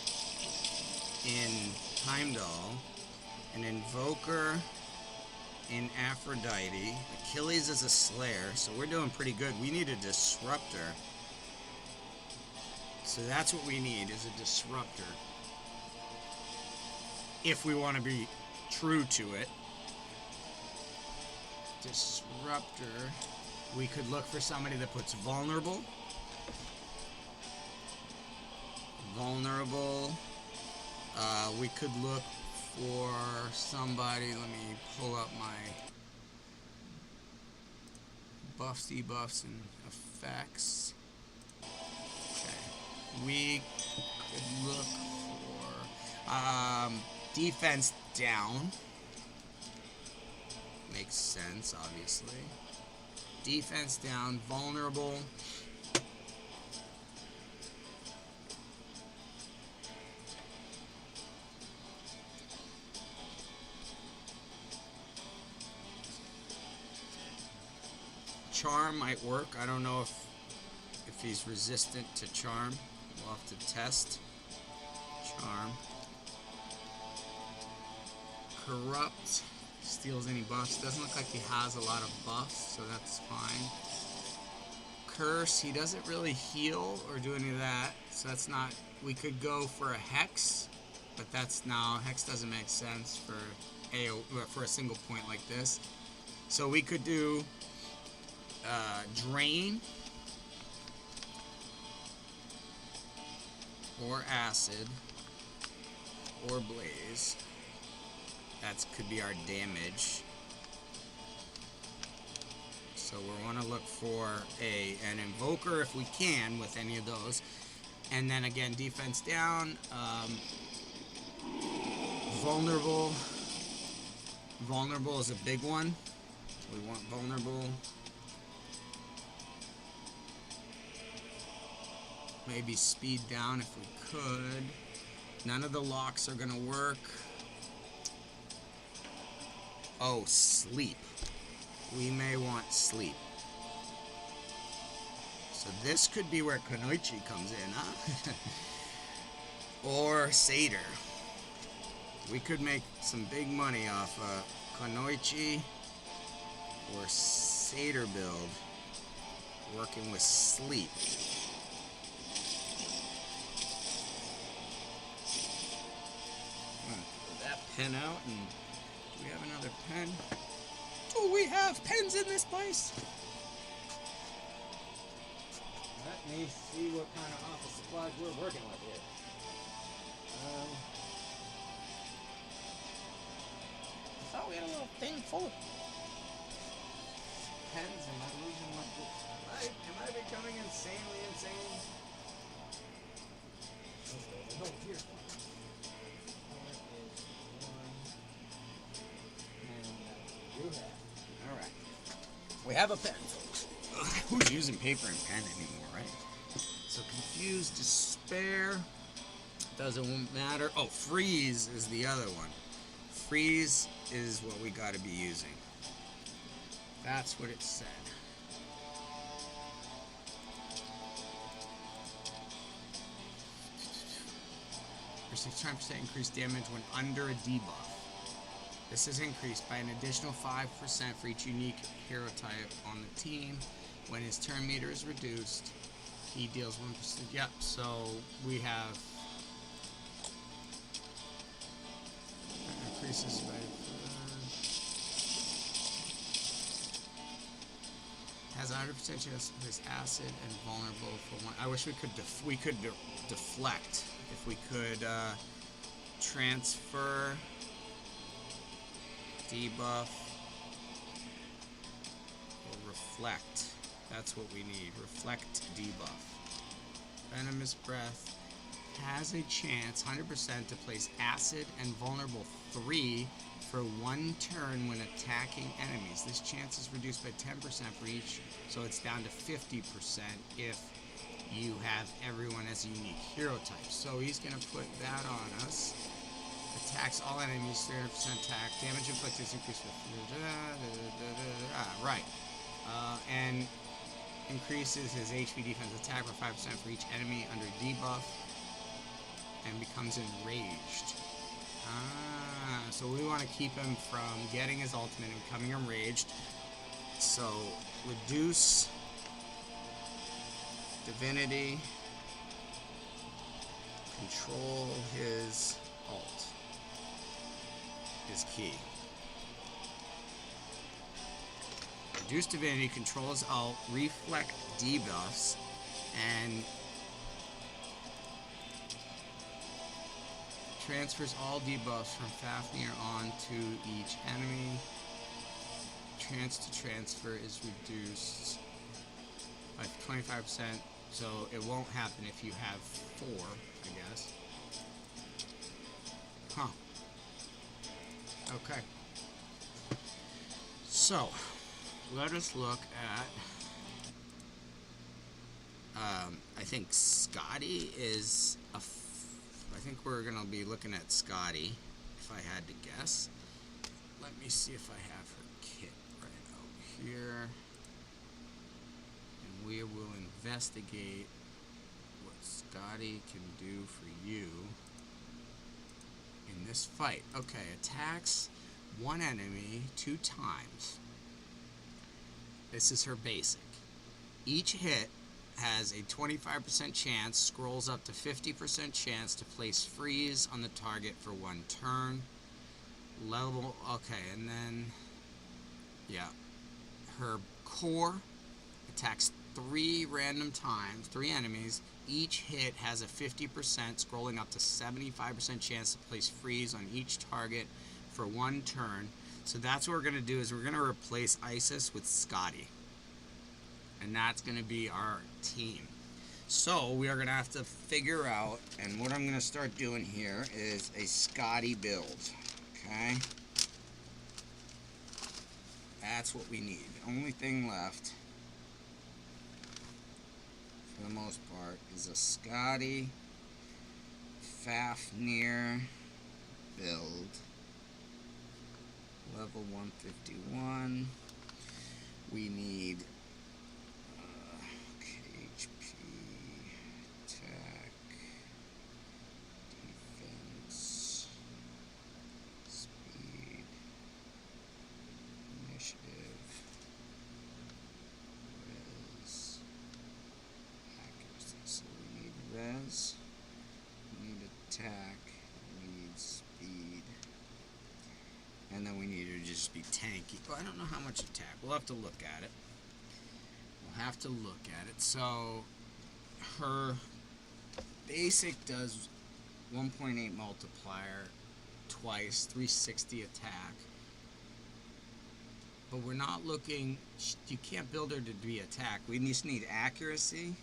in Heimdall. An invoker in Aphrodite. Achilles is a slayer, so we're doing pretty good. We need a disruptor. So that's what we need, is a disruptor. If we want to be true to it. Disruptor. We could look for somebody that puts vulnerable. Vulnerable. We could look for somebody. Let me pull up my buffs, debuffs, and effects. Okay. We could look for defense down. Makes sense, obviously. Defense down, vulnerable. Charm might work. I don't know if he's resistant to charm. We'll have to test. Charm. Corrupt.
steals any buffs. Doesn't look like he has a lot of buffs, so that's fine. Curse, he doesn't really heal or do any of that, so that's not. We could go for a hex, but that's no. Hex doesn't make sense for for a single point like this. So we could do drain or acid or blaze. That could be our damage. So we want to look for an invoker if we can with any of those. And then again, defense down. Vulnerable. Vulnerable is a big one. We want vulnerable. Maybe speed down if we could. None of the locks are going to work. Oh, sleep. We may want sleep. So this could be where Kunoichi comes in, huh? Or Satyr. We could make some big money off Kunoichi or Satyr build working with sleep. Pull that pen out, and do we have another pen? Do we have pens in this place? Let me see what kind of office supplies we're working with here. I thought we had a little thing full of pens. Am I losing my book? Am I becoming insanely insane? Oh, here. Alright. We have a pen, folks. Who's using paper and pen anymore, right? So confused, despair. Doesn't matter. Oh, freeze is the other one. Freeze is what we gotta be using. That's what it said. Receives 10% increased damage when under a debuff. This is increased by an additional 5% for each unique hero type on the team. When his turn meter is reduced, he deals 1%. Yep, so we have increases by has a 100% chance of his acid and vulnerable for one. I wish we could deflect. If we could transfer, debuff, or reflect. That's what we need. Reflect, debuff. Venomous Breath has a chance, 100%, to place acid and vulnerable 3 for 1 turn when attacking enemies. This chance is reduced by 10% for each, so it's down to 50% if you have everyone as a unique hero type. So he's going to put that on us. Attacks all enemies, 300% attack. Damage inflicted is increased with... right. And increases his HP defense attack by 5% for each enemy under debuff. And becomes enraged. So we want to keep him from getting his ultimate and becoming enraged. So, reduce divinity, control his ult is key. Reduce divinity, control his ult, reflect debuffs, and transfers all debuffs from Fafnir onto each enemy. Chance to transfer is reduced by 25%, so it won't happen if you have 4, I guess. Huh. Okay. So, let us look at... I think Scotty is I think we're going to be looking at Scotty, if I had to guess. Let me see if I have her kit right over here. And we will investigate what Scotty can do for you in this fight. Okay, attacks
one enemy 2 times. This is her basic. Each hit has a 25% chance, scrolls up to 50% chance to place freeze on the target for 1 turn. Level, okay, and then, yeah. Her core attacks 3 random times, 3 enemies. Each hit has a 50%, scrolling up to 75% chance to place freeze on each target for 1 turn. So that's what we're going to do, is we're going to replace Isis with Scotty. And that's going to be our team. So we are going to have to figure out, and what I'm going to start doing here is a Scotty build. Okay? That's what we need. The only thing left, for the most part, is a Scotty Fafnir build. Level 151. We need HP, attack, defense, speed, initiative, res, accuracy. So we need res, we need attack, we need speed, and then we need her to just be tanky. Oh, I don't know how much attack. We'll have to look at it. So her basic does 1.8 multiplier twice, 360 attack. But we're not looking, you can't build her to be attack. We just need accuracy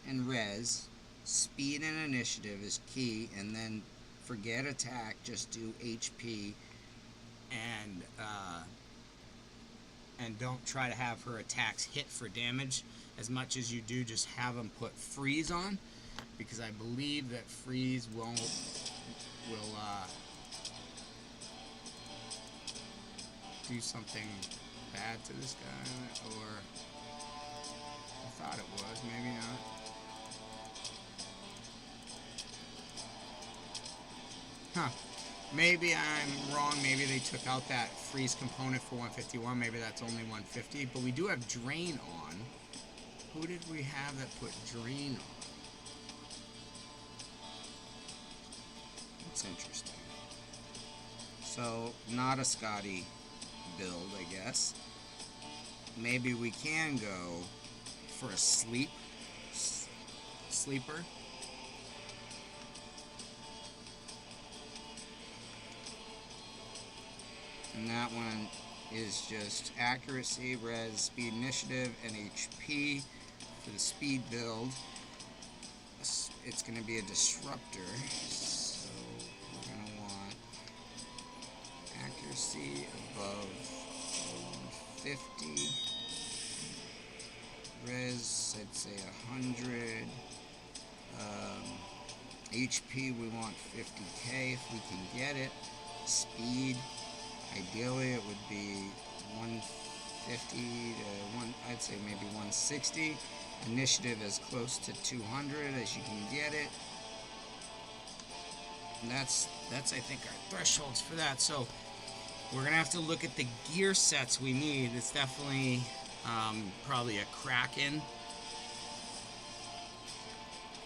and res. Speed and initiative is key, and then forget attack, just do HP, and don't try to have her attacks hit for damage as much as you do just have them put freeze on, because I believe that freeze will do something bad to this guy, or I thought it was, maybe not. Huh. Maybe I'm wrong. Maybe they took out that freeze component for 151. Maybe that's only 150. But we do have drain on. Who did we have that put drain on? That's interesting. So, not a Scotty build, I guess. Maybe we can go for a sleeper. And that one is just accuracy, res, speed, initiative, and HP. For the speed build, it's going to be a disruptor. So we're going to want accuracy above 150. Res, I'd say 100. HP, we want 50k if we can get it. Speed, ideally it would be 150 to I'd say maybe 160. Initiative as close to 200 as you can get it. And that's I think our thresholds for that. So we're gonna have to look at the gear sets we need. It's definitely probably a Kraken.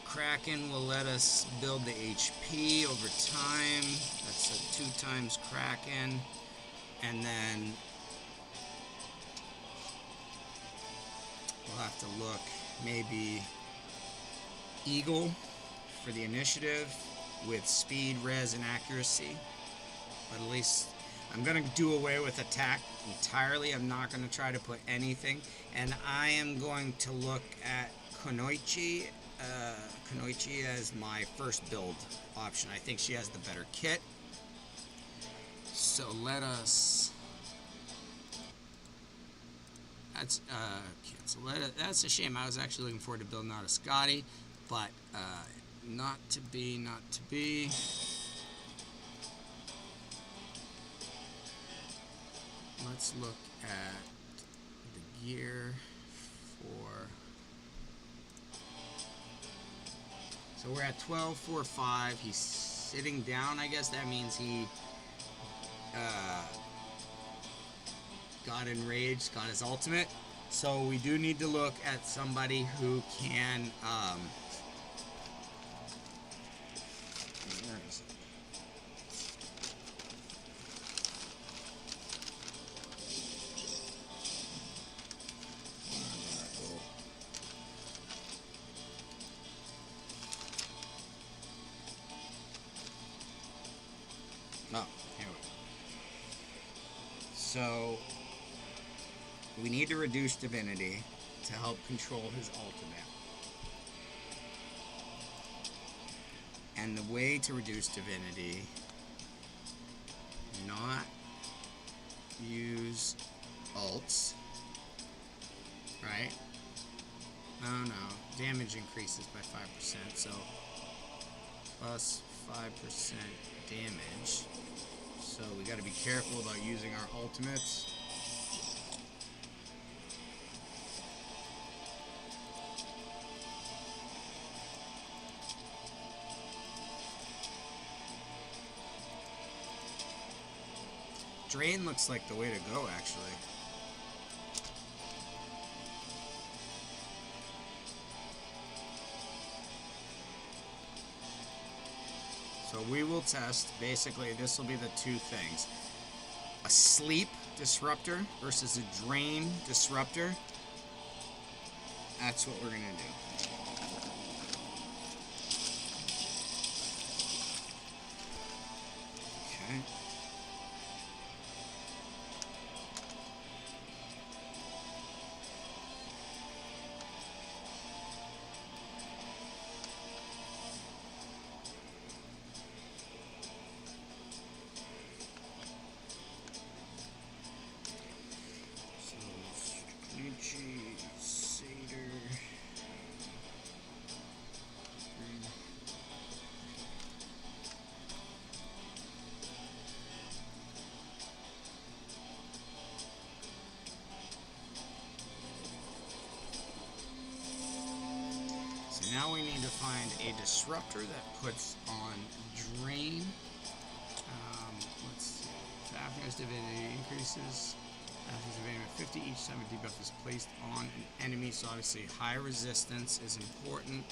Kraken will let us build the HP over time. That's a 2 times Kraken. And then we'll have to look, maybe Eagle for the initiative with speed, res, and accuracy. But at least I'm going to do away with attack entirely. I'm not going to try to put anything. And I am going to look at Kunoichi as my first build option. I think she has the better kit. So let us. That's that's a shame. I was actually looking forward to building out a Scotty, but not to be. Let's look at the gear for. So we're at 12.45. He's sitting down. I guess that means he got enraged, got his ultimate. So we do need to look at somebody who can. Where is it? Oh, here we go. So we need to reduce divinity to help control his ultimate. And the way to reduce divinity, not use ults, right? Oh no, damage increases by 5%, so plus 5% damage. So we got to be careful about using our ultimates. Drain looks like the way to go, actually. So we will test, basically, this will be the two things. A sleep disruptor versus a drain disruptor. That's what we're going to do. Okay. Now we need to find a disruptor that puts on drain. Let's see. Fafnir's divinity increases. Fafnir's divinity by 50 each time a debuff is placed on an enemy. So obviously high resistance is important.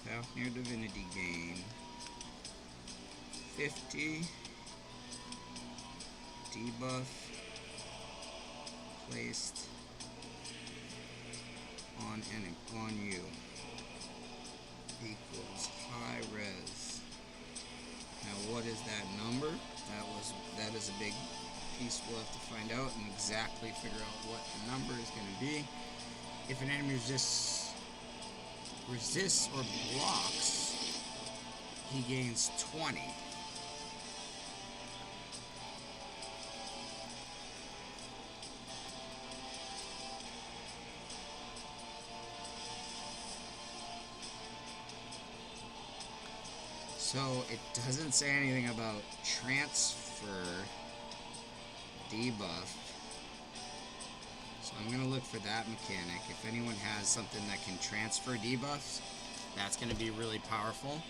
Fafnir divinity gain 50 debuff placed on you equals high res. Now what is that number? That is a big piece we'll have to find out and exactly figure out what the number is going to be. If an enemy resists or blocks, he gains 20. So it doesn't say anything about transfer debuff. So I'm going to look for that mechanic. If anyone has something that can transfer debuffs, that's going to be really powerful.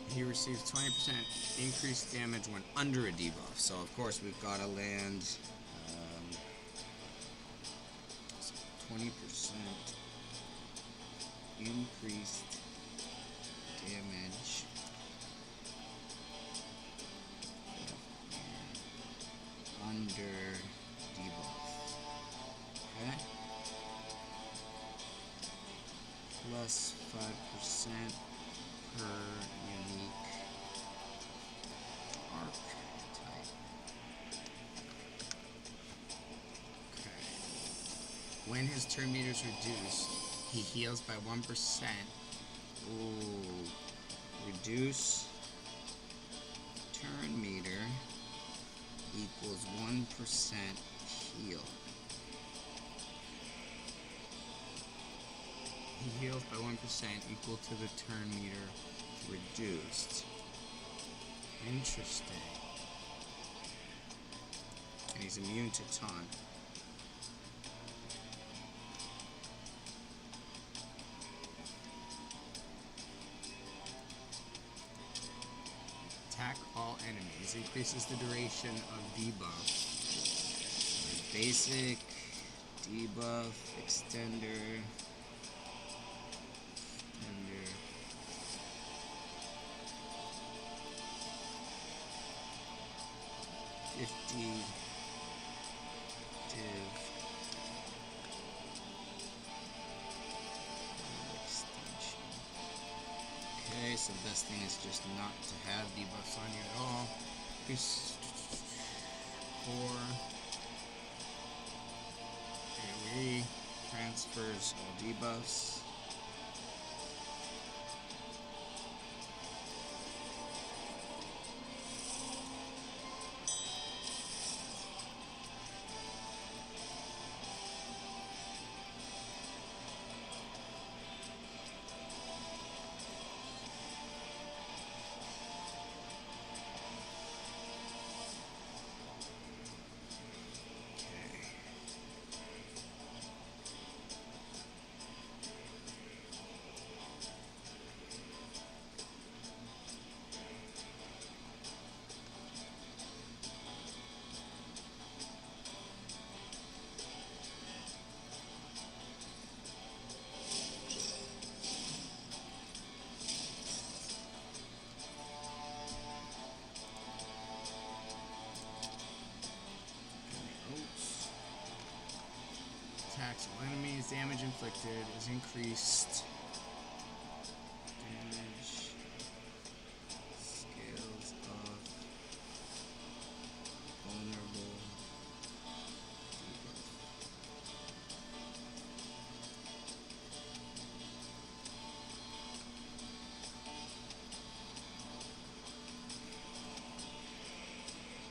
He receives 20% increased damage when under a debuff. So of course we've got to land 20% increased damage under debuff. Okay? Plus 5% per unique archetype.
When his turn meter is reduced, he heals by 1%. Ooh. Reduce turn meter equals 1% heal. He heals by 1% equal to the turn meter reduced. Interesting. And he's immune to taunt. Attack all enemies. Increases the duration of debuff. Basic, debuff, extender, extender. Div. Extension. Okay, so the best thing is just not to have debuffs on you at all. Increase 4. AoE transfers all debuffs. Attacks all enemies. Damage inflicted is increased. Damage. Scales of vulnerable.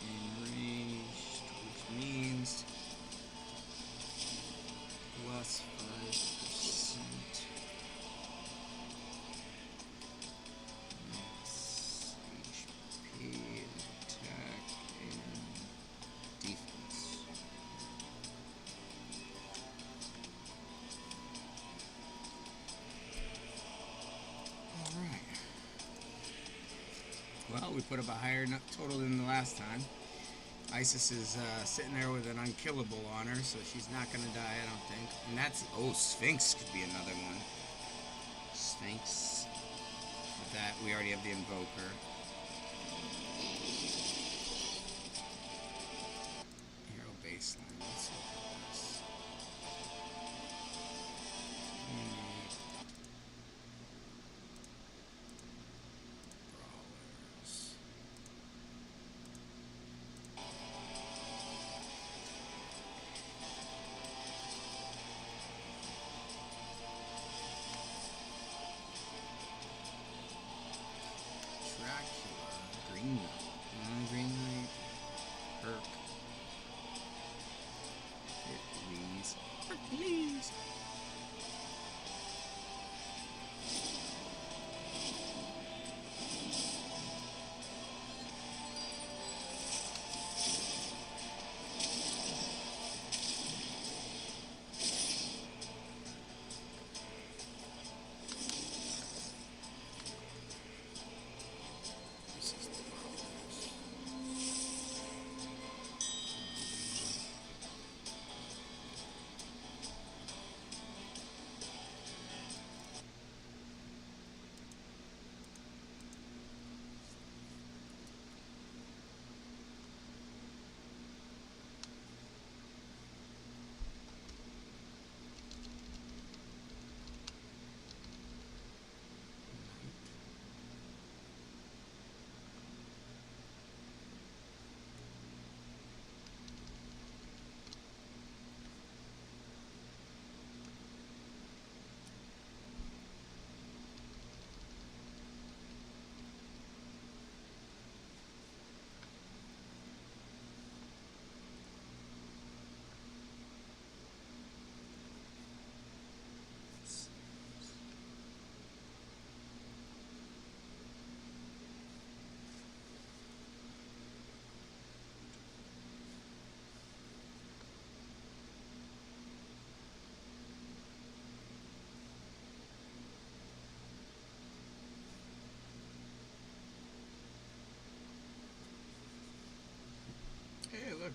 Enraged, which means plus 5% max HP, attack, and defense. Alright. Well, we put up a higher total than the last time. Isis is sitting there with an unkillable on her, so she's not going to die, I don't think. And that's... Oh, Sphinx could be another one. Sphinx. With that, we already have the Invoker. Hero baseline. Let's look at this. Brawlers. Green Knight. Green Knight. Herc. Hercules. Hercules.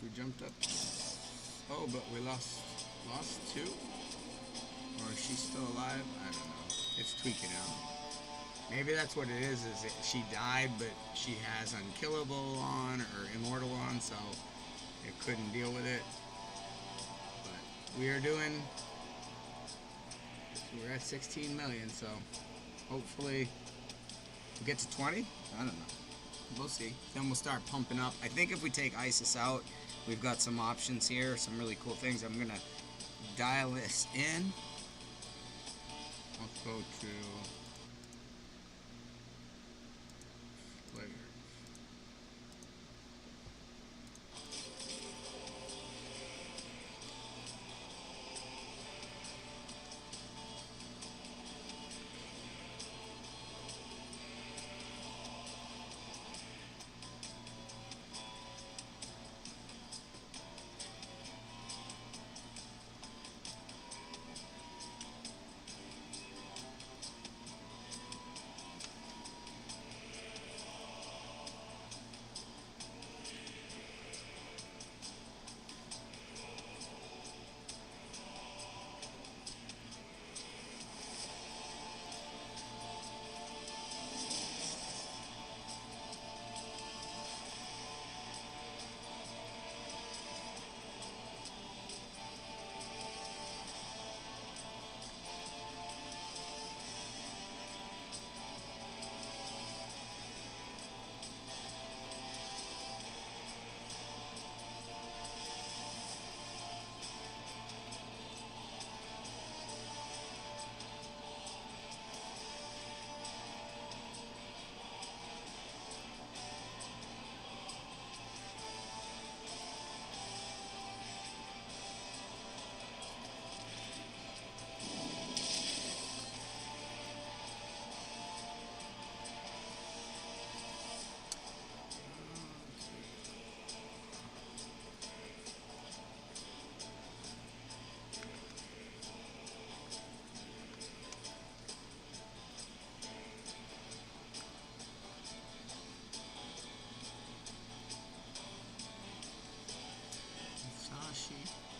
We jumped up. Oh, but we lost two? Or is she still alive? I don't know. It's tweaking out.
Maybe that's what it is that she died, but she has unkillable on or immortal on, so it couldn't deal with it. But we are doing... We're at 16 million, so hopefully we'll get to 20? I don't know. We'll see. Then we'll start pumping up. I think if we take ISIS out, we've got some options here, some really cool things. I'm going to dial this in.
Let's go to players.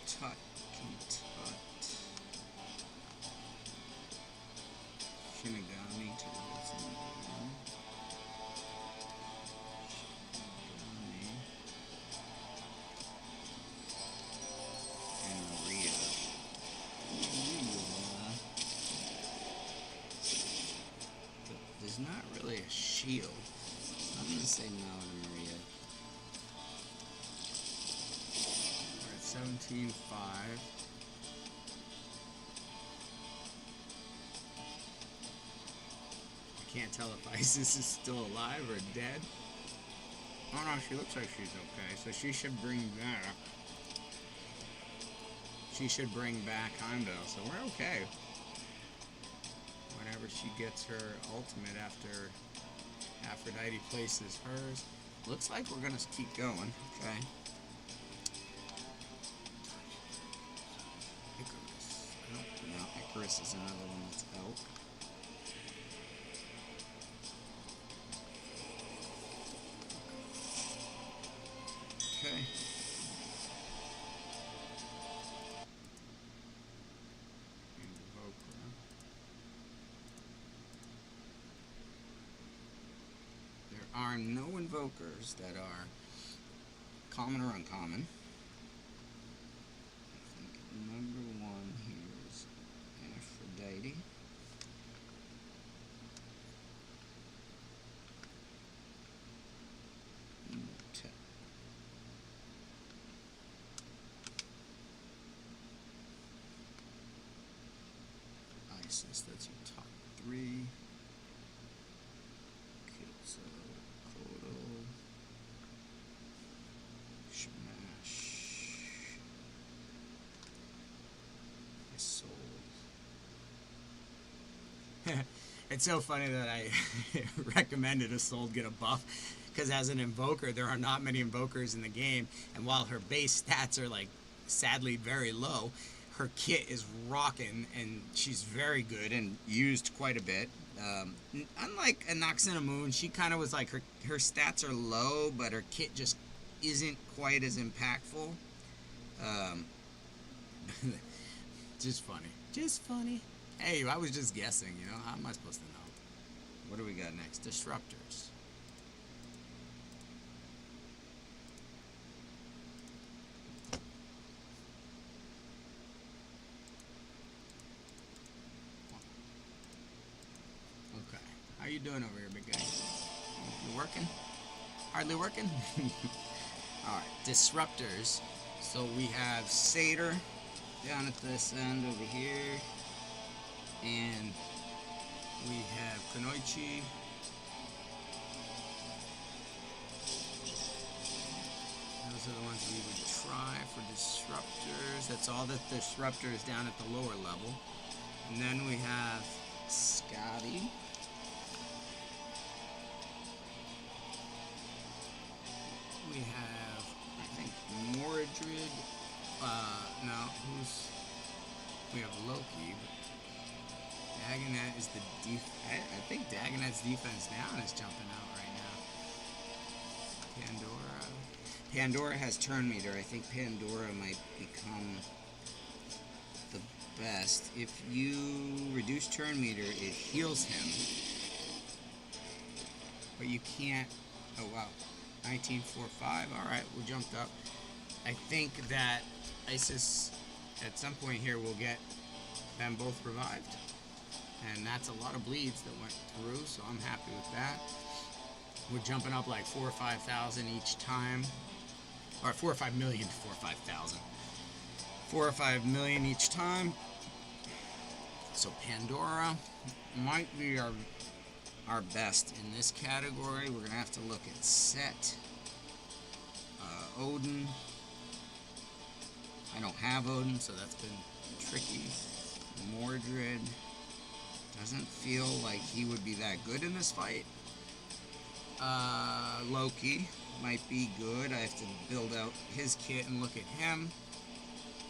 Tut, tut. Shinigami to Shinigami. And Maria. But there's not really a shield. So I'm gonna say no to Maria. 17.5. I can't tell if Isis is still alive or dead.
Oh no, she looks like she's okay, so she should bring back.
She should bring back Heimdall, so we're okay. Whenever she gets her ultimate after Aphrodite places hers. Looks like we're gonna keep going, okay? Icarus. Oh, no, Icarus is another one that's out. Okay. Invoker. There are no invokers that are common or uncommon. I think number one here is Aphrodite. Isis, that's your top three. Kitsu, Kodo, Smash, Soul. It's so funny that I recommended Isolde get a buff, because as an invoker, there are not many invokers in the game, and while her base stats are like sadly very low, her kit is rocking, and she's very good and used quite a bit. Unlike a Noxina Moon, she kind of was like her stats are low, but her kit just
isn't quite as impactful.
Just funny. Just funny. Hey, I was just guessing, you know. How am I supposed to know?
What do we got next?
Disruptors. Okay. How you doing over here, big guy? You working? Hardly working? Alright, disruptors. So we have Satyr down at this end over here. And we have Kunoichi. Those are the ones we would try for disruptors. That's all the disruptors down at the lower level. And then we have Scotty. We have, I think, Mordred. No, who's... We have Loki. Dagonet is the I think Dagonet's defense down is jumping out right now. Pandora.
Pandora has turn meter. I think Pandora might become the best. If you reduce turn meter, it heals him. But you can't... Oh, wow. 1945. Alright, we jumped up. I think that Isis, at some point here, will get them both revived. And that's a lot of bleeds that went through, so I'm happy with that. We're jumping up like 4,000 or 5,000 each time. Or 4 or 5 million, 4 or 5,000. 4 or 5 million each time. So Pandora might be our best in this category. We're going to have to look at Set. Odin. I don't have Odin, so that's been tricky. Mordred. Doesn't feel like he would be that good in this fight. Loki might be good. I have to build out his kit and look at him.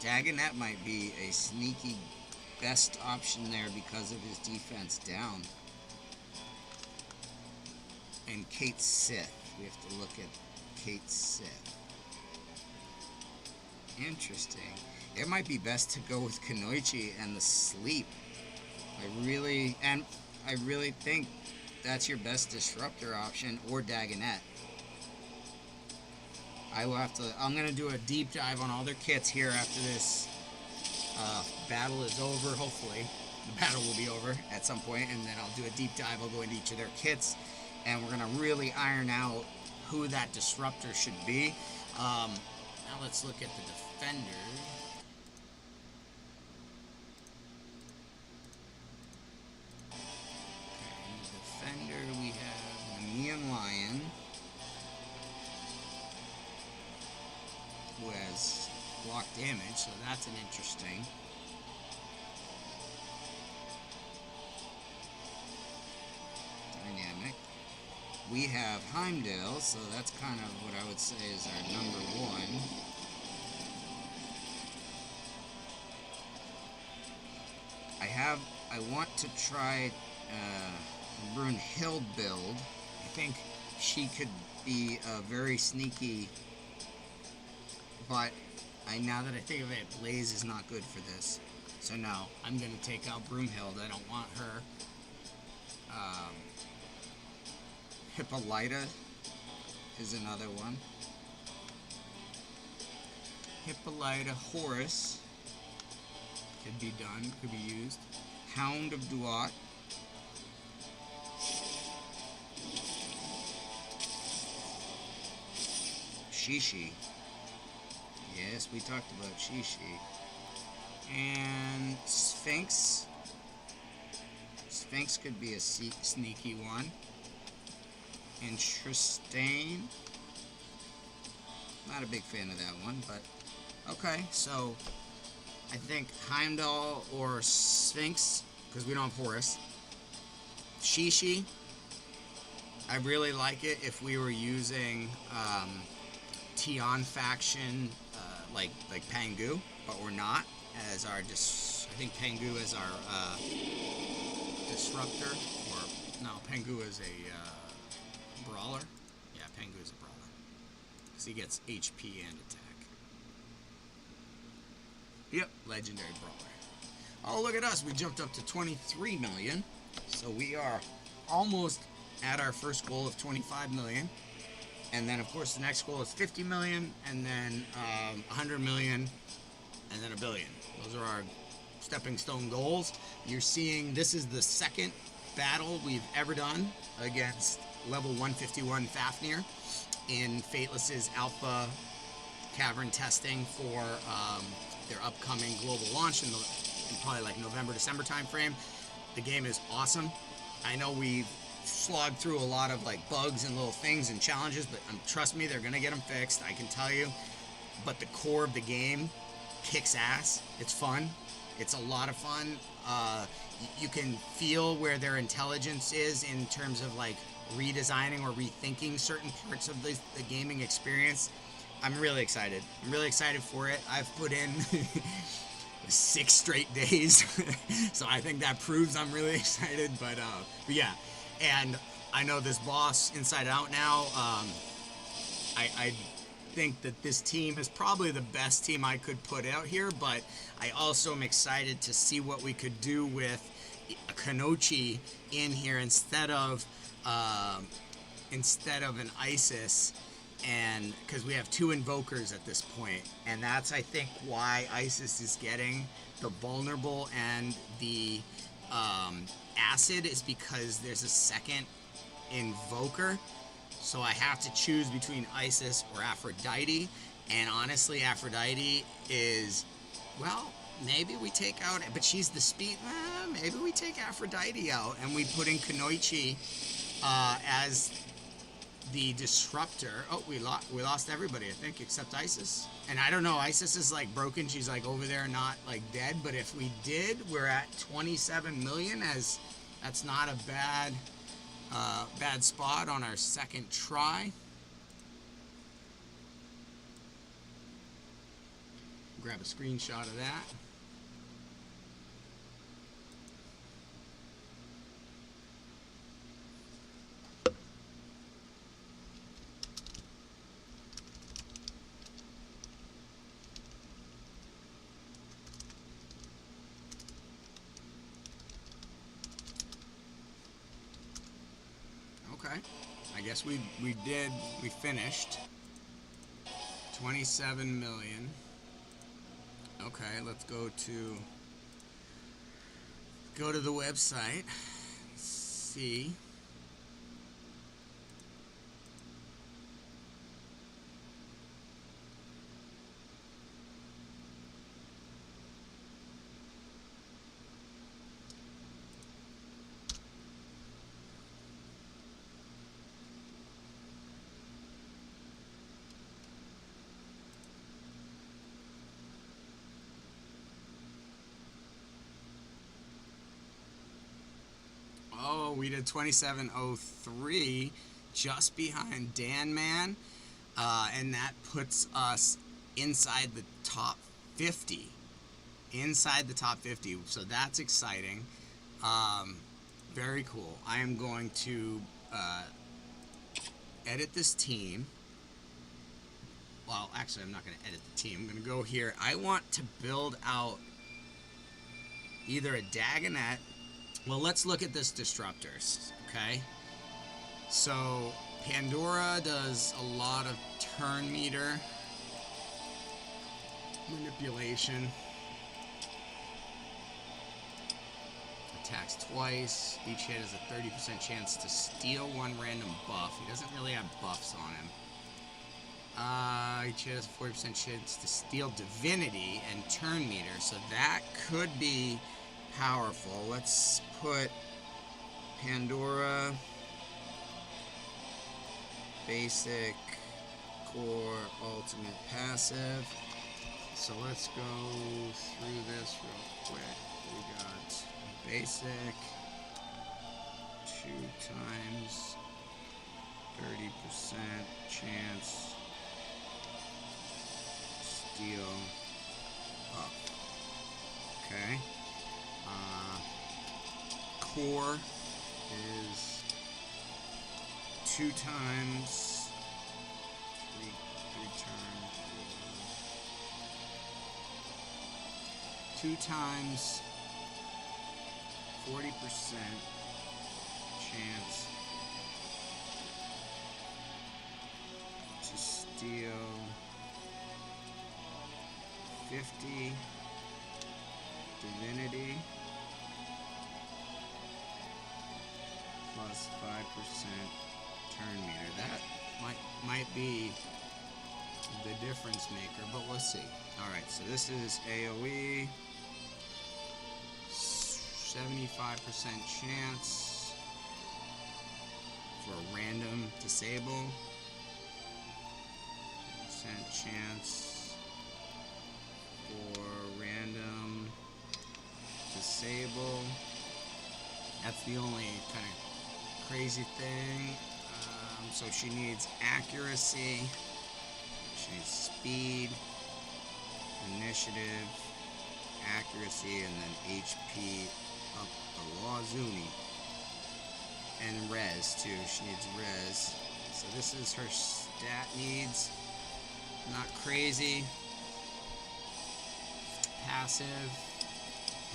Dagonet might be a sneaky best option there because of his defense down. And Kate Sith. We have to look at Kate Sith. Interesting. It might be best to go with Kunoichi and the sleep. I really think that's your best disruptor option, or Dagonet. I'm gonna do a deep dive on all their kits here after this battle is over. Hopefully the battle will be over at some point, and then I'll do a deep dive. I'll go into each of their kits, and we're gonna really iron out who that disruptor should be. Now let's look at the defender. We have the Neon Lion, who has block damage, so that's an interesting. Dynamic. We have Heimdall, so that's kind of what I would say is our number one. I want to try Brunhild build. I think she could be a very sneaky, but now that I think of it, Blaze is not good for this. So no, I'm going to take out Broomhild. I don't want her. Hippolyta is another one. Hippolyta, Horus could be done, could be used. Hound of Duat. Shishi. Yes, we talked about Shishi. And Sphinx. Sphinx could be a sneaky one. And Tristane. Not a big fan of that one, but okay. So I think Heimdall or Sphinx, because we don't have Horus. Shishi. I really like it if we were using Tion faction, like Pangu, but we're not. As our I think Pangu is our disruptor, or no, Pangu is a brawler. Yeah, Pangu is a brawler.
he gets HP and attack. Yep, legendary brawler. Oh, look at us. We jumped up to 23 million. So we are almost at our first goal of 25 million. And then, of course, the next goal is 50 million, and then 100 million, and then a billion. Those are our stepping stone goals. You're seeing this is the second battle we've ever done against level 151 Fafnir in Fateless's alpha Cavern testing for their upcoming global launch in probably like November, December timeframe. The game is awesome. I know we've slogged through a lot of like bugs and little things and challenges, but trust me, they're gonna get them fixed. I can tell you. But the core of the game kicks ass. It's fun. It's a lot of fun. You can feel where their intelligence is in terms of like redesigning or rethinking certain parts of the gaming experience. I'm really excited. I'm really excited for it. I've put in 6 straight days, so I think that proves I'm really excited. But yeah, and I know this boss inside out now. I think that this team is probably the best team I could put out here, but I also am excited to see what we could do with Kanochi in here instead of an Isis, and because we have 2 invokers at this point, and that's I think why Isis is getting the vulnerable and the acid is because there's a second invoker. So I have to choose between Isis or Aphrodite, and honestly Aphrodite is, well, maybe we take out, but she's the speed, maybe we take Aphrodite out and we put in Kanoichi as the disruptor. Oh, we lost everybody, I think, except Isis. And I don't know, Isis is like broken. She's like over there, not like dead. But if we did, we're at 27 million. As that's not a bad spot on our second try. Grab a screenshot of that. Okay, I guess we finished 27 million. Okay, let's go to the website, see. Oh, we did 2703, just behind Dan Man, and that puts us inside the top 50. Inside the top 50, so that's exciting. Very cool. I am going to edit this team. Well, actually, I'm not going to edit the team. I'm going to go here. I want to build out either a Dagonet. Well, let's look at this disruptors, okay? So, Pandora does a lot of turn meter manipulation. Attacks twice. Each hit has a 30% chance to steal 1 random buff. He doesn't really have buffs on him. Each hit has a 40% chance to steal divinity and turn meter. So that could be powerful. Let's put Pandora, basic, core, ultimate, passive. So let's go through this real quick. We got basic, 2 times 30% chance steal up. Okay. Core is 2 times 3 turn. 2 times 40% chance to steal 50 divinity plus 5% turn meter. That might be the difference maker, but we'll see. Alright, so this is AoE. 75% chance for a random disable. Percent chance for random disable. That's the only kind of crazy thing. So she needs accuracy. She needs speed, initiative, accuracy, and then HP up the wazoonie. And res too. She needs res. So this is her stat needs. Not crazy. Passive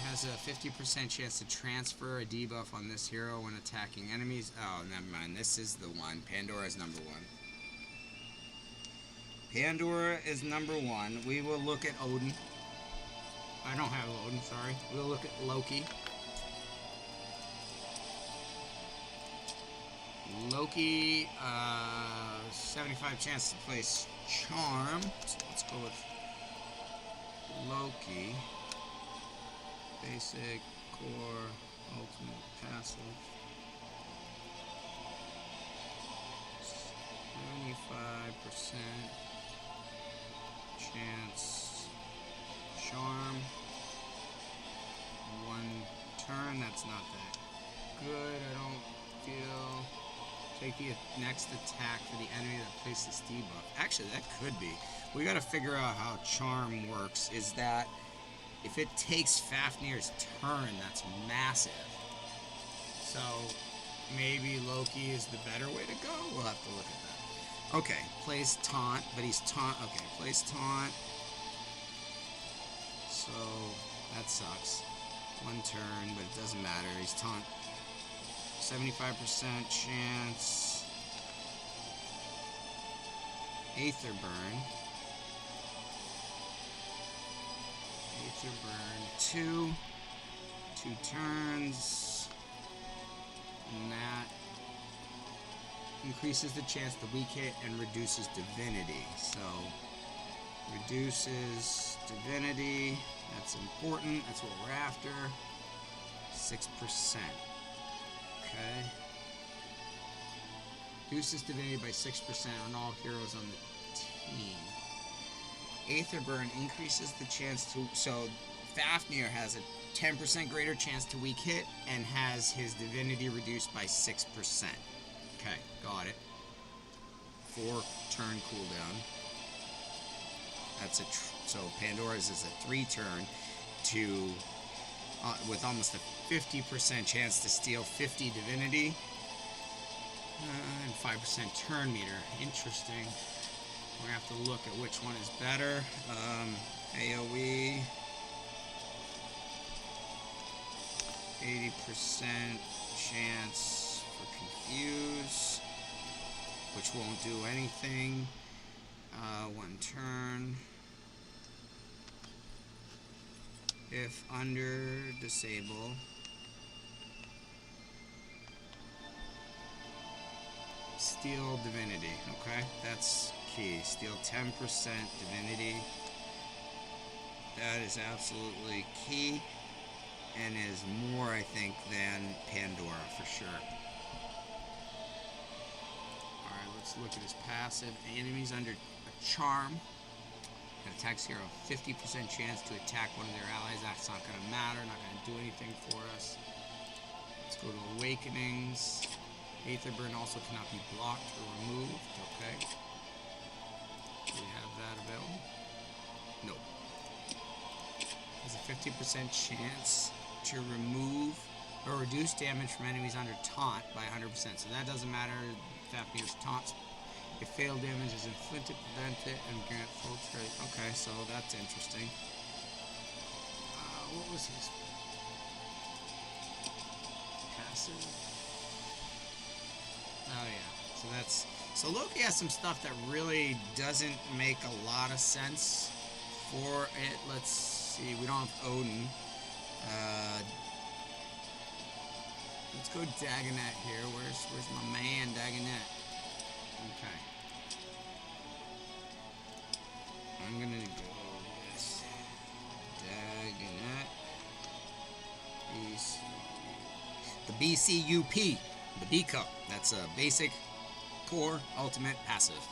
has a 50% chance to transfer a debuff on this hero when attacking enemies. Oh, never mind. This is the one. Pandora is number 1. Pandora is number 1. We will look at Odin. I don't have Odin, sorry. We'll look at Loki. Loki, 75 chance to place Charm. So let's go with Loki. Basic, core, ultimate, passive. 75% chance. Charm. 1 turn. That's not that good. I don't feel. Take the next attack for the enemy that places debuff. Actually, that could be. We gotta figure out how Charm works. Is that if it takes Fafnir's turn, that's massive. So maybe Loki is the better way to go. We'll have to look at that. Okay, plays taunt, but he's taunt. Okay, plays taunt. So that sucks. 1 turn, but it doesn't matter. He's taunt. 75% chance. Aether Burn. Aether Burn 2. 2 turns. And that increases the chance to weak hit and reduces divinity. So reduces divinity. That's important. That's what we're after. 6%. Okay. Reduces divinity by 6% on all heroes on the team. Aether Burn increases the chance to. So Fafnir has a 10% greater chance to weak hit and has his divinity reduced by 6%. Okay, got it. 4 turn cooldown. That's a so Pandora's is a 3 turn to with almost a 50% chance to steal 50 divinity and 5% turn meter. Interesting. We're gonna have to look at which one is better. AoE 80% chance for confuse, which won't do anything. 1 turn. If under disable, steal divinity. Okay, that's key. Steal 10% divinity. That is absolutely key and is more, I think, than Pandora for sure. Alright, let's look at his passive. Enemies under a charm. It attacks hero 50% chance to attack one of their allies. That's not going to matter, not going to do anything for us. Let's go to Awakenings. Aether Burn also cannot be blocked or removed. Okay. Do we have that available? Nope. There's a 50% chance to remove or reduce damage from enemies under taunt by 100%. So that doesn't matter. Fafnir's taunt
If failed damage is inflicted, prevent it and grant full trade. Okay, so that's interesting. What was his passive? Oh yeah. So Loki has some stuff that really doesn't make a lot of sense for it. Let's see. We don't have Odin. Let's go Dagonet here. Where's my man Dagonet? Okay. I'm gonna go with Dagonet. The BCUP. The B Cup. That's a basic, core, ultimate, passive.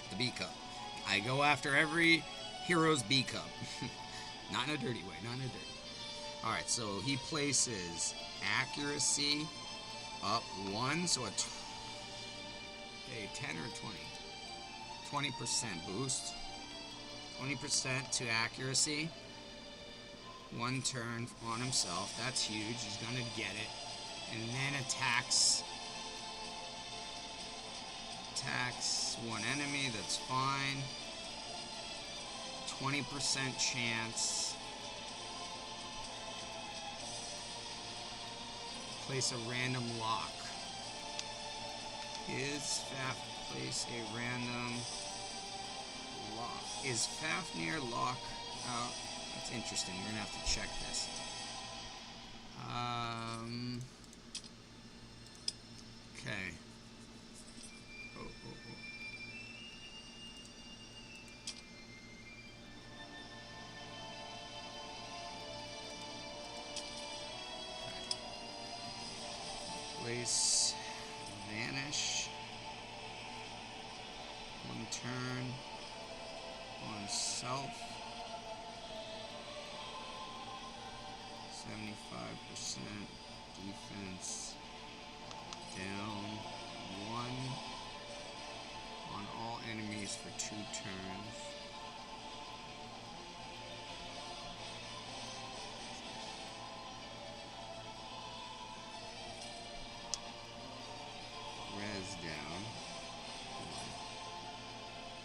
The B Cup. I go after every hero's B Cup. Not in a dirty way. Not in a dirty way. Alright, so he places accuracy up 1, so a 10 or 20? 20% boost. 20% to accuracy. 1 turn on himself. That's huge. He's gonna get it. And then attacks 1 enemy. That's fine. 20% chance. Place a random lock. Is Faf place a random lock? Is Fafnir lock out? That's interesting. We're gonna have to check this. Okay. Oh. Place vanish. 1 turn on self. 75% defense. Down 1 on all enemies for 2 turns. Res down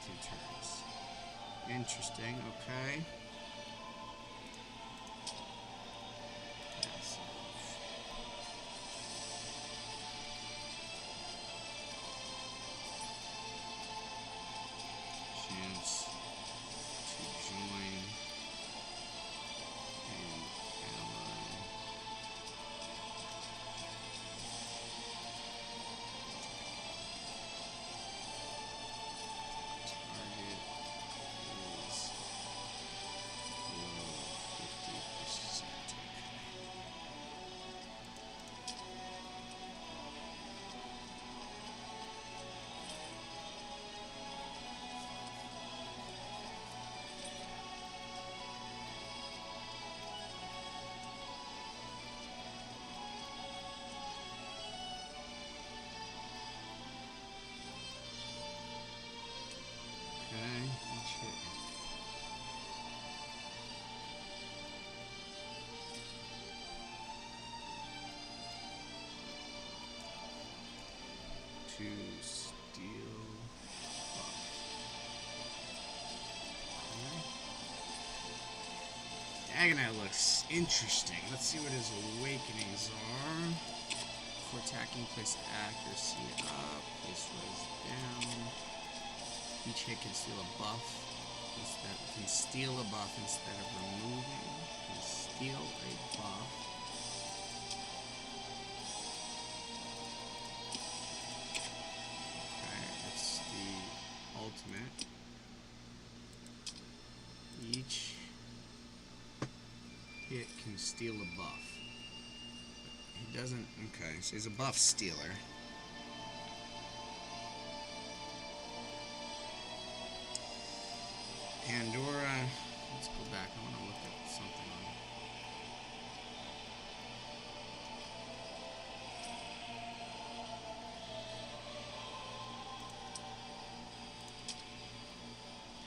2 turns. Interesting, okay. Chance to join an ally. Target is below 50%. Okay, let's hit it. To steal buff. Dagonet looks interesting. Let's see what his awakenings are. For attacking, place accuracy up, place res down. Each hit can steal a buff. Can steal a buff instead of removing. Can steal a buff. Okay, that's the ultimate. Each hit can steal a buff. He doesn't. Okay, so he's a buff stealer. Pandora. Let's go back. I want to look at something on.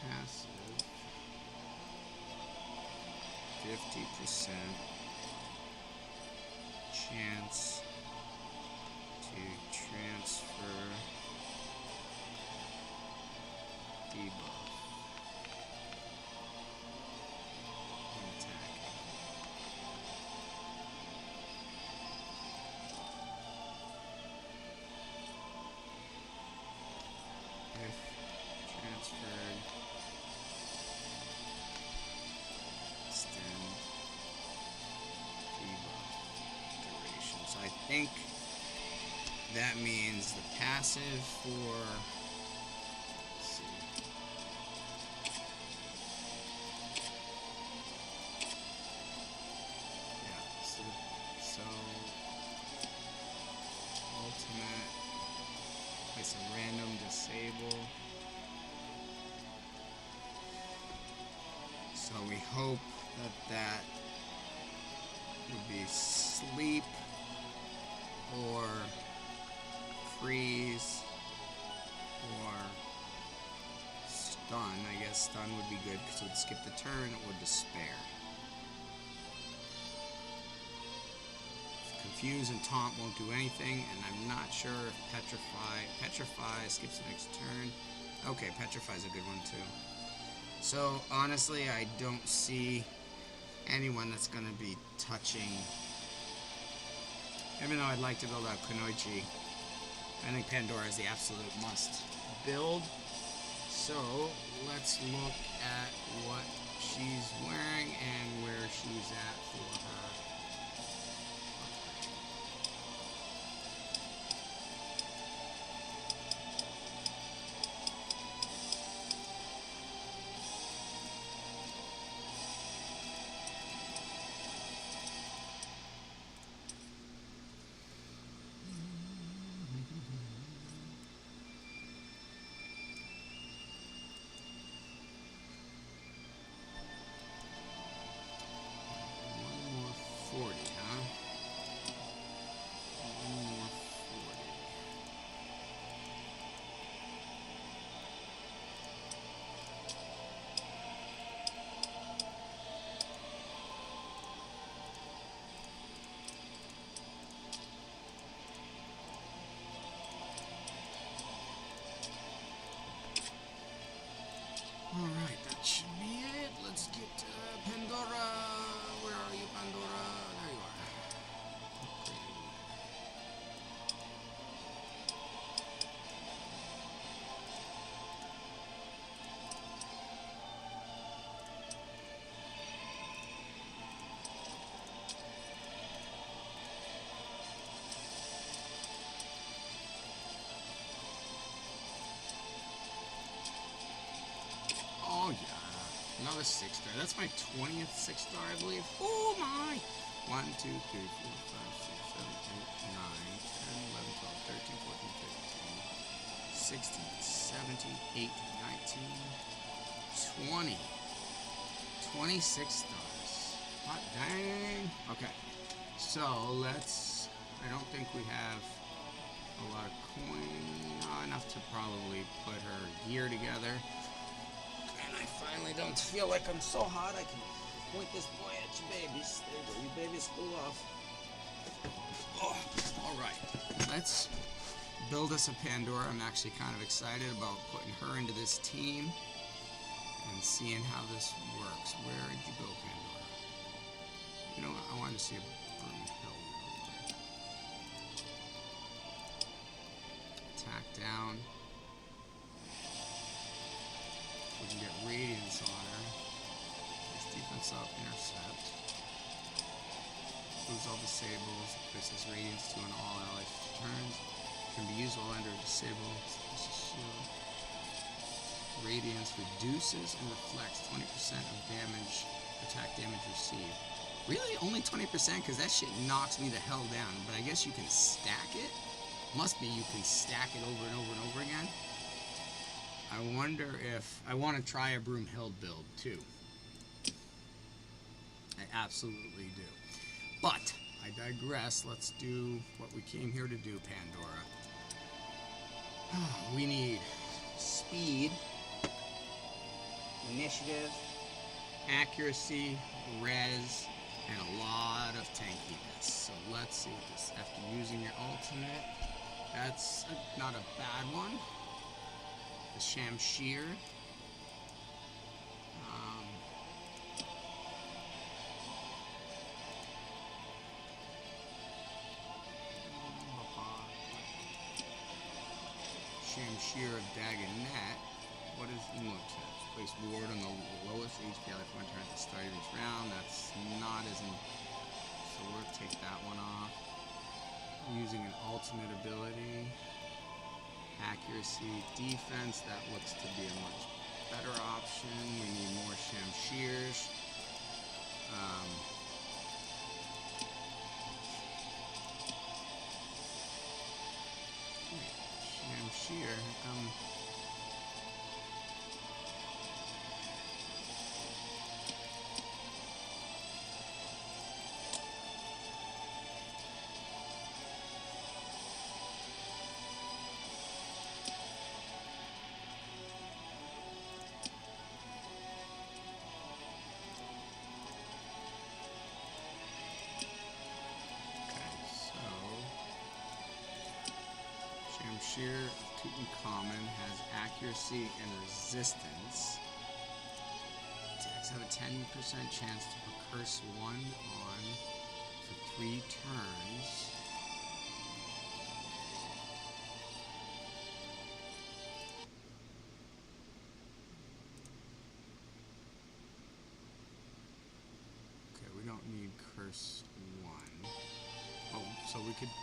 Passive. 50% chance to transfer debuff. And attack. If transferred, extend debuff duration. So I think that means the passive for. Let's see. Yeah. So ultimate. Place a random disable. So we hope that would be sleep or freeze or stun. I guess stun would be good because it would skip the turn or despair. Confuse and taunt won't do anything, and I'm not sure if petrify skips the next turn. Okay, petrify is a good one too. So honestly, I don't see anyone that's going to be touching. Even though I'd like to build out Kunoichi, I think Pandora is the absolute must build. So let's look at what she's wearing and where she's at for her. Alright, that should be it. Let's get Pandora. Where are you, Pandora? There you are. Oh yeah, another 6-star. That's my 20th 6-star, I believe. Oh my! 1, 2, 3, 4, 5, 6, 7, 8, 9, 10, 11, 12, 13, 14, 15, 16, 17, 18, 19, 20. 26 stars. Hot dang. Okay, so let's. I don't think we have a lot of coin. Enough to probably put her gear together. I finally don't feel like I'm so hot I can point this boy at you babies. There you go, you babies cool off. Oh, alright. Let's build us a Pandora. I'm actually kind of excited about putting her into this team and seeing how this works. Where did you go, Pandora? You know what? I wanted to see a broom hill. Attack down. We can get Radiance on her. Place defense up, intercept. Lose all disables. Places Radiance to an all allies turns. Can be used while under disable. Radiance reduces and reflects 20% of damage, attack damage received. Really? Only 20%? Because that shit knocks me the hell down. But I guess you can stack it? Must be you can stack it over and over and over again. I wonder if I want to try a Broomhild build too. I absolutely do. But I digress. Let's do what we came here to do, Pandora. We need speed, initiative, accuracy, res, and a lot of tankiness. So let's see what this. After using your ultimate, that's not a bad one. The Shamshir, Shamshir of Dagonet. What is emote tips? Place ward on the lowest HP ally for one turn at the start of each round. That's not as in. So we'll take that one off. Using an ultimate ability. Accuracy, defense, that looks to be a much better option. We need more Shamshirs. Shamshir, Shamshir of Tutankhamun has accuracy and resistance. Attacks have a 10% chance to put curse 1 on for 3 turns. Okay, we don't need curse 1. Oh, so we could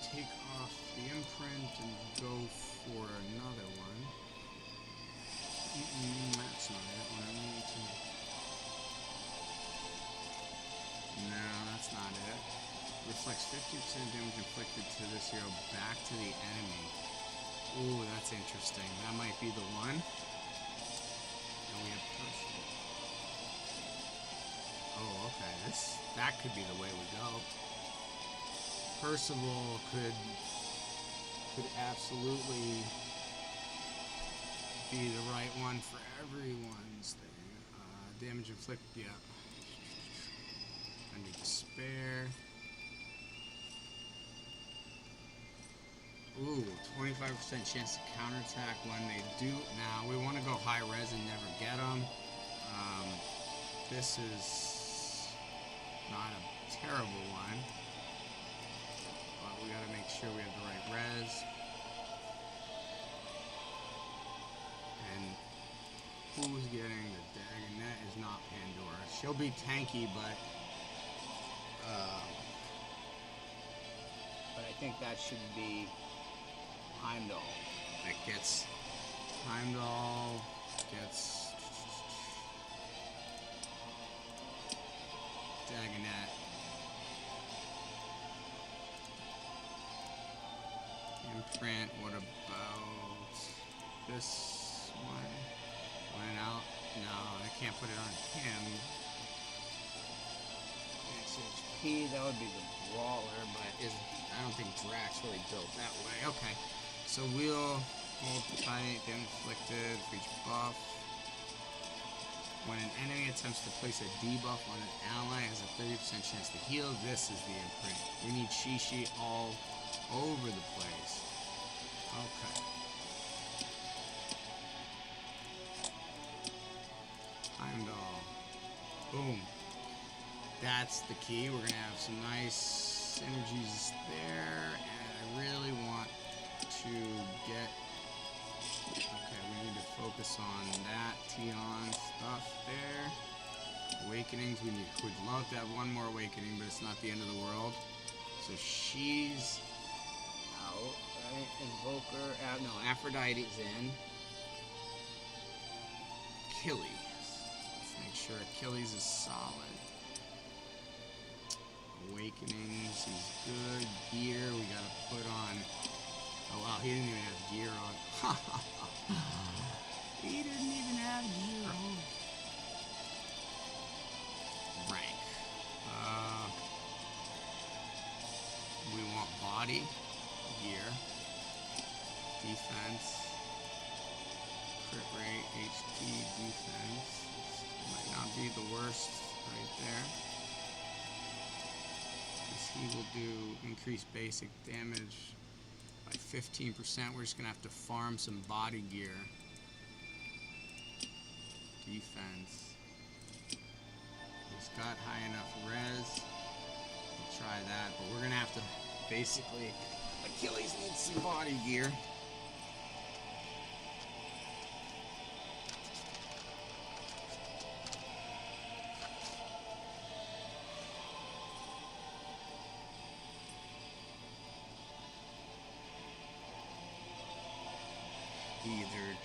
take off the imprint and go for another one. That's not it. What I need to... No, that's not it. Reflects 50% damage inflicted to this hero back to the enemy. Ooh, that's interesting. That might be the one. And we have Percival. Oh, okay. That could be the way we go. Percival could absolutely be the right one for everyone's thing. Damage inflicted, yeah. Under despair. Ooh, 25% chance to counterattack when they do. Now, we want to go high res and never get them. This is not a terrible one. We gotta make sure we have the right res. And who's getting the Dagonet is not Pandora. She'll be tanky, but I think that should be Heimdall. That gets Heimdall gets Dagonet. Imprint, what about this one? Went out? No, I can't put it on him. SHP, that would be the brawler, but I don't think Drax really built that way. Okay, so we'll hold tight, inflicted for each buff. When an enemy attempts to place a debuff on an ally, it has a 30% chance to heal. This is the imprint. We need Shishi all over the place. Okay. Heimdall. Boom. That's the key. We're going to have some nice synergies there. And I really want to get... Okay, we need to focus on that Tion stuff there. Awakenings. We'd love to have one more awakening, but it's not the end of the world. So she's out, right? Invoker, no, Aphrodite's in. Achilles. Let's make sure Achilles is solid. Awakenings, he's good. Gear, we gotta put on. Oh wow, he didn't even have gear on. He didn't even have gear on. Rank. We want body, gear, defense, crit rate, HP, defense. Might not be the worst right there. Because he will do increased basic damage by 15%. We're just gonna have to farm some body gear. Defense. He's got high enough res. We'll try that, but we're gonna have to basically. Achilles needs some body gear.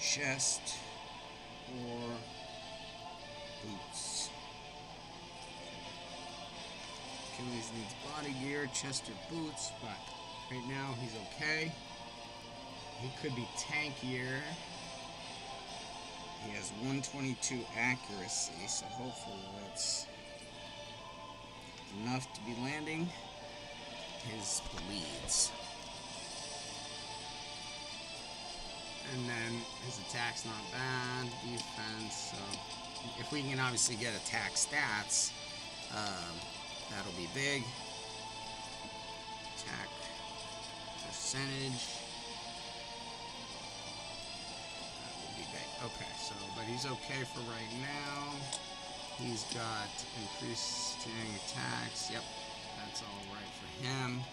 chest or boots. Achilles needs body gear, chest or boots, but right now he's okay. He could be tankier. He has 122 accuracy, so hopefully that's enough to be landing his bleeds. And then his attack's not bad, defense, so if we can obviously get attack stats, that'll be big. Attack percentage. That will be big. Okay, so, but he's okay for right now. He's got increasing attacks. Yep, that's all right for him.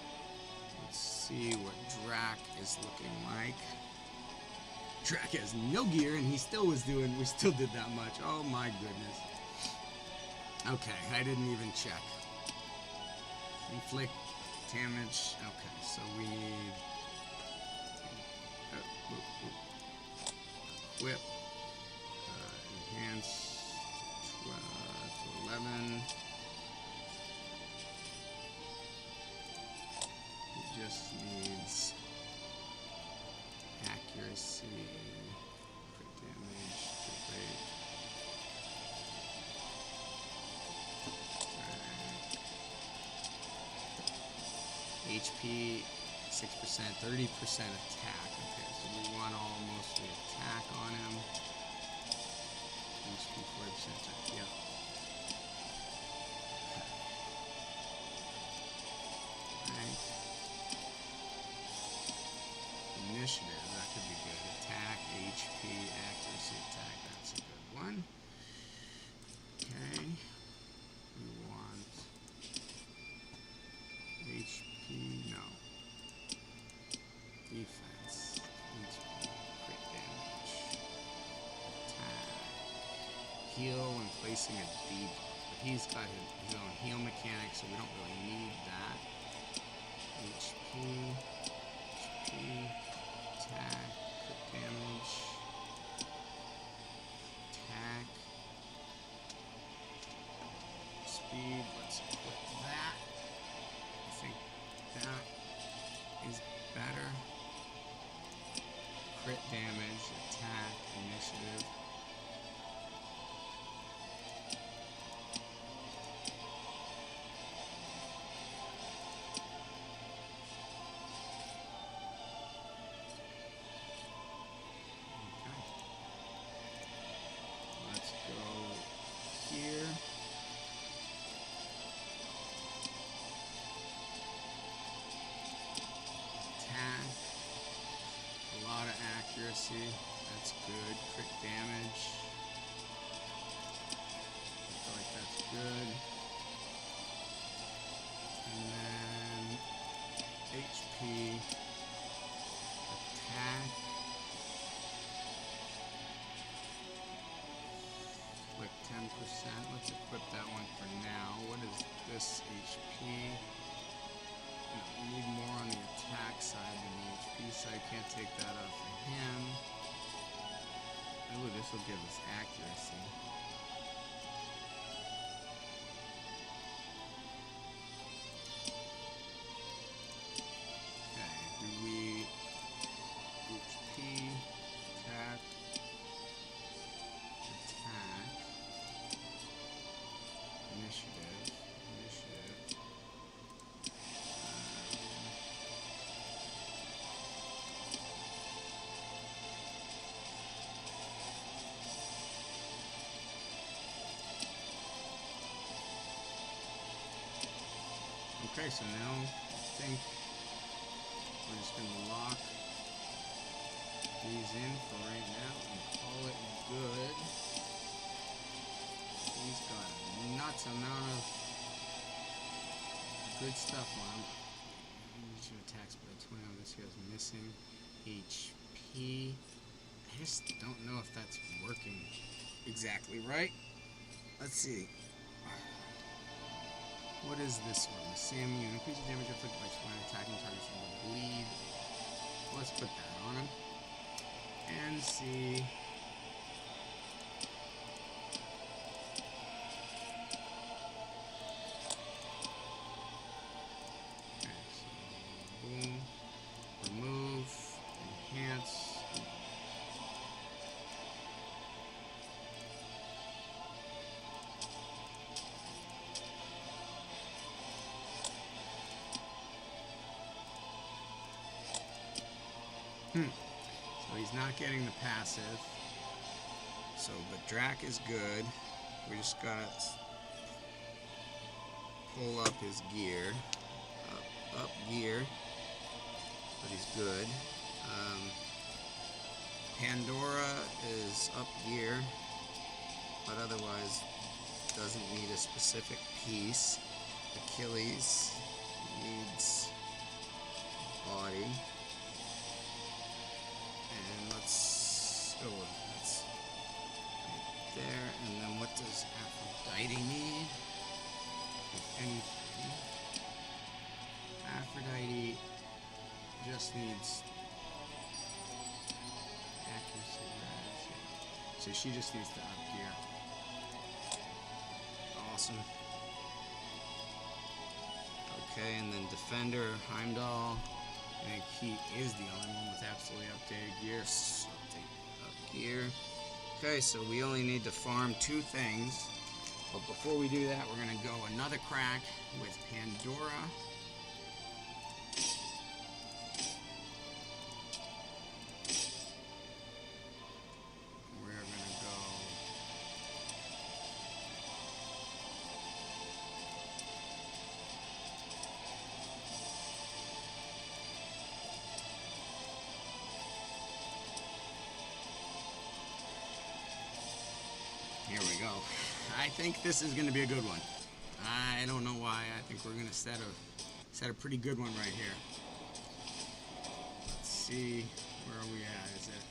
Let's see what Drac is looking like. Drac has no gear, and we still did that much. Oh my goodness. Okay, I didn't even check. Inflict damage. Okay, so we need equip, enhance to 11. He just needs accuracy, crit damage, crit rate. HP 6%, 30% attack. Okay, so we want almost the attack on him. HP 40% attack. Yep. Right. Initiative, that could be good. Attack, HP, accuracy, attack. That's a good one. Okay. We want HP, no. Defense. HP, crit damage. Attack. Heal when placing a debuff. But he's got his own heal mechanic, so we don't really need that. HP. Attack. Crit damage. Attack. Speed. Let's equip that. I think that is better. Crit damage, attack, initiative. Okay. Let's go here. Attack, a lot of accuracy, that's good. Crit damage, I feel like that's good. And then HP, attack, like 10%. Let's equip that one for now. What is this HP? No, we need more on the attack side than the HP side. Can't take that off of him. Oh, this will give us accuracy. Okay, do we HP, attack, initiative. Okay, so now I think we're just going to lock these in for right now and call it good. He's got a nuts amount of good stuff on him. Each attacks by 20 on this guy's missing HP. I just don't know if that's working exactly right. Let's see. What is this one? Sammy, you increase the damage inflicted by 20 attacking targets and will bleed. Let's put that on him.
NC. Okay, so boom, remove, enhance. So he's not getting the passive. So, but Drac is good. We just gotta pull up his gear. Up gear. But he's good. Pandora is up gear, but otherwise doesn't need a specific piece. Achilles needs body. And let's go with that's right there. And then what does Aphrodite need? If anything, Aphrodite just needs accuracy. So she just needs to up gear. Awesome. Okay, and then Defender, Heimdall. I think he is the only one with absolutely updated gear. So up gear. Okay, so we only need to farm 2 things. But before we do that, we're going to go another crack with Pandora. We're going to go... Here we go. I think this is going to be a good one. I don't know why. I think we're going to set a pretty good one right here. Let's see, where are we at? Is it?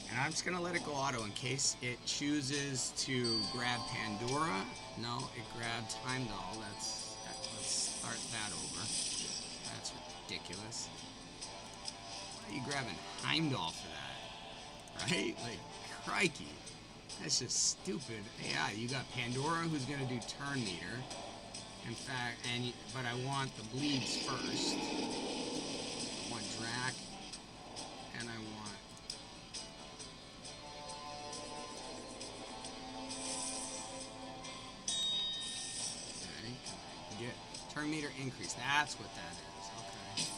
And I'm just going to let it go auto in case it chooses to grab Pandora. No, it grabbed Heimdall. Let's start that over. That's ridiculous. Why are you grabbing Heimdall for that? Right? Like, crikey. That's just stupid AI. You got Pandora, who's going to do turn meter. In fact, but I want the bleeds first. I want Drac, and I want... Okay, get turn meter increase. That's what that is. Okay.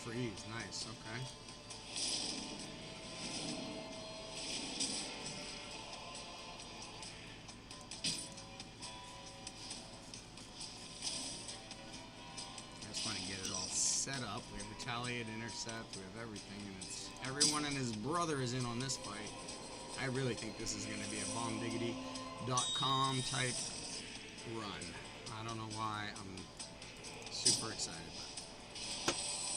Freeze, nice, okay. I just want to get it all set up. We have retaliate, intercept, we have everything, and it's everyone and his brother is in on this fight. I really think this is going to be a bombdiggity.com type run. I don't know why, I'm super excited about it.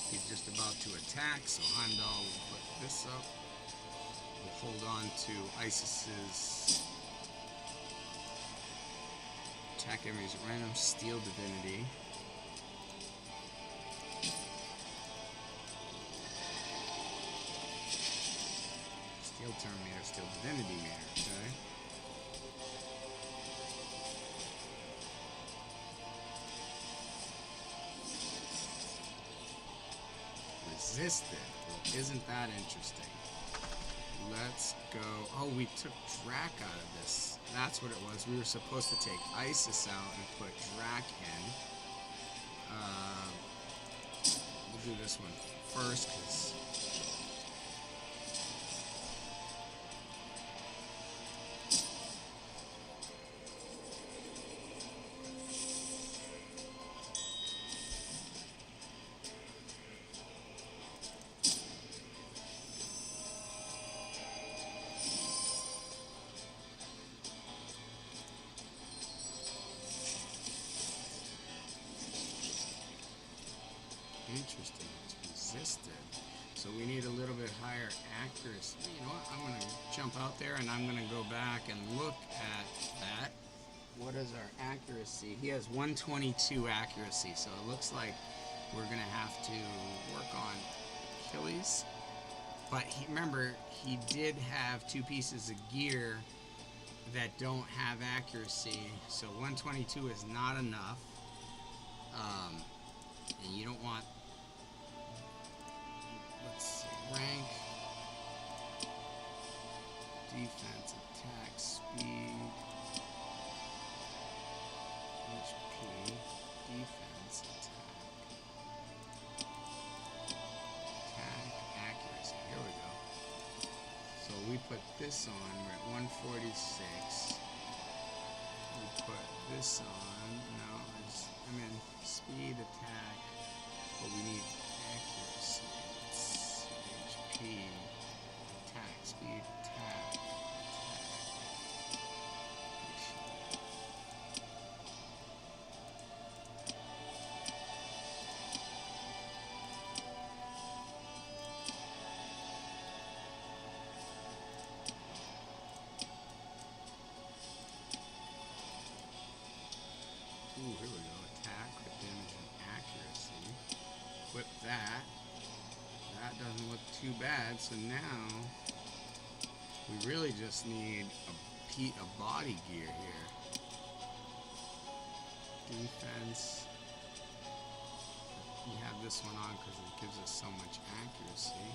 He's just about to attack, so Heimdall will put this up. We'll hold on to Isis's attack enemies at random, steal divinity. Steal turn meter, steal divinity meter, okay? Resisted. Well, isn't that interesting? Let's go. Oh, we took Drac out of this. That's what it was. We were supposed to take Isis out and put Drac in. We'll do this one first because
Interesting. It's resisted. So we need a little bit higher accuracy. You know what? I'm going to jump out there and I'm going to go back and look at that. What is our accuracy? He has 122 accuracy, so it looks like we're going to have to work on Achilles. But remember, he did have 2 pieces of gear that don't have accuracy, so 122 is not enough. And you don't want, let's see, rank, defense, attack, speed, HP, defense, attack, accuracy. Here we go. So we put this on, we're at 146. We put this on, no, I'm in speed, attack, but we need accuracy. It's HP, attack, speed, attack. Ooh, here we go. Attack, crit damage, and accuracy. Equip that. That doesn't look too bad. So now we really just need a body gear here. Defense. We have this one on because it gives us so much accuracy.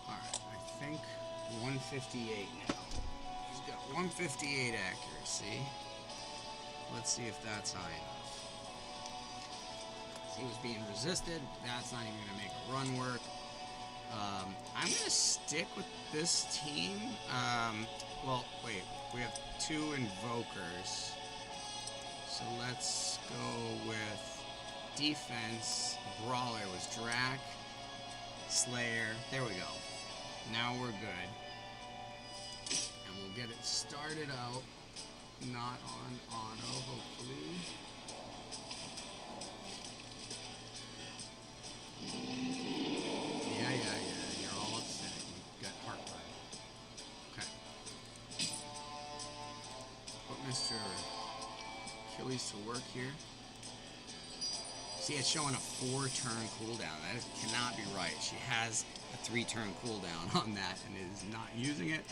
Alright, I think 158 now. He's got 158 accuracy. Let's see if that's high enough. He was being resisted. That's not even going to make a run work. I'm going to stick with this team. Well, wait. We have 2 invokers. So let's go with defense. Brawler was Drac. Slayer. There we go. Now we're good. And we'll get it started out. Not on auto, hopefully. Yeah, you're all upset. You got heartburn. Okay. Put Mr. Achilles to work here. See, it's showing a 4-turn cooldown. That cannot be right. She has a 3-turn cooldown on that and is not using it.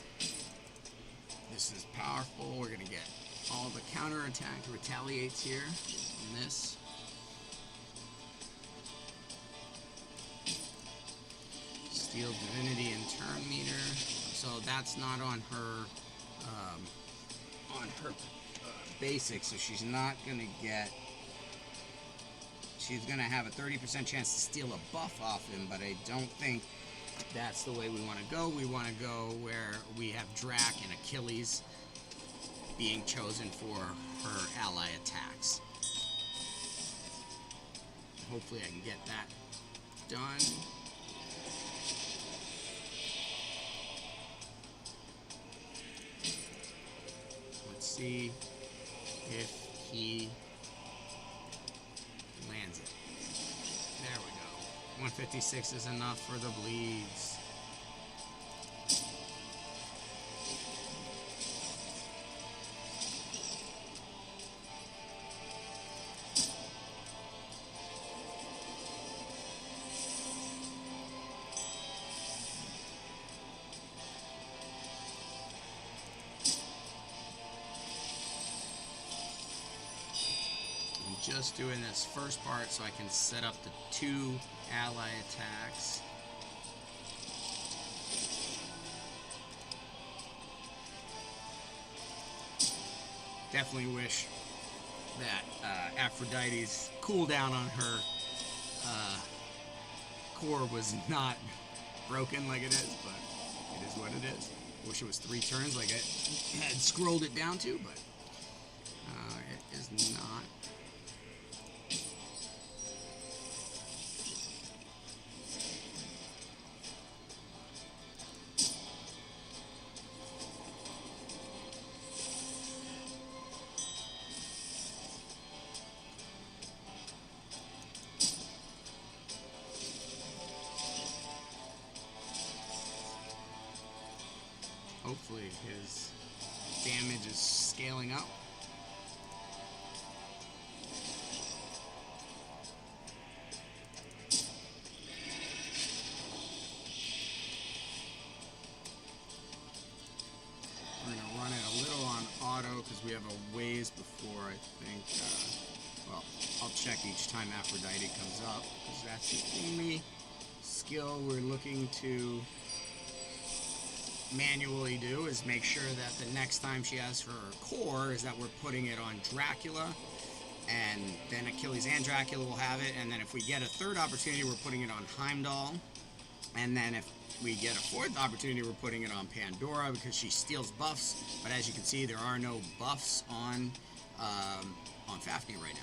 This is powerful. We're going to get all the counterattack retaliates here on this. Steel Divinity and Turn Meter. So that's not on her basic. So she's not going to get... She's going to have a 30% chance to steal a buff off him, but I don't think that's the way we want to go. We want to go where we have Drac and Achilles being chosen for her ally attacks. Hopefully I can get that done. Let's see if he lands it. There we go. 156 is enough for the bleeds. Just doing this first part so I can set up the 2 ally attacks. Definitely wish that Aphrodite's cooldown on her core was not broken like it is, but it is what it is. Wish it was 3 turns like I had scrolled it down to, but it is not.
hopefully his damage is scaling up. We're going to run it a little on auto because we have a ways before, I think. Well, I'll check each time Aphrodite comes up because that's the only skill we're looking to manually do, is make sure that the next time she asks for her core is that we're putting it on Dracula, and then Achilles and Dracula will have it, and then if we get a third opportunity we're putting it on Heimdall, and then if we get a fourth opportunity we're putting it on Pandora because she steals buffs. But as you can see, there are no buffs on Fafnir right now.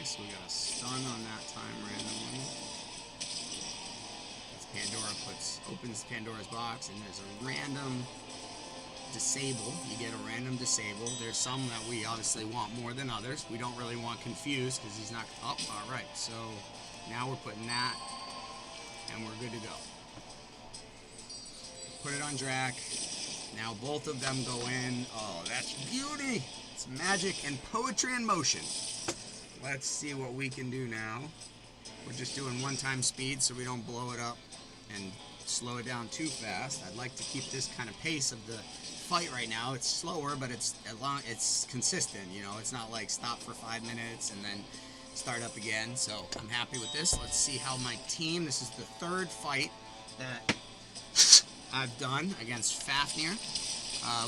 So we got a stun on that time randomly. As Pandora opens Pandora's box, and there's a random disable. You get a random disable. There's some that we obviously want more than others. We don't really want confused because he's not up. All right, so now we're putting that, and we're good to go. Put it on Drac. Now both of them go in. Oh, that's beauty. It's magic and poetry in motion. Let's see what we can do now. We're just doing one-time speed so we don't blow it up and slow it down too fast. I'd like to keep this kind of pace of the fight right now. It's slower, but it's consistent. You know, it's not like stop for 5 minutes and then start up again. So I'm happy with this. Let's see how my team. This is the third fight that I've done against Fafnir.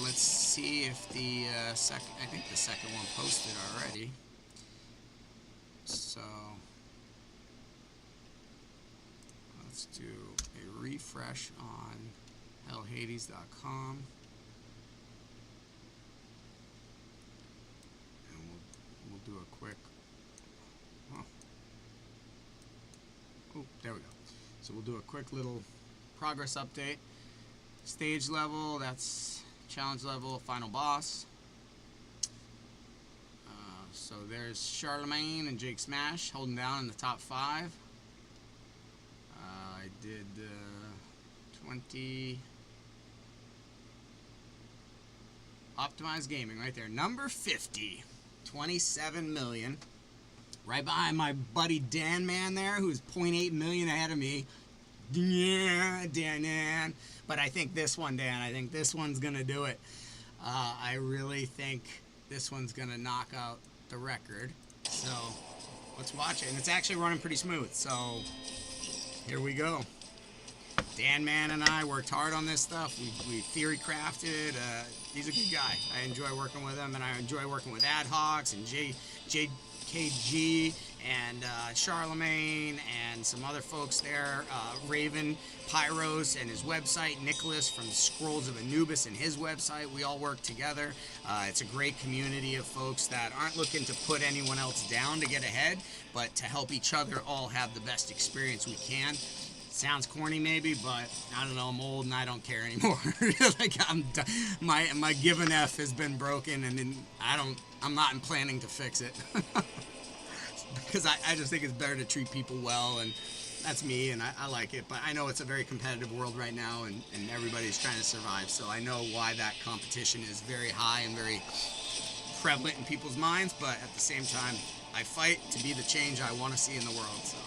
Let's see if the second. I think the second one posted already. So let's do a refresh on hellhades.com, and we'll do a quick. Oh, there we go. So we'll do a quick little progress update. Stage level, that's challenge level, final boss. So there's Charlemagne and Jake Smash holding down in the top 5. I did 20 optimized gaming right there. Number 50, 27 million. Right behind my buddy Dan Man there, who's 0.8 million ahead of me. Yeah, Dan. But I think this one, Dan, I think this one's going to do it. I really think this one's going to knock out the record. So let's watch it. And it's actually running pretty smooth. So here we go. Dan Man and I worked hard on this stuff. We theory crafted. He's a good guy. I enjoy working with him, and I enjoy working with Adhocs and JKG and Charlemagne and some other folks there. Raven, Pyros and his website, Nicholas from Scrolls of Anubis and his website. We all work together. It's a great community of folks that aren't looking to put anyone else down to get ahead, but to help each other all have the best experience we can. Sounds corny maybe, but I don't know, I'm old and I don't care anymore. Like I'm done. My given F has been broken, and I'm not planning to fix it. Because I just think it's better to treat people well, and that's me, and I like it. But I know it's a very competitive world right now, and everybody's trying to survive. So I know why that competition is very high and very prevalent in people's minds. But at the same time, I fight to be the change I want to see in the world. So.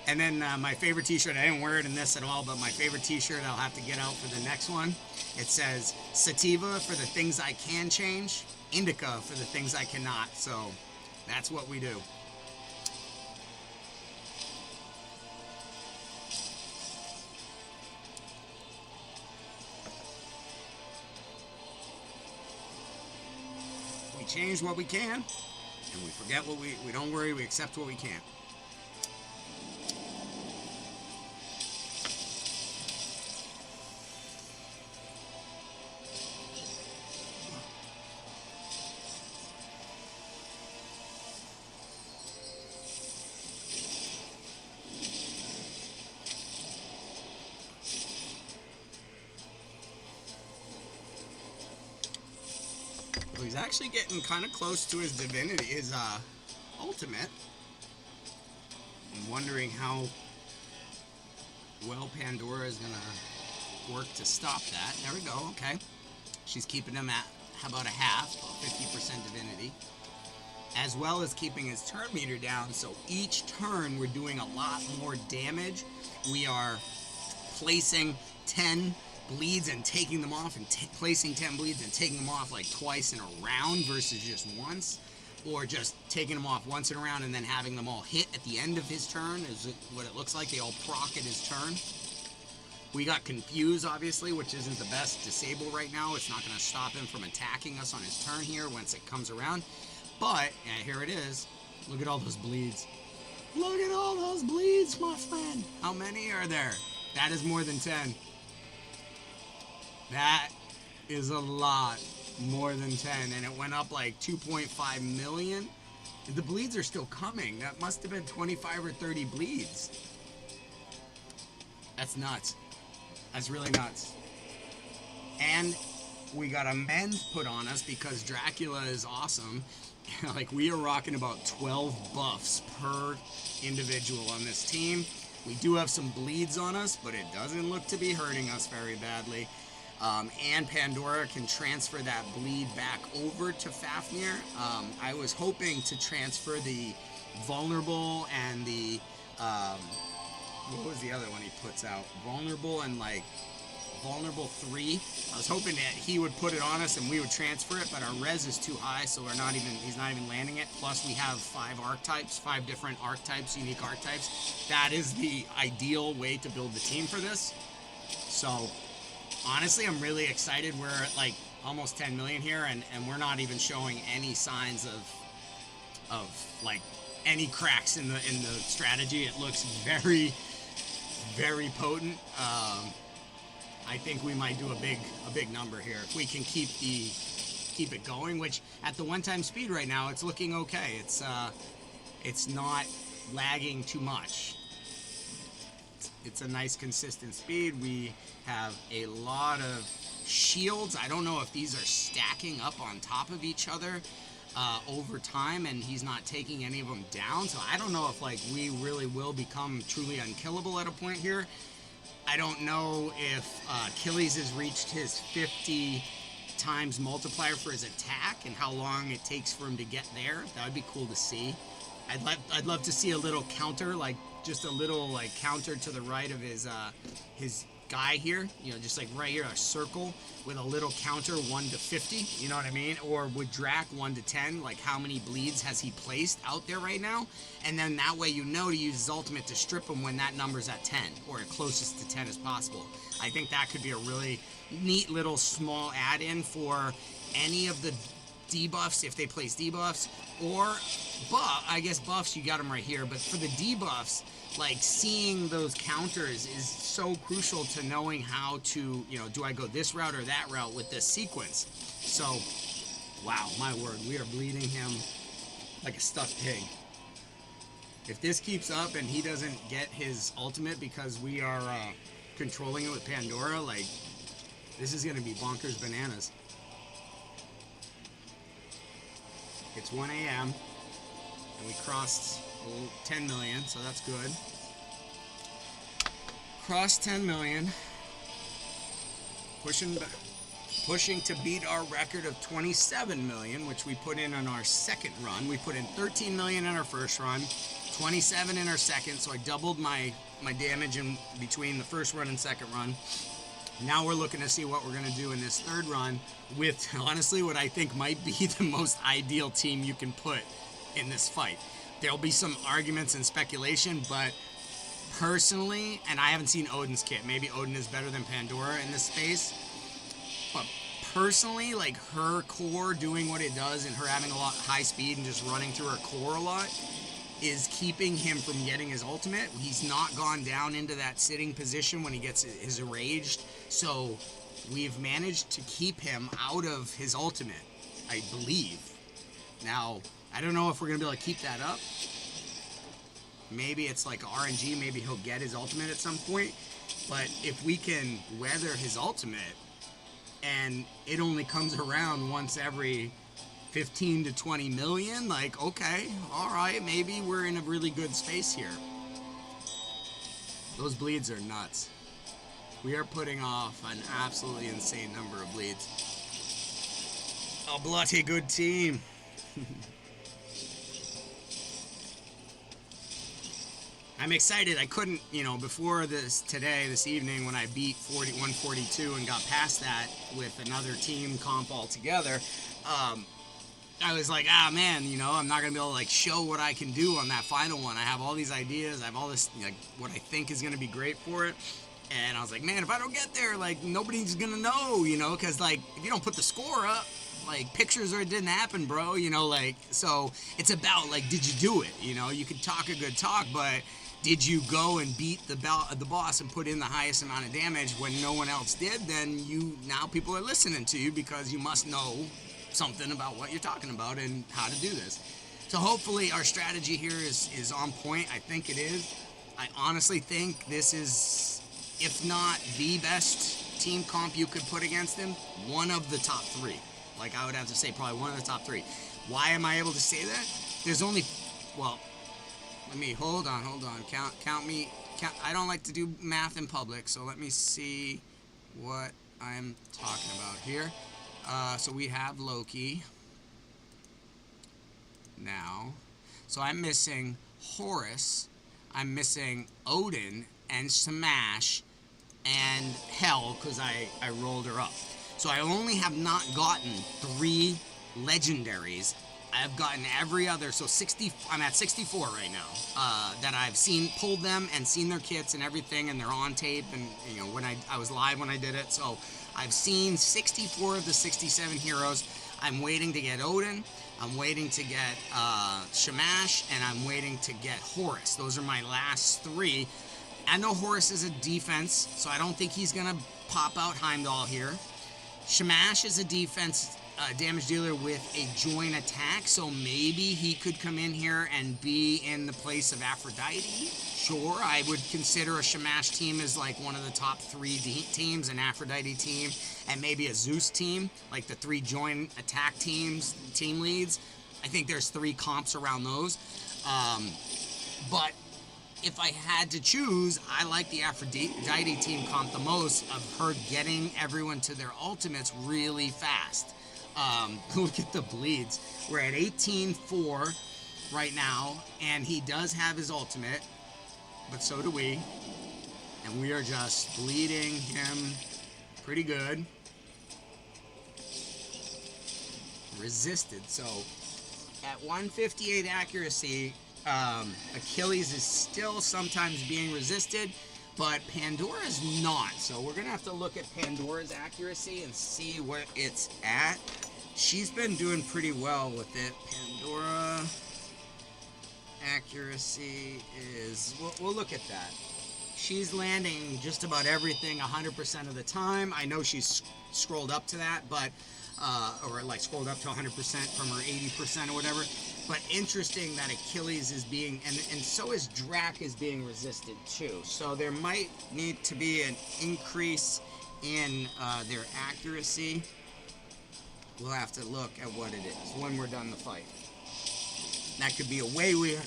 And then my favorite t-shirt, I didn't wear it in this at all, but my favorite t-shirt I'll have to get out for the next one. It says, Sativa for the things I can change, Indica for the things I cannot. So that's what we do. We change what we can, and we forget what we don't worry, we accept what we can't. Well, he's actually getting kind of close to his divinity, his ultimate. I'm wondering how well Pandora is gonna work to stop that. There we go. Okay, she's keeping him at how about a half, about 50% divinity, as well as keeping his turn meter down. So each turn we're doing a lot more damage. We are placing 10 bleeds and taking them off, and placing 10 bleeds and taking them off like twice in a round versus just once, or just taking them off once in a round and then having them all hit at the end of his turn is what it looks like. They all proc at his turn. We got Confuse, obviously, which isn't the best disable right now. It's not going to stop him from attacking us on his turn here once it comes around. But, yeah, here it is. Look at all those bleeds. Look at all those bleeds, my friend. How many are there? That is more than 10. That is a lot more than 10, and it went up like 2.5 million. The bleeds are still coming. That must have been 25 or 30 bleeds. That's nuts. That's really nuts. And we got a mend put on us because Dracula is awesome. Like, we are rocking about 12 buffs per individual on this team. We do have some bleeds on us, but it doesn't look to be hurting us very badly. And Pandora can transfer that bleed back over to Fafnir. I was hoping to transfer the vulnerable and the what was the other one he puts out? Vulnerable and like vulnerable 3. I was hoping that he would put it on us and we would transfer it, but our res is too high, so he's not even landing it. Plus we have 5 archetypes, 5 different archetypes, unique archetypes. That is the ideal way to build the team for this. So honestly, I'm really excited. We're at like almost 10 million here, and we're not even showing any signs of like any cracks in the strategy. It looks very, very potent. I think we might do a big number here if we can keep it going. Which at the one-time speed right now, it's looking okay. It's not lagging too much. It's a nice consistent speed. We have a lot of shields. I don't know if these are stacking up on top of each other over time, and he's not taking any of them down. So I don't know if like we really will become truly unkillable at a point here. I don't know if Achilles has reached his 50 times multiplier for his attack and how long it takes for him to get there. That would be cool to see. I'd love to see a little counter, like just a little like counter to the right of his guy here, you know, just like right here, a circle with a little counter 1 to 50, you know what I mean? Or with Drac 1 to 10, like how many bleeds has he placed out there right now? And then that way you know to use his ultimate to strip him when that number's at 10 or closest to 10 as possible. I think that could be a really neat little small add-in for any of the debuffs if they place debuffs, or I guess buffs, you got them right here, but for the debuffs, like seeing those counters is so crucial to knowing how to, you know, do I go this route or that route with this sequence? So, wow, my word, we are bleeding him like a stuffed pig. If this keeps up and he doesn't get his ultimate because we are controlling it with Pandora, like, this is going to be bonkers bananas. It's 1 a.m. and we crossed 10 million, so that's good. Crossed 10 million. Pushing to beat our record of 27 million, which we put in on our second run. We put in 13 million in our first run, 27 in our second, so I doubled my damage in between the first run and second run. Now we're looking to see what we're going to do in this third run with, honestly, what I think might be the most ideal team you can put in this fight. There'll be some arguments and speculation, but personally, and I haven't seen Odin's kit, maybe Odin is better than Pandora in this space, but personally, like her core doing what it does and her having a lot high speed and just running through her core a lot is keeping him from getting his ultimate. He's not gone down into that sitting position when he gets his enraged, so we've managed to keep him out of his ultimate, I believe. Now, I don't know if we're going to be able to keep that up. Maybe it's like RNG, maybe he'll get his ultimate at some point, but if we can weather his ultimate, and it only comes around once every 15 to 20 million, like, okay, all right, maybe we're in a really good space here. Those bleeds are nuts. We are putting off an absolutely insane number of bleeds. A bloody good team. I'm excited. I couldn't, before this evening when I beat 142 and got past that with another team comp altogether, I was like, man, I'm not going to be able to show what I can do on that final one. I have all these ideas. I have all this, what I think is going to be great for it. And I was like, man, if I don't get there, nobody's going to know, because if you don't put the score up, pictures or it didn't happen, bro, so it's about, did you do it? You could talk a good talk, but did you go and beat the boss and put in the highest amount of damage when no one else did? Then now people are listening to you because you must know something about what you're talking about and how to do this. So hopefully our strategy here is on point. I think it is. I honestly think this is, if not the best team comp you could put against him, one of the top three. I would have to say probably one of the top three. Why am I able to say that? There's only, let me, hold on. Count me. I don't like to do math in public, so let me see what I'm talking about here. So we have Loki now. So I'm missing Horus. I'm missing Odin and Smash and Hell because I rolled her up. So I only have not gotten 3 legendaries. I've gotten every other, so 60. I'm at 64 right now. That I've pulled them and seen their kits and everything, and they're on tape. And when I was live when I did it, so I've seen 64 of the 67 heroes. I'm waiting to get Odin. I'm waiting to get Shamash, and I'm waiting to get Horus. Those are my last 3. I know Horus is a defense, so I don't think he's gonna pop out Heimdall here. Shamash is a defense damage dealer with a joint attack, so maybe he could come in here and be in the place of Aphrodite. Sure, I would consider a Shamash team as one of the top 3 teams, an Aphrodite team, and maybe a Zeus team, the 3 joint attack team leads. I think there's 3 comps around those. But if I had to choose, I like the Aphrodite team comp the most of her getting everyone to their ultimates really fast. Look at the bleeds. We're at 18-4 right now, and he does have his ultimate, but so do we. And we are just bleeding him pretty good. Resisted. So at 158 accuracy, Achilles is still sometimes being resisted, but Pandora's not. So we're going to have to look at Pandora's accuracy and see where it's at. She's been doing pretty well with it. Pandora accuracy is, we'll look at that. She's landing just about everything 100% of the time. I know she's scrolled up to that, but or scrolled up to 100% from her 80% or whatever. But interesting that Achilles is being, and so is Drac is being resisted too. So there might need to be an increase in their accuracy. We'll have to look at what it is when we're done the fight. That could be a way we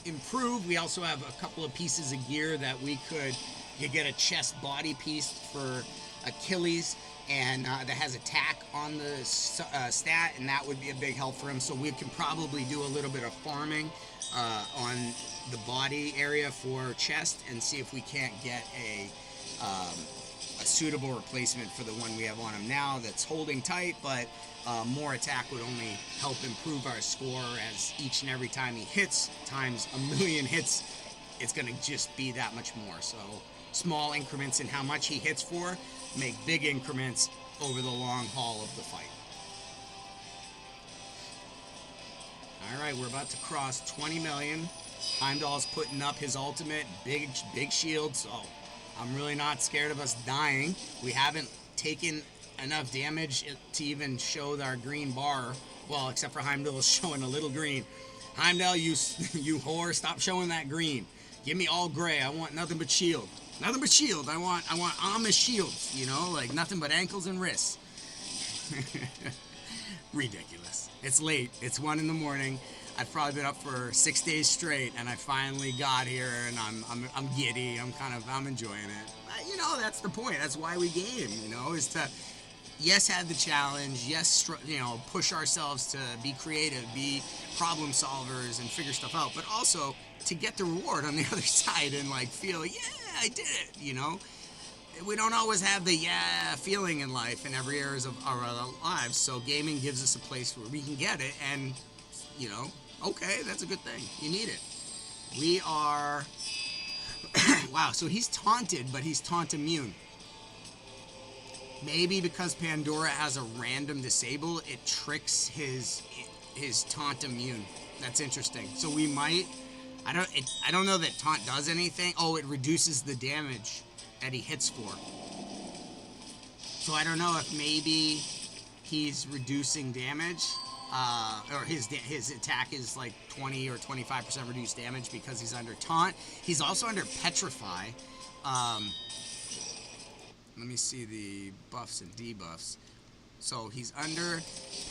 improve. We also have a couple of pieces of gear that we could get a chest body piece for Achilles, and that has attack on the stat, and that would be a big help for him. So we can probably do a little bit of farming on the body area for chest and see if we can't get a suitable replacement for the one we have on him now that's holding tight, but more attack would only help improve our score, as each and every time he hits times a million hits, it's going to just be that much more. So small increments in how much he hits for make big increments over the long haul of the fight. All right, we're about to cross 20 million. Heimdall's putting up his ultimate, big shield, so I'm really not scared of us dying. We haven't taken enough damage to even show our green bar. Well, except for Heimdall is showing a little green. Heimdall, you whore, stop showing that green. Give me all gray. I want nothing but shield. Nothing but shield. I want Amish shields, you know, like nothing but ankles and wrists. Ridiculous. It's late. It's 1 a.m. I've probably been up for 6 days straight, and I finally got here, and I'm giddy. I'm enjoying it. You know, that's the point. That's why we game. You know, is to have the challenge. Yes, push ourselves to be creative, be problem solvers, and figure stuff out. But also to get the reward on the other side and like feel, yeah, I did it. You know. We don't always have the feeling in life in every area of our lives, so gaming gives us a place where we can get it, and, you know, okay, that's a good thing. You need it. We are... wow, so he's taunted, but he's taunt immune. Maybe because Pandora has a random disable, it tricks his taunt immune. That's interesting. So we might... I don't know that taunt does anything. Oh, it reduces the damage that he hits for. So I don't know if maybe he's reducing damage, or his attack is like 20 or 25% reduced damage because he's under taunt. He's also under petrify. Let me see the buffs and debuffs. So he's under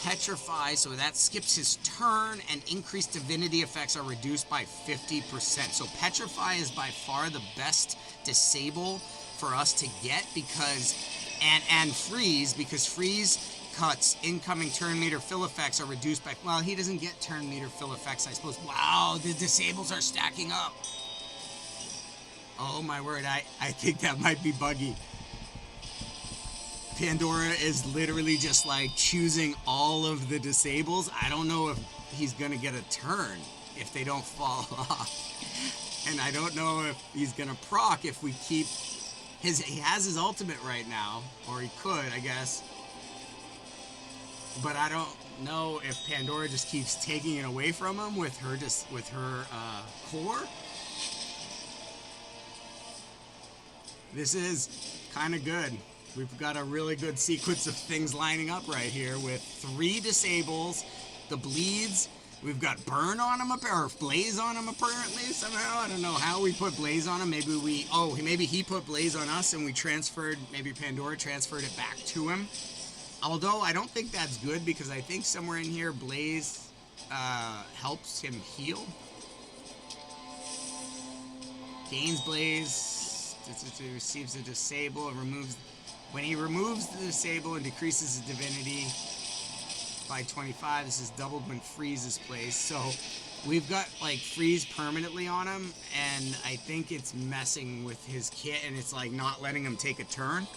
petrify, so that skips his turn, and increased divinity effects are reduced by 50%. So petrify is by far the best disable for us to get, because and freeze, because freeze cuts incoming turn meter fill effects are reduced by, well, he doesn't get turn meter fill effects, I suppose. Wow, the disables are stacking up. Oh my word, I think that might be buggy. Pandora is literally just like choosing all of the disables. I don't know if he's gonna get a turn if they don't fall off. And I don't know if he's gonna proc if we keep he has his ultimate right now, or he could, I guess. But I don't know if Pandora just keeps taking it away from him with her core. This is kind of good. We've got a really good sequence of things lining up right here with 3 disables, the bleeds. We've got burn on him, or blaze on him apparently somehow. I don't know how we put blaze on him. Maybe he put blaze on us and we transferred, maybe Pandora transferred it back to him. Although I don't think that's good, because I think somewhere in here blaze helps him heal. Gains blaze, receives a disable, and removes... When he removes the disable and decreases his divinity by 25, this is doubled when freeze is placed. So we've got like freeze permanently on him, and I think it's messing with his kit, and it's like not letting him take a turn.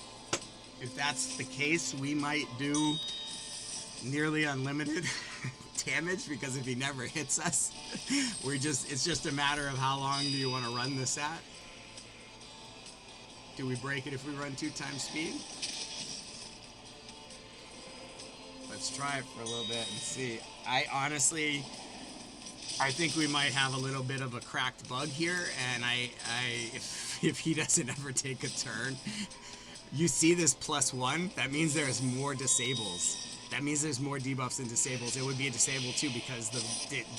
If that's the case, we might do nearly unlimited damage, because if he never hits us, it's just a matter of how long do you want to run this at. Do we break it if we run 2 times speed? Let's try it for a little bit and see. I think we might have a little bit of a cracked bug here, and if he doesn't ever take a turn, you see this +1, that means there's more disables. That means there's more debuffs than disables. It would be a disable too, because the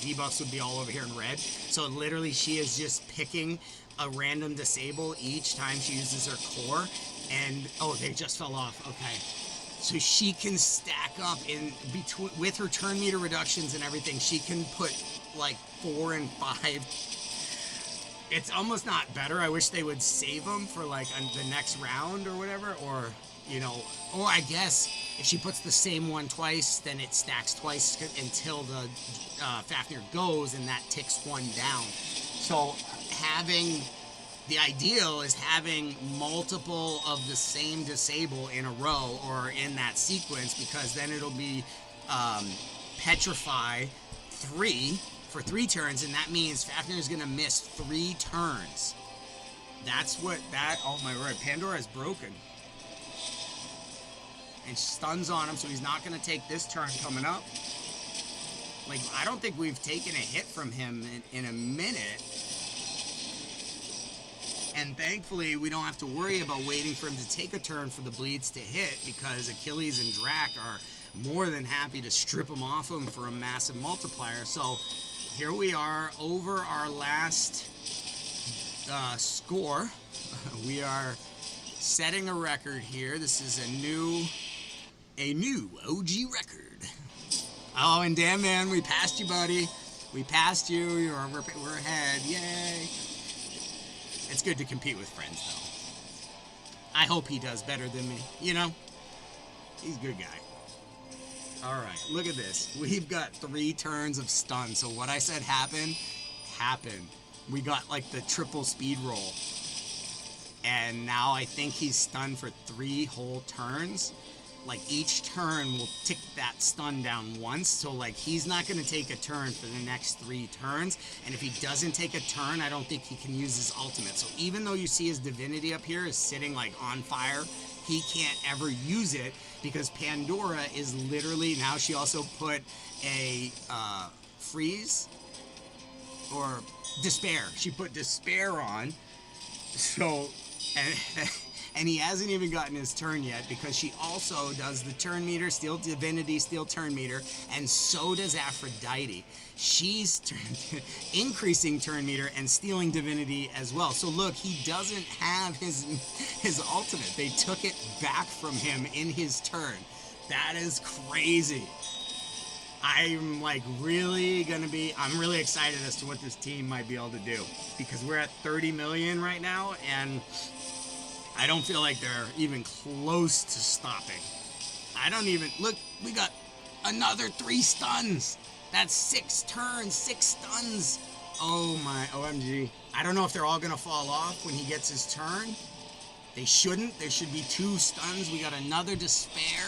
debuffs would be all over here in red. So literally she is just picking a random disable each time she uses her core, and oh, they just fell off. Okay, so she can stack up in between with her turn meter reductions and everything. She can put like 4 and 5. It's almost not better. I wish they would save them for like the next round or whatever, or or I guess if she puts the same one twice, then it stacks twice until the Fafnir goes, and that ticks 1 down. So the ideal is having multiple of the same disable in a row or in that sequence, because then it'll be petrify 3 for 3 turns, and that means Fafnir is going to miss 3 turns. Oh my word, Pandora is broken. and stuns on him, so he's not going to take this turn coming up. Like, I don't think we've taken a hit from him in a minute. And thankfully, we don't have to worry about waiting for him to take a turn for the bleeds to hit, because Achilles and Drac are more than happy to strip him off him for a massive multiplier. So here we are over our last score. We are setting a record here. This is a new OG record. Oh, and damn, man, we passed you, buddy. We passed you. We're ahead. Yay. It's good to compete with friends, though. I hope he does better than me. You know? He's a good guy. Alright, look at this. We've got 3 turns of stun. So what I said happened. We got like the triple speed roll. And now I think he's stunned for 3 whole turns. Like, each turn will tick that stun down once. So, like, he's not going to take a turn for the next 3 turns. And if he doesn't take a turn, I don't think he can use his ultimate. So even though you see his divinity up here is sitting, like, on fire, he can't ever use it, because Pandora is literally, now she also put a freeze or despair. She put despair on. So, and he hasn't even gotten his turn yet, because she also does the turn meter, steal divinity, steal turn meter, and so does Aphrodite. She's increasing turn meter and stealing divinity as well. So look, he doesn't have his ultimate. They took it back from him in his turn. That is crazy. I'm like I'm really excited as to what this team might be able to do, because we're at 30 million right now, and I don't feel like they're even close to stopping. Look, we got another 3 stuns. That's 6 turns, 6 stuns. Oh my, OMG. I don't know if they're all gonna fall off when he gets his turn. They shouldn't. There should be 2 stuns. We got another despair.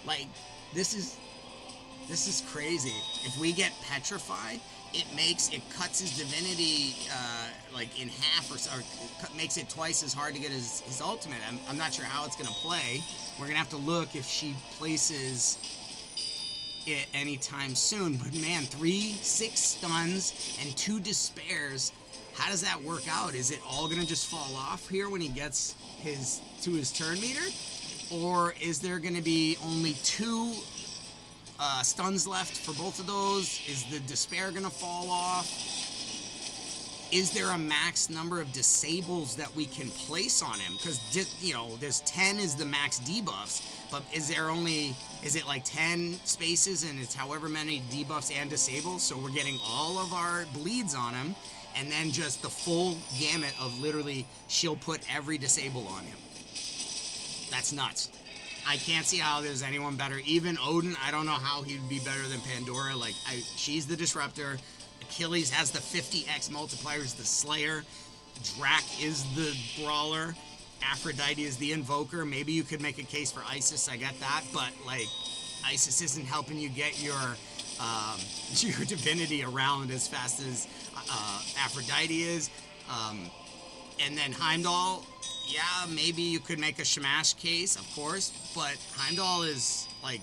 Like, this is crazy. If we get petrified, it cuts his divinity like in half, or makes it twice as hard to get his ultimate. I'm not sure how it's gonna play. We're gonna have to look if she places it anytime soon. But man, 6 stuns and 2 despairs. How does that work out? Is it all gonna just fall off here when he gets to his turn meter, or is there gonna be only 2 stuns left for both of those? Is the despair gonna fall off? Is there a max number of disables that we can place on him? Because, you know, there's 10 is the max debuffs, but is it like 10 spaces and it's however many debuffs and disables? So we're getting all of our bleeds on him, and then just the full gamut of literally she'll put every disable on him. That's nuts. I can't see how there's anyone better. Even Odin, I don't know how he'd be better than Pandora. Like, she's the disruptor. Achilles has the 50x multipliers, the Slayer. Drac is the brawler. Aphrodite is the invoker. Maybe you could make a case for Isis, I get that, but like, Isis isn't helping you get your divinity around as fast as Aphrodite is. And then Heimdall, yeah, maybe you could make a Shamash case, of course, but Heimdall is like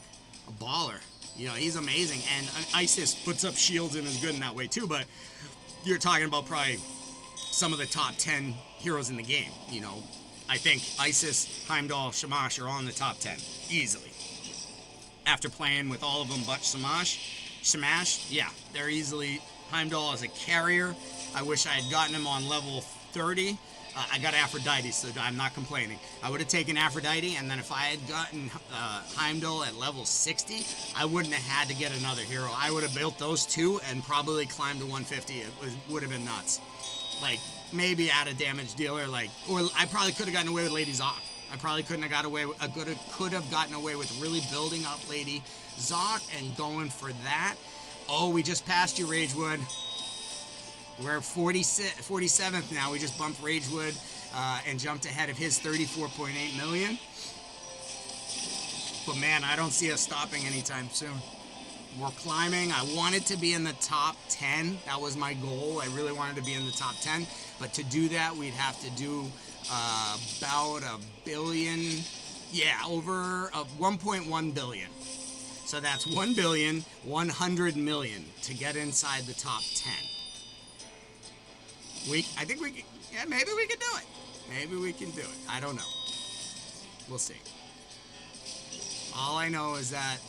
a baller. You know, he's amazing, and Isis puts up shields and is good in that way too, but you're talking about probably some of the top 10 heroes in the game. You know, I think Isis, Heimdall, Shamash are all in the top 10, easily. After playing with all of them but Shamash, yeah, they're easily. Heimdall is a carrier. I wish I had gotten him on level 30. I got Aphrodite, so I'm not complaining. I would have taken Aphrodite, and then if I had gotten Heimdall at level 60, I wouldn't have had to get another hero. I would have built those 2 and probably climbed to 150. It would have been nuts. Like, maybe add a damage dealer, like, or I probably could have gotten away with Lady Zoc. I probably could have gotten away with really building up Lady Zoc and going for that. Oh, we just passed you, Ragewood. We're 47th now. We just bumped Ragewood and jumped ahead of his 34.8 million. But man, I don't see us stopping anytime soon. We're climbing. I wanted to be in the top 10. That was my goal. I really wanted to be in the top 10. But to do that, we'd have to do about $1 billion Yeah, over 1.1 billion. So that's 1,100,000,000 to get inside the top 10. I think we can, yeah, maybe we can do it. Maybe we can do it. I don't know. We'll see. All I know is that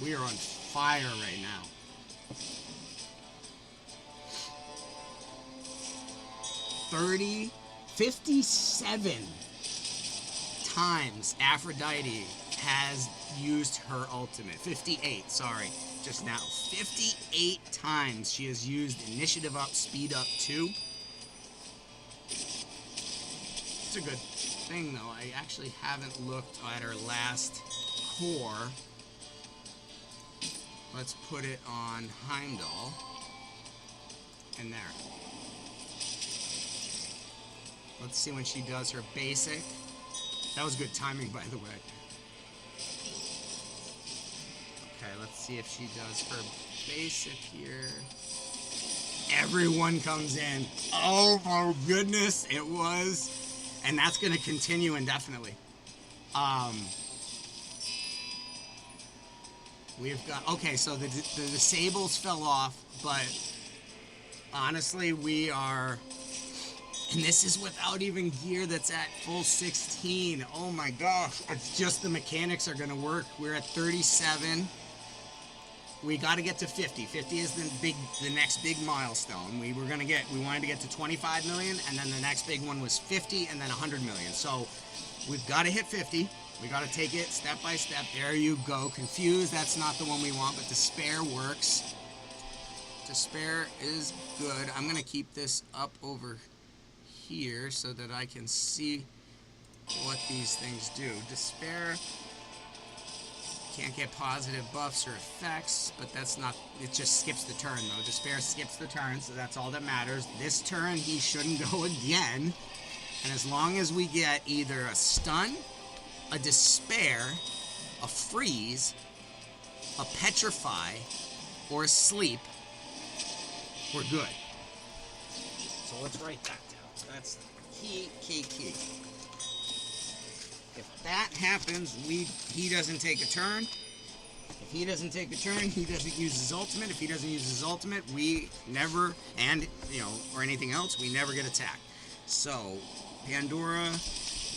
we are on fire right now. 57 times Aphrodite has used her ultimate. 58, sorry, just now. 58 times she has used initiative up, speed up 2. It's a good thing though. I actually haven't looked at her last core. Let's put it on Heimdall. And there. Let's see when she does her basic. That was good timing, by the way. Okay, let's see if she does her basic here. Everyone comes in. Oh my goodness, it was. And that's going to continue indefinitely. We've got, okay, so the disables fell off, but honestly, we are, and this is without even gear that's at full 16. Oh my gosh, it's just the mechanics are going to work. We're at 37. We got to get to 50. 50 is the next big milestone. We wanted to get to 25 million, and then the next big one was 50, and then 100 million. So we've got to hit 50. We got to take it step by step. There you go. Confused, that's not the one we want, but Despair works. Despair is good. I'm going to keep this up over here so that I can see what these things do. Despair can't get positive buffs or effects, but that's not, it just skips the turn though. Despair skips the turn, so that's all that matters. This turn he shouldn't go again, and as long as we get either a stun, a despair, a freeze, a petrify, or a sleep, we're good. So let's write that down. That's key. If that happens, he doesn't take a turn. If he doesn't take a turn, he doesn't use his ultimate. If he doesn't use his ultimate, we never, or anything else, we never get attacked. So, Pandora,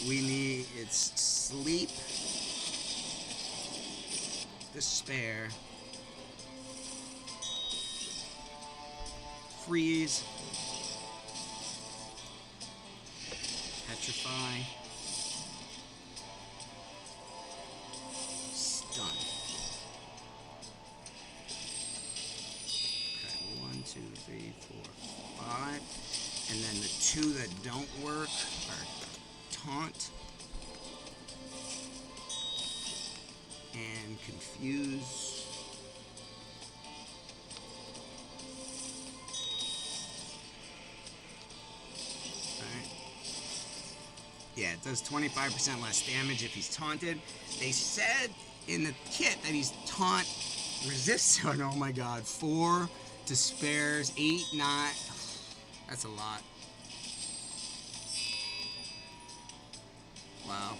we need, it's sleep, despair, freeze, petrify, stun. Okay, 1, 2, 3, 4, 5. And then the 2 that don't work are taunt and confuse. Alright. Yeah, it does 25% less damage if he's taunted. They said in the kit that he's taunt resistant. Oh my god. 4 despairs, 8, 9. That's a lot. Wow.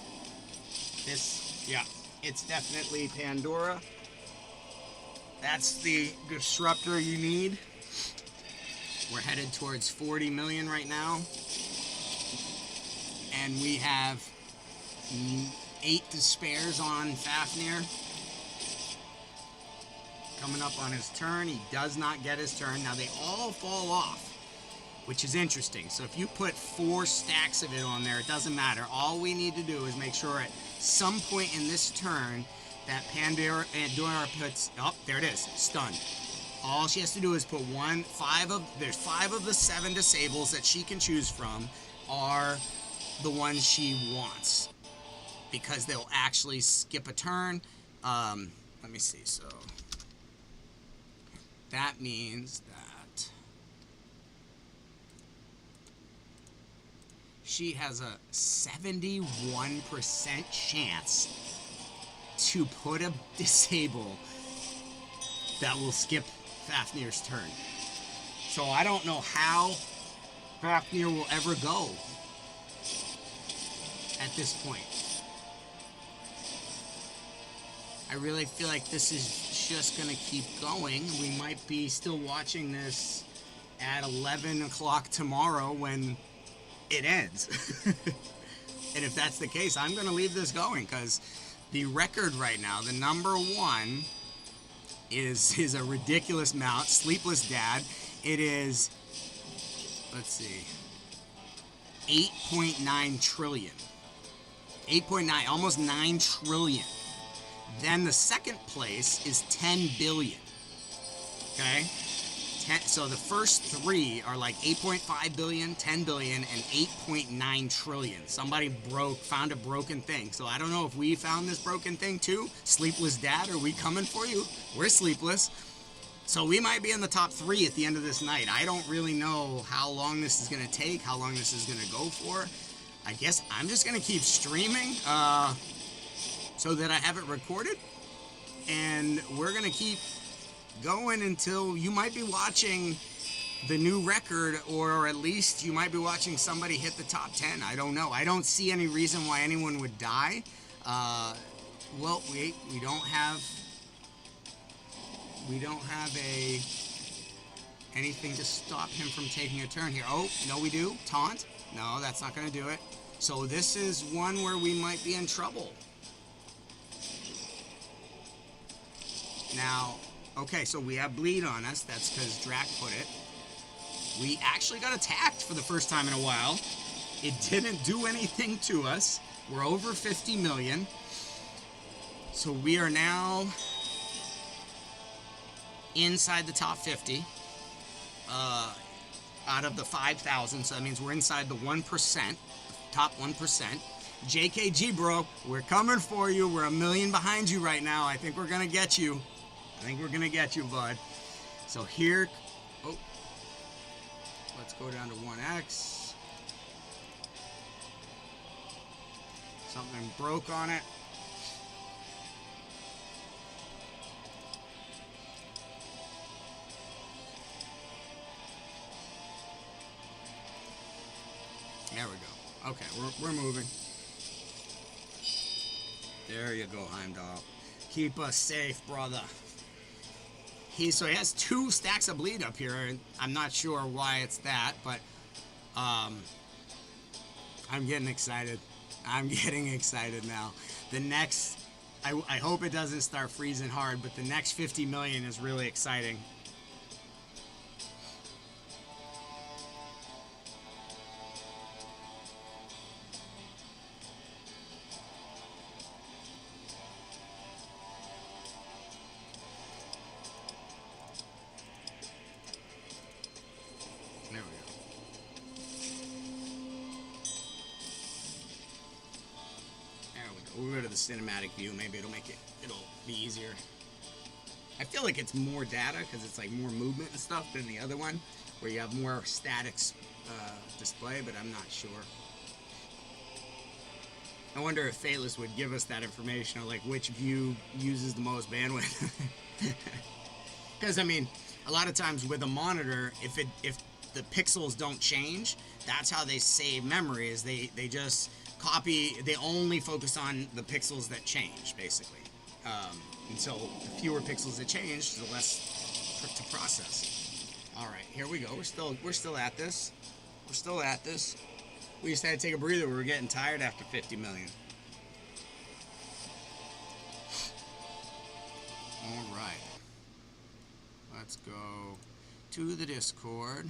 It's definitely Pandora. That's the disruptor you need. We're headed towards 40 million right now. And we have 8 despairs on Fafnir. Coming up on his turn. He does not get his turn. Now they all fall off, which is interesting. So if you put 4 stacks of it on there, it doesn't matter. All we need to do is make sure at some point in this turn that Pandora puts, oh, there it is, stun. All she has to do is put there's 5 of the 7 disables that she can choose from are the ones she wants, because they'll actually skip a turn. Let me see, so that means that she has a 71% chance to put a disable that will skip Fafnir's turn. So I don't know how Fafnir will ever go at this point. I really feel like this is just going to keep going. We might be still watching this at 11 o'clock tomorrow when it ends. And if that's the case, I'm going to leave this going because the record right now, the number one, is a ridiculous amount. Sleepless Dad. It is, let's see, 8.9 trillion. 8.9, almost 9 trillion. Then the second place is 10 billion. Okay? So the first three are like 8.5 billion, 10 billion, and 8.9 trillion. Somebody found a broken thing. So I don't know if we found this broken thing too. Sleepless Dad, are we coming for you? We're sleepless. So we might be in the top 3 at the end of this night. I don't really know how long this is going to take, how long this is going to go for. I guess I'm just going to keep streaming so that I have it recorded. And we're going to keep going until you might be watching the new record, or at least you might be watching somebody hit the top 10. I don't know. I don't see any reason why anyone would die. Well, we don't have anything to stop him from taking a turn here. Oh, no, we do. Taunt. No, that's not going to do it. So this is one where we might be in trouble. Now, okay, so we have bleed on us. That's because Drac put it. We actually got attacked for the first time in a while. It didn't do anything to us. We're over 50 million. So we are now inside the top 50 out of the 5,000. So that means we're inside the 1%, top 1%. JKG, bro, we're coming for you. We're a million behind you right now. I think we're going to get you. I think we're going to get you, bud. So here, oh, let's go down to 1x. Something broke on it. There we go. Okay, we're moving. There you go, Heimdall. Keep us safe, brother. He has 2 stacks of bleed up here, and I'm not sure why it's that, but I'm getting excited. I'm getting excited now. The next, I hope it doesn't start freezing hard, but the next 50 million is really exciting. We'll go to the cinematic view. Maybe it'll be easier. I feel like it's more data because it's like more movement and stuff than the other one, where you have more static display, but I'm not sure. I wonder if Fateless would give us that information, or like which view uses the most bandwidth. Because I mean, a lot of times with a monitor, if the pixels don't change, that's how they save memory. Is they just copy. They only focus on the pixels that change, basically. And so the fewer pixels that change, the less to process. All right, here we go. We're still at this. We're still at this. We just had to take a breather. We were getting tired after 50 million. All right. Let's go to the Discord.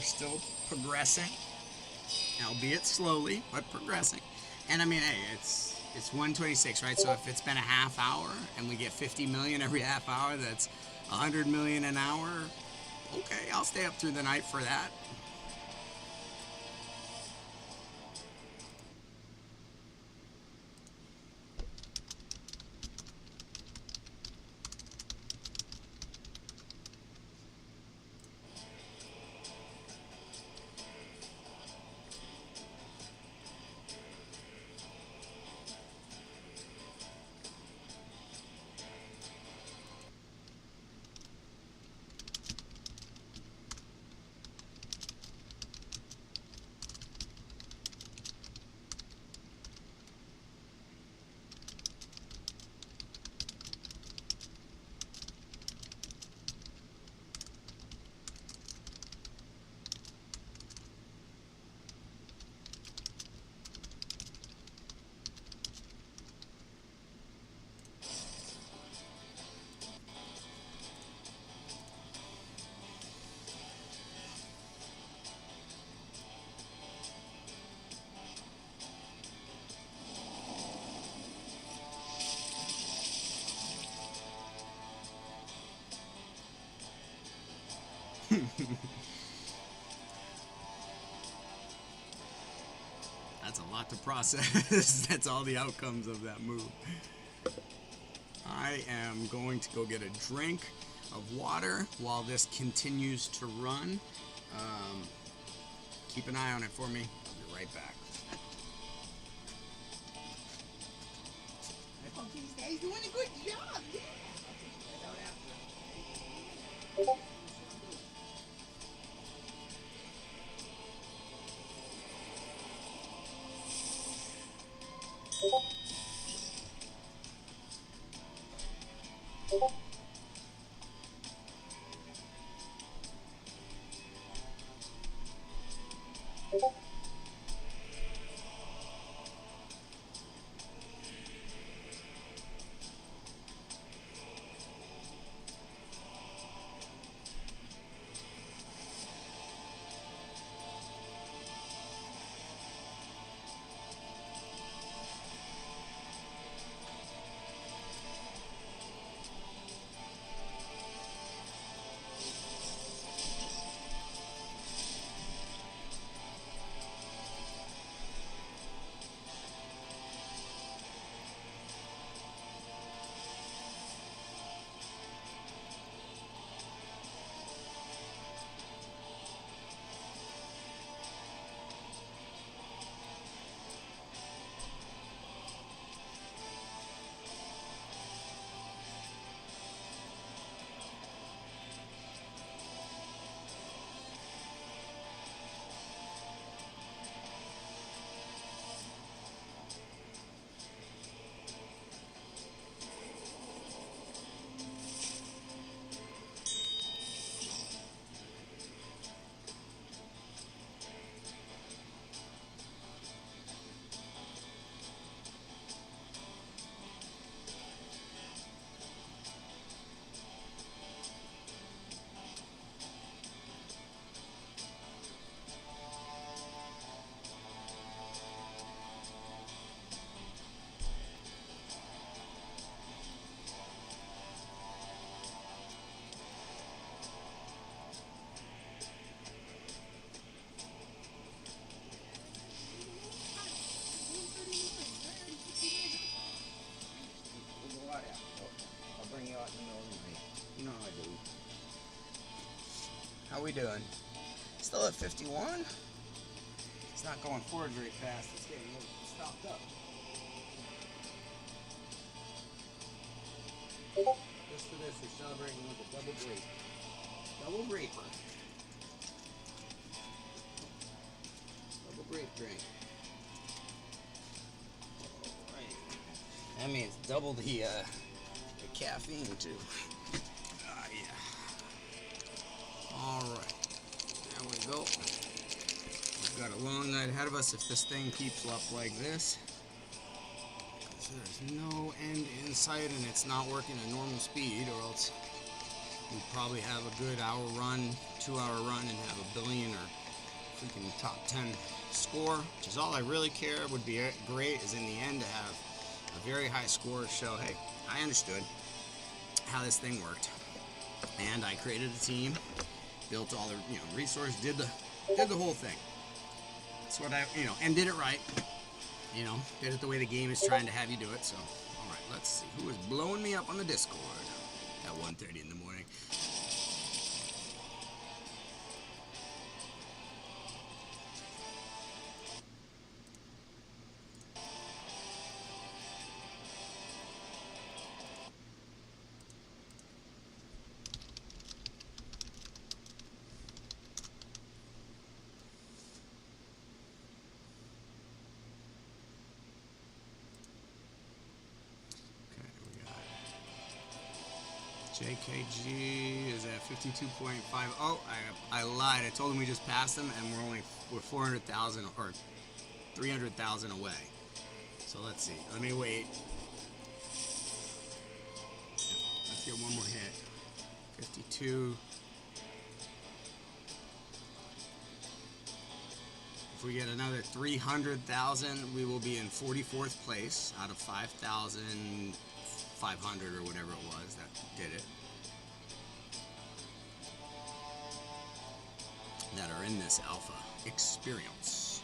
We're still progressing, albeit slowly, but progressing. And I mean, hey, it's 126, right? So if it's been a half hour and we get 50 million every half hour, that's 100 million an hour. Okay, I'll stay up through the night for that. That's a lot to process. That's all the outcomes of that move. I am going to go get a drink of water while this continues to run. Keep an eye on it for me. I'll be right back.
I think these guys doing a good job. Yeah.
You know how I do. How we doing? Still at 51? It's not going forward very fast. It's getting a little stopped up. Just for this, we're celebrating with a double grape. Double graper. Double grape drink. Alright. That means double the caffeine too. Yeah. Alright. There we go. We've got a long night ahead of us if this thing keeps up like this. Because there's no end in sight and it's not working at normal speed, or else
we'd probably have a good hour run, 2-hour run, and have a billion or freaking top 10 score, which is all I really care. Would be great is in the end to have a very high score to show, hey, I understood how this thing worked, and I created a team, built all the resources, did the whole thing. That's what I and did it right. Did it the way the game is trying to have you do it. So, all right, let's see who is blowing me up on the Discord at 1:30 in the morning. JKG is at 52.5. Oh, I lied. I told him we just passed him, and we're 400,000 or 300,000 away. So let's see. Let me wait. Let's get one more hit. 52. If we get another 300,000, we will be in 44th place out of 5,500 or whatever it was that did it, that are in this alpha experience.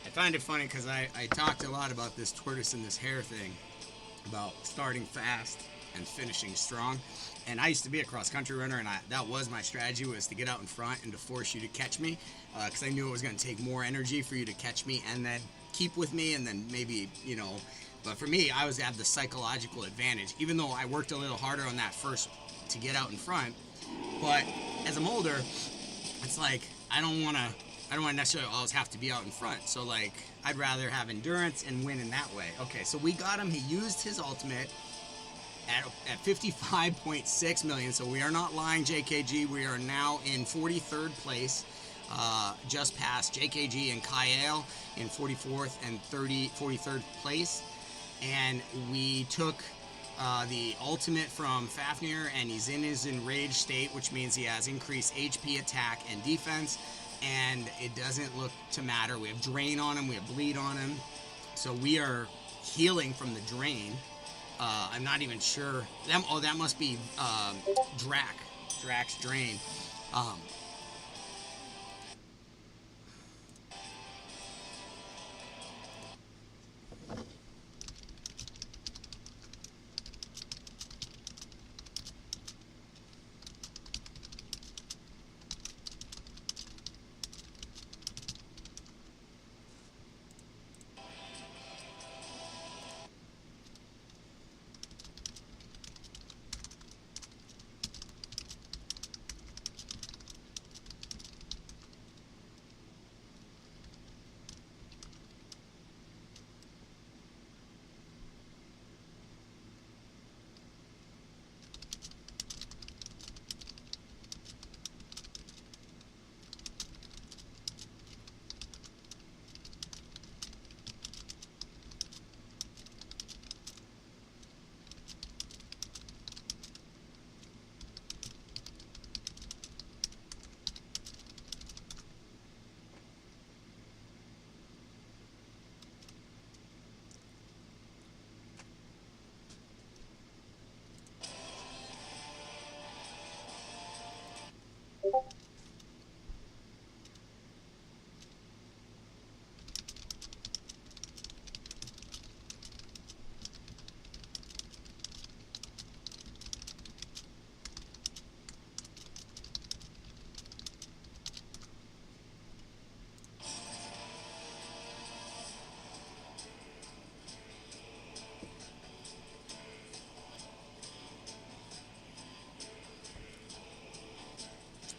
I find it funny because I talked a lot about this tortoise and this hare thing, about starting fast and finishing strong. And I used to be a cross-country runner, and that was my strategy, was to get out in front and to force you to catch me, because I knew it was going to take more energy for you to catch me and then keep with me, and then maybe, but for me, I was have the psychological advantage, even though I worked a little harder on that first to get out in front. But as I'm older, it's like I don't want to necessarily always have to be out in front. So, like, I'd rather have endurance and win in that way. Okay, so we got him. He used his ultimate at 55.6 million. So we are not lying, JKG. We are now in 43rd place, just past JKG and Kyle in 44th and 43rd place. And we took the ultimate from Fafnir, and he's in his enraged state, which means he has increased HP, attack, and defense. And it doesn't look to matter. We have drain on him, we have bleed on him, so we are healing from the drain. I'm not even sure. That must be Drak's drain.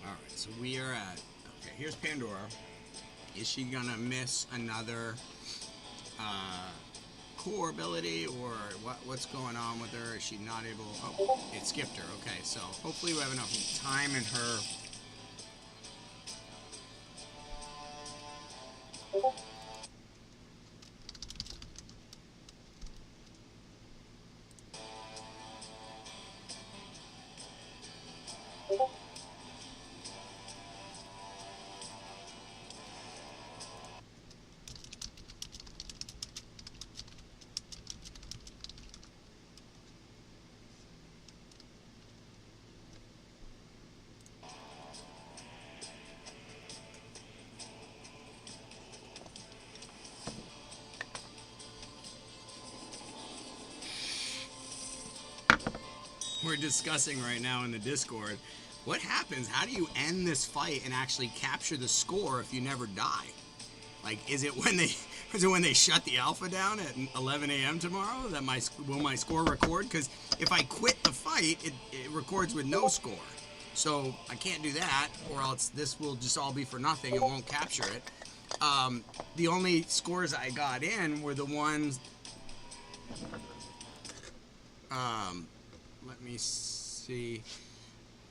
All right, so we are at. Okay, here's Pandora. Is she gonna miss another core ability, or what's going on with her? Is she not able? Oh, it skipped her. Okay, so hopefully we have enough time in her. We're discussing right now in the Discord. What happens? How do you end this fight and actually capture the score if you never die? Like, is it when they shut the alpha down at 11 a.m. tomorrow that will my score record? Because if I quit the fight, it records with no score. So I can't do that, or else this will just all be for nothing. It won't capture it. The only scores I got in were the ones. Let me see.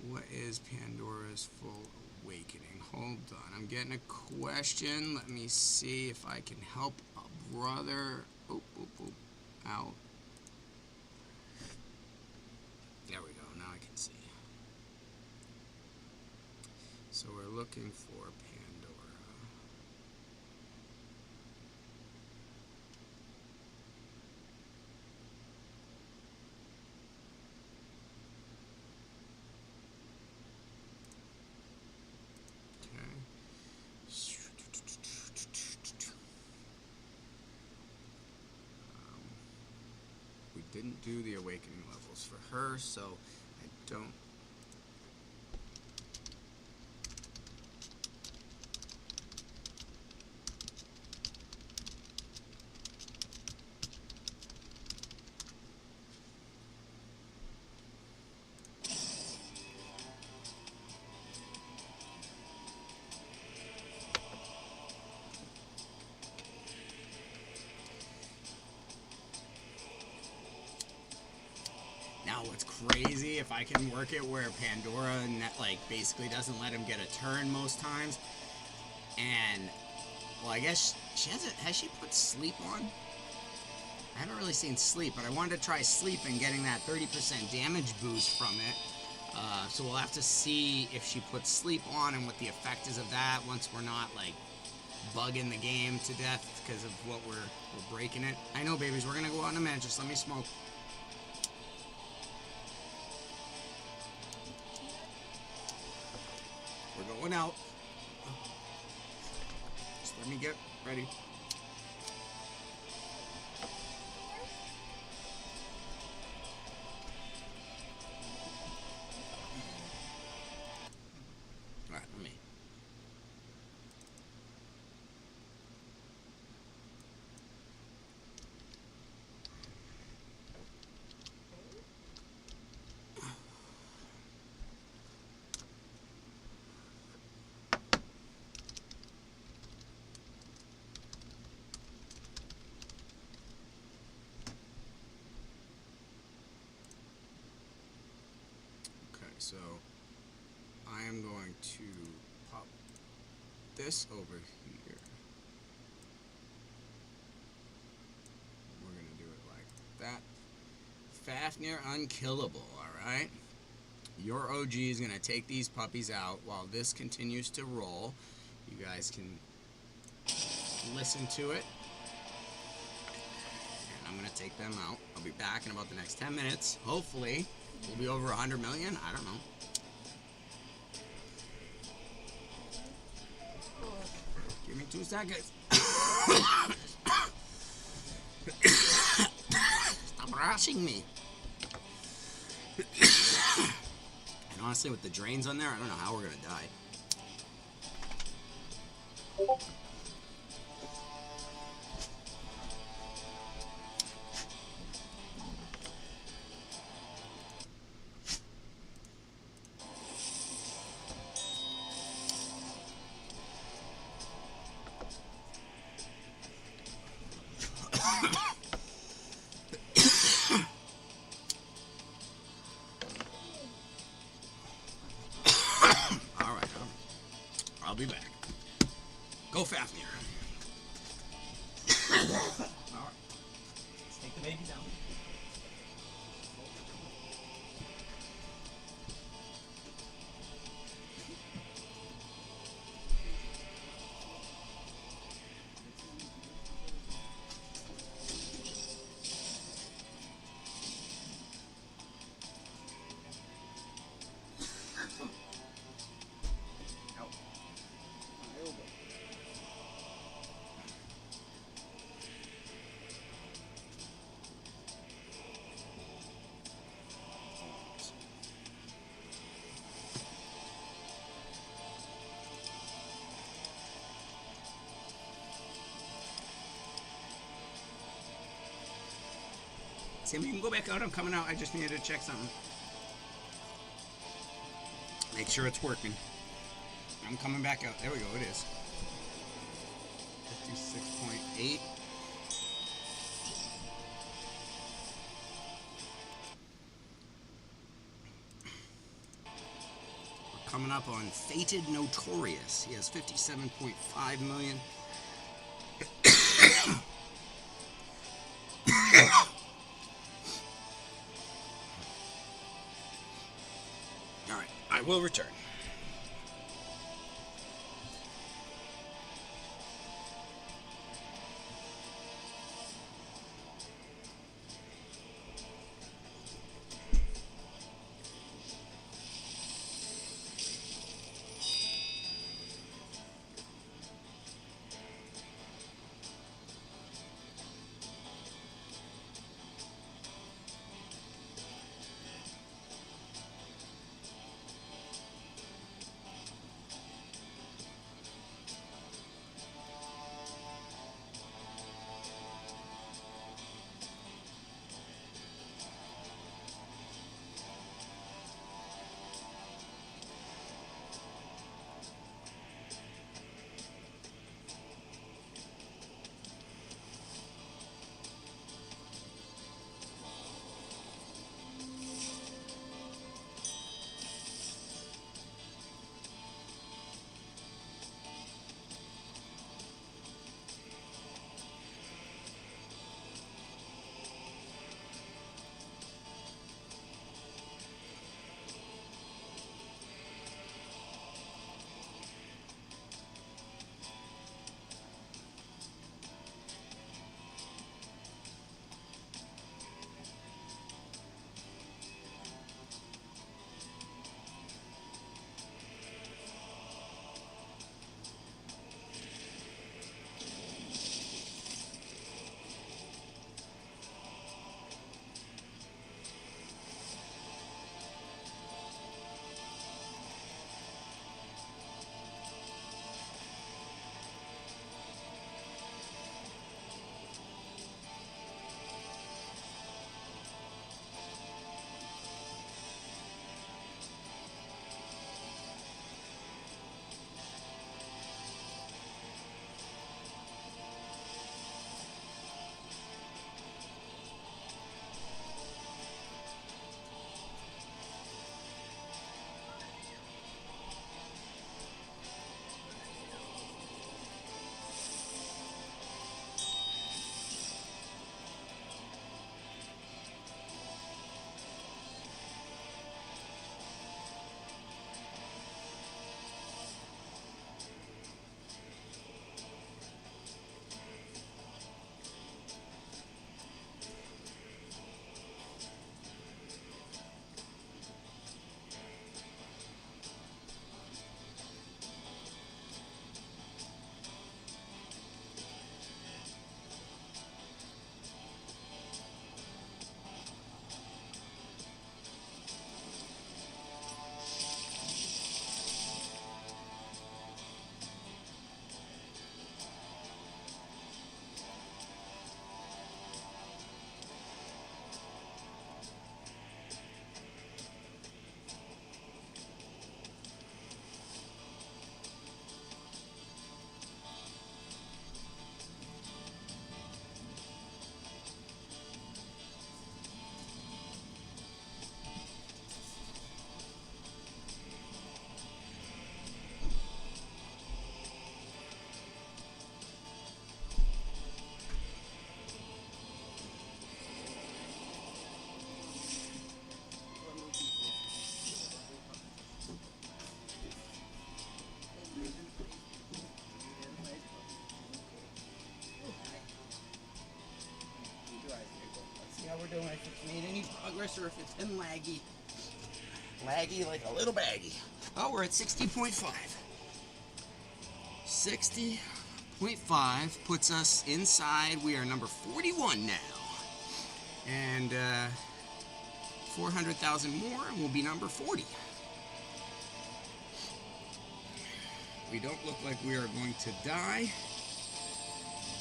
What is Pandora's full awakening? Hold on. I'm getting a question. Let me see if I can help a brother. Oh, out. There we go. Now I can see. So we're looking for Pandora. Didn't do the awakening levels for her, so I don't. Now what's crazy, if I can work it where Pandora basically doesn't let him get a turn most times, and well, I guess has she put sleep on? I haven't really seen sleep, but I wanted to try sleep and getting that 30% damage boost from it. So we'll have to see if she puts sleep on and what the effect is of that once we're not like bugging the game to death because of what we're breaking it. I know, babies, we're gonna go out in a minute. Just let me smoke. We're going out. Just let me get ready. Alright, let me. So I am going to pop this over here. We're going to do it like that. Fafnir unkillable, alright? Your OG is going to take these puppies out while this continues to roll. You guys can listen to it. And I'm going to take them out. I'll be back in about the next 10 minutes. Hopefully. We'll be over 100 million? I don't know. Give me 2 seconds. Stop rushing me. And honestly, with the drains on there, I don't know how we're going to die.
I'll be back. Go Fafnir.
All right. Let's take the baby down. Tim, you can go back out. I'm coming out. I just needed to check something. Make sure it's working. I'm coming back out. There we go. It is. 56.8. We're coming up on Fated Notorious. He has 57.5 million. Alright, I will return.
or if it's been laggy. Laggy like a little baggy. Oh, we're at 60.5. 60.5 puts us inside. We are number 41 now. And 400,000 more and we'll be number 40. We don't look like we are going to die.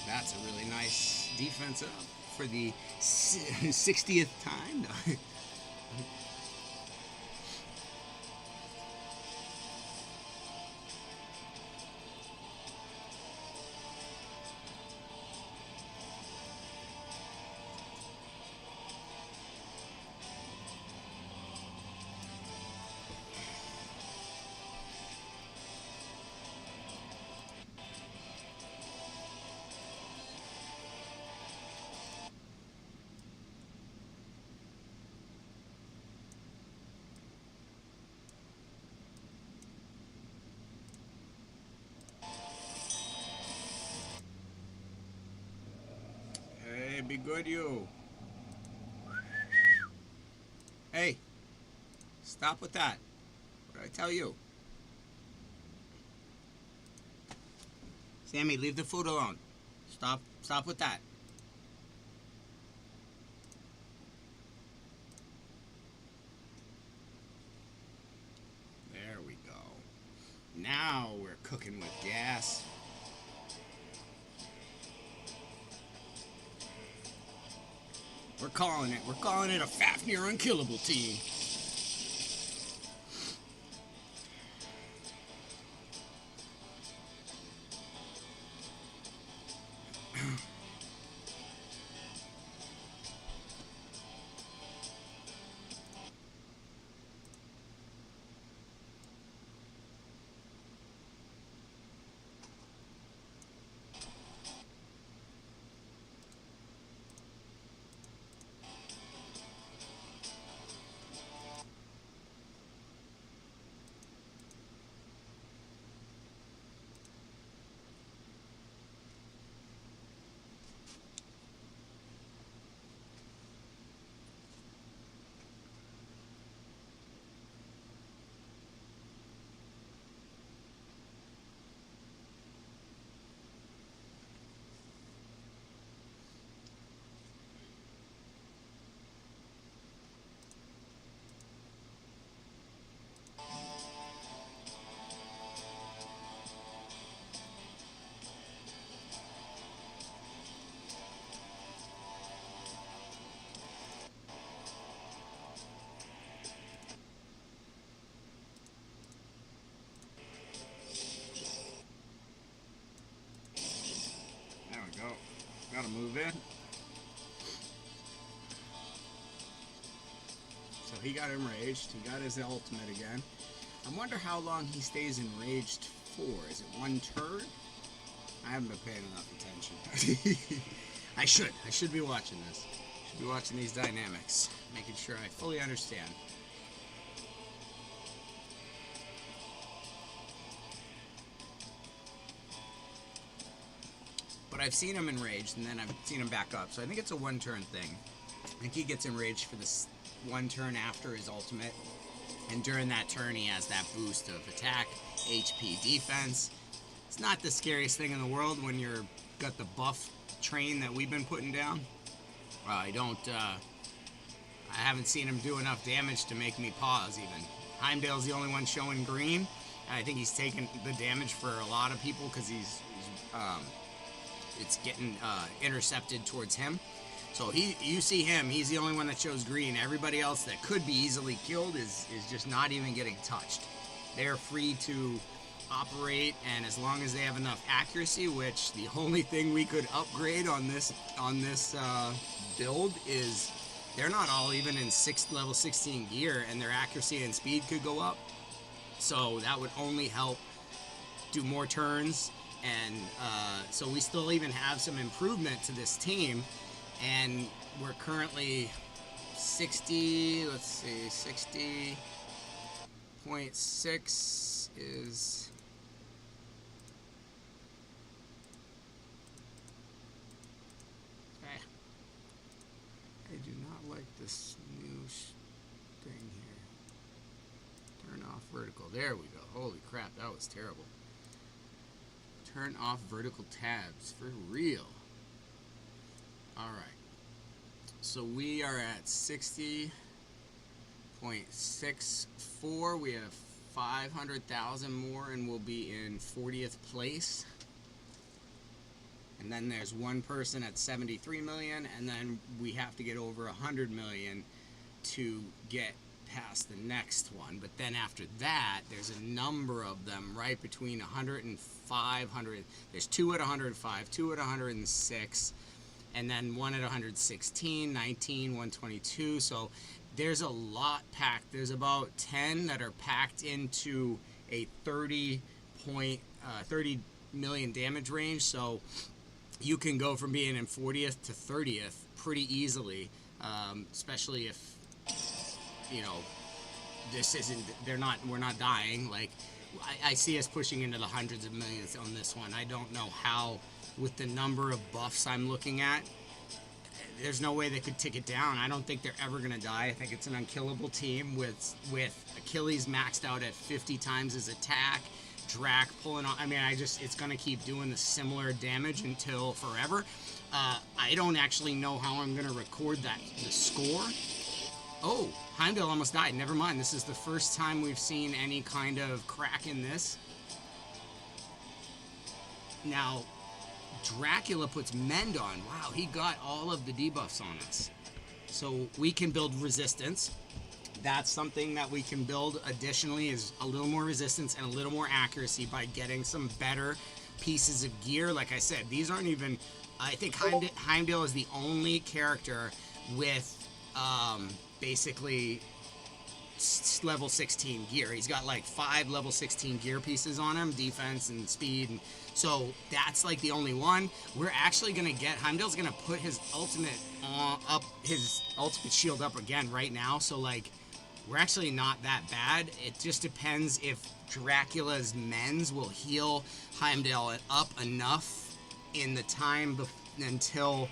That's a really nice defense up for the 60th time. Hey, be good, you. Hey, stop with that. What did I tell you? Sammy, leave the food alone. Stop with that. There we go. Now we're cooking with gas. We're calling it. We're calling it a Fafnir unkillable team. There we go. Gotta move in. So he got enraged. He got his ultimate again. I wonder how long he stays enraged for. Is it one turn? I haven't been paying enough attention. I should be watching this. Should be watching these dynamics, making sure I fully understand. But I've seen him enraged, and then I've seen him back up. So I think it's a one-turn thing. I think he gets enraged for this one turn after his ultimate. And during that turn, he has that boost of attack, HP, defense. It's not the scariest thing in the world when you're got the buff train that we've been putting down. I haven't seen him do enough damage to make me pause even. Heimdall's the only one showing green. I think he's taken the damage for a lot of people because it's getting intercepted towards him. So you see him, he's the only one that shows green. Everybody else that could be easily killed is just not even getting touched. They're free to operate, and as long as they have enough accuracy, which the only thing we could upgrade on this build is they're not all even in level 16 gear, and their accuracy and speed could go up. So that would only help do more turns, and so we still even have some improvement to this team. And we're currently 60.6 is... I do not like this new vertical. There we go. Holy crap, that was terrible. Turn off vertical tabs. For real. Alright. So we are at 60.64. We have 500,000 more and we'll be in 40th place. And then there's one person at 73 million, and then we have to get over 100 million to get past the next one. But then after that, there's a number of them right between 100 and 500. There's two at 105, two at 106, and then one at 116, 19, 122. So there's a lot packed. There's about 10 that are packed into a 30 million damage range. So you can go from being in 40th to 30th pretty easily, especially if, you know, this isn't, we're not dying. Like, I see us pushing into the hundreds of millions on this one. I don't know how, with the number of buffs I'm looking at, there's no way they could tick it down. I don't think they're ever going to die. I think it's an unkillable team with Achilles maxed out at 50 times his attack. Drac pulling on. I mean, it's gonna keep doing the similar damage until forever. I don't actually know how I'm gonna record the score. Oh, Heimdall almost died. Never mind. This is the first time we've seen any kind of crack in this. Now, Dracula puts Mend on. Wow, he got all of the debuffs on us. So we can build resistance. That's something that we can build additionally, is a little more resistance and a little more accuracy by getting some better pieces of gear. Like I said, these aren't even, I think Heimdall is the only character with basically level 16 gear. He's got like 5 level 16 gear pieces on him, defense and speed, and so that's like the only one. We're actually gonna get, Heimdall's gonna put his ultimate shield up again right now, so like, we're actually not that bad. It just depends if Dracula's mends will heal Heimdall up enough in the time until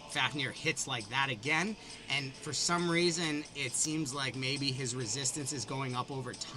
Fafnir hits like that again. And for some reason, it seems like maybe his resistance is going up over time.